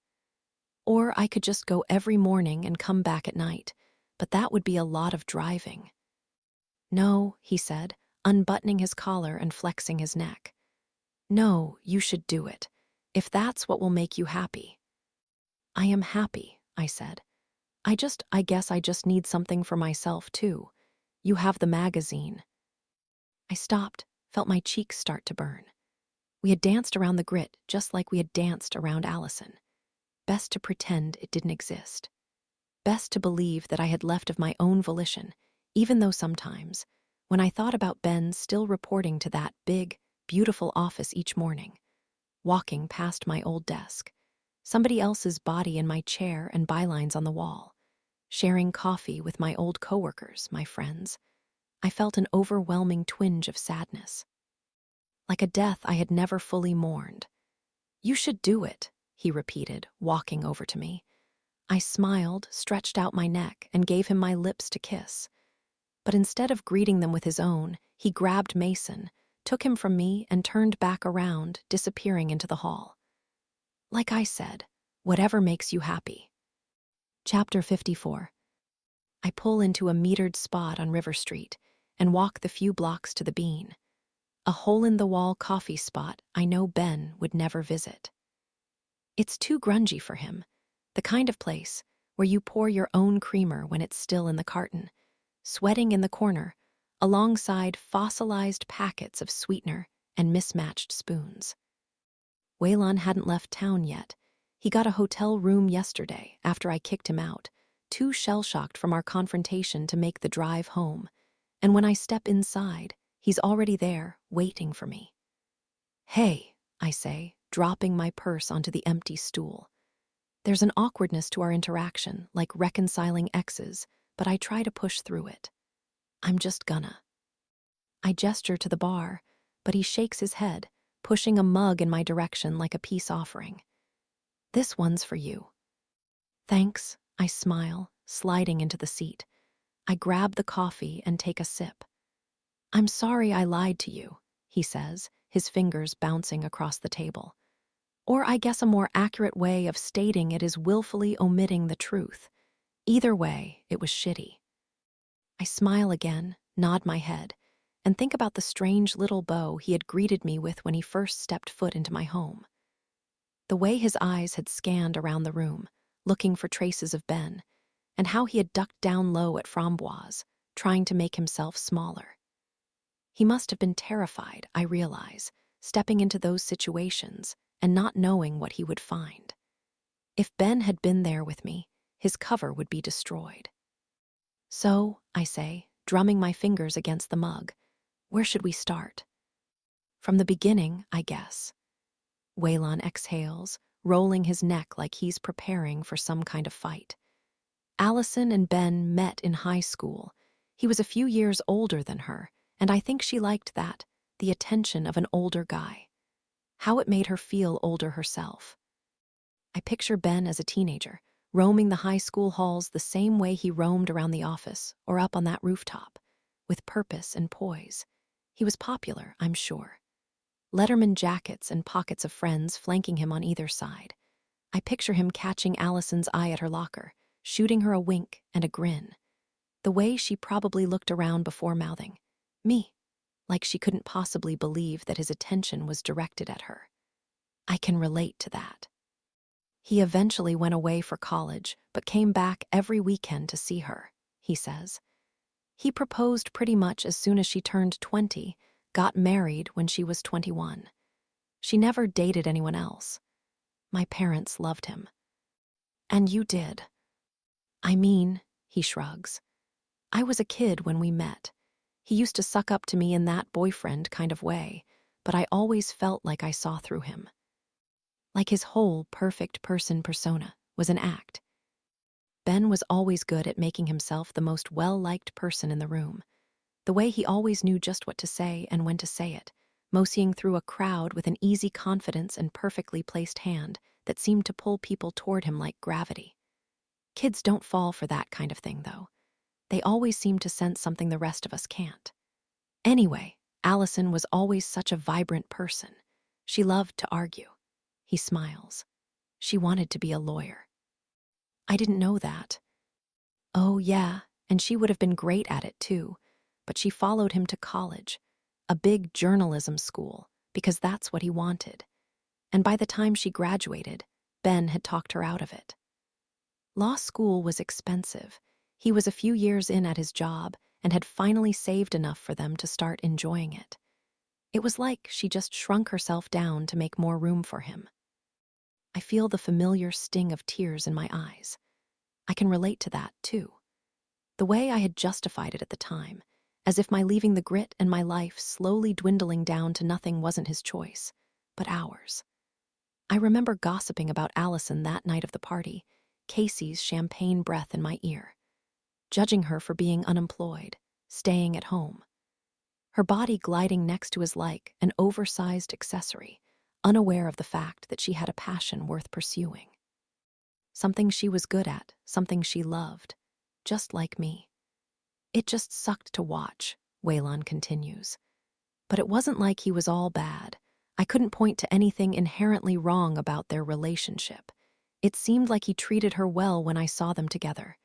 "Or I could just go every morning and come back at night, but that would be a lot of driving." "No," he said, unbuttoning his collar and flexing his neck. "No, you should do it, if that's what will make you happy." "I am happy," I said. I guess I just need something for myself, too. You have the magazine." I stopped, felt my cheeks start to burn. We had danced around the Grit just like we had danced around Allison. Best to pretend it didn't exist. Best to believe that I had left of my own volition, even though sometimes, when I thought about Ben still reporting to that big, beautiful office each morning, walking past my old desk, somebody else's body in my chair and bylines on the wall, sharing coffee with my old coworkers, my friends, I felt an overwhelming twinge of sadness. Like a death I had never fully mourned. "You should do it," he repeated, walking over to me. I smiled, stretched out my neck, and gave him my lips to kiss. But instead of greeting them with his own, he grabbed Mason, took him from me, and turned back around, disappearing into the hall. Like I said, whatever makes you happy. Chapter 54. I pull into a metered spot on River Street and walk the few blocks to the Bean, a hole-in-the-wall coffee spot I know Ben would never visit. It's too grungy for him, the kind of place where you pour your own creamer when it's still in the carton, sweating in the corner, alongside fossilized packets of sweetener and mismatched spoons. Waylon hadn't left town yet. He got a hotel room yesterday after I kicked him out, too shell-shocked from our confrontation to make the drive home, and when I step inside, he's already there, waiting for me. "Hey," I say, dropping my purse onto the empty stool. There's an awkwardness to our interaction, like reconciling exes, but I try to push through it. I'm just gonna. I gesture to the bar, but he shakes his head, pushing a mug in my direction like a peace offering. This one's for you. Thanks, I smile, sliding into the seat. I grab the coffee and take a sip. I'm sorry I lied to you, he says, his fingers bouncing across the table. Or I guess a more accurate way of stating it is willfully omitting the truth. Either way, it was shitty. I smile again, nod my head, and think about the strange little bow he had greeted me with when he first stepped foot into my home. The way his eyes had scanned around the room, looking for traces of Ben, and how he had ducked down low at Framboise, trying to make himself smaller. He must have been terrified, I realize, stepping into those situations and not knowing what he would find. If Ben had been there with me, his cover would be destroyed. So, I say, drumming my fingers against the mug, where should we start? From the beginning, I guess. Waylon exhales, rolling his neck like he's preparing for some kind of fight. Allison and Ben met in high school. He was a few years older than her, and I think she liked that, the attention of an older guy. How it made her feel older herself. I picture Ben as a teenager, roaming the high school halls the same way he roamed around the office or up on that rooftop, with purpose and poise. He was popular, I'm sure. Letterman jackets and pockets of friends flanking him on either side. I picture him catching Allison's eye at her locker, shooting her a wink and a grin. The way she probably looked around before mouthing, "Me," like she couldn't possibly believe that his attention was directed at her. I can relate to that. He eventually went away for college, but came back every weekend to see her, he says. He proposed pretty much as soon as she turned 20, got married when she was 21. She never dated anyone else. My parents loved him. And you did. I mean, he shrugs. I was a kid when we met. He used to suck up to me in that boyfriend kind of way, but I always felt like I saw through him. Like his whole perfect person persona was an act. Ben was always good at making himself the most well-liked person in the room. The way he always knew just what to say and when to say it, moseying through a crowd with an easy confidence and perfectly placed hand that seemed to pull people toward him like gravity. Kids don't fall for that kind of thing, though. They always seem to sense something the rest of us can't. Anyway, Allison was always such a vibrant person. She loved to argue. He smiles. She wanted to be a lawyer. I didn't know that. Oh, yeah, and she would have been great at it, too. But she followed him to college, a big journalism school, because that's what he wanted. And by the time she graduated, Ben had talked her out of it. Law school was expensive. He was a few years in at his job and had finally saved enough for them to start enjoying it. It was like she just shrunk herself down to make more room for him. I feel the familiar sting of tears in my eyes. I can relate to that, too. The way I had justified it at the time, as if my leaving the grit and my life slowly dwindling down to nothing wasn't his choice, but ours. I remember gossiping about Allison that night of the party, Casey's champagne breath in my ear, judging her for being unemployed, staying at home. Her body gliding next to his like an oversized accessory, unaware of the fact that she had a passion worth pursuing. Something she was good at, something she loved, just like me. It just sucked to watch, Waylon continues. But it wasn't like he was all bad. I couldn't point to anything inherently wrong about their relationship. It seemed like he treated her well when I saw them together.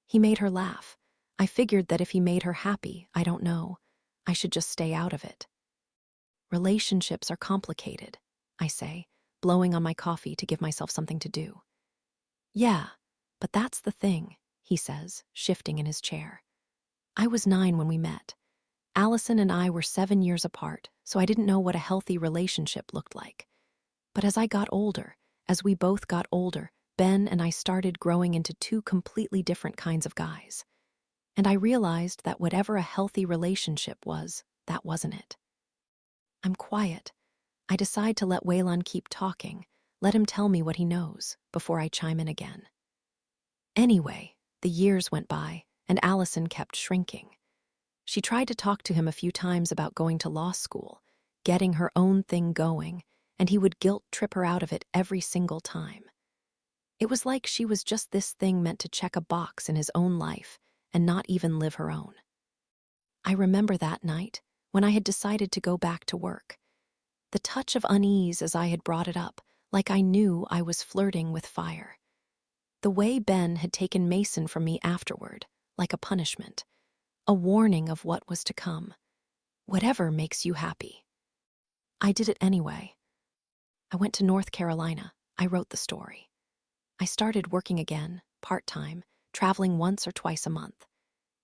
He made her laugh. I figured that if he made her happy, I don't know, I should just stay out of it. Relationships are complicated, I say, blowing on my coffee to give myself something to do. Yeah, but that's the thing, he says, shifting in his chair. I was 9 when we met. Allison and I were 7 years apart, so I didn't know what a healthy relationship looked like. But as I got older, as we both got older, Ben and I started growing into 2 completely different kinds of guys. And I realized that whatever a healthy relationship was, that wasn't it. I'm quiet. I decide to let Waylon keep talking, let him tell me what he knows, before I chime in again. Anyway, the years went by, and Allison kept shrinking. She tried to talk to him a few times about going to law school, getting her own thing going, and he would guilt-trip her out of it every single time. It was like she was just this thing meant to check a box in his own life and not even live her own. I remember that night, when I had decided to go back to work. The touch of unease as I had brought it up, like I knew I was flirting with fire. The way Ben had taken Mason from me afterward, like a punishment, a warning of what was to come. Whatever makes you happy. I did it anyway. I went to North Carolina. I wrote the story. I started working again, part-time, traveling once or twice a month.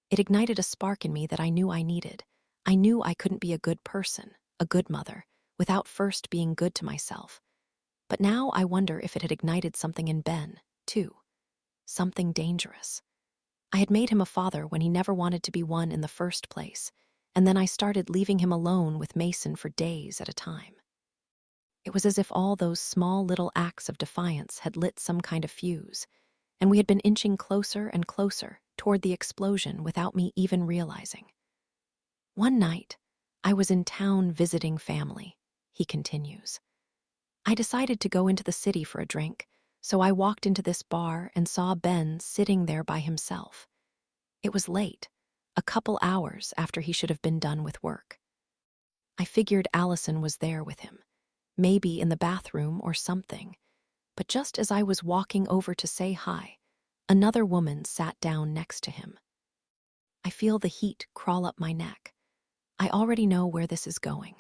It ignited a spark in me that I knew I needed. I knew I couldn't be a good person, a good mother, without first being good to myself. But now I wonder if it had ignited something in Ben, too. Something dangerous. I had made him a father when he never wanted to be one in the first place, and then I started leaving him alone with Mason for days at a time. It was as if all those small little acts of defiance had lit some kind of fuse, and we had been inching closer and closer toward the explosion without me even realizing. One night, I was in town visiting family, he continues. I decided to go into the city for a drink, so I walked into this bar and saw Ben sitting there by himself. It was late, a couple hours after he should have been done with work. I figured Allison was there with him, maybe in the bathroom or something, but just as I was walking over to say hi, another woman sat down next to him. I feel the heat crawl up my neck. I already know where this is going.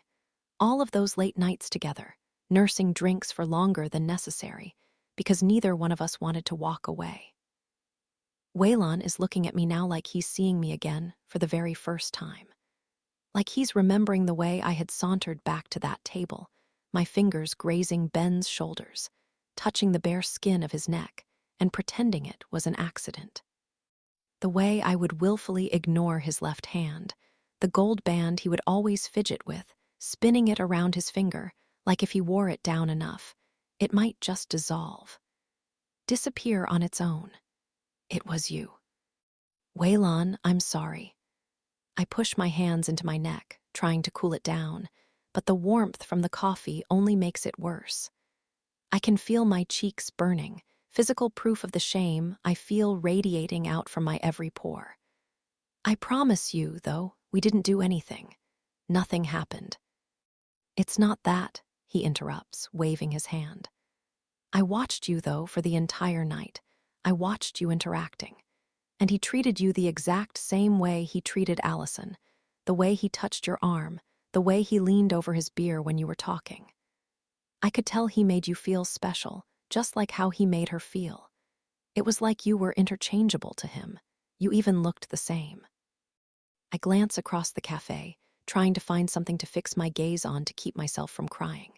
All of those late nights together, nursing drinks for longer than necessary, because neither one of us wanted to walk away. Waylon is looking at me now like he's seeing me again for the very first time. Like he's remembering the way I had sauntered back to that table, my fingers grazing Ben's shoulders, touching the bare skin of his neck, and pretending it was an accident. The way I would willfully ignore his left hand, the gold band he would always fidget with, spinning it around his finger, like if he wore it down enough, it might just dissolve. Disappear on its own. It was you. Waylon, I'm sorry. I push my hands into my neck, trying to cool it down, but the warmth from the coffee only makes it worse. I can feel my cheeks burning, physical proof of the shame I feel radiating out from my every pore. I promise you, though, we didn't do anything. Nothing happened. It's not that, he interrupts, waving his hand. I watched you, though, for the entire night. I watched you interacting. And he treated you the exact same way he treated Allison, the way he touched your arm, the way he leaned over his beer when you were talking. I could tell he made you feel special, just like how he made her feel. It was like you were interchangeable to him. You even looked the same. I glance across the cafe, trying to find something to fix my gaze on to keep myself from crying.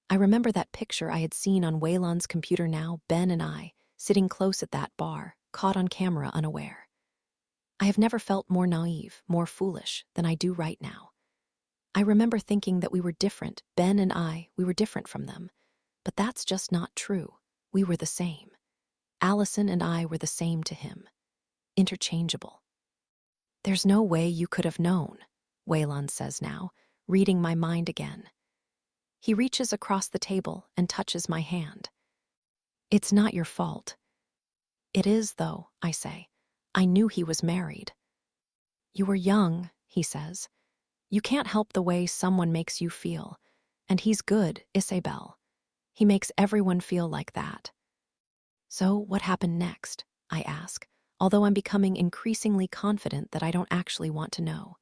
I remember that picture I had seen on Waylon's computer now, Ben and I, sitting close at that bar, caught on camera unaware. I have never felt more naive, more foolish than I do right now. I remember thinking that we were different, Ben and I, we were different from them. But that's just not true. We were the same. Allison and I were the same to him. Interchangeable. There's no way you could have known, Waylon says now, reading my mind again. He reaches across the table and touches my hand. It's not your fault. It is, though, I say. I knew he was married. You were young, he says. You can't help the way someone makes you feel. And he's good, Isabel. He makes everyone feel like that. So what happened next? I ask, although I'm becoming increasingly confident that I don't actually want to know.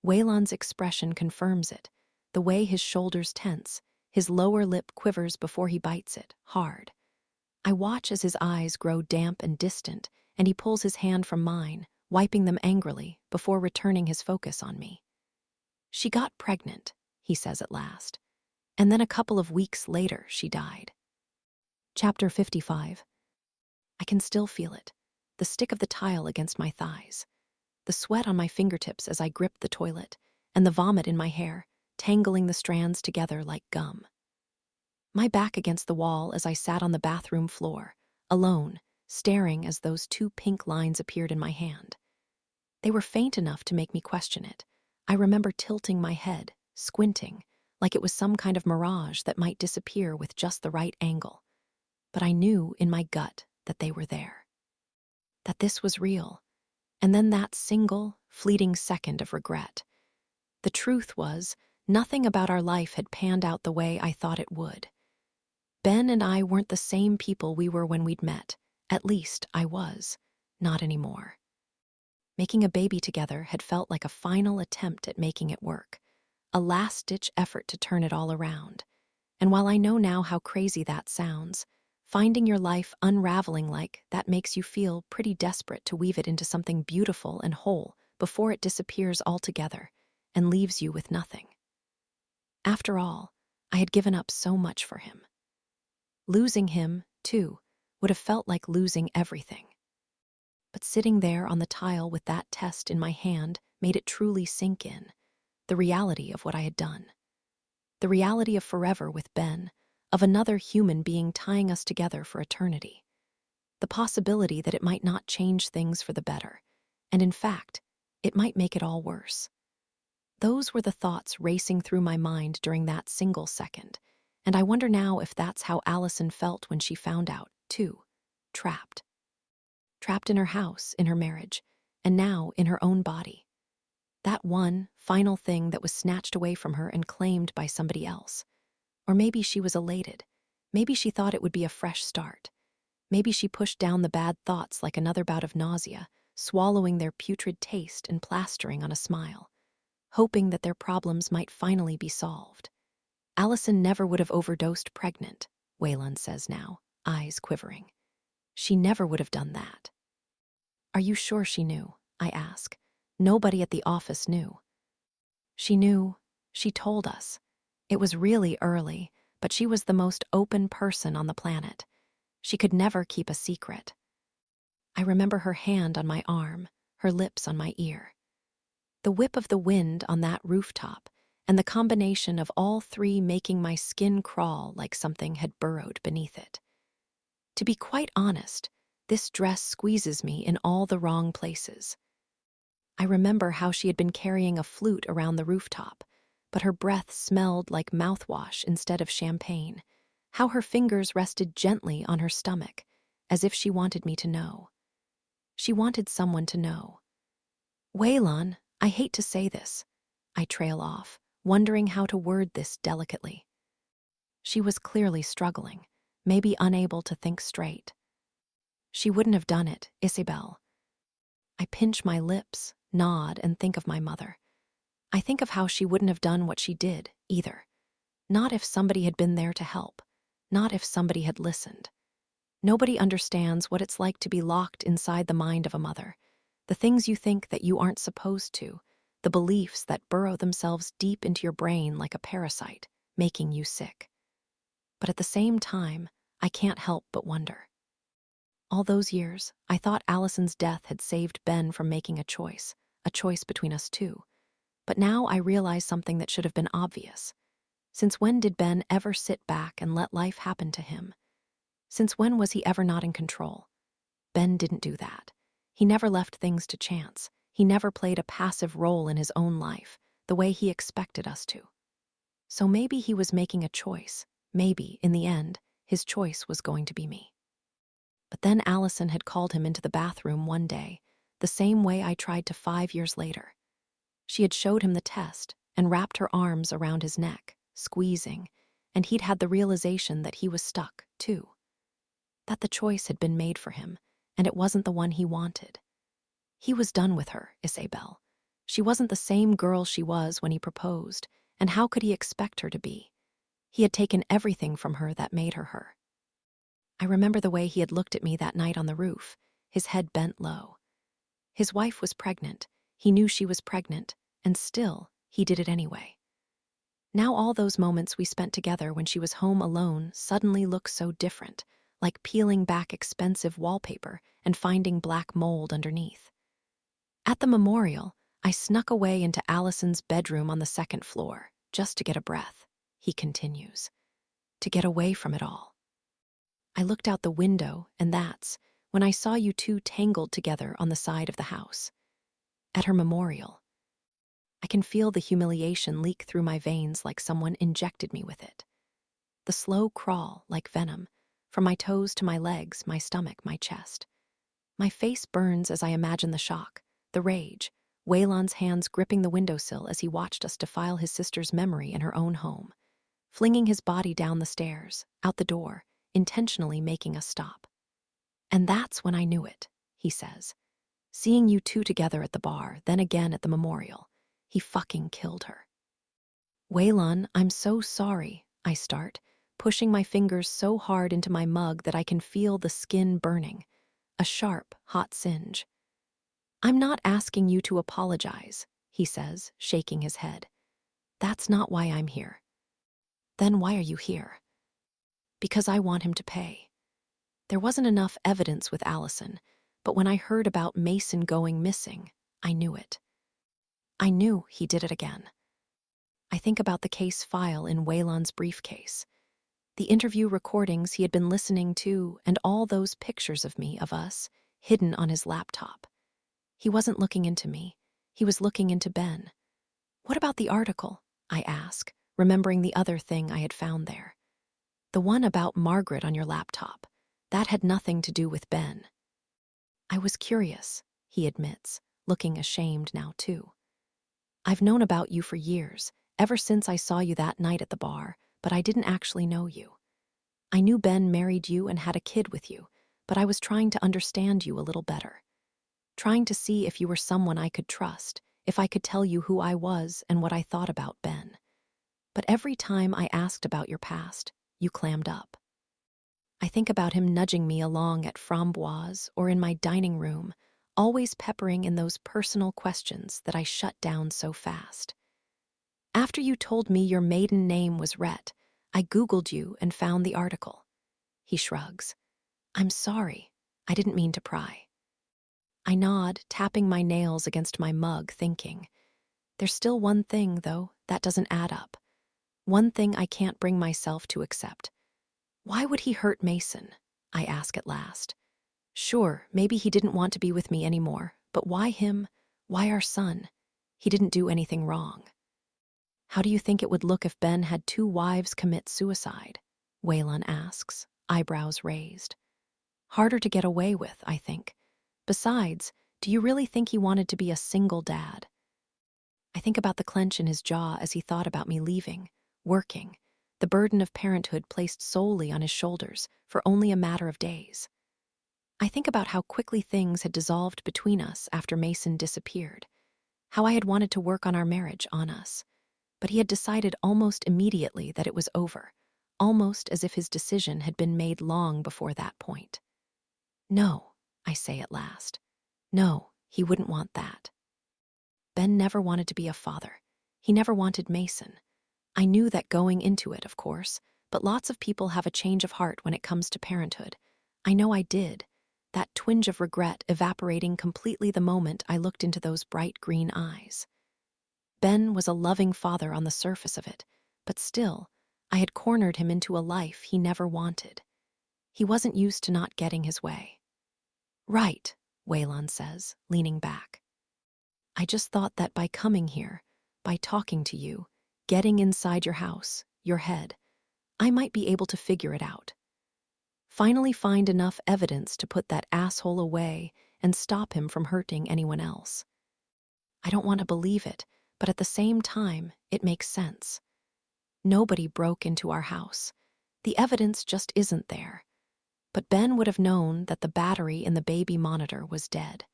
Waylon's expression confirms it, the way his shoulders tense, his lower lip quivers before he bites it, hard. I watch as his eyes grow damp and distant, and he pulls his hand from mine, wiping them angrily before returning his focus on me. She got pregnant, he says at last, and then a couple of weeks later she died. Chapter 55. I can still feel it, the stick of the tile against my thighs, the sweat on my fingertips as I grip the toilet, and the vomit in my hair, tangling the strands together like gum. My back against the wall as I sat on the bathroom floor, alone, staring as those two pink lines appeared in my hand. They were faint enough to make me question it. I remember tilting my head, squinting, like it was some kind of mirage that might disappear with just the right angle. But I knew in my gut that they were there. That this was real. And then that single, fleeting second of regret. The truth was, nothing about our life had panned out the way I thought it would. Ben and I weren't the same people we were when we'd met. At least I was. Not anymore. Making a baby together had felt like a final attempt at making it work, a last-ditch effort to turn it all around. And while I know now how crazy that sounds, finding your life unraveling like that makes you feel pretty desperate to weave it into something beautiful and whole before it disappears altogether and leaves you with nothing. After all, I had given up so much for him. Losing him, too, would have felt like losing everything. But sitting there on the tile with that test in my hand made it truly sink in, the reality of what I had done. The reality of forever with Ben, of another human being tying us together for eternity. The possibility that it might not change things for the better, and in fact, it might make it all worse. Those were the thoughts racing through my mind during that single second, and I wonder now if that's how Allison felt when she found out, too, trapped. Trapped in her house, in her marriage, and now in her own body. That one, final thing that was snatched away from her and claimed by somebody else. Or maybe she was elated. Maybe she thought it would be a fresh start. Maybe she pushed down the bad thoughts like another bout of nausea, swallowing their putrid taste and plastering on a smile, hoping that their problems might finally be solved. Allison never would have overdosed pregnant, Waylon says now, eyes quivering. She never would have done that. Are you sure she knew? I ask. Nobody at the office knew. She knew. She told us. It was really early, but she was the most open person on the planet. She could never keep a secret. I remember her hand on my arm, her lips on my ear. The whip of the wind on that rooftop, and the combination of all three making my skin crawl like something had burrowed beneath it. To be quite honest, this dress squeezes me in all the wrong places. I remember how she had been carrying a flute around the rooftop, but her breath smelled like mouthwash instead of champagne, how her fingers rested gently on her stomach, as if she wanted me to know. She wanted someone to know. Waylon, I hate to say this. I trail off, wondering how to word this delicately. She was clearly struggling, maybe unable to think straight. She wouldn't have done it, Isabel. I pinch my lips, nod, and think of my mother. I think of how she wouldn't have done what she did, either. Not if somebody had been there to help. Not if somebody had listened. Nobody understands what it's like to be locked inside the mind of a mother. The things you think that you aren't supposed to. The beliefs that burrow themselves deep into your brain like a parasite, making you sick. But at the same time, I can't help but wonder. All those years, I thought Allison's death had saved Ben from making a choice between us two. But now I realize something that should have been obvious. Since when did Ben ever sit back and let life happen to him? Since when was he ever not in control? Ben didn't do that. He never left things to chance. He never played a passive role in his own life, the way he expected us to. So maybe he was making a choice. Maybe, in the end, his choice was going to be me. But then Allison had called him into the bathroom one day, the same way I tried to 5 years later. She had showed him the test and wrapped her arms around his neck, squeezing, and he'd had the realization that he was stuck, too. That the choice had been made for him, and it wasn't the one he wanted. He was done with her, Isabel. She wasn't the same girl she was when he proposed, and how could he expect her to be? He had taken everything from her that made her her. I remember the way he had looked at me that night on the roof, his head bent low. His wife was pregnant. He knew she was pregnant, and still, he did it anyway. Now all those moments we spent together when she was home alone suddenly look so different, like peeling back expensive wallpaper and finding black mold underneath. At the memorial, I snuck away into Allison's bedroom on the second floor, just to get a breath, he continues. To get away from it all. I looked out the window, and that's when I saw you two tangled together on the side of the house. At her memorial. I can feel the humiliation leak through my veins like someone injected me with it. The slow crawl, like venom, from my toes to my legs, my stomach, my chest. My face burns as I imagine the shock, the rage, Waylon's hands gripping the windowsill as he watched us defile his sister's memory in her own home, flinging his body down the stairs, out the door, intentionally making us stop. And that's when I knew it, he says. Seeing you two together at the bar, then again at the memorial. He fucking killed her. Waylon, I'm so sorry, I start, pushing my fingers so hard into my mug that I can feel the skin burning, a sharp, hot singe. I'm not asking you to apologize, he says, shaking his head. That's not why I'm here. Then why are you here? Because I want him to pay. There wasn't enough evidence with Allison, but when I heard about Mason going missing, I knew it. I knew he did it again. I think about the case file in Waylon's briefcase, the interview recordings he had been listening to, and all those pictures of me, of us, hidden on his laptop. He wasn't looking into me. He was looking into Ben. What about the article? I ask, remembering the other thing I had found there. The one about Margaret on your laptop. That had nothing to do with Ben. I was curious, he admits, looking ashamed now too. I've known about you for years, ever since I saw you that night at the bar, but I didn't actually know you. I knew Ben married you and had a kid with you, but I was trying to understand you a little better. Trying to see if you were someone I could trust, if I could tell you who I was and what I thought about Ben. But every time I asked about your past, you clammed up. I think about him nudging me along at Framboise or in my dining room, always peppering in those personal questions that I shut down so fast. After you told me your maiden name was Rhett, I Googled you and found the article. He shrugs. I'm sorry. I didn't mean to pry. I nod, tapping my nails against my mug, thinking. There's still one thing, though, that doesn't add up. One thing I can't bring myself to accept. Why would he hurt Mason? I ask at last. Sure, maybe he didn't want to be with me anymore, but why him? Why our son? He didn't do anything wrong. How do you think it would look if Ben had 2 wives commit suicide? Waylon asks, eyebrows raised. Harder to get away with, I think. Besides, do you really think he wanted to be a single dad? I think about the clench in his jaw as he thought about me leaving, working, the burden of parenthood placed solely on his shoulders for only a matter of days. I think about how quickly things had dissolved between us after Mason disappeared, how I had wanted to work on our marriage, on us, but he had decided almost immediately that it was over, almost as if his decision had been made long before that point. No, I say at last. No, he wouldn't want that. Ben never wanted to be a father. He never wanted Mason. I knew that going into it, of course, but lots of people have a change of heart when it comes to parenthood. I know I did, that twinge of regret evaporating completely the moment I looked into those bright green eyes. Ben was a loving father on the surface of it, but still, I had cornered him into a life he never wanted. He wasn't used to not getting his way. Right, Waylon says, leaning back. I just thought that by coming here, by talking to you, getting inside your house, your head, I might be able to figure it out. Finally find enough evidence to put that asshole away and stop him from hurting anyone else. I don't want to believe it, but at the same time, it makes sense. Nobody broke into our house. The evidence just isn't there. But Ben would have known that the battery in the baby monitor was dead.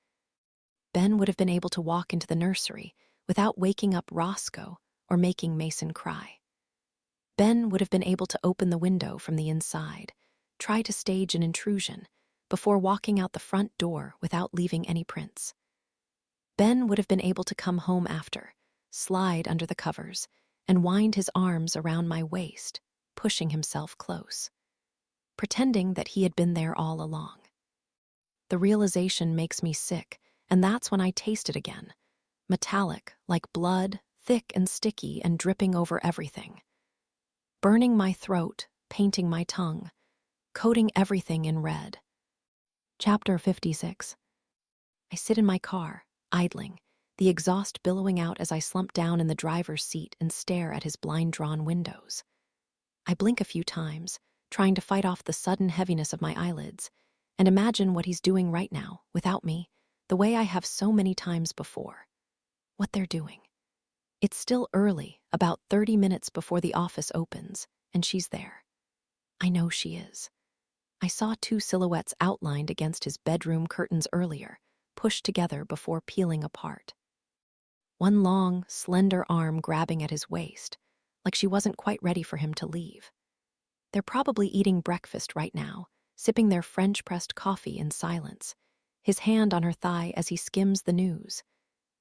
Ben would have been able to walk into the nursery without waking up Roscoe or making Mason cry. Ben would have been able to open the window from the inside, try to stage an intrusion, before walking out the front door without leaving any prints. Ben would have been able to come home after, slide under the covers, and wind his arms around my waist, pushing himself close, pretending that he had been there all along. The realization makes me sick, and that's when I taste it again. Metallic, like blood, thick and sticky and dripping over everything. Burning my throat, painting my tongue, coating everything in red. Chapter 56. I sit in my car, idling, the exhaust billowing out as I slump down in the driver's seat and stare at his blind-drawn windows. I blink a few times, trying to fight off the sudden heaviness of my eyelids, and imagine what he's doing right now, without me, the way I have so many times before. What they're doing. It's still early, about 30 minutes before the office opens, and she's there. I know she is. I saw two silhouettes outlined against his bedroom curtains earlier, pushed together before peeling apart. One long, slender arm grabbing at his waist, like she wasn't quite ready for him to leave. They're probably eating breakfast right now, sipping their French-pressed coffee in silence, his hand on her thigh as he skims the news.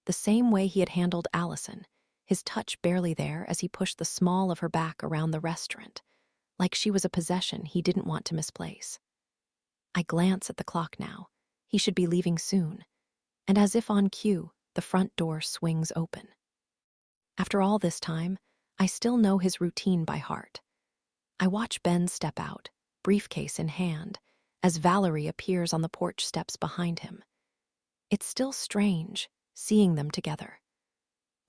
The same way he had handled Allison, his touch barely there as he pushed the small of her back around the restaurant, like she was a possession he didn't want to misplace. I glance at the clock now. He should be leaving soon. And as if on cue, the front door swings open. After all this time, I still know his routine by heart. I watch Ben step out, briefcase in hand, as Valerie appears on the porch steps behind him. It's still strange, seeing them together.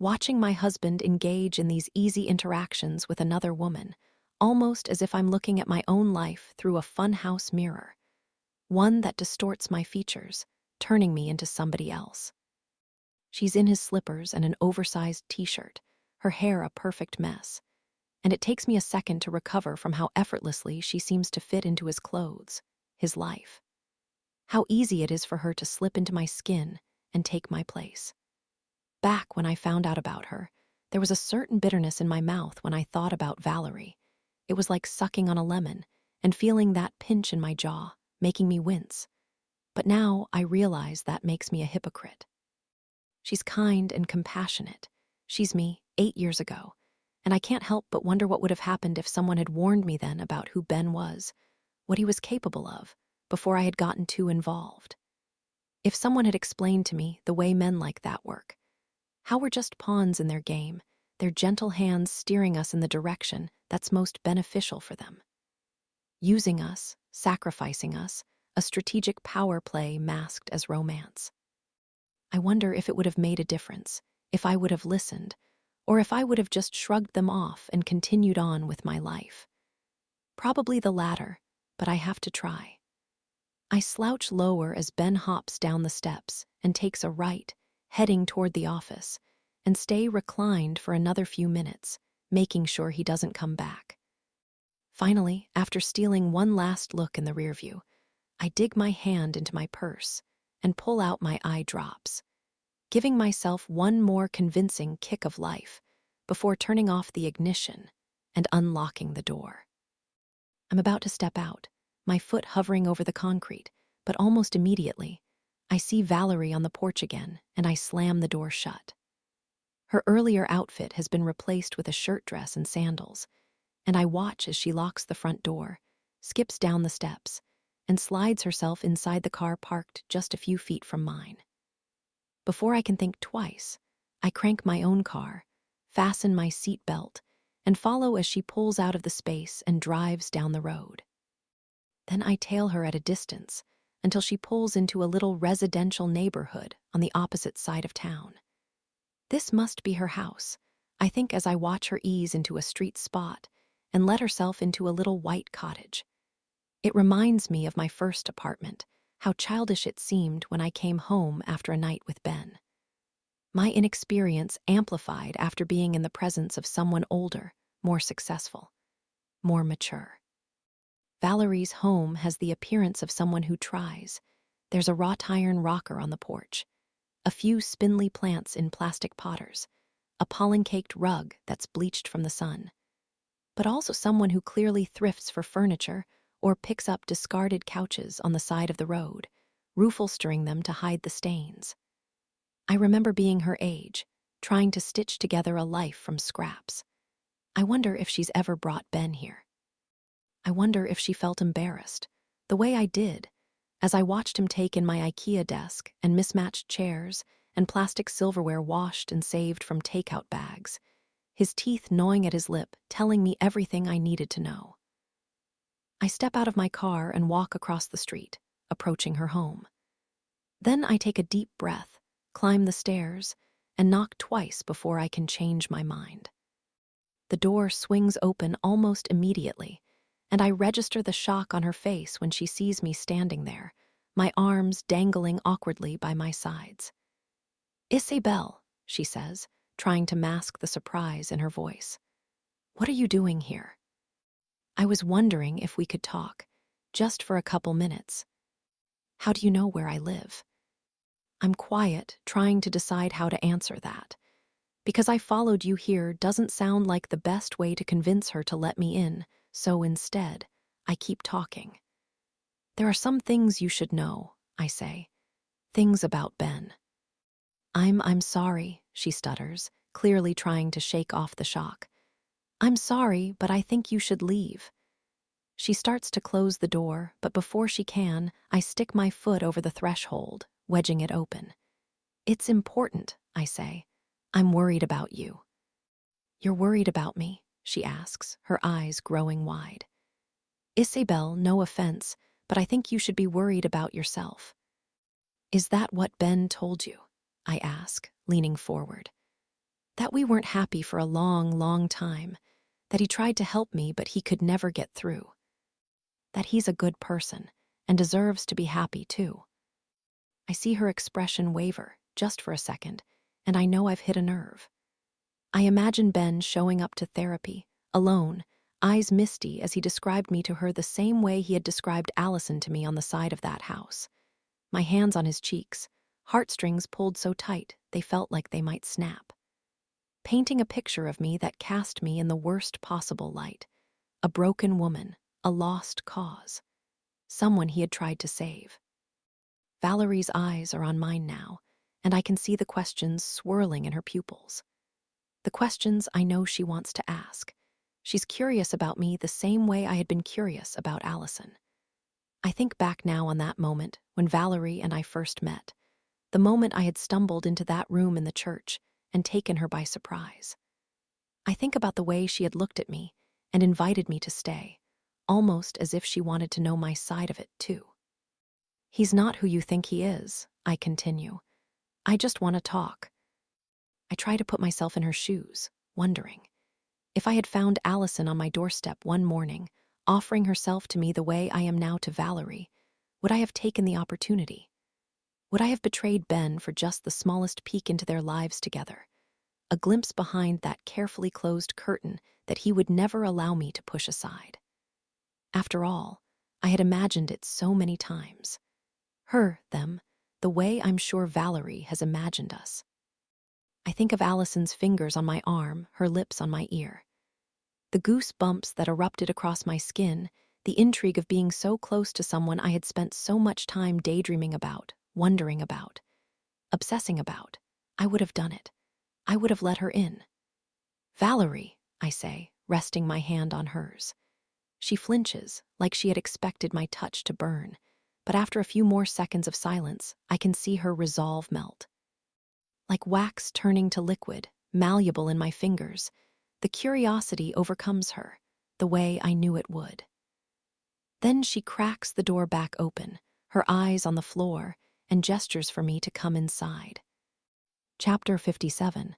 Watching my husband engage in these easy interactions with another woman, almost as if I'm looking at my own life through a funhouse mirror. One that distorts my features, turning me into somebody else. She's in his slippers and an oversized t-shirt, her hair a perfect mess, and it takes me a second to recover from how effortlessly she seems to fit into his clothes, his life. How easy it is for her to slip into my skin and take my place. Back when I found out about her, there was a certain bitterness in my mouth when I thought about Valerie. It was like sucking on a lemon and feeling that pinch in my jaw, making me wince. But now I realize that makes me a hypocrite. She's kind and compassionate. She's me 8 years ago, and I can't help but wonder what would have happened if someone had warned me then about who Ben was, what he was capable of, before I had gotten too involved. If someone had explained to me the way men like that work, how we're just pawns in their game, their gentle hands steering us in the direction that's most beneficial for them. Using us, sacrificing us, a strategic power play masked as romance. I wonder if it would have made a difference, if I would have listened, or if I would have just shrugged them off and continued on with my life. Probably the latter, but I have to try. I slouch lower as Ben hops down the steps and takes a right, heading toward the office, and stay reclined for another few minutes, making sure he doesn't come back. Finally, after stealing one last look in the rearview, I dig my hand into my purse and pull out my eye drops, giving myself one more convincing kick of life before turning off the ignition and unlocking the door. I'm about to step out, my foot hovering over the concrete, but almost immediately, I see Valerie on the porch again, and I slam the door shut. Her earlier outfit has been replaced with a shirt dress and sandals, and I watch as she locks the front door, skips down the steps, and slides herself inside the car parked just a few feet from mine. Before I can think twice, I crank my own car, fasten my seat belt, and follow as she pulls out of the space and drives down the road. Then I tail her at a distance until she pulls into a little residential neighborhood on the opposite side of town. This must be her house, I think, as I watch her ease into a street spot and let herself into a little white cottage. It reminds me of my first apartment, how childish it seemed when I came home after a night with Ben. My inexperience amplified after being in the presence of someone older, more successful, more mature. Valerie's home has the appearance of someone who tries. There's a wrought iron rocker on the porch, a few spindly plants in plastic potters, a pollen-caked rug that's bleached from the sun, but also someone who clearly thrifts for furniture or picks up discarded couches on the side of the road, roof-ulstering them to hide the stains. I remember being her age, trying to stitch together a life from scraps. I wonder if she's ever brought Ben here. I wonder if she felt embarrassed, the way I did, as I watched him take in my IKEA desk and mismatched chairs and plastic silverware washed and saved from takeout bags, his teeth gnawing at his lip, telling me everything I needed to know. I step out of my car and walk across the street, approaching her home. Then I take a deep breath, climb the stairs, and knock twice before I can change my mind. The door swings open almost immediately, and I register the shock on her face when she sees me standing there, my arms dangling awkwardly by my sides. "Isabel," she says, trying to mask the surprise in her voice. "What are you doing here?" "I was wondering if we could talk, just for a couple minutes." "How do you know where I live?" I'm quiet, trying to decide how to answer that. Because I followed you here doesn't sound like the best way to convince her to let me in, so instead, I keep talking. "There are some things you should know," I say. "Things about Ben." I'm sorry," she stutters, clearly trying to shake off the shock. "I'm sorry, but I think you should leave." She starts to close the door, but before she can, I stick my foot over the threshold, wedging it open. "It's important," I say. "I'm worried about you." "You're worried about me?" she asks, her eyes growing wide. "Isabel, no offense, but I think you should be worried about yourself." "Is that what Ben told you?" I ask, leaning forward. "That we weren't happy for a long, long time, that he tried to help me but he could never get through. That he's a good person and deserves to be happy too." I see her expression waver, just for a second, and I know I've hit a nerve. I imagine Ben showing up to therapy, alone, eyes misty as he described me to her the same way he had described Allison to me on the side of that house. My hands on his cheeks, heartstrings pulled so tight they felt like they might snap. Painting a picture of me that cast me in the worst possible light. A broken woman, a lost cause. Someone he had tried to save. Valerie's eyes are on mine now, and I can see the questions swirling in her pupils. The questions I know she wants to ask. She's curious about me the same way I had been curious about Allison. I think back now on that moment when Valerie and I first met, the moment I had stumbled into that room in the church and taken her by surprise. I think about the way she had looked at me and invited me to stay, almost as if she wanted to know my side of it too. "He's not who you think he is," I continue. "I just want to talk." I try to put myself in her shoes, wondering. If I had found Allison on my doorstep one morning, offering herself to me the way I am now to Valerie, would I have taken the opportunity? Would I have betrayed Ben for just the smallest peek into their lives together? A glimpse behind that carefully closed curtain that he would never allow me to push aside. After all, I had imagined it so many times. Her, them, the way I'm sure Valerie has imagined us. I think of Allison's fingers on my arm, her lips on my ear. The goose bumps that erupted across my skin, the intrigue of being so close to someone I had spent so much time daydreaming about, wondering about, obsessing about. I would have done it. I would have let her in. "Valerie," I say, resting my hand on hers. She flinches, like she had expected my touch to burn, but after a few more seconds of silence, I can see her resolve melt. Like wax turning to liquid, malleable in my fingers, the curiosity overcomes her, the way I knew it would. Then she cracks the door back open, her eyes on the floor, and gestures for me to come inside. Chapter 57.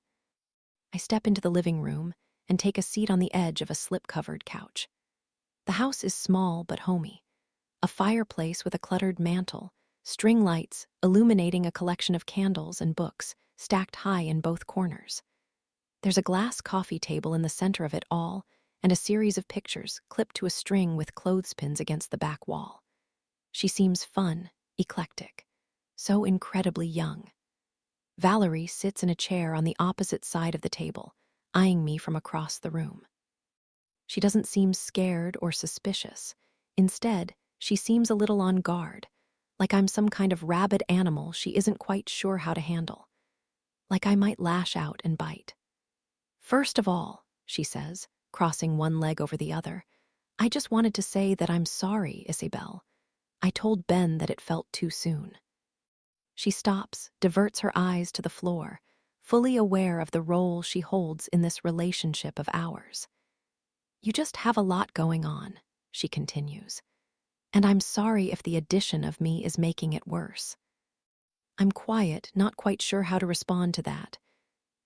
I step into the living room and take a seat on the edge of a slip-covered couch. The house is small but homey. A fireplace with a cluttered mantel, string lights illuminating a collection of candles and books stacked high in both corners. There's a glass coffee table in the center of it all, and a series of pictures clipped to a string with clothespins against the back wall. She seems fun, eclectic, so incredibly young. Valerie sits in a chair on the opposite side of the table, eyeing me from across the room. She doesn't seem scared or suspicious. Instead, she seems a little on guard, like I'm some kind of rabid animal she isn't quite sure how to handle. Like I might lash out and bite. "First of all," she says, crossing one leg over the other, "I just wanted to say that I'm sorry, Isabel. I told Ben that it felt too soon." She stops, diverts her eyes to the floor, fully aware of the role she holds in this relationship of ours. "You just have a lot going on," she continues. And I'm sorry if the addition of me is making it worse. I'm quiet, not quite sure how to respond to that.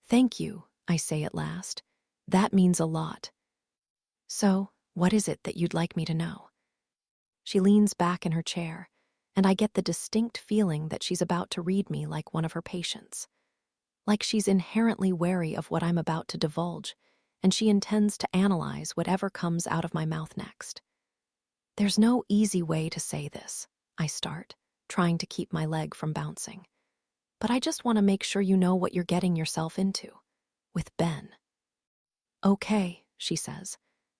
Thank you, I say at last. That means a lot. So, what is it that you'd like me to know? She leans back in her chair, and I get the distinct feeling that she's about to read me like one of her patients. Like she's inherently wary of what I'm about to divulge, and she intends to analyze whatever comes out of my mouth next. There's no easy way to say this, I start, trying to keep my leg from bouncing. But I just want to make sure you know what you're getting yourself into. With Ben. Okay, she says.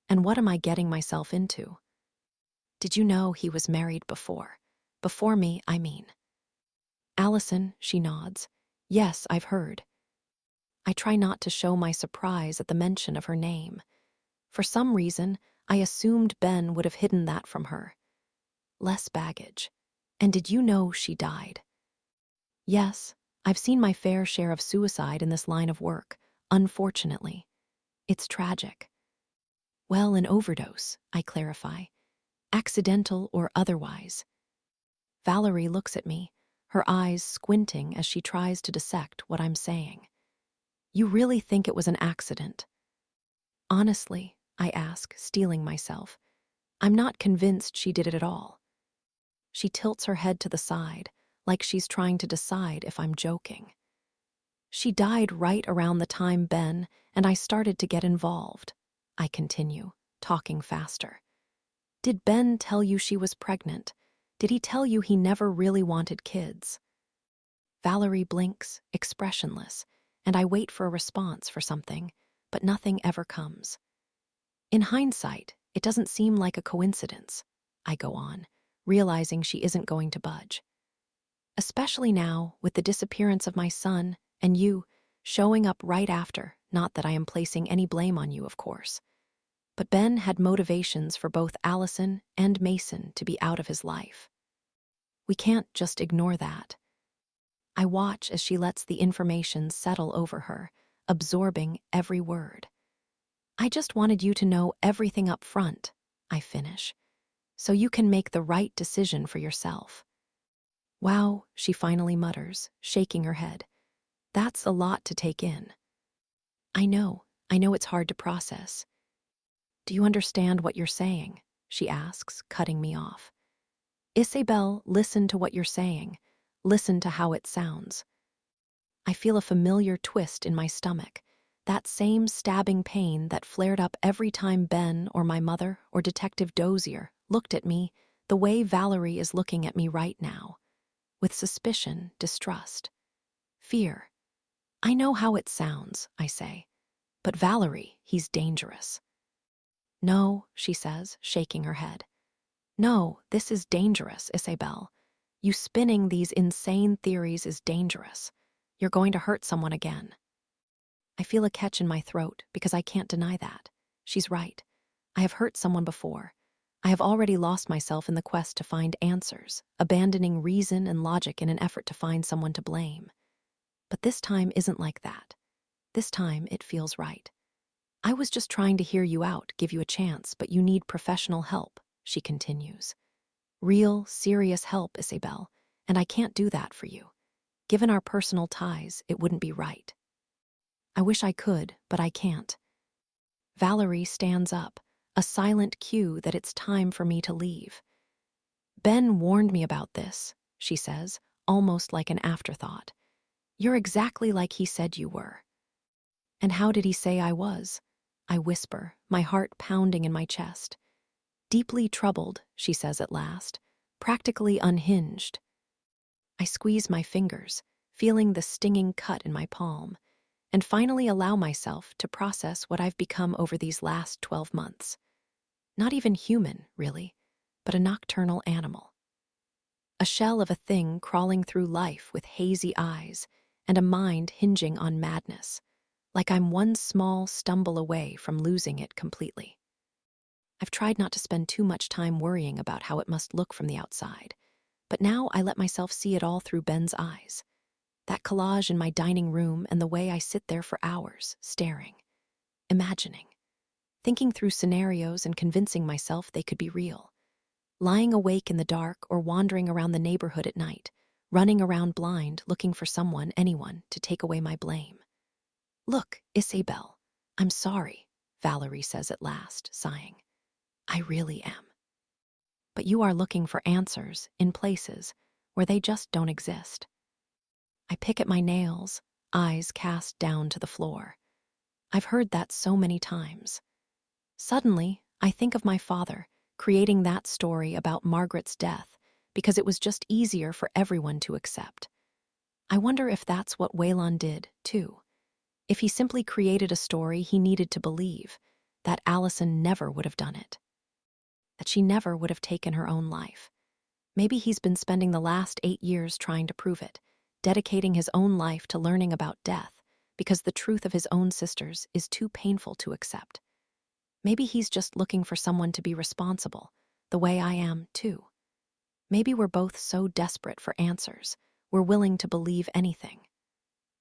And what am I getting myself into? Did you know he was married before? Before me, I mean. Allison, she nods. Yes, I've heard. I try not to show my surprise at the mention of her name. For some reason, I assumed Ben would have hidden that from her. Less baggage. And did you know she died? Yes, I've seen my fair share of suicide in this line of work, unfortunately. It's tragic. Well, an overdose, I clarify. Accidental or otherwise. Valerie looks at me, her eyes squinting as she tries to dissect what I'm saying. You really think it was an accident? Honestly, I ask, steeling myself. I'm not convinced she did it at all. She tilts her head to the side, like she's trying to decide if I'm joking. She died right around the time Ben and I started to get involved. I continue, talking faster. Did Ben tell you she was pregnant? Did he tell you he never really wanted kids? Valerie blinks, expressionless, and I wait for a response for something, but nothing ever comes. In hindsight, it doesn't seem like a coincidence, I go on, realizing she isn't going to budge. Especially now, with the disappearance of my son and you showing up right after, not that I am placing any blame on you, of course. But Ben had motivations for both Allison and Mason to be out of his life. We can't just ignore that. I watch as she lets the information settle over her, absorbing every word. I just wanted you to know everything up front, I finish, so you can make the right decision for yourself. Wow, she finally mutters, shaking her head. That's a lot to take in. I know it's hard to process. Do you understand what you're saying? She asks, cutting me off. Isabel, listen to what you're saying. Listen to how it sounds. I feel a familiar twist in my stomach, that same stabbing pain that flared up every time Ben or my mother or Detective Dozier looked at me the way Valerie is looking at me right now, with suspicion, distrust, fear. I know how it sounds, I say, but Valerie, he's dangerous. No, she says, shaking her head. No, this is dangerous, Isabel. You spinning these insane theories is dangerous. You're going to hurt someone again. I feel a catch in my throat because I can't deny that. She's right. I have hurt someone before. I have already lost myself in the quest to find answers, abandoning reason and logic in an effort to find someone to blame. But this time isn't like that. This time it feels right. I was just trying to hear you out, give you a chance, but you need professional help, she continues. Real, serious help, Isabel, and I can't do that for you. Given our personal ties, it wouldn't be right. I wish I could, but I can't. Valerie stands up, a silent cue that it's time for me to leave. Ben warned me about this, she says, almost like an afterthought. You're exactly like he said you were. And how did he say I was? I whisper, my heart pounding in my chest. Deeply troubled, she says at last, practically unhinged. I squeeze my fingers, feeling the stinging cut in my palm, and finally allow myself to process what I've become over these last 12 months. Not even human, really, but a nocturnal animal. A shell of a thing crawling through life with hazy eyes and a mind hinging on madness, like I'm one small stumble away from losing it completely. I've tried not to spend too much time worrying about how it must look from the outside, but now I let myself see it all through Ben's eyes. That collage in my dining room and the way I sit there for hours, staring, imagining, thinking through scenarios and convincing myself they could be real. lying awake in the dark or wandering around the neighborhood at night, running around blind looking for someone, anyone, to take away my blame. Look, Isabel, I'm sorry, Valerie says at last, sighing. I really am. But you are looking for answers in places where they just don't exist. I pick at my nails, eyes cast down to the floor. I've heard that so many times. Suddenly, I think of my father creating that story about Margaret's death because it was just easier for everyone to accept. I wonder if that's what Waylon did, too. If he simply created a story he needed to believe, that Allison never would have done it. That she never would have taken her own life. Maybe he's been spending the last 8 years trying to prove it, dedicating his own life to learning about death because the truth of his own sisters is too painful to accept. Maybe he's just looking for someone to be responsible, the way I am, too. Maybe we're both so desperate for answers, we're willing to believe anything.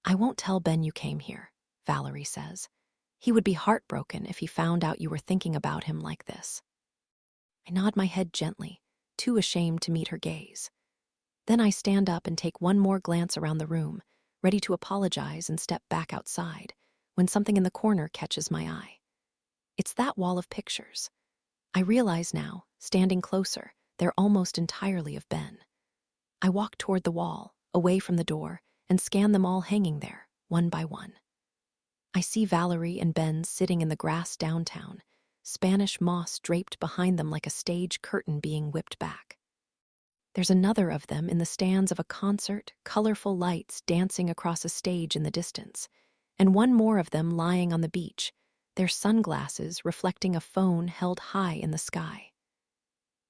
I won't tell Ben you came here, Valerie says. He would be heartbroken if he found out you were thinking about him like this. I nod my head gently, too ashamed to meet her gaze. Then I stand up and take one more glance around the room, ready to apologize and step back outside, when something in the corner catches my eye. It's that wall of pictures. I realize now, standing closer, they're almost entirely of Ben. I walk toward the wall, away from the door, and scan them all hanging there, one by one. I see Valerie and Ben sitting in the grass downtown, Spanish moss draped behind them like a stage curtain being whipped back. There's another of them in the stands of a concert, colorful lights dancing across a stage in the distance, and one more of them lying on the beach, their sunglasses reflecting a phone held high in the sky.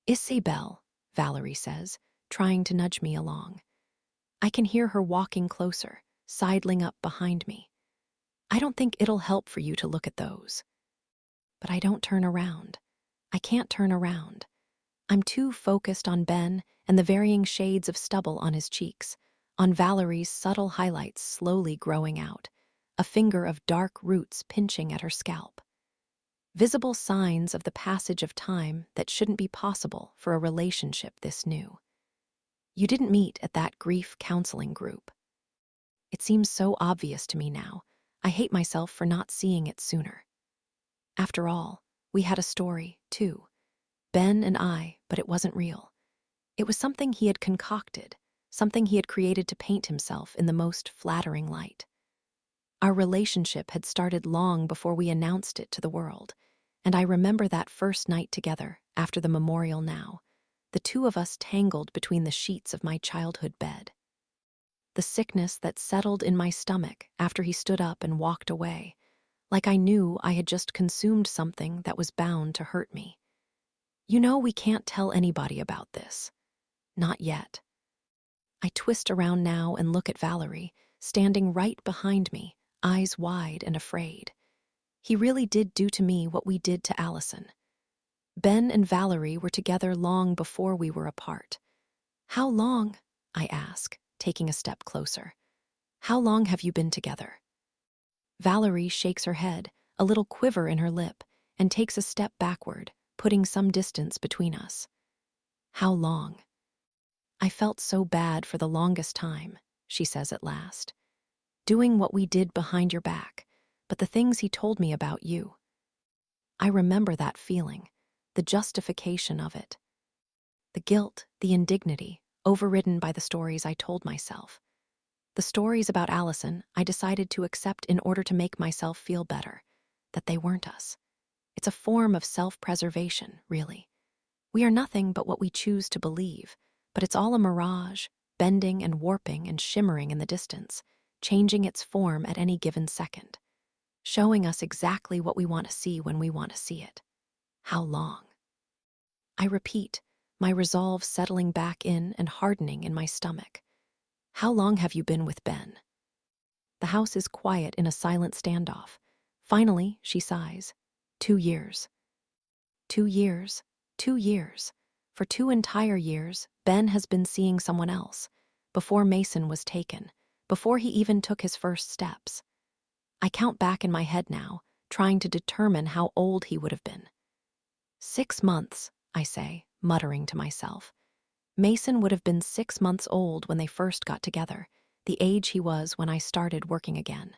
Isabel, Valerie says, trying to nudge me along. I can hear her walking closer, sidling up behind me. I don't think it'll help for you to look at those. But I don't turn around. I can't turn around. I'm too focused on Ben and the varying shades of stubble on his cheeks, on Valerie's subtle highlights slowly growing out, a finger of dark roots pinching at her scalp. Visible signs of the passage of time that shouldn't be possible for a relationship this new. You didn't meet at that grief counseling group. It seems so obvious to me now. I hate myself for not seeing it sooner. After all, we had a story, too. Ben and I, but it wasn't real. It was something he had concocted, something he had created to paint himself in the most flattering light. Our relationship had started long before we announced it to the world, and I remember that first night together after the memorial now, the two of us tangled between the sheets of my childhood bed. The sickness that settled in my stomach after he stood up and walked away, like I knew I had just consumed something that was bound to hurt me. You know, we can't tell anybody about this. Not yet. I twist around now and look at Valerie, standing right behind me, eyes wide and afraid. He really did do to me what we did to Allison. Ben and Valerie were together long before we were apart. How long? I ask, taking a step closer. How long have you been together? Valerie shakes her head, a little quiver in her lip, and takes a step backward, putting some distance between us. How long? I felt so bad for the longest time, she says at last. Doing what we did behind your back, but the things he told me about you. I remember that feeling, the justification of it. The guilt, the indignity, overridden by the stories I told myself. The stories about Allison I decided to accept in order to make myself feel better, that they weren't us. It's a form of self-preservation, really. We are nothing but what we choose to believe, but it's all a mirage, bending and warping and shimmering in the distance, changing its form at any given second, showing us exactly what we want to see when we want to see it. How long? I repeat, my resolve settling back in and hardening in my stomach. How long have you been with Ben? The house is quiet in a silent standoff. Finally, she sighs. 2 years. 2 years. 2 years. For 2 entire years, Ben has been seeing someone else, before Mason was taken, before he even took his first steps. I count back in my head now, trying to determine how old he would have been. 6 months, I say, muttering to myself. Mason would have been 6 months old when they first got together, the age he was when I started working again.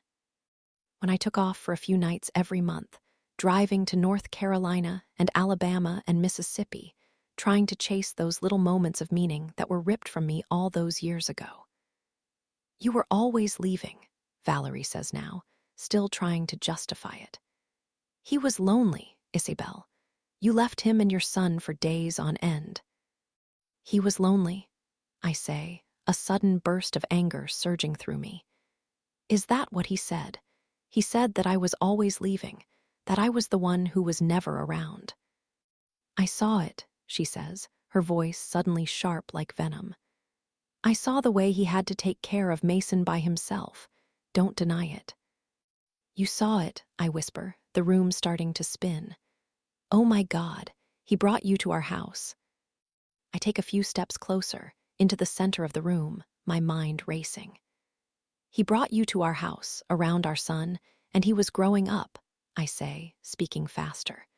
When I took off for a few nights every month, driving to North Carolina and Alabama and Mississippi, trying to chase those little moments of meaning that were ripped from me all those years ago. You were always leaving, Valerie says now, still trying to justify it. He was lonely, Isabel. You left him and your son for days on end. He was lonely, I say, a sudden burst of anger surging through me. Is that what he said? He said that I was always leaving, that I was the one who was never around. I saw it, she says, her voice suddenly sharp like venom. I saw the way he had to take care of Mason by himself. Don't deny it. You saw it, I whisper, the room starting to spin. Oh my God, he brought you to our house. I take a few steps closer, into the center of the room, my mind racing. He brought you to our house, around our son, and he was growing up, I say, speaking faster.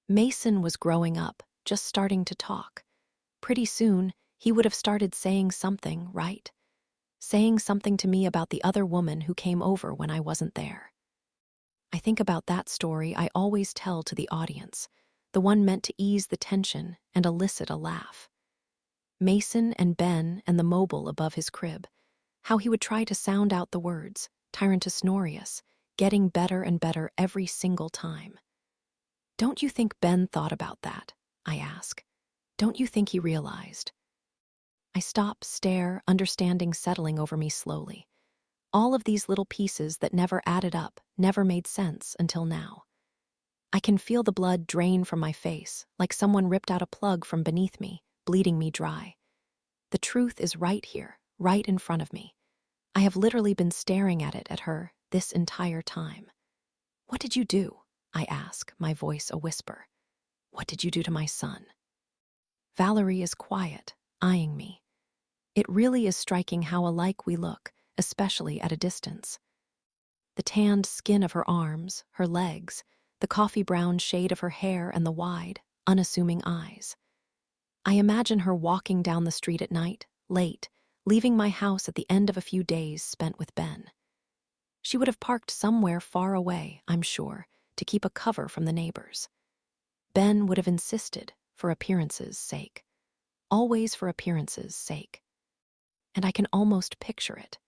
Mason was growing up, just starting to talk. Pretty soon, he would have started saying something, right? Saying something to me about the other woman who came over when I wasn't there. I think about that story I always tell to the audience, the one meant to ease the tension and elicit a laugh. Mason and Ben and the mobile above his crib, how he would try to sound out the words, Tyrantus Norius, getting better and better every single time. Don't you think Ben thought about that? I ask. Don't you think he realized? I stop, stare, understanding settling over me slowly. All of these little pieces that never added up, never made sense until now. I can feel the blood drain from my face, like someone ripped out a plug from beneath me, bleeding me dry. The truth is right here, right in front of me. I have literally been staring at it at her this entire time. What did you do? I ask, my voice a whisper. What did you do to my son? Valerie is quiet, eyeing me. It really is striking how alike we look, especially at a distance. The tanned skin of her arms, her legs, the coffee brown shade of her hair and the wide, unassuming eyes. I imagine her walking down the street at night, late, leaving my house at the end of a few days spent with Ben. She would have parked somewhere far away, I'm sure, to keep a cover from the neighbors. Ben would have insisted, for appearances' sake. Always for appearances' sake. And I can almost picture it.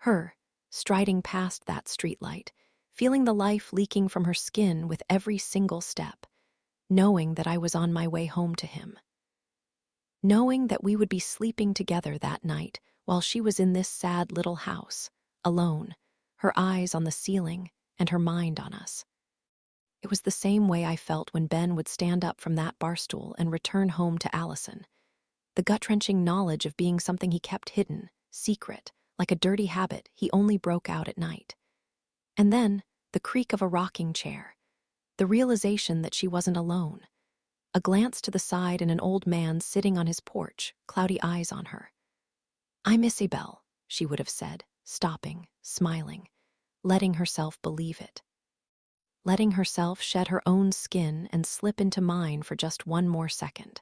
Her, striding past that streetlight, feeling the life leaking from her skin with every single step, knowing that I was on my way home to him. Knowing that we would be sleeping together that night while she was in this sad little house, alone, her eyes on the ceiling and her mind on us. It was the same way I felt when Ben would stand up from that bar stool and return home to Allison. The gut-wrenching knowledge of being something he kept hidden, secret, like a dirty habit he only broke out at night. And then, the creak of a rocking chair, the realization that she wasn't alone, a glance to the side and an old man sitting on his porch, cloudy eyes on her. I'm Isabel, she would have said, stopping, smiling, letting herself believe it. Letting herself shed her own skin and slip into mine for just one more second.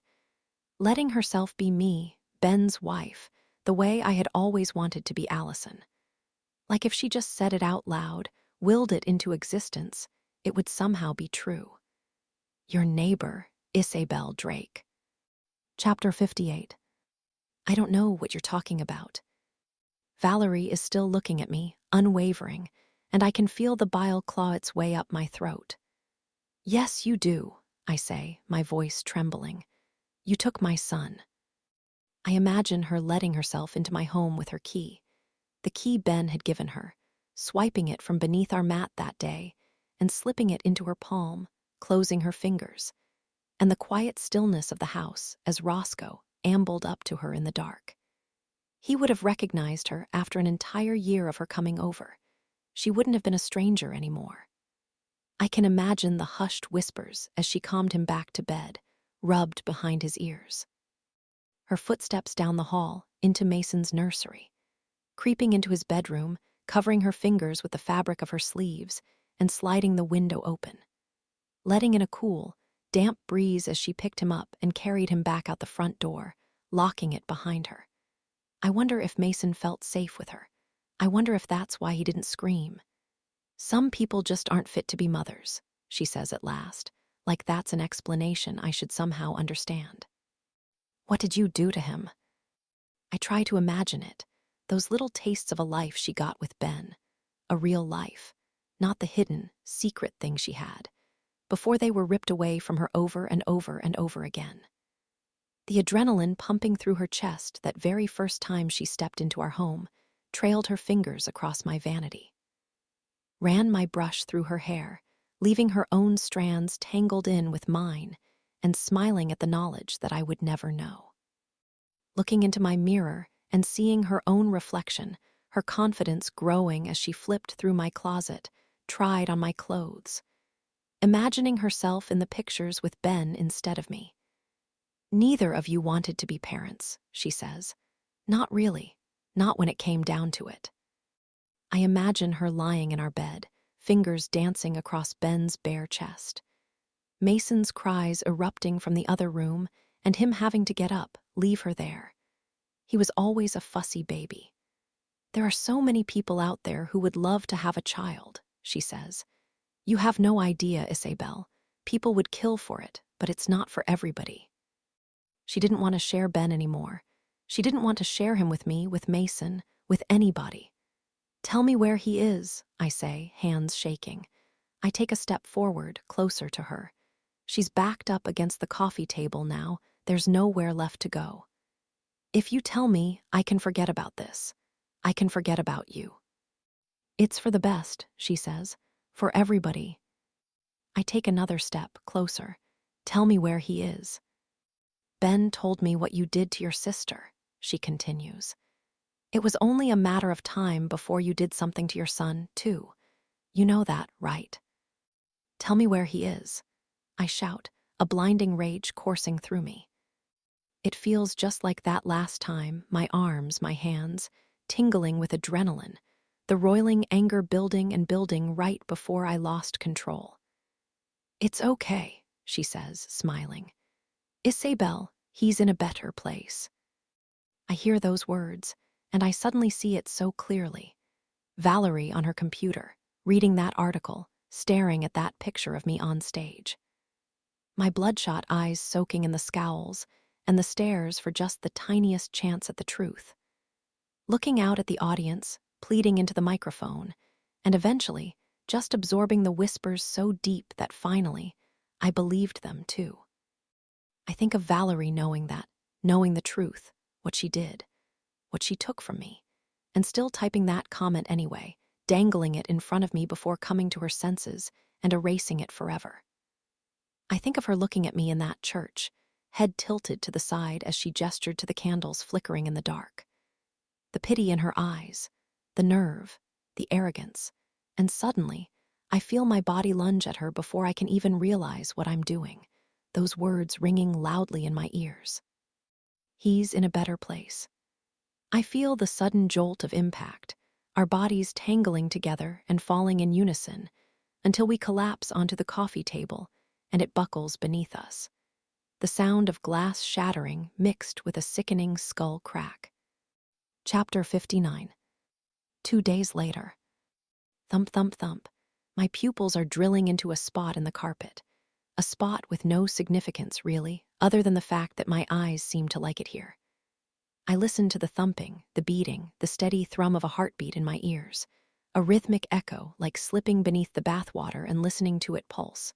Letting herself be me, Ben's wife, the way I had always wanted to be Allison. Like if she just said it out loud, willed it into existence, it would somehow be true. Your neighbor, Isabel Drake. Chapter 58. I don't know what you're talking about. Valerie is still looking at me, unwavering, and I can feel the bile claw its way up my throat. Yes, you do, I say, my voice trembling. You took my son. I imagine her letting herself into my home with her key, the key Ben had given her, swiping it from beneath our mat that day and slipping it into her palm, closing her fingers, and the quiet stillness of the house as Roscoe ambled up to her in the dark. He would have recognized her after an entire year of her coming over. She wouldn't have been a stranger anymore. I can imagine the hushed whispers as she calmed him back to bed, rubbed behind his ears. Her footsteps down the hall, into Mason's nursery, creeping into his bedroom, covering her fingers with the fabric of her sleeves, and sliding the window open, letting in a cool, damp breeze as she picked him up and carried him back out the front door, locking it behind her. I wonder if Mason felt safe with her. I wonder if that's why he didn't scream. Some people just aren't fit to be mothers, she says at last, like that's an explanation I should somehow understand. What did you do to him? I try to imagine it, those little tastes of a life she got with Ben, a real life, not the hidden, secret thing she had, before they were ripped away from her over and over and over again. The adrenaline pumping through her chest that very first time she stepped into our home trailed her fingers across my vanity. Ran my brush through her hair, leaving her own strands tangled in with mine, and smiling at the knowledge that I would never know. Looking into my mirror and seeing her own reflection, her confidence growing as she flipped through my closet, tried on my clothes. Imagining herself in the pictures with Ben instead of me. Neither of you wanted to be parents, she says. Not really, not when it came down to it. I imagine her lying in our bed, fingers dancing across Ben's bare chest. Mason's cries erupting from the other room, and him having to get up, leave her there. He was always a fussy baby. There are so many people out there who would love to have a child, she says. You have no idea, Isabel. People would kill for it, but it's not for everybody. She didn't want to share Ben anymore. She didn't want to share him with me, with Mason, with anybody. Tell me where he is, I say, hands shaking. I take a step forward, closer to her. She's backed up against the coffee table now. There's nowhere left to go. If you tell me, I can forget about this. I can forget about you. It's for the best, she says, for everybody. I take another step, closer. Tell me where he is. Ben told me what you did to your sister, she continues. It was only a matter of time before you did something to your son, too. You know that, right? Tell me where he is. I shout, a blinding rage coursing through me. It feels just like that last time, my arms, my hands, tingling with adrenaline, the roiling anger building and building right before I lost control. It's okay, she says, smiling. Isabel, he's in a better place. I hear those words, and I suddenly see it so clearly. Valerie on her computer, reading that article, staring at that picture of me on stage. My bloodshot eyes soaking in the scowls and the stares for just the tiniest chance at the truth. Looking out at the audience, pleading into the microphone, and eventually just absorbing the whispers so deep that finally I believed them too. I think of Valerie knowing that, knowing the truth, what she did, what she took from me, and still typing that comment anyway, dangling it in front of me before coming to her senses and erasing it forever. I think of her looking at me in that church, head tilted to the side as she gestured to the candles flickering in the dark. The pity in her eyes, the nerve, the arrogance, and suddenly, I feel my body lunge at her before I can even realize what I'm doing, those words ringing loudly in my ears. He's in a better place. I feel the sudden jolt of impact, our bodies tangling together and falling in unison until we collapse onto the coffee table and it buckles beneath us. The sound of glass shattering mixed with a sickening skull crack. Chapter 59. 2 days later. Thump, thump, thump. My pupils are drilling into a spot in the carpet. A spot with no significance, really, other than the fact that my eyes seem to like it here. I listen to the thumping, the beating, the steady thrum of a heartbeat in my ears, a rhythmic echo like slipping beneath the bathwater and listening to it pulse.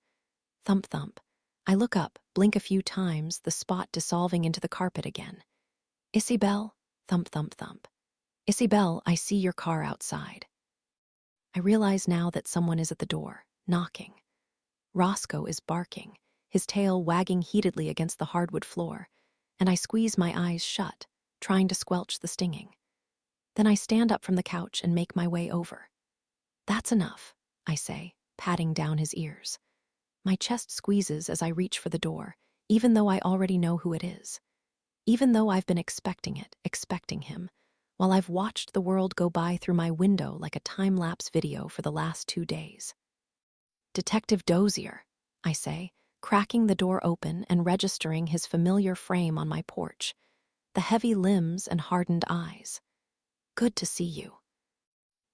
Thump, thump. I look up, blink a few times, the spot dissolving into the carpet again. Isabel, thump, thump, thump. Isabel, I see your car outside. I realize now that someone is at the door, knocking. Roscoe is barking, his tail wagging heatedly against the hardwood floor, and I squeeze my eyes shut, trying to squelch the stinging. Then I stand up from the couch and make my way over. That's enough, I say, patting down his ears. My chest squeezes as I reach for the door, even though I already know who it is. Even though I've been expecting it, expecting him, while I've watched the world go by through my window like a time-lapse video for the last 2 days. Detective Dozier, I say, cracking the door open and registering his familiar frame on my porch, the heavy limbs and hardened eyes. "Good to see you."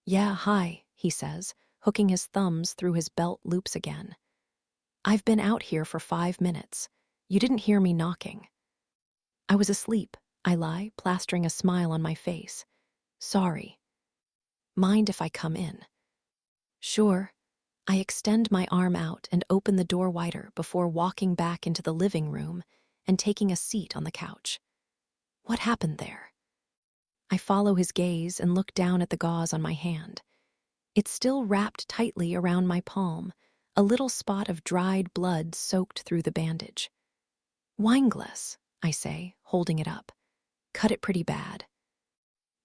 "Yeah, hi," he says, hooking his thumbs through his belt loops again. "I've been out here for 5 minutes. You didn't hear me knocking." "I was asleep," I lie, plastering a smile on my face. "Sorry. Mind if I come in?" "Sure." I extend my arm out and open the door wider before walking back into the living room and taking a seat on the couch. "What happened there?" I follow his gaze and look down at the gauze on my hand. It's still wrapped tightly around my palm, a little spot of dried blood soaked through the bandage. "Wineglass," I say, holding it up. "Cut it pretty bad."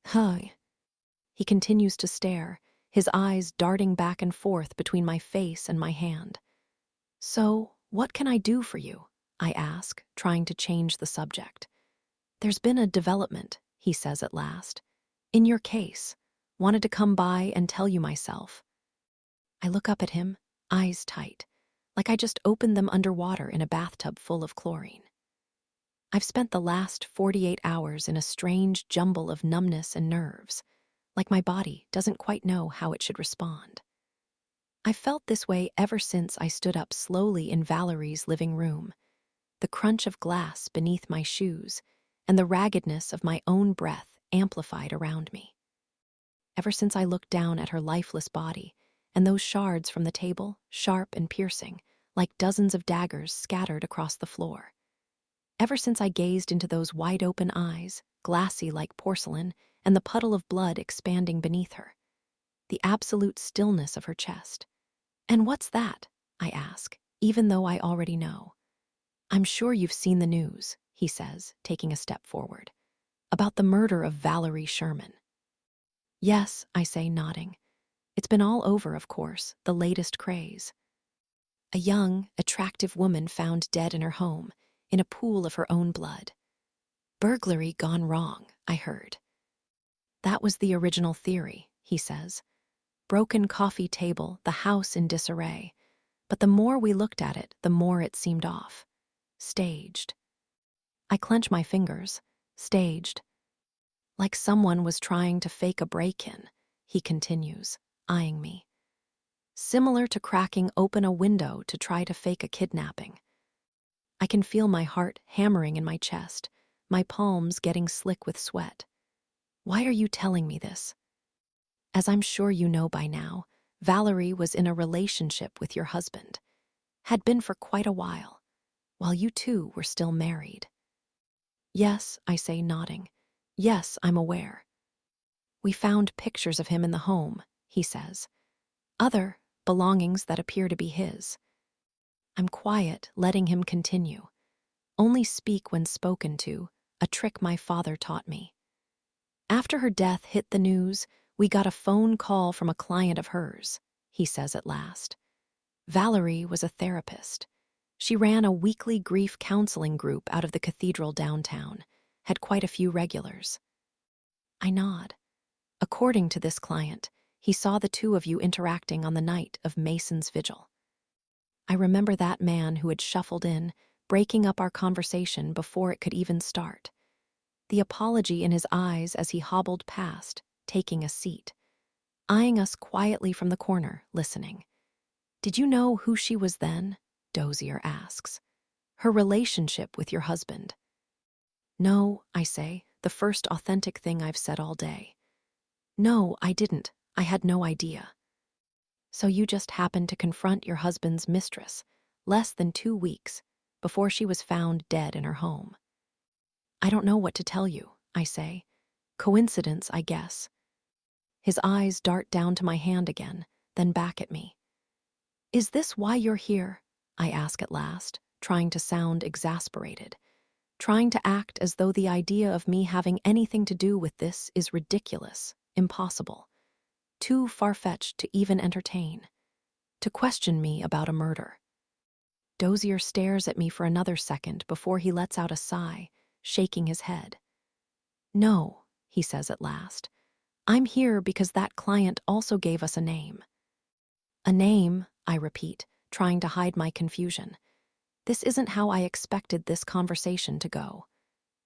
"Huh." He continues to stare, his eyes darting back and forth between my face and my hand. "So, what can I do for you?" I ask, trying to change the subject. "There's been a development," he says at last. "In your case. Wanted to come by and tell you myself." I look up at him, eyes tight, like I just opened them underwater in a bathtub full of chlorine. I've spent the last 48 hours in a strange jumble of numbness and nerves, like my body doesn't quite know how it should respond. I felt this way ever since I stood up slowly in Valerie's living room, the crunch of glass beneath my shoes and the raggedness of my own breath amplified around me. Ever since I looked down at her lifeless body and those shards from the table, sharp and piercing, like dozens of daggers scattered across the floor. Ever since I gazed into those wide-open eyes, glassy like porcelain, and the puddle of blood expanding beneath her. The absolute stillness of her chest. "And what's that?" I ask, even though I already know. "I'm sure you've seen the news," he says, taking a step forward. "About the murder of Valerie Sherman." "Yes," I say, nodding. "It's been all over, of course, the latest craze. A young, attractive woman found dead in her home, in a pool of her own blood. Burglary gone wrong, I heard." "That was the original theory," he says. "Broken coffee table, the house in disarray. But the more we looked at it, the more it seemed off. Staged." I clench my fingers. "Staged. Like someone was trying to fake a break-in," he continues, eyeing me. "Similar to cracking open a window to try to fake a kidnapping." I can feel my heart hammering in my chest, my palms getting slick with sweat. "Why are you telling me this?" "As I'm sure you know by now, Valerie was in a relationship with your husband. Had been for quite a while you two were still married." "Yes," I say, nodding. "Yes, I'm aware." "We found pictures of him in the home," he says. "Other belongings that appear to be his." I'm quiet, letting him continue. Only speak when spoken to, a trick my father taught me. "After her death hit the news, we got a phone call from a client of hers," he says at last. "Valerie was a therapist. She ran a weekly grief counseling group out of the cathedral downtown, had quite a few regulars." I nod. "According to this client, he saw the two of you interacting on the night of Mason's vigil." I remember that man who had shuffled in, breaking up our conversation before it could even start. The apology in his eyes as he hobbled past, taking a seat. Eyeing us quietly from the corner, listening. "Did you know who she was then?" Dozier asks. "Her relationship with your husband?" "No," I say, the first authentic thing I've said all day. "No, I didn't. I had no idea." "So you just happened to confront your husband's mistress, less than 2 weeks, before she was found dead in her home." "I don't know what to tell you," I say. "Coincidence, I guess." His eyes dart down to my hand again, then back at me. "Is this why you're here?" I ask at last, trying to sound exasperated, trying to act as though the idea of me having anything to do with this is ridiculous, impossible, too far-fetched to even entertain, to question me about a murder. Dozier stares at me for another second before he lets out a sigh, shaking his head. "No," he says at last. "I'm here because that client also gave us a name." "A name," I repeat, trying to hide my confusion. This isn't how I expected this conversation to go.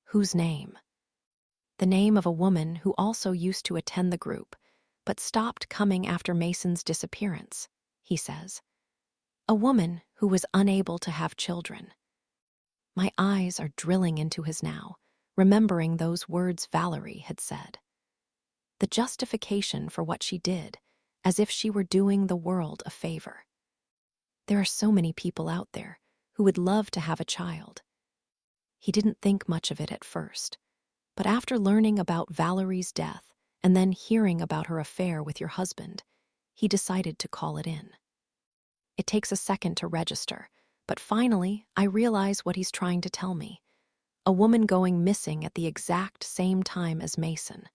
Whose name? The name of a woman who also used to attend the group, but stopped coming after Mason's disappearance, he says. A woman who was unable to have children. My eyes are drilling into his now, remembering those words Valerie had said. The justification for what she did, as if she were doing the world a favor. There are so many people out there who would love to have a child. He didn't think much of it at first, but after learning about Valerie's death and then hearing about her affair with your husband, he decided to call it in. It takes a second to register, but finally I realize what he's trying to tell me. A woman going missing at the exact same time as Mason.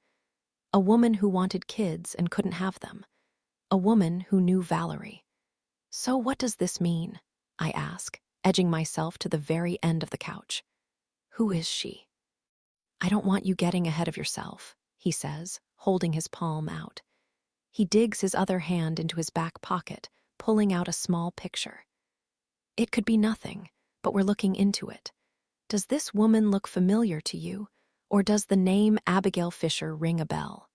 A woman who wanted kids and couldn't have them. A woman who knew Valerie. So what does this mean? I ask, edging myself to the very end of the couch. Who is she? I don't want you getting ahead of yourself, he says, holding his palm out. He digs his other hand into his back pocket, pulling out a small picture. It could be nothing, but we're looking into it. Does this woman look familiar to you, or does the name Abigail Fisher ring a bell?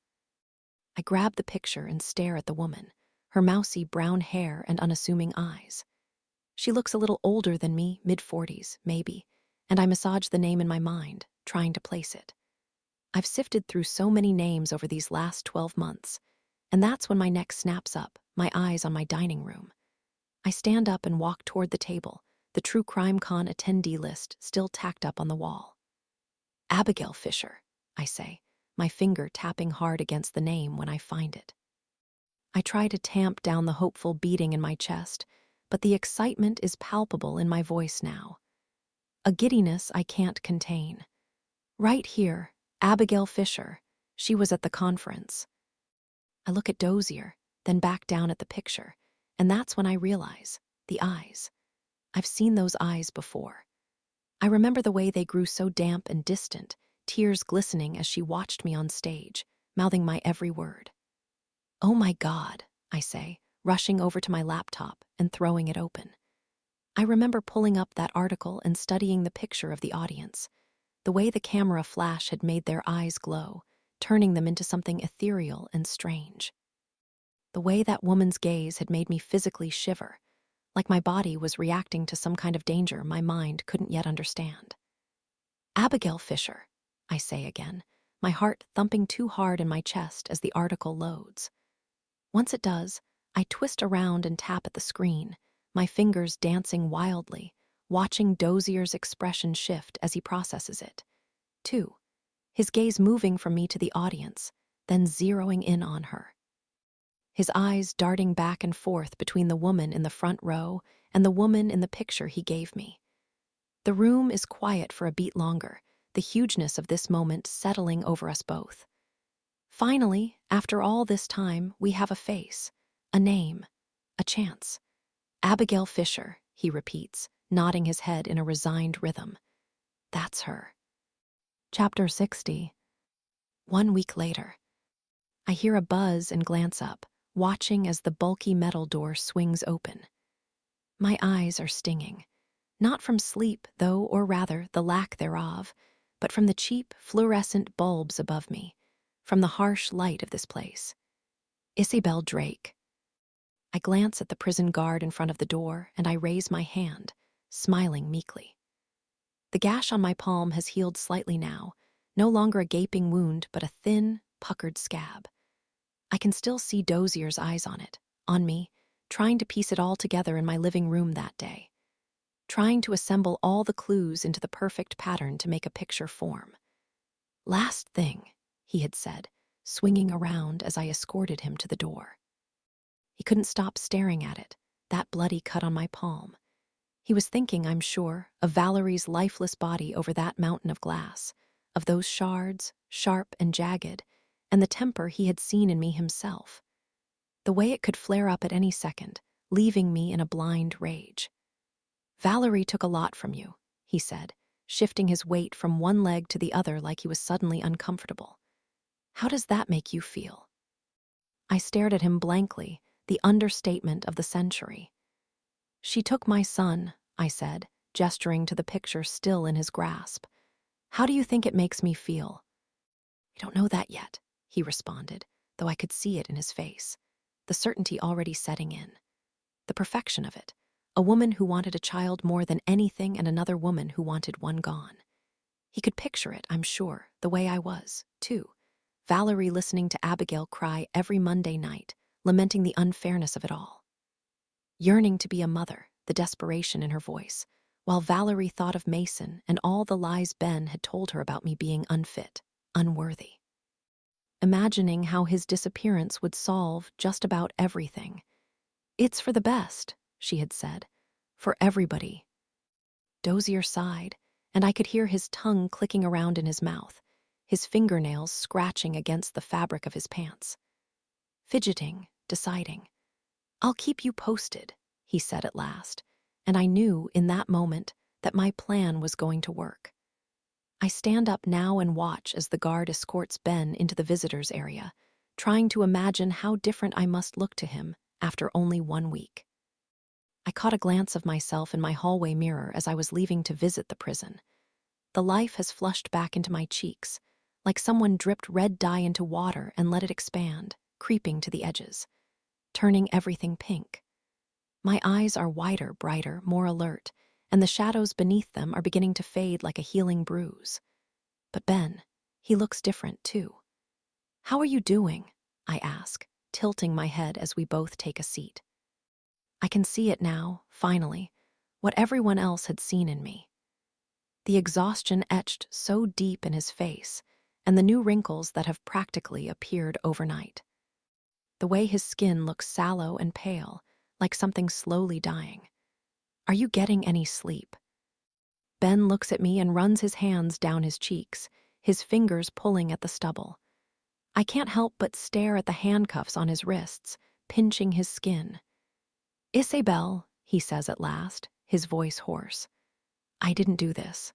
I grab the picture and stare at the woman, her mousy brown hair and unassuming eyes. She looks a little older than me, mid-40s, maybe, and I massage the name in my mind, trying to place it. I've sifted through so many names over these last 12 months, and that's when my neck snaps up, my eyes on my dining room. I stand up and walk toward the table, the True Crime Con attendee list still tacked up on the wall. Abigail Fisher, I say, my finger tapping hard against the name when I find it. I try to tamp down the hopeful beating in my chest, but the excitement is palpable in my voice now. A giddiness I can't contain. Right here, Abigail Fisher. She was at the conference. I look at Dozier, then back down at the picture, and that's when I realize, the eyes. I've seen those eyes before. I remember the way they grew so damp and distant, tears glistening as she watched me on stage, mouthing my every word. Oh my God, I say, rushing over to my laptop and throwing it open. I remember pulling up that article and studying the picture of the audience. The way the camera flash had made their eyes glow, turning them into something ethereal and strange. The way that woman's gaze had made me physically shiver, like my body was reacting to some kind of danger my mind couldn't yet understand. Abigail Fisher, I say again, my heart thumping too hard in my chest as the article loads. Once it does, I twist around and tap at the screen, my fingers dancing wildly, watching Dozier's expression shift as he processes it. 2. His gaze moving from me to the audience, then zeroing in on her. His eyes darting back and forth between the woman in the front row and the woman in the picture he gave me. The room is quiet for a beat longer, the hugeness of this moment settling over us both. Finally, after all this time, we have a face, a name, a chance. Abigail Fisher, he repeats, nodding his head in a resigned rhythm. That's her. Chapter 60. 1 week later. I hear a buzz and glance up, watching as the bulky metal door swings open. My eyes are stinging. Not from sleep, though, or rather, the lack thereof, but from the cheap, fluorescent bulbs above me, from the harsh light of this place. Isabel Drake. I glance at the prison guard in front of the door, and I raise my hand, smiling meekly. The gash on my palm has healed slightly now, no longer a gaping wound, but a thin, puckered scab. I can still see Dozier's eyes on me, trying to piece it all together in my living room that day. Trying to assemble all the clues into the perfect pattern to make a picture form. Last thing, he had said, swinging around as I escorted him to the door. He couldn't stop staring at it, that bloody cut on my palm. He was thinking, I'm sure, of Valerie's lifeless body over that mountain of glass, of those shards, sharp and jagged, and the temper he had seen in me himself. The way it could flare up at any second, leaving me in a blind rage. Valerie took a lot from you, he said, shifting his weight from one leg to the other like he was suddenly uncomfortable. How does that make you feel? I stared at him blankly, the understatement of the century. She took my son, I said, gesturing to the picture still in his grasp. "How do you think it makes me feel?" "I don't know that yet," he responded, though I could see it in his face, the certainty already setting in. The perfection of it. A woman who wanted a child more than anything and another woman who wanted one gone. He could picture it, I'm sure, the way I was, too. Valerie listening to Abigail cry every Monday night, lamenting the unfairness of it all. Yearning to be a mother, the desperation in her voice, while Valerie thought of Mason and all the lies Ben had told her about me being unfit, unworthy. Imagining how his disappearance would solve just about everything. "It's for the best," she had said. "For everybody." Dozier sighed, and I could hear his tongue clicking around in his mouth, his fingernails scratching against the fabric of his pants. Fidgeting, deciding. "I'll keep you posted," he said at last, and I knew in that moment that my plan was going to work. I stand up now and watch as the guard escorts Ben into the visitors area, trying to imagine how different I must look to him after only 1 week. I caught a glance of myself in my hallway mirror as I was leaving to visit the prison. The life has flushed back into my cheeks, like someone dripped red dye into water and let it expand, creeping to the edges, turning everything pink. My eyes are wider, brighter, more alert, and the shadows beneath them are beginning to fade like a healing bruise. But Ben, he looks different too. "How are you doing?" I ask, tilting my head as we both take a seat. I can see it now, finally, what everyone else had seen in me. The exhaustion etched so deep in his face, and the new wrinkles that have practically appeared overnight. The way his skin looks sallow and pale, like something slowly dying. "Are you getting any sleep?" Ben looks at me and runs his hands down his cheeks, his fingers pulling at the stubble. I can't help but stare at the handcuffs on his wrists, pinching his skin. "Isabel," he says at last, his voice hoarse. "I didn't do this."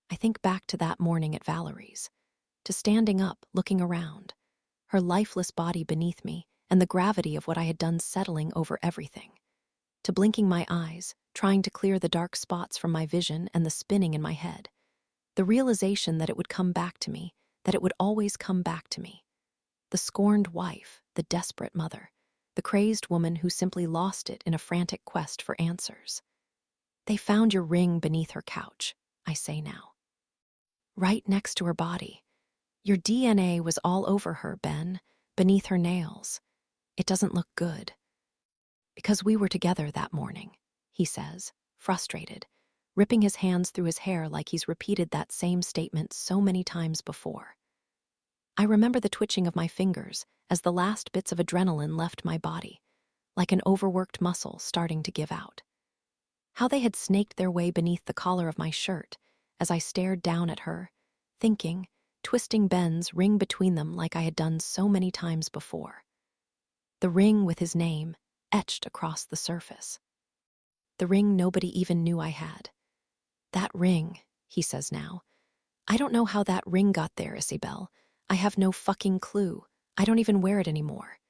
I think back to that morning at Valerie's, to standing up, looking around, her lifeless body beneath me, and the gravity of what I had done settling over everything. To blinking my eyes, trying to clear the dark spots from my vision and the spinning in my head. The realization that it would come back to me, that it would always come back to me. The scorned wife, the desperate mother, the crazed woman who simply lost it in a frantic quest for answers. "They found your ring beneath her couch," I say now. "Right next to her body. Your DNA was all over her, Ben, beneath her nails. It doesn't look good." "Because we were together that morning," he says, frustrated, ripping his hands through his hair like he's repeated that same statement so many times before. I remember the twitching of my fingers as the last bits of adrenaline left my body, like an overworked muscle starting to give out. How they had snaked their way beneath the collar of my shirt as I stared down at her, thinking, twisting Ben's ring between them like I had done so many times before. The ring with his name etched across the surface. The ring nobody even knew I had. "That ring," he says now. "I don't know how that ring got there, Isabel. I have no fucking clue. I don't even wear it anymore.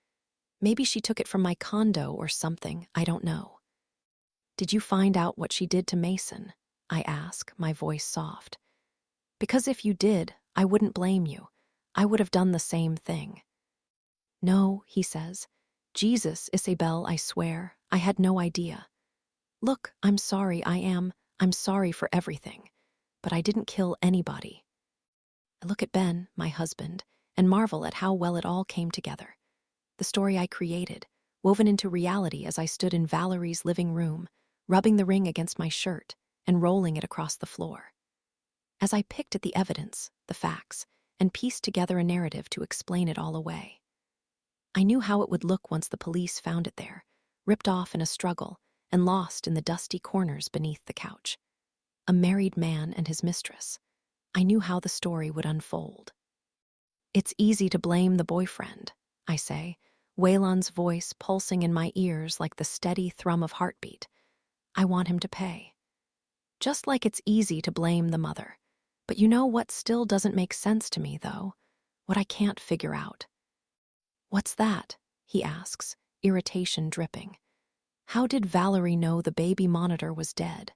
Maybe she took it from my condo or something, I don't know." "Did you find out what she did to Mason?" I ask, my voice soft. "Because if you did, I wouldn't blame you. I would have done the same thing." "No," he says. "Jesus, Isabel, I swear, I had no idea. Look, I'm sorry, I'm sorry for everything. But I didn't kill anybody." I look at Ben, my husband, and marvel at how well it all came together. The story I created, woven into reality as I stood in Valerie's living room, rubbing the ring against my shirt and rolling it across the floor. As I picked at the evidence, the facts, and pieced together a narrative to explain it all away. I knew how it would look once the police found it there, ripped off in a struggle and lost in the dusty corners beneath the couch. A married man and his mistress. I knew how the story would unfold. "It's easy to blame the boyfriend," I say, Waylon's voice pulsing in my ears like the steady thrum of heartbeat. "I want him to pay." Just like it's easy to blame the mother. But you know what still doesn't make sense to me, though? What I can't figure out. "What's that?" he asks, irritation dripping. "How did Valerie know the baby monitor was dead?"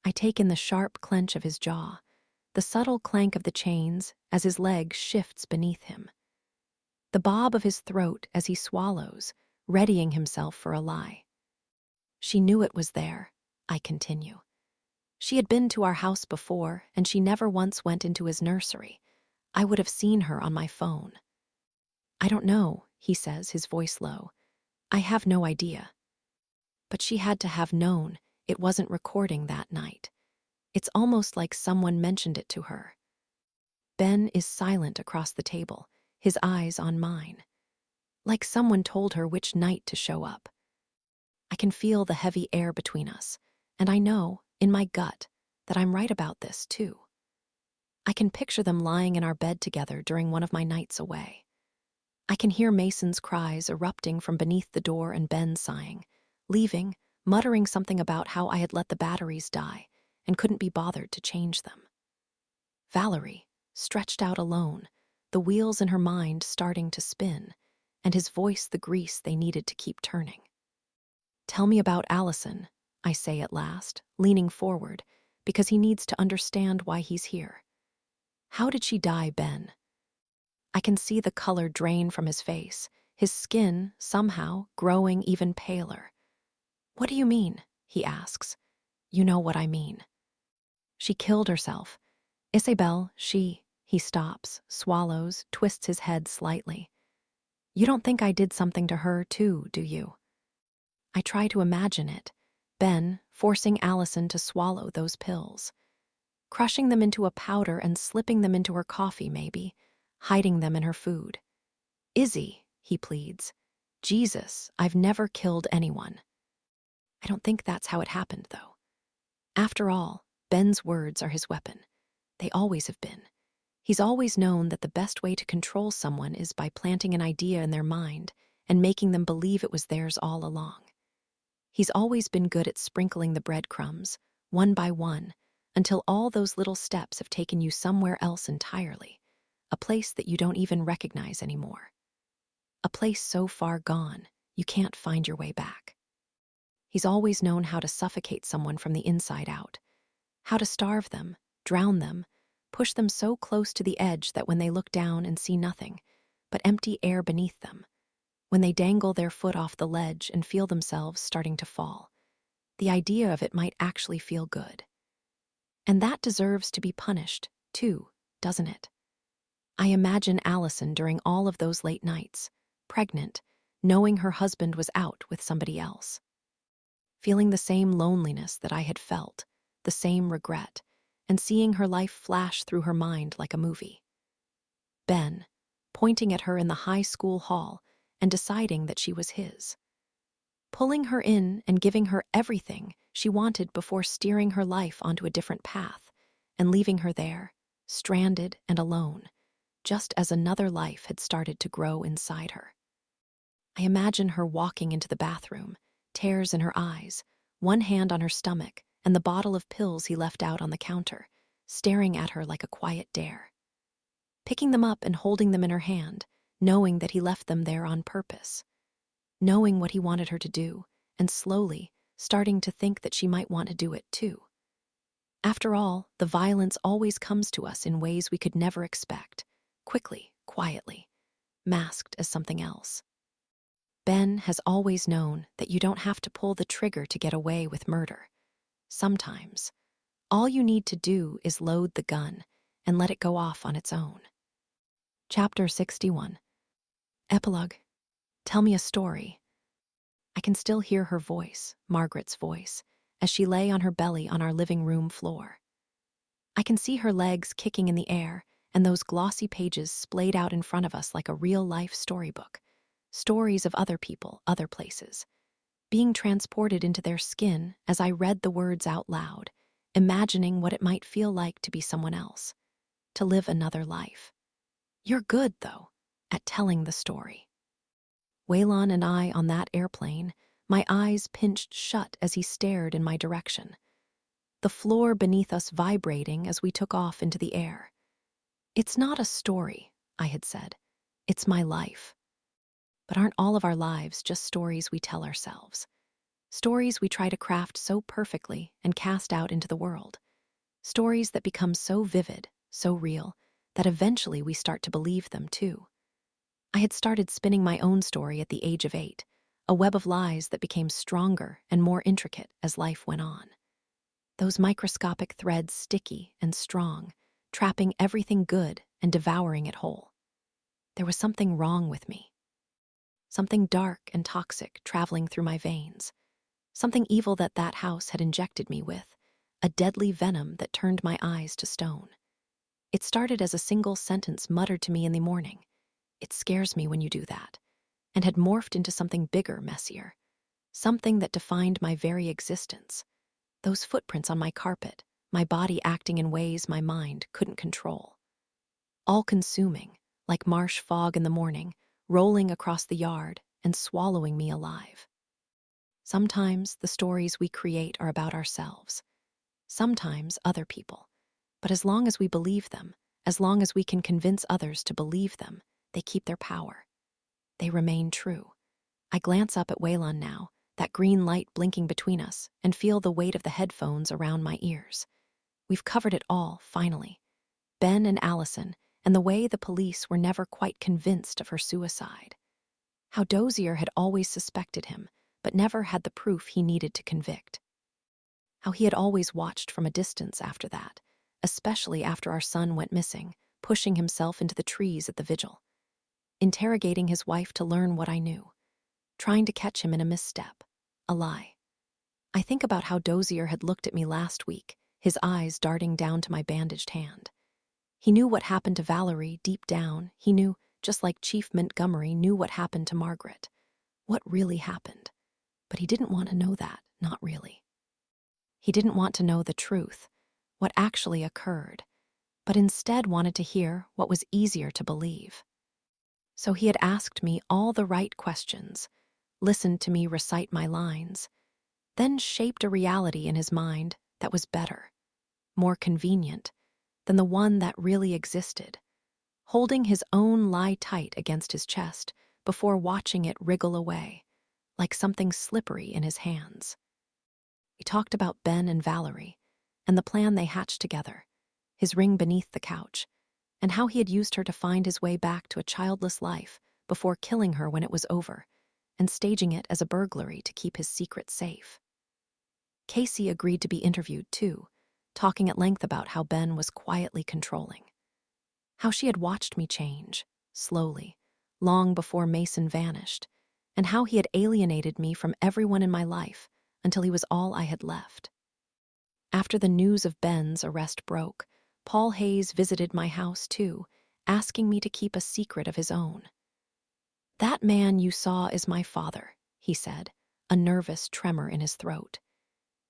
I take in the sharp clench of his jaw, the subtle clank of the chains as his leg shifts beneath him, the bob of his throat as he swallows, readying himself for a lie. She knew it was there, I continue. She had been to our house before, and she never once went into his nursery. I would have seen her on my phone. I don't know, he says, his voice low. I have no idea. But she had to have known it wasn't recording that night. It's almost like someone mentioned it to her. Ben is silent across the table, his eyes on mine. Like someone told her which night to show up. I can feel the heavy air between us, and I know, in my gut, that I'm right about this, too. I can picture them lying in our bed together during one of my nights away. I can hear Mason's cries erupting from beneath the door and Ben sighing, leaving, muttering something about how I had let the batteries die and couldn't be bothered to change them. Valerie, stretched out alone, the wheels in her mind starting to spin, and his voice the grease they needed to keep turning. Tell me about Allison, I say at last, leaning forward, because he needs to understand why he's here. How did she die, Ben? I can see the color drain from his face, his skin, somehow, growing even paler. What do you mean? He asks. You know what I mean. She killed herself. Isabel, he stops, swallows, twists his head slightly. You don't think I did something to her, too, do you? I try to imagine it. Ben forcing Allison to swallow those pills. Crushing them into a powder and slipping them into her coffee, maybe. Hiding them in her food. Izzy, he pleads. Jesus, I've never killed anyone. I don't think that's how it happened, though. After all, Ben's words are his weapon. They always have been. He's always known that the best way to control someone is by planting an idea in their mind and making them believe it was theirs all along. He's always been good at sprinkling the breadcrumbs, one by one, until all those little steps have taken you somewhere else entirely, a place that you don't even recognize anymore. A place so far gone, you can't find your way back. He's always known how to suffocate someone from the inside out, how to starve them, drown them, push them so close to the edge that when they look down and see nothing but empty air beneath them, when they dangle their foot off the ledge and feel themselves starting to fall, the idea of it might actually feel good. And that deserves to be punished, too, doesn't it? I imagine Allison during all of those late nights, pregnant, knowing her husband was out with somebody else. Feeling the same loneliness that I had felt, the same regret, and seeing her life flash through her mind like a movie. Ben, pointing at her in the high school hall and deciding that she was his. Pulling her in and giving her everything she wanted before steering her life onto a different path and leaving her there, stranded and alone, just as another life had started to grow inside her. I imagine her walking into the bathroom, tears in her eyes, one hand on her stomach and the bottle of pills he left out on the counter, staring at her like a quiet dare. Picking them up and holding them in her hand, knowing that he left them there on purpose. Knowing what he wanted her to do, and slowly starting to think that she might want to do it too. After all, the violence always comes to us in ways we could never expect, quickly, quietly, masked as something else. Ben has always known that you don't have to pull the trigger to get away with murder. Sometimes, all you need to do is load the gun and let it go off on its own. Chapter 61. Epilogue. Tell me a story. I can still hear her voice, Margaret's voice, as she lay on her belly on our living room floor. I can see her legs kicking in the air and those glossy pages splayed out in front of us like a real-life storybook. Stories of other people, other places. Being transported into their skin as I read the words out loud, imagining what it might feel like to be someone else, to live another life. You're good, though, at telling the story. Waylon and I on that airplane, my eyes pinched shut as he stared in my direction. The floor beneath us vibrating as we took off into the air. It's not a story, I had said. It's my life. But aren't all of our lives just stories we tell ourselves? Stories we try to craft so perfectly and cast out into the world. Stories that become so vivid, so real, that eventually we start to believe them too. I had started spinning my own story at the age of 8, a web of lies that became stronger and more intricate as life went on. Those microscopic threads sticky and strong, trapping everything good and devouring it whole. There was something wrong with me. Something dark and toxic traveling through my veins. Something evil that house had injected me with, a deadly venom that turned my eyes to stone. It started as a single sentence muttered to me in the morning. "It scares me when you do that," and had morphed into something bigger, messier. Something that defined my very existence. Those footprints on my carpet, my body acting in ways my mind couldn't control. All-consuming, like marsh fog in the morning, rolling across the yard and swallowing me alive. Sometimes the stories we create are about ourselves. Sometimes other people. But as long as we believe them, as long as we can convince others to believe them, they keep their power. They remain true. I glance up at Waylon now, that green light blinking between us, and feel the weight of the headphones around my ears. We've covered it all, finally. Ben and Allison, and the way the police were never quite convinced of her suicide. How Dozier had always suspected him, but never had the proof he needed to convict. How he had always watched from a distance after that, especially after our son went missing, pushing himself into the trees at the vigil. Interrogating his wife to learn what I knew. Trying to catch him in a misstep, a lie. I think about how Dozier had looked at me last week, his eyes darting down to my bandaged hand. He knew what happened to Valerie deep down. He knew, just like Chief Montgomery knew what happened to Margaret. What really happened. But he didn't want to know that, not really. He didn't want to know the truth, what actually occurred, but instead wanted to hear what was easier to believe. So he had asked me all the right questions, listened to me recite my lines, then shaped a reality in his mind that was better, more convenient, than the one that really existed, holding his own lie tight against his chest before watching it wriggle away, like something slippery in his hands. We talked about Ben and Valerie, and the plan they hatched together, his ring beneath the couch, and how he had used her to find his way back to a childless life before killing her when it was over, and staging it as a burglary to keep his secret safe. Casey agreed to be interviewed too, talking at length about how Ben was quietly controlling. How she had watched me change, slowly, long before Mason vanished, and how he had alienated me from everyone in my life until he was all I had left. After the news of Ben's arrest broke, Paul Hayes visited my house too, asking me to keep a secret of his own. "That man you saw is my father," he said, a nervous tremor in his throat.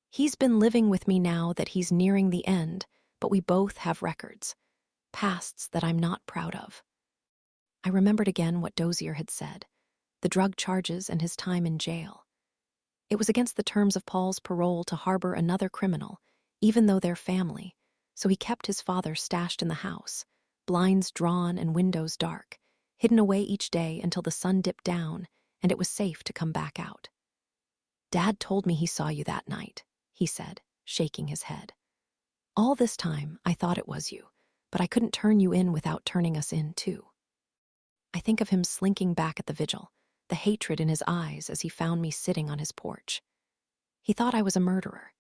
"He's been living with me now that he's nearing the end, but we both have records, pasts that I'm not proud of." I remembered again what Dozier had said, the drug charges and his time in jail. It was against the terms of Paul's parole to harbor another criminal, even though they're family, so he kept his father stashed in the house, blinds drawn and windows dark, hidden away each day until the sun dipped down and it was safe to come back out. "Dad told me he saw you that night," he said, shaking his head. "All this time I thought it was you, but I couldn't turn you in without turning us in too." I think of him slinking back at the vigil, the hatred in his eyes as he found me sitting on his porch. He thought I was a murderer.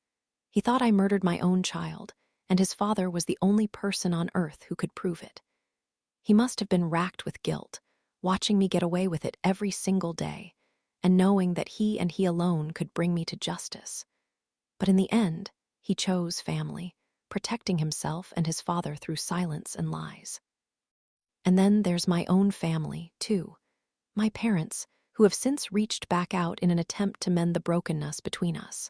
He thought I murdered my own child, and his father was the only person on earth who could prove it. He must have been racked with guilt, watching me get away with it every single day, and knowing that he and he alone could bring me to justice. But in the end, he chose family, protecting himself and his father through silence and lies. And then there's my own family, too. My parents, who have since reached back out in an attempt to mend the brokenness between us.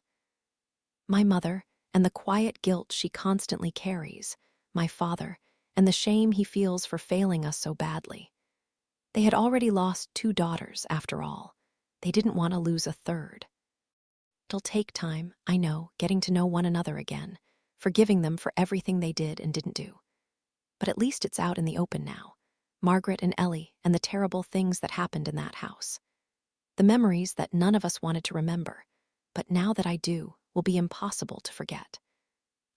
My mother, and the quiet guilt she constantly carries, my father, and the shame he feels for failing us so badly. They had already lost 2 daughters, after all. They didn't want to lose a third. It'll take time, I know, getting to know one another again, forgiving them for everything they did and didn't do. But at least it's out in the open now. Margaret and Ellie and the terrible things that happened in that house. The memories that none of us wanted to remember, but now that I do, will be impossible to forget.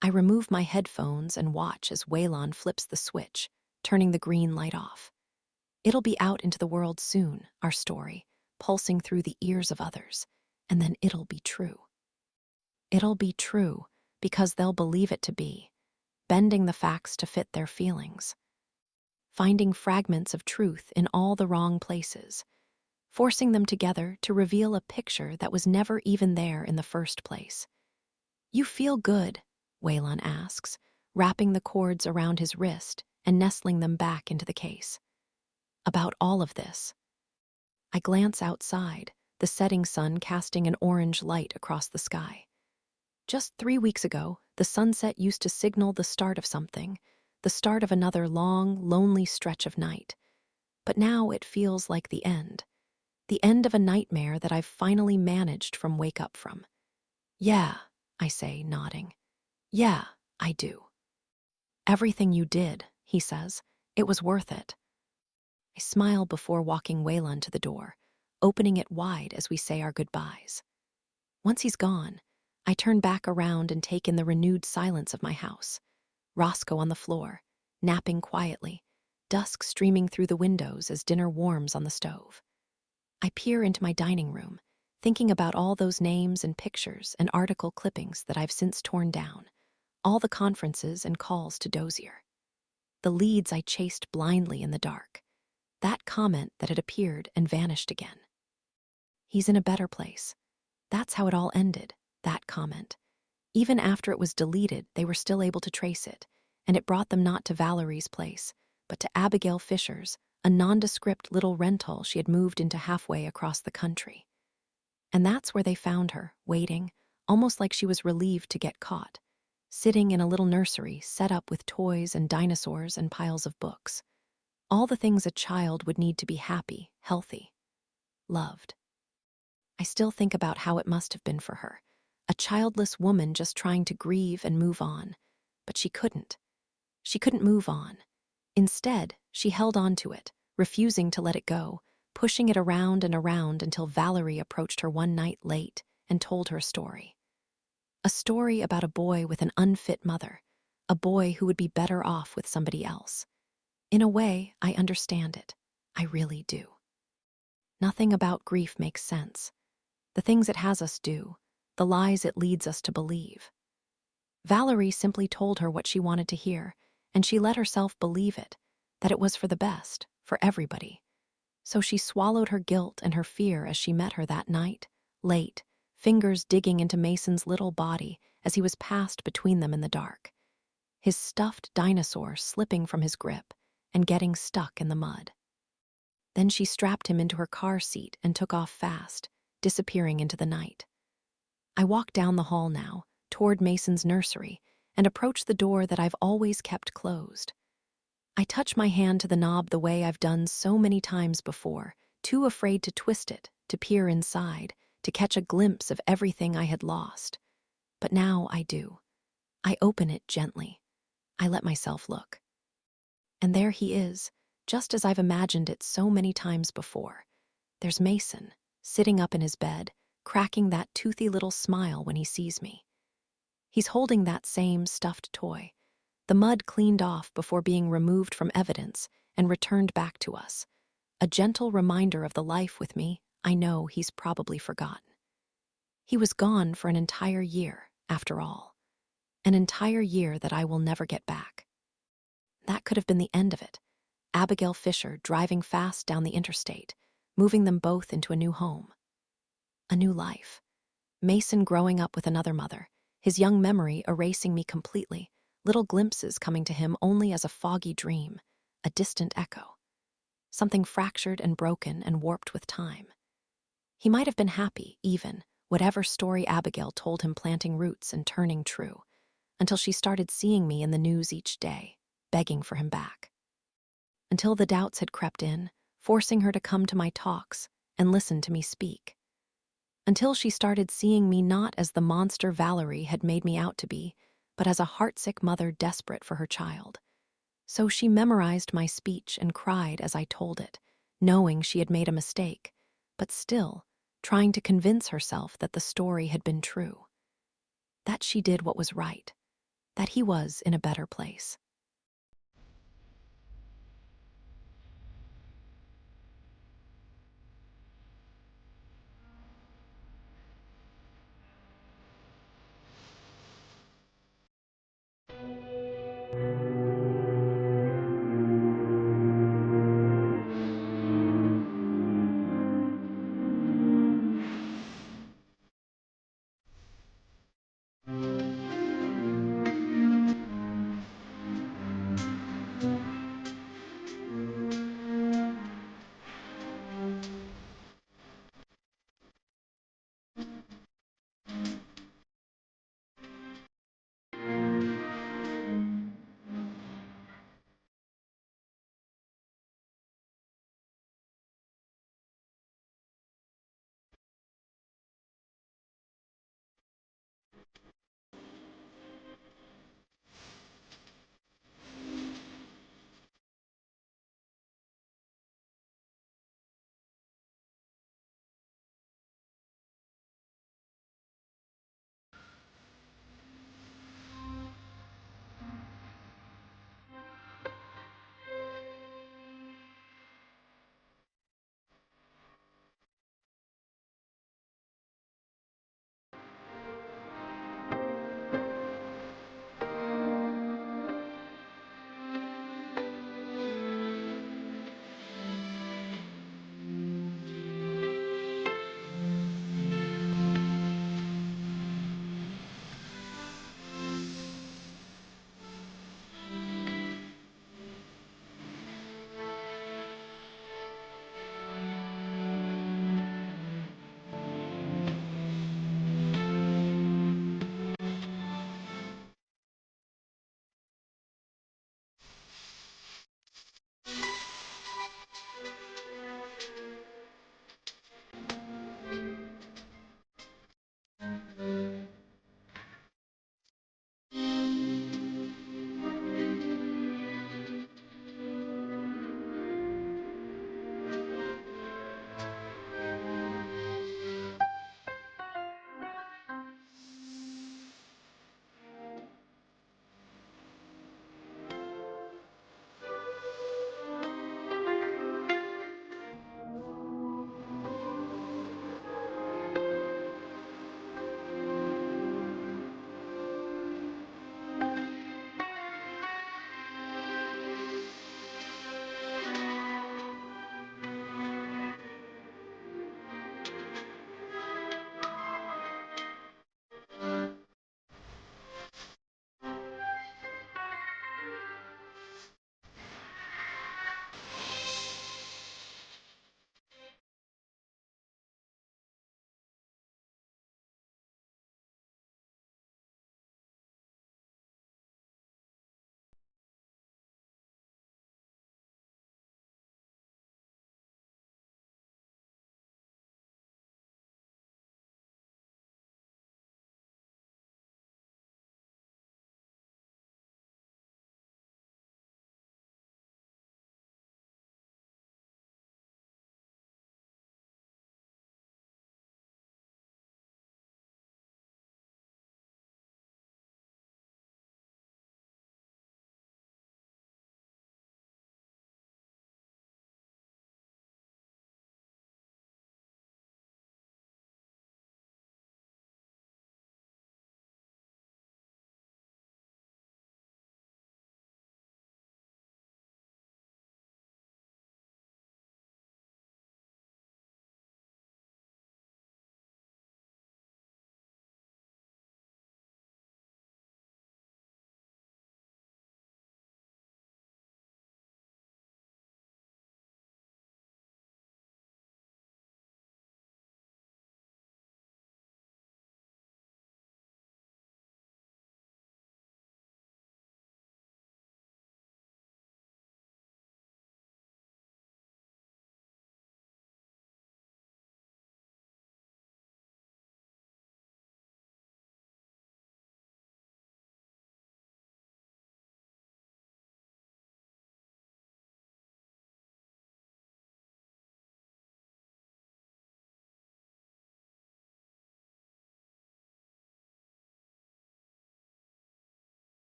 I remove my headphones and watch as Waylon flips the switch, turning the green light off. It'll be out into the world soon, our story, pulsing through the ears of others, and then it'll be true. It'll be true because they'll believe it to be, bending the facts to fit their feelings, finding fragments of truth in all the wrong places, forcing them together to reveal a picture that was never even there in the first place. "You feel good?" Waylon asks, wrapping the cords around his wrist and nestling them back into the case. "About all of this." I glance outside, the setting sun casting an orange light across the sky. Just 3 weeks ago, the sunset used to signal the start of something, the start of another long, lonely stretch of night. But now it feels like the end of a nightmare that I've finally managed from wake up from. "Yeah," I say, nodding. "Yeah, I do." "Everything you did," he says, "it was worth it." I smile before walking Waylon to the door, opening it wide as we say our goodbyes. Once he's gone, I turn back around and take in the renewed silence of my house. Roscoe on the floor, napping quietly, dusk streaming through the windows as dinner warms on the stove. I peer into my dining room, thinking about all those names and pictures and article clippings that I've since torn down, all the conferences and calls to Dozier. The leads I chased blindly in the dark. That comment that had appeared and vanished again. "He's in a better place." That's how it all ended, that comment. Even after it was deleted, they were still able to trace it, and it brought them not to Valerie's place, but to Abigail Fisher's, a nondescript little rental she had moved into halfway across the country. And that's where they found her, waiting, almost like she was relieved to get caught, sitting in a little nursery set up with toys and dinosaurs and piles of books. All the things a child would need to be happy, healthy, loved. I still think about how it must have been for her, a childless woman just trying to grieve and move on. But she couldn't. She couldn't move on. Instead, she held on to it, refusing to let it go, pushing it around and around until Valerie approached her one night late and told her a story. A story about a boy with an unfit mother, a boy who would be better off with somebody else. In a way, I understand it. I really do. Nothing about grief makes sense. The things it has us do, the lies it leads us to believe. Valerie simply told her what she wanted to hear, and she let herself believe it, that it was for the best, for everybody. So she swallowed her guilt and her fear as she met her that night, late, fingers digging into Mason's little body as he was passed between them in the dark, his stuffed dinosaur slipping from his grip and getting stuck in the mud. Then she strapped him into her car seat and took off fast, disappearing into the night. I walk down the hall now, toward Mason's nursery, and approach the door that I've always kept closed. I touch my hand to the knob the way I've done so many times before, too afraid to twist it, to peer inside, to catch a glimpse of everything I had lost. But now I do. I open it gently. I let myself look. And there he is, just as I've imagined it so many times before. There's Mason, sitting up in his bed, cracking that toothy little smile when he sees me. He's holding that same stuffed toy, the mud cleaned off before being removed from evidence and returned back to us. A gentle reminder of the life with me I know he's probably forgotten. He was gone for an entire year, after all. An entire year that I will never get back. That could have been the end of it. Abigail Fisher driving fast down the interstate, moving them both into a new home. A new life. Mason growing up with another mother, his young memory erasing me completely, little glimpses coming to him only as a foggy dream, a distant echo. Something fractured and broken and warped with time. He might have been happy, even, whatever story Abigail told him planting roots and turning true, until she started seeing me in the news each day, begging for him back. Until the doubts had crept in, forcing her to come to my talks and listen to me speak. Until she started seeing me not as the monster Valerie had made me out to be, but as a heartsick mother desperate for her child. So she memorized my speech and cried as I told it, knowing she had made a mistake, but still, trying to convince herself that the story had been true, that she did what was right, that he was in a better place.